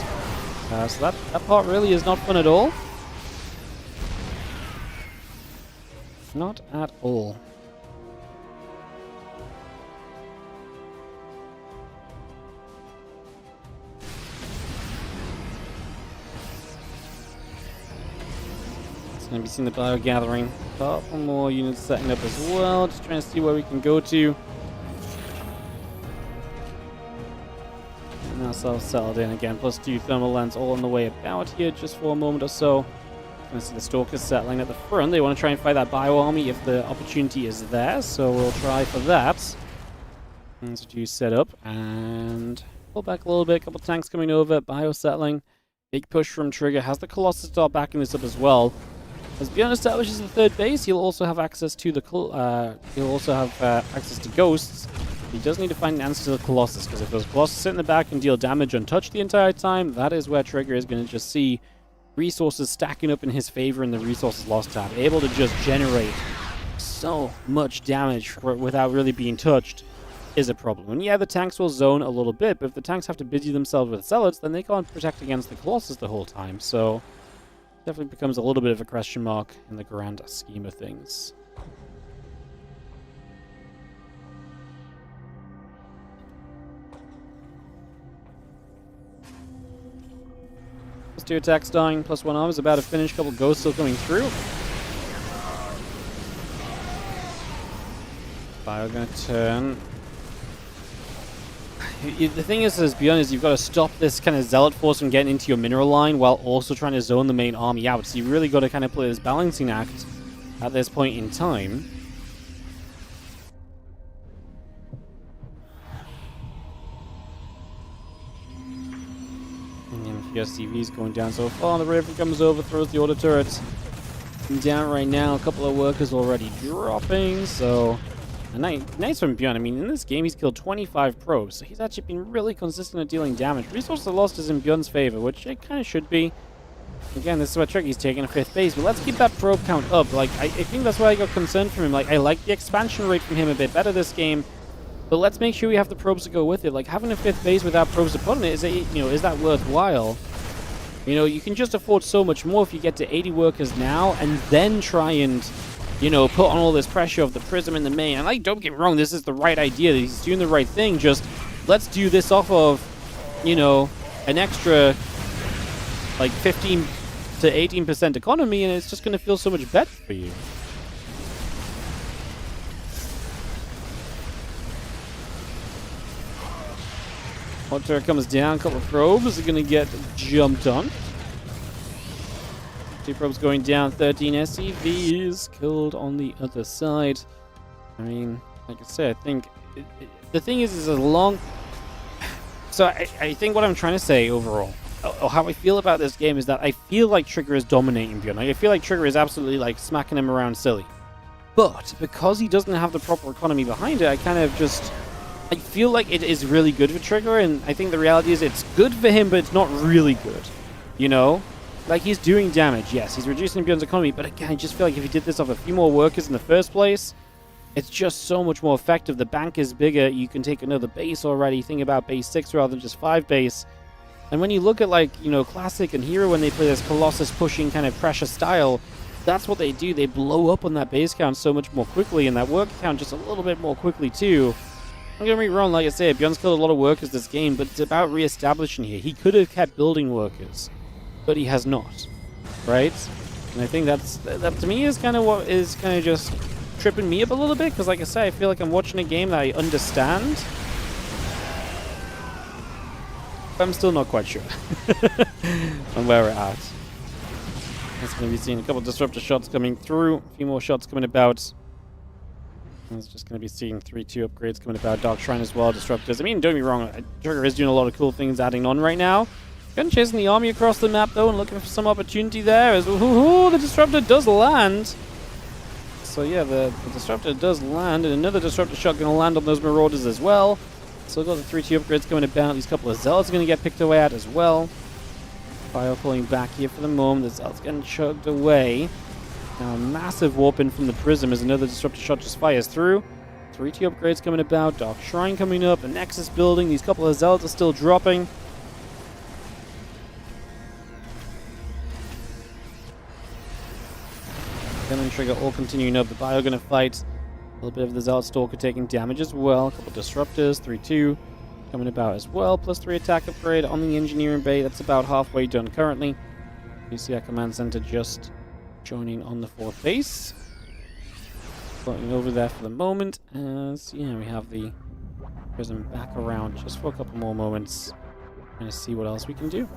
So that part really is not fun at all. Not at all. Gonna be seeing the bio gathering. A couple more units setting up as well. Just trying to see where we can go to. And ourselves settled in again. +2 thermal lens all on the way about here just for a moment or so. Gonna see the Stalkers settling at the front. They want to try and fight that bio army if the opportunity is there. So we'll try for that. Let's do set up and pull back a little bit. Couple tanks coming over. Bio settling. Big push from Trigger. Has the Colossus start backing this up as well. As Bjorn establishes the third base, he'll also have access to the access to ghosts. He does need to find an answer to the Colossus, because if those Colossus sit in the back and deal damage untouched the entire time, that is where Trigger is going to just see resources stacking up in his favor in the resources lost tab, able to just generate so much damage without really being touched is a problem. And yeah, the tanks will zone a little bit, but if the tanks have to busy themselves with zealots, then they can't protect against the Colossus the whole time. So definitely becomes a little bit of a question mark in the grand scheme of things. +2 attacks dying, +1 arm is about to finish. Couple ghosts still coming through. Bio gonna turn. The thing is, as beyond, is you've got to stop this kind of zealot force from getting into your mineral line while also trying to zone the main army out. So you really got to kind of play this balancing act at this point in time. And then CV's going down so far. The Raven comes over, throws the order turrets down right now. A couple of workers already dropping, so nice from Bjorn. I mean, in this game, he's killed 25 probes, so he's actually been really consistent at dealing damage. Resources lost is in Bjorn's favor, which it kind of should be. Again, this is what Tricky's taking a 5th base, but let's keep that probe count up. Like, I think that's why I got concerned from him. Like, I like the expansion rate from him a bit better this game, but let's make sure we have the probes to go with it. Like, having a 5th base without probes to put on it, is that worthwhile? You know, you can just afford so much more if you get to 80 workers now, and then try and, you know, put on all this pressure of the Prism and the main. And like, don't get me wrong, this is the right idea. He's doing the right thing. Just let's do this off of, you know, an extra like 15 to 18% economy, and it's just going to feel so much better for you. Hot turret comes down, a couple of probes are going to get jumped on. 2 probes going down, 13 SCVs killed on the other side. I mean, like I said, I think the thing is as long... So I think what I'm trying to say overall, or how I feel about this game, is that I feel like Trigger is dominating Bjorn. Like, I feel like Trigger is absolutely like smacking him around silly. But because he doesn't have the proper economy behind it, I kind of just... I feel like it is really good for Trigger, and I think the reality is it's good for him, but it's not really good. You know? Like, he's doing damage, yes. He's reducing Bjorn's economy, but again, I just feel like if he did this off a few more workers in the first place, it's just so much more effective. The bank is bigger. You can take another base already. Think about base 6 rather than just 5 base. And when you look at, like, you know, Classic and Hero, when they play this Colossus pushing kind of pressure style, that's what they do. They blow up on that base count so much more quickly, and that worker count just a little bit more quickly, too. Don't get me wrong, like I said, Bjorn's killed a lot of workers this game, but it's about re-establishing here. He could have kept building workers, but he has not, right? And I think that to me is kind of what is kind of just tripping me up a little bit, because like I say, I feel like I'm watching a game that I understand, but I'm still not quite sure on where we're at. That's going to be seeing a couple of disruptor shots coming through, a few more shots coming about. It's just going to be seeing 3-2 upgrades coming about. Dark Shrine as well, disruptors. I mean, don't get me wrong, Trigger is doing a lot of cool things adding on right now. Gun chasing the army across the map, though, and looking for some opportunity there. As the disruptor does land. So, yeah, the disruptor does land, and another disruptor shot going to land on those Marauders as well. So, we've got the 3-2 upgrades coming about. These couple of Zealots are going to get picked away at as well. Fire pulling back here for the moment. The Zealots getting chugged away. Now, a massive warp in from the Prism as another disruptor shot just fires through. 3-2 upgrades coming about. Dark Shrine coming up. A Nexus building. These couple of Zealots are still dropping. Clem and Trigger all continuing up. The Bio going to fight. A little bit of the Zealot Stalker taking damage as well. A couple of disruptors. 3-2 coming about as well. +3 attack upgrade on the Engineering Bay. That's about halfway done currently. You see our command center just joining on the fourth base. Floating over there for the moment, as yeah, we have the prism back around just for a couple more moments. Trying to see what else we can do.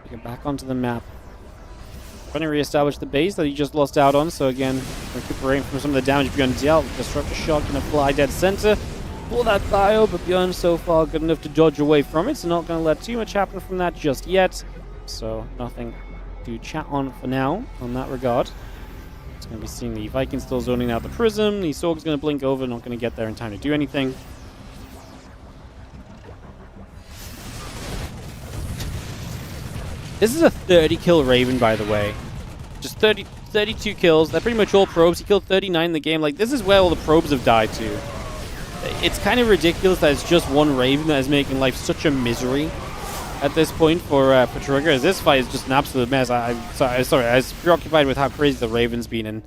Get back onto the map. Trying to re-establish the base that he just lost out on, so again, recuperating from some of the damage Bjorn dealt. Disruptor shot gonna fly dead center for that bio, but Bjorn so far good enough to dodge away from it, so not gonna let too much happen from that just yet. So nothing to chat on for now on that regard. It's gonna be seeing the Vikings still zoning out the prism. The Sorg's gonna blink over, not gonna get there in time to do anything. This is a 30 kill Raven, by the way. Just 32 kills. They're pretty much all probes. He killed 39 in the game. Like, this is where all the probes have died to. It's kind of ridiculous that it's just one Raven that is making life such a misery at this point for Trigger. As this fight is just an absolute mess. I'm sorry. I was preoccupied with how crazy the Raven's been. And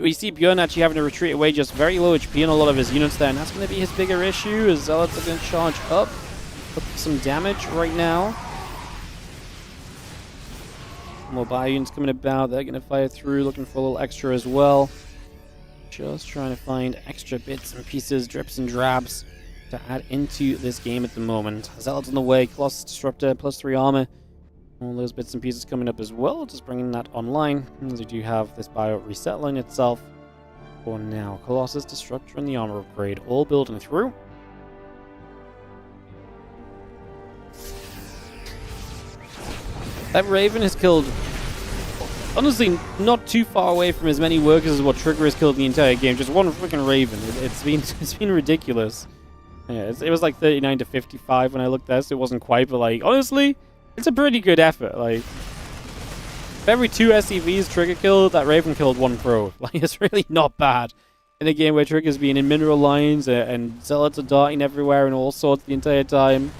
we see Bjorn actually having to retreat away, just very low HP on a lot of his units there. And that's going to be his bigger issue, as Zealots are going to charge up. Put some damage right now. More bio units coming about. They're going to fire through, looking for a little extra as well. Just trying to find extra bits and pieces, drips and drabs to add into this game at the moment. Zealots on the way, Colossus Disruptor, +3 armor. All those bits and pieces coming up as well, just bringing that online. As we do have this bio resettling itself for now. Colossus Disruptor and the armor upgrade all building through. That Raven has killed, honestly, not too far away from as many workers as what Trigger has killed in the entire game. Just one freaking Raven. It's been ridiculous. Yeah, it was like 39 to 55 when I looked at this. It wasn't quite, but like, honestly, it's a pretty good effort. Like, for every 2 SCVs Trigger killed, that Raven killed 1 pro. Like, it's really not bad. In a game where Trigger's been in mineral lines and Zealots are darting everywhere and all sorts the entire time.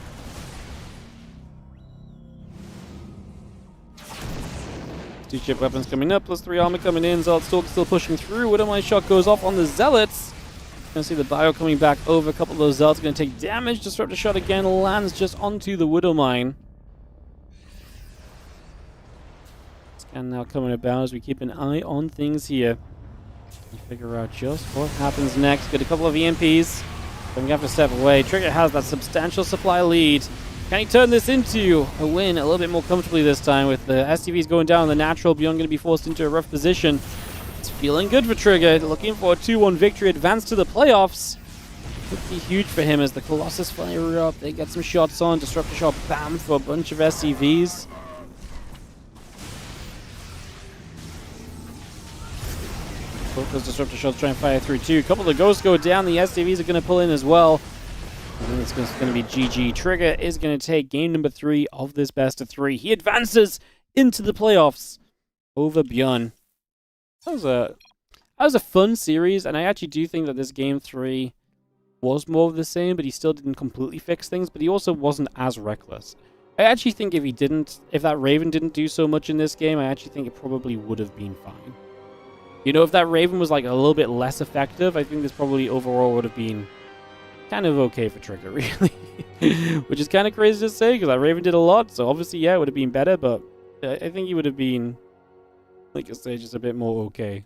Two-chip weapons coming up, +3 armor coming in. Zealot still pushing through. Widowmine shot goes off on the Zealots. Gonna see the bio coming back over. A couple of those Zealots gonna take damage. Disruptor shot again lands just onto the Widowmine. Scan now coming about as we keep an eye on things here. And figure out just what happens next. Get a couple of EMPs. Then we have to step away. Trigger has that substantial supply lead. Can he turn this into a win a little bit more comfortably this time with the SCVs going down the natural? Beyond going to be forced into a rough position. It's feeling good for Trigger. Looking for a 2-1 victory, advance to the playoffs. Could be huge for him as the Colossus fire up. They get some shots on. Disruptor shot, bam, for a bunch of SCVs. Both those Disruptor shots try and fire through too. A couple of ghosts go down. The SCVs are going to pull in as well. I think it's going to be GG. Trigger is going to take game number 3 of this best of 3. He advances into the playoffs over Bjorn. That was a fun series, and I actually do think that this game 3 was more of the same, but he still didn't completely fix things, but he also wasn't as reckless. I actually think if that Raven didn't do so much in this game, I actually think it probably would have been fine. You know, if that Raven was like a little bit less effective, I think this probably overall would have been kind of okay for Trigger, really. Which is kind of crazy to say, because that Raven did a lot, so obviously, yeah, it would have been better, but I think he would have been, like I say, just a bit more okay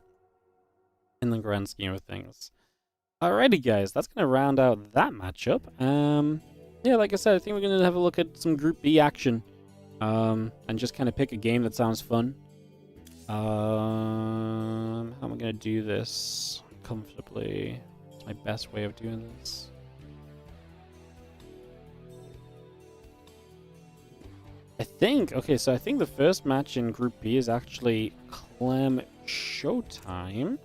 in the grand scheme of things. Alrighty, guys, that's going to round out that matchup. Yeah, like I said, I think we're going to have a look at some Group B action, and just kind of pick a game that sounds fun. How am I going to do this comfortably? What's my best way of doing this? I think the first match in Group B is actually Clem Showtime,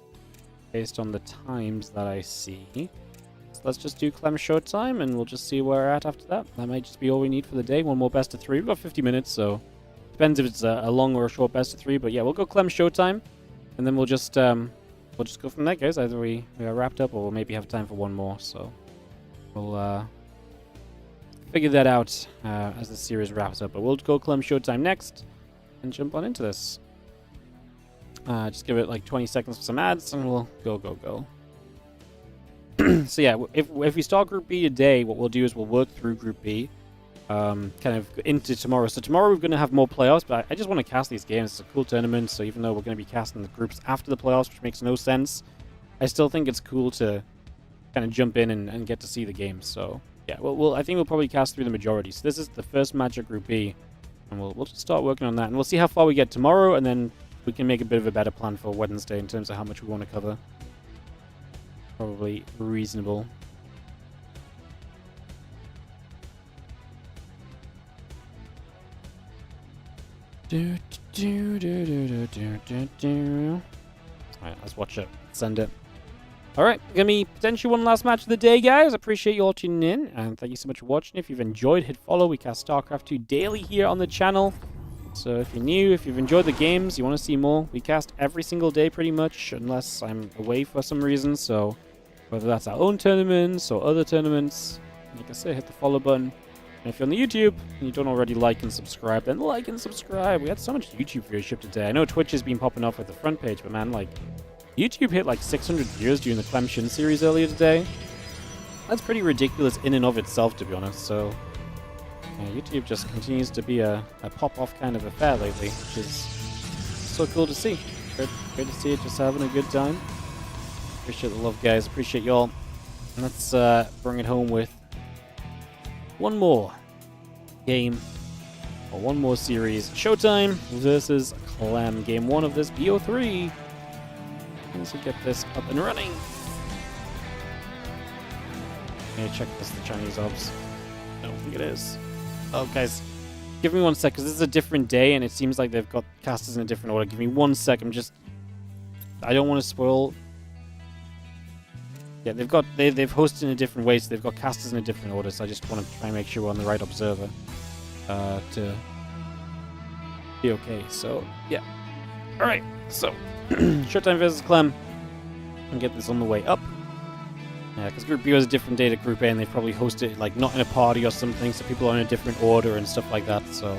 based on the times that I see. So let's just do Clem Showtime, and we'll just see where we're at after that. That might just be all we need for the day. One more best of 3. We've got 50 minutes, so depends if it's a long or a short best of 3. But yeah, we'll go Clem Showtime, and then we'll just go from there, guys. Either we are wrapped up, or we'll maybe have time for one more. So we'll figure that out as the series wraps up. But we'll go Clem Showtime next and jump on into this. Just give it like 20 seconds for some ads, and we'll go. So yeah, if we start Group B today, what we'll do is we'll work through Group B, kind of into tomorrow. So tomorrow we're going to have more playoffs, but I just want to cast these games. It's a cool tournament, so even though we're going to be casting the groups after the playoffs, which makes no sense, I still think it's cool to kind of jump in and get to see the games. So yeah, I think we'll probably cast through the majority. So this is the first match of Group B, and we'll just start working on that, and we'll see how far we get tomorrow, and then we can make a bit of a better plan for Wednesday in terms of how much we want to cover. Probably reasonable. Alright, let's watch it. Send it. Alright, gonna be potentially one last match of the day, guys. Appreciate you all tuning in, and thank you so much for watching. If you've enjoyed, hit follow. We cast StarCraft 2 daily here on the channel. So if you're new, if you've enjoyed the games, you want to see more, we cast every single day pretty much, unless I'm away for some reason. So whether that's our own tournaments or other tournaments, like I say, hit the follow button. And if you're on the YouTube and you don't already like and subscribe, then like and subscribe. We had so much YouTube viewership today. I know Twitch has been popping off with the front page, but man, like, YouTube hit like 600 views during the Clem series earlier today. That's pretty ridiculous in and of itself, to be honest. So YouTube just continues to be a pop-off kind of affair lately, which is so cool to see. Great to see it, just having a good time. Appreciate the love, guys. Appreciate y'all. Let's bring it home with one more game, or one more series. Showtime versus Clem. Game 1 of this BO3. Let's get this up and running. Okay, check this, the Chinese obs. I don't think it is. Oh, guys, give me 1 sec, because this is a different day, and it seems like they've got casters in a different order. Give me 1 sec. I don't want to spoil. Yeah, they've hosted in a different way, so they've got casters in a different order. So I just want to try and make sure we're on the right observer to be okay. So yeah, all right. So Showtime versus Clem, and get this on the way up. Yeah, because Group B was a different day to Group A, and they probably hosted like not in a party or something, so people are in a different order and stuff like that. So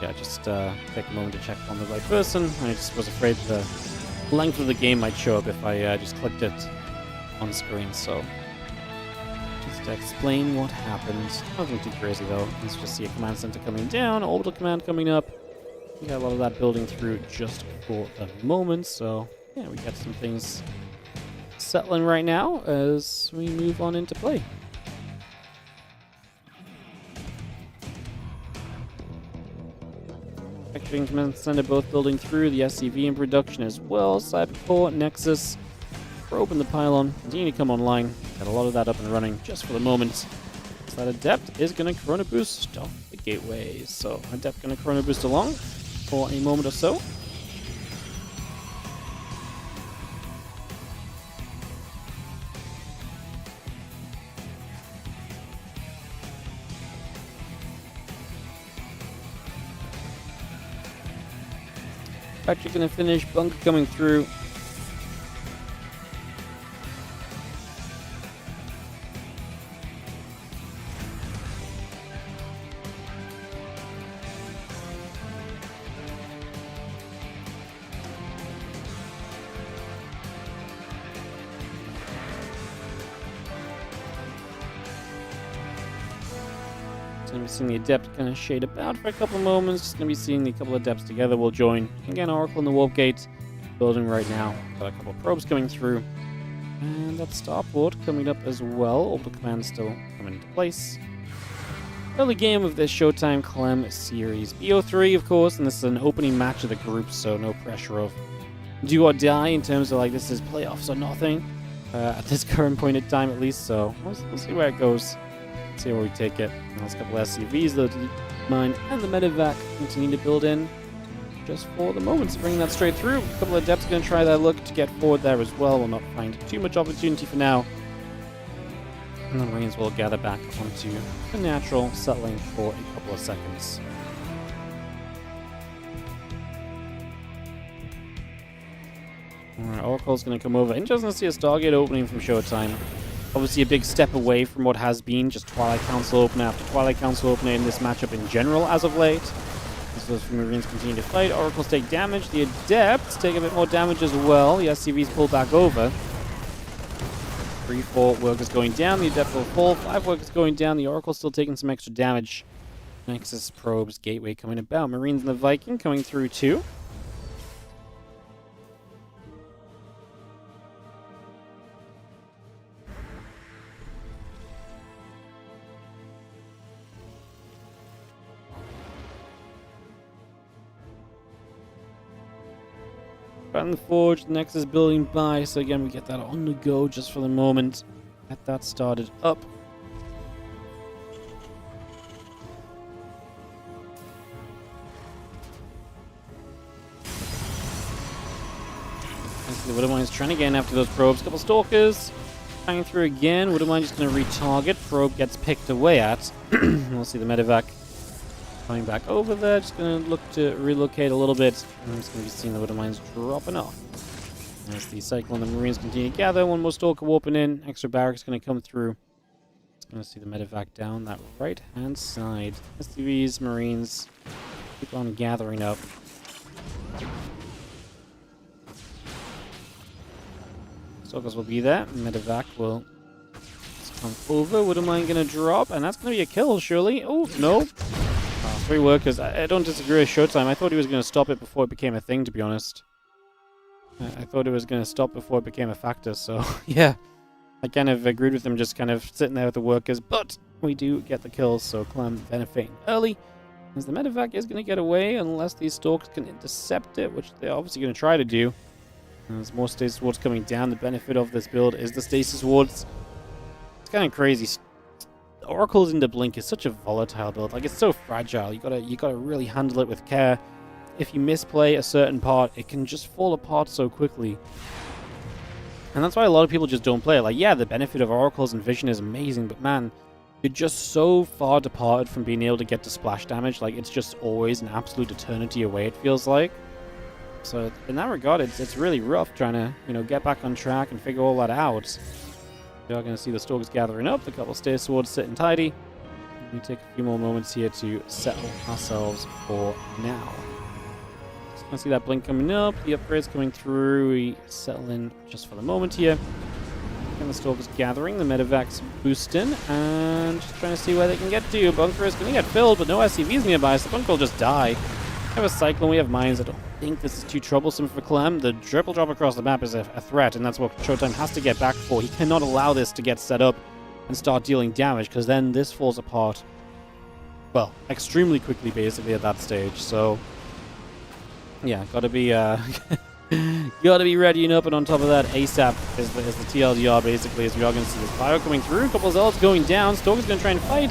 yeah, just take a moment to check on the right person. I just was afraid the length of the game might show up if I just clicked it on screen. So just to explain what happened. Nothing too crazy though. Let's just see a command center coming down, orbital command coming up. We got a lot of that building through just for the moment. So yeah, we got some things settling right now as we move on into play. Activating command center, both building through, the SCV in production as well. Cyberport, Nexus, probe in the pylon, continue to come online. Got a lot of that up and running just for the moment. So that Adept is going to Chrono Boost off the gateway. So Adept going to Chrono Boost along for a moment or so. Patrick going to finish, bunker coming through. Going to be seeing the Adept kind of shade about for a couple of moments. Just going to be seeing the couple of Adepts together. We'll join. Again, Oracle in the Warp Gate building right now. Got a couple of probes coming through. And that starport coming up as well. Orbital command still coming into place. Early game of this Showtime Clem series. BO3, of course, and this is an opening match of the group, so no pressure of do or die in terms of like this is playoffs or nothing. At this current point in time, at least. So we'll see where it goes. See where we take it. There's a couple of SCVs though to mine, and the medevac continue to build in just for the moment. So bringing that straight through. A couple of Adepts going to try that look to get forward there as well. We'll not find too much opportunity for now. And the Marines will gather back onto the natural, settling for a couple of seconds. Alright, Oracle's going to come over. Interesting to see a Stargate opening from Showtime. Obviously a big step away from what has been just Twilight Council opener after Twilight Council opener in this matchup in general as of late. As those Marines continue to fight, Oracles take damage. The Adepts take a bit more damage as well. The SCVs pull back over. 3, 4 workers going down. The Adept will fall. 5 workers going down. The Oracle still taking some extra damage. Nexus probes, Gateway coming about. Marines and the Viking coming through too. Batten Forge, the Nexus building by, so again we get that on the go just for the moment. Get that started up. The Widowmine's trying to get in after those probes. Couple Stalkers hanging through again. Widowmine just going to retarget. Probe gets picked away at. We'll see the medevac coming back over there. Just going to look to relocate a little bit. I'm just going to be seeing the Widowmines dropping off. As the Cyclone and the Marines continue to gather. One more Stalker warping in. Extra barracks going to come through. Just going to see the medevac down that right-hand side. STVs, Marines, keep on gathering up. Stalkers will be there. Medevac will just come over. Widowmine going to drop, and that's going to be a kill, surely. Oh, no. 3 workers. I don't disagree with Showtime. I thought he was going to stop it before it became a thing, to be honest. I thought it was going to stop before it became a factor, so yeah. I kind of agreed with him just kind of sitting there with the workers, but we do get the kills, so Clem benefiting early. As the medevac is going to get away unless these Stalks can intercept it, which they're obviously going to try to do. There's more stasis wards coming down. The benefit of this build is the stasis wards. It's kind of crazy. Oracles into Blink is such a volatile build. Like, it's so fragile. You gotta really handle it with care. If you misplay a certain part, it can just fall apart so quickly. And that's why a lot of people just don't play it. Like, yeah, the benefit of Oracles and Vision is amazing, but man, you're just so far departed from being able to get to splash damage. Like, it's just always an absolute eternity away, it feels like. So in that regard, it's really rough trying to, you know, get back on track and figure all that out. We are going to see the Stalkers gathering up, the couple Stasis Swords sitting tidy. We take a few more moments here to settle ourselves for now. Just going to see that blink coming up, the upgrades coming through. We settle in just for the moment here. And the Stalkers gathering, the medevac's boosting, and just trying to see where they can get to. Bunker is going to get filled, but no SCVs nearby, so the bunker will just die. We have a Cyclone, we have Mines. I don't think this is too troublesome for Clem. The triple drop across the map is a threat, and that's what Showtime has to get back for. He cannot allow this to get set up and start dealing damage, because then this falls apart, well, extremely quickly, basically, at that stage. So, yeah, gotta be readying up, and on top of that, ASAP is the TLDR, basically, as we are going to see this Bio coming through. A couple of Zealots going down. Stalker's going to try and fight.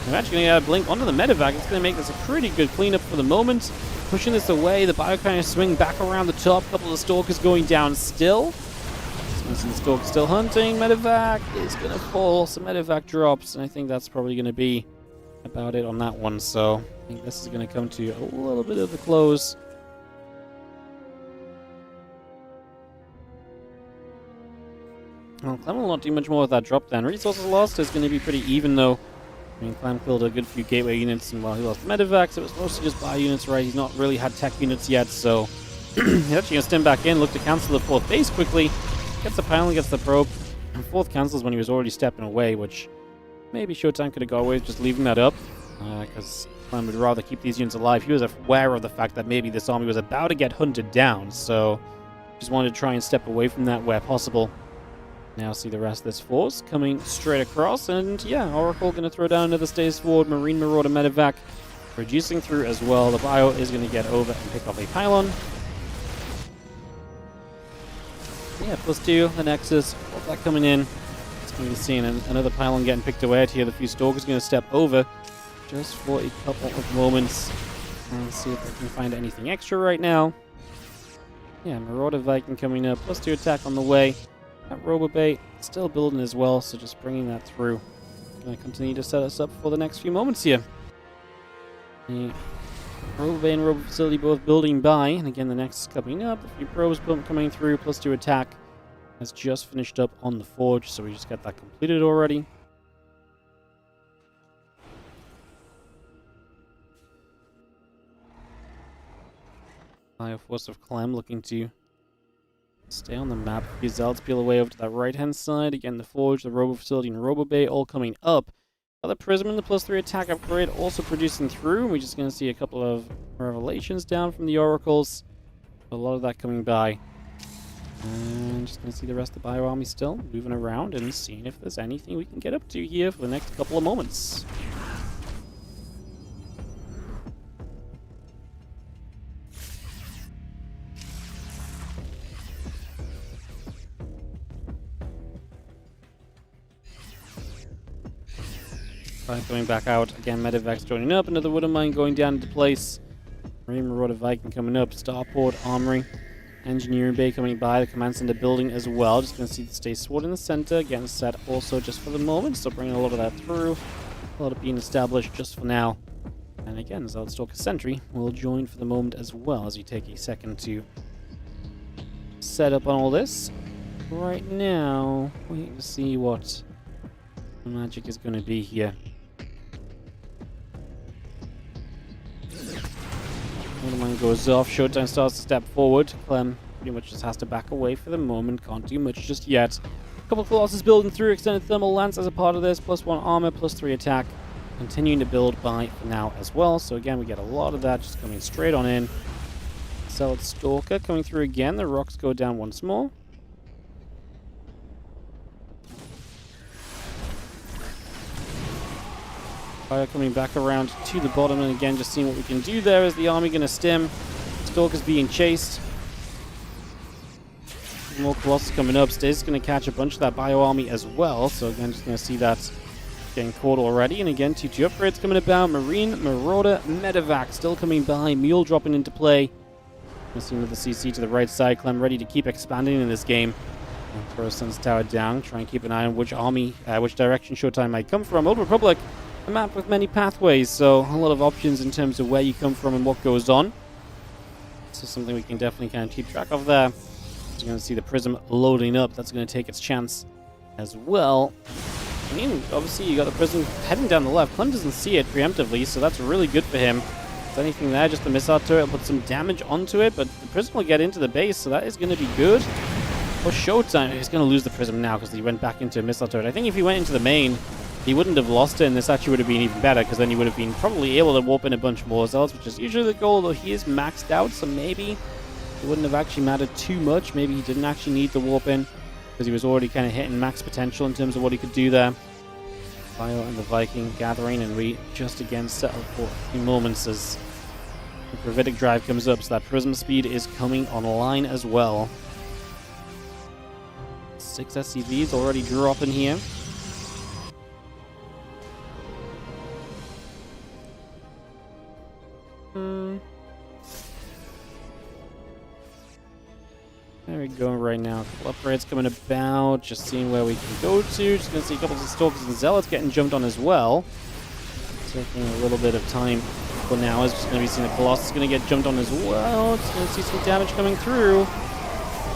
I'm actually going to get a blink onto the medevac. It's going to make this a pretty good cleanup for the moment. Pushing this away, the Bio kind of swing back around the top. A couple of Stalkers going down still. The Stalker still hunting. Medevac is going to fall. So medevac drops, and I think that's probably going to be about it on that one. So I think this is going to come to a little bit of the close. Well, Clem will not do much more with that drop then. Resources lost is going to be pretty even, though. I mean, Clem killed a good few gateway units, and while he lost medevacs, it was mostly just buy units, right? He's not really had tech units yet, so he's actually going to stem back in, look to cancel the 4th base quickly. Gets the pylon, gets the probe. And 4th cancels when he was already stepping away, which maybe Showtime could have got away with just leaving that up, because Clem would rather keep these units alive. He was aware of the fact that maybe this army was about to get hunted down, so just wanted to try and step away from that where possible. Now see the rest of this force coming straight across, and yeah, Oracle going to throw down another Stasis Ward, Marine Marauder medevac, reducing through as well. The Bio is going to get over and pick up a pylon. Yeah, +2, the Nexus, all that coming in. It's going to be seeing another pylon getting picked away at here. The few Stalkers going to step over just for a couple of moments and see if they can find anything extra right now. Yeah, Marauder Viking coming up, +2 attack on the way. That Robobait still building as well, so just bringing that through. Going to continue to set us up for the next few moments here. The Robobait and Robo Facility both building by, and again the next coming up. A few probes coming through, +2 attack. Has just finished up on the Forge, so we just got that completed already. Bio Force of Clem looking to Stay on the map. A few Zealots peel away over to that right-hand side. Again, the Forge, the Robo Facility, and Robo Bay all coming up. The Prism and the +3 attack upgrade also producing through. We're just going to see a couple of revelations down from the Oracles. A lot of that coming by. And just going to see the rest of the Bio Army still moving around and seeing if there's anything we can get up to here for the next couple of moments. Going back out again, Medivacs joining up, another Wooden Mine going down into place. Marine Marauder Viking coming up, Starport, Armory, Engineering Bay coming by, the Command Center building as well. Just going to see the Stay Sword in the center, getting set also just for the moment, so bringing a lot of that through. A lot of being established just for now. And again, Zealotstalker Sentry will join for the moment as well as we take a second to set up on all this. Right now, waiting to see what the magic is going to be here. One of mine goes off. Showtime starts to step forward. Clem pretty much just has to back away for the moment. Can't do much just yet. A couple of Colossus building through. Extended Thermal Lance as a part of this. +1 armor, +3 attack. Continuing to build by for now as well. So again, we get a lot of that just coming straight on in. Zealot Stalker coming through again. The rocks go down once more. Fire coming back around to the bottom, and again, just seeing what we can do there. Is the army going to stem? Stalker's being chased. More Colossus coming up. Stays going to catch a bunch of that Bio Army as well. So again, just going to see that getting caught already. And again, 2-2 upgrades coming about. Marine, Marauder, Medivac still coming by. Mule dropping into play. We'll see another CC to the right side. Clem ready to keep expanding in this game. And throw Sun's Tower down. Try and keep an eye on which army, which direction Showtime might come from. Old Republic, a map with many pathways, so a lot of options in terms of where you come from and what goes on. So something we can definitely kind of keep track of there. You're going to see the Prism loading up. That's going to take its chance as well. I mean, obviously you got the Prism heading down the left. Clem doesn't see it preemptively, so that's really good for him. If there's anything there, just the missile turret will put some damage onto it, but the Prism will get into the base, so that is going to be good. For Showtime, he's going to lose the Prism now because he went back into a missile turret. I think if he went into the main, he wouldn't have lost it, and this actually would have been even better, because then he would have been probably able to warp in a bunch more Zealots, which is usually the goal, though he is maxed out, so maybe it wouldn't have actually mattered too much. Maybe he didn't actually need the warp in, because he was already kind of hitting max potential in terms of what he could do there. Bio and the Viking gathering, and we just again settle for a few moments as the Gravitic Drive comes up, so that Prism speed is coming online as well. 6 SCVs already dropping here. There we go right now. A couple upgrades coming about. Just seeing where we can go to. Just going to see a couple of Stalkers and Zealots getting jumped on as well. Taking a little bit of time for now. It's just going to be seeing the Colossus going to get jumped on as well. Just going to see some damage coming through.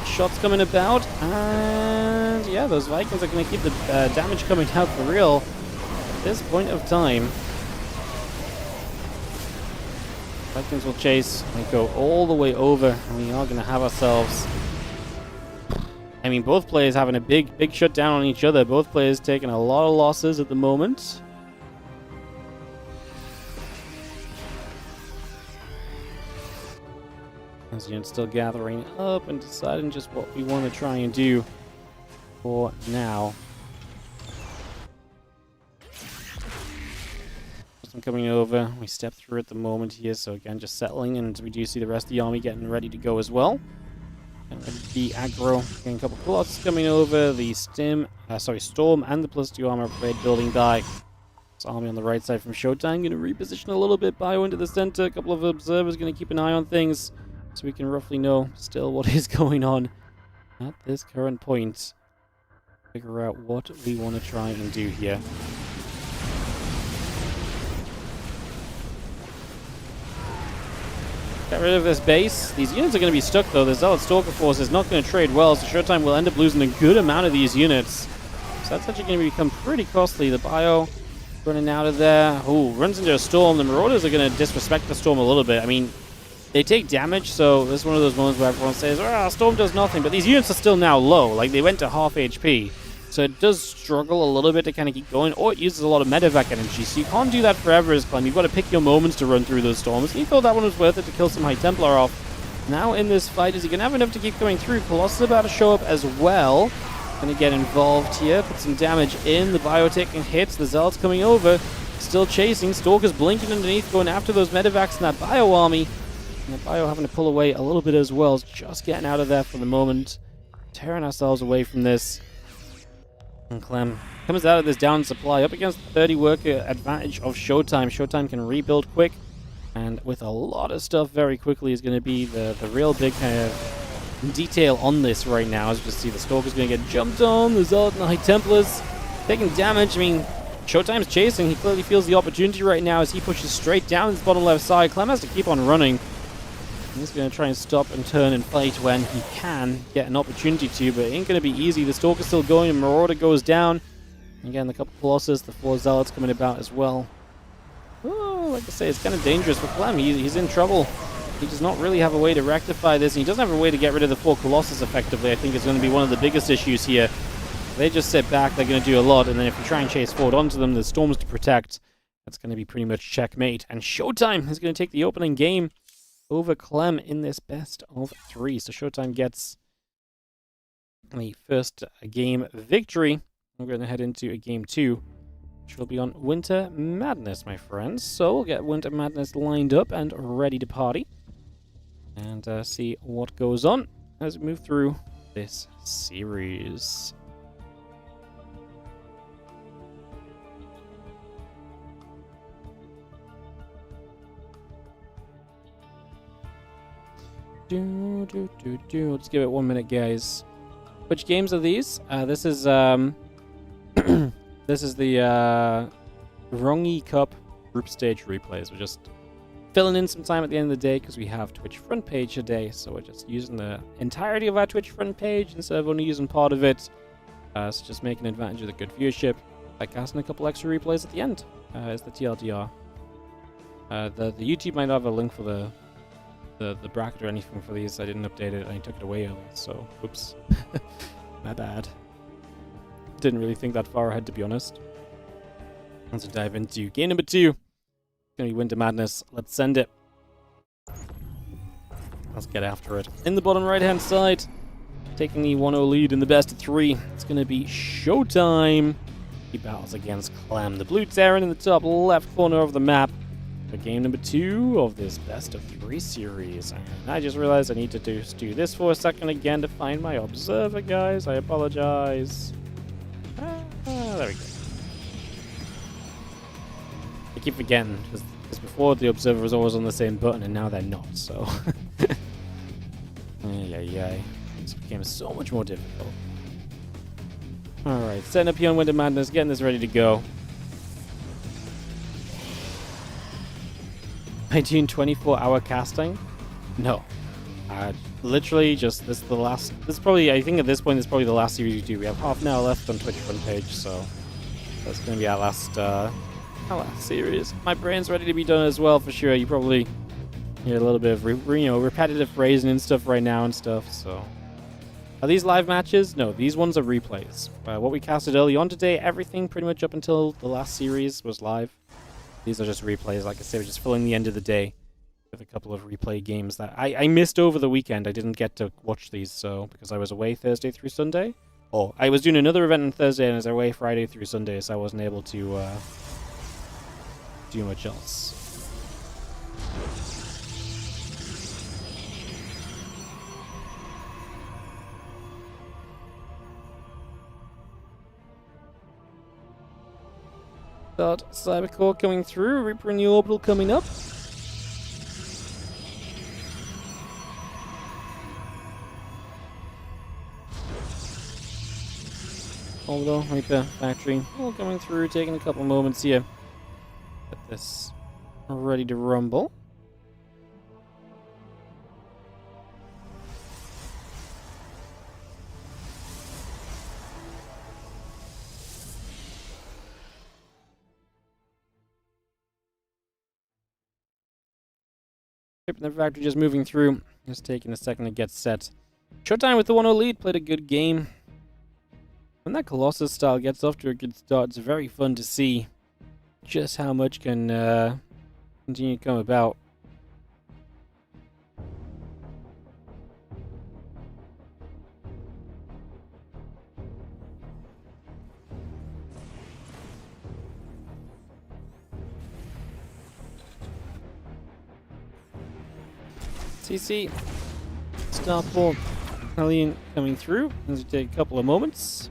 Shots coming about. And yeah, those Vikings are going to keep the damage coming out for real at this point of time. Vikings will chase and go all the way over, and we are going to have ourselves... I mean, both players having a big shutdown on each other. Both players taking a lot of losses at the moment. As units still gathering up and deciding just what we want to try and do for now. I'm coming over. We step through at the moment here, so again, just settling, and we do see the rest of the army getting ready to go as well. And ready to be aggro. Getting a couple of Colossus coming over. The Storm and the +2 armor upgrade building die. This army on the right side from Showtime going to reposition a little bit. Bio into the center. A couple of observers going to keep an eye on things, so we can roughly know still what is going on at this current point. Figure out what we want to try and do here. Get rid of this base. These units are going to be stuck, though. The Zealot Stalker force is not going to trade well, so Showtime will end up losing a good amount of these units. So that's actually going to become pretty costly. The Bio running out of there. Ooh, runs into a storm. The Marauders are going to disrespect the storm a little bit. I mean, they take damage, so this is one of those moments where everyone says, "Ah, Storm does nothing," but these units are still now low. Like, they went to half HP, so it does struggle a little bit to kind of keep going, or it uses a lot of medevac energy, so you can't do that forever as Clem. You've got to pick your moments to run through those storms, and he thought that one was worth it to kill some High Templar off. Now in this fight, is he going to have enough to keep going through? Colossus is about to show up as well. Going to get involved here, put some damage in. The biotech hits, the Zealot's coming over. Still chasing, Stalker's blinking underneath, going after those medevacs in that bio army. And the bio having to pull away a little bit as well. Just getting out of there for the moment. Tearing ourselves away from this. And Clem comes out of this down supply up against the 30 worker advantage of Showtime. Showtime can rebuild quick. And with a lot of stuff very quickly is going to be the real big kind of detail on this right now. As you can see, the Stalker's going to get jumped on. The Zealot and the High Templars taking damage. I mean, Showtime's chasing. He clearly feels the opportunity right now as he pushes straight down his bottom left side. Clem has to keep on running. He's going to try and stop and turn and fight when he can get an opportunity to, but it ain't going to be easy. The Stalker's still going, and Marauder goes down. Again, the couple Colossus, the 4 Zealots coming about as well. Oh, like I say, it's kind of dangerous for Clem. He's in trouble. He does not really have a way to rectify this, and he doesn't have a way to get rid of the 4 Colossus effectively. I think it's going to be one of the biggest issues here. They just sit back, they're going to do a lot, and then if you try and chase forward onto them, there's storms to protect. That's going to be pretty much checkmate. And Showtime is going to take the opening game over Clem in this best of 3. So Showtime gets the first game victory. We're going to head into a game 2, which will be on Winter Madness, my friends. So we'll get Winter Madness lined up and ready to party. And see what goes on as we move through this series. Let's give it 1 minute, guys. Which games are these? This is this is the RongYI Cup group stage replays. We're just filling in some time at the end of the day because we have Twitch front page today, so we're just using the entirety of our Twitch front page instead of only using part of it. So just making advantage of the good viewership by casting a couple extra replays at the end. Is the TLDR. The YouTube might have a link for the bracket or anything for these. I didn't update it and I took it away early, so oops. My bad. Didn't really think that far ahead, to be honest. Let's dive into game number 2. It's gonna be Winter Madness. Let's send it. Let's get after it. In the bottom right hand side, taking the 1-0 lead in the best of 3, it's gonna be Showtime. He battles against Clem, the blue Terran in the top left corner of the map. For game number 2 of this best of 3 series. And I just realized I need to do this for a second again to find my observer, guys. I apologize. There we go. I keep forgetting, because before the observer was always on the same button, and now they're not, so... yeah. This game is so much more difficult. Alright, setting up here on Winter Madness, getting this ready to go. I do 24-hour casting? No. Literally just this is the last. This is probably, I think at this point, this is probably the last series we do. We have half an hour left on Twitch front page, so that's going to be our last series. My brain's ready to be done as well, for sure. You probably hear a little bit of repetitive phrasing and stuff right now and stuff. So, are these live matches? No, these ones are replays. What we casted early on today, everything pretty much up until the last series was live. These are just replays, like I said, we're just filling the end of the day with a couple of replay games that I missed over the weekend. I didn't get to watch these, so because I was away Thursday through Sunday. Oh, I was doing another event on Thursday and I was away Friday through Sunday, so I wasn't able to do much else. Got Cybercore coming through, Reaper in the orbital coming up. Orbital, Reaper, Factory, all coming through, taking a couple moments here. Get this ready to rumble. Pip and the Factory just moving through. Just taking a second to get set. Showtime with the 1-0 lead. Played a good game. When that Colossus style gets off to a good start, it's very fun to see just how much can continue to come about. CC, Starport, Hellion coming through. This will take a couple of moments.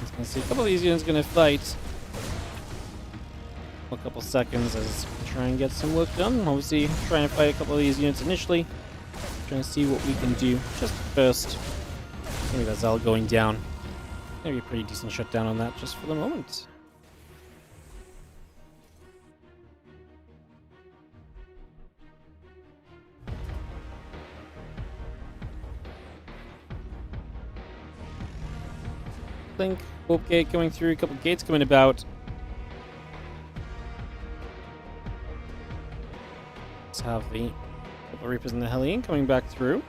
As you can see, a couple of these units going to fight. A couple seconds as we try and get some work done. Obviously, trying to fight a couple of these units initially. Trying to see what we can do just first. Maybe that's all going down. Maybe a pretty decent shutdown on that just for the moment. Blink, Warp Gate coming through, a couple gates coming about. Let's have the couple Reapers and the Hellion coming back through.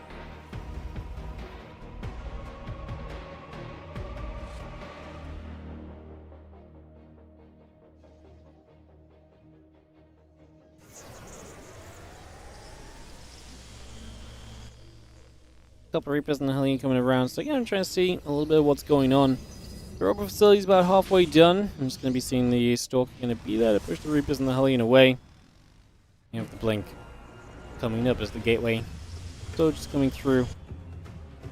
Couple Reapers and the Hellion coming around, so again I'm trying to see a little bit of what's going on. The Robo facility's about halfway done. I'm just going to be seeing the Stalker going to be there to push the Reapers and the Hellion away. You have the Blink coming up as the gateway. So just coming through.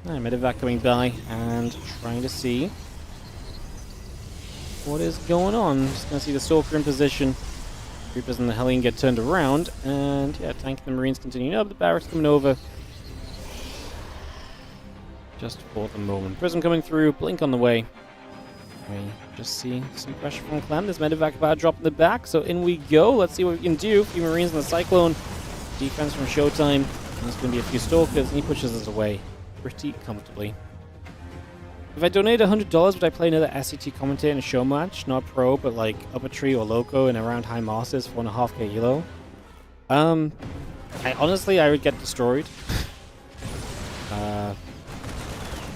And Medevac coming by and trying to see what is going on. Just going to see the Stalker in position. Reapers and the Hellion get turned around, and yeah, Tank and the Marines continuing up. The Barracks coming over. Just for the moment. Prism coming through, Blink on the way. We just see some pressure from Clem. There's Medevac about to drop in the back, so in we go. Let's see what we can do. A few Marines in the Cyclone. Defense from Showtime. There's going to be a few Stalkers, and he pushes us away pretty comfortably. If I donate $100, would I play another SCT commentator in a show match? Not pro, but like Upper Tree or Loco and around High Masters for 1.5k elo? I would get destroyed.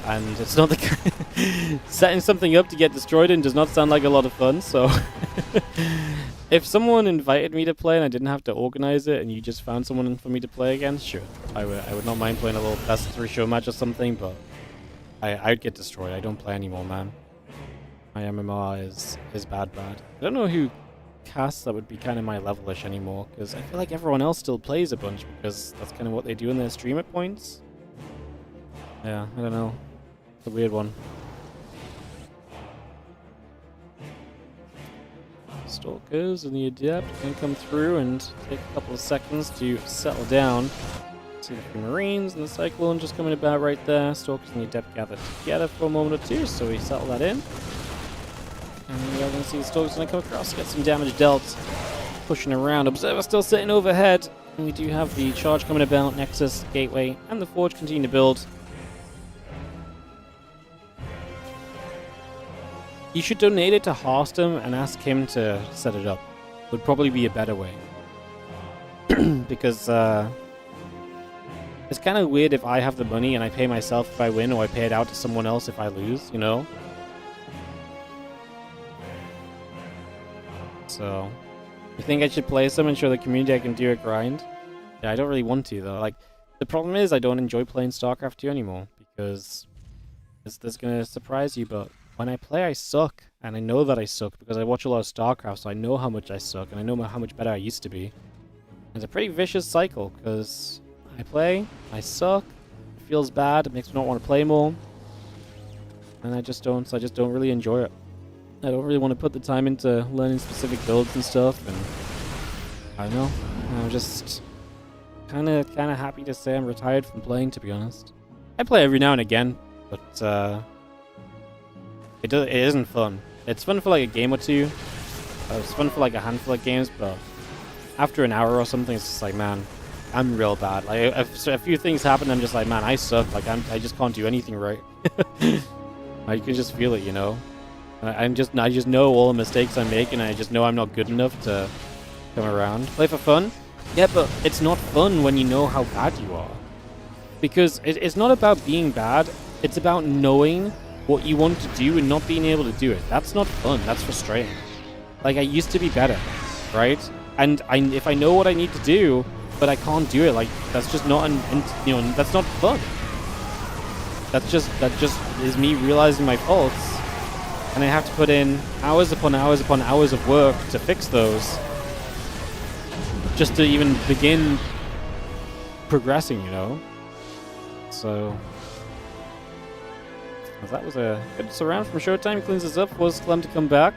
And it's not the kind setting something up to get destroyed and does not sound like a lot of fun, so if someone invited me to play and I didn't have to organize it and you just found someone for me to play against, sure. I would not mind playing a little best of 3 show match or something, but I'd get destroyed. I don't play anymore, man. My MMR is bad. I don't know who casts that would be kind of my level-ish anymore, because I feel like everyone else still plays a bunch because that's kind of what they do in their stream at points. Yeah, I don't know. A weird one. Stalkers and the Adept can come through and take a couple of seconds to settle down. See the few Marines and the Cyclone just coming about right there. Stalkers and the Adept gather together for a moment or two, so we settle that in. And we are going to see the Stalkers going to come across, get some damage dealt. Pushing around. Observer still sitting overhead. And we do have the charge coming about, Nexus, Gateway, and the Forge continue to build. You should donate it to Harstem and ask him to set it up. Would probably be a better way. Because it's kind of weird if I have the money and I pay myself if I win, or I pay it out to someone else if I lose, you know? So, you think I should play some and show the community I can do a grind? Yeah, I don't really want to though. Like, the problem is I don't enjoy playing StarCraft 2 anymore, because this gonna surprise you, but when I play, I suck, and I know that I suck because I watch a lot of StarCraft, so I know how much I suck, and I know how much better I used to be. It's a pretty vicious cycle, because I play, I suck, it feels bad, it makes me not want to play more, and I just don't really enjoy it. I don't really want to put the time into learning specific builds and stuff, and I don't know, I'm just kind of happy to say I'm retired from playing, to be honest. I play every now and again, but it isn't fun. It's fun for like a game or two. It's fun for like a handful of games, but after an hour or something, it's just like, man, I'm real bad. Like, if a few things happen, I'm just like, man, I suck. Like, I just can't do anything right. I can just feel it, you know. I just know all the mistakes I'm making, and I just know I'm not good enough to come around. Play for fun? Yeah, but it's not fun when you know how bad you are. Because it's not about being bad, it's about knowing what you want to do and not being able to do it. That's not fun, that's frustrating. Like, I used to be better, right? And if I know what I need to do, but I can't do it, like, that's just not, that's not fun. That just is me realizing my faults. And I have to put in hours upon hours upon hours of work to fix those. Just to even begin progressing, you know? So... well, that was a good surround from Showtime. Cleans this up. Was Clem to come back.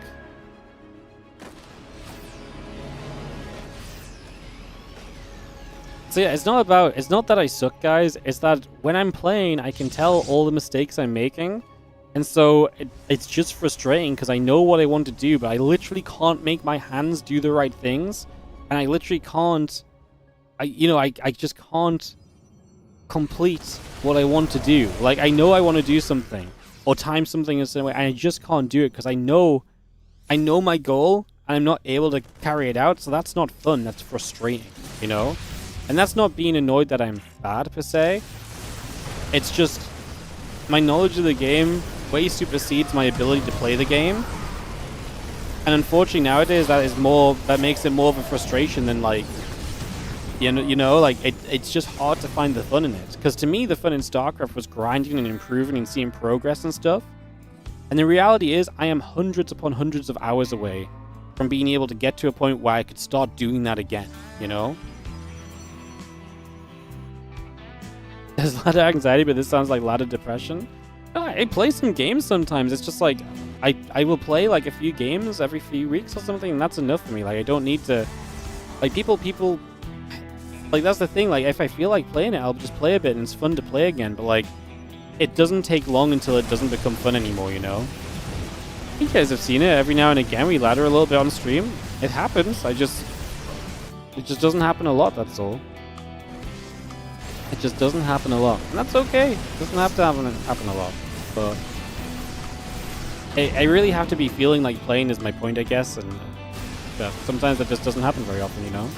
So yeah, it's not that I suck, guys. It's that when I'm playing, I can tell all the mistakes I'm making. And so it's just frustrating because I know what I want to do, but I literally can't make my hands do the right things. And I literally can't, I just can't complete what I want to do. Like, I know I want to do something or time something in some way, and I just can't do it because I know my goal and I'm not able to carry it out. So that's not fun. That's frustrating, you know? And that's not being annoyed that I'm bad per se. It's just my knowledge of the game way supersedes my ability to play the game. And unfortunately nowadays that makes it more of a frustration than, like, it's just hard to find the fun in it. Because to me, the fun in StarCraft was grinding and improving and seeing progress and stuff. And the reality is, I am hundreds upon hundreds of hours away from being able to get to a point where I could start doing that again, you know? There's ladder anxiety, but this sounds like ladder depression. No, I play some games sometimes. It's just like, I will play like a few games every few weeks or something, and that's enough for me. Like, I don't need to... Like, people... Like, that's the thing. Like, if I feel like playing it, I'll just play a bit, and it's fun to play again. But, like, it doesn't take long until it doesn't become fun anymore, you know? You guys have seen it. Every now and again, we ladder a little bit on stream. It happens. It just doesn't happen a lot, that's all. It just doesn't happen a lot. And that's okay. It doesn't have to happen a lot. But I really have to be feeling like playing is my point, I guess. And sometimes that just doesn't happen very often, you know?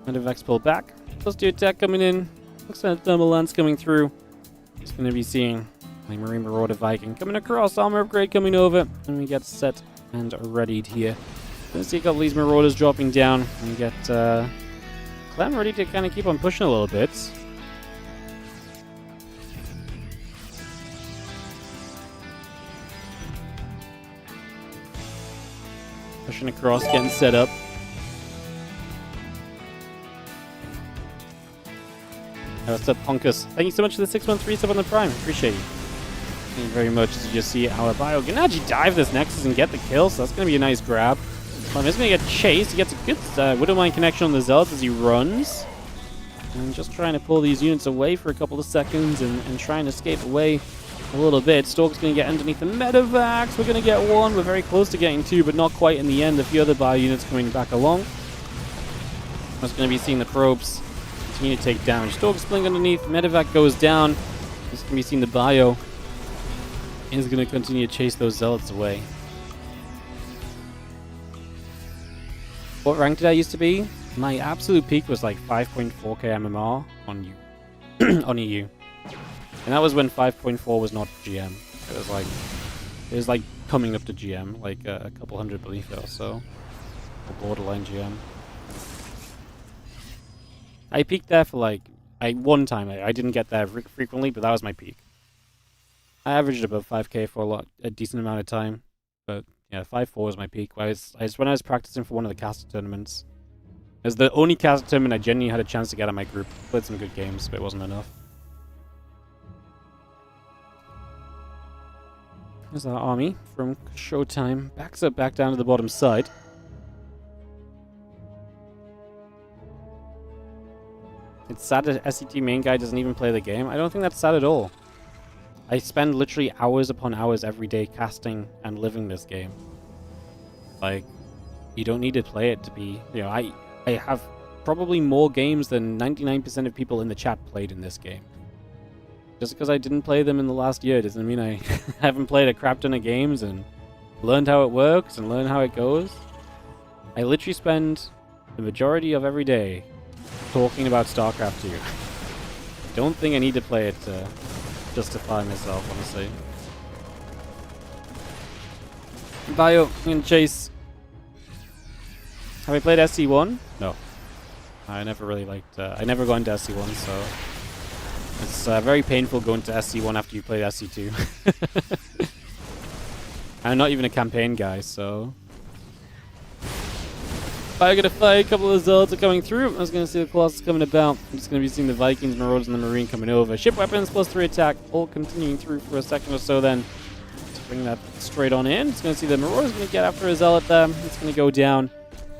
Another Vex pull back. Let's do attack coming in. Looks like Thermal Lance coming through. Just going to be seeing my Marine Marauder Viking coming across. Armor upgrade coming over. And we get set and readied here. Gonna see a couple of these Marauders dropping down. And we get Clem ready to kind of keep on pushing a little bit. Pushing across, getting set up. What's up, Honkus? Thank you so much for the 613 sub on the Prime. Appreciate you. Thank you very much. As you just see, our Bio can actually dive this Nexus and get the kill, so that's going to be a nice grab. Clem is going to get chased. He gets a good Widowmine connection on the Zealots as he runs. And just trying to pull these units away for a couple of seconds and try and escape away a little bit. Stork's going to get underneath the Medivacs. We're going to get one. We're very close to getting two, but not quite in the end. A few other Bio units coming back along. Just going to be seeing the probes continue to take damage. Stork's playing underneath. Medivac goes down. Just going to be seeing the Bio. He's going to continue to chase those Zealots away. What rank did I used to be? My absolute peak was like 5.4k MMR on on EU. And that was when 5.4 was not GM. It was like coming up to GM, like a couple hundred beneath it or so. Or borderline GM. I peaked there for like one time. I didn't get there frequently, but that was my peak. I averaged above 5k for a decent amount of time, but yeah, 5.4 was my peak. When I was practicing for one of the caster tournaments. It was the only caster tournament I genuinely had a chance to get on my group. Played some good games, but it wasn't enough. There's our army from Showtime. Backs up back down to the bottom side. It's sad that SCT main guy doesn't even play the game. I don't think that's sad at all. I spend literally hours upon hours every day casting and living this game. Like, you don't need to play it to be, I have probably more games than 99% of people in the chat played in this game. Just because I didn't play them in the last year doesn't mean I haven't played a crap ton of games and learned how it works and learned how it goes. I literally spend the majority of every day talking about StarCraft 2. Don't think I need to play it to justify myself, honestly. Bio, I'm gonna chase. Have I played SC1? No. I never really liked... I never got into SC1, so... It's very painful going to SC1 after you played SC2. I'm not even a campaign guy, so... I got to fight. A couple of Zealots are coming through. I was going to see the Colossus coming about. I'm just going to be seeing the Vikings, Marauders, and the Marine coming over. Ship weapons plus 3 attack, all continuing through for a second or so then. Let's bring that straight on in. Just going to see the Marauders going to get after a Zealot there. It's going to go down.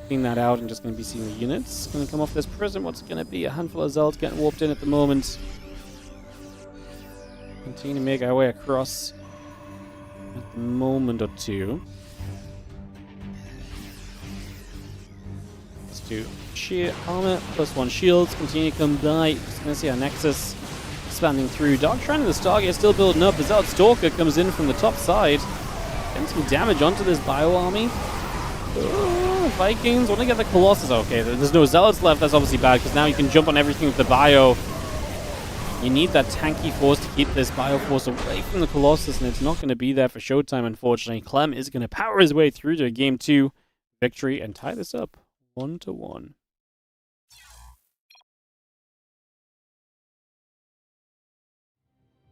Clean that out and just going to be seeing the units. Going to come off this prison. What's it going to be? A handful of Zealots getting warped in at the moment. Continue to make our way across at the moment or two. Let's do sheer armor plus 1 shields. Continue to come by. Just going to see our Nexus expanding through. Dark Shrine of the Stargate still building up. The Zealot Stalker comes in from the top side. Getting some damage onto this Bio army. Vikings want to get the Colossus. Okay, there's no Zealots left. That's obviously bad because now you can jump on everything with the Bio. You need that tanky force to keep this Bio force away from the Colossus, and it's not going to be there for Showtime, unfortunately. Clem is going to power his way through to a Game 2 victory and tie this up 1-1.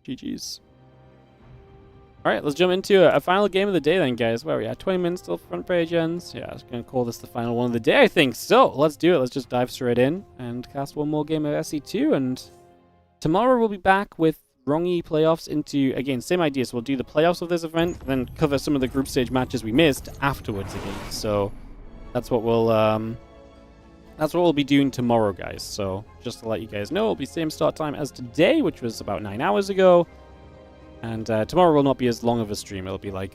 GG's. Alright, let's jump into a final game of the day then, guys. Where are we at? 20 minutes till front page ends. Yeah, I was going to call this the final one of the day, I think. So, let's do it. Let's just dive straight in and cast one more game of SC2. And tomorrow we'll be back with RongYI playoffs into, again, same idea. So we'll do the playoffs of this event, then cover some of the group stage matches we missed afterwards again. So, that's what we'll be doing tomorrow, guys. So, just to let you guys know, it'll be same start time as today, which was about 9 hours ago. And tomorrow will not be as long of a stream. It'll be like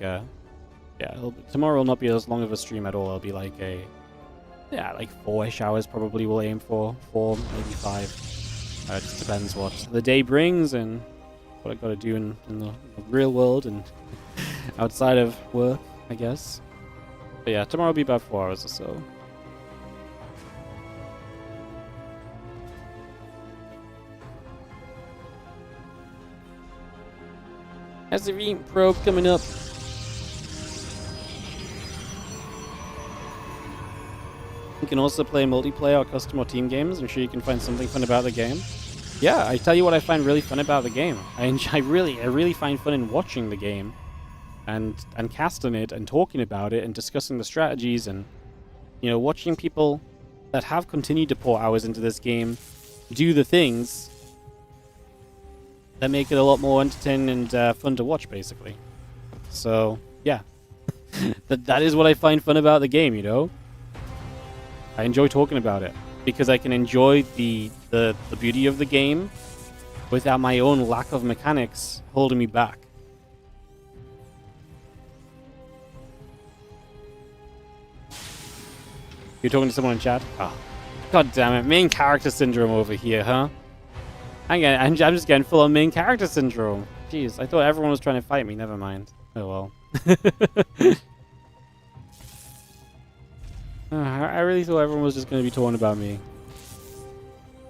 tomorrow will not be as long of a stream at all. It'll be like like 4-ish hours probably we'll aim for. 4, maybe 5. It just depends what the day brings and what I got to do in the real world and outside of work, I guess. But yeah, tomorrow will be about 4 hours or so. SCV probe coming up. You can also play multiplayer or custom or team games. I'm sure you can find something fun about the game. Yeah, I tell you what I find really fun about the game. I really find fun in watching the game and casting it and talking about it and discussing the strategies and, you know, watching people that have continued to pour hours into this game do the things that make it a lot more entertaining and fun to watch, basically. So, yeah. that is what I find fun about the game, you know? I enjoy talking about it because I can enjoy the beauty of the game without my own lack of mechanics holding me back. You're talking to someone in chat? Oh, god damn it. Main character syndrome over here, huh? I'm just getting full on main character syndrome. Jeez, I thought everyone was trying to fight me. Never mind. Oh well. I really thought everyone was just going to be talking about me.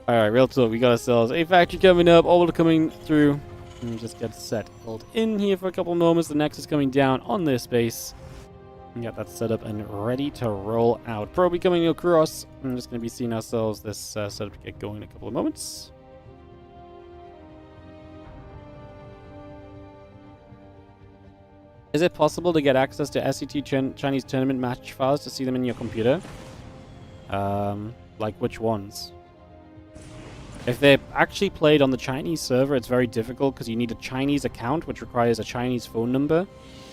Alright, real talk. We got ourselves a factory coming up. All coming through. And just get set. Hold in here for a couple moments. The Nexus coming down on this base. And got that set up and ready to roll out. Probably coming across. I'm just going to be seeing ourselves this setup get going in a couple of moments. Is it possible to get access to SC2 Chinese tournament match files to see them in your computer? Like which ones? If they're actually played on the Chinese server, it's very difficult because you need a Chinese account, which requires a Chinese phone number.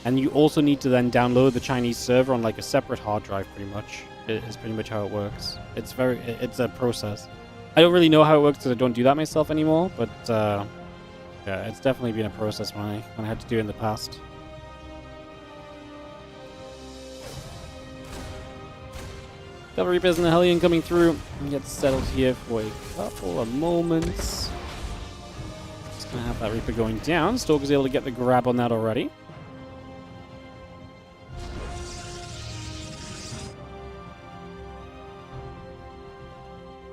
And you also need to then download the Chinese server on like a separate hard drive, pretty much. It's pretty much how it works. It's a process. I don't really know how it works because I don't do that myself anymore, but yeah, it's definitely been a process when I had to do it in the past. Double Reapers and the Hellion coming through and get settled here for a couple of moments. Just gonna have that Reaper going down. Stalker's able to get the grab on that already.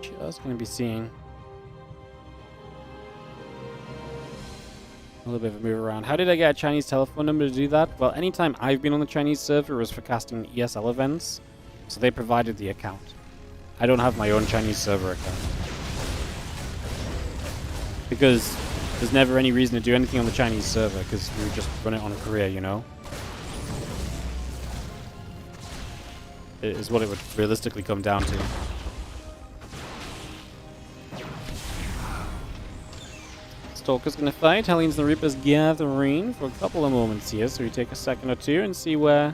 Just gonna be seeing a little bit of a move around. How did I get a Chinese telephone number to do that? Well, anytime I've been on the Chinese server, it was for casting ESL events. So they provided the account. I don't have my own Chinese server account. Because there's never any reason to do anything on the Chinese server, because we would just run it on Korea, you know? It is what it would realistically come down to. Stalker's gonna fight. Hellion's and the Reaper's gathering for a couple of moments here, so we take a second or two and see where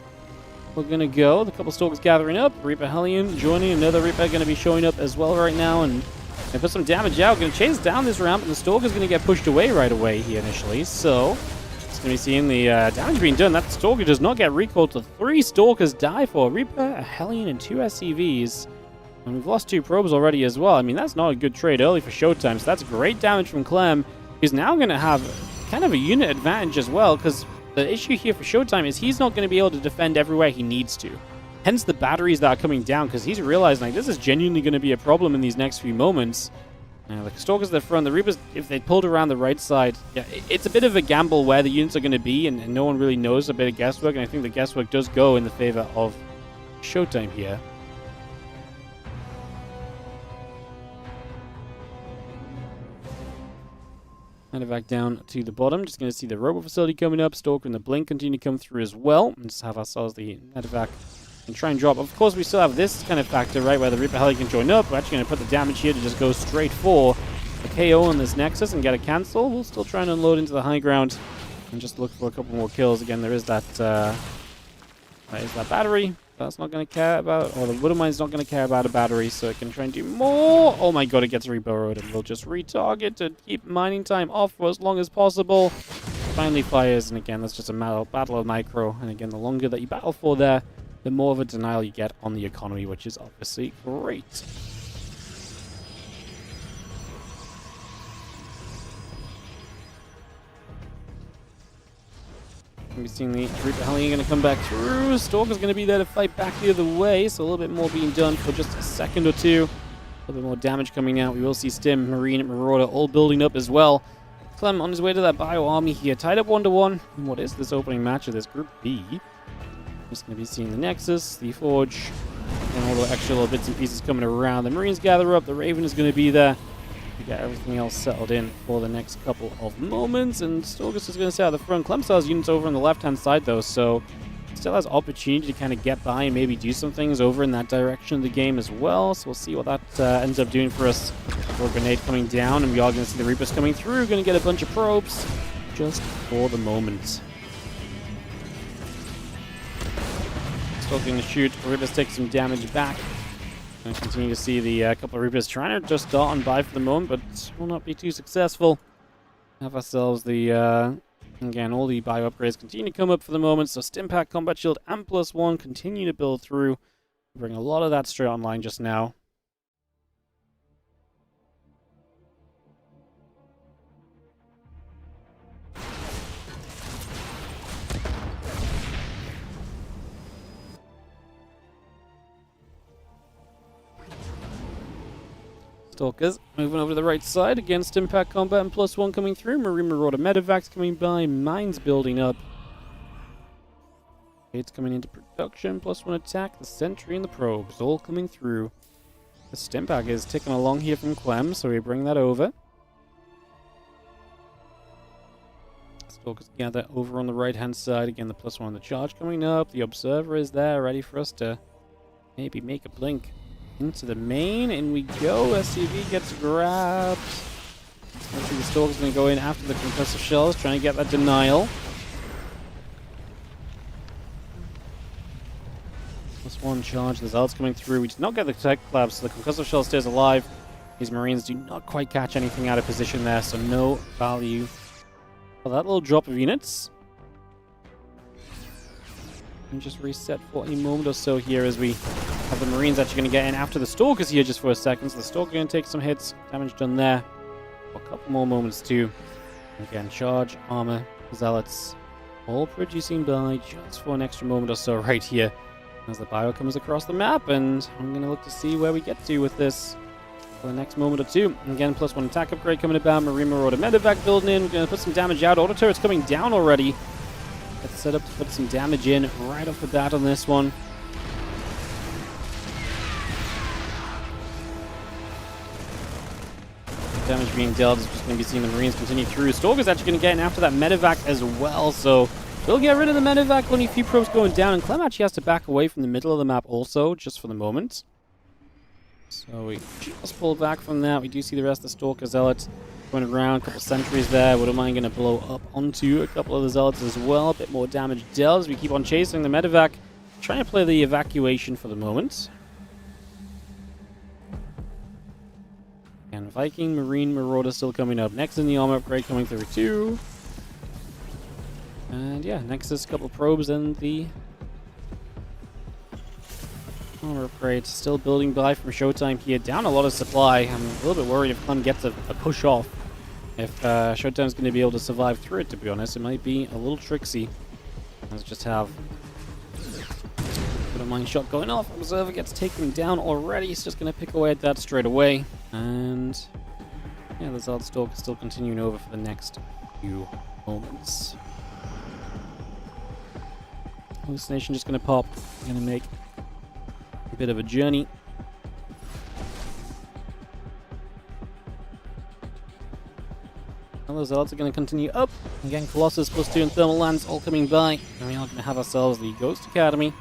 we're gonna go. The couple Stalkers gathering up. Reaper Hellion joining. Another Reaper gonna be showing up as well right now, and they put some damage out. Gonna chase down this ramp, and the Stalker's gonna get pushed away right away here initially. So it's gonna be seeing the damage being done. That Stalker does not get recalled. So 3 Stalkers die for a Reaper, a Hellion, and 2 SCVs. And we've lost 2 probes already as well. I mean, that's not a good trade early for Showtime. So that's great damage from Clem. He's now going to have kind of a unit advantage as well, because the issue here for Showtime is he's not going to be able to defend everywhere he needs to. Hence the batteries that are coming down, because he's realizing like this is genuinely going to be a problem in these next few moments. The Stalkers at the front, the Reapers, if they pulled around the right side, yeah, it's a bit of a gamble where the units are going to be, and no one really knows. A bit of guesswork, and I think the guesswork does go in the favor of Showtime here. Back down to the bottom. Just going to see the Robo Facility coming up. Stalker and the Blink continue to come through as well. And just have ourselves the Medevac and try and drop. Of course, we still have this kind of factor, right, where the Reaper Heli can join up. We're actually going to put the damage here to just go straight for a KO on this Nexus and get a cancel. We'll still try and unload into the high ground and just look for a couple more kills. Again, there is that battery. That's not going to care about, or the Widowmine's not going to care about a battery, so it can try and do more. Oh my god, it gets reburrowed, and we'll just retarget to keep mining time off for as long as possible. Finally fires, and again, that's just a battle of micro. And again, the longer that you battle for there, the more of a denial you get on the economy, which is obviously great. We've seen the Reaper Hellion going to come back through. Stalker's going to be there to fight back the other way, so a little bit more being done for just a second or two. A little bit more damage coming out. We will see Stim, Marine, and Marauder all building up as well. Clem on his way to that Bio Army here, tied up 1-1. And what is this opening match of this Group B? Just going to be seeing the Nexus, the Forge, and all the extra little bits and pieces coming around. The Marines gather up. The Raven is going to be there. We got everything else settled in for the next couple of moments, and Stalker's is going to stay out the front. Clem still has units over on the left-hand side, though, so still has opportunity to kind of get by and maybe do some things over in that direction of the game as well. So we'll see what that ends up doing for us. For a grenade coming down, and we are going to see the Reapers coming through. Going to get a bunch of probes just for the moment. Still going to shoot. Reapers take some damage back. And continue to see the couple of Reapers trying to just dart on by for the moment, but will not be too successful. Have ourselves the, again, all the bio upgrades continue to come up for the moment, so Stimpack, Combat Shield, and +1 continue to build through. Bring a lot of that straight online just now. Stalkers moving over to the right side against Impact Combat and +1 coming through. Marine Marauder Medevacs coming by. Mines building up. It's coming into production. +1 attack. The Sentry and the Probes all coming through. The Stimpack is ticking along here from Clem, so we bring that over. Stalkers gather over on the right hand side. Again, the +1 on the charge coming up. The Observer is there, ready for us to maybe make a blink. Into the main, and we go. SCV gets grabbed. Actually, the Stalker's going to go in after the concussive shells, trying to get that denial. +1 charge. The Zealots coming through. We did not get the tech collab, so the concussive shell stays alive. These Marines do not quite catch anything out of position there, so no value for that little drop of units. And just reset for a moment or so here as we Have the Marines actually going to get in after the Stalkers here just for a second. So the Stalker going to take some hits. Damage done there. A couple more moments too. Again, charge, armor, zealots, all producing by just for an extra moment or so right here as the bio comes across the map, and I'm going to look to see where we get to with this for the next moment or two. Again, +1 attack upgrade coming about, Marine Marauder Medevac building in. We're going to put some damage out. Auto turret's coming down already. Let's set up to put some damage in right off the bat on this one. Damage being dealt is just going to be seeing the Marines continue through. Stalker's actually going to get in after that Medevac as well, so we'll get rid of the Medevac. Only a few probes going down, and Clem actually has to back away from the middle of the map also, just for the moment. So we just pull back from that. We do see the rest of the Stalker Zealots going around. A couple sentries there. Wouldn't mind going to blow up onto a couple of the Zealots as well. A bit more damage dealt as we keep on chasing the Medevac. Trying to play the evacuation for the moment. And Viking, Marine, Marauder still coming up. Next in the armor upgrade coming through too. And yeah, next is a couple of probes and the armor upgrade. Still building by from Showtime here. Down a lot of supply. I'm a little bit worried if Clem gets a push off. If Showtime's going to be able to survive through it, to be honest. It might be a little tricksy. Let's just have a mine shot going off. Observer gets taken down already. He's just going to pick away at that straight away. And yeah, the Zard Stalk is still continuing over for the next few moments. Hallucination just going to pop. Going to make a bit of a journey. And those Zards are going to continue up. Again, Colossus +2 and Thermal Lance all coming by. And we are going to have ourselves the Ghost Academy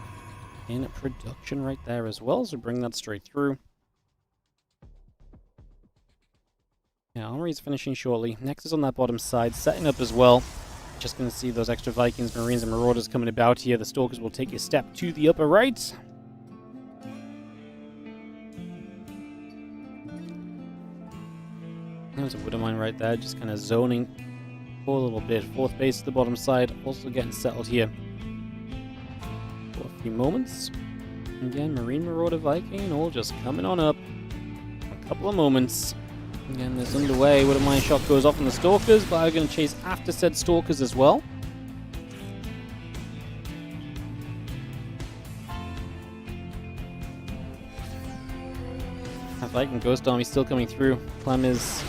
in production right there as well, so bring that straight through. Yeah, Armory's finishing shortly. Next is on that bottom side, setting up as well. Just going to see those extra Vikings, Marines, and Marauders coming about here. The Stalkers will take a step to the upper right. There's a Widow Mine right there, just kind of zoning for a little bit. Fourth base to the bottom side, also getting settled here. For a few moments. Again, Marine, Marauder, Viking, all just coming on up. A couple of moments. Again, this underway. Widow Mine shot goes off on the Stalkers, but I'm going to chase after said Stalkers as well. That Viking Ghost Army still coming through. Clem is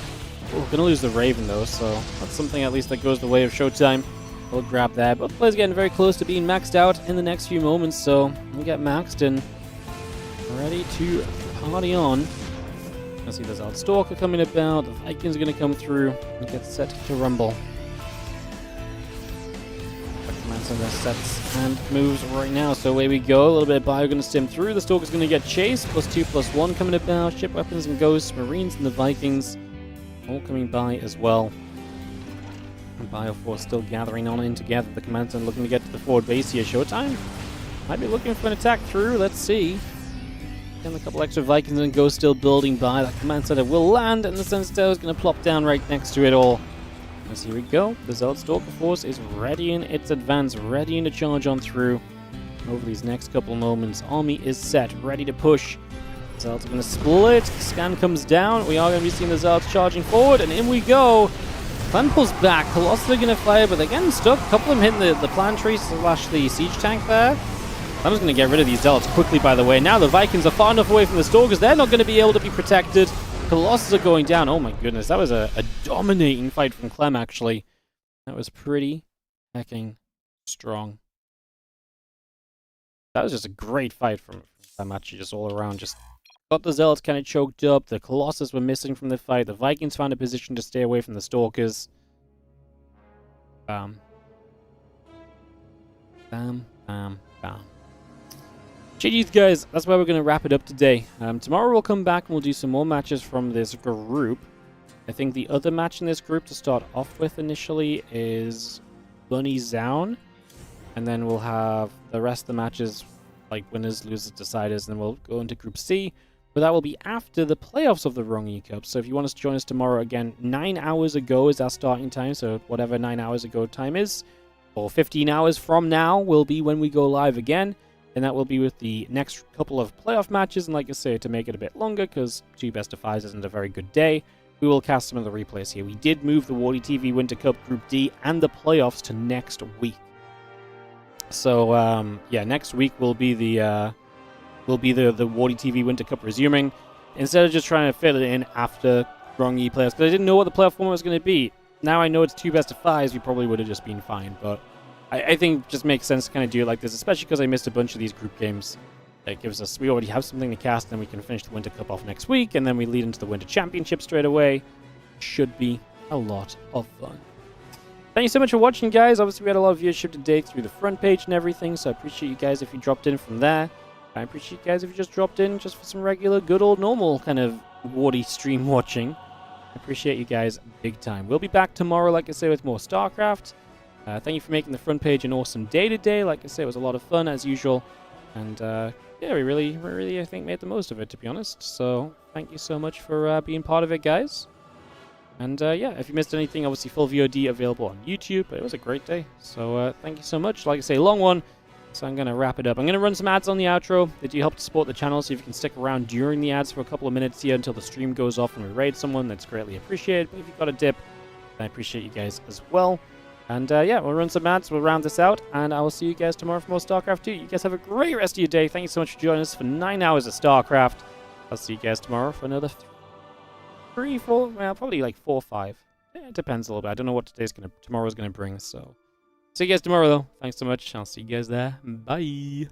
going to lose the Raven though, so that's something at least that goes the way of Showtime. We'll grab that. But players getting very close to being maxed out in the next few moments, so we'll get maxed and ready to party on. I see there's our Stalker coming about. The Vikings are going to come through and get set to rumble. Command Center sets and moves right now, so away we go. A little bit of bio going to stem through. The Stalker's going to get chased. +2, +1 coming about. Ship weapons and ghosts, Marines and the Vikings all coming by as well. And Bioforce still gathering on in together. The Command Center looking to get to the forward base here. Showtime might be looking for an attack through. Let's see. And a couple extra Vikings and Ghosts still building by. That Command Center will land, and the Sentinel is going to plop down right next to it all. As here we go. The Zeld Stalker Force is ready in its advance, ready to charge on through. Over these next couple moments, Army is set, ready to push. Zelds are going to split. Scan comes down. We are going to be seeing the Zelds charging forward, and in we go. Clem pulls back. Colossus are going to fire, but they're getting stuck. A couple of them hitting the planetary / the siege tank there. Clem's going to get rid of these Zealots quickly, by the way. Now the Vikings are far enough away from the Stalkers. They're not going to be able to be protected. Colossus are going down. Oh my goodness, that was a dominating fight from Clem, actually. That was pretty hecking strong. That was just a great fight from Clem, actually, just all around. Just got the Zealots kind of choked up. The Colossus were missing from the fight. The Vikings found a position to stay away from the Stalkers. Bam. Bam, bam, bam. GG's, guys. That's where we're going to wrap it up today. Tomorrow we'll come back and we'll do some more matches from this group. I think the other match in this group to start off with initially is Bunny Zown. And then we'll have the rest of the matches like winners, losers, deciders, and then we'll go into Group C. But that will be after the playoffs of the RongYI Cup. So if you want us to join us tomorrow, again, 9 hours ago is our starting time. So whatever 9 hours ago time is, or 15 hours from now will be when we go live again. And that will be with the next couple of playoff matches. And like I say, to make it a bit longer, because 2 best-of-5s isn't a very good day, we will cast some of the replays here. We did move the WardiTV Winter Cup Group D and the playoffs to next week. So, yeah, next week will be the WardiTV Winter Cup resuming, instead of just trying to fit it in after RongYI playoffs, because I didn't know what the playoff format was going to be. Now I know it's 2 best-of-5s, we probably would have just been fine, but I think it just makes sense to kind of do it like this, especially because I missed a bunch of these group games. It gives us, we already have something to cast, and we can finish the Winter Cup off next week, and then we lead into the Winter Championship straight away. Should be a lot of fun. Thank you so much for watching, guys. Obviously, we had a lot of viewership today through the front page and everything, so I appreciate you guys if you dropped in from there. I appreciate you guys if you just dropped in just for some regular, good old normal kind of Wardy stream watching. I appreciate you guys big time. We'll be back tomorrow, like I say, with more StarCraft. Thank you for making the front page an awesome day today. Like I say, it was a lot of fun as usual. And yeah, we really, I think, made the most of it, to be honest. So thank you so much for being part of it, guys. And yeah, if you missed anything, obviously full VOD available on YouTube. But it was a great day. So thank you so much. Like I say, long one. So I'm going to wrap it up. I'm going to run some ads on the outro. They do help to support the channel, so if you can stick around during the ads for a couple of minutes here until the stream goes off and we raid someone, that's greatly appreciated. But if you've got a dip, I appreciate you guys as well. And yeah, we'll run some ads, we'll round this out, and I will see you guys tomorrow for more StarCraft 2. You guys have a great rest of your day. Thank you so much for joining us for 9 hours of StarCraft. I'll see you guys tomorrow for another 3, 4, well, probably like 4 or 5. It depends a little bit. I don't know what tomorrow's gonna bring, so. See you guys tomorrow, though. Thanks so much. I'll see you guys there. Bye.